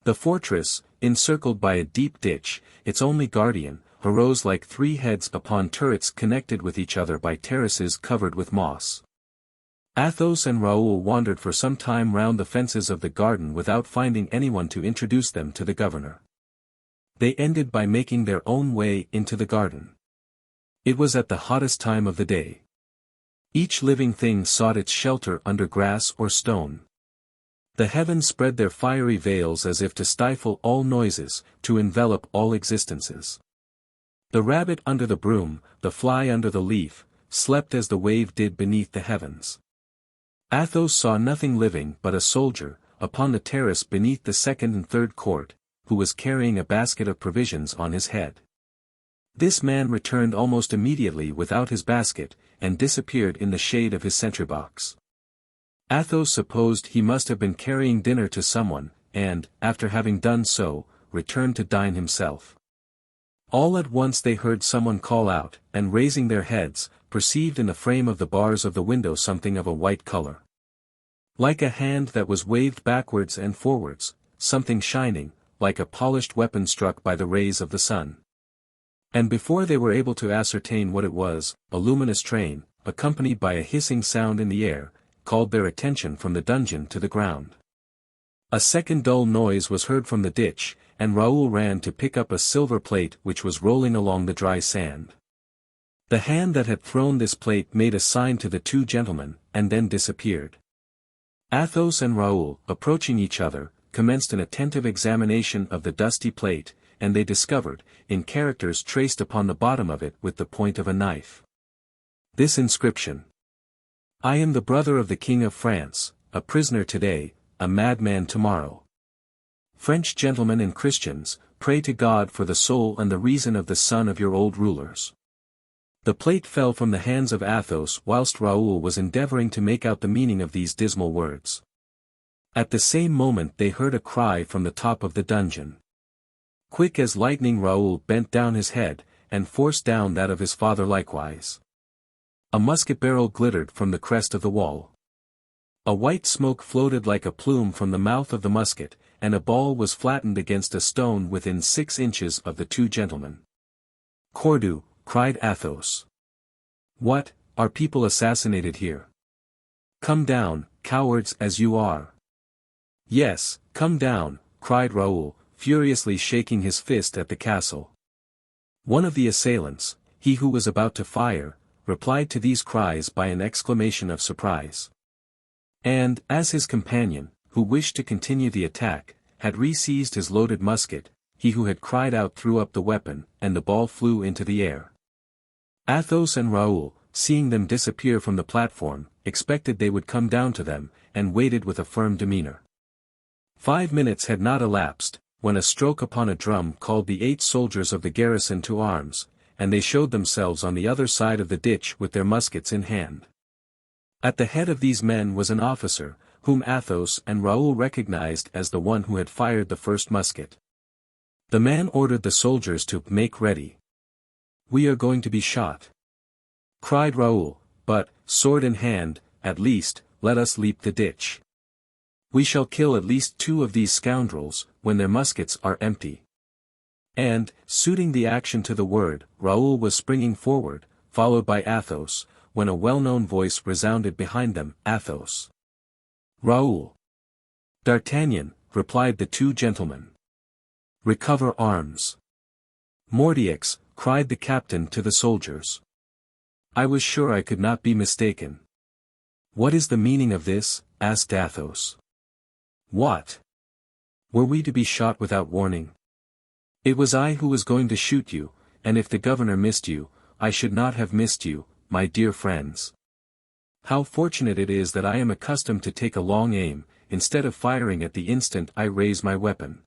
The fortress, encircled by a deep ditch, its only guardian, arose like 3 heads upon turrets connected with each other by terraces covered with moss. Athos and Raoul wandered for some time round the fences of the garden without finding anyone to introduce them to the governor. They ended by making their own way into the garden. It was at the hottest time of the day. Each living thing sought its shelter under grass or stone. The heavens spread their fiery veils as if to stifle all noises, to envelop all existences. The rabbit under the broom, the fly under the leaf, slept as the wave did beneath the heavens. Athos saw nothing living but a soldier, upon the terrace beneath the second and third court, who was carrying a basket of provisions on his head. This man returned almost immediately without his basket, and disappeared in the shade of his sentry-box. Athos supposed he must have been carrying dinner to someone, and, after having done so, returned to dine himself. All at once they heard someone call out, and raising their heads, perceived in the frame of the bars of the window something of a white color. Like a hand that was waved backwards and forwards, something shining, like a polished weapon struck by the rays of the sun. And before they were able to ascertain what it was, a luminous train, accompanied by a hissing sound in the air, called their attention from the dungeon to the ground. A second dull noise was heard from the ditch, and Raoul ran to pick up a silver plate which was rolling along the dry sand. The hand that had thrown this plate made a sign to the 2 gentlemen, and then disappeared. Athos and Raoul, approaching each other, commenced an attentive examination of the dusty plate, and they discovered, in characters traced upon the bottom of it with the point of a knife, this inscription: I am the brother of the King of France, a prisoner today, a madman tomorrow. French gentlemen and Christians, pray to God for the soul and the reason of the son of your old rulers. The plate fell from the hands of Athos whilst Raoul was endeavoring to make out the meaning of these dismal words. At the same moment they heard a cry from the top of the dungeon. Quick as lightning Raoul bent down his head, and forced down that of his father likewise. A musket barrel glittered from the crest of the wall. A white smoke floated like a plume from the mouth of the musket, and a ball was flattened against a stone within 6 inches of the 2 gentlemen. Cordu, cried Athos. What, are people assassinated here? Come down, cowards as you are. Yes, come down, cried Raoul, furiously shaking his fist at the castle. One of the assailants, he who was about to fire, replied to these cries by an exclamation of surprise. And, as his companion, who wished to continue the attack, had re-seized his loaded musket, he who had cried out threw up the weapon, and the ball flew into the air. Athos and Raoul, seeing them disappear from the platform, expected they would come down to them, and waited with a firm demeanor. 5 minutes had not elapsed, when a stroke upon a drum called the 8 soldiers of the garrison to arms, and they showed themselves on the other side of the ditch with their muskets in hand. At the head of these men was an officer, whom Athos and Raoul recognized as the one who had fired the first musket. The man ordered the soldiers to make ready. "We are going to be shot," cried Raoul, "but, sword in hand, at least, let us leap the ditch. We shall kill at least 2 of these scoundrels, when their muskets are empty." And, suiting the action to the word, Raoul was springing forward, followed by Athos, when a well-known voice resounded behind them, "Athos." "Raoul." "D'Artagnan," replied the 2 gentlemen. "Recover arms." "Mordioux," cried the captain to the soldiers. "I was sure I could not be mistaken." "What is the meaning of this?" asked Athos. "What? Were we to be shot without warning? It was I who was going to shoot you, and if the governor missed you, I should not have missed you, my dear friends. How fortunate it is that I am accustomed to take a long aim, instead of firing at the instant I raise my weapon.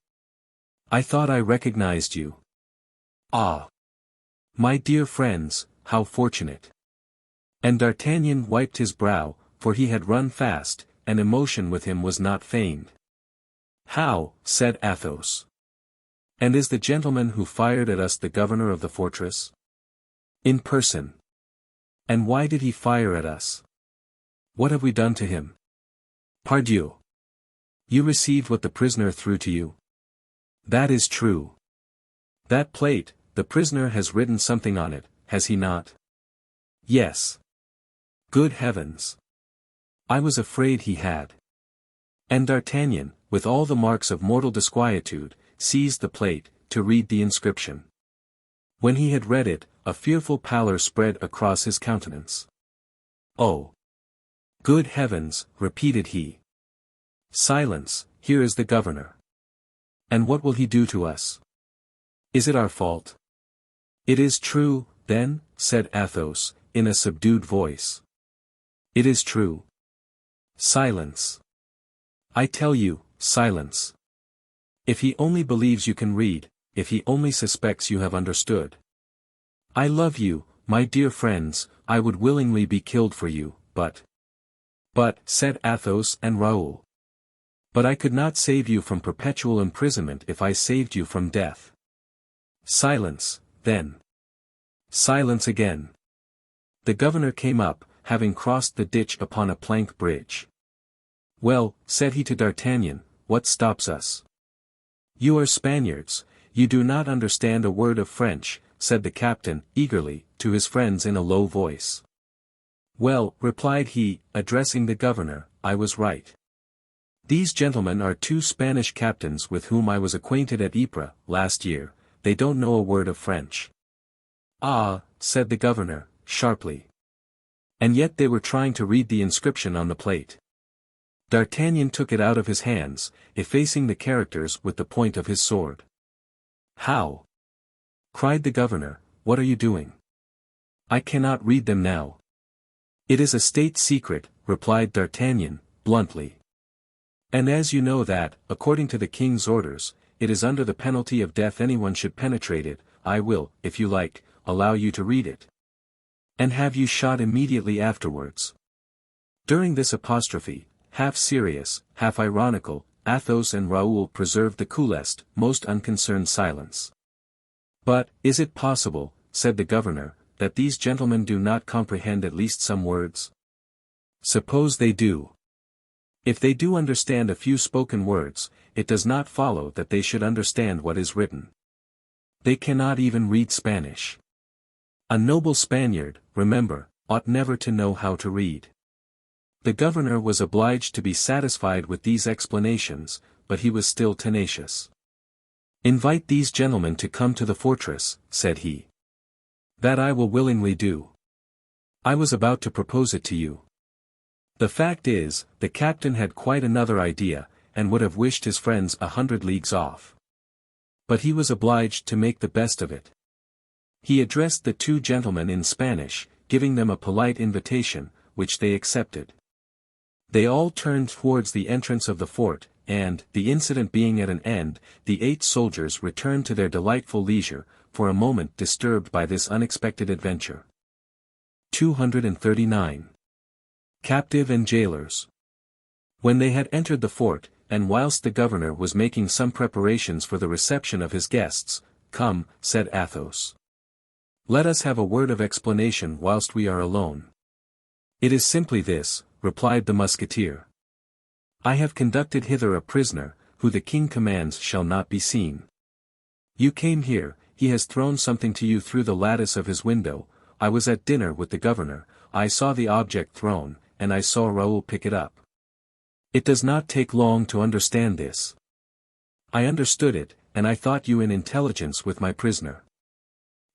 I thought I recognized you. Ah! My dear friends, how fortunate!" And D'Artagnan wiped his brow, for he had run fast, and emotion with him was not feigned. "How?" said Athos. "And is the gentleman who fired at us the governor of the fortress?" "In person." "And why did he fire at us? What have we done to him?" "Pardieu! You received what the prisoner threw to you?" "That is true." "That plate, the prisoner has written something on it, has he not?" "Yes." "Good heavens! I was afraid he had." And D'Artagnan, with all the marks of mortal disquietude, seized the plate, to read the inscription. When he had read it, a fearful pallor spread across his countenance. "Oh! Good heavens!" repeated he. "Silence, here is the governor. And what will he do to us? Is it our fault?" "It is true, then," said Athos, in a subdued voice. "It is true." "Silence. I tell you, silence. If he only believes you can read, if he only suspects you have understood. I love you, my dear friends, I would willingly be killed for you, but, said Athos and Raoul. "But I could not save you from perpetual imprisonment if I saved you from death." "Silence, then. Silence again." The governor came up, having crossed the ditch upon a plank bridge. "Well," said he to D'Artagnan, "what stops us?" "You are Spaniards, you do not understand a word of French," said the captain, eagerly, to his friends in a low voice. "Well," replied he, addressing the governor, "I was right. These gentlemen are 2 Spanish captains with whom I was acquainted at Ypres, last year, they don't know a word of French." "Ah," said the governor, sharply. "And yet they were trying to read the inscription on the plate." D'Artagnan took it out of his hands, effacing the characters with the point of his sword. "How?" cried the governor, "what are you doing?" "I cannot read them now." "It is a state secret," replied D'Artagnan, bluntly. "And as you know that, according to the king's orders, it is under the penalty of death anyone should penetrate it, I will, if you like, allow you to read it." "And have you shot immediately afterwards?" During this apostrophe, half serious, half ironical, Athos and Raoul preserved the coolest, most unconcerned silence. "But, is it possible," said the governor, "that these gentlemen do not comprehend at least some words?" "Suppose they do. If they do understand a few spoken words, it does not follow that they should understand what is written. They cannot even read Spanish. A noble Spaniard, remember, ought never to know how to read." The governor was obliged to be satisfied with these explanations, but he was still tenacious. "Invite these gentlemen to come to the fortress," said he. That I will willingly do. I was about to propose it to you. The fact is, the captain had quite another idea, and would have wished his friends 100 leagues off. But he was obliged to make the best of it. He addressed the two gentlemen in Spanish, giving them a polite invitation, which they accepted. They all turned towards the entrance of the fort, and, the incident being at an end, the 8 soldiers returned to their delightful leisure, for a moment disturbed by this unexpected adventure. 239. Captive and jailers. When they had entered the fort, and whilst the governor was making some preparations for the reception of his guests, "Come," said Athos. "Let us have a word of explanation whilst we are alone." "It is simply this," replied the musketeer. "I have conducted hither a prisoner, who the king commands shall not be seen. You came here, he has thrown something to you through the lattice of his window. I was at dinner with the governor, I saw the object thrown, and I saw Raoul pick it up. It does not take long to understand this. I understood it, and I thought you in intelligence with my prisoner.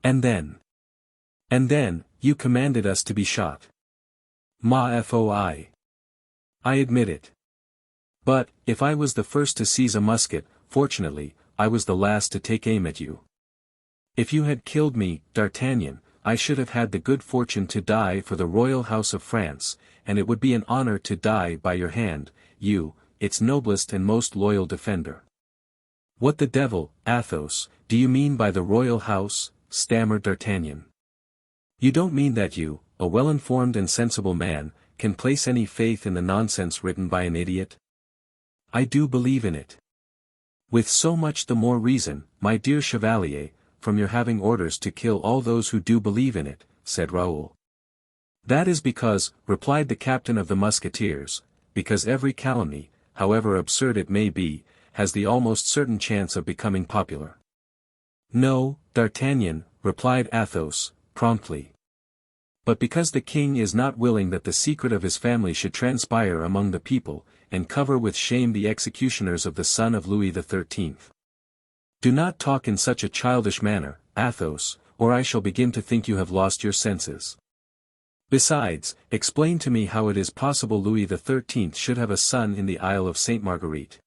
And then, you commanded us to be shot. Ma foi. I admit it. But, if I was the first to seize a musket, fortunately, I was the last to take aim at you. If you had killed me, D'Artagnan, I should have had the good fortune to die for the royal house of France, and it would be an honor to die by your hand, you, its noblest and most loyal defender." "What the devil, Athos, do you mean by the royal house?" stammered D'Artagnan. "You don't mean that you, a well-informed and sensible man, can place any faith in the nonsense written by an idiot?" "I do believe in it." "With so much the more reason, my dear chevalier, from your having orders to kill all those who do believe in it," said Raoul. "That is because," replied the captain of the Musketeers, "because every calumny, however absurd it may be, has the almost certain chance of becoming popular." "No, D'Artagnan," replied Athos, promptly. "But because the king is not willing that the secret of his family should transpire among the people, and cover with shame the executioners of the son of Louis XIII. Do not talk in such a childish manner, Athos, or I shall begin to think you have lost your senses. Besides, explain to me how it is possible Louis XIII should have a son in the Isle of Sainte Marguerite.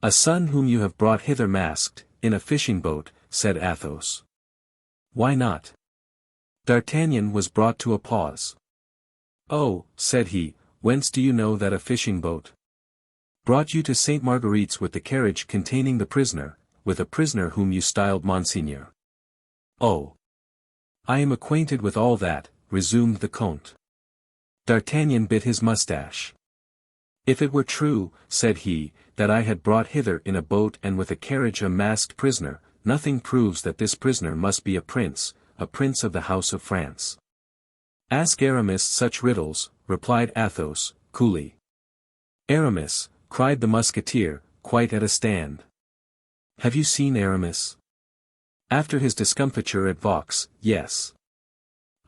A son whom you have brought hither masked, in a fishing boat," said Athos. "Why not?" D'Artagnan was brought to a pause. "Oh," said he, "whence do you know that a fishing boat brought you to Sainte Marguerite's with the carriage containing the prisoner, with a prisoner whom you styled Monseigneur?" "Oh, I am acquainted with all that," resumed the Comte. D'Artagnan bit his moustache. "If it were true," said he, "that I had brought hither in a boat and with a carriage a masked prisoner, nothing proves that this prisoner must be a prince of the house of France." "Ask Aramis such riddles," replied Athos, coolly. "Aramis," cried the musketeer, quite at a stand. "Have you seen Aramis?" "After his discomfiture at Vaux, yes.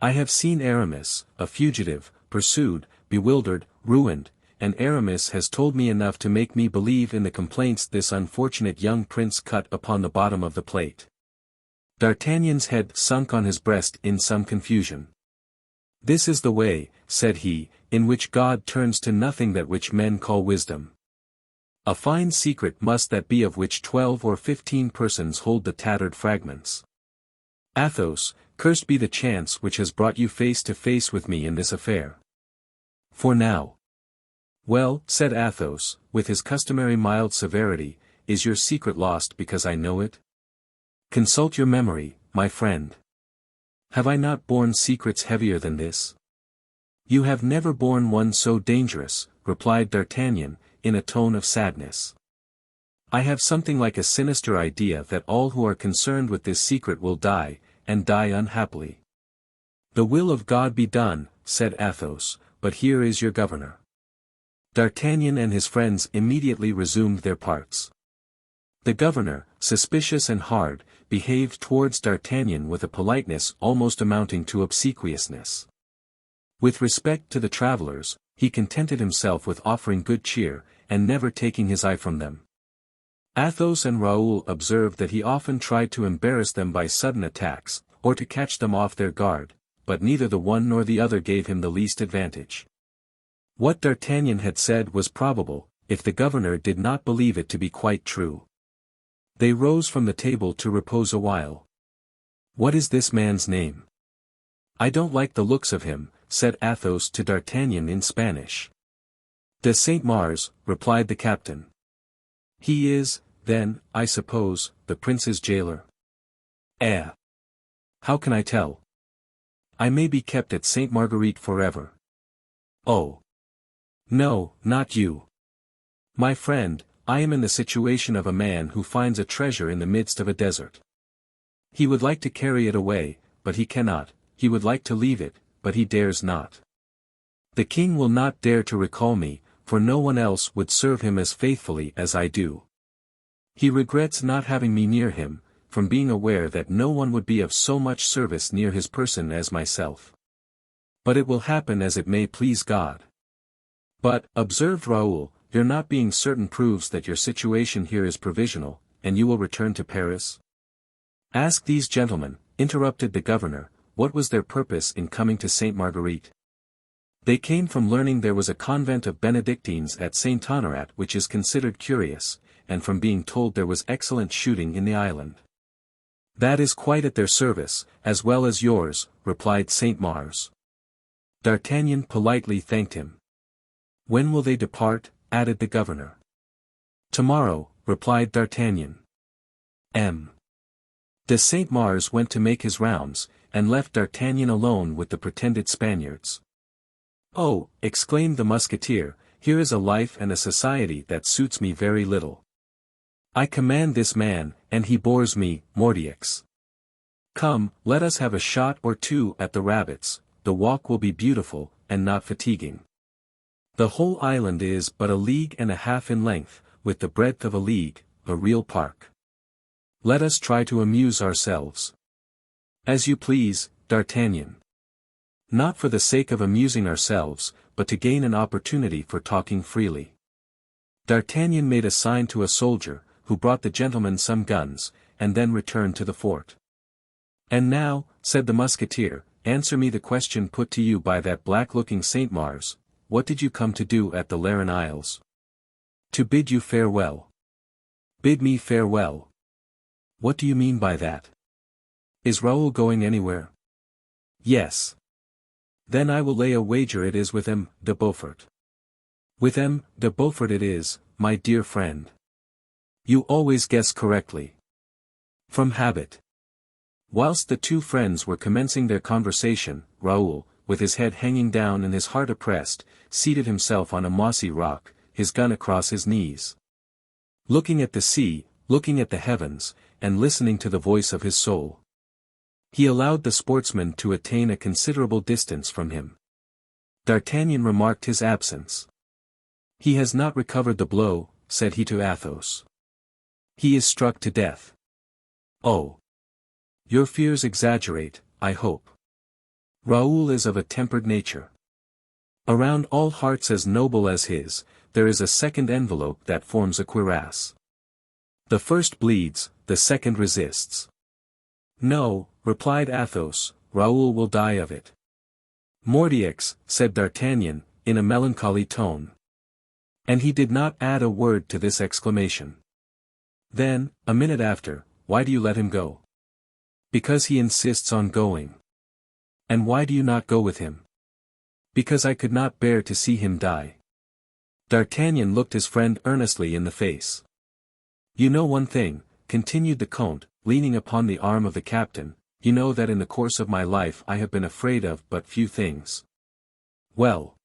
I have seen Aramis, a fugitive, pursued, bewildered, ruined, and Aramis has told me enough to make me believe in the complaints this unfortunate young prince cut upon the bottom of the plate." D'Artagnan's head sunk on his breast in some confusion. "This is the way," said he, "in which God turns to nothing that which men call wisdom. A fine secret must that be of which 12 or 15 persons hold the tattered fragments. Athos, cursed be the chance which has brought you face to face with me in this affair. For now." "Well," said Athos, with his customary mild severity, "is your secret lost because I know it? Consult your memory, my friend. Have I not borne secrets heavier than this?" "You have never borne one so dangerous," replied D'Artagnan, in a tone of sadness. "I have something like a sinister idea that all who are concerned with this secret will die, and die unhappily." "The will of God be done," said Athos, "but here is your governor." D'Artagnan and his friends immediately resumed their parts. The governor, suspicious and hard, behaved towards D'Artagnan with a politeness almost amounting to obsequiousness. With respect to the travelers, he contented himself with offering good cheer, and never taking his eye from them. Athos and Raoul observed that he often tried to embarrass them by sudden attacks, or to catch them off their guard, but neither the one nor the other gave him the least advantage. What D'Artagnan had said was probable, if the governor did not believe it to be quite true. They rose from the table to repose a while. "What is this man's name?" "I don't like the looks of him," said Athos to D'Artagnan in Spanish. "De Saint-Mars," replied the captain. "He is, then, I suppose, the prince's jailer?" "Eh? How can I tell? I may be kept at Sainte Marguerite forever." "Oh. No, not you. My friend, I am in the situation of a man who finds a treasure in the midst of a desert. He would like to carry it away, but he cannot, he would like to leave it, but he dares not. The king will not dare to recall me, for no one else would serve him as faithfully as I do. He regrets not having me near him, from being aware that no one would be of so much service near his person as myself. But it will happen as it may please God." "But," observed Raoul, "your not being certain proves that your situation here is provisional, and you will return to Paris?" "Ask these gentlemen," interrupted the governor, "what was their purpose in coming to Sainte Marguerite? They came from learning there was a convent of Benedictines at Saint Honorat which is considered curious, and from being told there was excellent shooting in the island." "That is quite at their service, as well as yours," replied Saint-Mars. D'Artagnan politely thanked him. "When will they depart?" added the governor. "Tomorrow," replied D'Artagnan. M. De Saint-Mars went to make his rounds, and left D'Artagnan alone with the pretended Spaniards. "Oh," exclaimed the musketeer, "here is a life and a society that suits me very little. I command this man, and he bores me, Mordioux. Come, let us have a shot or two at the rabbits, the walk will be beautiful, and not fatiguing. The whole island is but 1.5 leagues in length, with the breadth of 1 league, a real park. Let us try to amuse ourselves." "As you please, D'Artagnan. Not for the sake of amusing ourselves, but to gain an opportunity for talking freely." D'Artagnan made a sign to a soldier, who brought the gentleman some guns, and then returned to the fort. "And now," said the musketeer, "answer me the question put to you by that black-looking Saint-Mars, what did you come to do at the Laren Isles?" "To bid you farewell." "Bid me farewell? What do you mean by that? Is Raoul going anywhere?" "Yes." "Then I will lay a wager it is with M. de Beaufort." "With M. de Beaufort it is, my dear friend. You always guess correctly." "From habit." Whilst the two friends were commencing their conversation, Raoul, with his head hanging down and his heart oppressed, seated himself on a mossy rock, his gun across his knees. Looking at the sea, looking at the heavens, and listening to the voice of his soul. He allowed the sportsman to attain a considerable distance from him. D'Artagnan remarked his absence. "He has not recovered the blow," said he to Athos. "He is struck to death." "Oh! Your fears exaggerate, I hope. Raoul is of a tempered nature. Around all hearts as noble as his, there is a second envelope that forms a cuirass. The first bleeds, the second resists." "No," replied Athos, "Raoul will die of it." "Mordioux," said D'Artagnan, in a melancholy tone. And he did not add a word to this exclamation. Then, a minute after, "Why do you let him go?" "Because he insists on going." "And why do you not go with him?" "Because I could not bear to see him die." D'Artagnan looked his friend earnestly in the face. "You know one thing," continued the Comte, leaning upon the arm of the captain, "you know that in the course of my life I have been afraid of but few things." "Well."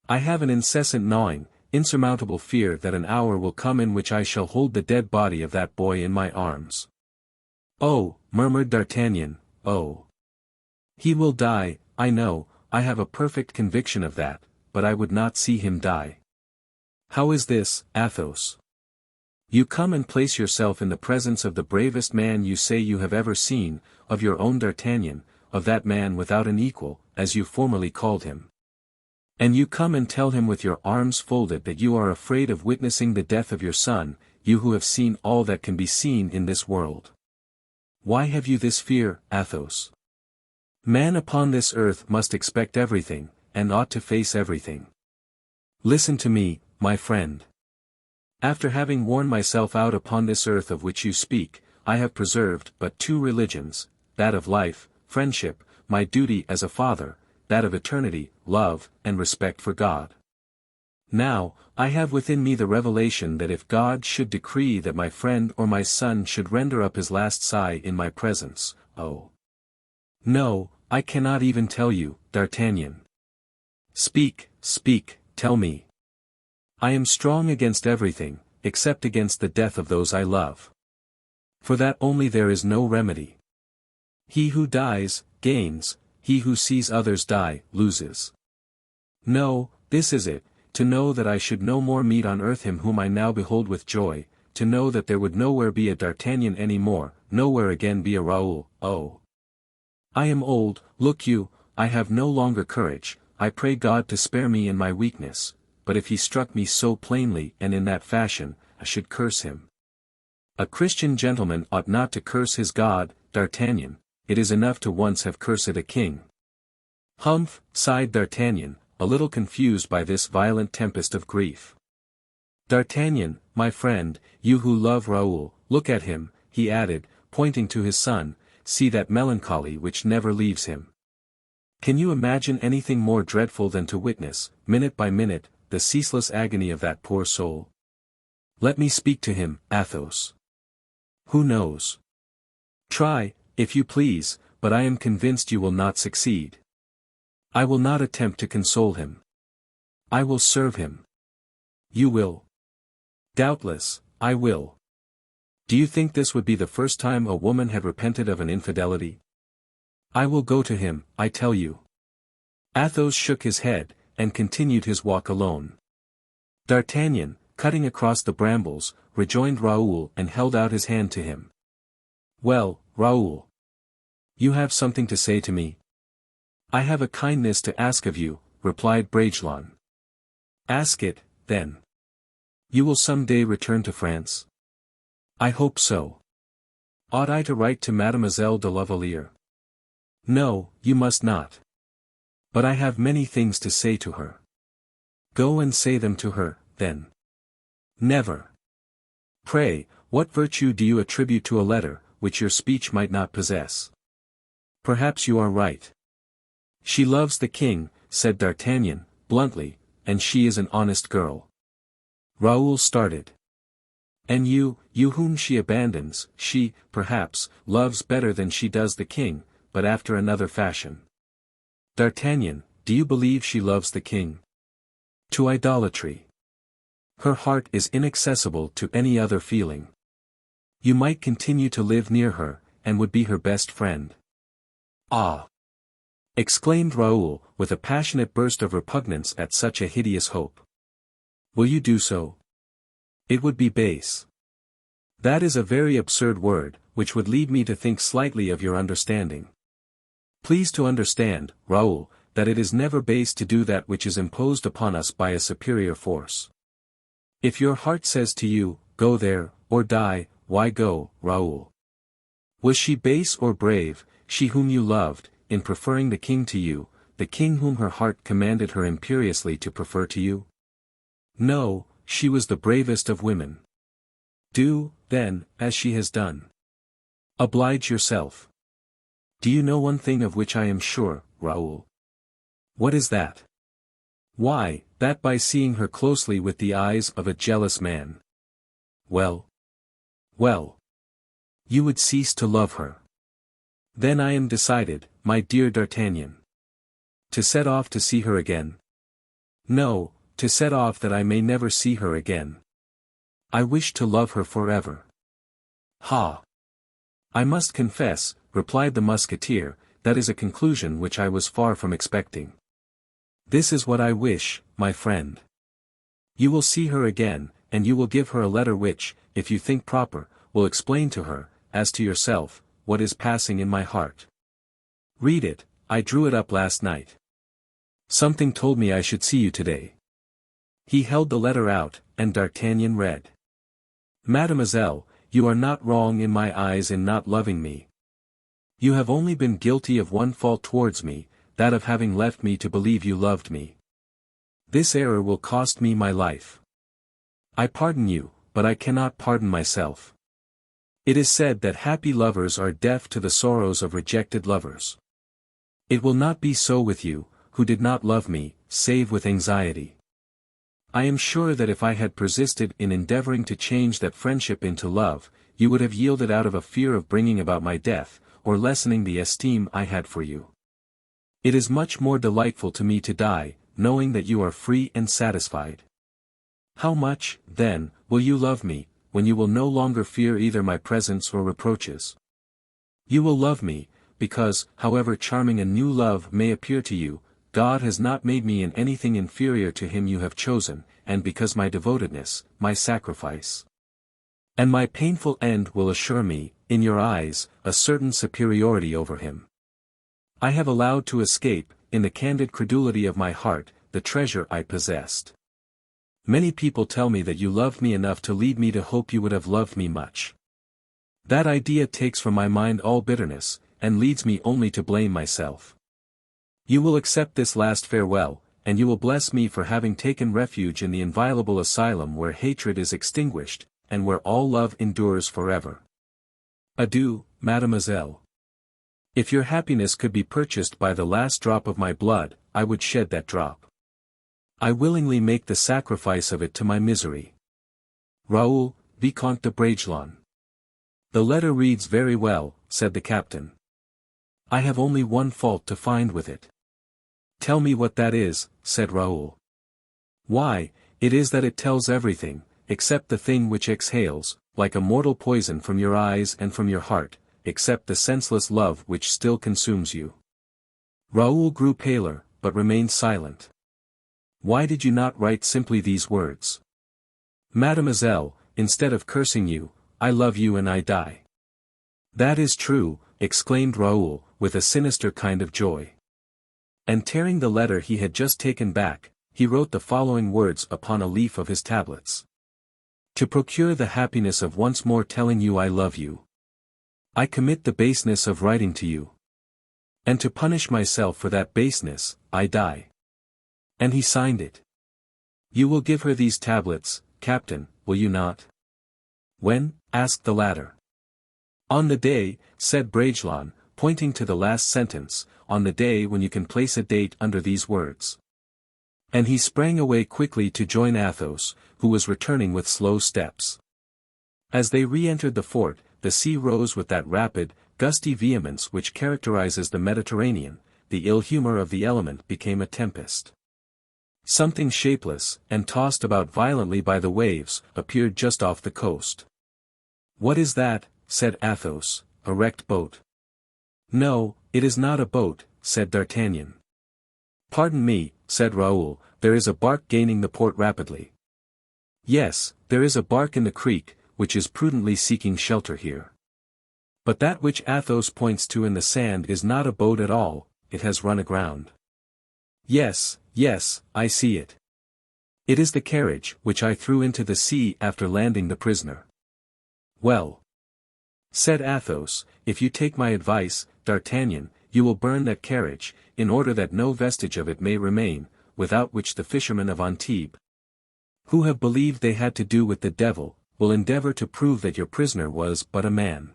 "I have an incessant gnawing, insurmountable fear that an hour will come in which I shall hold the dead body of that boy in my arms." "Oh," murmured D'Artagnan, "oh. He will die, I know, I have a perfect conviction of that, but I would not see him die." "How is this, Athos? You come and place yourself in the presence of the bravest man you say you have ever seen, of your own D'Artagnan, of that man without an equal, as you formerly called him. And you come and tell him with your arms folded that you are afraid of witnessing the death of your son, you who have seen all that can be seen in this world. Why have you this fear, Athos? Man upon this earth must expect everything, and ought to face everything. Listen to me, my friend. After having worn myself out upon this earth of which you speak, I have preserved but two religions, that of life, friendship, my duty as a father, that of eternity, love, and respect for God. Now, I have within me the revelation that if God should decree that my friend or my son should render up his last sigh in my presence, oh! No, I cannot even tell you, D'Artagnan. Speak, speak, tell me. I am strong against everything, except against the death of those I love. For that only there is no remedy. He who dies, gains, he who sees others die, loses. No, this is it, to know that I should no more meet on earth him whom I now behold with joy, to know that there would nowhere be a D'Artagnan any more, nowhere again be a Raoul, oh! I am old, look you, I have no longer courage, I pray God to spare me in my weakness, but if he struck me so plainly and in that fashion, I should curse him. A Christian gentleman ought not to curse his God, D'Artagnan, it is enough to once have cursed a king. Humph, sighed D'Artagnan, a little confused by this violent tempest of grief. D'Artagnan, my friend, you who love Raoul, look at him, he added, pointing to his son, see that melancholy which never leaves him. Can you imagine anything more dreadful than to witness, minute by minute, the ceaseless agony of that poor soul? Let me speak to him, Athos. Who knows? Try, if you please, but I am convinced you will not succeed. I will not attempt to console him. I will serve him. You will. Doubtless, I will. Do you think this would be the first time a woman had repented of an infidelity? I will go to him, I tell you. Athos shook his head, and continued his walk alone. D'Artagnan, cutting across the brambles, rejoined Raoul and held out his hand to him. Well, Raoul. You have something to say to me? I have a kindness to ask of you, replied Bragelonne. Ask it, then. You will some day return to France? I hope so. Ought I to write to Mademoiselle de la Valliere? No, you must not. But I have many things to say to her. Go and say them to her, then. Never. Pray, what virtue do you attribute to a letter, which your speech might not possess? Perhaps you are right. She loves the king, said D'Artagnan, bluntly, and she is an honest girl. Raoul started. And you whom she abandons, she, perhaps, loves better than she does the king, but after another fashion. D'Artagnan, do you believe she loves the king? To idolatry. Her heart is inaccessible to any other feeling. You might continue to live near her, and would be her best friend. Ah! Exclaimed Raoul, with a passionate burst of repugnance at such a hideous hope. Will you do so? It would be base. That is a very absurd word, which would lead me to think slightly of your understanding. Please to understand, Raoul, that it is never base to do that which is imposed upon us by a superior force. If your heart says to you, go there, or die, why go, Raoul? Was she base or brave, she whom you loved, in preferring the king to you, the king whom her heart commanded her imperiously to prefer to you? No, she was the bravest of women. Do, then, as she has done. Oblige yourself. Do you know one thing of which I am sure, Raoul? What is that? Why, that by seeing her closely with the eyes of a jealous man. Well. Well. You would cease to love her. Then I am decided, my dear D'Artagnan. To set off to see her again? No, to set off that I may never see her again. I wish to love her forever. Ha! I must confess, replied the Musketeer, that is a conclusion which I was far from expecting. This is what I wish, my friend. You will see her again, and you will give her a letter which, if you think proper, will explain to her, as to yourself, what is passing in my heart. Read it, I drew it up last night. Something told me I should see you today. He held the letter out, and D'Artagnan read. Mademoiselle, you are not wrong in my eyes in not loving me, You have only been guilty of one fault towards me, that of having left me to believe you loved me. This error will cost me my life. I pardon you, but I cannot pardon myself. It is said that happy lovers are deaf to the sorrows of rejected lovers. It will not be so with you, who did not love me, save with anxiety. I am sure that if I had persisted in endeavoring to change that friendship into love, you would have yielded out of a fear of bringing about my death, or lessening the esteem I had for you. It is much more delightful to me to die, knowing that you are free and satisfied. How much, then, will you love me, when you will no longer fear either my presence or reproaches? You will love me, because, however charming a new love may appear to you, God has not made me in anything inferior to him you have chosen, and because my devotedness, my sacrifice, and my painful end will assure me, in your eyes, a certain superiority over him. I have allowed to escape, in the candid credulity of my heart, the treasure I possessed. Many people tell me that you loved me enough to lead me to hope you would have loved me much. That idea takes from my mind all bitterness, and leads me only to blame myself. You will accept this last farewell, and you will bless me for having taken refuge in the inviolable asylum where hatred is extinguished, and where all love endures forever. Adieu, mademoiselle. If your happiness could be purchased by the last drop of my blood, I would shed that drop. I willingly make the sacrifice of it to my misery. Raoul, Vicomte de Bragelonne. The letter reads very well, said the captain. I have only one fault to find with it. Tell me what that is, said Raoul. Why, it is that it tells everything, except the thing which exhales, like a mortal poison from your eyes and from your heart, except the senseless love which still consumes you. Raoul grew paler, but remained silent. Why did you not write simply these words? Mademoiselle, instead of cursing you, I love you and I die. That is true, exclaimed Raoul, with a sinister kind of joy. And tearing the letter he had just taken back, he wrote the following words upon a leaf of his tablets. To procure the happiness of once more telling you I love you, I commit the baseness of writing to you. And to punish myself for that baseness, I die. And he signed it. You will give her these tablets, Captain, will you not? When? Asked the latter. On the day, said Bragelonne, pointing to the last sentence, on the day when you can place a date under these words. And he sprang away quickly to join Athos, who was returning with slow steps. As they re-entered the fort, the sea rose with that rapid, gusty vehemence which characterizes the Mediterranean. The ill humor of the element became a tempest. Something shapeless, and tossed about violently by the waves, appeared just off the coast. What is that? Said Athos, a wrecked boat. No, it is not a boat, said D'Artagnan. Pardon me, said Raoul, there is a bark gaining the port rapidly. Yes, there is a bark in the creek, which is prudently seeking shelter here. But that which Athos points to in the sand is not a boat at all, it has run aground. Yes, yes, I see it. It is the carriage which I threw into the sea after landing the prisoner. Well, said Athos, if you take my advice, D'Artagnan, you will burn that carriage, in order that no vestige of it may remain, without which the fishermen of Antibes, who have believed they had to do with the devil, will endeavor to prove that your prisoner was but a man.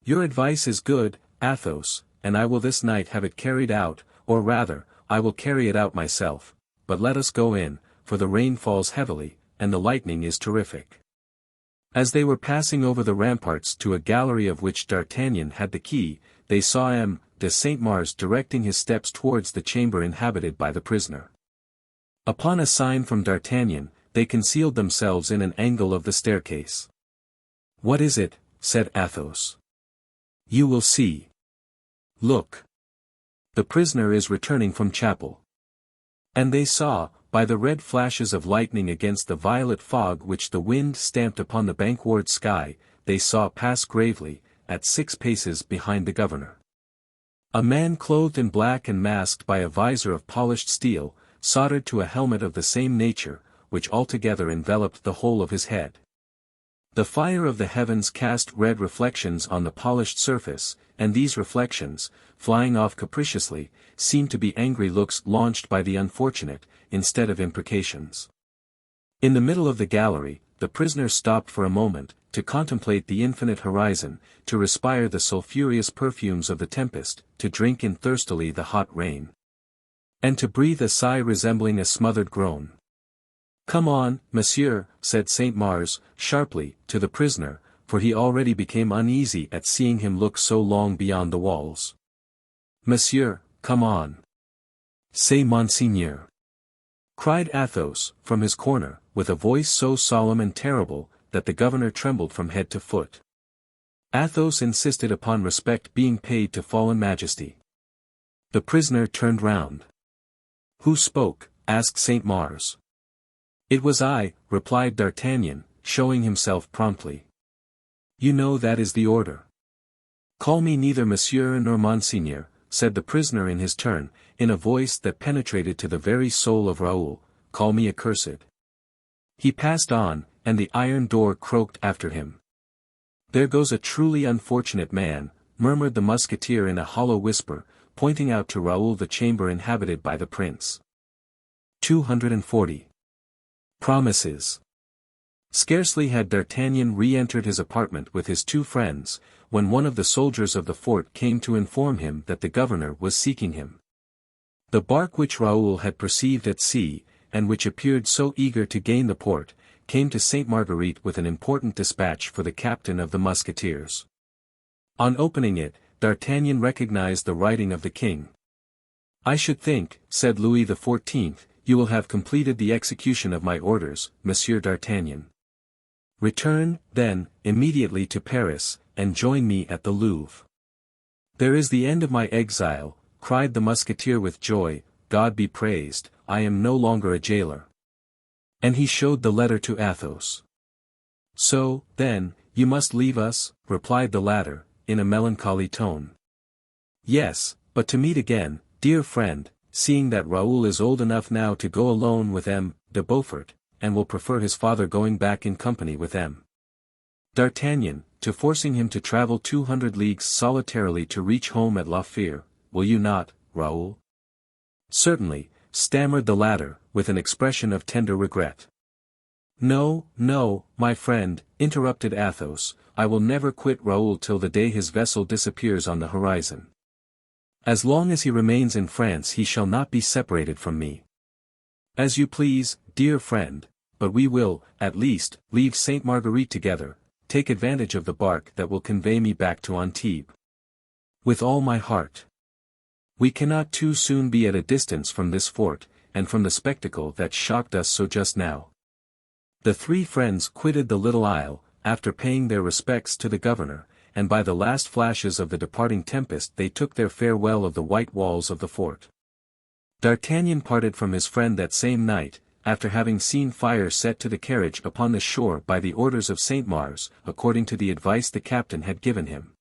Your advice is good, Athos, and I will this night have it carried out, or rather, I will carry it out myself, but let us go in, for the rain falls heavily, and the lightning is terrific. As they were passing over the ramparts to a gallery of which D'Artagnan had the key, they saw M. de Saint-Mars directing his steps towards the chamber inhabited by the prisoner. Upon a sign from D'Artagnan, they concealed themselves in an angle of the staircase. What is it? Said Athos. You will see. Look. The prisoner is returning from chapel. And they saw, by the red flashes of lightning against the violet fog which the wind stamped upon the bankward sky, they saw pass gravely, at 6 paces behind the governor, a man clothed in black and masked by a visor of polished steel, soldered to a helmet of the same nature, which altogether enveloped the whole of his head. The fire of the heavens cast red reflections on the polished surface, and these reflections, flying off capriciously, seemed to be angry looks launched by the unfortunate, instead of imprecations. In the middle of the gallery, the prisoner stopped for a moment, to contemplate the infinite horizon, to respire the sulphureous perfumes of the tempest, to drink in thirstily the hot rain, and to breathe a sigh resembling a smothered groan. "Come on, monsieur," said Saint Mars, sharply, to the prisoner, for he already became uneasy at seeing him look so long beyond the walls. "Monsieur, come on." "C'est monseigneur," cried Athos, from his corner, with a voice so solemn and terrible, that the governor trembled from head to foot. Athos insisted upon respect being paid to fallen majesty. The prisoner turned round. "Who spoke?" asked Saint Mars. "It was I," replied D'Artagnan, showing himself promptly. "You know that is the order." "Call me neither monsieur nor monseigneur," said the prisoner in his turn, in a voice that penetrated to the very soul of Raoul, "call me accursed." He passed on, and the iron door croaked after him. "There goes a truly unfortunate man," murmured the musketeer in a hollow whisper, pointing out to Raoul the chamber inhabited by the prince. 240. Promises. Scarcely had D'Artagnan re-entered his apartment with his two friends, when one of the soldiers of the fort came to inform him that the governor was seeking him. The bark which Raoul had perceived at sea, and which appeared so eager to gain the port, came to Sainte Marguerite with an important dispatch for the captain of the Musketeers. On opening it, D'Artagnan recognized the writing of the king. "I should think," said Louis XIV, "you will have completed the execution of my orders, Monsieur d'Artagnan. Return, then, immediately to Paris, and join me at the Louvre." "There is the end of my exile," cried the musketeer with joy, "God be praised, I am no longer a jailer." And he showed the letter to Athos. "So, then, you must leave us," replied the latter, in a melancholy tone. "Yes, but to meet again, dear friend, seeing that Raoul is old enough now to go alone with M. de Beaufort, and will prefer his father going back in company with M. D'Artagnan, to forcing him to travel 200 leagues solitarily to reach home at La Fere, will you not, Raoul?" "Certainly," stammered the latter, with an expression of tender regret. "No, no, my friend," interrupted Athos, "I will never quit Raoul till the day his vessel disappears on the horizon. As long as he remains in France he shall not be separated from me." "As you please, dear friend, but we will, at least, leave Sainte Marguerite together, take advantage of the bark that will convey me back to Antibes." "With all my heart. We cannot too soon be at a distance from this fort, and from the spectacle that shocked us so just now." The three friends quitted the little isle, after paying their respects to the governor, and by the last flashes of the departing tempest they took their farewell of the white walls of the fort. D'Artagnan parted from his friend that same night, after having seen fire set to the carriage upon the shore by the orders of Saint Mars, according to the advice the captain had given him.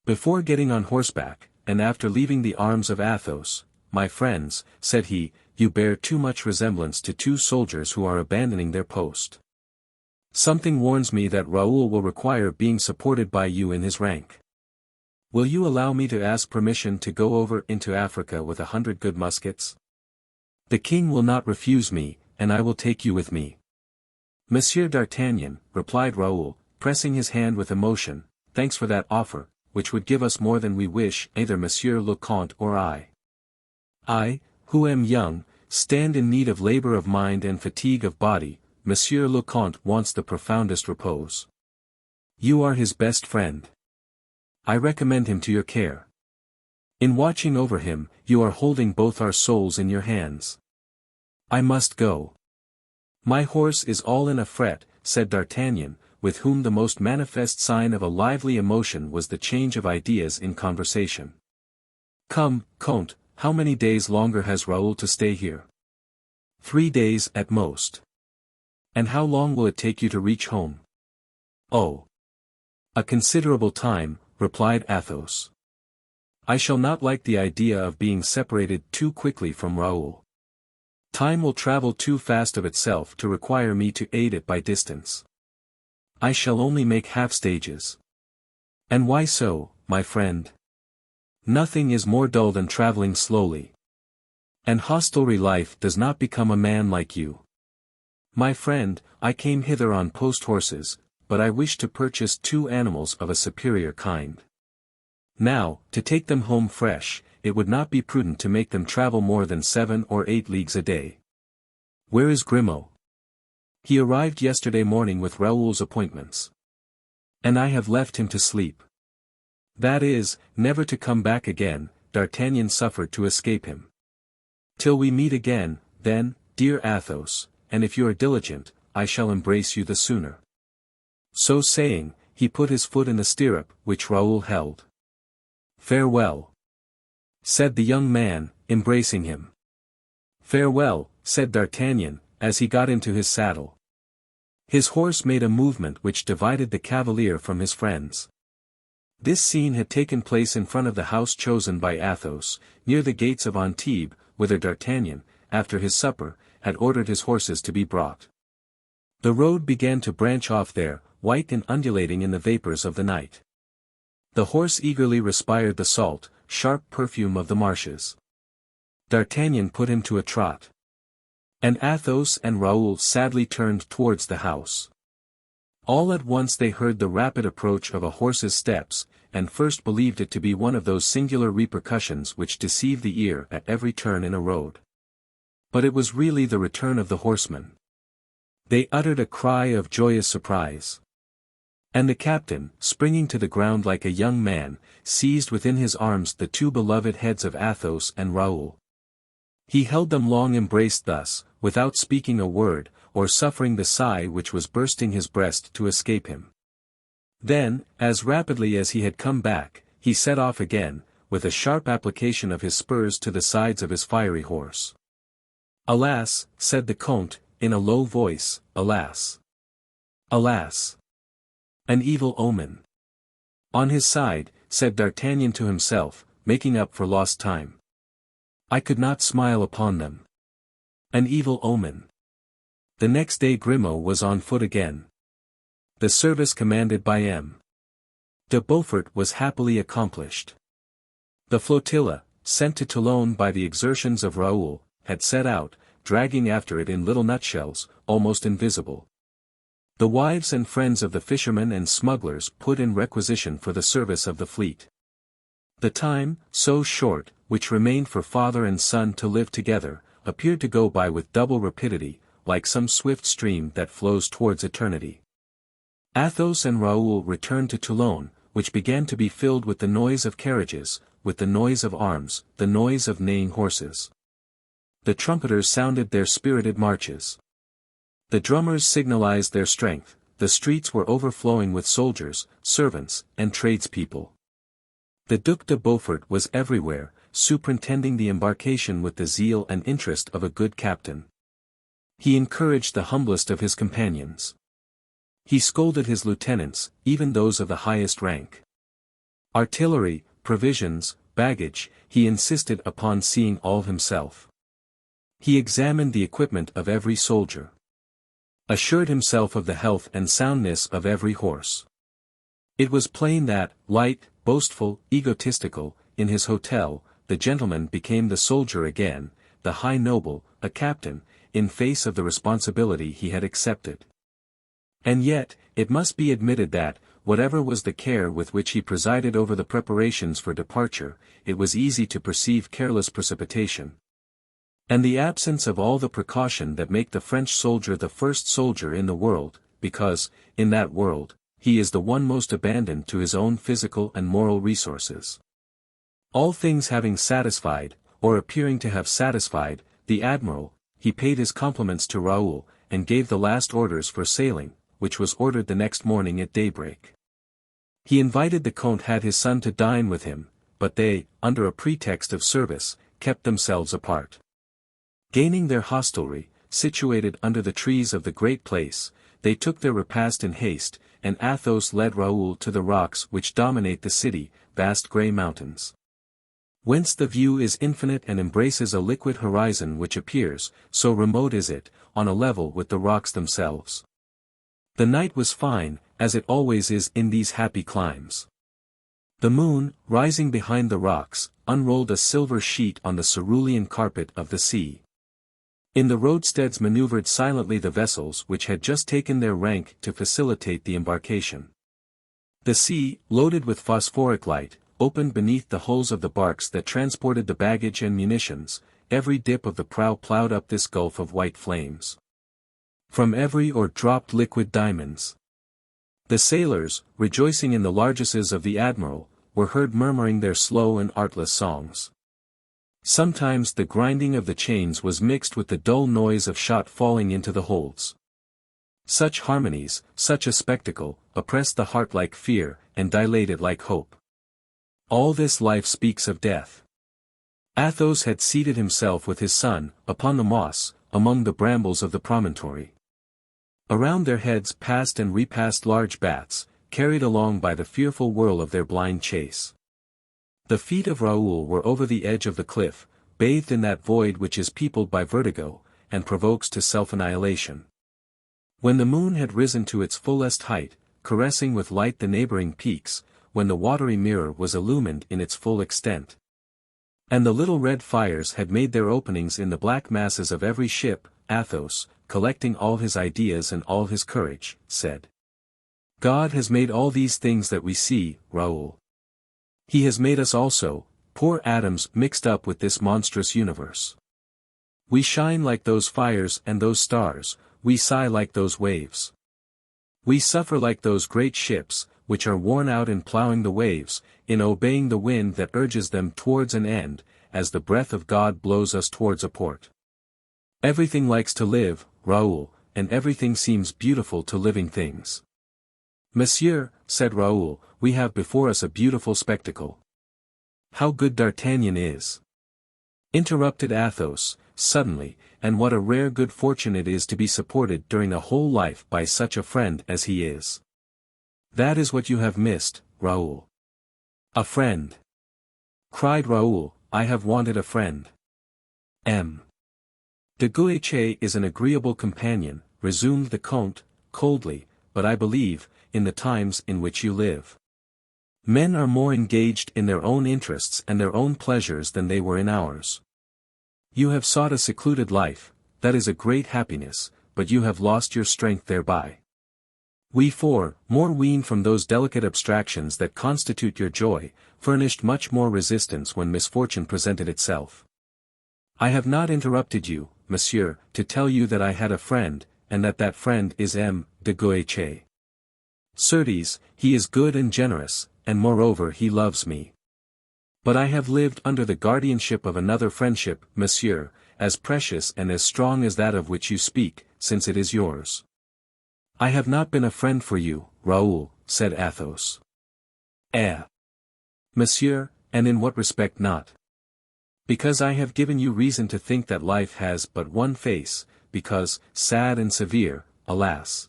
Before getting on horseback, and after leaving the arms of Athos, "My friends," said he, "you bear too much resemblance to two soldiers who are abandoning their post. Something warns me that Raoul will require being supported by you in his rank. Will you allow me to ask permission to go over into Africa with 100 good muskets? The king will not refuse me, and I will take you with me." "Monsieur d'Artagnan," replied Raoul, pressing his hand with emotion, "thanks for that offer, which would give us more than we wish, either Monsieur le Comte or I. I, who am young, stand in need of labor of mind and fatigue of body. Monsieur le Comte wants the profoundest repose. You are his best friend. I recommend him to your care. In watching over him, you are holding both our souls in your hands. I must go. My horse is all in a fret," said D'Artagnan, with whom the most manifest sign of a lively emotion was the change of ideas in conversation. "Come, Comte, how many days longer has Raoul to stay here?" 3 days at most. "And how long will it take you to reach home?" "Oh, a considerable time," replied Athos. "I shall not like the idea of being separated too quickly from Raoul. Time will travel too fast of itself to require me to aid it by distance. I shall only make half stages. And why so, my friend? Nothing is more dull than traveling slowly. And hostelry life does not become a man like you. My friend, I came hither on post horses, but I wish to purchase 2 animals of a superior kind. Now, to take them home fresh, it would not be prudent to make them travel more than 7 or 8 leagues a day. Where is Grimaud? He arrived yesterday morning with Raoul's appointments. And I have left him to sleep. That is, never to come back again. D'Artagnan suffered to escape him. Till we meet again, then, dear Athos, and if you are diligent, I shall embrace you the sooner. So saying, he put his foot in the stirrup which Raoul held. Farewell, said the young man, embracing him. Farewell, said D'Artagnan, as he got into his saddle. His horse made a movement which divided the cavalier from his friends. This scene had taken place in front of the house chosen by Athos, near the gates of Antibes, whither D'Artagnan, after his supper, had ordered his horses to be brought. The road began to branch off there, white and undulating in the vapors of the night. The horse eagerly respired the salt, sharp perfume of the marshes. D'Artagnan put him to a trot. And Athos and Raoul sadly turned towards the house. All at once they heard the rapid approach of a horse's steps, and first believed it to be one of those singular repercussions which deceive the ear at every turn in a road. But it was really the return of the horseman. They uttered a cry of joyous surprise. And the captain, springing to the ground like a young man, seized within his arms the 2 beloved heads of Athos and Raoul. He held them long embraced thus, without speaking a word, or suffering the sigh which was bursting his breast to escape him. Then, as rapidly as he had come back, he set off again, with a sharp application of his spurs to the sides of his fiery horse. Alas, said the Comte, in a low voice, alas! Alas! An evil omen. On his side, said D'Artagnan to himself, making up for lost time. I could not smile upon them. An evil omen. The next day Grimaud was on foot again. The service commanded by M. de Beaufort was happily accomplished. The flotilla, sent to Toulon by the exertions of Raoul, had set out, dragging after it in little nutshells, almost invisible. The wives and friends of the fishermen and smugglers put in requisition for the service of the fleet. The time, so short, which remained for father and son to live together, appeared to go by with double rapidity, like some swift stream that flows towards eternity. Athos and Raoul returned to Toulon, which began to be filled with the noise of carriages, with the noise of arms, the noise of neighing horses. The trumpeters sounded their spirited marches. The drummers signalized their strength, the streets were overflowing with soldiers, servants, and tradespeople. The Duc de Beaufort was everywhere, superintending the embarkation with the zeal and interest of a good captain. He encouraged the humblest of his companions. He scolded his lieutenants, even those of the highest rank. Artillery, provisions, baggage, he insisted upon seeing all himself. He examined the equipment of every soldier. Assured himself of the health and soundness of every horse. It was plain that, light, boastful, egotistical, in his hotel, the gentleman became the soldier again, the high noble, a captain, in face of the responsibility he had accepted. And yet, it must be admitted that, whatever was the care with which he presided over the preparations for departure, it was easy to perceive careless precipitation. And the absence of all the precaution that make the French soldier the first soldier in the world, because, in that world, he is the one most abandoned to his own physical and moral resources. All things having satisfied, or appearing to have satisfied, the admiral, he paid his compliments to Raoul, and gave the last orders for sailing, which was ordered the next morning at daybreak. He invited the Comte had his son to dine with him, but they, under a pretext of service, kept themselves apart. Gaining their hostelry, situated under the trees of the great place, they took their repast in haste, and Athos led Raoul to the rocks which dominate the city, vast grey mountains. Whence the view is infinite and embraces a liquid horizon which appears, so remote is it, on a level with the rocks themselves. The night was fine, as it always is in these happy climes. The moon, rising behind the rocks, unrolled a silver sheet on the cerulean carpet of the sea. In the roadsteads maneuvered silently the vessels which had just taken their rank to facilitate the embarkation. The sea, loaded with phosphoric light, opened beneath the hulls of the barks that transported the baggage and munitions. Every dip of the prow ploughed up this gulf of white flames. From every oar dropped liquid diamonds. The sailors, rejoicing in the largesses of the admiral, were heard murmuring their slow and artless songs. Sometimes the grinding of the chains was mixed with the dull noise of shot falling into the holds. Such harmonies, such a spectacle, oppressed the heart like fear, and dilated like hope. All this life speaks of death. Athos had seated himself with his son, upon the moss, among the brambles of the promontory. Around their heads passed and repassed large bats, carried along by the fearful whirl of their blind chase. The feet of Raoul were over the edge of the cliff, bathed in that void which is peopled by vertigo, and provokes to self-annihilation. When the moon had risen to its fullest height, caressing with light the neighboring peaks, when the watery mirror was illumined in its full extent, and the little red fires had made their openings in the black masses of every ship, Athos, collecting all his ideas and all his courage, said, "God has made all these things that we see, Raoul. He has made us also, poor atoms mixed up with this monstrous universe. We shine like those fires and those stars, we sigh like those waves. We suffer like those great ships, which are worn out in ploughing the waves, in obeying the wind that urges them towards an end, as the breath of God blows us towards a port. Everything likes to live, Raoul, and everything seems beautiful to living things." "Monsieur," said Raoul, "we have before us a beautiful spectacle." "How good D'Artagnan is!" interrupted Athos, suddenly, "and what a rare good fortune it is to be supported during a whole life by such a friend as he is." "That is what you have missed, Raoul." "A friend!" cried Raoul, "I have wanted a friend." M. De Guiche is an agreeable companion, resumed the Comte, coldly, "but I believe, in the times in which you live, men are more engaged in their own interests and their own pleasures than they were in ours. You have sought a secluded life, that is a great happiness, but you have lost your strength thereby. We four, more weaned from those delicate abstractions that constitute your joy, furnished much more resistance when misfortune presented itself. I have not interrupted you, monsieur, to tell you that I had a friend, and that that friend is M. de Guiche. Certes, he is good and generous, and moreover he loves me. But I have lived under the guardianship of another friendship, monsieur, as precious and as strong as that of which you speak, since it is yours." "I have not been a friend for you, Raoul," said Athos. "Eh, monsieur, and in what respect not?" "Because I have given you reason to think that life has but one face, because, sad and severe, alas!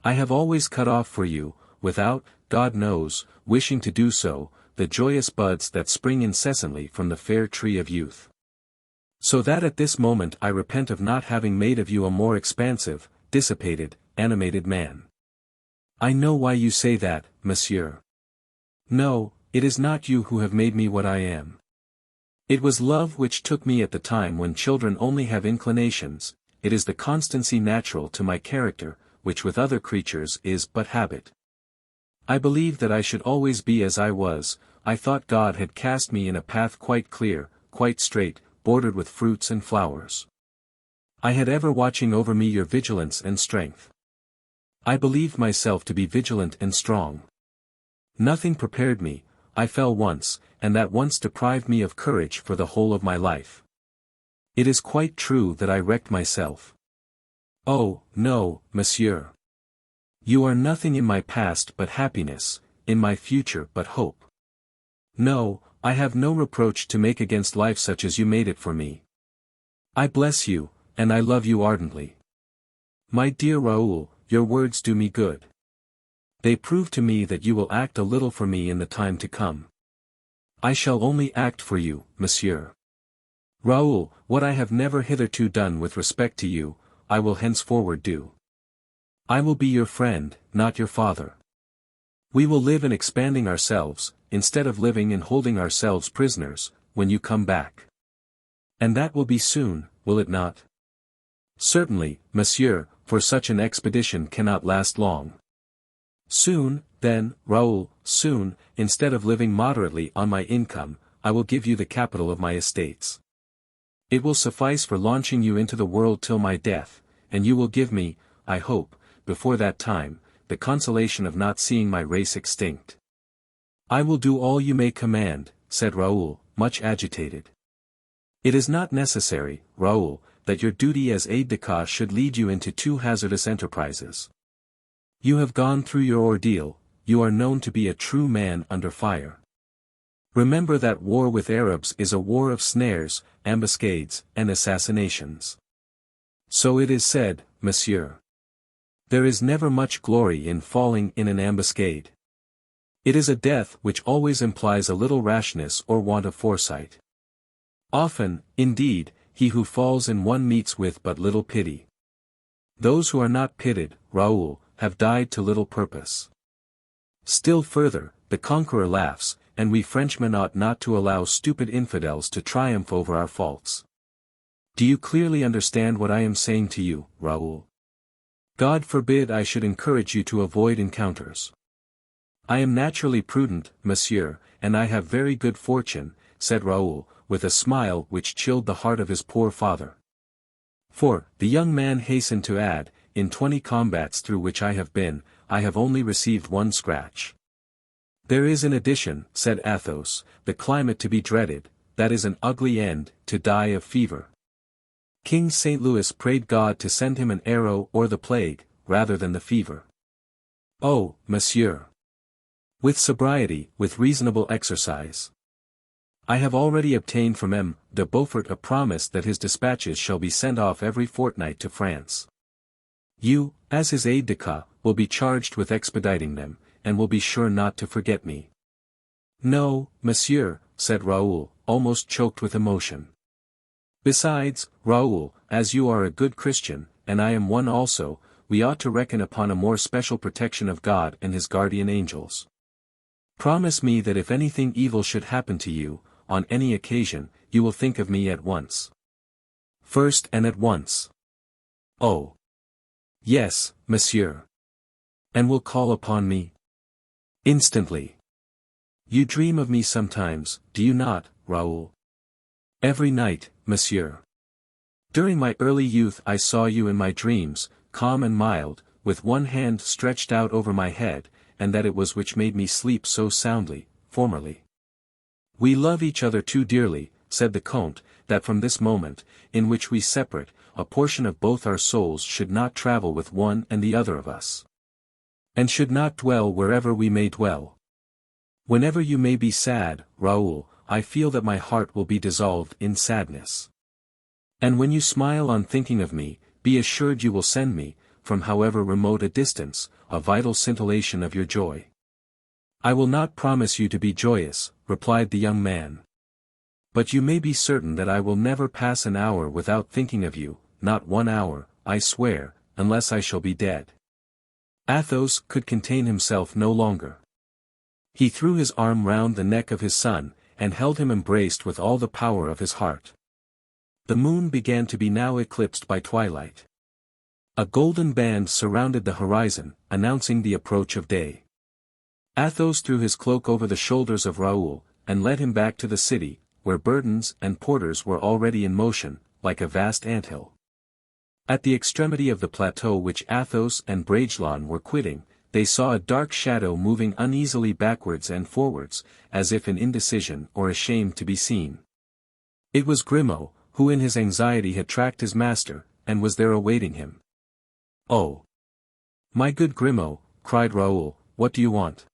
I have always cut off for you, without, God knows, wishing to do so, the joyous buds that spring incessantly from the fair tree of youth. So that at this moment I repent of not having made of you a more expansive, dissipated, animated man. I know why you say that, monsieur. No, it is not you who have made me what I am. It was love which took me at the time when children only have inclinations, it is the constancy natural to my character, which with other creatures is but habit. I believed that I should always be as I was, I thought God had cast me in a path quite clear, quite straight, bordered with fruits and flowers. I had ever watching over me your vigilance and strength. I believed myself to be vigilant and strong. Nothing prepared me, I fell once, and that once deprived me of courage for the whole of my life. It is quite true that I wrecked myself. Oh, no, monsieur. You are nothing in my past but happiness, in my future but hope. No, I have no reproach to make against life such as you made it for me. I bless you, and I love you ardently. My dear Raoul, your words do me good. They prove to me that you will act a little for me in the time to come. I shall only act for you, monsieur. Raoul, what I have never hitherto done with respect to you, I will henceforward do. I will be your friend, not your father. We will live in expanding ourselves, instead of living in holding ourselves prisoners, when you come back. And that will be soon, will it not? Certainly, monsieur, for such an expedition cannot last long. Soon, then, Raoul, soon, instead of living moderately on my income, I will give you the capital of my estates. It will suffice for launching you into the world till my death, and you will give me, I hope, before that time, the consolation of not seeing my race extinct. I will do all you may command, said Raoul, much agitated. It is not necessary, Raoul, that your duty as aide-de-camp should lead you into too hazardous enterprises. You have gone through your ordeal, you are known to be a true man under fire. Remember that war with Arabs is a war of snares, ambuscades, and assassinations. So it is said, monsieur. There is never much glory in falling in an ambuscade. It is a death which always implies a little rashness or want of foresight. Often, indeed, he who falls in one meets with but little pity. Those who are not pitied, Raoul, have died to little purpose. Still further, the conqueror laughs, and we Frenchmen ought not to allow stupid infidels to triumph over our faults. Do you clearly understand what I am saying to you, Raoul? God forbid I should encourage you to avoid encounters. I am naturally prudent, monsieur, and I have very good fortune, said Raoul, with a smile which chilled the heart of his poor father. For, the young man hastened to add, in 20 combats through which I have been, I have only received one scratch. There is in addition, said Athos, the climate to be dreaded, that is an ugly end, to die of fever. King St. Louis prayed God to send him an arrow or the plague, rather than the fever. Oh, monsieur! With sobriety, with reasonable exercise. I have already obtained from M. de Beaufort a promise that his dispatches shall be sent off every fortnight to France. You, as his aide-de-camp, will be charged with expediting them, and will be sure not to forget me. No, monsieur, said Raoul, almost choked with emotion. Besides, Raoul, as you are a good Christian, and I am one also, we ought to reckon upon a more special protection of God and his guardian angels. Promise me that if anything evil should happen to you, on any occasion, you will think of me at once. First and at once. Oh. Yes, monsieur. And will call upon me? Instantly. You dream of me sometimes, do you not, Raoul? Every night, monsieur. During my early youth I saw you in my dreams, calm and mild, with one hand stretched out over my head, and that it was which made me sleep so soundly, formerly. We love each other too dearly, said the Comte, that from this moment, in which we separate, a portion of both our souls should not travel with one and the other of us. And should not dwell wherever we may dwell. Whenever you may be sad, Raoul, I feel that my heart will be dissolved in sadness. And when you smile on thinking of me, be assured you will send me, from however remote a distance, a vital scintillation of your joy. I will not promise you to be joyous, replied the young man. But you may be certain that I will never pass an hour without thinking of you, not 1 hour, I swear, unless I shall be dead. Athos could contain himself no longer. He threw his arm round the neck of his son, and held him embraced with all the power of his heart. The moon began to be now eclipsed by twilight. A golden band surrounded the horizon, announcing the approach of day. Athos threw his cloak over the shoulders of Raoul, and led him back to the city, where burdens and porters were already in motion, like a vast anthill. At the extremity of the plateau which Athos and Bragelonne were quitting, they saw a dark shadow moving uneasily backwards and forwards, as if in indecision or ashamed to be seen. It was Grimaud, who in his anxiety had tracked his master, and was there awaiting him. Oh! My good Grimaud, cried Raoul, what do you want?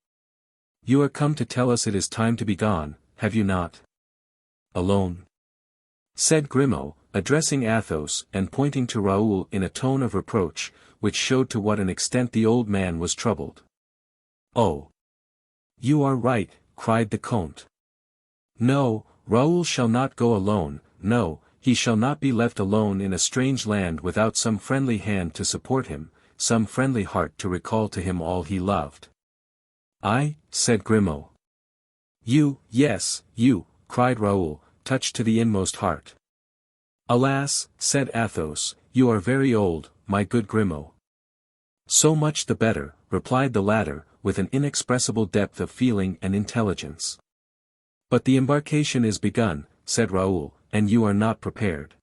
You are come to tell us it is time to be gone, have you not? Alone? Said Grimaud, addressing Athos and pointing to Raoul in a tone of reproach, which showed to what an extent the old man was troubled. Oh! You are right, cried the Comte. No, Raoul shall not go alone, no, he shall not be left alone in a strange land without some friendly hand to support him, some friendly heart to recall to him all he loved. "I," said Grimaud. "You, yes, you," cried Raoul, touched to the inmost heart. "Alas," said Athos, "you are very old, my good Grimaud." "So much the better," replied the latter, with an inexpressible depth of feeling and intelligence. "But the embarkation is begun," said Raoul, "and you are not prepared."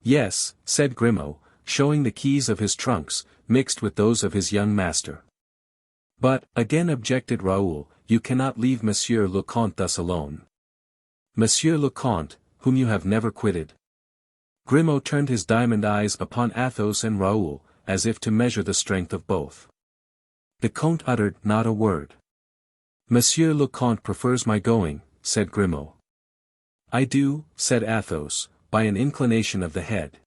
"Yes," said Grimaud, showing the keys of his trunks, mixed with those of his young master. "But," again objected Raoul, "you cannot leave Monsieur le Comte thus alone. Monsieur le Comte, whom you have never quitted." Grimaud turned his diamond eyes upon Athos and Raoul, as if to measure the strength of both. The Comte uttered not a word. "Monsieur le Comte prefers my going," said Grimaud. "I do," said Athos, by an inclination of the head.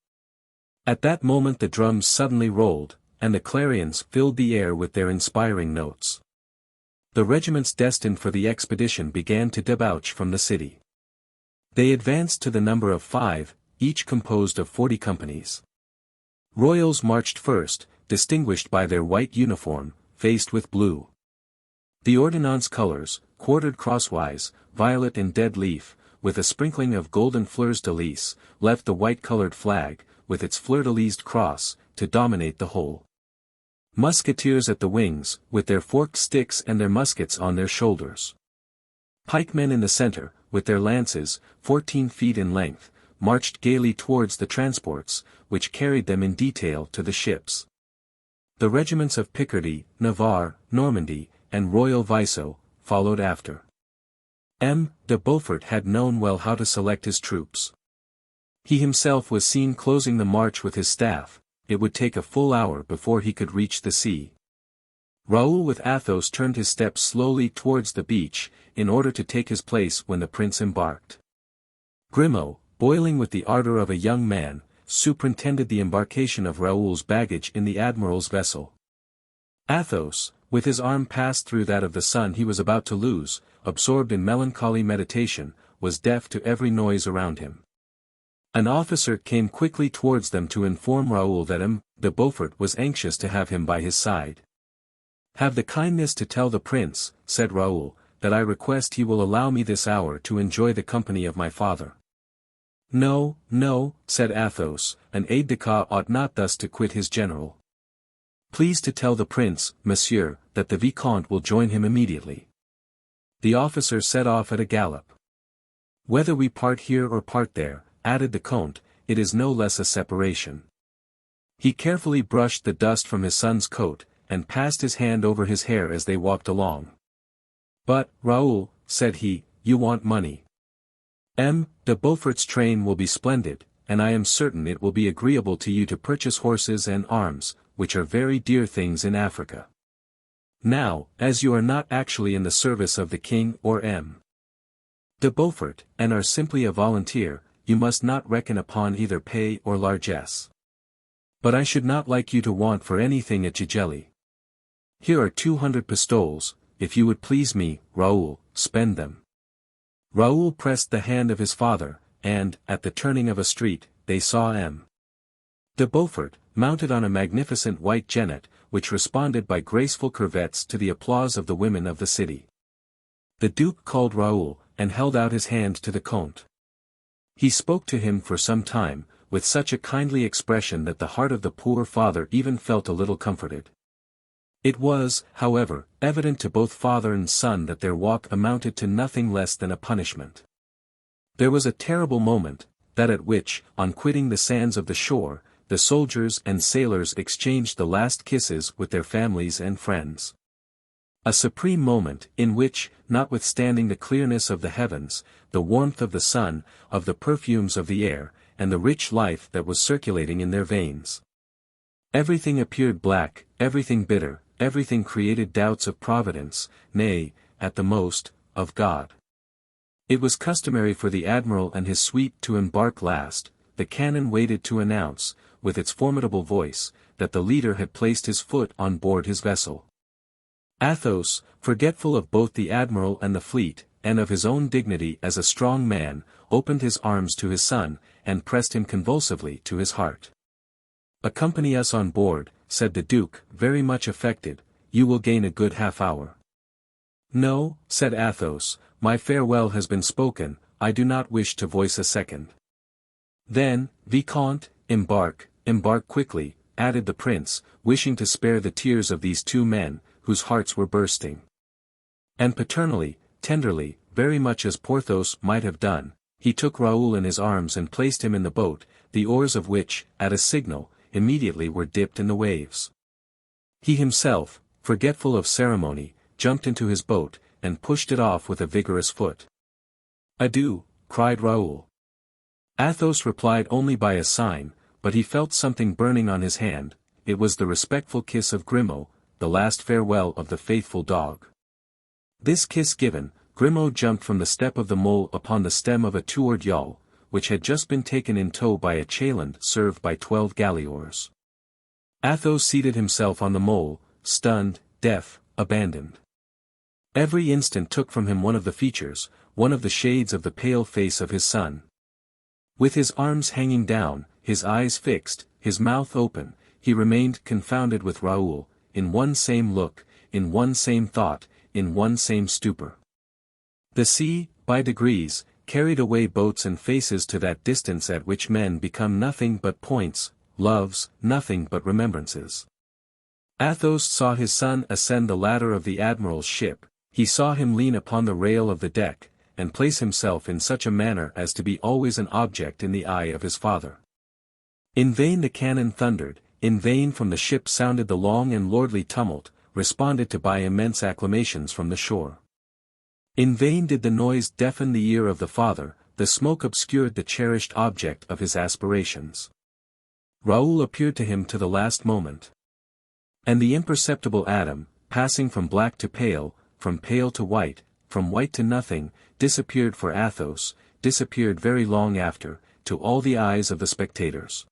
At that moment the drums suddenly rolled, and the clarions filled the air with their inspiring notes. The regiments destined for the expedition began to debouch from the city. They advanced to the number of 5, each composed of 40 companies. Royals marched first, distinguished by their white uniform, faced with blue. The ordonnance colors, quartered crosswise, violet and dead leaf, with a sprinkling of golden fleurs-de-lis, left the white-colored flag, with its fleur-de-lised cross, to dominate the whole. Musketeers at the wings, with their forked sticks and their muskets on their shoulders. Pikemen in the center, with their lances, 14 feet in length, marched gaily towards the transports, which carried them in detail to the ships. The regiments of Picardy, Navarre, Normandy, and Royal Viceau, followed after. M. de Beaufort had known well how to select his troops. He himself was seen closing the march with his staff. It would take a full hour before he could reach the sea. Raoul with Athos turned his steps slowly towards the beach, in order to take his place when the prince embarked. Grimaud, boiling with the ardor of a young man, superintended the embarkation of Raoul's baggage in the admiral's vessel. Athos, with his arm passed through that of the son he was about to lose, absorbed in melancholy meditation, was deaf to every noise around him. An officer came quickly towards them to inform Raoul that M. de Beaufort was anxious to have him by his side. "Have the kindness to tell the prince," said Raoul, "that I request he will allow me this hour to enjoy the company of my father." "No, no," said Athos, "an aide-de-camp ought not thus to quit his general. Please to tell the prince, monsieur, that the Vicomte will join him immediately." The officer set off at a gallop. "Whether we part here or part there," added the Comte, "it is no less a separation." He carefully brushed the dust from his son's coat, and passed his hand over his hair as they walked along. "But, Raoul," said he, "you want money. M. de Beaufort's train will be splendid, and I am certain it will be agreeable to you to purchase horses and arms, which are very dear things in Africa. Now, as you are not actually in the service of the king or M. de Beaufort, and are simply a volunteer, you must not reckon upon either pay or largesse. But I should not like you to want for anything at Gigelli. Here are 200 pistoles, if you would please me, Raoul, spend them." Raoul pressed the hand of his father, and, at the turning of a street, they saw M. de Beaufort, mounted on a magnificent white jennet, which responded by graceful curvets to the applause of the women of the city. The duke called Raoul, and held out his hand to the Comte. He spoke to him for some time, with such a kindly expression that the heart of the poor father even felt a little comforted. It was, however, evident to both father and son that their walk amounted to nothing less than a punishment. There was a terrible moment, that at which, on quitting the sands of the shore, the soldiers and sailors exchanged the last kisses with their families and friends. A supreme moment, in which, notwithstanding the clearness of the heavens, the warmth of the sun, of the perfumes of the air, and the rich life that was circulating in their veins, everything appeared black, everything bitter, everything created doubts of Providence, nay, at the most, of God. It was customary for the admiral and his suite to embark last. The cannon waited to announce, with its formidable voice, that the leader had placed his foot on board his vessel. Athos, forgetful of both the admiral and the fleet, and of his own dignity as a strong man, opened his arms to his son, and pressed him convulsively to his heart. "Accompany us on board," said the duke, very much affected, you will gain a good half-hour. No, said Athos, my farewell has been spoken, I do not wish to voice a second. Then, Vicomte, embark quickly, added the prince, wishing to spare the tears of these two men, whose hearts were bursting. And paternally, tenderly, very much as Porthos might have done, he took Raoul in his arms and placed him in the boat, the oars of which, at a signal, immediately were dipped in the waves. He himself, forgetful of ceremony, jumped into his boat, and pushed it off with a vigorous foot. Adieu, cried Raoul. Athos replied only by a sign, but he felt something burning on his hand. It was the respectful kiss of Grimaud, the last farewell of the faithful dog. This kiss given, Grimaud jumped from the step of the mole upon the stem of a two-oared yawl, which had just been taken in tow by a chaland served by 12 galley-oars. Athos seated himself on the mole, stunned, deaf, abandoned. Every instant took from him one of the features, one of the shades of the pale face of his son. With his arms hanging down, his eyes fixed, his mouth open, he remained confounded with Raoul, in one same look, in one same thought, in one same stupor. The sea, by degrees, carried away boats and faces to that distance at which men become nothing but points, loves, nothing but remembrances. Athos saw his son ascend the ladder of the admiral's ship, he saw him lean upon the rail of the deck, and place himself in such a manner as to be always an object in the eye of his father. In vain the cannon thundered, in vain from the ship sounded the long and lordly tumult, responded to by immense acclamations from the shore. In vain did the noise deafen the ear of the father, the smoke obscured the cherished object of his aspirations. Raoul appeared to him to the last moment. And the imperceptible atom, passing from black to pale, from pale to white, from white to nothing, disappeared for Athos, disappeared very long after, to all the eyes of the spectators.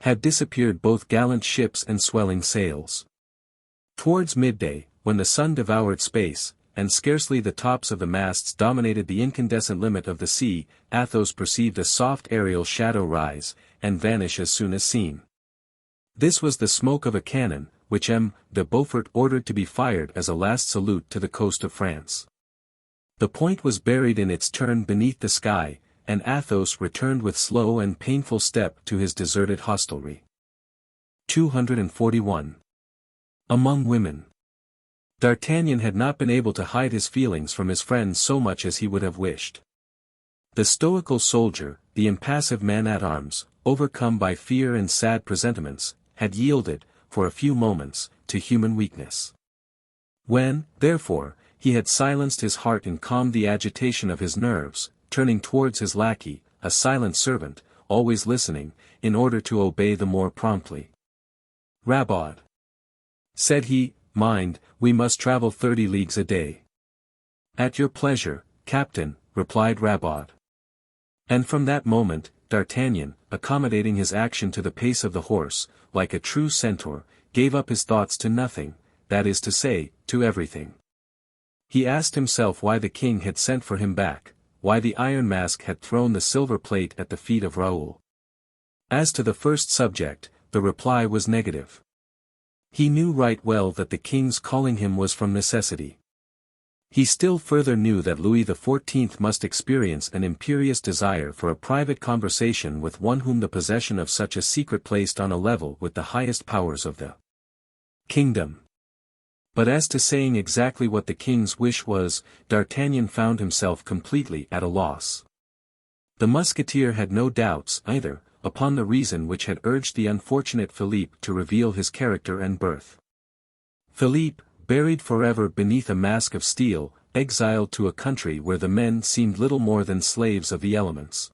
Had disappeared both gallant ships and swelling sails. Towards midday, when the sun devoured space, and scarcely the tops of the masts dominated the incandescent limit of the sea, Athos perceived a soft aerial shadow rise, and vanish as soon as seen. This was the smoke of a cannon, which M. de Beaufort ordered to be fired as a last salute to the coast of France. The point was buried in its turn beneath the sky, and Athos returned with slow and painful step to his deserted hostelry. 241. Among women. D'Artagnan had not been able to hide his feelings from his friends so much as he would have wished. The stoical soldier, the impassive man-at-arms, overcome by fear and sad presentiments, had yielded, for a few moments, to human weakness. When, therefore, he had silenced his heart and calmed the agitation of his nerves, turning towards his lackey, a silent servant, always listening, in order to obey the more promptly. "Rabaud," said he, "mind, we must travel 30 leagues a day." "At your pleasure, captain," replied Rabaud. And from that moment, D'Artagnan, accommodating his action to the pace of the horse, like a true centaur, gave up his thoughts to nothing, that is to say, to everything. He asked himself why the king had sent for him back, why the Iron Mask had thrown the silver plate at the feet of Raoul. As to the first subject, the reply was negative. He knew right well that the king's calling him was from necessity. He still further knew that Louis XIV must experience an imperious desire for a private conversation with one whom the possession of such a secret placed on a level with the highest powers of the kingdom. But as to saying exactly what the king's wish was, D'Artagnan found himself completely at a loss. The musketeer had no doubts, either, upon the reason which had urged the unfortunate Philippe to reveal his character and birth. Philippe, buried forever beneath a mask of steel, exiled to a country where the men seemed little more than slaves of the elements.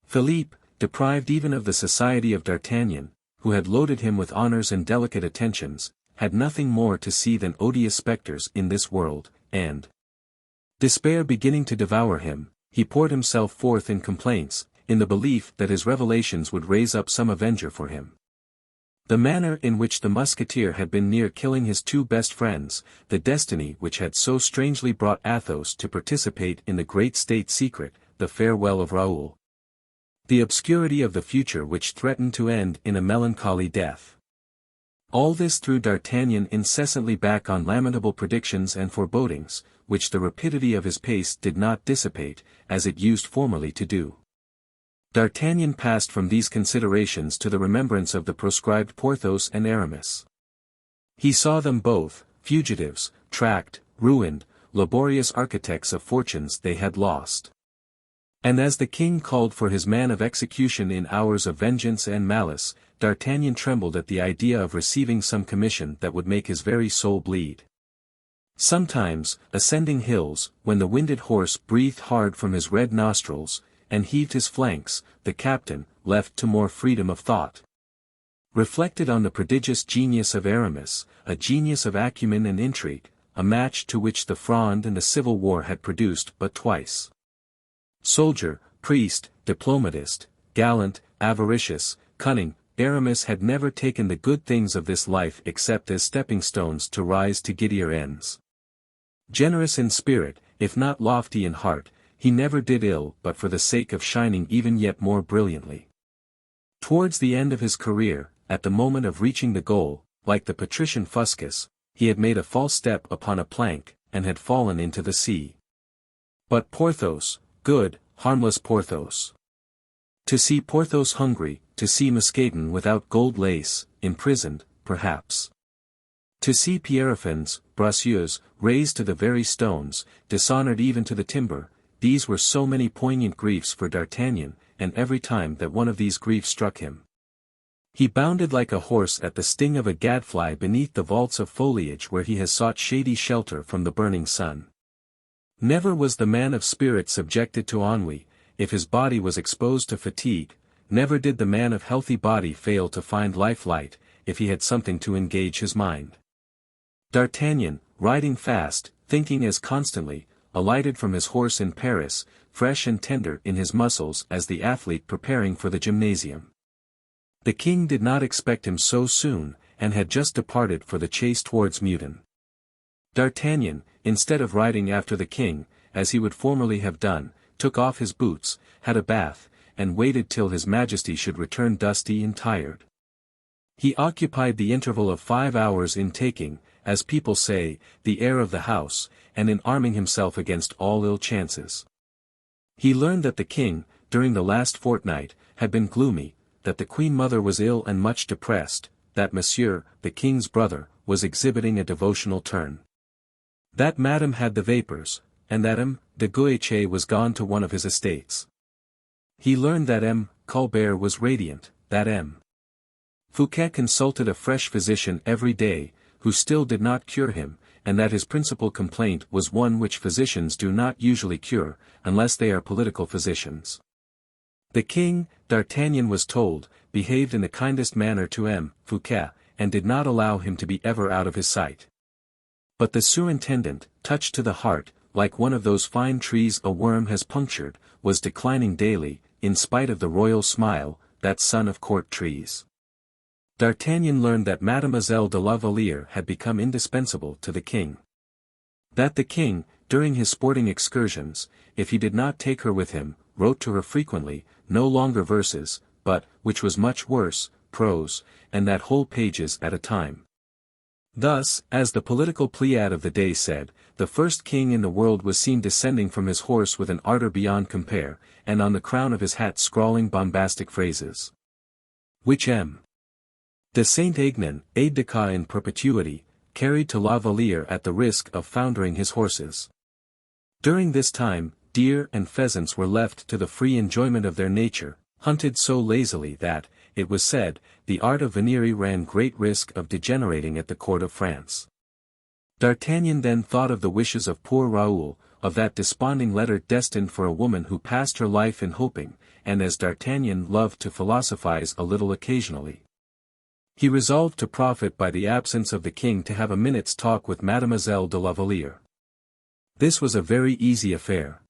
Philippe, deprived even of the society of D'Artagnan, who had loaded him with honors and delicate attentions, had nothing more to see than odious spectres in this world, and, despair beginning to devour him, he poured himself forth in complaints, in the belief that his revelations would raise up some avenger for him. The manner in which the musketeer had been near killing his two best friends, the destiny which had so strangely brought Athos to participate in the great state secret, the farewell of Raoul. The obscurity of the future which threatened to end in a melancholy death. All this threw D'Artagnan incessantly back on lamentable predictions and forebodings, which the rapidity of his pace did not dissipate, as it used formerly to do. D'Artagnan passed from these considerations to the remembrance of the proscribed Porthos and Aramis. He saw them both, fugitives, tracked, ruined, laborious architects of fortunes they had lost. And as the king called for his man of execution in hours of vengeance and malice, D'Artagnan trembled at the idea of receiving some commission that would make his very soul bleed. Sometimes, ascending hills, when the winded horse breathed hard from his red nostrils, and heaved his flanks, the captain, left to more freedom of thought, reflected on the prodigious genius of Aramis, a genius of acumen and intrigue, a match to which the Fronde and the Civil War had produced but twice. Soldier, priest, diplomatist, gallant, avaricious, cunning, Aramis had never taken the good things of this life except as stepping stones to rise to giddier ends. Generous in spirit, if not lofty in heart, he never did ill but for the sake of shining even yet more brilliantly. Towards the end of his career, at the moment of reaching the goal, like the patrician Fuscus, he had made a false step upon a plank, and had fallen into the sea. But Porthos, good, harmless Porthos. To see Porthos hungry, to see Mousqueton without gold lace, imprisoned, perhaps. To see Pierrefonds, Bracieux, razed to the very stones, dishonored even to the timber, these were so many poignant griefs for D'Artagnan, and every time that one of these griefs struck him, he bounded like a horse at the sting of a gadfly beneath the vaults of foliage where he has sought shady shelter from the burning sun. Never was the man of spirit subjected to ennui, if his body was exposed to fatigue, never did the man of healthy body fail to find life light, if he had something to engage his mind. D'Artagnan, riding fast, thinking as constantly, alighted from his horse in Paris, fresh and tender in his muscles as the athlete preparing for the gymnasium. The king did not expect him so soon, and had just departed for the chase towards Meudon. D'Artagnan, instead of riding after the king, as he would formerly have done, took off his boots, had a bath, and waited till his majesty should return dusty and tired. He occupied the interval of 5 hours in taking, as people say, the air of the house, and in arming himself against all ill chances. He learned that the king, during the last fortnight, had been gloomy, that the queen mother was ill and much depressed, that Monsieur, the king's brother, was exhibiting a devotional turn. That Madame had the vapors, and that M. de Guiche was gone to one of his estates. He learned that M. Colbert was radiant, that M. Fouquet consulted a fresh physician every day, who still did not cure him, and that his principal complaint was one which physicians do not usually cure, unless they are political physicians. The king, D'Artagnan was told, behaved in the kindest manner to M. Fouquet, and did not allow him to be ever out of his sight. But the surintendant, touched to the heart, like one of those fine trees a worm has punctured, was declining daily, in spite of the royal smile, that son of court trees. D'Artagnan learned that Mademoiselle de la Valliere had become indispensable to the king. That the king, during his sporting excursions, if he did not take her with him, wrote to her frequently, no longer verses, but, which was much worse, prose, and that whole pages at a time. Thus, as the political Pleiad of the day said, the first king in the world was seen descending from his horse with an ardor beyond compare, and on the crown of his hat scrawling bombastic phrases, which M. de Saint-Aignan, aide-de-camp in perpetuity, carried to La Valliere at the risk of foundering his horses. During this time, deer and pheasants were left to the free enjoyment of their nature, hunted so lazily that, it was said, the art of venerie ran great risk of degenerating at the court of France. D'Artagnan then thought of the wishes of poor Raoul, of that desponding letter destined for a woman who passed her life in hoping, and as D'Artagnan loved to philosophize a little occasionally, he resolved to profit by the absence of the king to have a minute's talk with Mademoiselle de la Valliere. This was a very easy affair.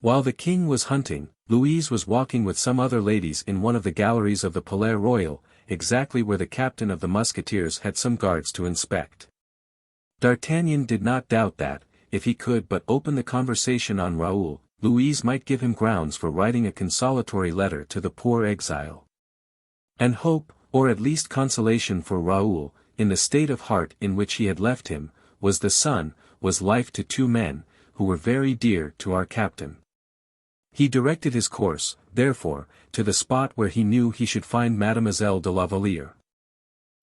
While the king was hunting, Louise was walking with some other ladies in one of the galleries of the Palais Royal, exactly where the captain of the Musketeers had some guards to inspect. D'Artagnan did not doubt that, if he could but open the conversation on Raoul, Louise might give him grounds for writing a consolatory letter to the poor exile. And hope, or at least consolation for Raoul, in the state of heart in which he had left him, was the son, was life to two men, who were very dear to our captain. He directed his course, therefore, to the spot where he knew he should find Mademoiselle de la Valliere.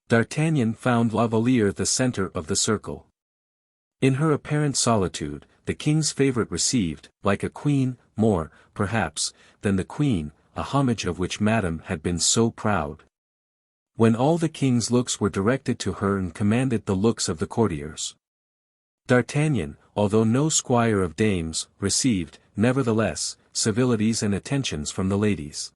D'Artagnan found La Valliere the centre of the circle. In her apparent solitude, the king's favourite received, like a queen, more, perhaps, than the queen, a homage of which Madame had been so proud. When all the king's looks were directed to her and commanded the looks of the courtiers. D'Artagnan, although no squire of dames, received, nevertheless, civilities and attentions from the ladies.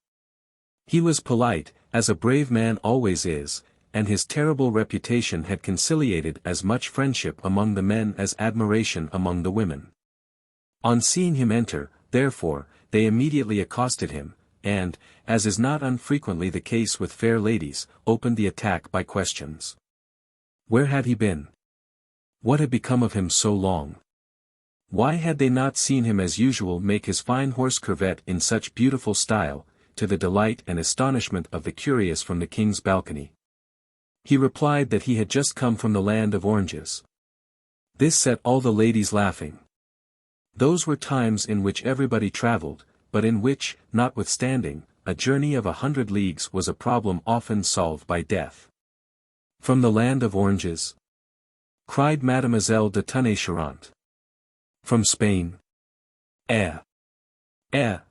He was polite, as a brave man always is, and his terrible reputation had conciliated as much friendship among the men as admiration among the women. On seeing him enter, therefore, they immediately accosted him, and, as is not unfrequently the case with fair ladies, opened the attack by questions. Where had he been? What had become of him so long? Why had they not seen him as usual make his fine horse curvet in such beautiful style, to the delight and astonishment of the curious from the king's balcony? He replied that he had just come from the land of oranges. This set all the ladies laughing. Those were times in which everybody travelled, but in which, notwithstanding, a journey of 100 leagues was a problem often solved by death. From the land of oranges? Cried Mademoiselle de Tonnay-Charente. From Spain? Eh,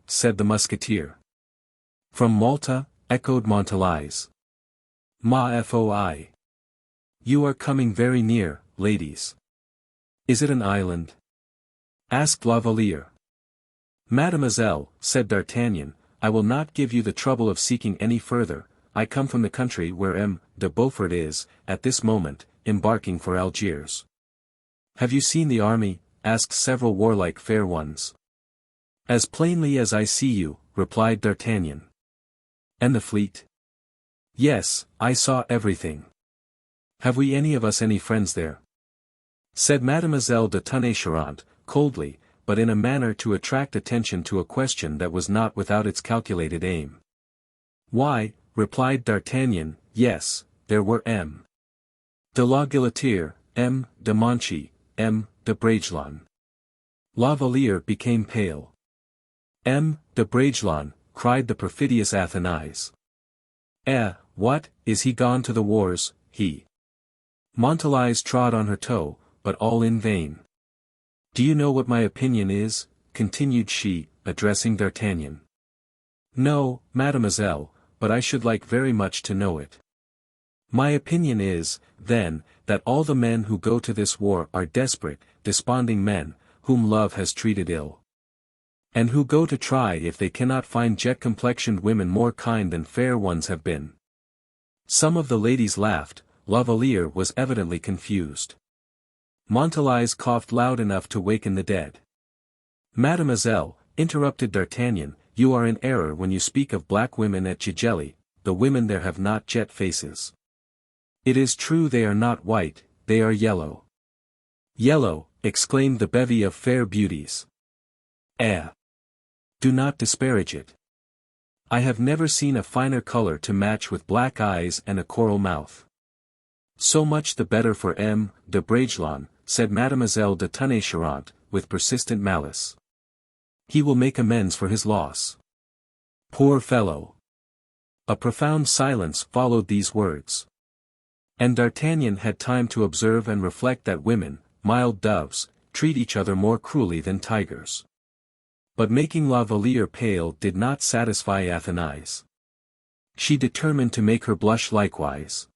said the musketeer. From Malta, echoed Montalais. Ma foi. You are coming very near, ladies. Is it an island? Asked La Valliere. Mademoiselle, said D'Artagnan, I will not give you the trouble of seeking any further. I come from the country where M. de Beaufort is, at this moment, embarking for Algiers. Have you seen the army? Asked several warlike fair ones. As plainly as I see you, replied D'Artagnan. And the fleet? Yes, I saw everything. Have we any of us any friends there? Said Mademoiselle de Tonnay-Charente, coldly, but in a manner to attract attention to a question that was not without its calculated aim. Why, replied D'Artagnan, yes, there were M. de la Guillotière, M. de Monchy, M. de Bragelonne. La Valliere became pale. M. de Bragelonne, cried the perfidious Athanase. What, is he gone to the wars, he? Montalais trod on her toe, but all in vain. Do you know what my opinion is? Continued she, addressing D'Artagnan. No, mademoiselle, but I should like very much to know it. My opinion is, then, that all the men who go to this war are desperate, desponding men, whom love has treated ill. And who go to try if they cannot find jet-complexioned women more kind than fair ones have been. Some of the ladies laughed. La Valliere was evidently confused. Montalais coughed loud enough to waken the dead. Mademoiselle, interrupted D'Artagnan, you are in error when you speak of black women at Gigelli. The women there have not jet faces. It is true they are not white, they are yellow. Yellow, exclaimed the bevy of fair beauties. Do not disparage it. I have never seen a finer colour to match with black eyes and a coral mouth. So much the better for M. de Bragelonne, said Mademoiselle de Tonnay-Charente, with persistent malice. He will make amends for his loss. Poor fellow! A profound silence followed these words. And D'Artagnan had time to observe and reflect that women, mild doves, treat each other more cruelly than tigers. But making La Valliere pale did not satisfy Athanase. She determined to make her blush likewise.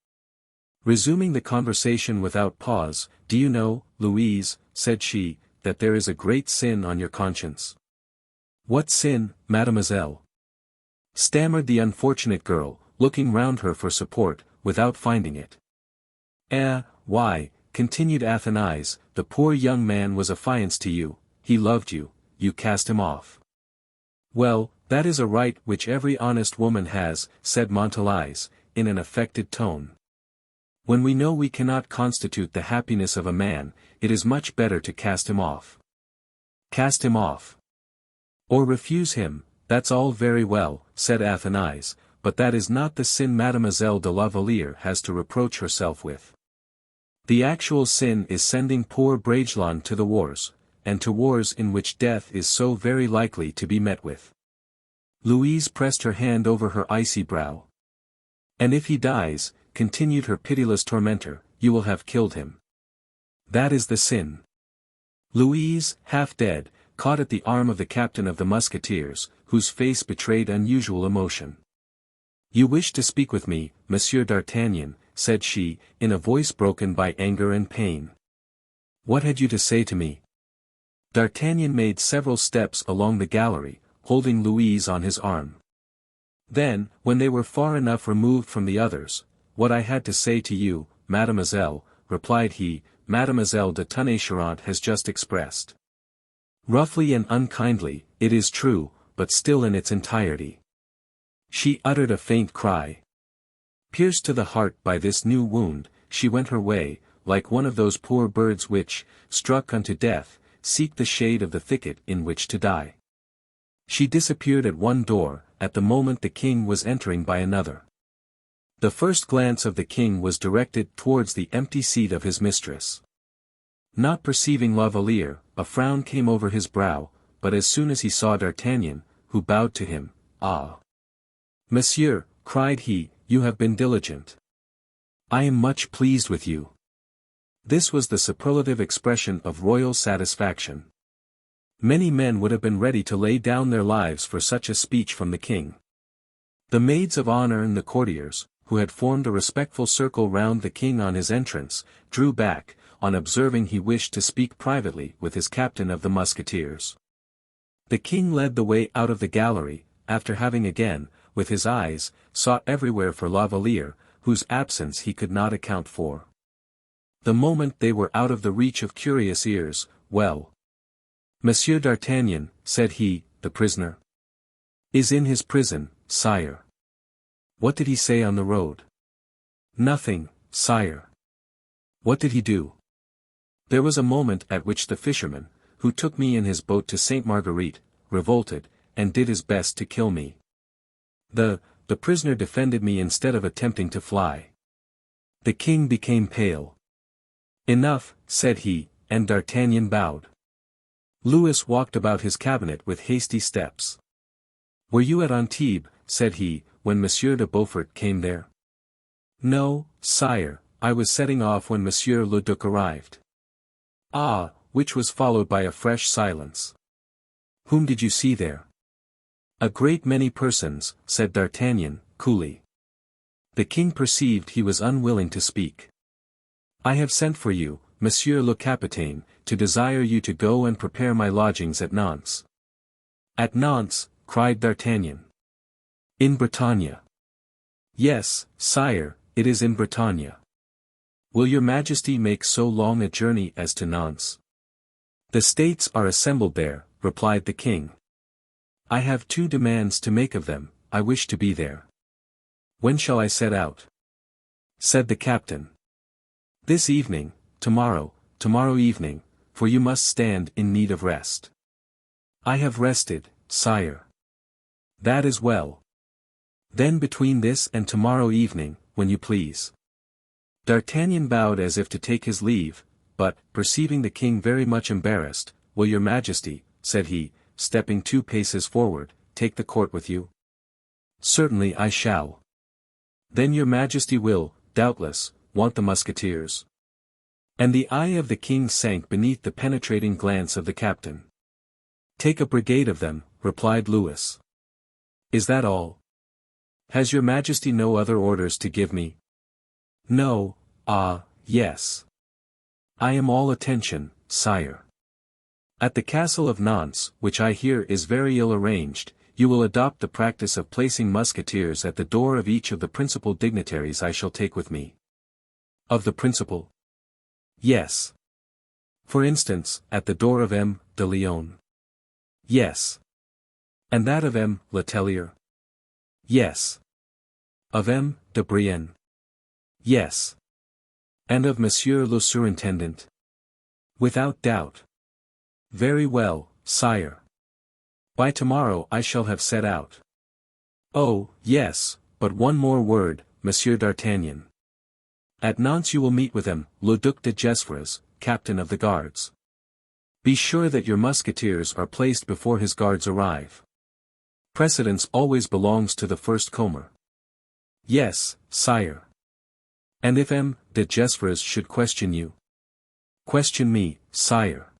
Resuming the conversation without pause, do you know, Louise, said she, that there is a great sin on your conscience? What sin, mademoiselle? Stammered the unfortunate girl, looking round her for support, without finding it. Why, continued Athanase, the poor young man was affianced to you, he loved you, you cast him off. Well, that is a right which every honest woman has, said Montalais, in an affected tone. When we know we cannot constitute the happiness of a man, it is much better to cast him off. Cast him off. Or refuse him, that's all very well, said Athanase, but that is not the sin Mademoiselle de la Valliere has to reproach herself with. The actual sin is sending poor Bragelonne to the wars, and to wars in which death is so very likely to be met with. Louise pressed her hand over her icy brow. And if he dies, continued her pitiless tormentor, you will have killed him. That is the sin. Louise, half dead, caught at the arm of the captain of the Musketeers, whose face betrayed unusual emotion. You wish to speak with me, Monsieur d'Artagnan, said she, in a voice broken by anger and pain. What had you to say to me? D'Artagnan made several steps along the gallery, holding Louise on his arm. Then, when they were far enough removed from the others, what I had to say to you, mademoiselle, replied he, Mademoiselle de Tonnay-Charente has just expressed. Roughly and unkindly, it is true, but still in its entirety. She uttered a faint cry. Pierced to the heart by this new wound, she went her way, like one of those poor birds which, struck unto death, seek the shade of the thicket in which to die. She disappeared at one door, at the moment the king was entering by another. The first glance of the king was directed towards the empty seat of his mistress. Not perceiving La Valliere, a frown came over his brow, but as soon as he saw D'Artagnan, who bowed to him, "Ah! Monsieur," cried he, "you have been diligent. I am much pleased with you." This was the superlative expression of royal satisfaction. Many men would have been ready to lay down their lives for such a speech from the king. The maids of honor and the courtiers, who had formed a respectful circle round the king on his entrance, drew back, on observing he wished to speak privately with his captain of the Musketeers. The king led the way out of the gallery, after having again, with his eyes, sought everywhere for La Valliere, whose absence he could not account for. The moment they were out of the reach of curious ears, "Well, Monsieur d'Artagnan," said he, "the prisoner is in his prison, sire." "What did he say on the road?" "Nothing, sire." "What did he do?" "There was a moment at which the fisherman, who took me in his boat to Sainte Marguerite, revolted, and did his best to kill me. The prisoner defended me instead of attempting to fly." The king became pale. "Enough," said he, and D'Artagnan bowed. Louis walked about his cabinet with hasty steps. "Were you at Antibes," said he, "when Monsieur de Beaufort came there?" "No, sire, I was setting off when Monsieur le Duc arrived." "Ah," which was followed by a fresh silence. "Whom did you see there?" "A great many persons," said D'Artagnan, coolly. The king perceived he was unwilling to speak. "I have sent for you, Monsieur le Capitaine, to desire you to go and prepare my lodgings at Nantes." "At Nantes," cried D'Artagnan. "In Bretagne." "Yes, sire, it is in Bretagne." "Will your majesty make so long a journey as to Nantes?" "The states are assembled there," replied the king. "I have two demands to make of them. I wish to be there." "When shall I set out?" said the captain. "This evening, tomorrow evening, for you must stand in need of rest." "I have rested, sire." "That is well. Then between this and tomorrow evening, when you please." D'Artagnan bowed as if to take his leave, but, perceiving the king very much embarrassed, "Will your majesty," said he, stepping 2 paces forward, "take the court with you?" "Certainly I shall." "Then your majesty will, doubtless, want the Musketeers." And the eye of the king sank beneath the penetrating glance of the captain. "Take a brigade of them," replied Louis. "Is that all? Has your majesty no other orders to give me?" "No, yes. I am all attention, sire." "At the castle of Nantes, which I hear is very ill arranged, you will adopt the practice of placing musketeers at the door of each of the principal dignitaries I shall take with me." "Of the principal?" "Yes." "For instance, at the door of M. de Lyonne?" "Yes." "And that of M. Letellier?" "Yes." "Of M. de Brienne?" "Yes." "And of Monsieur le Surintendant?" "Without doubt." "Very well, sire. By tomorrow I shall have set out." "Oh, yes, But one more word, Monsieur d'Artagnan. At Nantes you will meet with him, le Duc de Gesvres, captain of the guards. Be sure that your musketeers are placed before his guards arrive. Precedence always belongs to the first comer. Yes, sire. And if M. de Gesvres should question you? Question me, sire.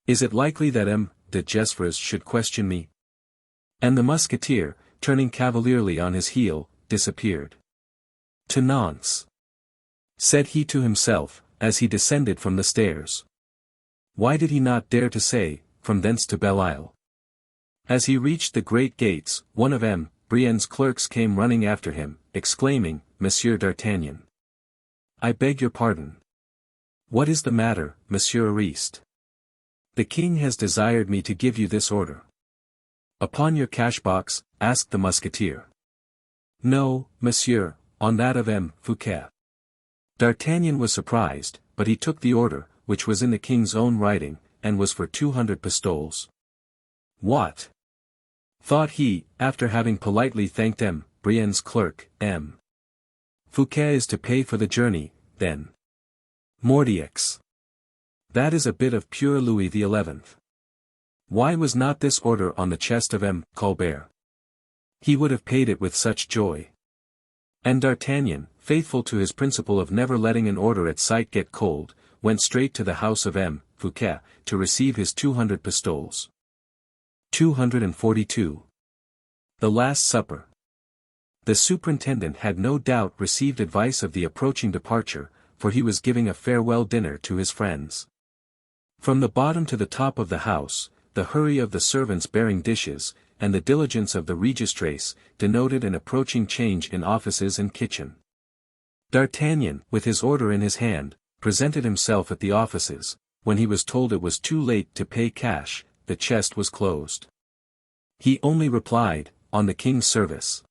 Is it likely that M. de Gesvres should question me? And the musketeer, turning cavalierly on his heel, disappeared. To Nantes, said he to himself, as he descended from the stairs. Why did he not dare to say, from thence to Belle-Isle? As he reached the great gates, one of M. Brienne's clerks came running after him, exclaiming, Monsieur d'Artagnan. I beg your pardon. What is the matter, Monsieur Ariste? The king has desired me to give you this order. Upon your cash-box? Asked the musketeer. No, monsieur, on that of M. Fouquet. D'Artagnan was surprised, but he took the order, which was in the king's own writing, and was for 200 pistoles. What? Thought he, after having politely thanked M. Brienne's clerk, M. Fouquet is to pay for the journey, then. Mordioux. That is a bit of pure Louis XI. Why was not this order on the chest of M. Colbert? He would have paid it with such joy. And D'Artagnan, faithful to his principle of never letting an order at sight get cold, went straight to the house of M. Fouquet, to receive his 200 pistoles. 242. The Last Supper. The superintendent had no doubt received advice of the approaching departure, for he was giving a farewell dinner to his friends. From the bottom to the top of the house, the hurry of the servants bearing dishes, and the diligence of the registrace, denoted an approaching change in offices and kitchen. D'Artagnan, with his order in his hand, presented himself at the offices. When he was told it was too late to pay cash, the chest was closed. He only replied, on the king's service.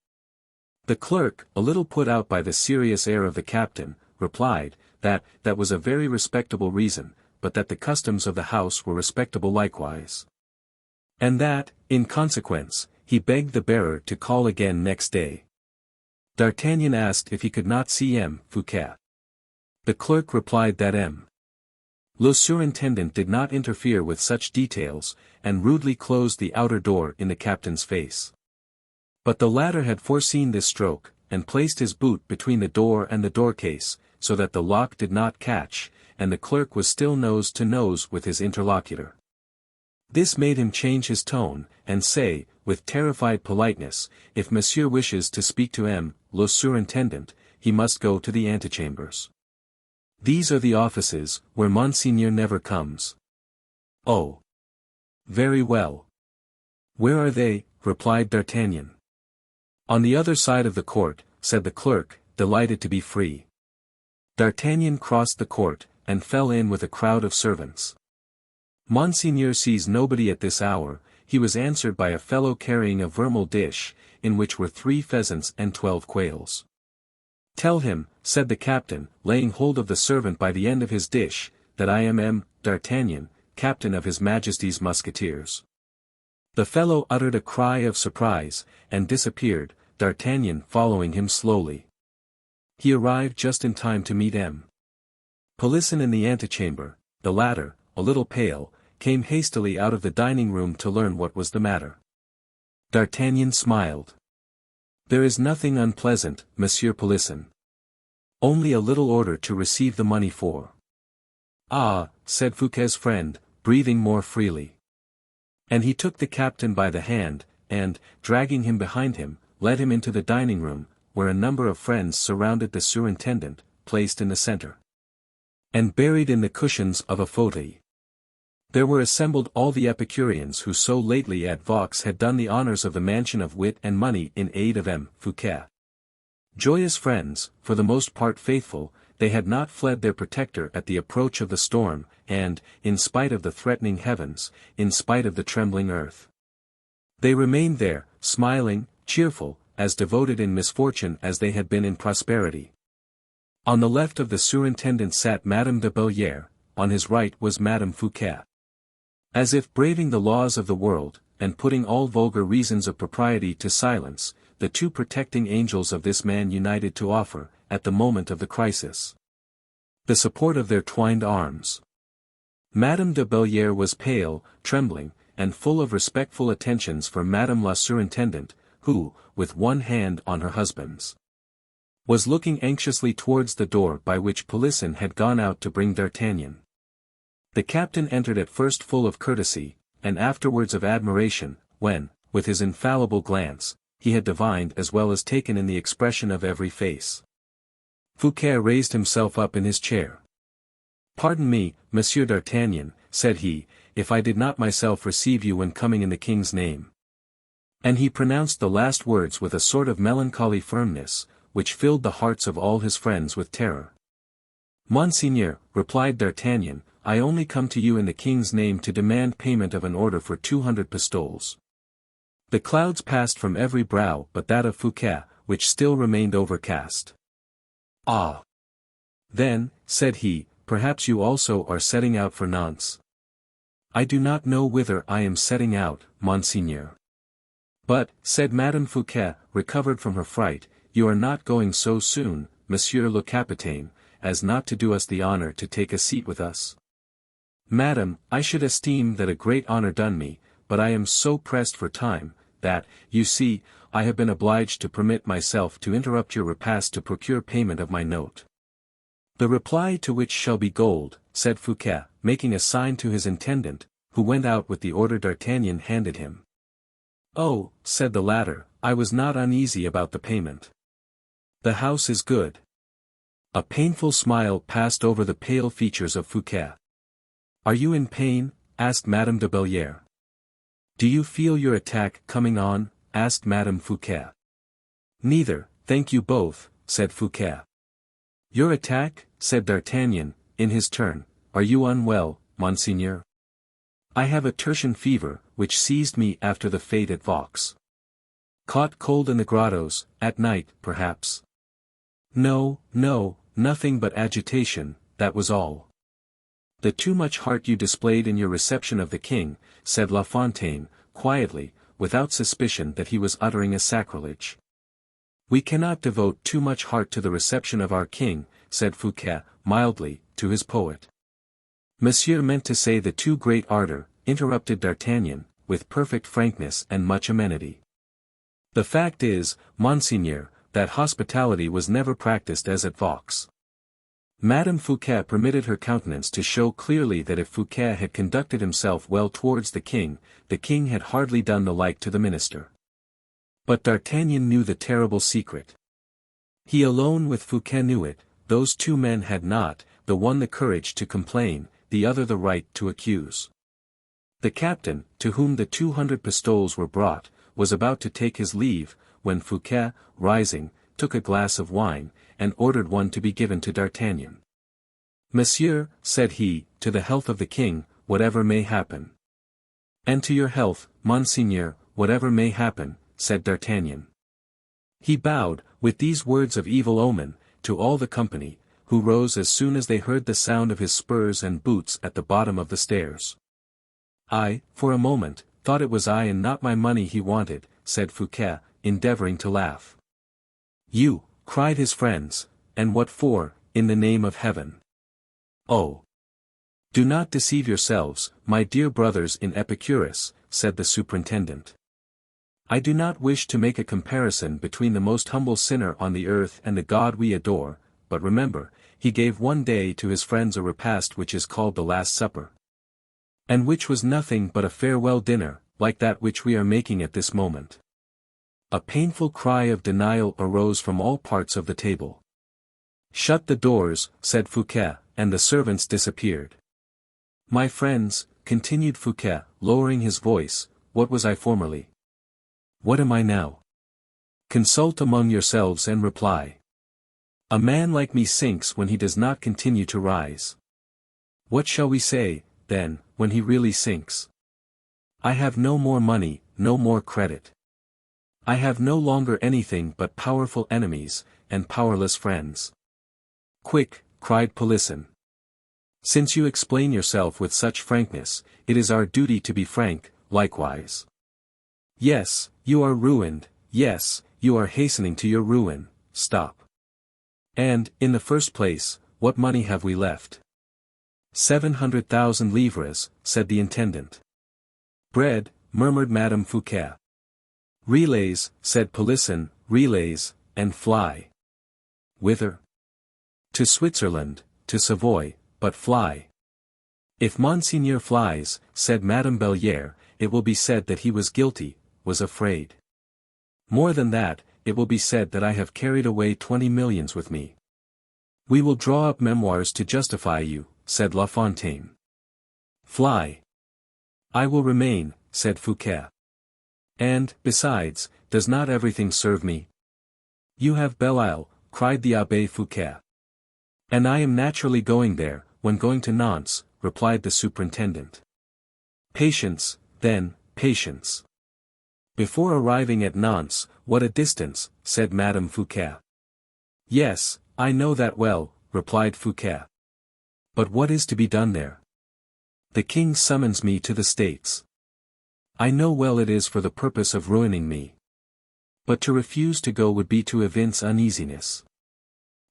The clerk, a little put out by the serious air of the captain, replied, that was a very respectable reason, but that the customs of the house were respectable likewise. And that, in consequence, he begged the bearer to call again next day. D'Artagnan asked if he could not see M. Fouquet. The clerk replied that M. Le surintendant did not interfere with such details, and rudely closed the outer door in the captain's face. But the latter had foreseen this stroke, and placed his boot between the door and the door-case, so that the lock did not catch, and the clerk was still nose to nose with his interlocutor. This made him change his tone, and say, with terrified politeness, if monsieur wishes to speak to M. Le surintendant, he must go to the antechambers. These are the offices, where Monseigneur never comes. Oh. Very well. Where are they? Replied D'Artagnan. On the other side of the court, said the clerk, delighted to be free. D'Artagnan crossed the court, and fell in with a crowd of servants. Monseigneur sees nobody at this hour. He was answered by a fellow carrying a vermeil dish, in which were 3 pheasants and 12 quails. Tell him, said the captain, laying hold of the servant by the end of his dish, that I am M. D'Artagnan, captain of his Majesty's Musketeers. The fellow uttered a cry of surprise, and disappeared, D'Artagnan following him slowly. He arrived just in time to meet M. Polisson in the antechamber. The latter, a little pale, came hastily out of the dining-room to learn what was the matter. D'Artagnan smiled. There is nothing unpleasant, Monsieur Polisson. Only a little order to receive the money for. Ah, said Fouquet's friend, breathing more freely. And he took the captain by the hand, and, dragging him behind him, led him into the dining-room, where a number of friends surrounded the surintendant, placed in the center, and buried in the cushions of a fauteuil. There were assembled all the Epicureans who so lately at Vaux had done the honors of the mansion of wit and money in aid of M. Fouquet. Joyous friends, for the most part faithful, they had not fled their protector at the approach of the storm, and, in spite of the threatening heavens, in spite of the trembling earth, they remained there, smiling, cheerful, as devoted in misfortune as they had been in prosperity. On the left of the surintendant sat Madame de Belliere, on his right was Madame Fouquet. As if braving the laws of the world, and putting all vulgar reasons of propriety to silence, the two protecting angels of this man united to offer, at the moment of the crisis, the support of their twined arms. Madame de Belliere was pale, trembling, and full of respectful attentions for Madame la Surintendante, who, with one hand on her husband's, was looking anxiously towards the door by which Polisson had gone out to bring D'Artagnan. The captain entered at first full of courtesy, and afterwards of admiration, when, with his infallible glance, he had divined as well as taken in the expression of every face. Fouquet raised himself up in his chair. "Pardon me, Monsieur d'Artagnan," said he, "if I did not myself receive you when coming in the king's name." And he pronounced the last words with a sort of melancholy firmness, which filled the hearts of all his friends with terror. "Monseigneur," replied D'Artagnan, "I only come to you in the king's name to demand payment of an order for 200 pistoles." The clouds passed from every brow but that of Fouquet, which still remained overcast. "Ah! Then," said he, "perhaps you also are setting out for Nantes." "I do not know whither I am setting out, Monseigneur." "But," said Madame Fouquet, recovered from her fright, "you are not going so soon, Monsieur le Capitaine, as not to do us the honor to take a seat with us?" "Madame, I should esteem that a great honor done me, but I am so pressed for time, that, you see, I have been obliged to permit myself to interrupt your repast to procure payment of my note." "The reply to which shall be gold," said Fouquet, making a sign to his intendant, who went out with the order D'Artagnan handed him. "Oh," said the latter, "I was not uneasy about the payment. The house is good." A painful smile passed over the pale features of Fouquet. "Are you in pain?" asked Madame de Belliere. "Do you feel your attack coming on?" asked Madame Fouquet. "Neither, thank you both," said Fouquet. "Your attack?" said D'Artagnan, in his turn. "Are you unwell, Monseigneur?" "I have a tertian fever, which seized me after the fete at Vaux." "Caught cold in the grottos, at night, perhaps?" "No, no, nothing but agitation, that was all." "The too much heart you displayed in your reception of the king," said La Fontaine, quietly, without suspicion that he was uttering a sacrilege. "We cannot devote too much heart to the reception of our king," said Fouquet, mildly, to his poet. "Monsieur meant to say the too great ardor," interrupted D'Artagnan, with perfect frankness and much amenity. "The fact is, Monseigneur, that hospitality was never practiced as at Vaux." Madame Fouquet permitted her countenance to show clearly that if Fouquet had conducted himself well towards the king had hardly done the like to the minister. But D'Artagnan knew the terrible secret. He alone with Fouquet knew it, those two men had not, the one the courage to complain, the other the right to accuse. The captain, to whom the 200 pistoles were brought, was about to take his leave, when Fouquet, rising, took a glass of wine, and ordered one to be given to D'Artagnan. "Monsieur," said he, "to the health of the king, whatever may happen." "And to your health, Monseigneur, whatever may happen," said D'Artagnan. He bowed, with these words of evil omen, to all the company, who rose as soon as they heard the sound of his spurs and boots at the bottom of the stairs. "I, for a moment, thought it was I and not my money he wanted," said Fouquet, endeavoring to laugh. "You," cried his friends, "and what for, in the name of heaven?" "Oh! Do not deceive yourselves, my dear brothers in Epicurus," said the superintendent. "I do not wish to make a comparison between the most humble sinner on the earth and the God we adore, but remember, he gave one day to his friends a repast which is called the Last Supper. And which was nothing but a farewell dinner, like that which we are making at this moment." A painful cry of denial arose from all parts of the table. "Shut the doors," said Fouquet, and the servants disappeared. "My friends," continued Fouquet, lowering his voice, "what was I formerly? What am I now? Consult among yourselves and reply. A man like me sinks when he does not continue to rise. What shall we say, then, when he really sinks? I have no more money, no more credit. I have no longer anything but powerful enemies, and powerless friends." "Quick," cried Polisson. "Since you explain yourself with such frankness, it is our duty to be frank, likewise." "Yes, you are ruined, yes, you are hastening to your ruin, stop. And, in the first place, what money have we left? 700,000 livres, said the intendant. Bread, murmured Madame Fouquet. Relays, said Polisson, relays, and fly. Whither? To Switzerland, to Savoy, but fly. If Monseigneur flies, said Madame Belliere, it will be said that he was guilty, was afraid. More than that, it will be said that I have carried away 20 millions with me. We will draw up memoirs to justify you, said La Fontaine. Fly. I will remain, said Fouquet. And, besides, does not everything serve me? You have Belle-Isle, cried the Abbé Fouquet. And I am naturally going there, when going to Nantes, replied the superintendent. Patience, then, patience. Before arriving at Nantes, what a distance, said Madame Fouquet. Yes, I know that well, replied Fouquet. But what is to be done there? The king summons me to the States. I know well it is for the purpose of ruining me. But to refuse to go would be to evince uneasiness.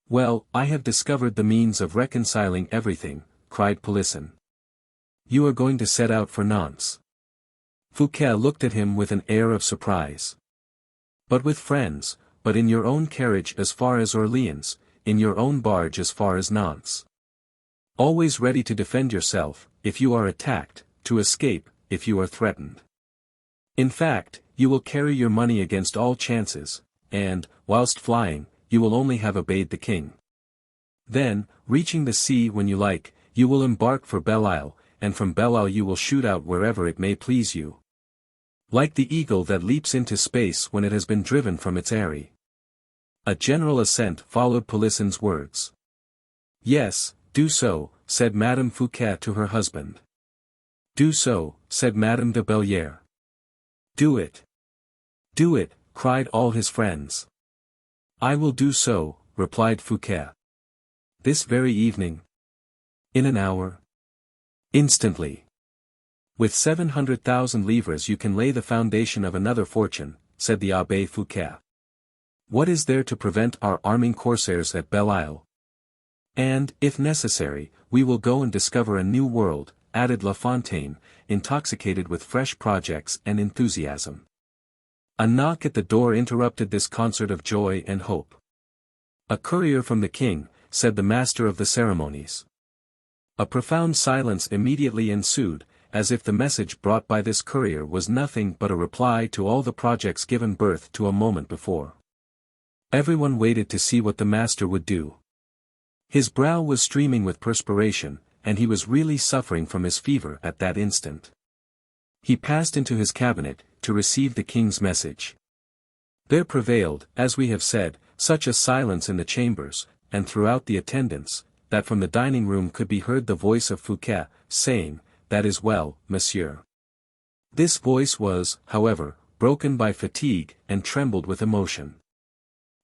Well, I have discovered the means of reconciling everything, cried Polisson. You are going to set out for Nantes. Fouquet looked at him with an air of surprise. But with friends, but in your own carriage as far as Orleans, in your own barge as far as Nantes. Always ready to defend yourself, if you are attacked, to escape, if you are threatened. In fact, you will carry your money against all chances, and, whilst flying, you will only have obeyed the king. Then, reaching the sea when you like, you will embark for Belle-Isle, and from Belle-Isle you will shoot out wherever it may please you. Like the eagle that leaps into space when it has been driven from its eyrie. A general assent followed Polisson's words. Yes, do so, said Madame Fouquet to her husband. Do so, said Madame de Belliere. Do it. Do it, cried all his friends. I will do so, replied Fouquet. This very evening? In an hour? Instantly. With 700,000 livres you can lay the foundation of another fortune, said the Abbé Fouquet. What is there to prevent our arming corsairs at Belle-Isle? And, if necessary, we will go and discover a new world, added La Fontaine, intoxicated with fresh projects and enthusiasm. A knock at the door interrupted this concert of joy and hope. A courier from the king, said the master of the ceremonies. A profound silence immediately ensued, as if the message brought by this courier was nothing but a reply to all the projects given birth to a moment before. Everyone waited to see what the master would do. His brow was streaming with perspiration, and he was really suffering from his fever at that instant. He passed into his cabinet, to receive the king's message. There prevailed, as we have said, such a silence in the chambers, and throughout the attendance, that from the dining room could be heard the voice of Fouquet, saying, "That is well, monsieur." This voice was, however, broken by fatigue, and trembled with emotion.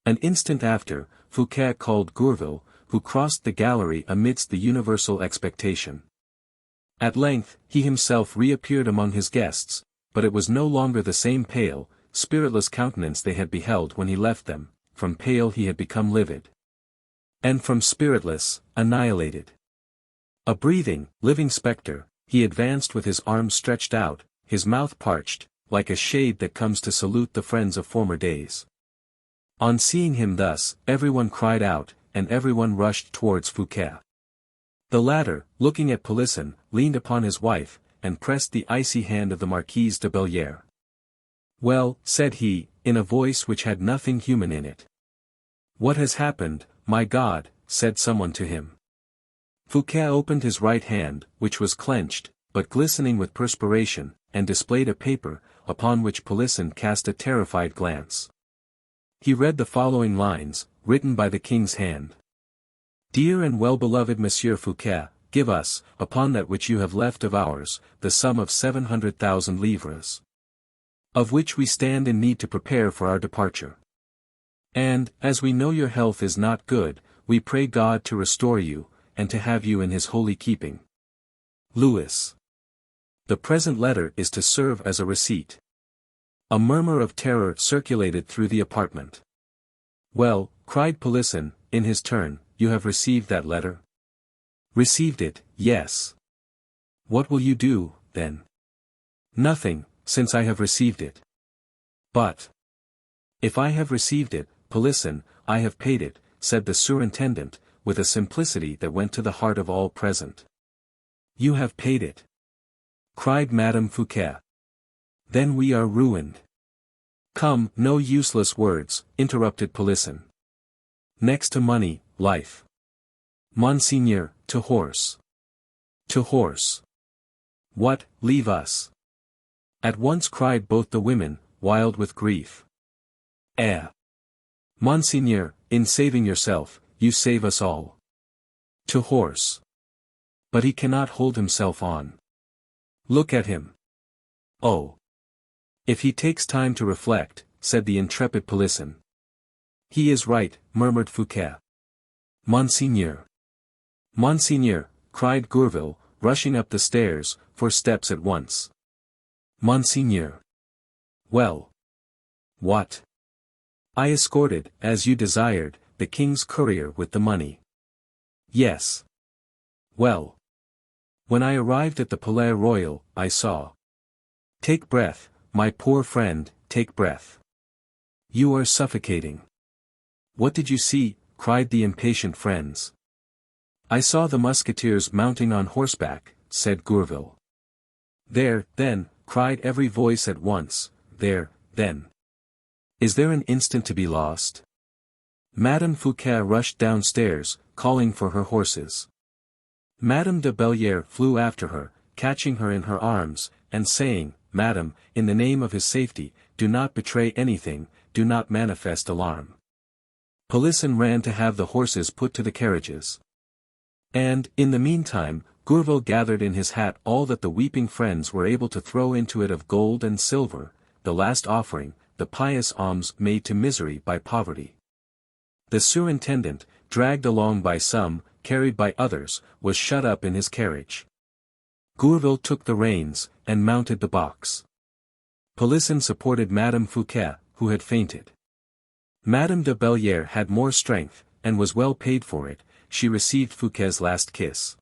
An instant after, Fouquet called Gourville, who crossed the gallery amidst the universal expectation. At length, he himself reappeared among his guests, but it was no longer the same pale, spiritless countenance they had beheld when he left them. From pale he had become livid. And from spiritless, annihilated. A breathing, living spectre, he advanced with his arms stretched out, his mouth parched, like a shade that comes to salute the friends of former days. On seeing him thus, everyone cried out, and everyone rushed towards Fouquet. The latter, looking at Polisson, leaned upon his wife, and pressed the icy hand of the Marquise de Belliere. "Well," said he, in a voice which had nothing human in it. "What has happened, my God?" said someone to him. Fouquet opened his right hand, which was clenched, but glistening with perspiration, and displayed a paper, upon which Polisson cast a terrified glance. He read the following lines, written by the king's hand. "Dear and well-beloved Monsieur Fouquet, give us, upon that which you have left of ours, the sum of 700,000 livres. Of which we stand in need to prepare for our departure. And, as we know your health is not good, we pray God to restore you, and to have you in his holy keeping. Louis." The present letter is to serve as a receipt. A murmur of terror circulated through the apartment. "Well," cried Polisson, in his turn, "you have received that letter?" "Received it, yes." "What will you do, then?" "Nothing, since I have received it." "But—" "If I have received it, Polisson, I have paid it," said the surintendant, with a simplicity that went to the heart of all present. "You have paid it?" cried Madame Fouquet. "Then we are ruined." "Come, no useless words," interrupted Polisson. "Next to money, life." "Monseigneur, to horse." "To horse." "What, leave us?" at once cried both the women, wild with grief. "Eh! Monseigneur, in saving yourself, you save us all." "To horse." "But he cannot hold himself on. Look at him." "Oh! If he takes time to reflect," said the intrepid Polisson. "He is right," murmured Fouquet. "Monseigneur." "Monseigneur," cried Gourville, rushing up the stairs, 4 steps at once. "Monseigneur." "Well." "What?" "I escorted, as you desired, the king's courier with the money." "Yes." "Well. When I arrived at the Palais Royal, I saw—" "Take breath, my poor friend, take breath. You are suffocating." "What did you see?" cried the impatient friends. "I saw the Musketeers mounting on horseback," said Gourville. "There, then," cried every voice at once, "there, then. Is there an instant to be lost?" Madame Fouquet rushed downstairs, calling for her horses. Madame de Belliere flew after her, catching her in her arms, and saying, "Madame, in the name of his safety, do not betray anything, do not manifest alarm." Polisson ran to have the horses put to the carriages. And, in the meantime, Gourville gathered in his hat all that the weeping friends were able to throw into it of gold and silver, the last offering, the pious alms made to misery by poverty. The surintendant, dragged along by some, carried by others, was shut up in his carriage. Gourville took the reins, and mounted the box. Polisson supported Madame Fouquet, who had fainted. Madame de Belliere had more strength, and was well paid for it. She received Fouquet's last kiss.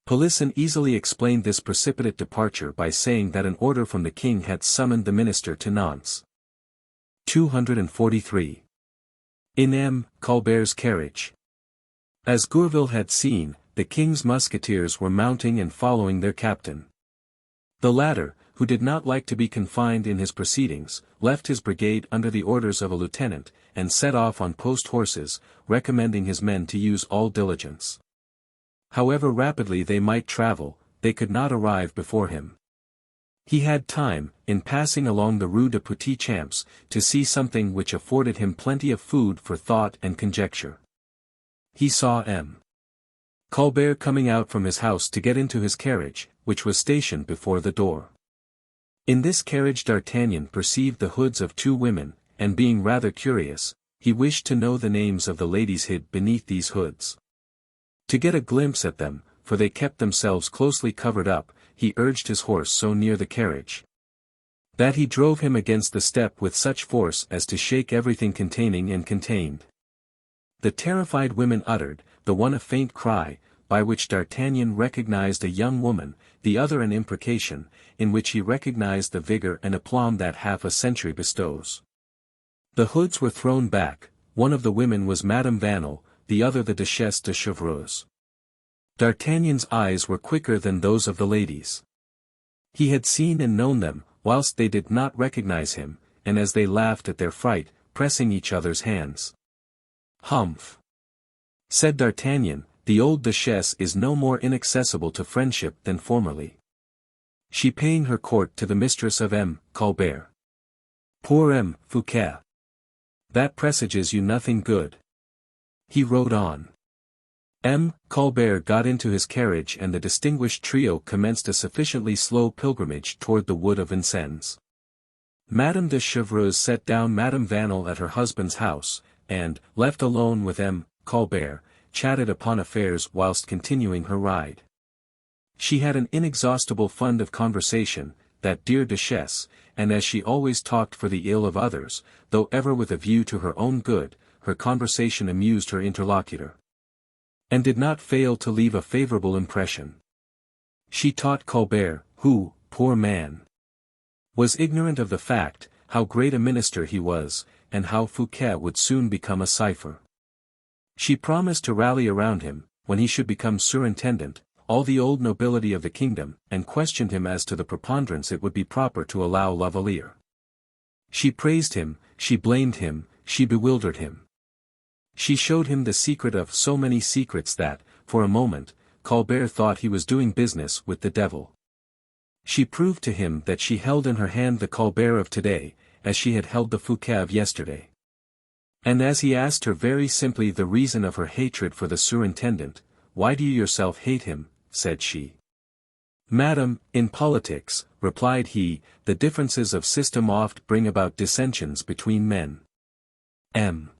Polisson easily explained this precipitate departure by saying that an order from the king had summoned the minister to Nantes. 243. In M. Colbert's carriage. As Gourville had seen, the king's musketeers were mounting and following their captain. The latter, who did not like to be confined in his proceedings, left his brigade under the orders of a lieutenant, and set off on post horses, recommending his men to use all diligence. However rapidly they might travel, they could not arrive before him. He had time, in passing along the Rue de Petit Champs, to see something which afforded him plenty of food for thought and conjecture. He saw M. Colbert coming out from his house to get into his carriage, which was stationed before the door. In this carriage D'Artagnan perceived the hoods of 2 women, and being rather curious, he wished to know the names of the ladies hid beneath these hoods. To get a glimpse at them, for they kept themselves closely covered up, he urged his horse so near the carriage that he drove him against the step with such force as to shake everything containing and contained. The terrified women uttered, the one a faint cry, by which D'Artagnan recognized a young woman, the other an imprecation, in which he recognized the vigor and aplomb that half a century bestows. The hoods were thrown back. One of the women was Madame Vanel, the other the Duchess de Chevreuse. D'Artagnan's eyes were quicker than those of the ladies. He had seen and known them, whilst they did not recognize him, and as they laughed at their fright, pressing each other's hands. "Humph!" said D'Artagnan, "the old Duchess is no more inaccessible to friendship than formerly. She paying her court to the mistress of M. Colbert. Poor M. Fouquet! That presages you nothing good." He rode on. M. Colbert got into his carriage and the distinguished trio commenced a sufficiently slow pilgrimage toward the wood of Vincennes. Madame de Chevreuse set down Madame Vanel at her husband's house, and, left alone with M. Colbert, chatted upon affairs whilst continuing her ride. She had an inexhaustible fund of conversation, that dear duchess, and as she always talked for the ill of others, though ever with a view to her own good, her conversation amused her interlocutor, and did not fail to leave a favourable impression. She taught Colbert, who, poor man, was ignorant of the fact, how great a minister he was, and how Fouquet would soon become a cipher. She promised to rally around him, when he should become surintendant, all the old nobility of the kingdom, and questioned him as to the preponderance it would be proper to allow La Valliere. She praised him, she blamed him, she bewildered him. She showed him the secret of so many secrets that, for a moment, Colbert thought he was doing business with the devil. She proved to him that she held in her hand the Colbert of today, as she had held the Fouquet of yesterday. And as he asked her very simply the reason of her hatred for the surintendant, "Why do you yourself hate him?" said she. "Madam, in politics," replied he, "the differences of system oft bring about dissensions between men. M.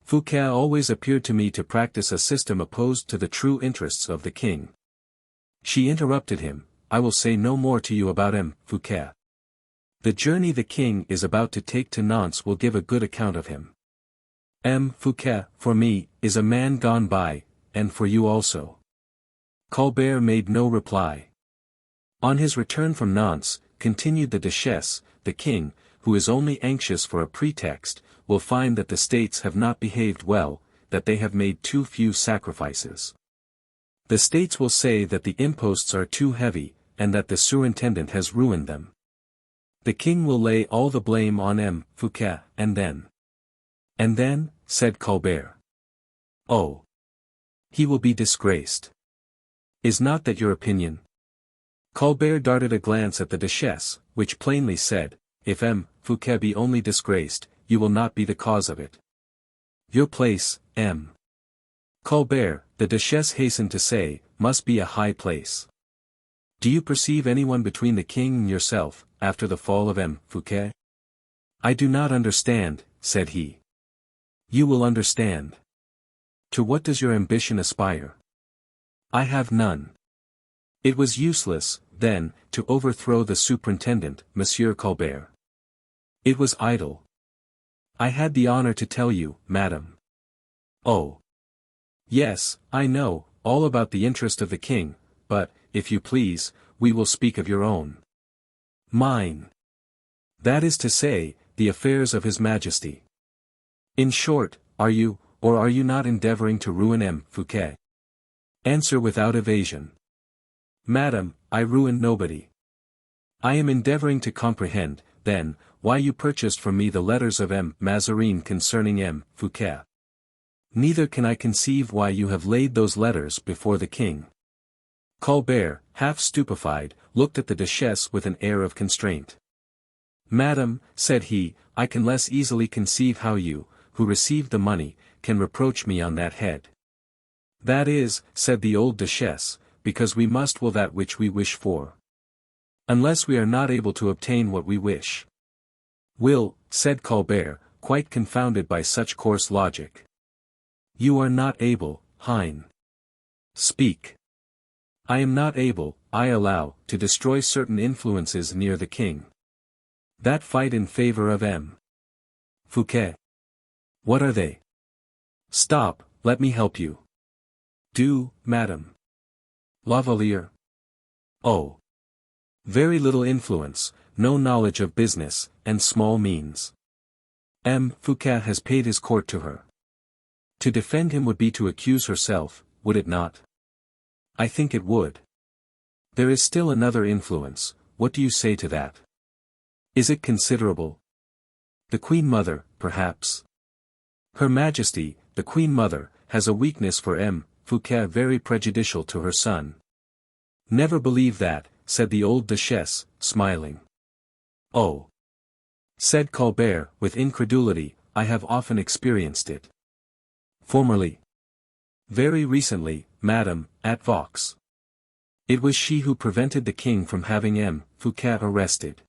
Fouquet always appeared to me to practice a system opposed to the true interests of the king." She interrupted him, "I will say no more to you about M. Fouquet. The journey the king is about to take to Nantes will give a good account of him. M. Fouquet, for me, is a man gone by, and for you also." Colbert made no reply. On his return from Nantes, continued the duchess, the king, who is only anxious for a pretext, will find that the states have not behaved well, that they have made too few sacrifices. The states will say that the imposts are too heavy, and that the surintendant has ruined them. The king will lay all the blame on M. Fouquet, and then. "And then," said Colbert. "Oh! He will be disgraced. Is not that your opinion?" Colbert darted a glance at the duchess, which plainly said, "If M. Fouquet be only disgraced, you will not be the cause of it. Your place, M. Colbert," the duchess hastened to say, "must be a high place. Do you perceive anyone between the king and yourself, after the fall of M. Fouquet?" "I do not understand," said he. "You will understand. To what does your ambition aspire?" "I have none. It was useless, then, to overthrow the superintendent, Monsieur Colbert. It was idle. I had the honor to tell you, madam." "Oh! Yes, I know, all about the interest of the king, but, if you please, we will speak of your own." "Mine. That is to say, the affairs of His Majesty. In short, are you, or are you not endeavoring to ruin M. Fouquet? Answer without evasion." "Madam, I ruin nobody. I am endeavoring to comprehend, then, why you purchased from me the letters of M. Mazarin concerning M. Fouquet. Neither can I conceive why you have laid those letters before the king." Colbert, half stupefied, looked at the duchess with an air of constraint. "Madam," said he, "I can less easily conceive how you, who received the money, can reproach me on that head." "That is," said the old duchess, "because we must will that which we wish for. Unless we are not able to obtain what we wish." "Will," said Colbert, quite confounded by such coarse logic. "You are not able, Hein. Speak." "I am not able, I allow, to destroy certain influences near the king. That fight in favor of M. Fouquet. What are they?" "Stop, let me help you." "Do, madam." "La Valliere." "Oh! Very little influence, no knowledge of business, and small means. M. Fouquet has paid his court to her. To defend him would be to accuse herself, would it not?" "I think it would." "There is still another influence, what do you say to that?" "Is it considerable?" "The Queen Mother, perhaps." "Her Majesty, the Queen Mother, has a weakness for M. Fouquet very prejudicial to her son." "Never believe that," said the old duchess, smiling. "Oh!" said Colbert, with incredulity, "I have often experienced it." "Formerly?" "Very recently, madam, at Vaux. It was she who prevented the king from having M. Fouquet arrested.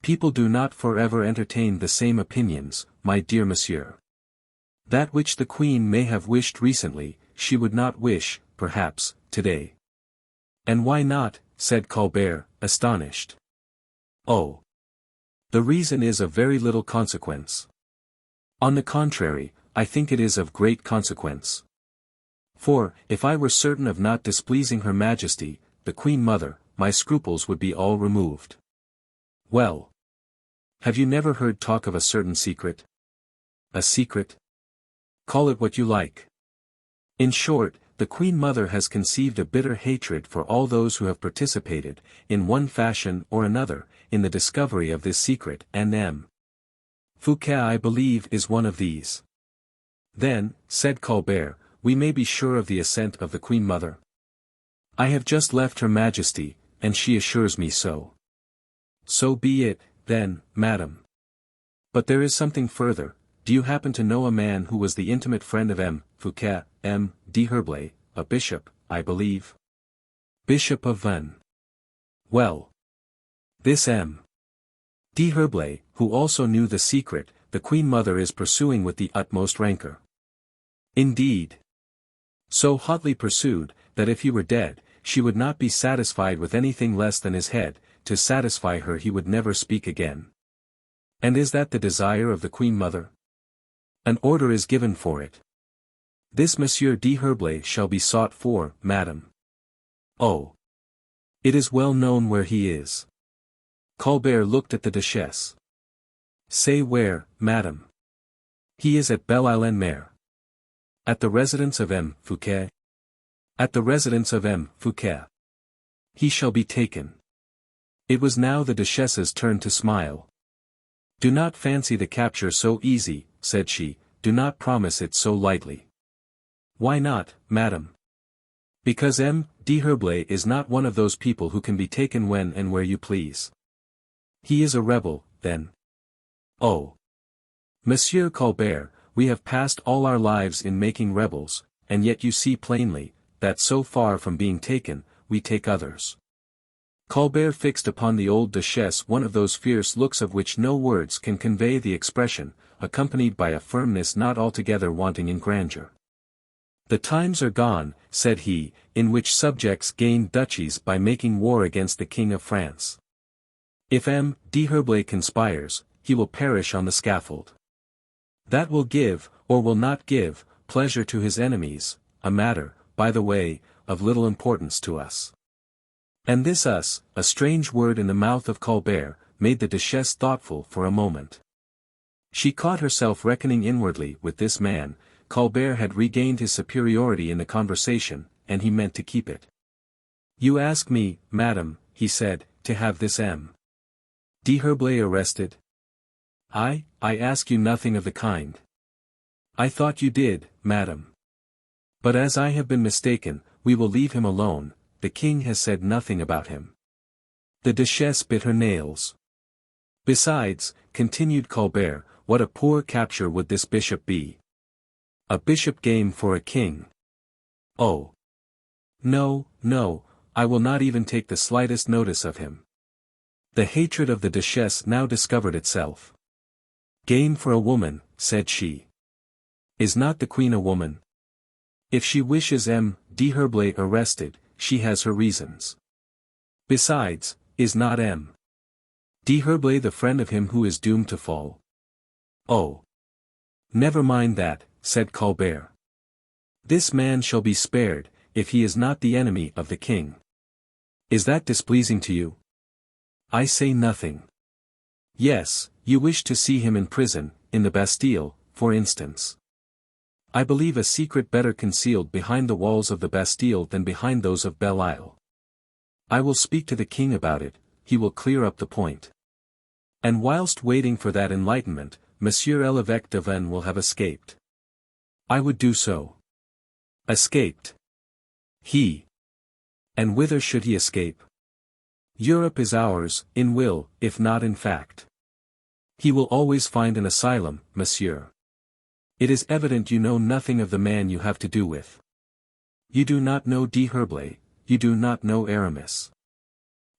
People do not forever entertain the same opinions, my dear monsieur. That which the queen may have wished recently, she would not wish, perhaps, today." "And why not?" said Colbert, astonished. Oh. The reason is of very little consequence. On the contrary, I think it is of great consequence. For, if I were certain of not displeasing Her Majesty, the Queen Mother, my scruples would be all removed. Well. Have you never heard talk of a certain secret? A secret? Call it what you like. In short, the Queen Mother has conceived a bitter hatred for all those who have participated, in one fashion or another, in the discovery of this secret, and M. Fouquet, I believe, is one of these. Then, said Colbert, we may be sure of the assent of the Queen Mother. I have just left Her Majesty, and she assures me so. So be it, then, madam. But there is something further. Do you happen to know a man who was the intimate friend of M. Fouquet, M. d'Herblay, a bishop, I believe? Bishop of Vannes. Well. This M. d'Herblay, who also knew the secret, the Queen Mother is pursuing with the utmost rancor. Indeed. So hotly pursued, that if he were dead, she would not be satisfied with anything less than his head. To satisfy her he would never speak again. And is that the desire of the Queen Mother? An order is given for it. This Monsieur d'Herblay shall be sought for, madam. Oh. It is well known where he is. Colbert looked at the Duchess. Say where, madam. He is at Belle-Île-en-Mer. At the residence of M. Fouquet? At the residence of M. Fouquet. He shall be taken. It was now the Duchess's turn to smile. Do not fancy the capture so easy, said she, do not promise it so lightly. Why not, madam? Because M. d'Herblay is not one of those people who can be taken when and where you please. He is a rebel, then. Oh. Monsieur Colbert, we have passed all our lives in making rebels, and yet you see plainly, that so far from being taken, we take others. Colbert fixed upon the old Duchess one of those fierce looks of which no words can convey the expression, accompanied by a firmness not altogether wanting in grandeur. The times are gone, said he, in which subjects gained duchies by making war against the King of France. If M. d'Herblay conspires, he will perish on the scaffold. That will give, or will not give, pleasure to his enemies, a matter, by the way, of little importance to us. And this us, a strange word in the mouth of Colbert, made the Duchess thoughtful for a moment. She caught herself reckoning inwardly with this man. Colbert had regained his superiority in the conversation, and he meant to keep it. You ask me, madam, he said, to have this M. d'Herblay arrested? I ask you nothing of the kind. I thought you did, madam. But as I have been mistaken, we will leave him alone. The king has said nothing about him. The Duchess bit her nails. Besides, continued Colbert, what a poor capture would this bishop be. A bishop game for a king. Oh. No, no, I will not even take the slightest notice of him. The hatred of the Duchess now discovered itself. Game for a woman, said she. Is not the queen a woman? If she wishes M. d'Herblay arrested, she has her reasons. Besides, is not M. d'Herblay the friend of him who is doomed to fall? Oh. Never mind that, said Colbert. This man shall be spared, if he is not the enemy of the king. Is that displeasing to you? I say nothing. Yes, you wish to see him in prison, in the Bastille, for instance. I believe a secret better concealed behind the walls of the Bastille than behind those of Belle-Île. I will speak to the king about it, he will clear up the point. And whilst waiting for that enlightenment, Monsieur l'Évêque de Vannes will have escaped. I would do so. Escaped. He. And whither should he escape? Europe is ours, in will, if not in fact. He will always find an asylum, monsieur. It is evident you know nothing of the man you have to do with. You do not know d'Herblay, you do not know Aramis.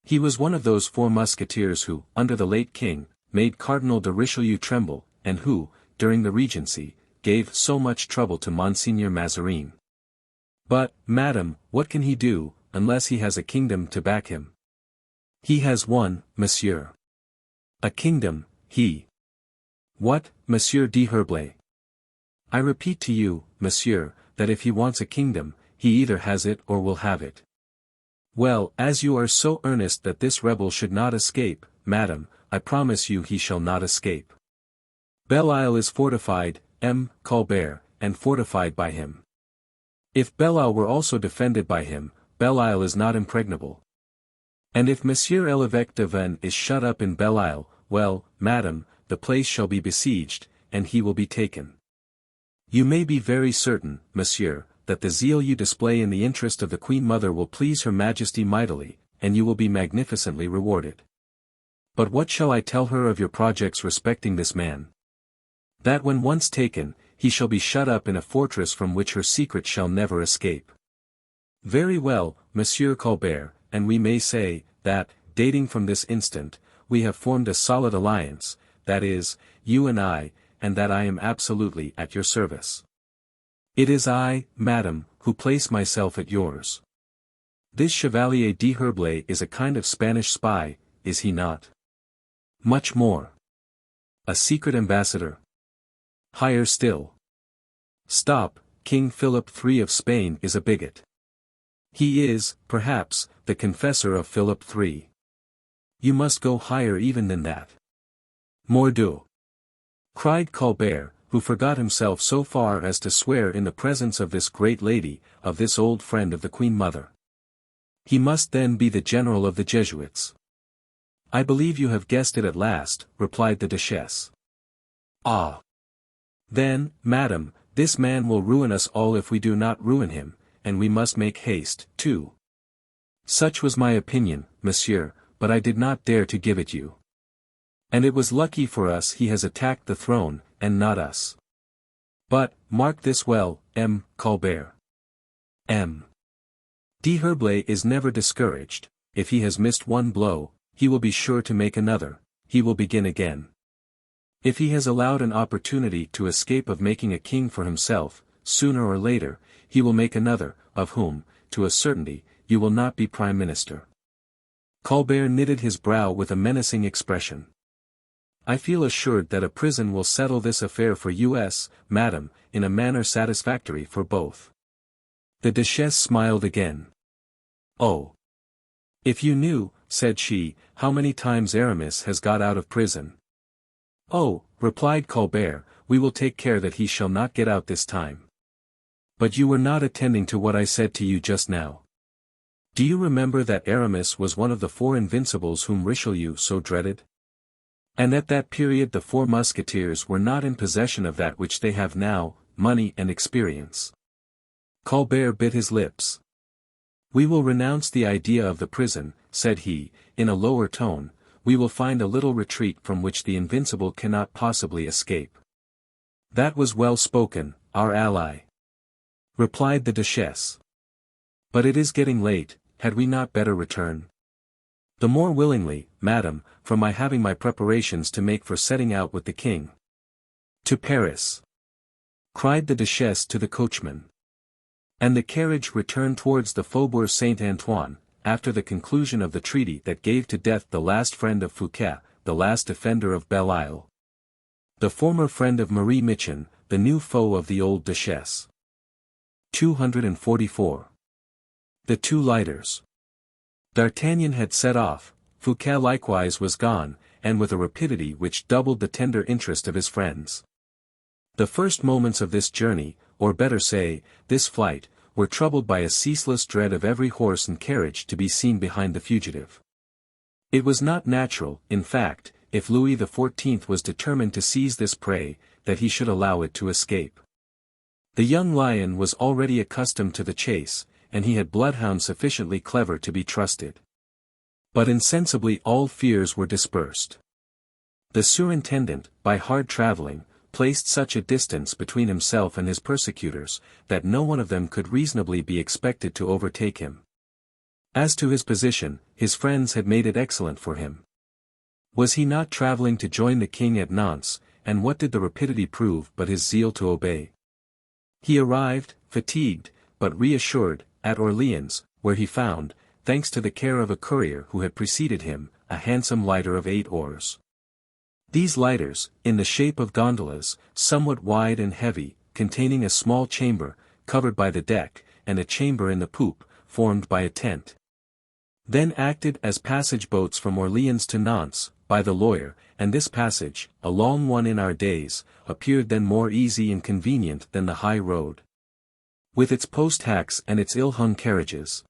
He was one of those 4 musketeers who, under the late king, made Cardinal de Richelieu tremble, and who, during the Regency, gave so much trouble to Monseigneur Mazarin. But, madam, what can he do, unless he has a kingdom to back him? He has one, monsieur. A kingdom, he. What, Monsieur d'Herblay? I repeat to you, monsieur, that if he wants a kingdom, he either has it or will have it. Well, as you are so earnest that this rebel should not escape, madam, I promise you he shall not escape. Belle-Isle is fortified, Colbert, and fortified by him. If Belle-Isle were also defended by him, Belle-Isle is not impregnable. And if Monsieur l'Évêque de Vannes is shut up in Belle-Isle, well, madam, the place shall be besieged, and he will be taken. You may be very certain, monsieur, that the zeal you display in the interest of the Queen Mother will please Her Majesty mightily, and you will be magnificently rewarded. But what shall I tell her of your projects respecting this man? That when once taken, he shall be shut up in a fortress from which her secret shall never escape. Very well, Monsieur Colbert, and we may say, that, dating from this instant, we have formed a solid alliance, that is, you and that I am absolutely at your service. It is I, madam, who place myself at yours. This Chevalier d'Herblay is a kind of Spanish spy, is he not? Much more. A secret ambassador. Higher still. Stop, King Philip III of Spain is a bigot. He is, perhaps, the confessor of Philip III. You must go higher even than that. Mordieu! Cried Colbert, who forgot himself so far as to swear in the presence of this great lady, of this old friend of the Queen Mother. He must then be the general of the Jesuits. I believe you have guessed it at last, replied the Duchess. Ah! Then, madam, this man will ruin us all if we do not ruin him, and we must make haste, too. Such was my opinion, monsieur, but I did not dare to give it you. And it was lucky for us he has attacked the throne, and not us. But, mark this well, Colbert. D'Herblay is never discouraged, if he has missed one blow, he will be sure to make another, he will begin again. If he has allowed an opportunity to escape of making a king for himself, sooner or later, he will make another, of whom, to a certainty, you will not be prime minister. Colbert knitted his brow with a menacing expression. I feel assured that a prison will settle this affair for us, madam, in a manner satisfactory for both. The Duchess smiled again. Oh! If you knew, said she, how many times Aramis has got out of prison. Oh, replied Colbert, we will take care that he shall not get out this time. But you were not attending to what I said to you just now. Do you remember that Aramis was one of the 4 invincibles whom Richelieu so dreaded? And at that period the 4 Musketeers were not in possession of that which they have now, money and experience. Colbert bit his lips. We will renounce the idea of the prison, said he, in a lower tone, we will find a little retreat from which the invincible cannot possibly escape. That was well spoken, our ally. Replied the Duchess. But it is getting late, had we not better return? The more willingly, madam, from my having my preparations to make for setting out with the king. To Paris! Cried the Duchess to the coachman. And the carriage returned towards the Faubourg Saint-Antoine, after the conclusion of the treaty that gave to death the last friend of Fouquet, the last defender of Belle-Isle. The former friend of Marie Michon, the new foe of the old Duchess. 244. The 2 lighters. D'Artagnan had set off, Fouquet likewise was gone, and with a rapidity which doubled the tender interest of his friends. The first moments of this journey, or better say, this flight, were troubled by a ceaseless dread of every horse and carriage to be seen behind the fugitive. It was not natural, in fact, if Louis XIV was determined to seize this prey, that he should allow it to escape. The young lion was already accustomed to the chase, and he had bloodhounds sufficiently clever to be trusted. But insensibly all fears were dispersed. The surintendant, by hard travelling, placed such a distance between himself and his persecutors, that no one of them could reasonably be expected to overtake him. As to his position, his friends had made it excellent for him. Was he not travelling to join the king at Nantes, and what did the rapidity prove but his zeal to obey? He arrived, fatigued, but reassured, at Orleans, where he found, thanks to the care of a courier who had preceded him, a handsome lighter of 8 oars. These lighters, in the shape of gondolas, somewhat wide and heavy, containing a small chamber, covered by the deck, and a chamber in the poop, formed by a tent. Then acted as passage boats from Orleans to Nantes, by the lawyer, and this passage, a long one in our days, appeared then more easy and convenient than the high road, with its post-hacks and its ill-hung carriages.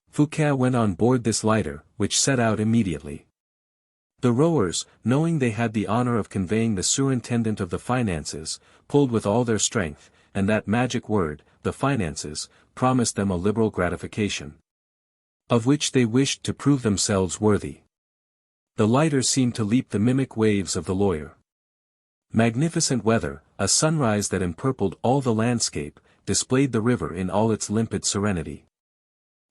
Fouquet went on board this lighter, which set out immediately. The rowers, knowing they had the honor of conveying the surintendant of the finances, pulled with all their strength, and that magic word, the finances, promised them a liberal gratification, of which they wished to prove themselves worthy. The lighter seemed to leap the mimic waves of the lawyer. Magnificent weather, a sunrise that empurpled all the landscape, displayed the river in all its limpid serenity.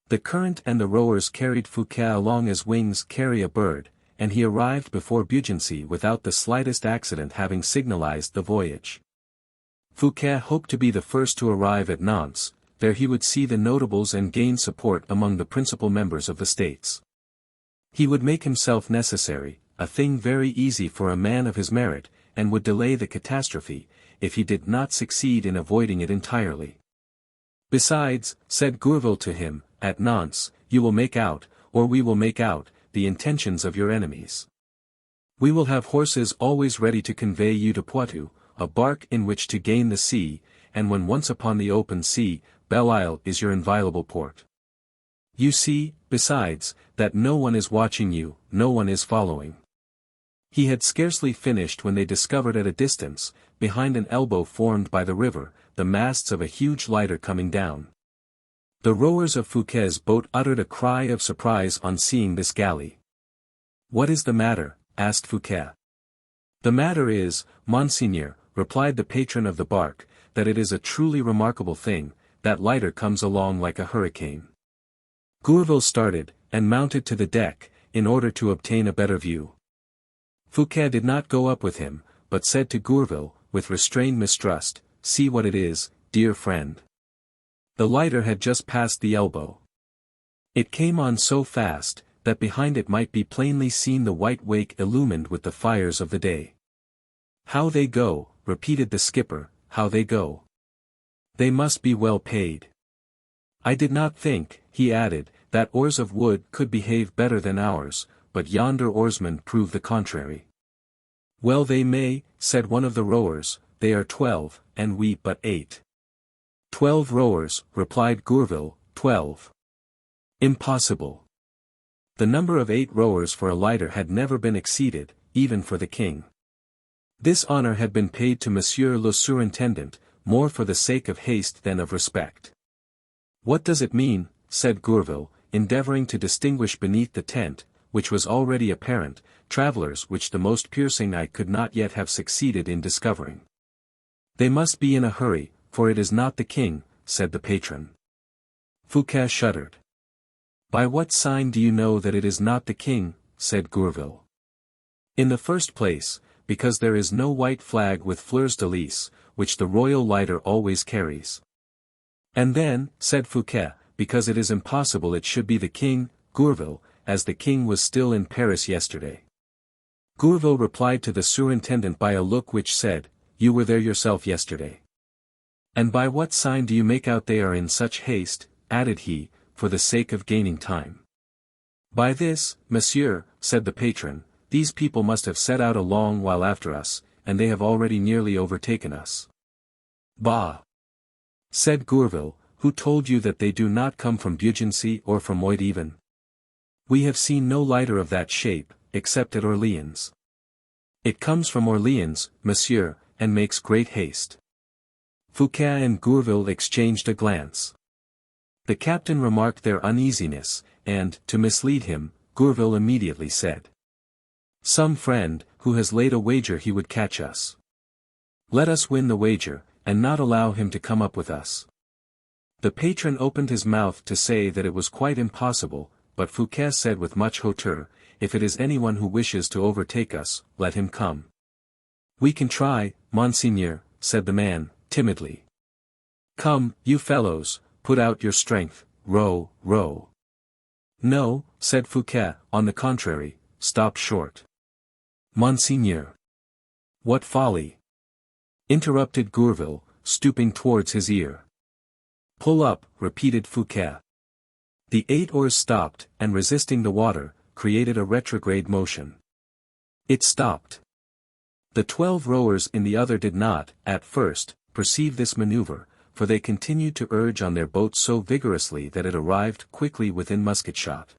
The current and the rowers carried Fouquet along as wings carry a bird, and he arrived before Beaugency without the slightest accident having signalized the voyage. Fouquet hoped to be the first to arrive at Nantes. There he would see the notables and gain support among the principal members of the states. He would make himself necessary, a thing very easy for a man of his merit, and would delay the catastrophe, if he did not succeed in avoiding it entirely. Besides, said Gourville to him, at Nantes, you will make out, or we will make out, the intentions of your enemies. We will have horses always ready to convey you to Poitou, a bark in which to gain the sea, and when once upon the open sea, Belle-Isle is your inviolable port. You see, besides, that no one is watching you, no one is following. He had scarcely finished when they discovered at a distance, behind an elbow formed by the river, the masts of a huge lighter coming down. The rowers of Fouquet's boat uttered a cry of surprise on seeing this galley. What is the matter? Asked Fouquet. The matter is, Monseigneur, replied the patron of the bark, that it is a truly remarkable thing, that lighter comes along like a hurricane. Gourville started, and mounted to the deck, in order to obtain a better view. Fouquet did not go up with him, but said to Gourville, with restrained mistrust, see what it is, dear friend. The lighter had just passed the elbow. It came on so fast, that behind it might be plainly seen the white wake illumined with the fires of the day. How they go, repeated the skipper, how they go. They must be well paid. I did not think, he added, that oars of wood could behave better than ours, but yonder oarsmen prove the contrary. Well they may, said one of the rowers, they are 12, and we but 8. 12 rowers, replied Gourville, 12. Impossible. The number of 8 rowers for a lighter had never been exceeded, even for the king. This honor had been paid to Monsieur le Surintendant, more for the sake of haste than of respect. What does it mean? Said Gourville, endeavoring to distinguish beneath the tent, which was already apparent, travelers which the most piercing eye could not yet have succeeded in discovering. They must be in a hurry, for it is not the king, said the patron. Fouquet shuddered. By what sign do you know that it is not the king? Said Gourville. In the first place, because there is no white flag with fleurs de lis, which the royal lighter always carries. And then, said Fouquet, because it is impossible it should be the king, Gourville, as the king was still in Paris yesterday. Gourville replied to the surintendant by a look which said, you were there yourself yesterday. And by what sign do you make out they are in such haste, added he, for the sake of gaining time? By this, monsieur, said the patron, these people must have set out a long while after us, and they have already nearly overtaken us. Bah! Said Gourville, who told you that they do not come from Beaugency or from Moit even? We have seen no lighter of that shape, except at Orleans. It comes from Orleans, monsieur, and makes great haste. Fouquet and Gourville exchanged a glance. The captain remarked their uneasiness, and, to mislead him, Gourville immediately said, some friend, who has laid a wager he would catch us. Let us win the wager, and not allow him to come up with us. The patron opened his mouth to say that it was quite impossible, but Fouquet said with much hauteur, if it is anyone who wishes to overtake us, let him come. We can try, monseigneur, said the man, timidly. Come, you fellows, put out your strength, row, row. No, said Fouquet, on the contrary, stop short. Monseigneur. What folly! Interrupted Gourville, stooping towards his ear. Pull up, repeated Fouquet. The 8 oars stopped, and resisting the water, created a retrograde motion. It stopped. The 12 rowers in the other did not, at first, perceive this maneuver, for they continued to urge on their boat so vigorously that it arrived quickly within musket shot.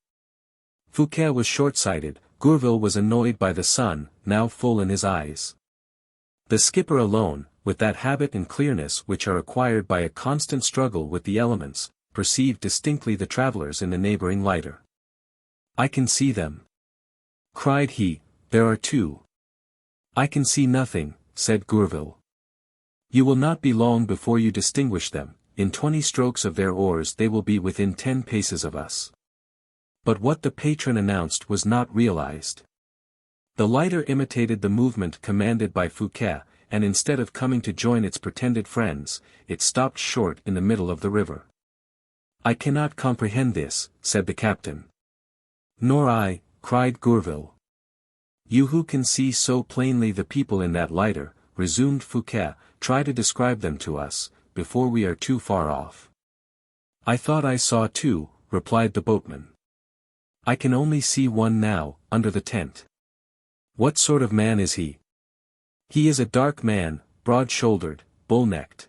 Fouquet was short-sighted, Gourville was annoyed by the sun, now full in his eyes. The skipper alone, with that habit and clearness which are acquired by a constant struggle with the elements, perceived distinctly the travellers in the neighbouring lighter. "I can see them," cried he, "there are 2. "I can see nothing," said Gourville. "You will not be long before you distinguish them, in 20 strokes of their oars they will be within 10 paces of us." But what the patron announced was not realized. The lighter imitated the movement commanded by Fouquet, and instead of coming to join its pretended friends, it stopped short in the middle of the river. "I cannot comprehend this," said the captain. "Nor I," cried Gourville. "You who can see so plainly the people in that lighter," resumed Fouquet, "try to describe them to us, before we are too far off." "I thought I saw 2, replied the boatman. "I can only see one now, under the tent." "What sort of man is he?" "He is a dark man, broad-shouldered, bull-necked."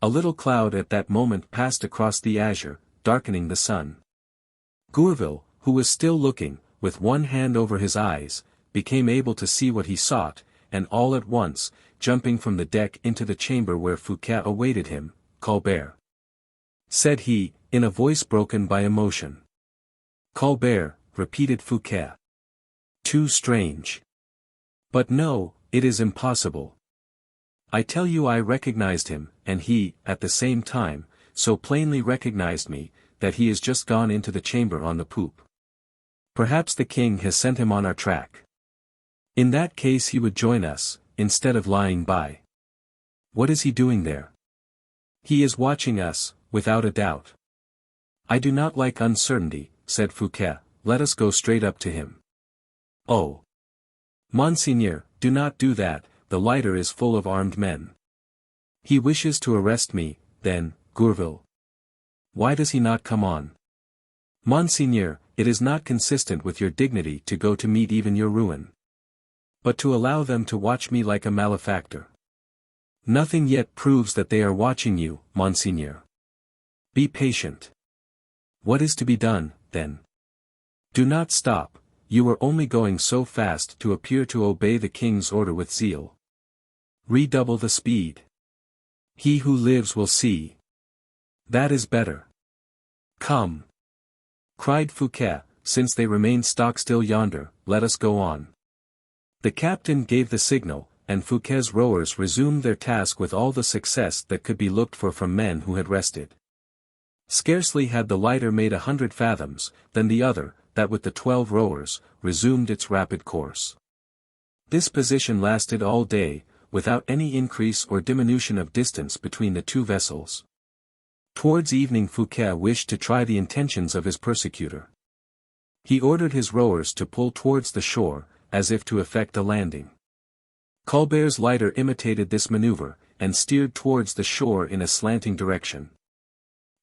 A little cloud at that moment passed across the azure, darkening the sun. Gourville, who was still looking, with one hand over his eyes, became able to see what he sought, and all at once, jumping from the deck into the chamber where Fouquet awaited him, "Colbert," said he, in a voice broken by emotion. "Colbert," repeated Fouquet. "Too strange. But no, it is impossible. I tell you I recognized him, and he, at the same time, so plainly recognized me, that he has just gone into the chamber on the poop. Perhaps the king has sent him on our track. In that case he would join us, instead of lying by. What is he doing there? He is watching us, without a doubt." "I do not like uncertainty," said Fouquet, "let us go straight up to him." "Oh! Monseigneur, do not do that, the lighter is full of armed men." "He wishes to arrest me, then, Gourville. Why does he not come on?" "Monseigneur, it is not consistent with your dignity to go to meet even your ruin. But to allow them to watch me like a malefactor. Nothing yet proves that they are watching you, Monseigneur. Be patient. What is to be done, then? Do not stop, you are only going so fast to appear to obey the king's order with zeal. Redouble the speed. He who lives will see. That is better. Come," cried Fouquet, "since they remain stock-still yonder, let us go on." The captain gave the signal, and Fouquet's rowers resumed their task with all the success that could be looked for from men who had rested. Scarcely had the lighter made 100 fathoms, than the other, that with the 12 rowers, resumed its rapid course. This position lasted all day, without any increase or diminution of distance between the 2 vessels. Towards evening Fouquet wished to try the intentions of his persecutor. He ordered his rowers to pull towards the shore, as if to effect a landing. Colbert's lighter imitated this maneuver, and steered towards the shore in a slanting direction.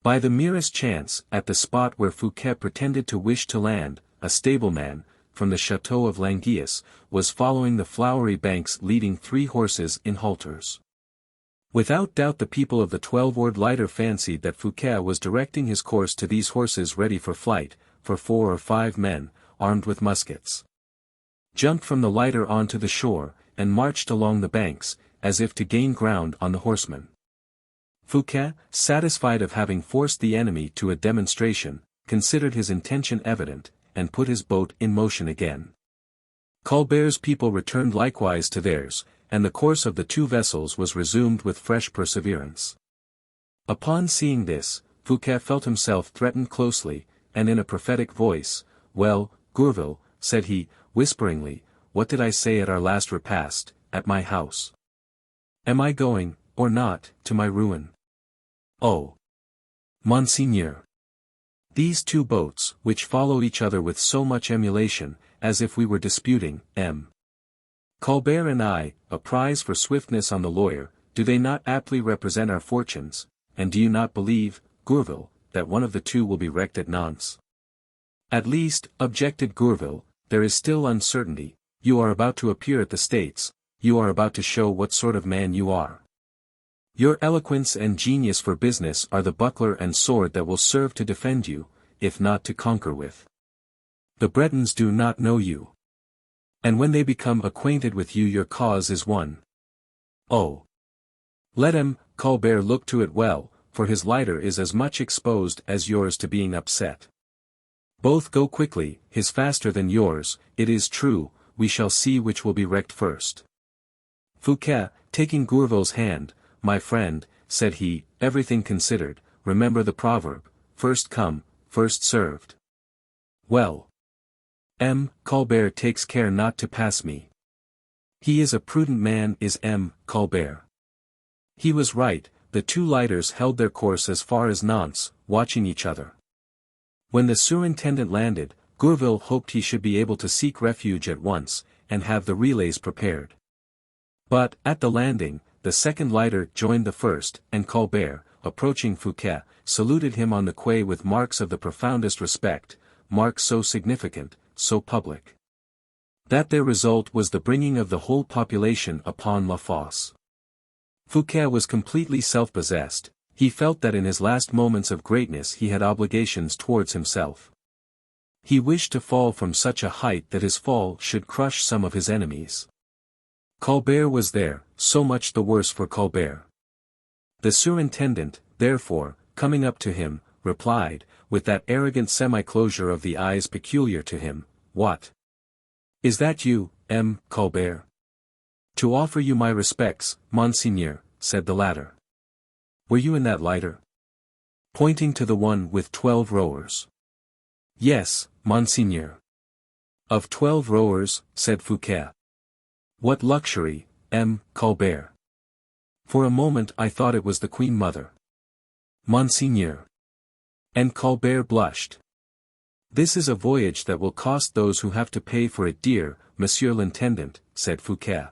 By the merest chance, at the spot where Fouquet pretended to wish to land, a stableman, from the Château of Languilles, was following the flowery banks leading 3 horses in halters. Without doubt the people of the 12-oared lighter fancied that Fouquet was directing his course to these horses ready for flight, for 4 or 5 men, armed with muskets, jumped from the lighter onto the shore, and marched along the banks, as if to gain ground on the horsemen. Fouquet, satisfied of having forced the enemy to a demonstration, considered his intention evident, and put his boat in motion again. Colbert's people returned likewise to theirs, and the course of the 2 vessels was resumed with fresh perseverance. Upon seeing this, Fouquet felt himself threatened closely, and in a prophetic voice, "Well, Gourville," said he, whisperingly, "what did I say at our last repast, at my house? Am I going, or not, to my ruin? Oh! Monseigneur! These 2 boats, which follow each other with so much emulation, as if we were disputing, Colbert and I, a prize for swiftness on the lawyer, do they not aptly represent our fortunes, and do you not believe, Gourville, that one of the two will be wrecked at Nantes? At least, objected Gourville, there is still uncertainty, you are about to appear at the States, you are about to show what sort of man you are. Your eloquence and genius for business are the buckler and sword that will serve to defend you, if not to conquer with. The Bretons do not know you. And when they become acquainted with you your cause is won. Oh! Let him, Colbert, look to it well, for his lighter is as much exposed as yours to being upset. Both go quickly, his faster than yours, it is true, we shall see which will be wrecked first. Fouquet, taking Gourville's hand, my friend, said he, everything considered, remember the proverb, first come, first served. Well. Colbert takes care not to pass me. He is a prudent man is Colbert. He was right, the two lighters held their course as far as Nantes, watching each other. When the surintendant landed, Gourville hoped he should be able to seek refuge at once, and have the relays prepared. But, at the landing, the second lighter joined the first, and Colbert, approaching Fouquet, saluted him on the quay with marks of the profoundest respect, marks so significant, so public, that their result was the bringing of the whole population upon La Fosse. Fouquet was completely self-possessed, he felt that in his last moments of greatness he had obligations towards himself. He wished to fall from such a height that his fall should crush some of his enemies. Colbert was there, so much the worse for Colbert. The surintendant, therefore, coming up to him, replied, with that arrogant semi-closure of the eyes peculiar to him, what? Is that you, Colbert? To offer you my respects, Monseigneur, said the latter. Were you in that lighter? Pointing to the one with 12 rowers. Yes, Monseigneur. Of 12 rowers, said Fouquet. What luxury, Colbert. For a moment I thought it was the Queen Mother. Monseigneur. And Colbert blushed. This is a voyage that will cost those who have to pay for it dear, Monsieur l'Intendant, said Fouquet.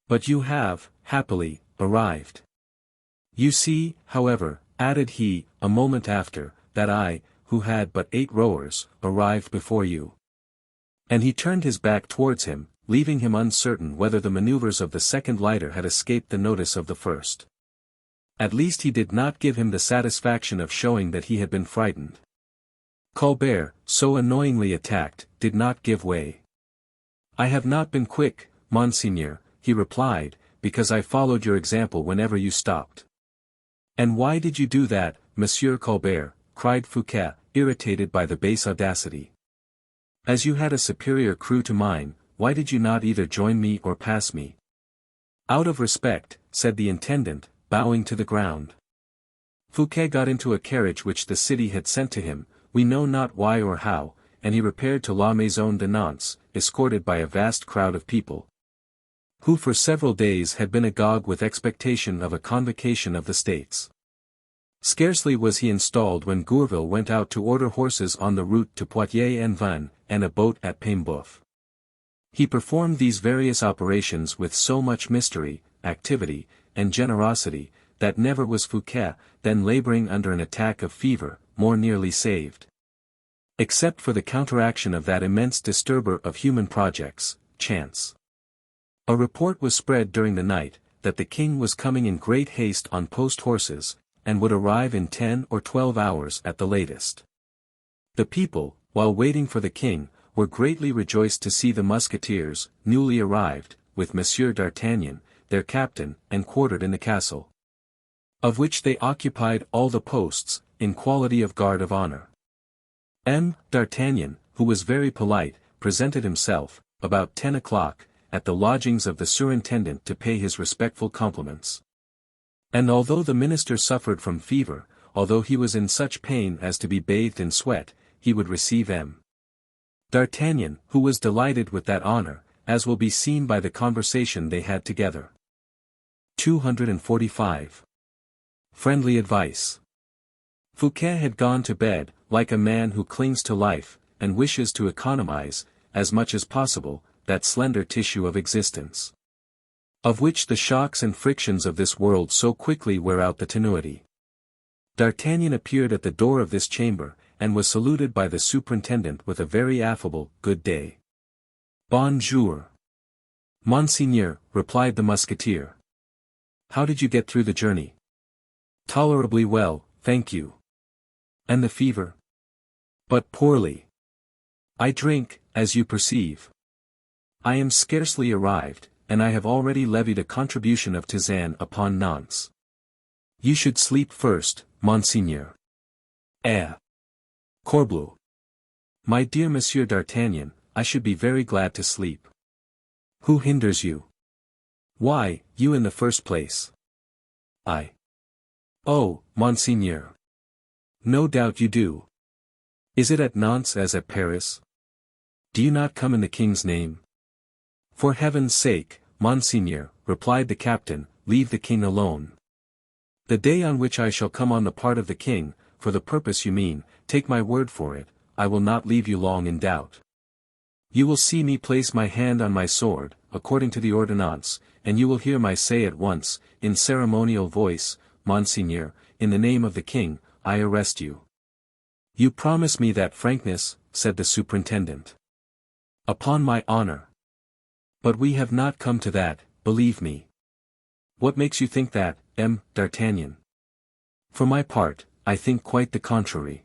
But you have, happily, arrived. You see, however, added he, a moment after, that I, who had but 8 rowers, arrived before you. And he turned his back towards him, leaving him uncertain whether the maneuvers of the second lighter had escaped the notice of the first. At least he did not give him the satisfaction of showing that he had been frightened. Colbert, so annoyingly attacked, did not give way. I have not been quick, Monseigneur, he replied, because I followed your example whenever you stopped. And why did you do that, Monsieur Colbert? Cried Fouquet, irritated by the base audacity. As you had a superior crew to mine, why did you not either join me or pass me? Out of respect, said the intendant, bowing to the ground. Fouquet got into a carriage which the city had sent to him, we know not why or how, and he repaired to La Maison de Nantes, escorted by a vast crowd of people, who for several days had been agog with expectation of a convocation of the States. Scarcely was he installed when Gourville went out to order horses on the route to Poitiers and Vannes, and a boat at Paimboeuf. He performed these various operations with so much mystery, activity, and generosity, that never was Fouquet, then laboring under an attack of fever, more nearly saved. Except for the counteraction of that immense disturber of human projects, chance. A report was spread during the night, that the king was coming in great haste on post horses, and would arrive in 10 or 12 hours at the latest. The people, while waiting for the king, were greatly rejoiced to see the Musketeers, newly arrived, with Monsieur d'Artagnan, their captain, and quartered in the castle, of which they occupied all the posts, in quality of guard of honor. D'Artagnan, who was very polite, presented himself, about 10 o'clock, at the lodgings of the surintendant to pay his respectful compliments. And although the minister suffered from fever, although he was in such pain as to be bathed in sweat, he would receive D'Artagnan, who was delighted with that honor, as will be seen by the conversation they had together. 245. Friendly advice. Fouquet had gone to bed, like a man who clings to life, and wishes to economize, as much as possible, that slender tissue of existence, of which the shocks and frictions of this world so quickly wear out the tenuity. D'Artagnan appeared at the door of this chamber, and was saluted by the superintendent with a very affable, good day. Bonjour. Monseigneur, replied the musketeer. How did you get through the journey? Tolerably well, thank you. And the fever? But poorly. I drink, as you perceive. I am scarcely arrived, and I have already levied a contribution of tisane upon Nantes. You should sleep first, Monseigneur. Corbleu. My dear Monsieur d'Artagnan, I should be very glad to sleep. Who hinders you? Why, you in the first place. I. Oh, Monseigneur. No doubt you do. Is it at Nantes as at Paris? Do you not come in the king's name? For heaven's sake, Monseigneur, replied the captain, leave the king alone. The day on which I shall come on the part of the king, for the purpose you mean, take my word for it, I will not leave you long in doubt. You will see me place my hand on my sword, according to the ordonnance, and you will hear my say at once, in ceremonial voice, Monseigneur, in the name of the king, I arrest you. You promise me that frankness, said the superintendent. Upon my honor. But we have not come to that, believe me. What makes you think that, D'Artagnan? For my part, I think quite the contrary.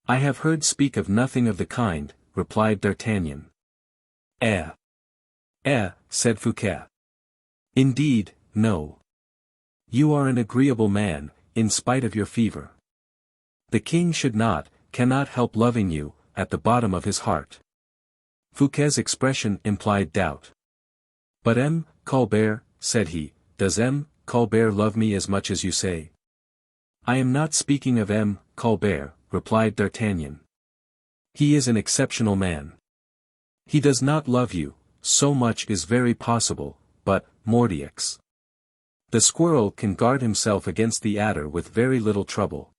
I have heard speak of nothing of the kind, replied D'Artagnan. Said Fouquet. Indeed, no. You are an agreeable man, in spite of your fever. The king cannot help loving you, at the bottom of his heart. Fouquet's expression implied doubt. But Colbert, said he, does Colbert love me as much as you say? I am not speaking of Colbert, replied D'Artagnan. He is an exceptional man. He does not love you, so much is very possible, but, Mordioux. The squirrel can guard himself against the adder with very little trouble.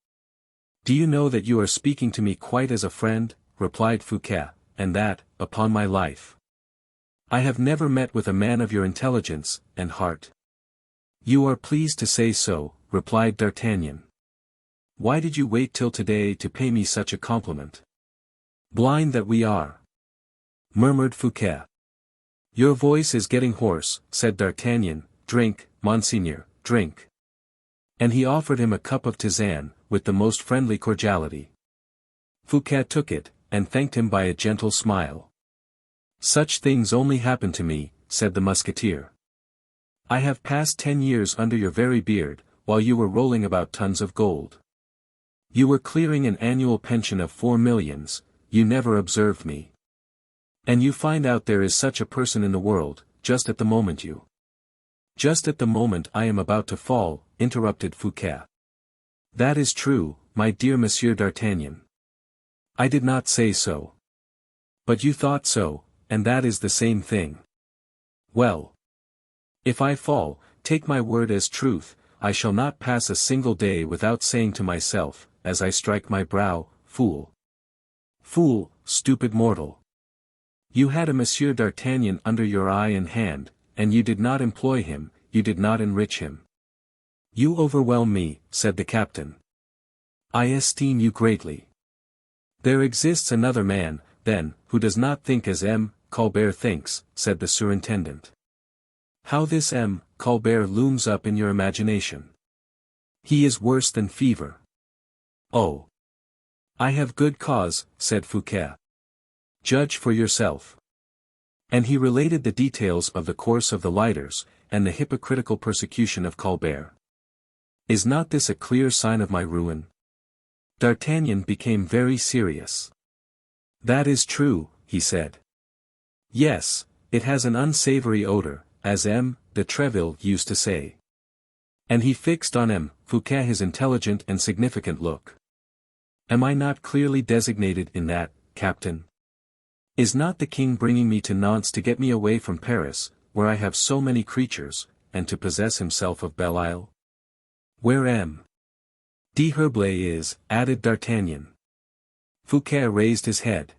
Do you know that you are speaking to me quite as a friend, replied Fouquet, and that, upon my life. I have never met with a man of your intelligence, and heart. You are pleased to say so, replied D'Artagnan. Why did you wait till today to pay me such a compliment? Blind that we are, murmured Fouquet. Your voice is getting hoarse, said D'Artagnan, drink, Monseigneur, drink. And he offered him a cup of tisane, with the most friendly cordiality. Fouquet took it, and thanked him by a gentle smile. Such things only happen to me, said the musketeer. I have passed 10 years under your very beard, while you were rolling about tons of gold. You were clearing an annual pension of 4 millions, you never observed me. And you find out there is such a person in the world, just at the moment I am about to fall, interrupted Fouquet. That is true, my dear Monsieur d'Artagnan. I did not say so. But you thought so, and that is the same thing. Well. If I fall, take my word as truth, I shall not pass a single day without saying to myself, as I strike my brow, fool. Fool, stupid mortal. You had a Monsieur d'Artagnan under your eye and hand, and you did not employ him, you did not enrich him. You overwhelm me, said the captain. I esteem you greatly. There exists another man, then, who does not think as Colbert thinks, said the superintendent. How this Colbert looms up in your imagination. He is worse than fever. Oh. I have good cause, said Fouquet. Judge for yourself. And he related the details of the course of the lighters, and the hypocritical persecution of Colbert. Is not this a clear sign of my ruin? D'Artagnan became very serious. That is true, he said. Yes, it has an unsavory odor, as de Treville used to say. And he fixed on Fouquet his intelligent and significant look. Am I not clearly designated in that, Captain? Is not the king bringing me to Nantes to get me away from Paris, where I have so many creatures, and to possess himself of Belle-Île? Where d'Herblay is, added D'Artagnan. Fouquet raised his head.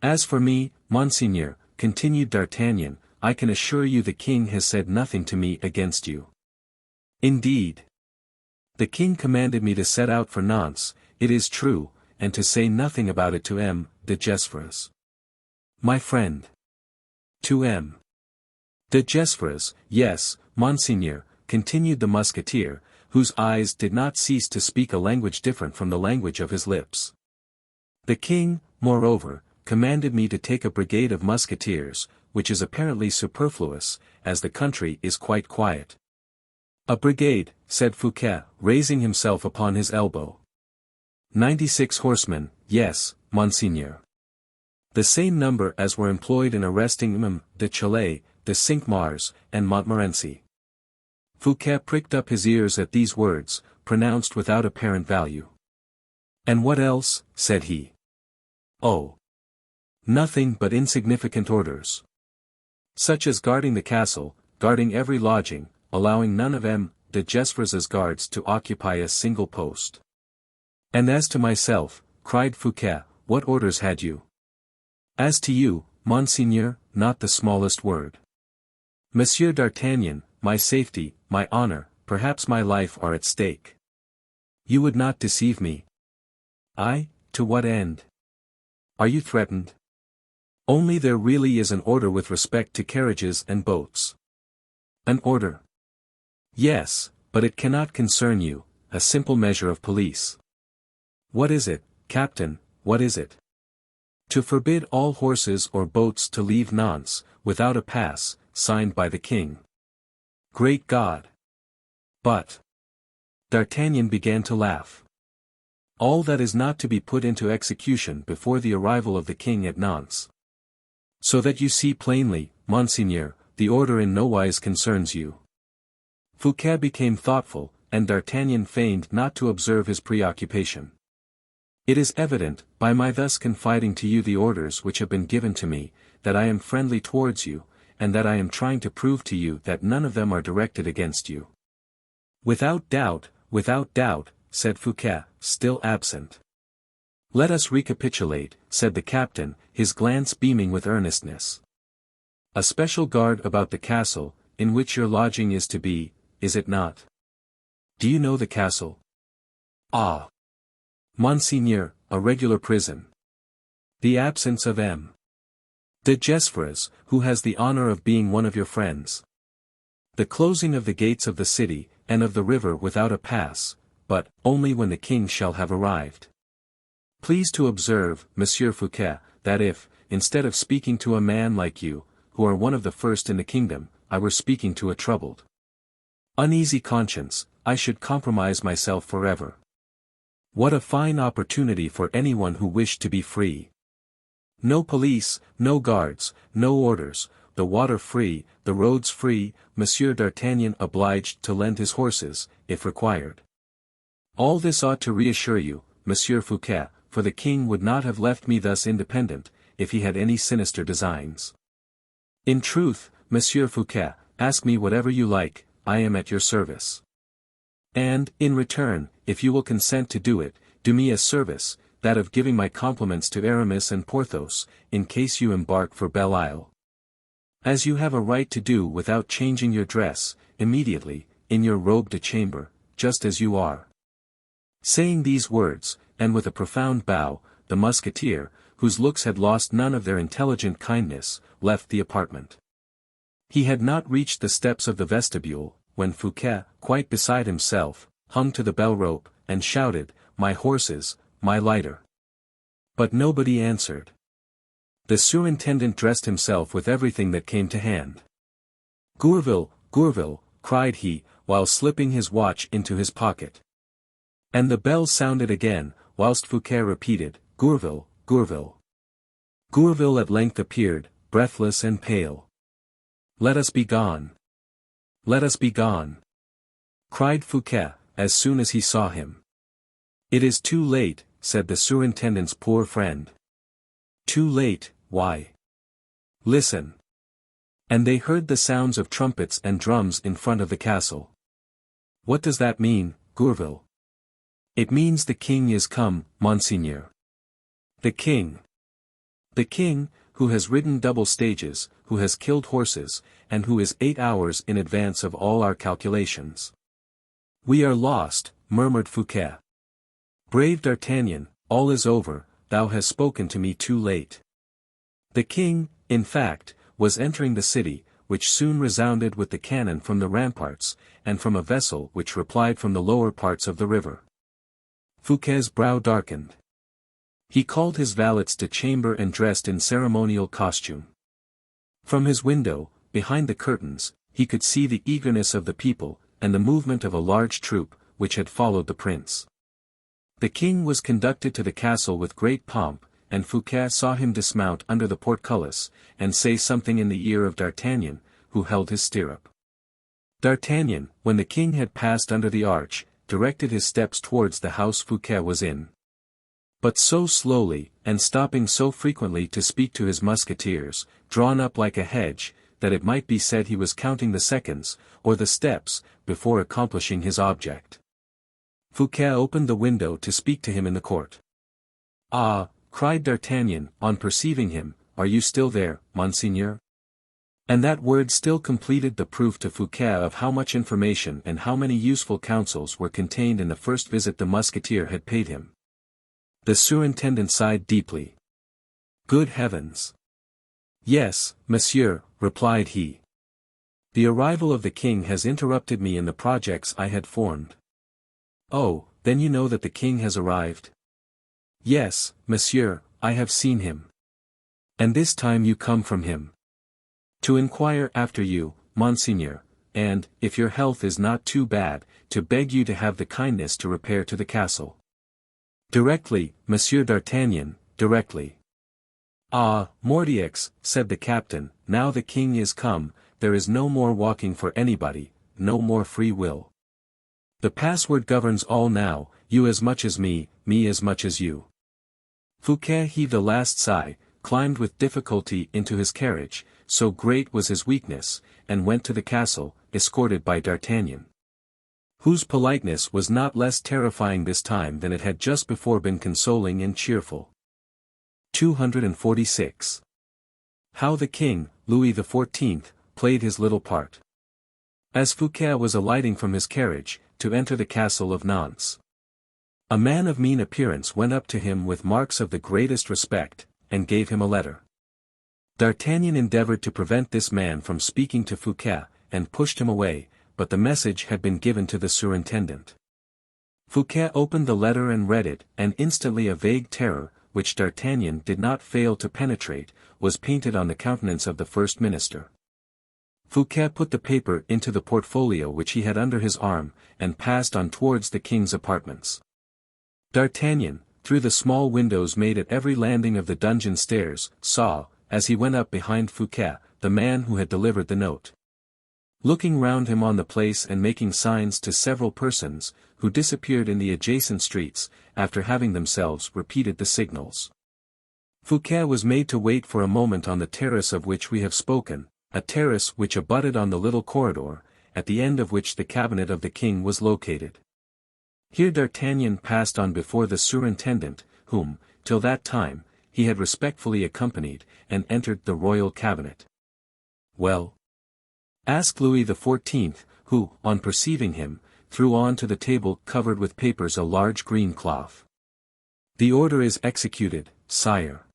As for me, Monseigneur, continued D'Artagnan, I can assure you the king has said nothing to me against you. Indeed. The king commanded me to set out for Nantes, it is true, and to say nothing about it to M. de Gesvres. My friend. To M. de Gesvres, yes, Monseigneur, continued the musketeer, whose eyes did not cease to speak a language different from the language of his lips. The king, moreover, commanded me to take a brigade of musketeers, which is apparently superfluous, as the country is quite quiet. A brigade, said Fouquet, raising himself upon his elbow. 96 horsemen, yes, Monseigneur. The same number as were employed in arresting M. de Chalais, de Cinq-Mars, and Montmorency. Fouquet pricked up his ears at these words, pronounced without apparent value. And what else, said he. Oh. Nothing but insignificant orders. Such as guarding the castle, guarding every lodging, allowing none of M. de Gesvres's guards to occupy a single post. And as to myself, cried Fouquet, what orders had you? As to you, Monseigneur, not the smallest word. Monsieur d'Artagnan, my safety, my honor, perhaps my life are at stake. You would not deceive me. I, to what end? Are you threatened? Only there really is an order with respect to carriages and boats. An order? Yes, but it cannot concern you, a simple measure of police. What is it, Captain, what is it? To forbid all horses or boats to leave Nantes, without a pass, signed by the king. Great God! But... D'Artagnan began to laugh. All that is not to be put into execution before the arrival of the king at Nantes. So that you see plainly, Monseigneur, the order in no wise concerns you. Fouquet became thoughtful, and D'Artagnan feigned not to observe his preoccupation. It is evident, by my thus confiding to you the orders which have been given to me, that I am friendly towards you, and that I am trying to prove to you that none of them are directed against you. Without doubt, said Fouquet, still absent. Let us recapitulate, said the captain, his glance beaming with earnestness. A special guard about the castle, in which your lodging is to be, is it not? Do you know the castle? Ah! Monseigneur, a regular prison. The absence of M. de Gesvres, who has the honor of being one of your friends. The closing of the gates of the city, and of the river without a pass, but, only when the king shall have arrived. Please to observe, Monsieur Fouquet, that if, instead of speaking to a man like you, who are one of the first in the kingdom, I were speaking to a troubled, uneasy conscience, I should compromise myself forever. What a fine opportunity for anyone who wished to be free. No police, no guards, no orders, the water free, the roads free, Monsieur d'Artagnan obliged to lend his horses, if required. All this ought to reassure you, Monsieur Fouquet, for the king would not have left me thus independent, if he had any sinister designs. In truth, Monsieur Fouquet, ask me whatever you like, I am at your service. And, in return, if you will consent to do it, do me a service, that of giving my compliments to Aramis and Porthos, in case you embark for Belle-Île. As you have a right to do without changing your dress, immediately, in your robe de chambre, just as you are. Saying these words, and with a profound bow, the musketeer, whose looks had lost none of their intelligent kindness, left the apartment. He had not reached the steps of the vestibule, when Fouquet, quite beside himself, hung to the bell rope, and shouted, "My horses, my lighter." But nobody answered. The surintendant dressed himself with everything that came to hand. "Gourville, Gourville," cried he, while slipping his watch into his pocket. And the bell sounded again, whilst Fouquet repeated, "Gourville, Gourville." Gourville at length appeared, breathless and pale. "Let us be gone. Let us be gone," cried Fouquet, as soon as he saw him. "It is too late," said the surintendant's poor friend. "Too late, why? Listen." And they heard the sounds of trumpets and drums in front of the castle. "What does that mean, Gourville?" "It means the king is come, Monseigneur." "The king? The king, who has ridden double stages, who has killed horses, and who is 8 hours in advance of all our calculations. We are lost, murmured Fouquet. Brave D'Artagnan, all is over, thou hast spoken to me too late. The king, in fact, was entering the city, which soon resounded with the cannon from the ramparts, and from a vessel which replied from the lower parts of the river. Fouquet's brow darkened. He called his valets to chamber and dressed in ceremonial costume. From his window, behind the curtains, he could see the eagerness of the people, and the movement of a large troop, which had followed the prince. The king was conducted to the castle with great pomp, and Fouquet saw him dismount under the portcullis, and say something in the ear of D'Artagnan, who held his stirrup. D'Artagnan, when the king had passed under the arch, directed his steps towards the house Fouquet was in. But so slowly, and stopping so frequently to speak to his musketeers, drawn up like a hedge, that it might be said he was counting the seconds, or the steps, before accomplishing his object. Fouquet opened the window to speak to him in the court. "Ah," cried D'Artagnan, on perceiving him, "are you still there, Monseigneur?" And that word still completed the proof to Fouquet of how much information and how many useful counsels were contained in the first visit the musketeer had paid him. The surintendant sighed deeply. "Good heavens!" "Yes, monsieur," replied he. "The arrival of the king has interrupted me in the projects I had formed." "Oh, then you know that the king has arrived?" "Yes, monsieur, I have seen him." "And this time you come from him?" "To inquire after you, monseigneur, and, if your health is not too bad, to beg you to have the kindness to repair to the castle." "Directly, Monsieur d'Artagnan, directly." "Ah, Mordioux," said the captain, "now the king is come, there is no more walking for anybody, no more free will. The password governs all now, you as much as me as much as you." Fouquet heaved a last sigh, climbed with difficulty into his carriage, so great was his weakness, and went to the castle, escorted by D'Artagnan, whose politeness was not less terrifying this time than it had just before been consoling and cheerful. 246. How the king, Louis XIV, played his little part. As Fouquet was alighting from his carriage, to enter the castle of Nantes, a man of mean appearance went up to him with marks of the greatest respect, and gave him a letter. D'Artagnan endeavored to prevent this man from speaking to Fouquet, and pushed him away, but the message had been given to the surintendant. Fouquet opened the letter and read it, and instantly a vague terror, which D'Artagnan did not fail to penetrate, was painted on the countenance of the first minister. Fouquet put the paper into the portfolio which he had under his arm, and passed on towards the king's apartments. D'Artagnan, through the small windows made at every landing of the dungeon stairs, saw, as he went up behind Fouquet, the man who had delivered the note. Looking round him on the place and making signs to several persons, who disappeared in the adjacent streets, after having themselves repeated the signals. Fouquet was made to wait for a moment on the terrace of which we have spoken, a terrace which abutted on the little corridor, at the end of which the cabinet of the king was located. Here D'Artagnan passed on before the surintendant, whom, till that time, he had respectfully accompanied, and entered the royal cabinet. "Well?" asked Louis XIV, who, on perceiving him, threw on to the table covered with papers a large green cloth. "The order is executed, sire."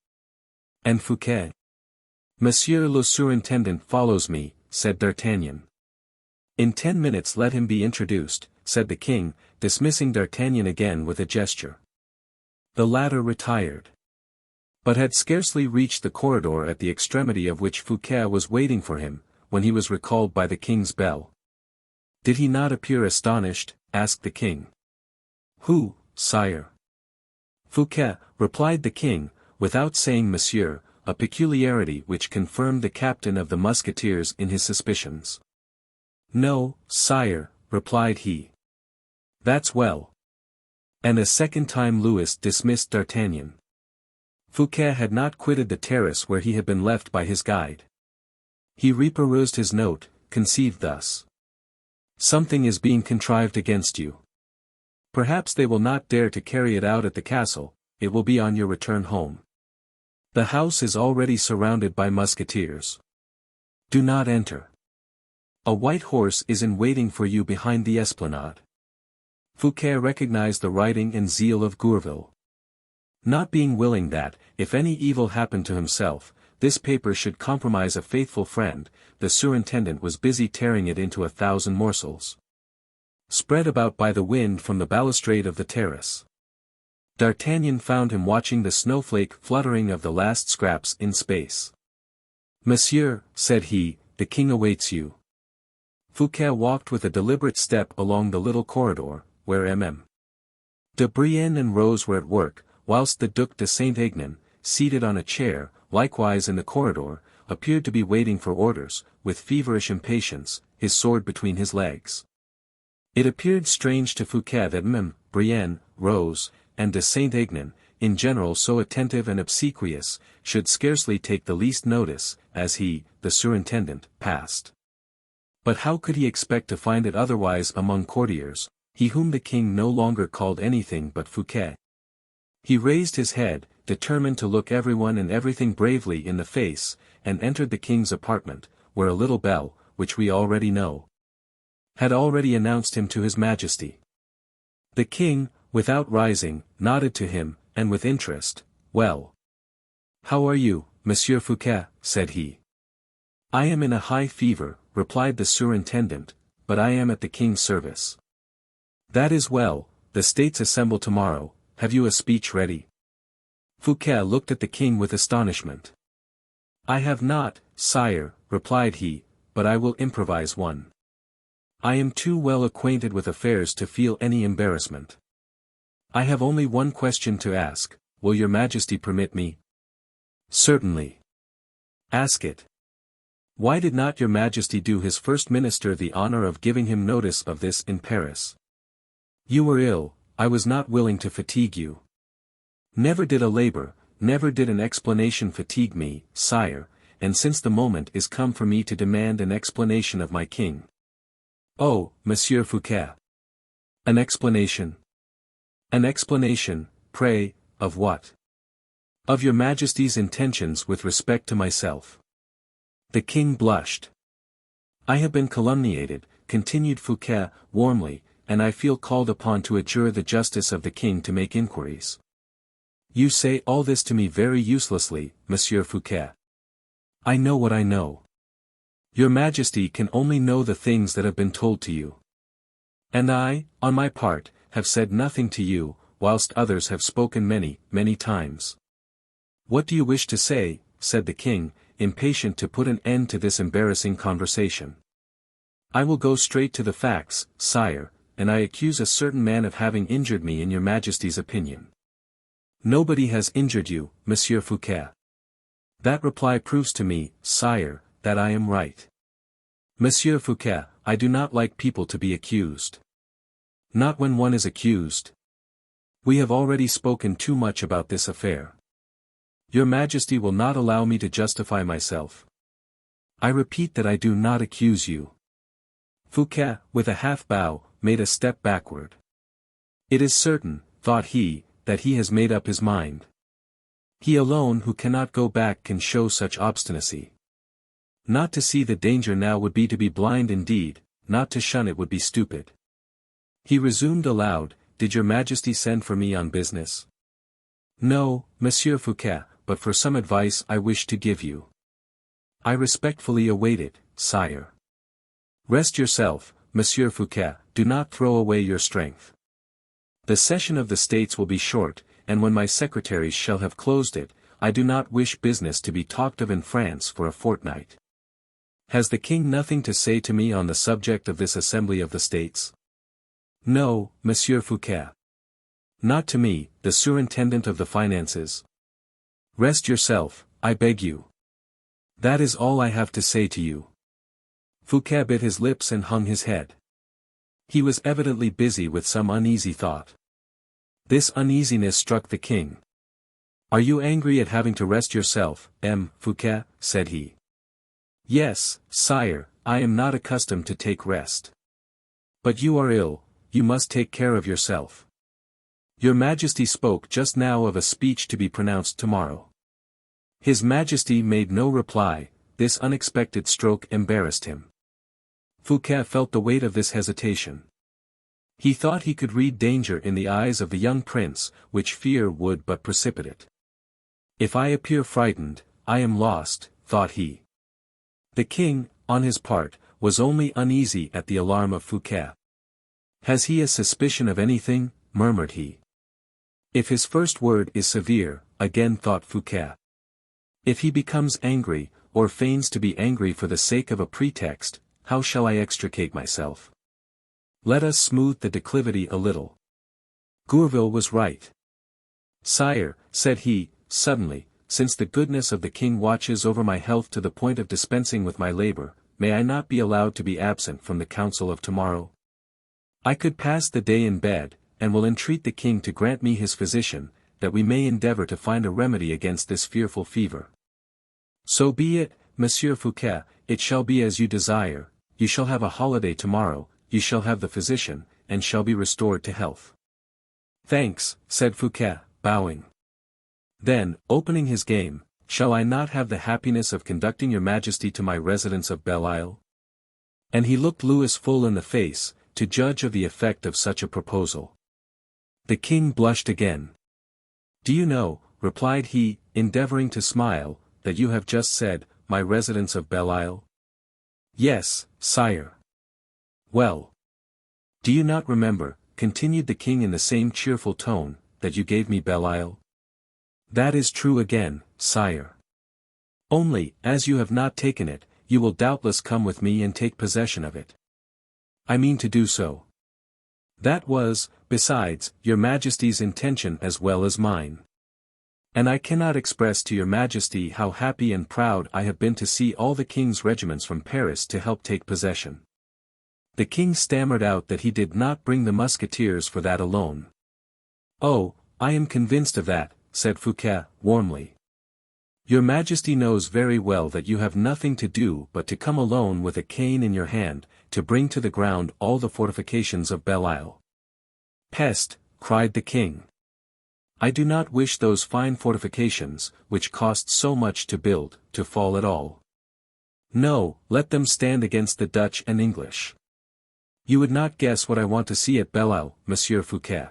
"And Fouquet?" "Monsieur le surintendant follows me," said D'Artagnan. "In 10 minutes let him be introduced," said the king, dismissing D'Artagnan again with a gesture. The latter retired, but had scarcely reached the corridor at the extremity of which Fouquet was waiting for him, when he was recalled by the king's bell. "Did he not appear astonished?" asked the king. "Who, sire?" "Fouquet," replied the king, without saying monsieur, a peculiarity which confirmed the captain of the musketeers in his suspicions. "No, sire," replied he. "That's well." And a second time Louis dismissed D'Artagnan. Fouquet had not quitted the terrace where he had been left by his guide. He reperused his note, conceived thus: "Something is being contrived against you. Perhaps they will not dare to carry it out at the castle, it will be on your return home." The house is already surrounded by musketeers. Do not enter. A white horse is in waiting for you behind the esplanade. Fouquet recognized the writing and zeal of Gourville. Not being willing that, if any evil happened to himself, this paper should compromise a faithful friend, the surintendant was busy tearing it into 1,000 morsels. Spread about by the wind from the balustrade of the terrace. D'Artagnan found him watching the snowflake fluttering of the last scraps in space. "Monsieur," said he, "the king awaits you." Fouquet walked with a deliberate step along the little corridor, where MM. de Brienne and Rose were at work, whilst the Duc de Saint-Aignan, seated on a chair, likewise in the corridor, appeared to be waiting for orders, with feverish impatience, his sword between his legs. It appeared strange to Fouquet that MM. Brienne, Rose, and de Saint-Aignan, in general so attentive and obsequious, should scarcely take the least notice, as he, the surintendant, passed. But how could he expect to find it otherwise among courtiers, he whom the king no longer called anything but Fouquet? He raised his head, determined to look everyone and everything bravely in the face, and entered the king's apartment, where a little bell, which we already know, had already announced him to his majesty. The king, without rising, nodded to him, and with interest. "Well. How are you, Monsieur Fouquet?" said he. "I am in a high fever," replied the surintendant, "but I am at the king's service." "That is well, the states assemble tomorrow, have you a speech ready?" Fouquet looked at the king with astonishment. "I have not, sire," replied he, "but I will improvise one. I am too well acquainted with affairs to feel any embarrassment. I have only one question to ask, will your majesty permit me?" "Certainly. Ask it." "Why did not your majesty do his first minister the honor of giving him notice of this in Paris?" "You were ill, I was not willing to fatigue you." "Never did a labor, never did an explanation fatigue me, sire, and since the moment is come for me to demand an explanation of my king." "Oh, Monsieur Fouquet. An explanation? An explanation, pray, of what?" "Of your majesty's intentions with respect to myself." The king blushed. "I have been calumniated," continued Fouquet, warmly, "and I feel called upon to adjure the justice of the king to make inquiries." "You say all this to me very uselessly, Monsieur Fouquet. I know what I know. Your majesty can only know the things that have been told to you. And I, on my part, have said nothing to you, whilst others have spoken many, many times." "What do you wish to say?" said the king, impatient to put an end to this embarrassing conversation. "I will go straight to the facts, sire, and I accuse a certain man of having injured me in your majesty's opinion." "Nobody has injured you, Monsieur Fouquet." "That reply proves to me, sire, that I am right." "Monsieur Fouquet, I do not like people to be accused." "Not when one is accused. We have already spoken too much about this affair. Your majesty will not allow me to justify myself." "I repeat that I do not accuse you." Fouquet, with a half bow, made a step backward. "It is certain," thought he, "that he has made up his mind. He alone who cannot go back can show such obstinacy. Not to see the danger now would be to be blind indeed, not to shun it would be stupid." He resumed aloud, "Did your majesty send for me on business?" "No, Monsieur Fouquet, but for some advice I wish to give you." "I respectfully await it, sire." "Rest yourself, Monsieur Fouquet, do not throw away your strength. The session of the States will be short, and when my secretaries shall have closed it, I do not wish business to be talked of in France for a fortnight. Has the king nothing to say to me on the subject of this Assembly of the States?" "No, Monsieur Fouquet. Not to me, the surintendant of the finances." "Rest yourself, I beg you. That is all I have to say to you." Fouquet bit his lips and hung his head. He was evidently busy with some uneasy thought. This uneasiness struck the king. "Are you angry at having to rest yourself, M. Fouquet?" said he. "Yes, sire, I am not accustomed to take rest." "But you are ill, you must take care of yourself. Your majesty spoke just now of a speech to be pronounced tomorrow." His Majesty made no reply. This unexpected stroke embarrassed him. Fouquet felt the weight of this hesitation. He thought he could read danger in the eyes of the young prince, which fear would but precipitate. If I appear frightened, I am lost, thought he. The king, on his part, was only uneasy at the alarm of Fouquet. Has he a suspicion of anything? Murmured he. If his first word is severe, again thought Fouquet. If he becomes angry, or feigns to be angry for the sake of a pretext, how shall I extricate myself? Let us smooth the declivity a little. Gourville was right. Sire, said he, suddenly, since the goodness of the king watches over my health to the point of dispensing with my labor, may I not be allowed to be absent from the council of tomorrow? I could pass the day in bed, and will entreat the king to grant me his physician, that we may endeavor to find a remedy against this fearful fever. So be it, Monsieur Fouquet, it shall be as you desire. You shall have a holiday tomorrow, you shall have the physician, and shall be restored to health. Thanks, said Fouquet, bowing. Then, opening his game, shall I not have the happiness of conducting your Majesty to my residence of Belle-Île? And he looked Louis full in the face, to judge of the effect of such a proposal. The king blushed again. Do you know, replied he, endeavoring to smile, that you have just said, my residence of Belle-Île? Yes, sire. Well. Do you not remember, continued the king in the same cheerful tone, that you gave me Belle-Île? That is true again, sire. Only, as you have not taken it, you will doubtless come with me and take possession of it. I mean to do so. That was, besides, your Majesty's intention as well as mine. And I cannot express to your Majesty how happy and proud I have been to see all the king's regiments from Paris to help take possession. The king stammered out that he did not bring the Musketeers for that alone. Oh, I am convinced of that, said Fouquet, warmly. Your Majesty knows very well that you have nothing to do but to come alone with a cane in your hand, to bring to the ground all the fortifications of Belle-Île. Peste, cried the king. I do not wish those fine fortifications, which cost so much to build, to fall at all. No, let them stand against the Dutch and English. You would not guess what I want to see at Belle-Île, Monsieur Fouquet.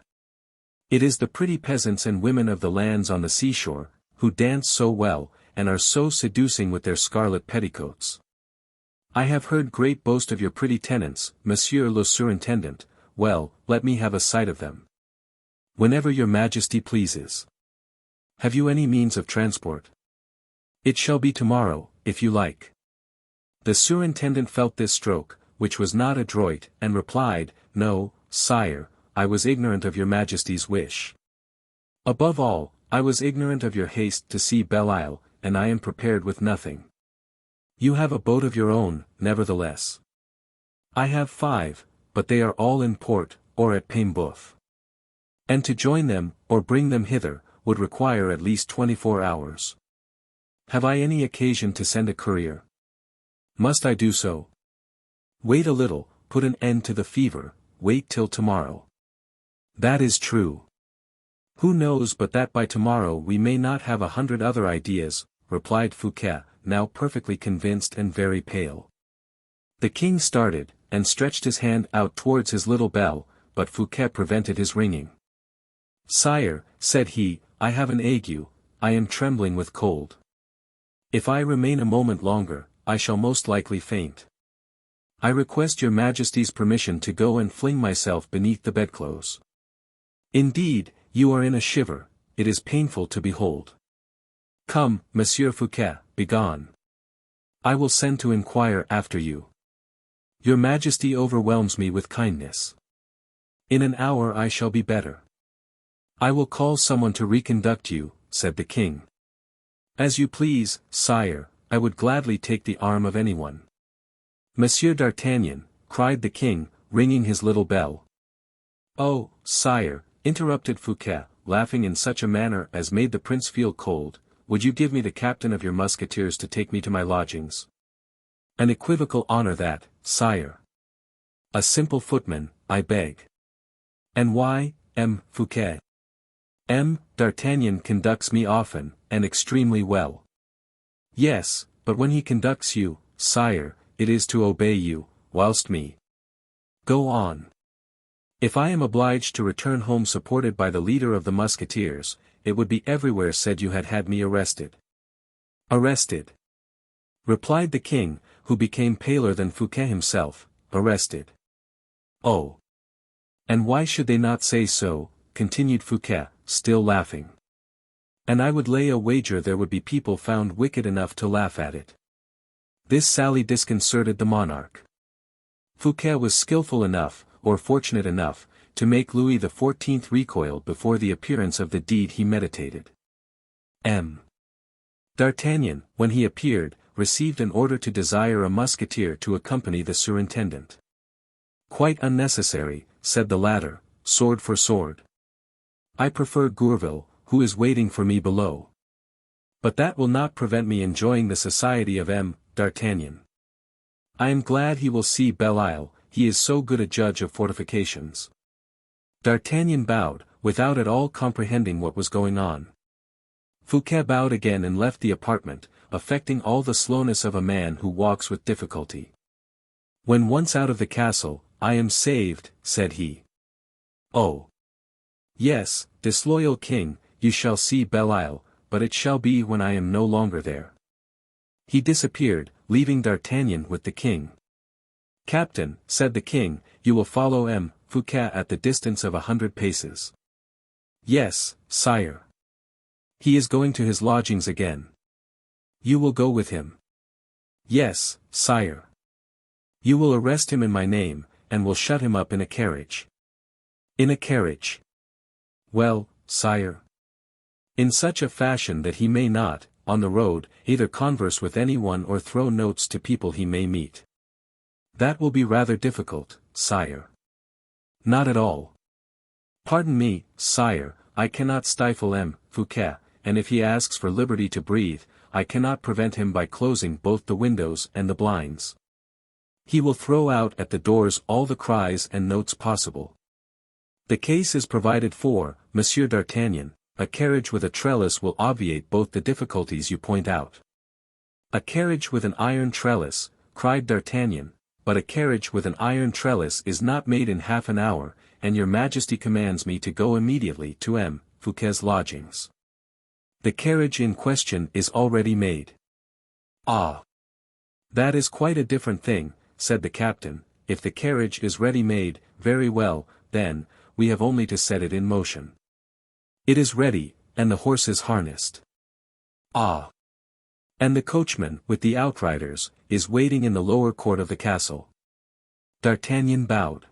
It is the pretty peasants and women of the lands on the seashore, who dance so well, and are so seducing with their scarlet petticoats. I have heard great boast of your pretty tenants, Monsieur le Surintendant. Well, let me have a sight of them. Whenever your Majesty pleases. Have you any means of transport? It shall be tomorrow, if you like. The Surintendant felt this stroke, which was not adroit, and replied, No, sire, I was ignorant of your Majesty's wish. Above all, I was ignorant of your haste to see Belle-Île, and I am prepared with nothing. You have a boat of your own, nevertheless. I have 5, but they are all in port, or at Paimboeuf. And to join them, or bring them hither, would require at least 24 hours. Have I any occasion to send a courier? Must I do so? Wait a little, put an end to the fever, wait till tomorrow. That is true. Who knows but that by tomorrow we may not have 100 other ideas, replied Fouquet, now perfectly convinced and very pale. The king started, and stretched his hand out towards his little bell, but Fouquet prevented his ringing. Sire, said he, I have an ague, I am trembling with cold. If I remain a moment longer, I shall most likely faint. I request your Majesty's permission to go and fling myself beneath the bedclothes. Indeed, you are in a shiver, it is painful to behold. Come, Monsieur Fouquet, begone. I will send to inquire after you. Your Majesty overwhelms me with kindness. In an hour I shall be better. I will call someone to reconduct you, said the king. As you please, sire, I would gladly take the arm of anyone. Monsieur d'Artagnan, cried the king, ringing his little bell. Oh, sire, interrupted Fouquet, laughing in such a manner as made the prince feel cold, would you give me the captain of your musketeers to take me to my lodgings? An equivocal honor that, sire. A simple footman, I beg. And why, M. Fouquet? M. D'Artagnan conducts me often, and extremely well. Yes, but when he conducts you, sire, it is to obey you, whilst me. Go on. If I am obliged to return home supported by the leader of the Musketeers, it would be everywhere said you had had me arrested. Arrested. Replied the king, who became paler than Fouquet himself, arrested. Oh. And why should they not say so, continued Fouquet, still laughing. And I would lay a wager there would be people found wicked enough to laugh at it. This sally disconcerted the monarch. Fouquet was skilful enough, or fortunate enough, to make Louis XIV recoil before the appearance of the deed he meditated. D'Artagnan, when he appeared, received an order to desire a musketeer to accompany the surintendant. Quite unnecessary, said the latter, sword for sword. I prefer Gourville, who is waiting for me below. But that will not prevent me enjoying the society of D'Artagnan. I am glad he will see Belle-Île, he is so good a judge of fortifications. D'Artagnan bowed, without at all comprehending what was going on. Fouquet bowed again and left the apartment, affecting all the slowness of a man who walks with difficulty. When once out of the castle, I am saved, said he. Oh. Yes, disloyal king, you shall see Belle-Île, but it shall be when I am no longer there. He disappeared, leaving D'Artagnan with the king. Captain, said the king, you will follow Fouquet at the distance of 100 paces. Yes, sire. He is going to his lodgings again. You will go with him. Yes, sire. You will arrest him in my name, and will shut him up in a carriage. In a carriage. Well, sire. In such a fashion that he may not, on the road, either converse with anyone or throw notes to people he may meet. That will be rather difficult, sire. Not at all. Pardon me, sire, I cannot stifle Fouquet, and if he asks for liberty to breathe, I cannot prevent him by closing both the windows and the blinds. He will throw out at the doors all the cries and notes possible. The case is provided for, Monsieur d'Artagnan, a carriage with a trellis will obviate both the difficulties you point out. A carriage with an iron trellis, cried D'Artagnan, but a carriage with an iron trellis is not made in half an hour, and your majesty commands me to go immediately to Fouquet's lodgings. The carriage in question is already made. Ah! That is quite a different thing, said the captain. If the carriage is ready made, very well, then, we have only to set it in motion. It is ready, and the horses harnessed. Ah! And the coachman, with the outriders, is waiting in the lower court of the castle. D'Artagnan bowed.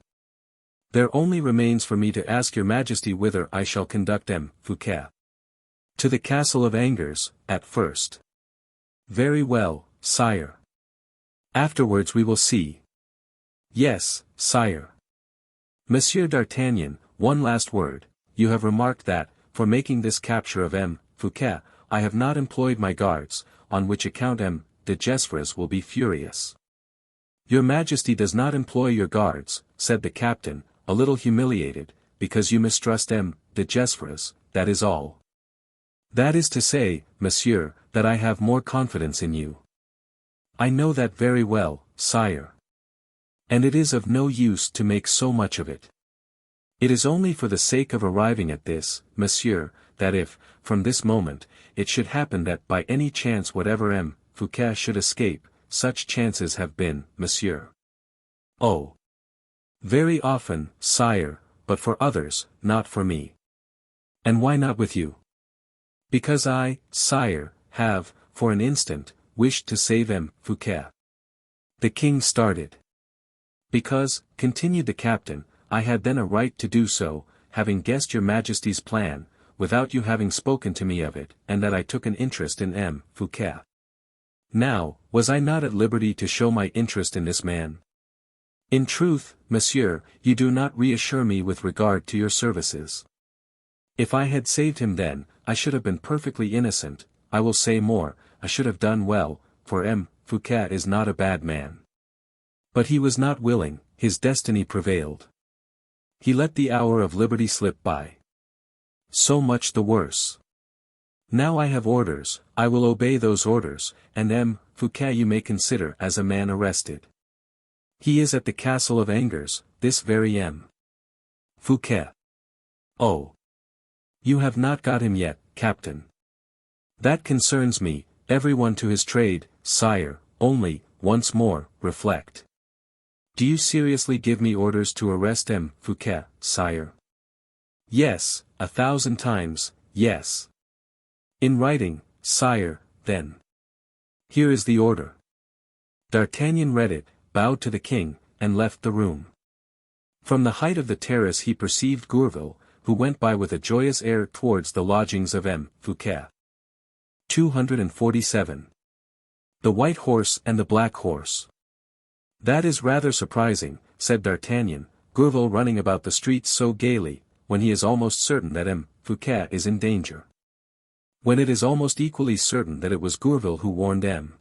There only remains for me to ask your majesty whither I shall conduct Fouquet. To the castle of Angers, at first. Very well, sire. Afterwards we will see. Yes, sire. Monsieur d'Artagnan, one last word. You have remarked that, for making this capture of Fouquet, I have not employed my guards, on which account de Gesvres will be furious. Your majesty does not employ your guards, said the captain, a little humiliated, because you mistrust de Gesvres, that is all. That is to say, monsieur, that I have more confidence in you. I know that very well, sire. And it is of no use to make so much of it. It is only for the sake of arriving at this, monsieur, that if, from this moment, it should happen that by any chance whatever Fouquet should escape, such chances have been, monsieur. Oh! Very often, sire, but for others, not for me. And why not with you? Because I, sire, have, for an instant, wished to save Fouquet. The king started. Because, continued the captain, I had then a right to do so, having guessed your majesty's plan, without you having spoken to me of it, and that I took an interest in Fouquet. Now, was I not at liberty to show my interest in this man? In truth, monsieur, you do not reassure me with regard to your services. If I had saved him then, I should have been perfectly innocent. I will say more, I should have done well, for Fouquet is not a bad man. But he was not willing, his destiny prevailed. He let the hour of liberty slip by. So much the worse. Now I have orders, I will obey those orders, and M. Fouquet you may consider as a man arrested. He is at the castle of Angers, this very M. Fouquet. Oh. You have not got him yet, Captain. That concerns me, everyone to his trade, sire, only, once more, reflect. Do you seriously give me orders to arrest M. Fouquet, sire? Yes, 1,000 times, yes. In writing, sire, then. Here is the order. D'Artagnan read it, bowed to the king, and left the room. From the height of the terrace he perceived Gourville, who went by with a joyous air towards the lodgings of M. Fouquet. 247. The White Horse and the Black Horse. That is rather surprising, said D'Artagnan, Gourville running about the streets so gaily, when he is almost certain that M. Fouquet is in danger. When it is almost equally certain that it was Gourville who warned M.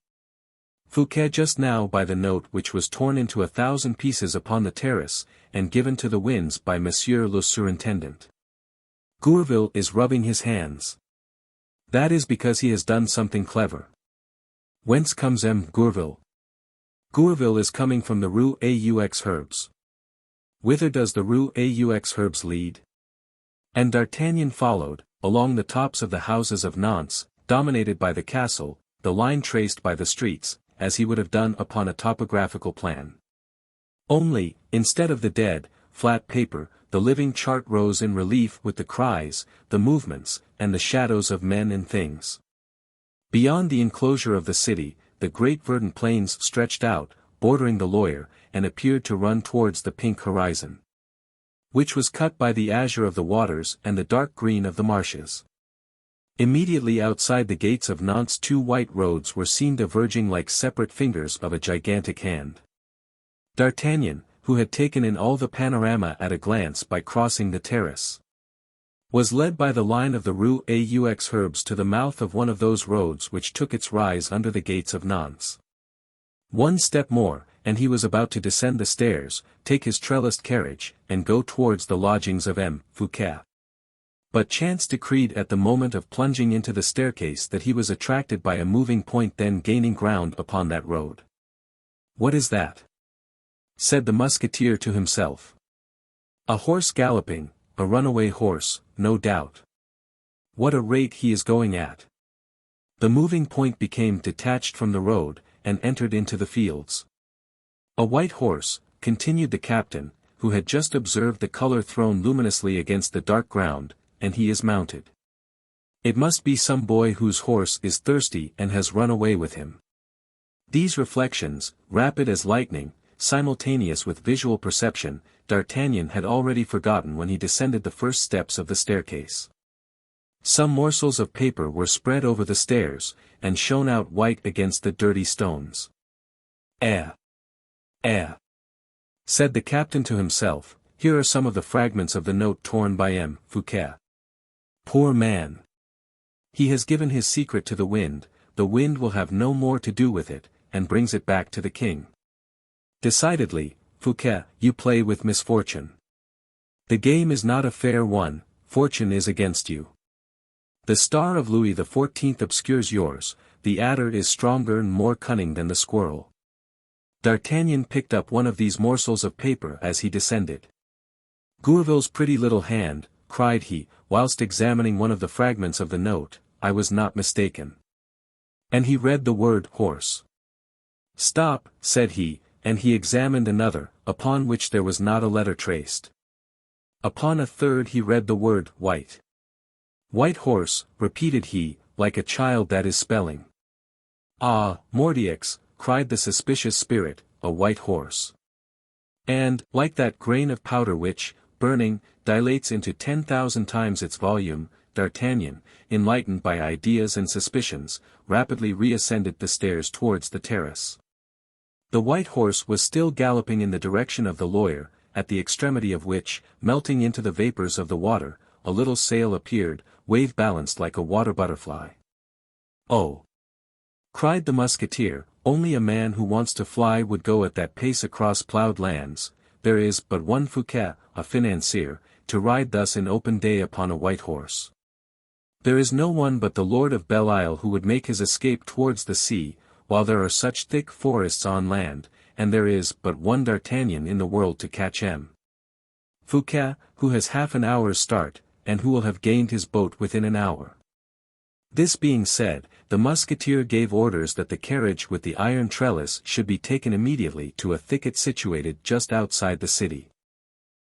Fouquet just now by the note which was torn into 1,000 pieces upon the terrace, and given to the winds by Monsieur le Surintendant. Gourville is rubbing his hands. That is because he has done something clever. Whence comes M. Gourville? Gourville is coming from the Rue aux Herbes. Whither does the Rue aux Herbes lead? And D'Artagnan followed, along the tops of the houses of Nantes, dominated by the castle, the line traced by the streets, as he would have done upon a topographical plan. Only, instead of the dead, flat paper, the living chart rose in relief with the cries, the movements, and the shadows of men and things. Beyond the enclosure of the city, the great verdant plains stretched out, bordering the Loire, and appeared to run towards the pink horizon, which was cut by the azure of the waters and the dark green of the marshes. Immediately outside the gates of Nantes 2 white roads were seen diverging like separate fingers of a gigantic hand. D'Artagnan, who had taken in all the panorama at a glance by crossing the terrace, was led by the line of the Rue aux Herbes to the mouth of one of those roads which took its rise under the gates of Nantes. One step more, and he was about to descend the stairs, take his trellised carriage, and go towards the lodgings of M. Fouquet. But chance decreed at the moment of plunging into the staircase that he was attracted by a moving point then gaining ground upon that road. What is that? Said the musketeer to himself. A horse galloping, a runaway horse, no doubt. What a rate he is going at. The moving point became detached from the road, and entered into the fields. A white horse, continued the captain, who had just observed the color thrown luminously against the dark ground, and he is mounted. It must be some boy whose horse is thirsty and has run away with him. These reflections, rapid as lightning, simultaneous with visual perception, D'Artagnan had already forgotten when he descended the first steps of the staircase. Some morsels of paper were spread over the stairs, and shone out white against the dirty stones. Eh! Said the captain to himself, here are some of the fragments of the note torn by M. Fouquet. Poor man! He has given his secret to the wind will have no more to do with it, and brings it back to the king. Decidedly, Fouquet, you play with misfortune. The game is not a fair one, fortune is against you. The star of Louis XIV obscures yours, the adder is stronger and more cunning than the squirrel. D'Artagnan picked up one of these morsels of paper as he descended. Gourville's pretty little hand, cried he, whilst examining one of the fragments of the note, I was not mistaken. And he read the word horse. Stop, said he, and he examined another, upon which there was not a letter traced. Upon a third he read the word white. White horse, repeated he, like a child that is spelling. Ah, Mordioux, cried the suspicious spirit, a white horse. And, like that grain of powder which, burning, dilates into 10,000 times its volume, D'Artagnan, enlightened by ideas and suspicions, rapidly reascended the stairs towards the terrace. The white horse was still galloping in the direction of the Loire, at the extremity of which, melting into the vapors of the water, a little sail appeared, wave-balanced like a water butterfly. Oh! Cried the musketeer, only a man who wants to fly would go at that pace across ploughed lands, there is but one Fouquet, a financier, to ride thus in open day upon a white horse. There is no one but the Lord of Belle-Isle who would make his escape towards the sea, while there are such thick forests on land, and there is but one D'Artagnan in the world to catch him. Fouquet, who has half an hour's start, and who will have gained his boat within an hour." This being said, the musketeer gave orders that the carriage with the iron trellis should be taken immediately to a thicket situated just outside the city.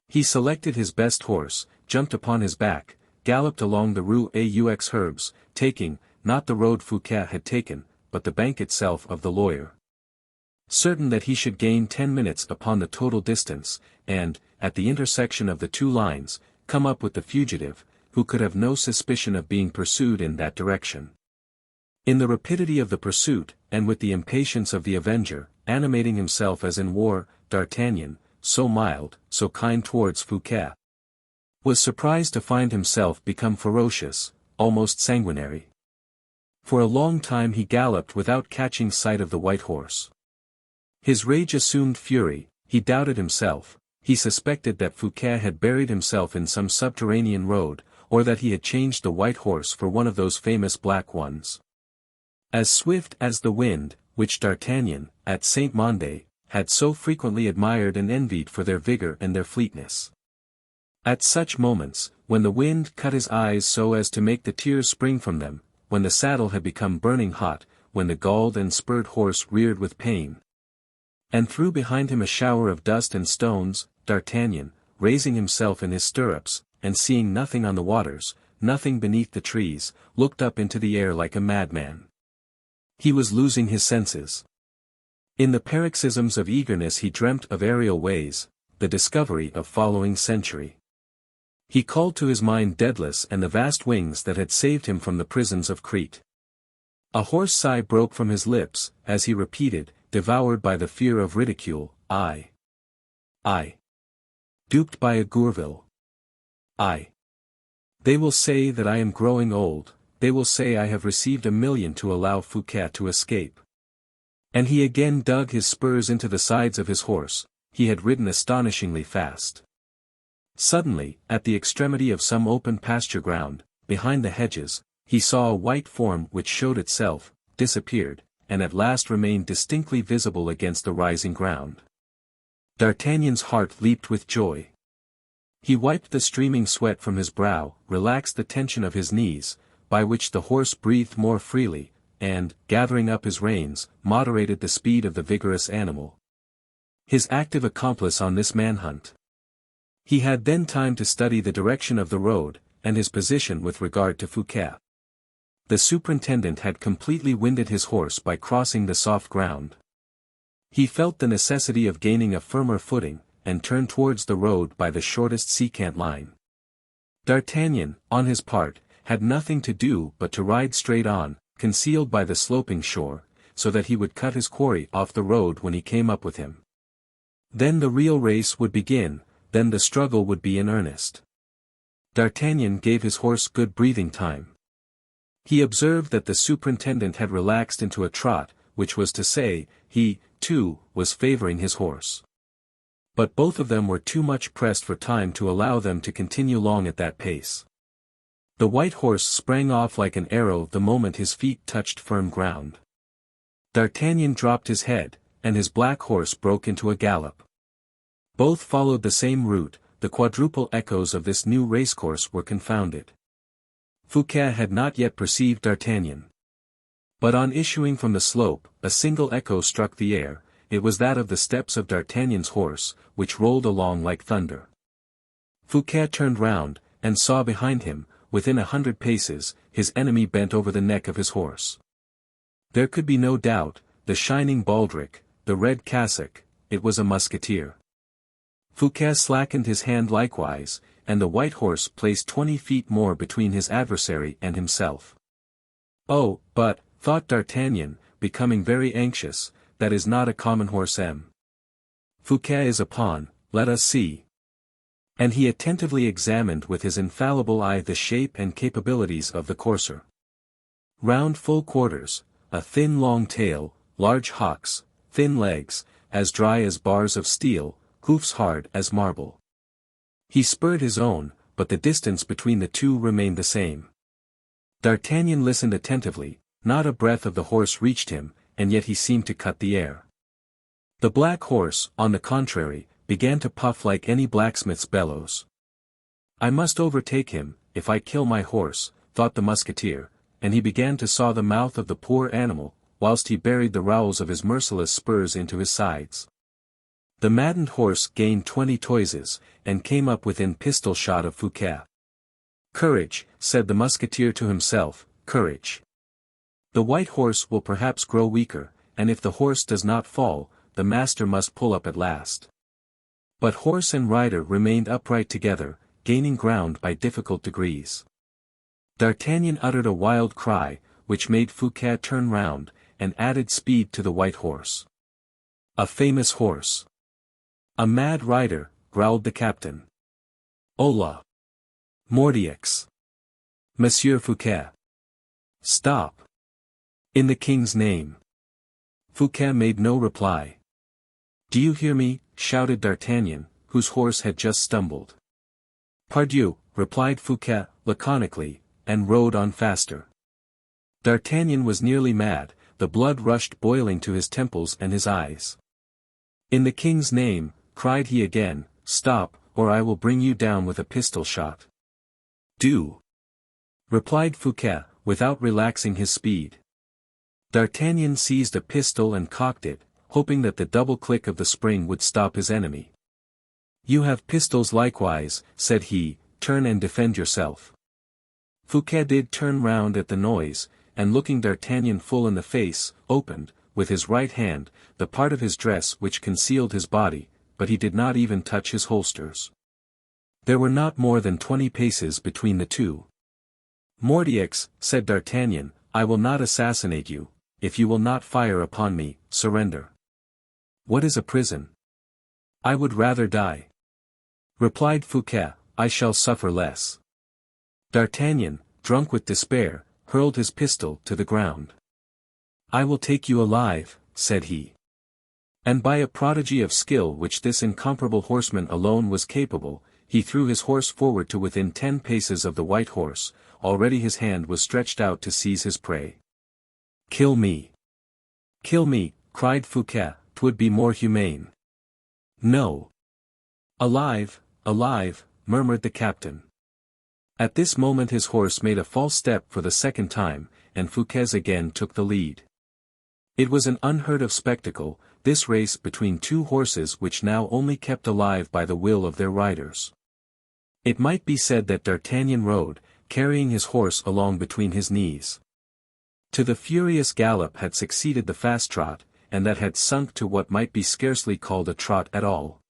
He selected his best horse, jumped upon his back, galloped along the Rue aux Herbes, taking, not the road Fouquet had taken, but the bank itself of the lawyer. Certain that he should gain 10 minutes upon the total distance, and, at the intersection of the two lines, come up with the fugitive, who could have no suspicion of being pursued in that direction. In the rapidity of the pursuit, and with the impatience of the avenger, animating himself as in war, D'Artagnan, so mild, so kind towards Fouquet, was surprised to find himself become ferocious, almost sanguinary. For a long time he galloped without catching sight of the white horse. His rage assumed fury, he doubted himself, he suspected that Fouquet had buried himself in some subterranean road, or that he had changed the white horse for one of those famous black ones. As swift as the wind, which D'Artagnan, at Saint-Mandé, had so frequently admired and envied for their vigor and their fleetness. At such moments, when the wind cut his eyes so as to make the tears spring from them, when the saddle had become burning hot, when the galled and spurred horse reared with pain, and threw behind him a shower of dust and stones, D'Artagnan, raising himself in his stirrups, and seeing nothing on the waters, nothing beneath the trees, looked up into the air like a madman. He was losing his senses. In the paroxysms of eagerness he dreamt of aerial ways, the discovery of following century. He called to his mind Daedalus and the vast wings that had saved him from the prisons of Crete. A hoarse sigh broke from his lips, as he repeated, devoured by the fear of ridicule, I. Duped by a Gourville. They will say that I am growing old, they will say I have received 1,000,000 to allow Fouquet to escape. And he again dug his spurs into the sides of his horse, he had ridden astonishingly fast. Suddenly, at the extremity of some open pasture ground, behind the hedges, he saw a white form which showed itself, disappeared, and at last remained distinctly visible against the rising ground. D'Artagnan's heart leaped with joy. He wiped the streaming sweat from his brow, relaxed the tension of his knees, by which the horse breathed more freely, and, gathering up his reins, moderated the speed of the vigorous animal. His active accomplice on this manhunt. He had then time to study the direction of the road, and his position with regard to Fouquet. The superintendent had completely winded his horse by crossing the soft ground. He felt the necessity of gaining a firmer footing, and turned towards the road by the shortest secant line. D'Artagnan, on his part, had nothing to do but to ride straight on, concealed by the sloping shore, so that he would cut his quarry off the road when he came up with him. Then the real race would begin, then the struggle would be in earnest. D'Artagnan gave his horse good breathing time. He observed that the superintendent had relaxed into a trot, which was to say, he, too, was favoring his horse. But both of them were too much pressed for time to allow them to continue long at that pace. The white horse sprang off like an arrow the moment his feet touched firm ground. D'Artagnan dropped his head, and his black horse broke into a gallop. Both followed the same route, the quadruple echoes of this new racecourse were confounded. Fouquet had not yet perceived D'Artagnan. But on issuing from the slope, a single echo struck the air, it was that of the steps of D'Artagnan's horse, which rolled along like thunder. Fouquet turned round, and saw behind him, within 100 paces, his enemy bent over the neck of his horse. There could be no doubt, the shining baldric, the red cassock, it was a musketeer. Fouquet slackened his hand likewise, and the white horse placed 20 feet more between his adversary and himself. Oh, but, thought D'Artagnan, becoming very anxious, that is not a common horse M. Fouquet is upon, let us see. And he attentively examined with his infallible eye the shape and capabilities of the courser. Round full quarters, a thin long tail, large hocks, thin legs, as dry as bars of steel, hoofs hard as marble. He spurred his own, but the distance between the two remained the same. D'Artagnan listened attentively, not a breath of the horse reached him, and yet he seemed to cut the air. The black horse, on the contrary, began to puff like any blacksmith's bellows. I must overtake him, if I kill my horse, thought the musketeer, and he began to saw the mouth of the poor animal, whilst he buried the rowels of his merciless spurs into his sides. The maddened horse gained 20 toises, and came up within pistol shot of Fouquet. "Courage," said the musketeer to himself, "courage. The white horse will perhaps grow weaker, and if the horse does not fall, the master must pull up at last." But horse and rider remained upright together, gaining ground by difficult degrees. D'Artagnan uttered a wild cry, which made Fouquet turn round, and added speed to the white horse. "A famous horse! A mad rider," growled the captain. "Hola! Mordioux! Monsieur Fouquet! Stop! In the king's name!" Fouquet made no reply. "Do you hear me?" shouted D'Artagnan, whose horse had just stumbled. "Pardieu," replied Fouquet, laconically, and rode on faster. D'Artagnan was nearly mad, the blood rushed boiling to his temples and his eyes. "In the king's name," cried he again, "stop, or I will bring you down with a pistol shot." "Do," replied Fouquet, without relaxing his speed. D'Artagnan seized a pistol and cocked it, hoping that the double click of the spring would stop his enemy. "You have pistols likewise," said he, "turn and defend yourself." Fouquet did turn round at the noise, and looking D'Artagnan full in the face, opened, with his right hand, the part of his dress which concealed his body, but he did not even touch his holsters. There were not more than 20 paces between the two. "Mordioux," said D'Artagnan, "I will not assassinate you. If you will not fire upon me, surrender." "What is a prison?" "I would rather die," replied Fouquet. "I shall suffer less." D'Artagnan, drunk with despair, hurled his pistol to the ground. "I will take you alive," said he. And by a prodigy of skill which this incomparable horseman alone was capable, he threw his horse forward to within 10 paces of the white horse. Already his hand was stretched out to seize his prey. "Kill me! Kill me!" cried Fouquet, "'twould be more humane." "No! Alive, alive," murmured the captain. At this moment his horse made a false step for the second time, and Fouquet's again took the lead. It was an unheard-of spectacle, this race between two horses which now only kept alive by the will of their riders. It might be said that D'Artagnan rode, carrying his horse along between his knees. To the furious gallop had succeeded the fast trot, and that had sunk to what might be scarcely called a trot at all.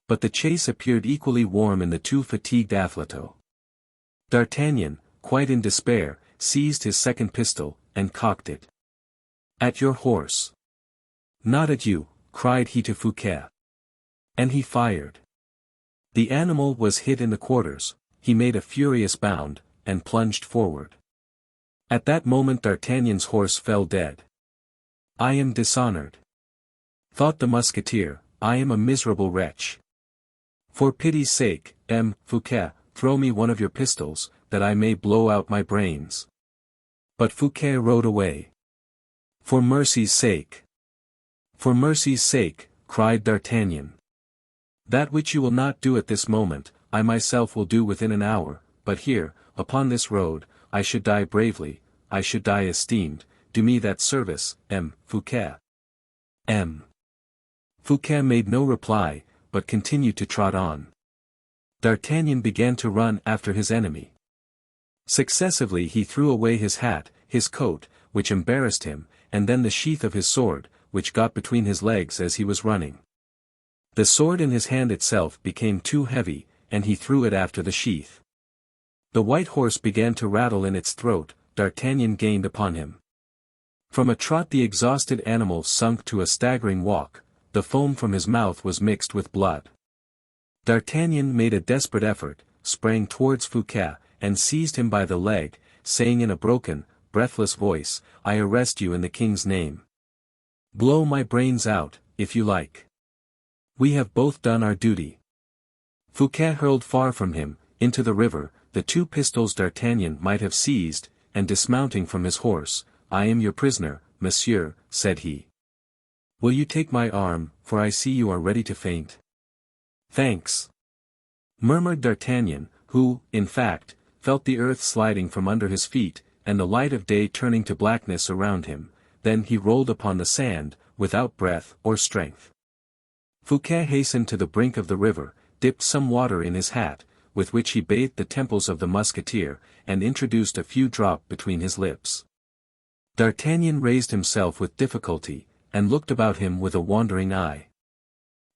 But the chase appeared equally warm in the two fatigued athletes. D'Artagnan, quite in despair, seized his second pistol, and cocked it. "At your horse." "Not at you," cried he to Fouquet. And he fired. The animal was hit in the quarters, he made a furious bound, and plunged forward. At that moment D'Artagnan's horse fell dead. "I am dishonored," thought the musketeer, "I am a miserable wretch. For pity's sake, Fouquet, throw me one of your pistols, that I may blow out my brains." But Fouquet rode away. "For mercy's sake! For mercy's sake!" cried D'Artagnan. "That which you will not do at this moment, I myself will do within an hour, but here, upon this road, I should die bravely, I should die esteemed, do me that service, Fouquet." Fouquet made no reply, but continued to trot on. D'Artagnan began to run after his enemy. Successively he threw away his hat, his coat, which embarrassed him, and then the sheath of his sword, which got between his legs as he was running. The sword in his hand itself became too heavy, and he threw it after the sheath. The white horse began to rattle in its throat, D'Artagnan gained upon him. From a trot the exhausted animal sunk to a staggering walk, the foam from his mouth was mixed with blood. D'Artagnan made a desperate effort, sprang towards Fouquet, and seized him by the leg, saying in a broken, breathless voice, "I arrest you in the king's name. Blow my brains out, if you like. We have both done our duty." Fouquet hurled far from him, into the river, the two pistols D'Artagnan might have seized, and dismounting from his horse, "I am your prisoner, monsieur," said he. "Will you take my arm, for I see you are ready to faint?" "Thanks," murmured D'Artagnan, who, in fact, felt the earth sliding from under his feet, and the light of day turning to blackness around him. Then he rolled upon the sand, without breath or strength. Fouquet hastened to the brink of the river, dipped some water in his hat, with which he bathed the temples of the musketeer, and introduced a few drops between his lips. D'Artagnan raised himself with difficulty, and looked about him with a wandering eye.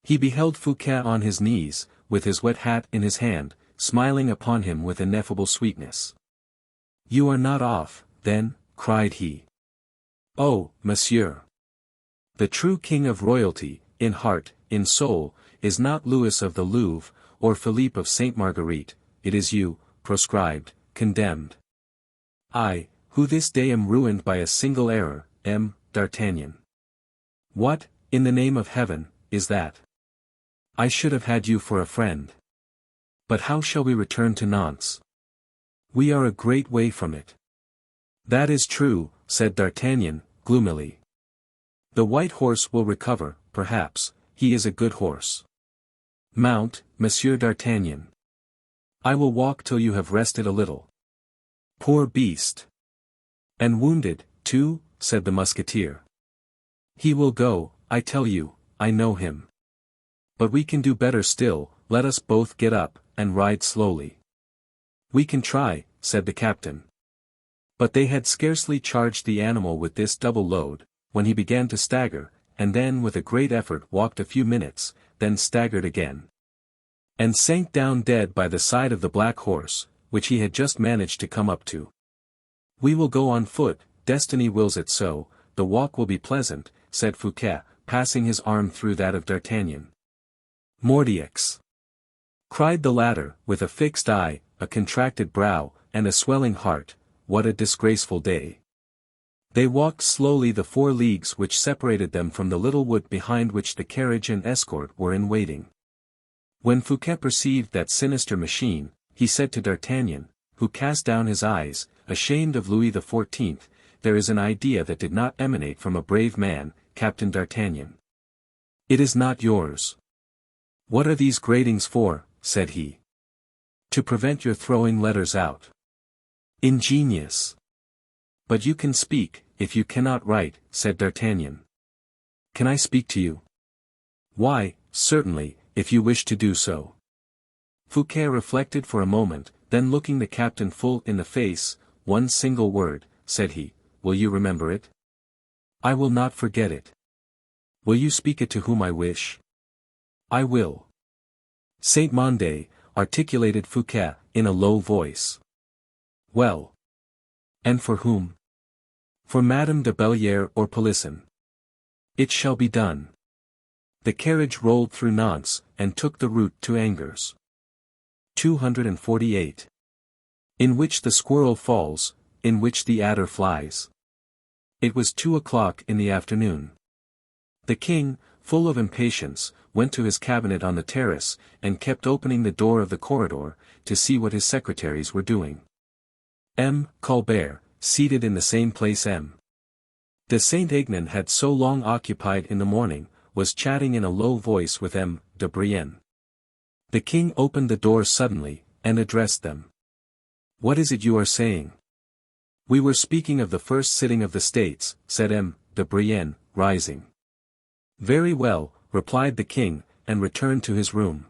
He beheld Fouquet on his knees, with his wet hat in his hand, smiling upon him with ineffable sweetness. "You are not off, then?" cried he. "Oh, monsieur! The true king of royalty, in heart, in soul, is not Louis of the Louvre, or Philippe of Sainte Marguerite, it is you, proscribed, condemned. I, who this day am ruined by a single error, am D'Artagnan. What, in the name of heaven, is that? I should have had you for a friend. But how shall we return to Nantes? We are a great way from it." "That is true," said D'Artagnan, gloomily. "The white horse will recover, perhaps, he is a good horse. Mount, Monsieur D'Artagnan. I will walk till you have rested a little." "Poor beast! And wounded, too," said the musketeer. "He will go, I tell you, I know him. But we can do better still, let us both get up, and ride slowly." "We can try," said the captain. But they had scarcely charged the animal with this double load, when he began to stagger, and then with a great effort walked a few minutes, then staggered again. And sank down dead by the side of the black horse, which he had just managed to come up to. "We will go on foot, destiny wills it so, the walk will be pleasant," said Fouquet, passing his arm through that of D'Artagnan. "Mordioux!" cried the latter, with a fixed eye, a contracted brow, and a swelling heart, "what a disgraceful day." They walked slowly the 4 leagues which separated them from the little wood behind which the carriage and escort were in waiting. When Fouquet perceived that sinister machine, he said to D'Artagnan, who cast down his eyes, ashamed of Louis XIV, "There is an idea that did not emanate from a brave man, Captain D'Artagnan. It is not yours." "What are these gratings for?" said he. "To prevent your throwing letters out." "Ingenious! But you can speak, if you cannot write," said D'Artagnan. "Can I speak to you?" "Why, certainly, if you wish to do so." Fouquet reflected for a moment, then looking the captain full in the face, "One single word," said he, "will you remember it?" "I will not forget it." "Will you speak it to whom I wish?" "I will." "Saint-Mandé," articulated Fouquet, in a low voice. "Well. And for whom?" "For Madame de Belliere or Pelisson." "It shall be done." The carriage rolled through Nantes, and took the route to Angers. 248. In which the squirrel falls, in which the adder flies. It was 2 o'clock in the afternoon. The king, full of impatience, went to his cabinet on the terrace, and kept opening the door of the corridor, to see what his secretaries were doing. M. Colbert, seated in the same place M. de Saint-Aignan had so long occupied in the morning, was chatting in a low voice with M. de Brienne. The king opened the door suddenly, and addressed them. "What is it you are saying?" "We were speaking of the first sitting of the States," said M. de Brienne, rising. "Very well," replied the king, and returned to his room.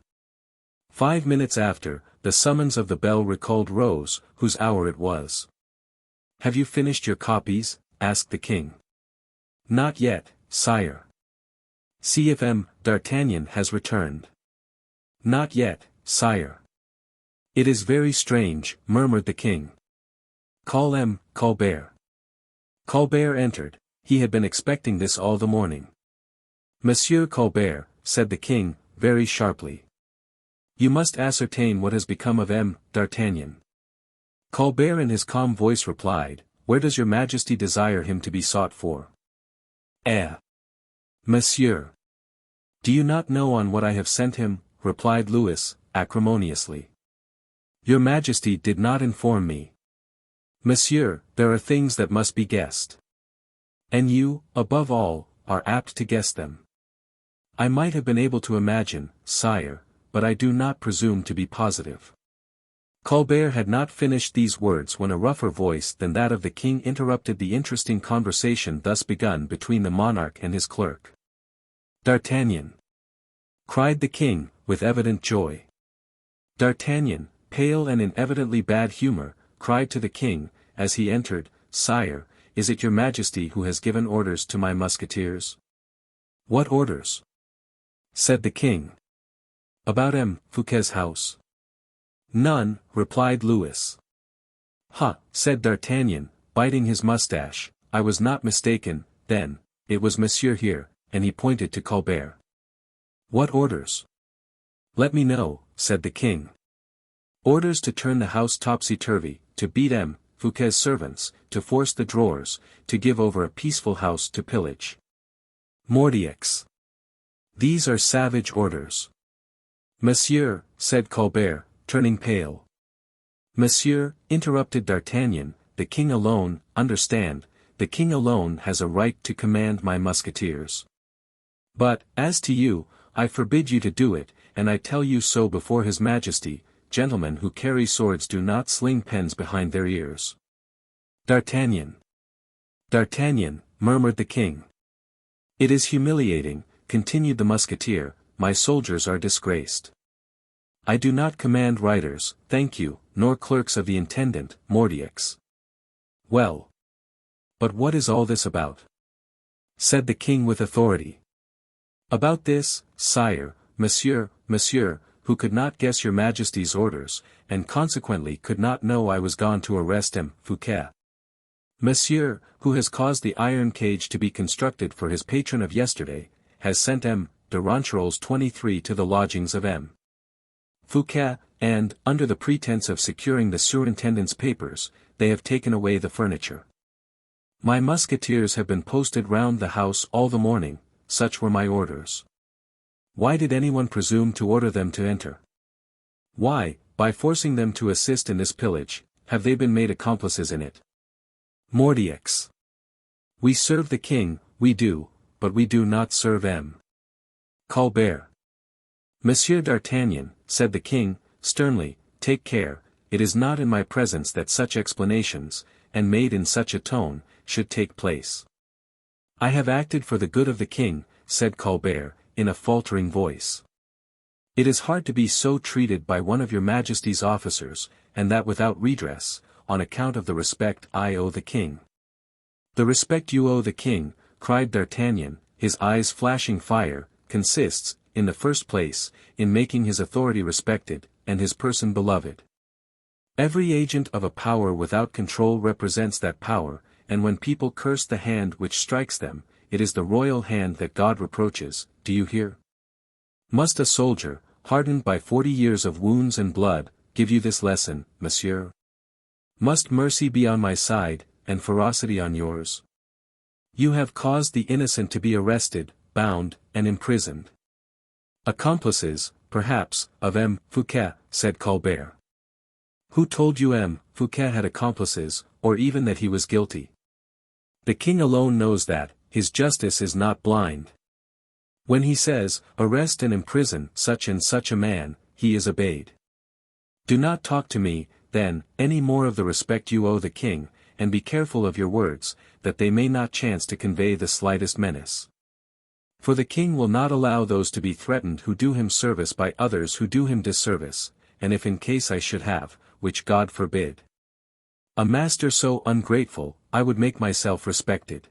5 minutes after, the summons of the bell recalled Rose, whose hour it was. "Have you finished your copies?" asked the king. "Not yet, sire." "See if M. D'Artagnan has returned." "Not yet, sire." "It is very strange," murmured the king. "Call M. Colbert." Colbert entered. He had been expecting this all the morning. "Monsieur Colbert," said the king, very sharply. "You must ascertain what has become of M. D'Artagnan." Colbert in his calm voice replied, "Where does your majesty desire him to be sought for?" Monsieur. "Do you not know on what I have sent him?" replied Louis, acrimoniously. "Your majesty did not inform me." Monsieur, there are things that must be guessed. And you, above all, are apt to guess them. I might have been able to imagine, sire, but I do not presume to be positive. Colbert had not finished these words when a rougher voice than that of the king interrupted the interesting conversation thus begun between the monarch and his clerk. D'Artagnan! Cried the king, with evident joy. D'Artagnan, pale and in evidently bad humor, cried to the king, as he entered, "Sire, is it your majesty who has given orders to my musketeers?" "What orders?" said the king. "About M. Fouquet's house." "None," replied Louis. "Ha," said D'Artagnan, biting his mustache, "I was not mistaken, then, it was Monsieur here," and he pointed to Colbert. "What orders?" "Let me know," said the king. "Orders to turn the house topsy-turvy, to beat M. Fouquet's servants, to force the drawers, to give over a peaceful house to pillage." "Mordioux! These are savage orders." "Monsieur," said Colbert, turning pale. "Monsieur," interrupted D'Artagnan, "the king alone, understand, the king alone has a right to command my musketeers. But, as to you, I forbid you to do it, and I tell you so before his majesty, gentlemen who carry swords do not sling pens behind their ears." "D'Artagnan! D'Artagnan," murmured the king. "It is humiliating," continued the musketeer, "my soldiers are disgraced. I do not command riders, thank you, nor clerks of the intendant, Mordioux." "Well. But what is all this about?" said the king with authority. "About this, sire, monsieur, who could not guess your majesty's orders, and consequently could not know I was gone to arrest M. Fouquet. Monsieur, who has caused the iron cage to be constructed for his patron of yesterday, has sent M. de Ronquerolles 23 to the lodgings of M. Fouquet, and, under the pretense of securing the surintendant's papers, they have taken away the furniture. My musketeers have been posted round the house all the morning, such were my orders. Why did anyone presume to order them to enter? Why, by forcing them to assist in this pillage, have they been made accomplices in it? Mordioux! We serve the king, we do, but we do not serve M. Colbert. Monsieur d'Artagnan, said the king, sternly, take care, it is not in my presence that such explanations, and made in such a tone, should take place. I have acted for the good of the king, said Colbert, in a faltering voice. It is hard to be so treated by one of your majesty's officers, and that without redress, on account of the respect I owe the king. The respect you owe the king, cried D'Artagnan, his eyes flashing fire, consists, in the first place, in making his authority respected, and his person beloved. Every agent of a power without control represents that power, and when people curse the hand which strikes them, it is the royal hand that God reproaches, do you hear? Must a soldier, hardened by 40 years of wounds and blood, give you this lesson, monsieur? Must mercy be on my side, and ferocity on yours? You have caused the innocent to be arrested, bound, and imprisoned. Accomplices, perhaps, of M. Fouquet, said Colbert. Who told you M. Fouquet had accomplices, or even that he was guilty? The king alone knows that, his justice is not blind. When he says, arrest and imprison such and such a man, he is obeyed. Do not talk to me, then, any more of the respect you owe the king, and be careful of your words, that they may not chance to convey the slightest menace. For the king will not allow those to be threatened who do him service by others who do him disservice, and if in case I should have, which God forbid, a master so ungrateful, I would make myself respected.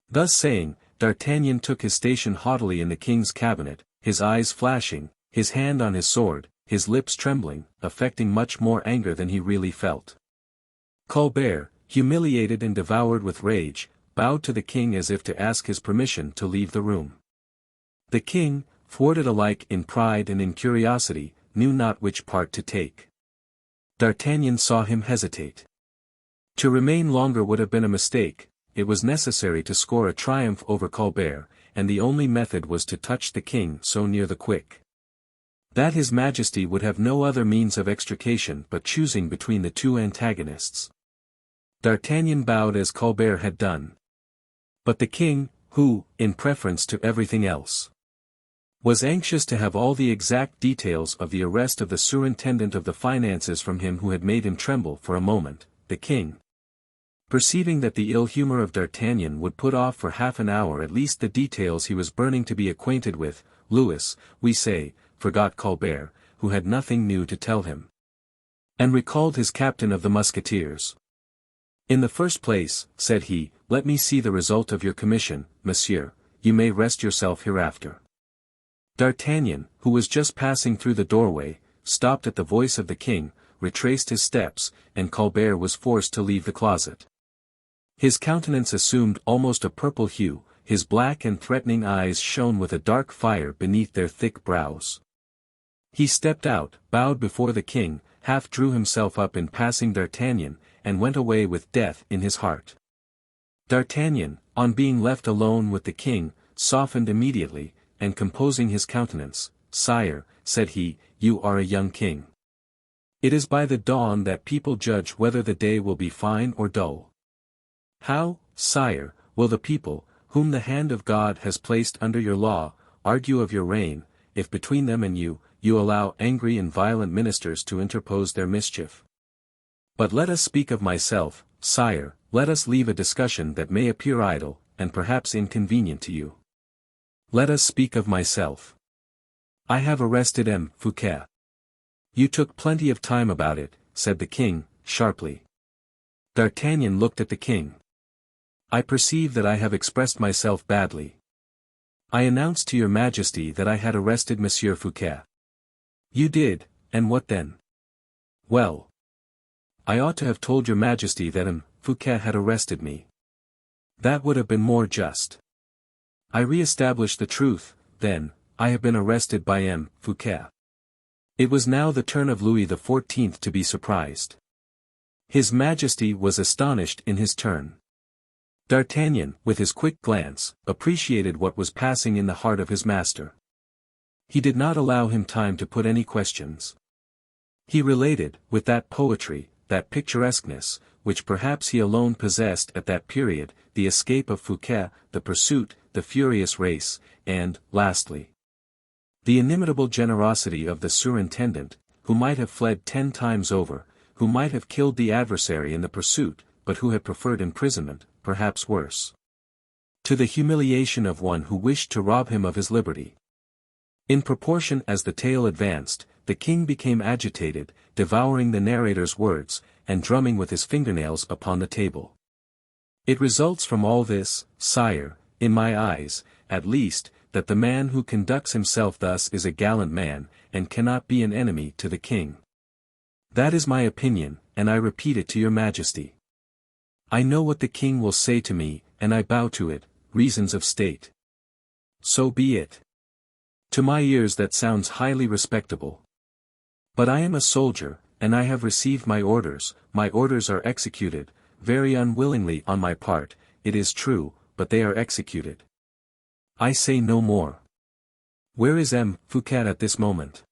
Thus saying, D'Artagnan took his station haughtily in the king's cabinet, his eyes flashing, his hand on his sword, his lips trembling, affecting much more anger than he really felt. Colbert, humiliated and devoured with rage, bowed to the king as if to ask his permission to leave the room. The king, thwarted alike in pride and in curiosity, knew not which part to take. D'Artagnan saw him hesitate. To remain longer would have been a mistake, it was necessary to score a triumph over Colbert, and the only method was to touch the king so near the quick. That his majesty would have no other means of extrication but choosing between the two antagonists. D'Artagnan bowed as Colbert had done. But the king, who, in preference to everything else, was anxious to have all the exact details of the arrest of the surintendant of the finances from him who had made him tremble for a moment, the king, perceiving that the ill humor of D'Artagnan would put off for half an hour at least the details he was burning to be acquainted with, Louis, we say, forgot Colbert, who had nothing new to tell him, and recalled his captain of the Musketeers. In the first place, said he, let me see the result of your commission, monsieur, you may rest yourself hereafter. D'Artagnan, who was just passing through the doorway, stopped at the voice of the king, retraced his steps, and Colbert was forced to leave the closet. His countenance assumed almost a purple hue, his black and threatening eyes shone with a dark fire beneath their thick brows. He stepped out, bowed before the king, half drew himself up in passing D'Artagnan, and went away with death in his heart. D'Artagnan, on being left alone with the king, softened immediately, and composing his countenance, "Sire," said he, "you are a young king. It is by the dawn that people judge whether the day will be fine or dull. How, sire, will the people, whom the hand of God has placed under your law, argue of your reign, if between them and you, you allow angry and violent ministers to interpose their mischief? But let us speak of myself, sire, let us leave a discussion that may appear idle, and perhaps inconvenient to you. Let us speak of myself. I have arrested M. Fouquet." "You took plenty of time about it," said the king, sharply. D'Artagnan looked at the king. "I perceive that I have expressed myself badly. I announced to your majesty that I had arrested Monsieur Fouquet." "You did, and what then?" "Well, I ought to have told your majesty that M. Fouquet had arrested me. That would have been more just. I re-established the truth, then, I have been arrested by M. Fouquet." It was now the turn of Louis XIV to be surprised. His Majesty was astonished in his turn. D'Artagnan, with his quick glance, appreciated what was passing in the heart of his master. He did not allow him time to put any questions. He related, with that poetry, that picturesqueness, which perhaps he alone possessed at that period, the escape of Fouquet, the pursuit, the furious race, and, lastly, the inimitable generosity of the surintendant, who might have fled 10 times over, who might have killed the adversary in the pursuit, but who had preferred imprisonment, perhaps worse, to the humiliation of one who wished to rob him of his liberty. In proportion as the tale advanced, the king became agitated, devouring the narrator's words, and drumming with his fingernails upon the table. "It results from all this, sire, in my eyes, at least, that the man who conducts himself thus is a gallant man, and cannot be an enemy to the king. That is my opinion, and I repeat it to your majesty. I know what the king will say to me, and I bow to it, reasons of state. So be it. To my ears that sounds highly respectable. But I am a soldier, and I have received my orders are executed, very unwillingly on my part, it is true, but they are executed. I say no more." "Where is M. Fouquet at this moment?"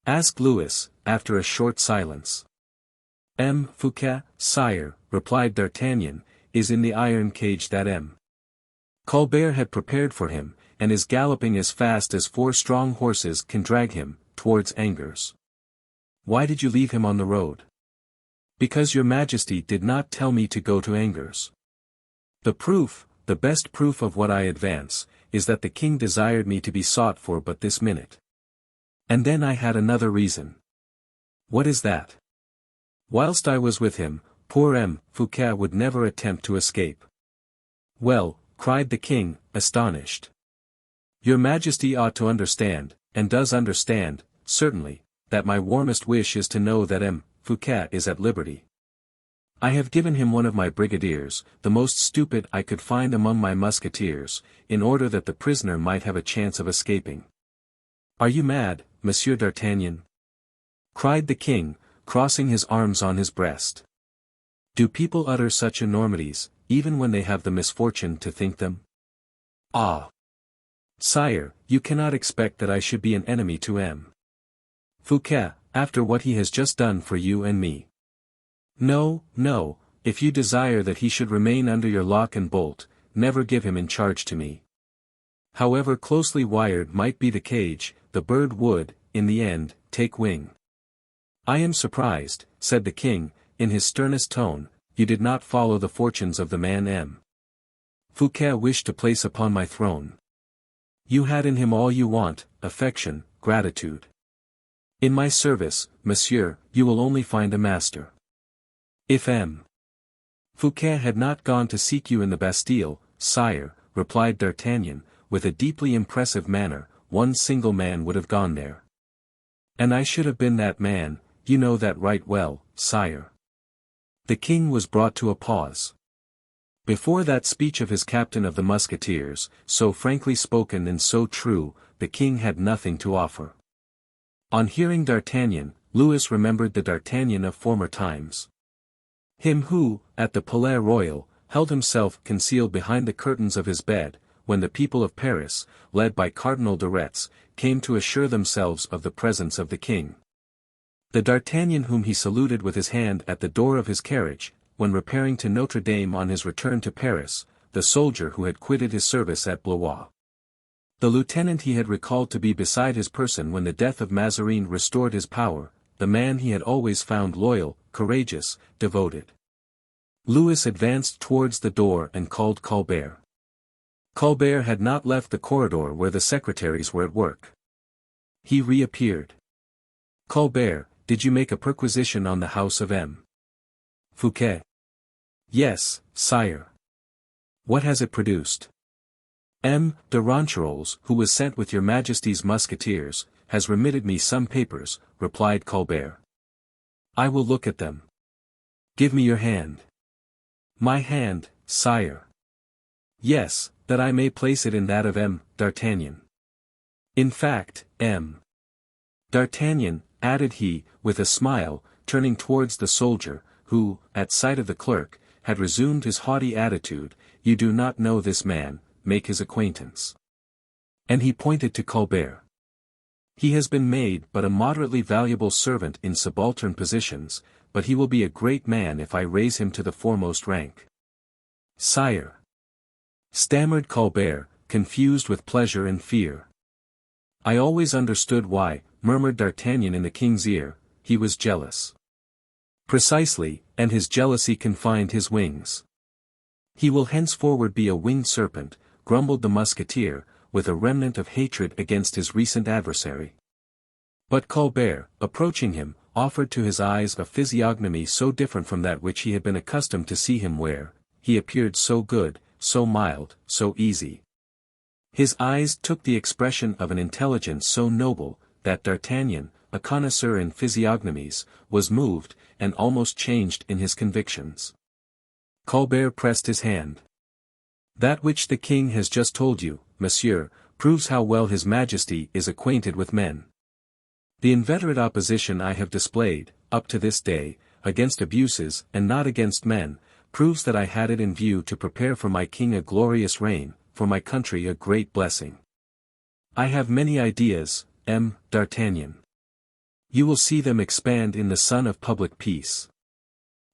asked Louis, after a short silence. "M. Fouquet, sire," replied D'Artagnan, "is in the iron cage that M. Colbert had prepared for him, and is galloping as fast as 4 strong horses can drag him, towards Angers." "Why did you leave him on the road?" "Because your majesty did not tell me to go to Angers. The proof, the best proof of what I advance, is that the king desired me to be sought for but this minute. And then I had another reason." "What is that?" "Whilst I was with him, poor M. Fouquet would never attempt to escape." "Well," cried the king, astonished. "Your majesty ought to understand, and does understand, certainly, that my warmest wish is to know that M. Fouquet is at liberty. I have given him one of my brigadiers, the most stupid I could find among my musketeers, in order that the prisoner might have a chance of escaping." "Are you mad, Monsieur d'Artagnan?" cried the king, crossing his arms on his breast. "Do people utter such enormities, even when they have the misfortune to think them? Ah! Sire, you cannot expect that I should be an enemy to M. Fouquet, after what he has just done for you and me. No, no, if you desire that he should remain under your lock and bolt, never give him in charge to me. However closely wired might be the cage, the bird would, in the end, take wing. I am surprised, said the king, in his sternest tone, you did not follow the fortunes of the man M. Fouquet wished to place upon my throne. You had in him all you want, affection, gratitude. In my service, monsieur, you will only find a master. If M. Fouquet had not gone to seek you in the Bastille, sire, replied D'Artagnan, with a deeply impressive manner, one single man would have gone there. And I should have been that man, you know that right well, sire. The king was brought to a pause. Before that speech of his captain of the Musketeers, so frankly spoken and so true, the king had nothing to offer. On hearing D'Artagnan, Louis remembered the D'Artagnan of former times. Him who, at the Palais Royal, held himself concealed behind the curtains of his bed, when the people of Paris, led by Cardinal de Retz, came to assure themselves of the presence of the king. The D'Artagnan whom he saluted with his hand at the door of his carriage, when repairing to Notre Dame on his return to Paris, the soldier who had quitted his service at Blois. The lieutenant he had recalled to be beside his person when the death of Mazarin restored his power, the man he had always found loyal, courageous, devoted. Louis advanced towards the door and called Colbert. Colbert had not left the corridor where the secretaries were at work. He reappeared. Colbert, did you make a perquisition on the house of M. Fouquet? Yes, sire. What has it produced? M. de Ronquerolles, who was sent with your majesty's musketeers, has remitted me some papers, replied Colbert. I will look at them. Give me your hand. My hand, sire. Yes, that I may place it in that of M. D'Artagnan. In fact, M. D'Artagnan, added he, with a smile, turning towards the soldier, who, at sight of the clerk, had resumed his haughty attitude, you do not know this man, make his acquaintance. And he pointed to Colbert. He has been made but a moderately valuable servant in subaltern positions, but he will be a great man if I raise him to the foremost rank. Sire, stammered Colbert, confused with pleasure and fear. I always understood why, murmured D'Artagnan in the king's ear, he was jealous. Precisely, and his jealousy confined his wings. He will henceforward be a winged serpent, grumbled the musketeer, with a remnant of hatred against his recent adversary. But Colbert, approaching him, offered to his eyes a physiognomy so different from that which he had been accustomed to see him wear, he appeared so good, so mild, so easy. His eyes took the expression of an intelligence so noble, that D'Artagnan, a connoisseur in physiognomies, was moved, and almost changed in his convictions. Colbert pressed his hand. That which the king has just told you, monsieur, proves how well his majesty is acquainted with men. The inveterate opposition I have displayed, up to this day, against abuses and not against men, proves that I had it in view to prepare for my king a glorious reign, for my country a great blessing. I have many ideas, M. D'Artagnan. You will see them expand in the sun of public peace.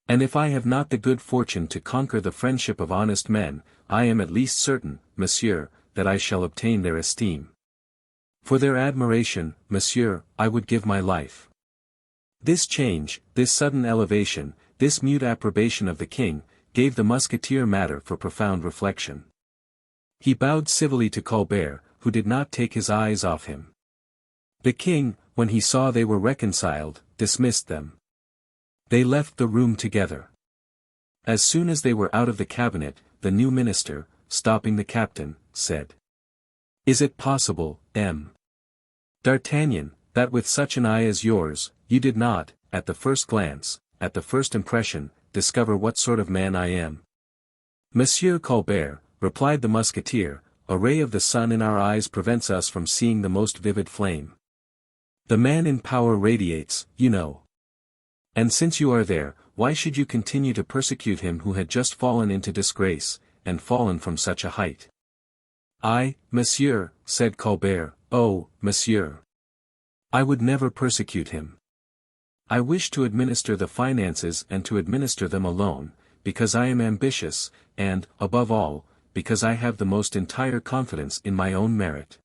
And if I have not the good fortune to conquer the friendship of honest men, I am at least certain, monsieur, that I shall obtain their esteem. For their admiration, monsieur, I would give my life. This change, this sudden elevation, this mute approbation of the king, gave the musketeer matter for profound reflection. He bowed civilly to Colbert, who did not take his eyes off him. The king, when he saw they were reconciled, dismissed them. They left the room together. As soon as they were out of the cabinet, the new minister, stopping the captain, said, "Is it possible, M. D'Artagnan, that with such an eye as yours, you did not, at the first glance, at the first impression, discover what sort of man I am?" "Monsieur Colbert," replied the musketeer, "a ray of the sun in our eyes prevents us from seeing the most vivid flame. The man in power radiates, you know. And since you are there, why should you continue to persecute him who had just fallen into disgrace, and fallen from such a height?" "I, monsieur," said Colbert, "oh, monsieur. I would never persecute him. I wish to administer the finances and to administer them alone, because I am ambitious, and, above all, because I have the most entire confidence in my own merit.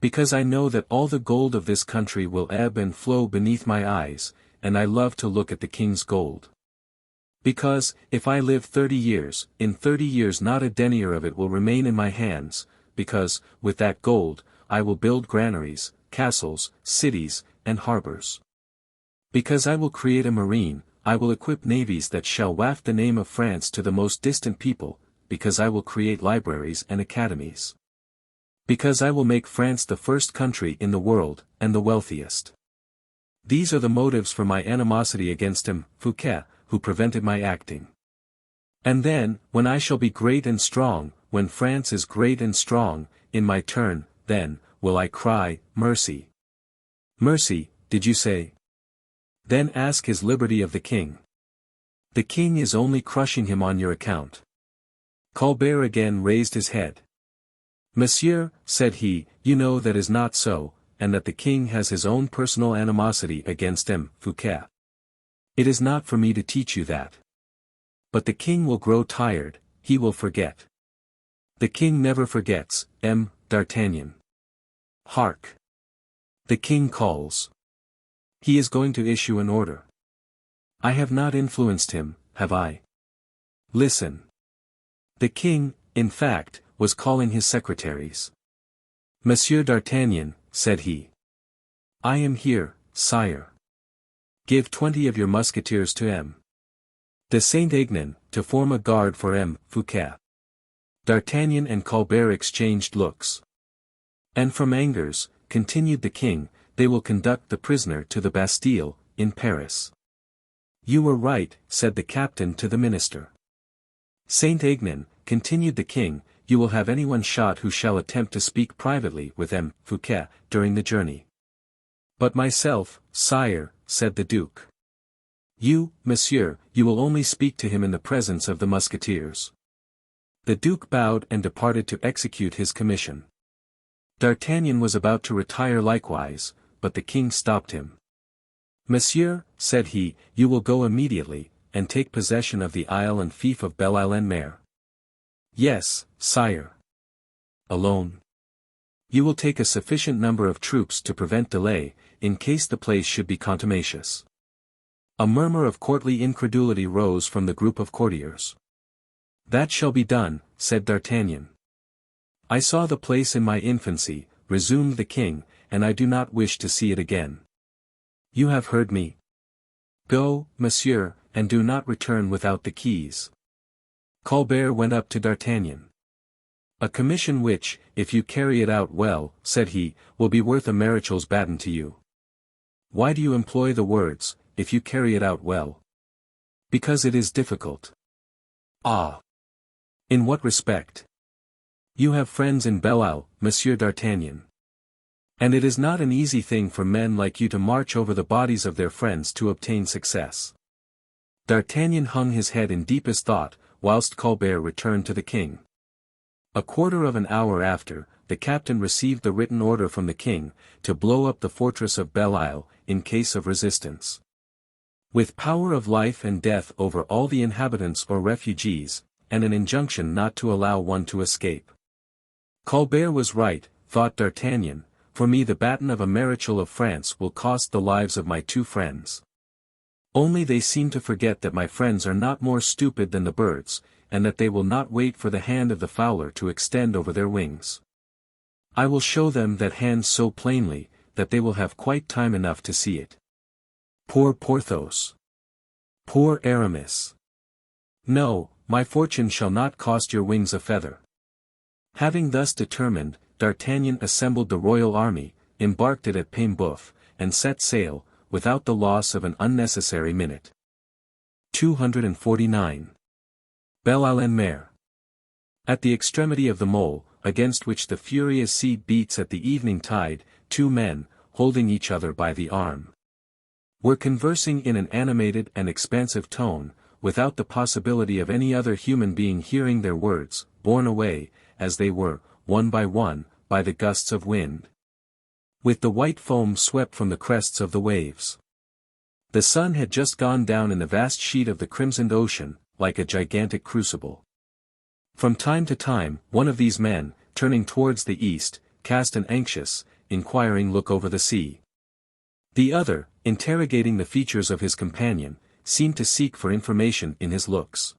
Because I know that all the gold of this country will ebb and flow beneath my eyes, and I love to look at the king's gold. Because, if I live 30 years, in 30 years not a denier of it will remain in my hands, because, with that gold, I will build granaries, castles, cities, and harbors. Because I will create a marine, I will equip navies that shall waft the name of France to the most distant people, because I will create libraries and academies. Because I will make France the first country in the world, and the wealthiest. These are the motives for my animosity against him, Fouquet, who prevented my acting. And then, when I shall be great and strong, when France is great and strong, in my turn, then, will I cry, mercy. Mercy, did you say? Then ask his liberty of the king. The king is only crushing him on your account. Colbert again raised his head. Monsieur, said he, you know that is not so, and that the king has his own personal animosity against M. Fouquet. It is not for me to teach you that. But the king will grow tired, he will forget. The king never forgets, M. D'Artagnan. Hark! The king calls. He is going to issue an order. I have not influenced him, have I? Listen. The king, in fact, was calling his secretaries. Monsieur d'Artagnan, said he. I am here, sire. Give 20 of your musketeers to M. de Saint-Aignan, to form a guard for M. Fouquet. D'Artagnan and Colbert exchanged looks. And from Angers, continued the king, they will conduct the prisoner to the Bastille, in Paris. You were right, said the captain to the minister. Saint-Aignan, continued the king, you will have anyone shot who shall attempt to speak privately with M. Fouquet, during the journey. But myself, sire, said the duke. You, monsieur, you will only speak to him in the presence of the musketeers. The duke bowed and departed to execute his commission. D'Artagnan was about to retire likewise, but the king stopped him. Monsieur, said he, you will go immediately, and take possession of the isle and fief of Belle-Île-en-Mer. Yes, sire. Alone. You will take a sufficient number of troops to prevent delay, in case the place should be contumacious. A murmur of courtly incredulity rose from the group of courtiers. That shall be done, said D'Artagnan. I saw the place in my infancy, resumed the king, and I do not wish to see it again. You have heard me. Go, monsieur, and do not return without the keys. Colbert went up to D'Artagnan. A commission which, if you carry it out well, said he, will be worth a marechal's baton to you. Why do you employ the words, if you carry it out well? Because it is difficult. Ah! In what respect? You have friends in Belle-Île, Monsieur d'Artagnan. And it is not an easy thing for men like you to march over the bodies of their friends to obtain success. D'Artagnan hung his head in deepest thought, whilst Colbert returned to the king. A quarter of an hour after, the captain received the written order from the king, to blow up the fortress of Belle-Île, in case of resistance. With power of life and death over all the inhabitants or refugees, and an injunction not to allow one to escape. Colbert was right, thought D'Artagnan, for me the baton of a Marechal of France will cost the lives of my two friends. Only they seem to forget that my friends are not more stupid than the birds, and that they will not wait for the hand of the fowler to extend over their wings. I will show them that hand so plainly, that they will have quite time enough to see it. Poor Porthos! Poor Aramis! No, my fortune shall not cost your wings a feather. Having thus determined, D'Artagnan assembled the royal army, embarked it at Paimboeuf, and set sail, without the loss of an unnecessary minute. 249. Belle-Île-en-Mer. At the extremity of the mole, against which the furious sea beats at the evening tide, two men, holding each other by the arm, were conversing in an animated and expansive tone, without the possibility of any other human being hearing their words, borne away, as they were, one, by the gusts of wind. With the white foam swept from the crests of the waves. The sun had just gone down in the vast sheet of the crimsoned ocean, like a gigantic crucible. From time to time, one of these men, turning towards the east, cast an anxious, inquiring look over the sea. The other, interrogating the features of his companion, seemed to seek for information in his looks.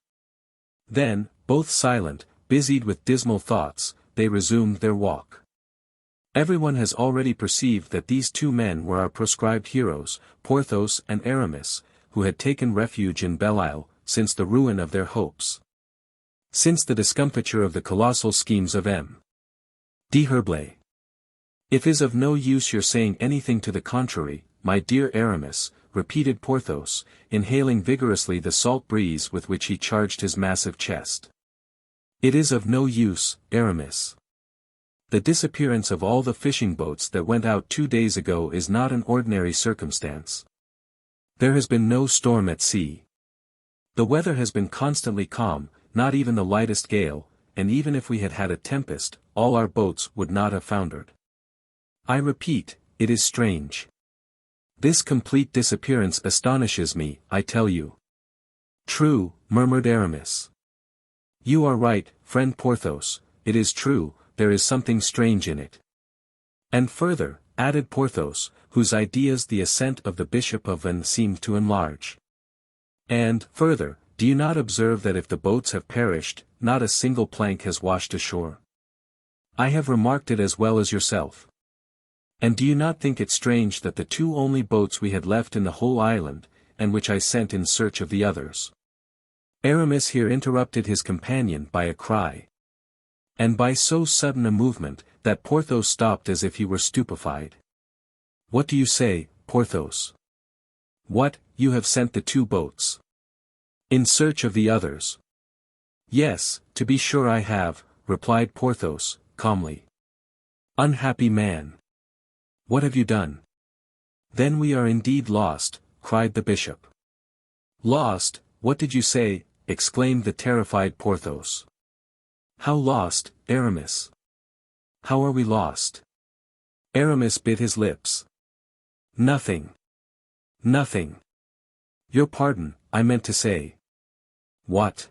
Then, both silent, busied with dismal thoughts, they resumed their walk. Everyone has already perceived that these two men were our proscribed heroes, Porthos and Aramis, who had taken refuge in Belle-Isle, since the ruin of their hopes. Since the discomfiture of the colossal schemes of M. D'Herblay. It is of no use your saying anything to the contrary, my dear Aramis, repeated Porthos, inhaling vigorously the salt breeze with which he charged his massive chest. It is of no use, Aramis. The disappearance of all the fishing boats that went out 2 days ago is not an ordinary circumstance. There has been no storm at sea. The weather has been constantly calm, not even the lightest gale, and even if we had had a tempest, all our boats would not have foundered. I repeat, it is strange. This complete disappearance astonishes me, I tell you. True, murmured Aramis. You are right, friend Porthos, it is true, there is something strange in it. And further, added Porthos, whose ideas the ascent of the Bishop of Vannes seemed to enlarge. And, further, do you not observe that if the boats have perished, not a single plank has washed ashore? I have remarked it as well as yourself. And do you not think it strange that the two only boats we had left in the whole island, and which I sent in search of the others? Aramis here interrupted his companion by a cry. And by so sudden a movement, that Porthos stopped as if he were stupefied. What do you say, Porthos? What, you have sent the 2 boats? In search of the others? Yes, to be sure I have, replied Porthos, calmly. Unhappy man! What have you done? Then we are indeed lost, cried the bishop. Lost, what did you say? Exclaimed the terrified Porthos. How lost, Aramis? How are we lost? Aramis bit his lips. Nothing. Nothing. Your pardon, I meant to say. What?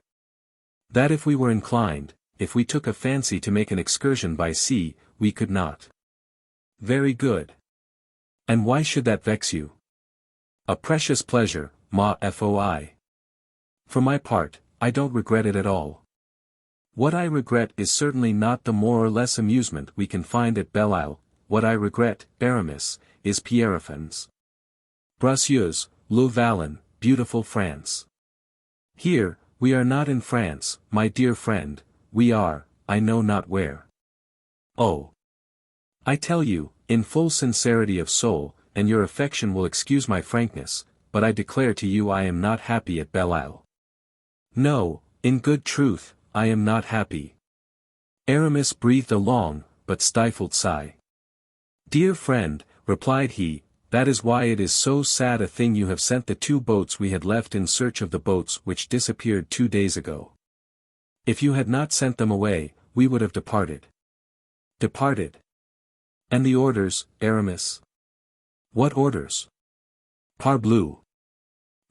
That if we were inclined, if we took a fancy to make an excursion by sea, we could not. Very good. And why should that vex you? A precious pleasure, ma foi. For my part, I don't regret it at all. What I regret is certainly not the more or less amusement we can find at Belle-Isle. What I regret, Aramis, is Pierrefonds. Bracieux, Le Vallon, beautiful France. Here, we are not in France, my dear friend, we are, I know not where. Oh! I tell you, in full sincerity of soul, and your affection will excuse my frankness, but I declare to you I am not happy at Belle-Isle. No, in good truth, I am not happy. Aramis breathed a long, but stifled sigh. Dear friend, replied he, that is why it is so sad a thing you have sent the 2 boats we had left in search of the boats which disappeared 2 days ago. If you had not sent them away, we would have departed. Departed? And the orders, Aramis? What orders? Parbleu!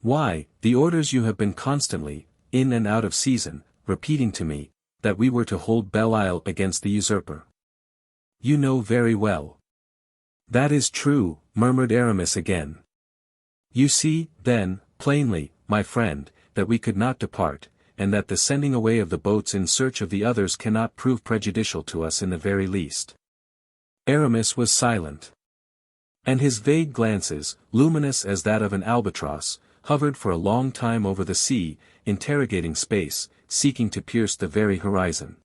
Why, the orders you have been constantly, in and out of season, repeating to me, that we were to hold Belle-Isle against the usurper. You know very well. That is true, murmured Aramis again. You see, then, plainly, my friend, that we could not depart, and that the sending away of the boats in search of the others cannot prove prejudicial to us in the very least. Aramis was silent. And his vague glances, luminous as that of an albatross, hovered for a long time over the sea, interrogating space, seeking to pierce the very horizon.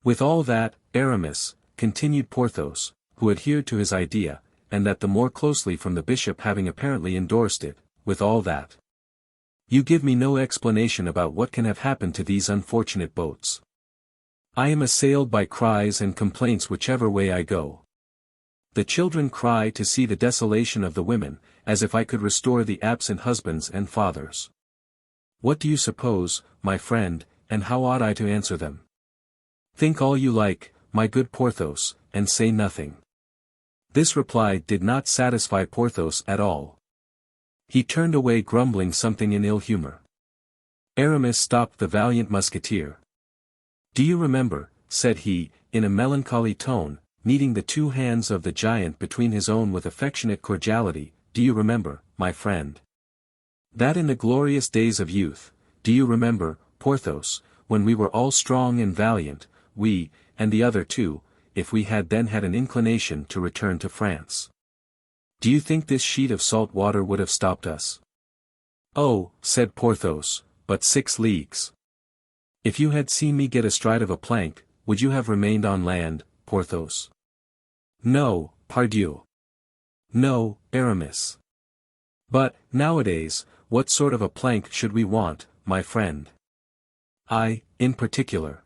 With all that, Aramis, continued Porthos, who adhered to his idea, and that the more closely from the bishop having apparently endorsed it, with all that. You give me no explanation about what can have happened to these unfortunate boats. I am assailed by cries and complaints whichever way I go. The children cry to see the desolation of the women, as if I could restore the absent husbands and fathers. What do you suppose, my friend, and how ought I to answer them? Think all you like, my good Porthos, and say nothing. This reply did not satisfy Porthos at all. He turned away grumbling something in ill humor. Aramis stopped the valiant musketeer. "Do you remember," said he, in a melancholy tone, kneading the two hands of the giant between his own with affectionate cordiality, "do you remember, my friend, that in the glorious days of youth, do you remember, Porthos, when we were all strong and valiant, we, and the other too, if we had then had an inclination to return to France? Do you think this sheet of salt water would have stopped us?" "Oh," said Porthos, "but 6 leagues. If you had seen me get astride of a plank, would you have remained on land, Porthos?" "No, pardieu. No, Aramis. But, nowadays, what sort of a plank should we want, my friend?" "I, in particular."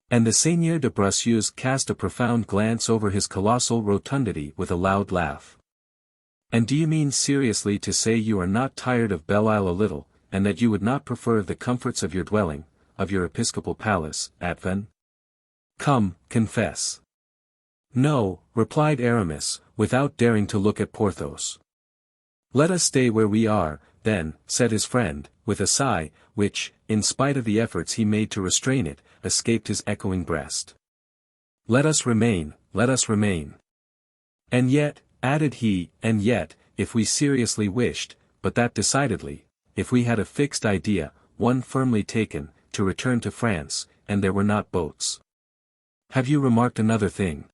And the Seigneur de Bracieux cast a profound glance over his colossal rotundity with a loud laugh. "And do you mean seriously to say you are not tired of Belle-Île a little, and that you would not prefer the comforts of your dwelling, of your episcopal palace, at Vannes? Come, confess." "No," replied Aramis, without daring to look at Porthos. "Let us stay where we are, then," said his friend, with a sigh, which, in spite of the efforts he made to restrain it, escaped his echoing breast. "Let us remain, let us remain. And yet," added he, "and yet, if we seriously wished, but that decidedly, if we had a fixed idea, one firmly taken, to return to France, and there were not boats. Have you remarked another thing,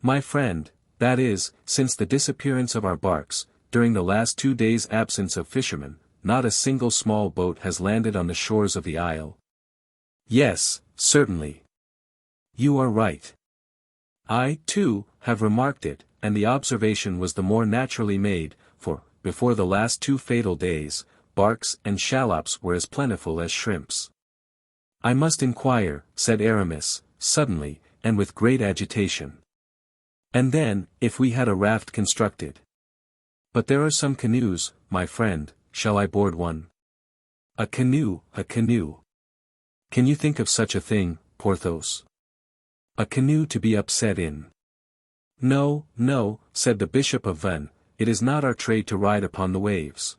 my friend, that is, since the disappearance of our barks, during the last 2 days' absence of fishermen, not a single small boat has landed on the shores of the isle?" "Yes, certainly. You are right. I, too, have remarked it, and the observation was the more naturally made, for, before the last 2 fatal days, barks and shallops were as plentiful as shrimps." "I must inquire," said Aramis, suddenly, and with great agitation. "And then, if we had a raft constructed? But there are some canoes, my friend, shall I board one?" "A canoe, a canoe. Can you think of such a thing, Porthos? A canoe to be upset in?" "No, no," said the Bishop of Vannes, "it is not our trade to ride upon the waves.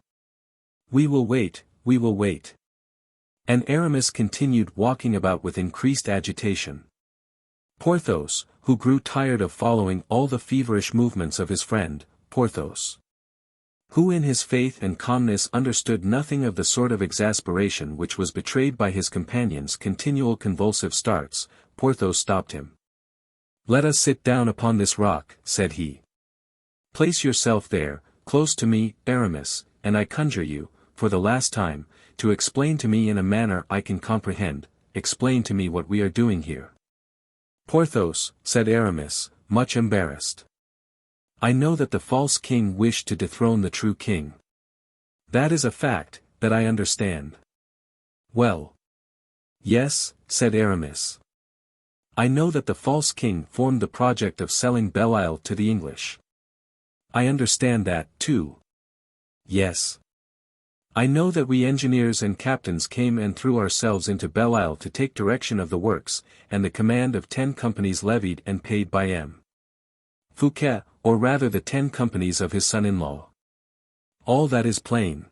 We will wait, we will wait." And Aramis continued walking about with increased agitation. Porthos, who grew tired of following all the feverish movements of his friend, Porthos, who in his faith and calmness understood nothing of the sort of exasperation which was betrayed by his companion's continual convulsive starts, Porthos stopped him. "Let us sit down upon this rock," said he. "Place yourself there, close to me, Aramis, and I conjure you, for the last time, to explain to me in a manner I can comprehend, explain to me what we are doing here." "Porthos," said Aramis, much embarrassed, "I know that the false king wished to dethrone the true king. That is a fact, that I understand." "Well." "Yes," said Aramis. "I know that the false king formed the project of selling Belle-Île to the English." "I understand that, too." "Yes. I know that we engineers and captains came and threw ourselves into Belle-Île to take direction of the works, and the command of 10 companies levied and paid by M. Fouquet, or rather the 10 companies of his son-in-law. All that is plain."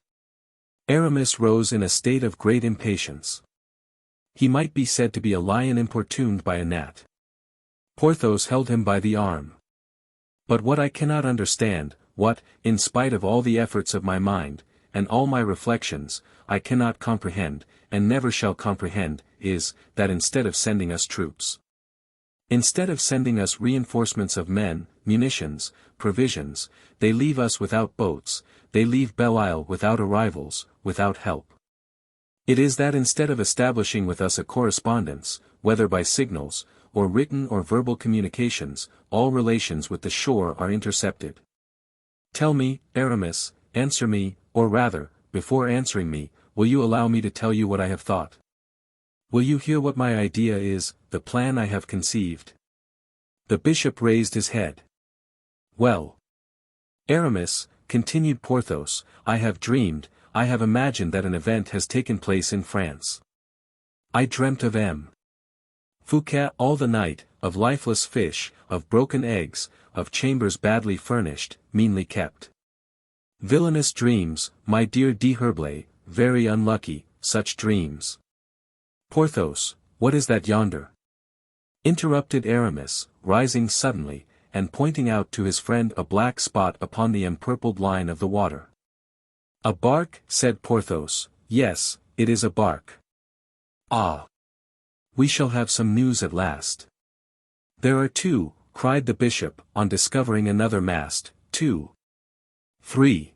Aramis rose in a state of great impatience. He might be said to be a lion importuned by a gnat. Porthos held him by the arm. "But what I cannot understand, what, in spite of all the efforts of my mind, and all my reflections, I cannot comprehend, and never shall comprehend, is, that instead of sending us troops, instead of sending us reinforcements of men, munitions, provisions, they leave us without boats, they leave Belle-Île without arrivals, without help. It is that instead of establishing with us a correspondence, whether by signals, or written or verbal communications, all relations with the shore are intercepted. Tell me, Aramis, answer me, or rather, before answering me, will you allow me to tell you what I have thought? Will you hear what my idea is, the plan I have conceived?" The bishop raised his head. "Well, Aramis," continued Porthos, "I have dreamed, I have imagined that an event has taken place in France. I dreamt of M. Fouquet all the night, of lifeless fish, of broken eggs, of chambers badly furnished, meanly kept. Villainous dreams, my dear D'Herblay, very unlucky, such dreams. Porthos, what is that yonder? Interrupted Aramis, rising suddenly, and pointing out to his friend a black spot upon the empurpled line of the water. A bark, said Porthos. Yes, it is a bark. Ah! We shall have some news at last. There are two, cried the bishop, on discovering another mast. 2, 3,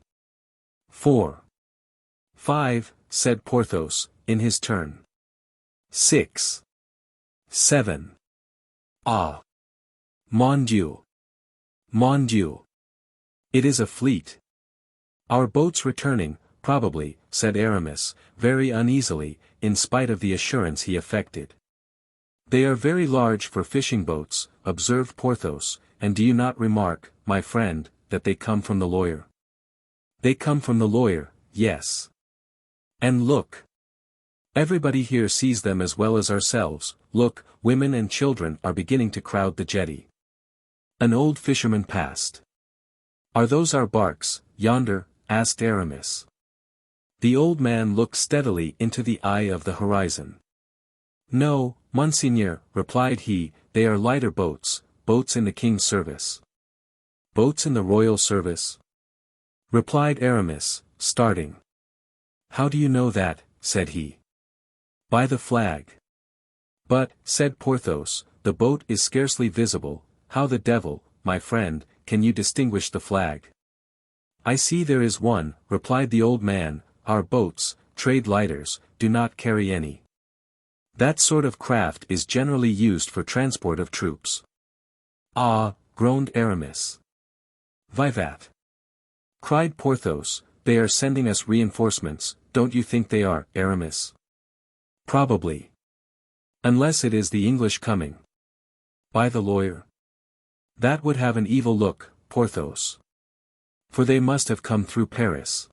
4, 5, said Porthos, in his turn. 6, 7. Ah! Mon Dieu! Mon Dieu! It is a fleet. Our boats returning, probably, said Aramis, very uneasily, in spite of the assurance he affected. They are very large for fishing boats, observed Porthos, and do you not remark, my friend, that they come from the lawyer? They come from the lawyer, yes. And look. Everybody here sees them as well as ourselves. Look, women and children are beginning to crowd the jetty. An old fisherman passed. Are those our barks, yonder? Asked Aramis. The old man looked steadily into the eye of the horizon. No, Monseigneur, replied he, they are lighter boats, boats in the king's service. Boats in the royal service? Replied Aramis, starting. How do you know that? Said he. By the flag. But, said Porthos, the boat is scarcely visible. How the devil, my friend, can you distinguish the flag? I see there is one, replied the old man. Our boats, trade lighters, do not carry any. That sort of craft is generally used for transport of troops. Ah, groaned Aramis. Vivat! Cried Porthos, they are sending us reinforcements, don't you think they are, Aramis? Probably. Unless it is the English coming. By the lawyer. That would have an evil look, Porthos. For they must have come through Paris.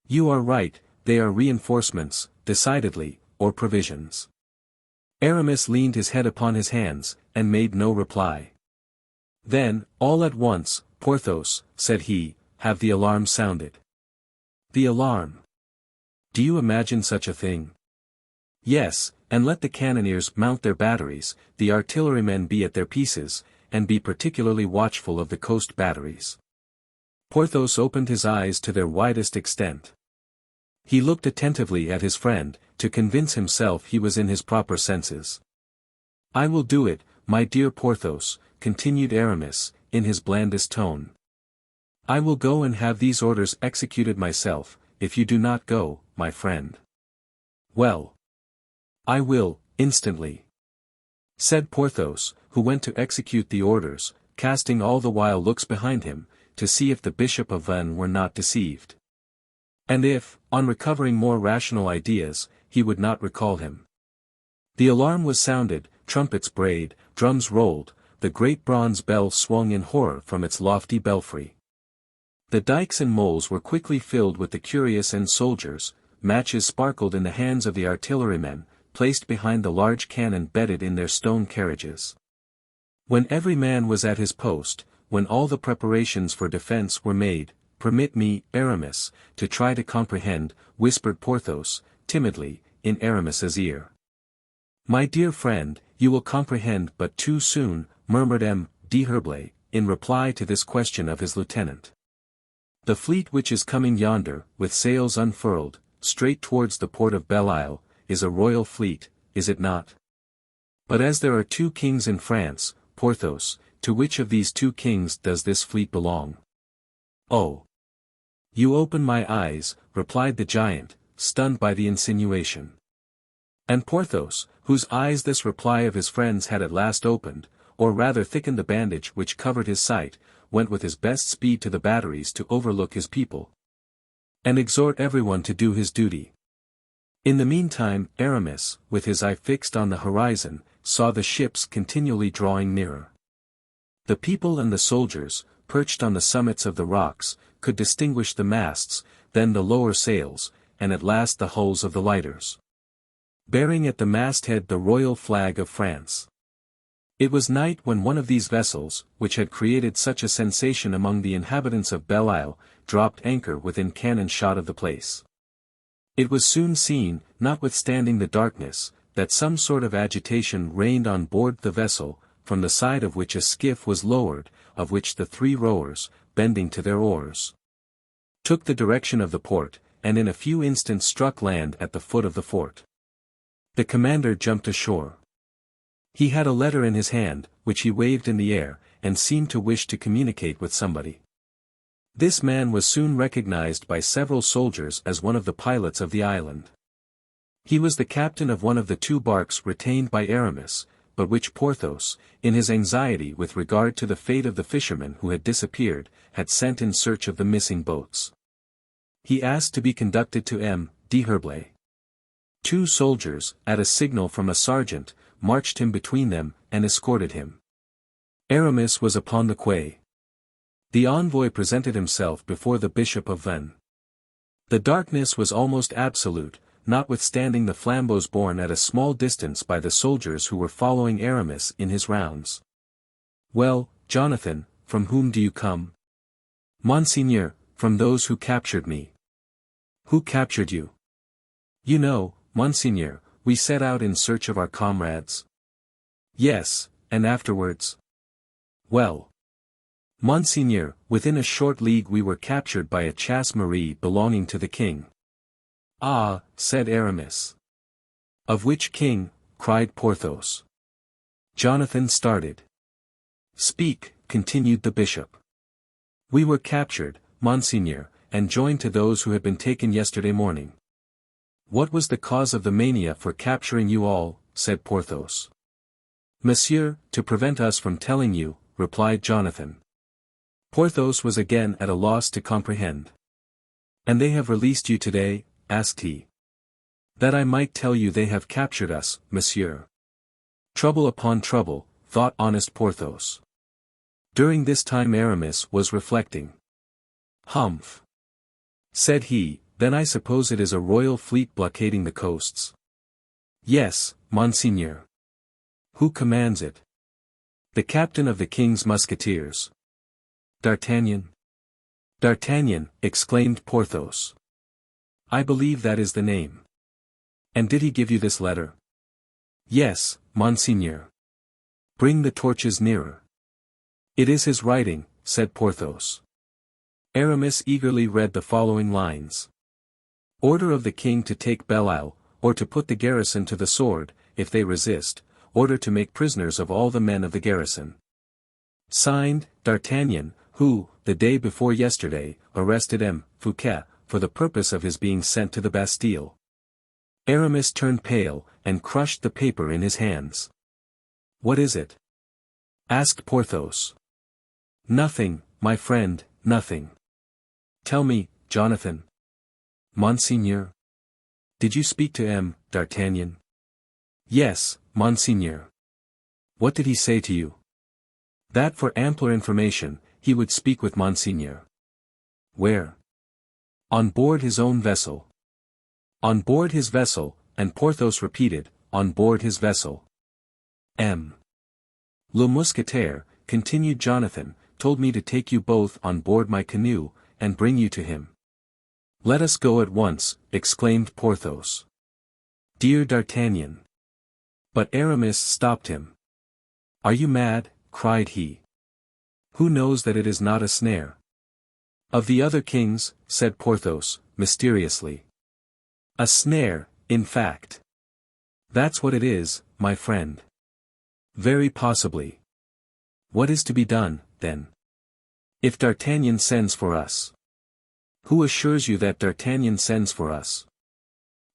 You are right, they are reinforcements, decidedly, or provisions. Aramis leaned his head upon his hands, and made no reply. Then, all at once, Porthos, said he, have the alarm sounded. The alarm. Do you imagine such a thing? Yes, and let the cannoneers mount their batteries, the artillerymen be at their pieces, and be particularly watchful of the coast batteries. Porthos opened his eyes to their widest extent. He looked attentively at his friend, to convince himself he was in his proper senses. I will do it, my dear Porthos, continued Aramis, in his blandest tone. I will go and have these orders executed myself, if you do not go, my friend. Well. I will, instantly. Said Porthos, who went to execute the orders, casting all the while looks behind him, to see if the Bishop of Vannes were not deceived. And if, on recovering more rational ideas, he would not recall him. The alarm was sounded, trumpets brayed, drums rolled, the great bronze bell swung in horror from its lofty belfry. The dikes and moles were quickly filled with the curious and soldiers, matches sparkled in the hands of the artillerymen, placed behind the large cannon bedded in their stone carriages. When every man was at his post, when all the preparations for defense were made, permit me, Aramis, to try to comprehend, whispered Porthos, timidly, in Aramis's ear. My dear friend, you will comprehend but too soon, murmured M. d'Herblay, in reply to this question of his lieutenant. The fleet which is coming yonder, with sails unfurled, straight towards the port of Belle-Île, is a royal fleet, is it not? But as there are two kings in France, Porthos, to which of these two kings does this fleet belong? Oh! You open my eyes, replied the giant, stunned by the insinuation. And Porthos, whose eyes this reply of his friend's had at last opened, or rather thickened the bandage which covered his sight, went with his best speed to the batteries to overlook his people, and exhort everyone to do his duty. In the meantime, Aramis, with his eye fixed on the horizon, saw the ships continually drawing nearer. The people and the soldiers, perched on the summits of the rocks, could distinguish the masts, then the lower sails, and at last the hulls of the lighters, bearing at the masthead the royal flag of France. It was night when one of these vessels, which had created such a sensation among the inhabitants of Belle-Île, dropped anchor within cannon shot of the place. It was soon seen, notwithstanding the darkness, that some sort of agitation reigned on board the vessel, from the side of which a skiff was lowered, of which the 3 rowers, bending to their oars, took the direction of the port, and in a few instants struck land at the foot of the fort. The commander jumped ashore. He had a letter in his hand, which he waved in the air, and seemed to wish to communicate with somebody. This man was soon recognized by several soldiers as one of the pilots of the island. He was the captain of one of the 2 barks retained by Aramis, but which Porthos, in his anxiety with regard to the fate of the fishermen who had disappeared, had sent in search of the missing boats. He asked to be conducted to M. d'Herblay. 2 soldiers, at a signal from a sergeant, marched him between them, and escorted him. Aramis was upon the quay. The envoy presented himself before the Bishop of Vannes. The darkness was almost absolute, notwithstanding the flambeaux borne at a small distance by the soldiers who were following Aramis in his rounds. "Well, Jonathan, from whom do you come?" "Monseigneur, from those who captured me." "Who captured you?" "You know, Monseigneur, we set out in search of our comrades." "Yes, and afterwards?" "Well, Monseigneur, within a short league we were captured by a chasse maree belonging to the king." "Ah," said Aramis. "Of which king?" cried Porthos. Jonathan started. "Speak," continued the bishop. "We were captured, Monseigneur, and joined to those who had been taken yesterday morning." "What was the cause of the mania for capturing you all?" said Porthos. "Monsieur, to prevent us from telling you," replied Jonathan. Porthos was again at a loss to comprehend. "And they have released you today?" asked he. "That I might tell you they have captured us, monsieur." Trouble upon trouble, thought honest Porthos. During this time Aramis was reflecting. "Humph," said he, "then I suppose it is a royal fleet blockading the coasts." "Yes, Monseigneur." "Who commands it?" "The captain of the king's musketeers." "D'Artagnan?" "D'Artagnan," exclaimed Porthos. "I believe that is the name. And did he give you this letter?" "Yes, Monseigneur." "Bring the torches nearer." "It is his writing," said Porthos. Aramis eagerly read the following lines. "Order of the king to take Belle-Île, or to put the garrison to the sword, if they resist, order to make prisoners of all the men of the garrison. Signed, D'Artagnan, who, the day before yesterday, arrested M. Fouquet, for the purpose of his being sent to the Bastille." Aramis turned pale, and crushed the paper in his hands. "What is it?" asked Porthos. "Nothing, my friend, nothing." "Tell me, Jonathan." "Monseigneur." "Did you speak to M. D'Artagnan?" "Yes, Monseigneur." "What did he say to you?" "That for ampler information, he would speak with Monseigneur." "Where?" "On board his own vessel." "On board his vessel," and Porthos repeated, "on board his vessel." M. "Le Mousquetaire," continued Jonathan, "told me to take you both on board my canoe, and bring you to him." "Let us go at once," exclaimed Porthos. "Dear D'Artagnan." But Aramis stopped him. "Are you mad?" cried he. "Who knows that it is not a snare?" "Of the other kings," said Porthos, mysteriously. "A snare, in fact." "That's what it is, my friend." "Very possibly." "What is to be done, then?" "If D'Artagnan sends for us." "Who assures you that D'Artagnan sends for us?"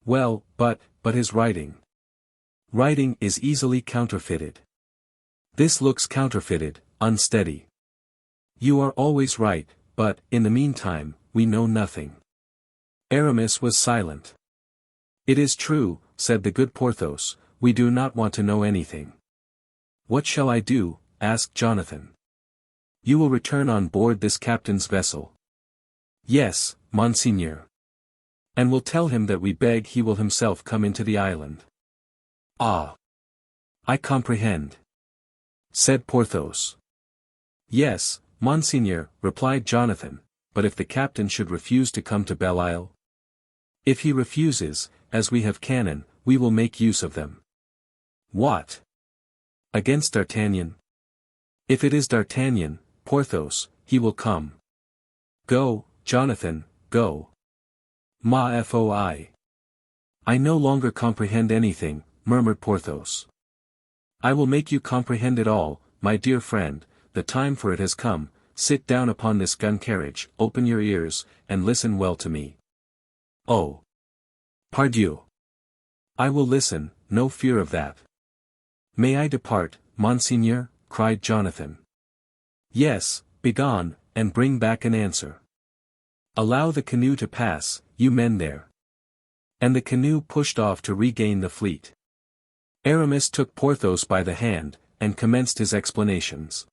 "Well, but his writing." "Writing is easily counterfeited." "This looks counterfeited, unsteady." "You are always right, but, in the meantime, we know nothing." Aramis was silent. "It is true," said the good Porthos, "we do not want to know anything." "What shall I do?" asked Jonathan. "You will return on board this captain's vessel." "Yes, Monseigneur." "And will tell him that we beg he will himself come into the island." "Ah! I comprehend," said Porthos. "Yes, Monseigneur," replied Jonathan, "but if the captain should refuse to come to Belle-Île?" "If he refuses, as we have cannon, we will make use of them. What? Against D'Artagnan? If it is D'Artagnan, Porthos, he will come. Go, Jonathan, go. Ma foi. I no longer comprehend anything, murmured Porthos. I will make you comprehend it all, my dear friend, the time for it has come. Sit down upon this gun-carriage, open your ears, and listen well to me. Oh! Pardieu! I will listen, no fear of that. May I depart, Monseigneur? Cried Jonathan. Yes, begone, and bring back an answer. Allow the canoe to pass, you men there. And the canoe pushed off to regain the fleet. Aramis took Porthos by the hand, and commenced his explanations.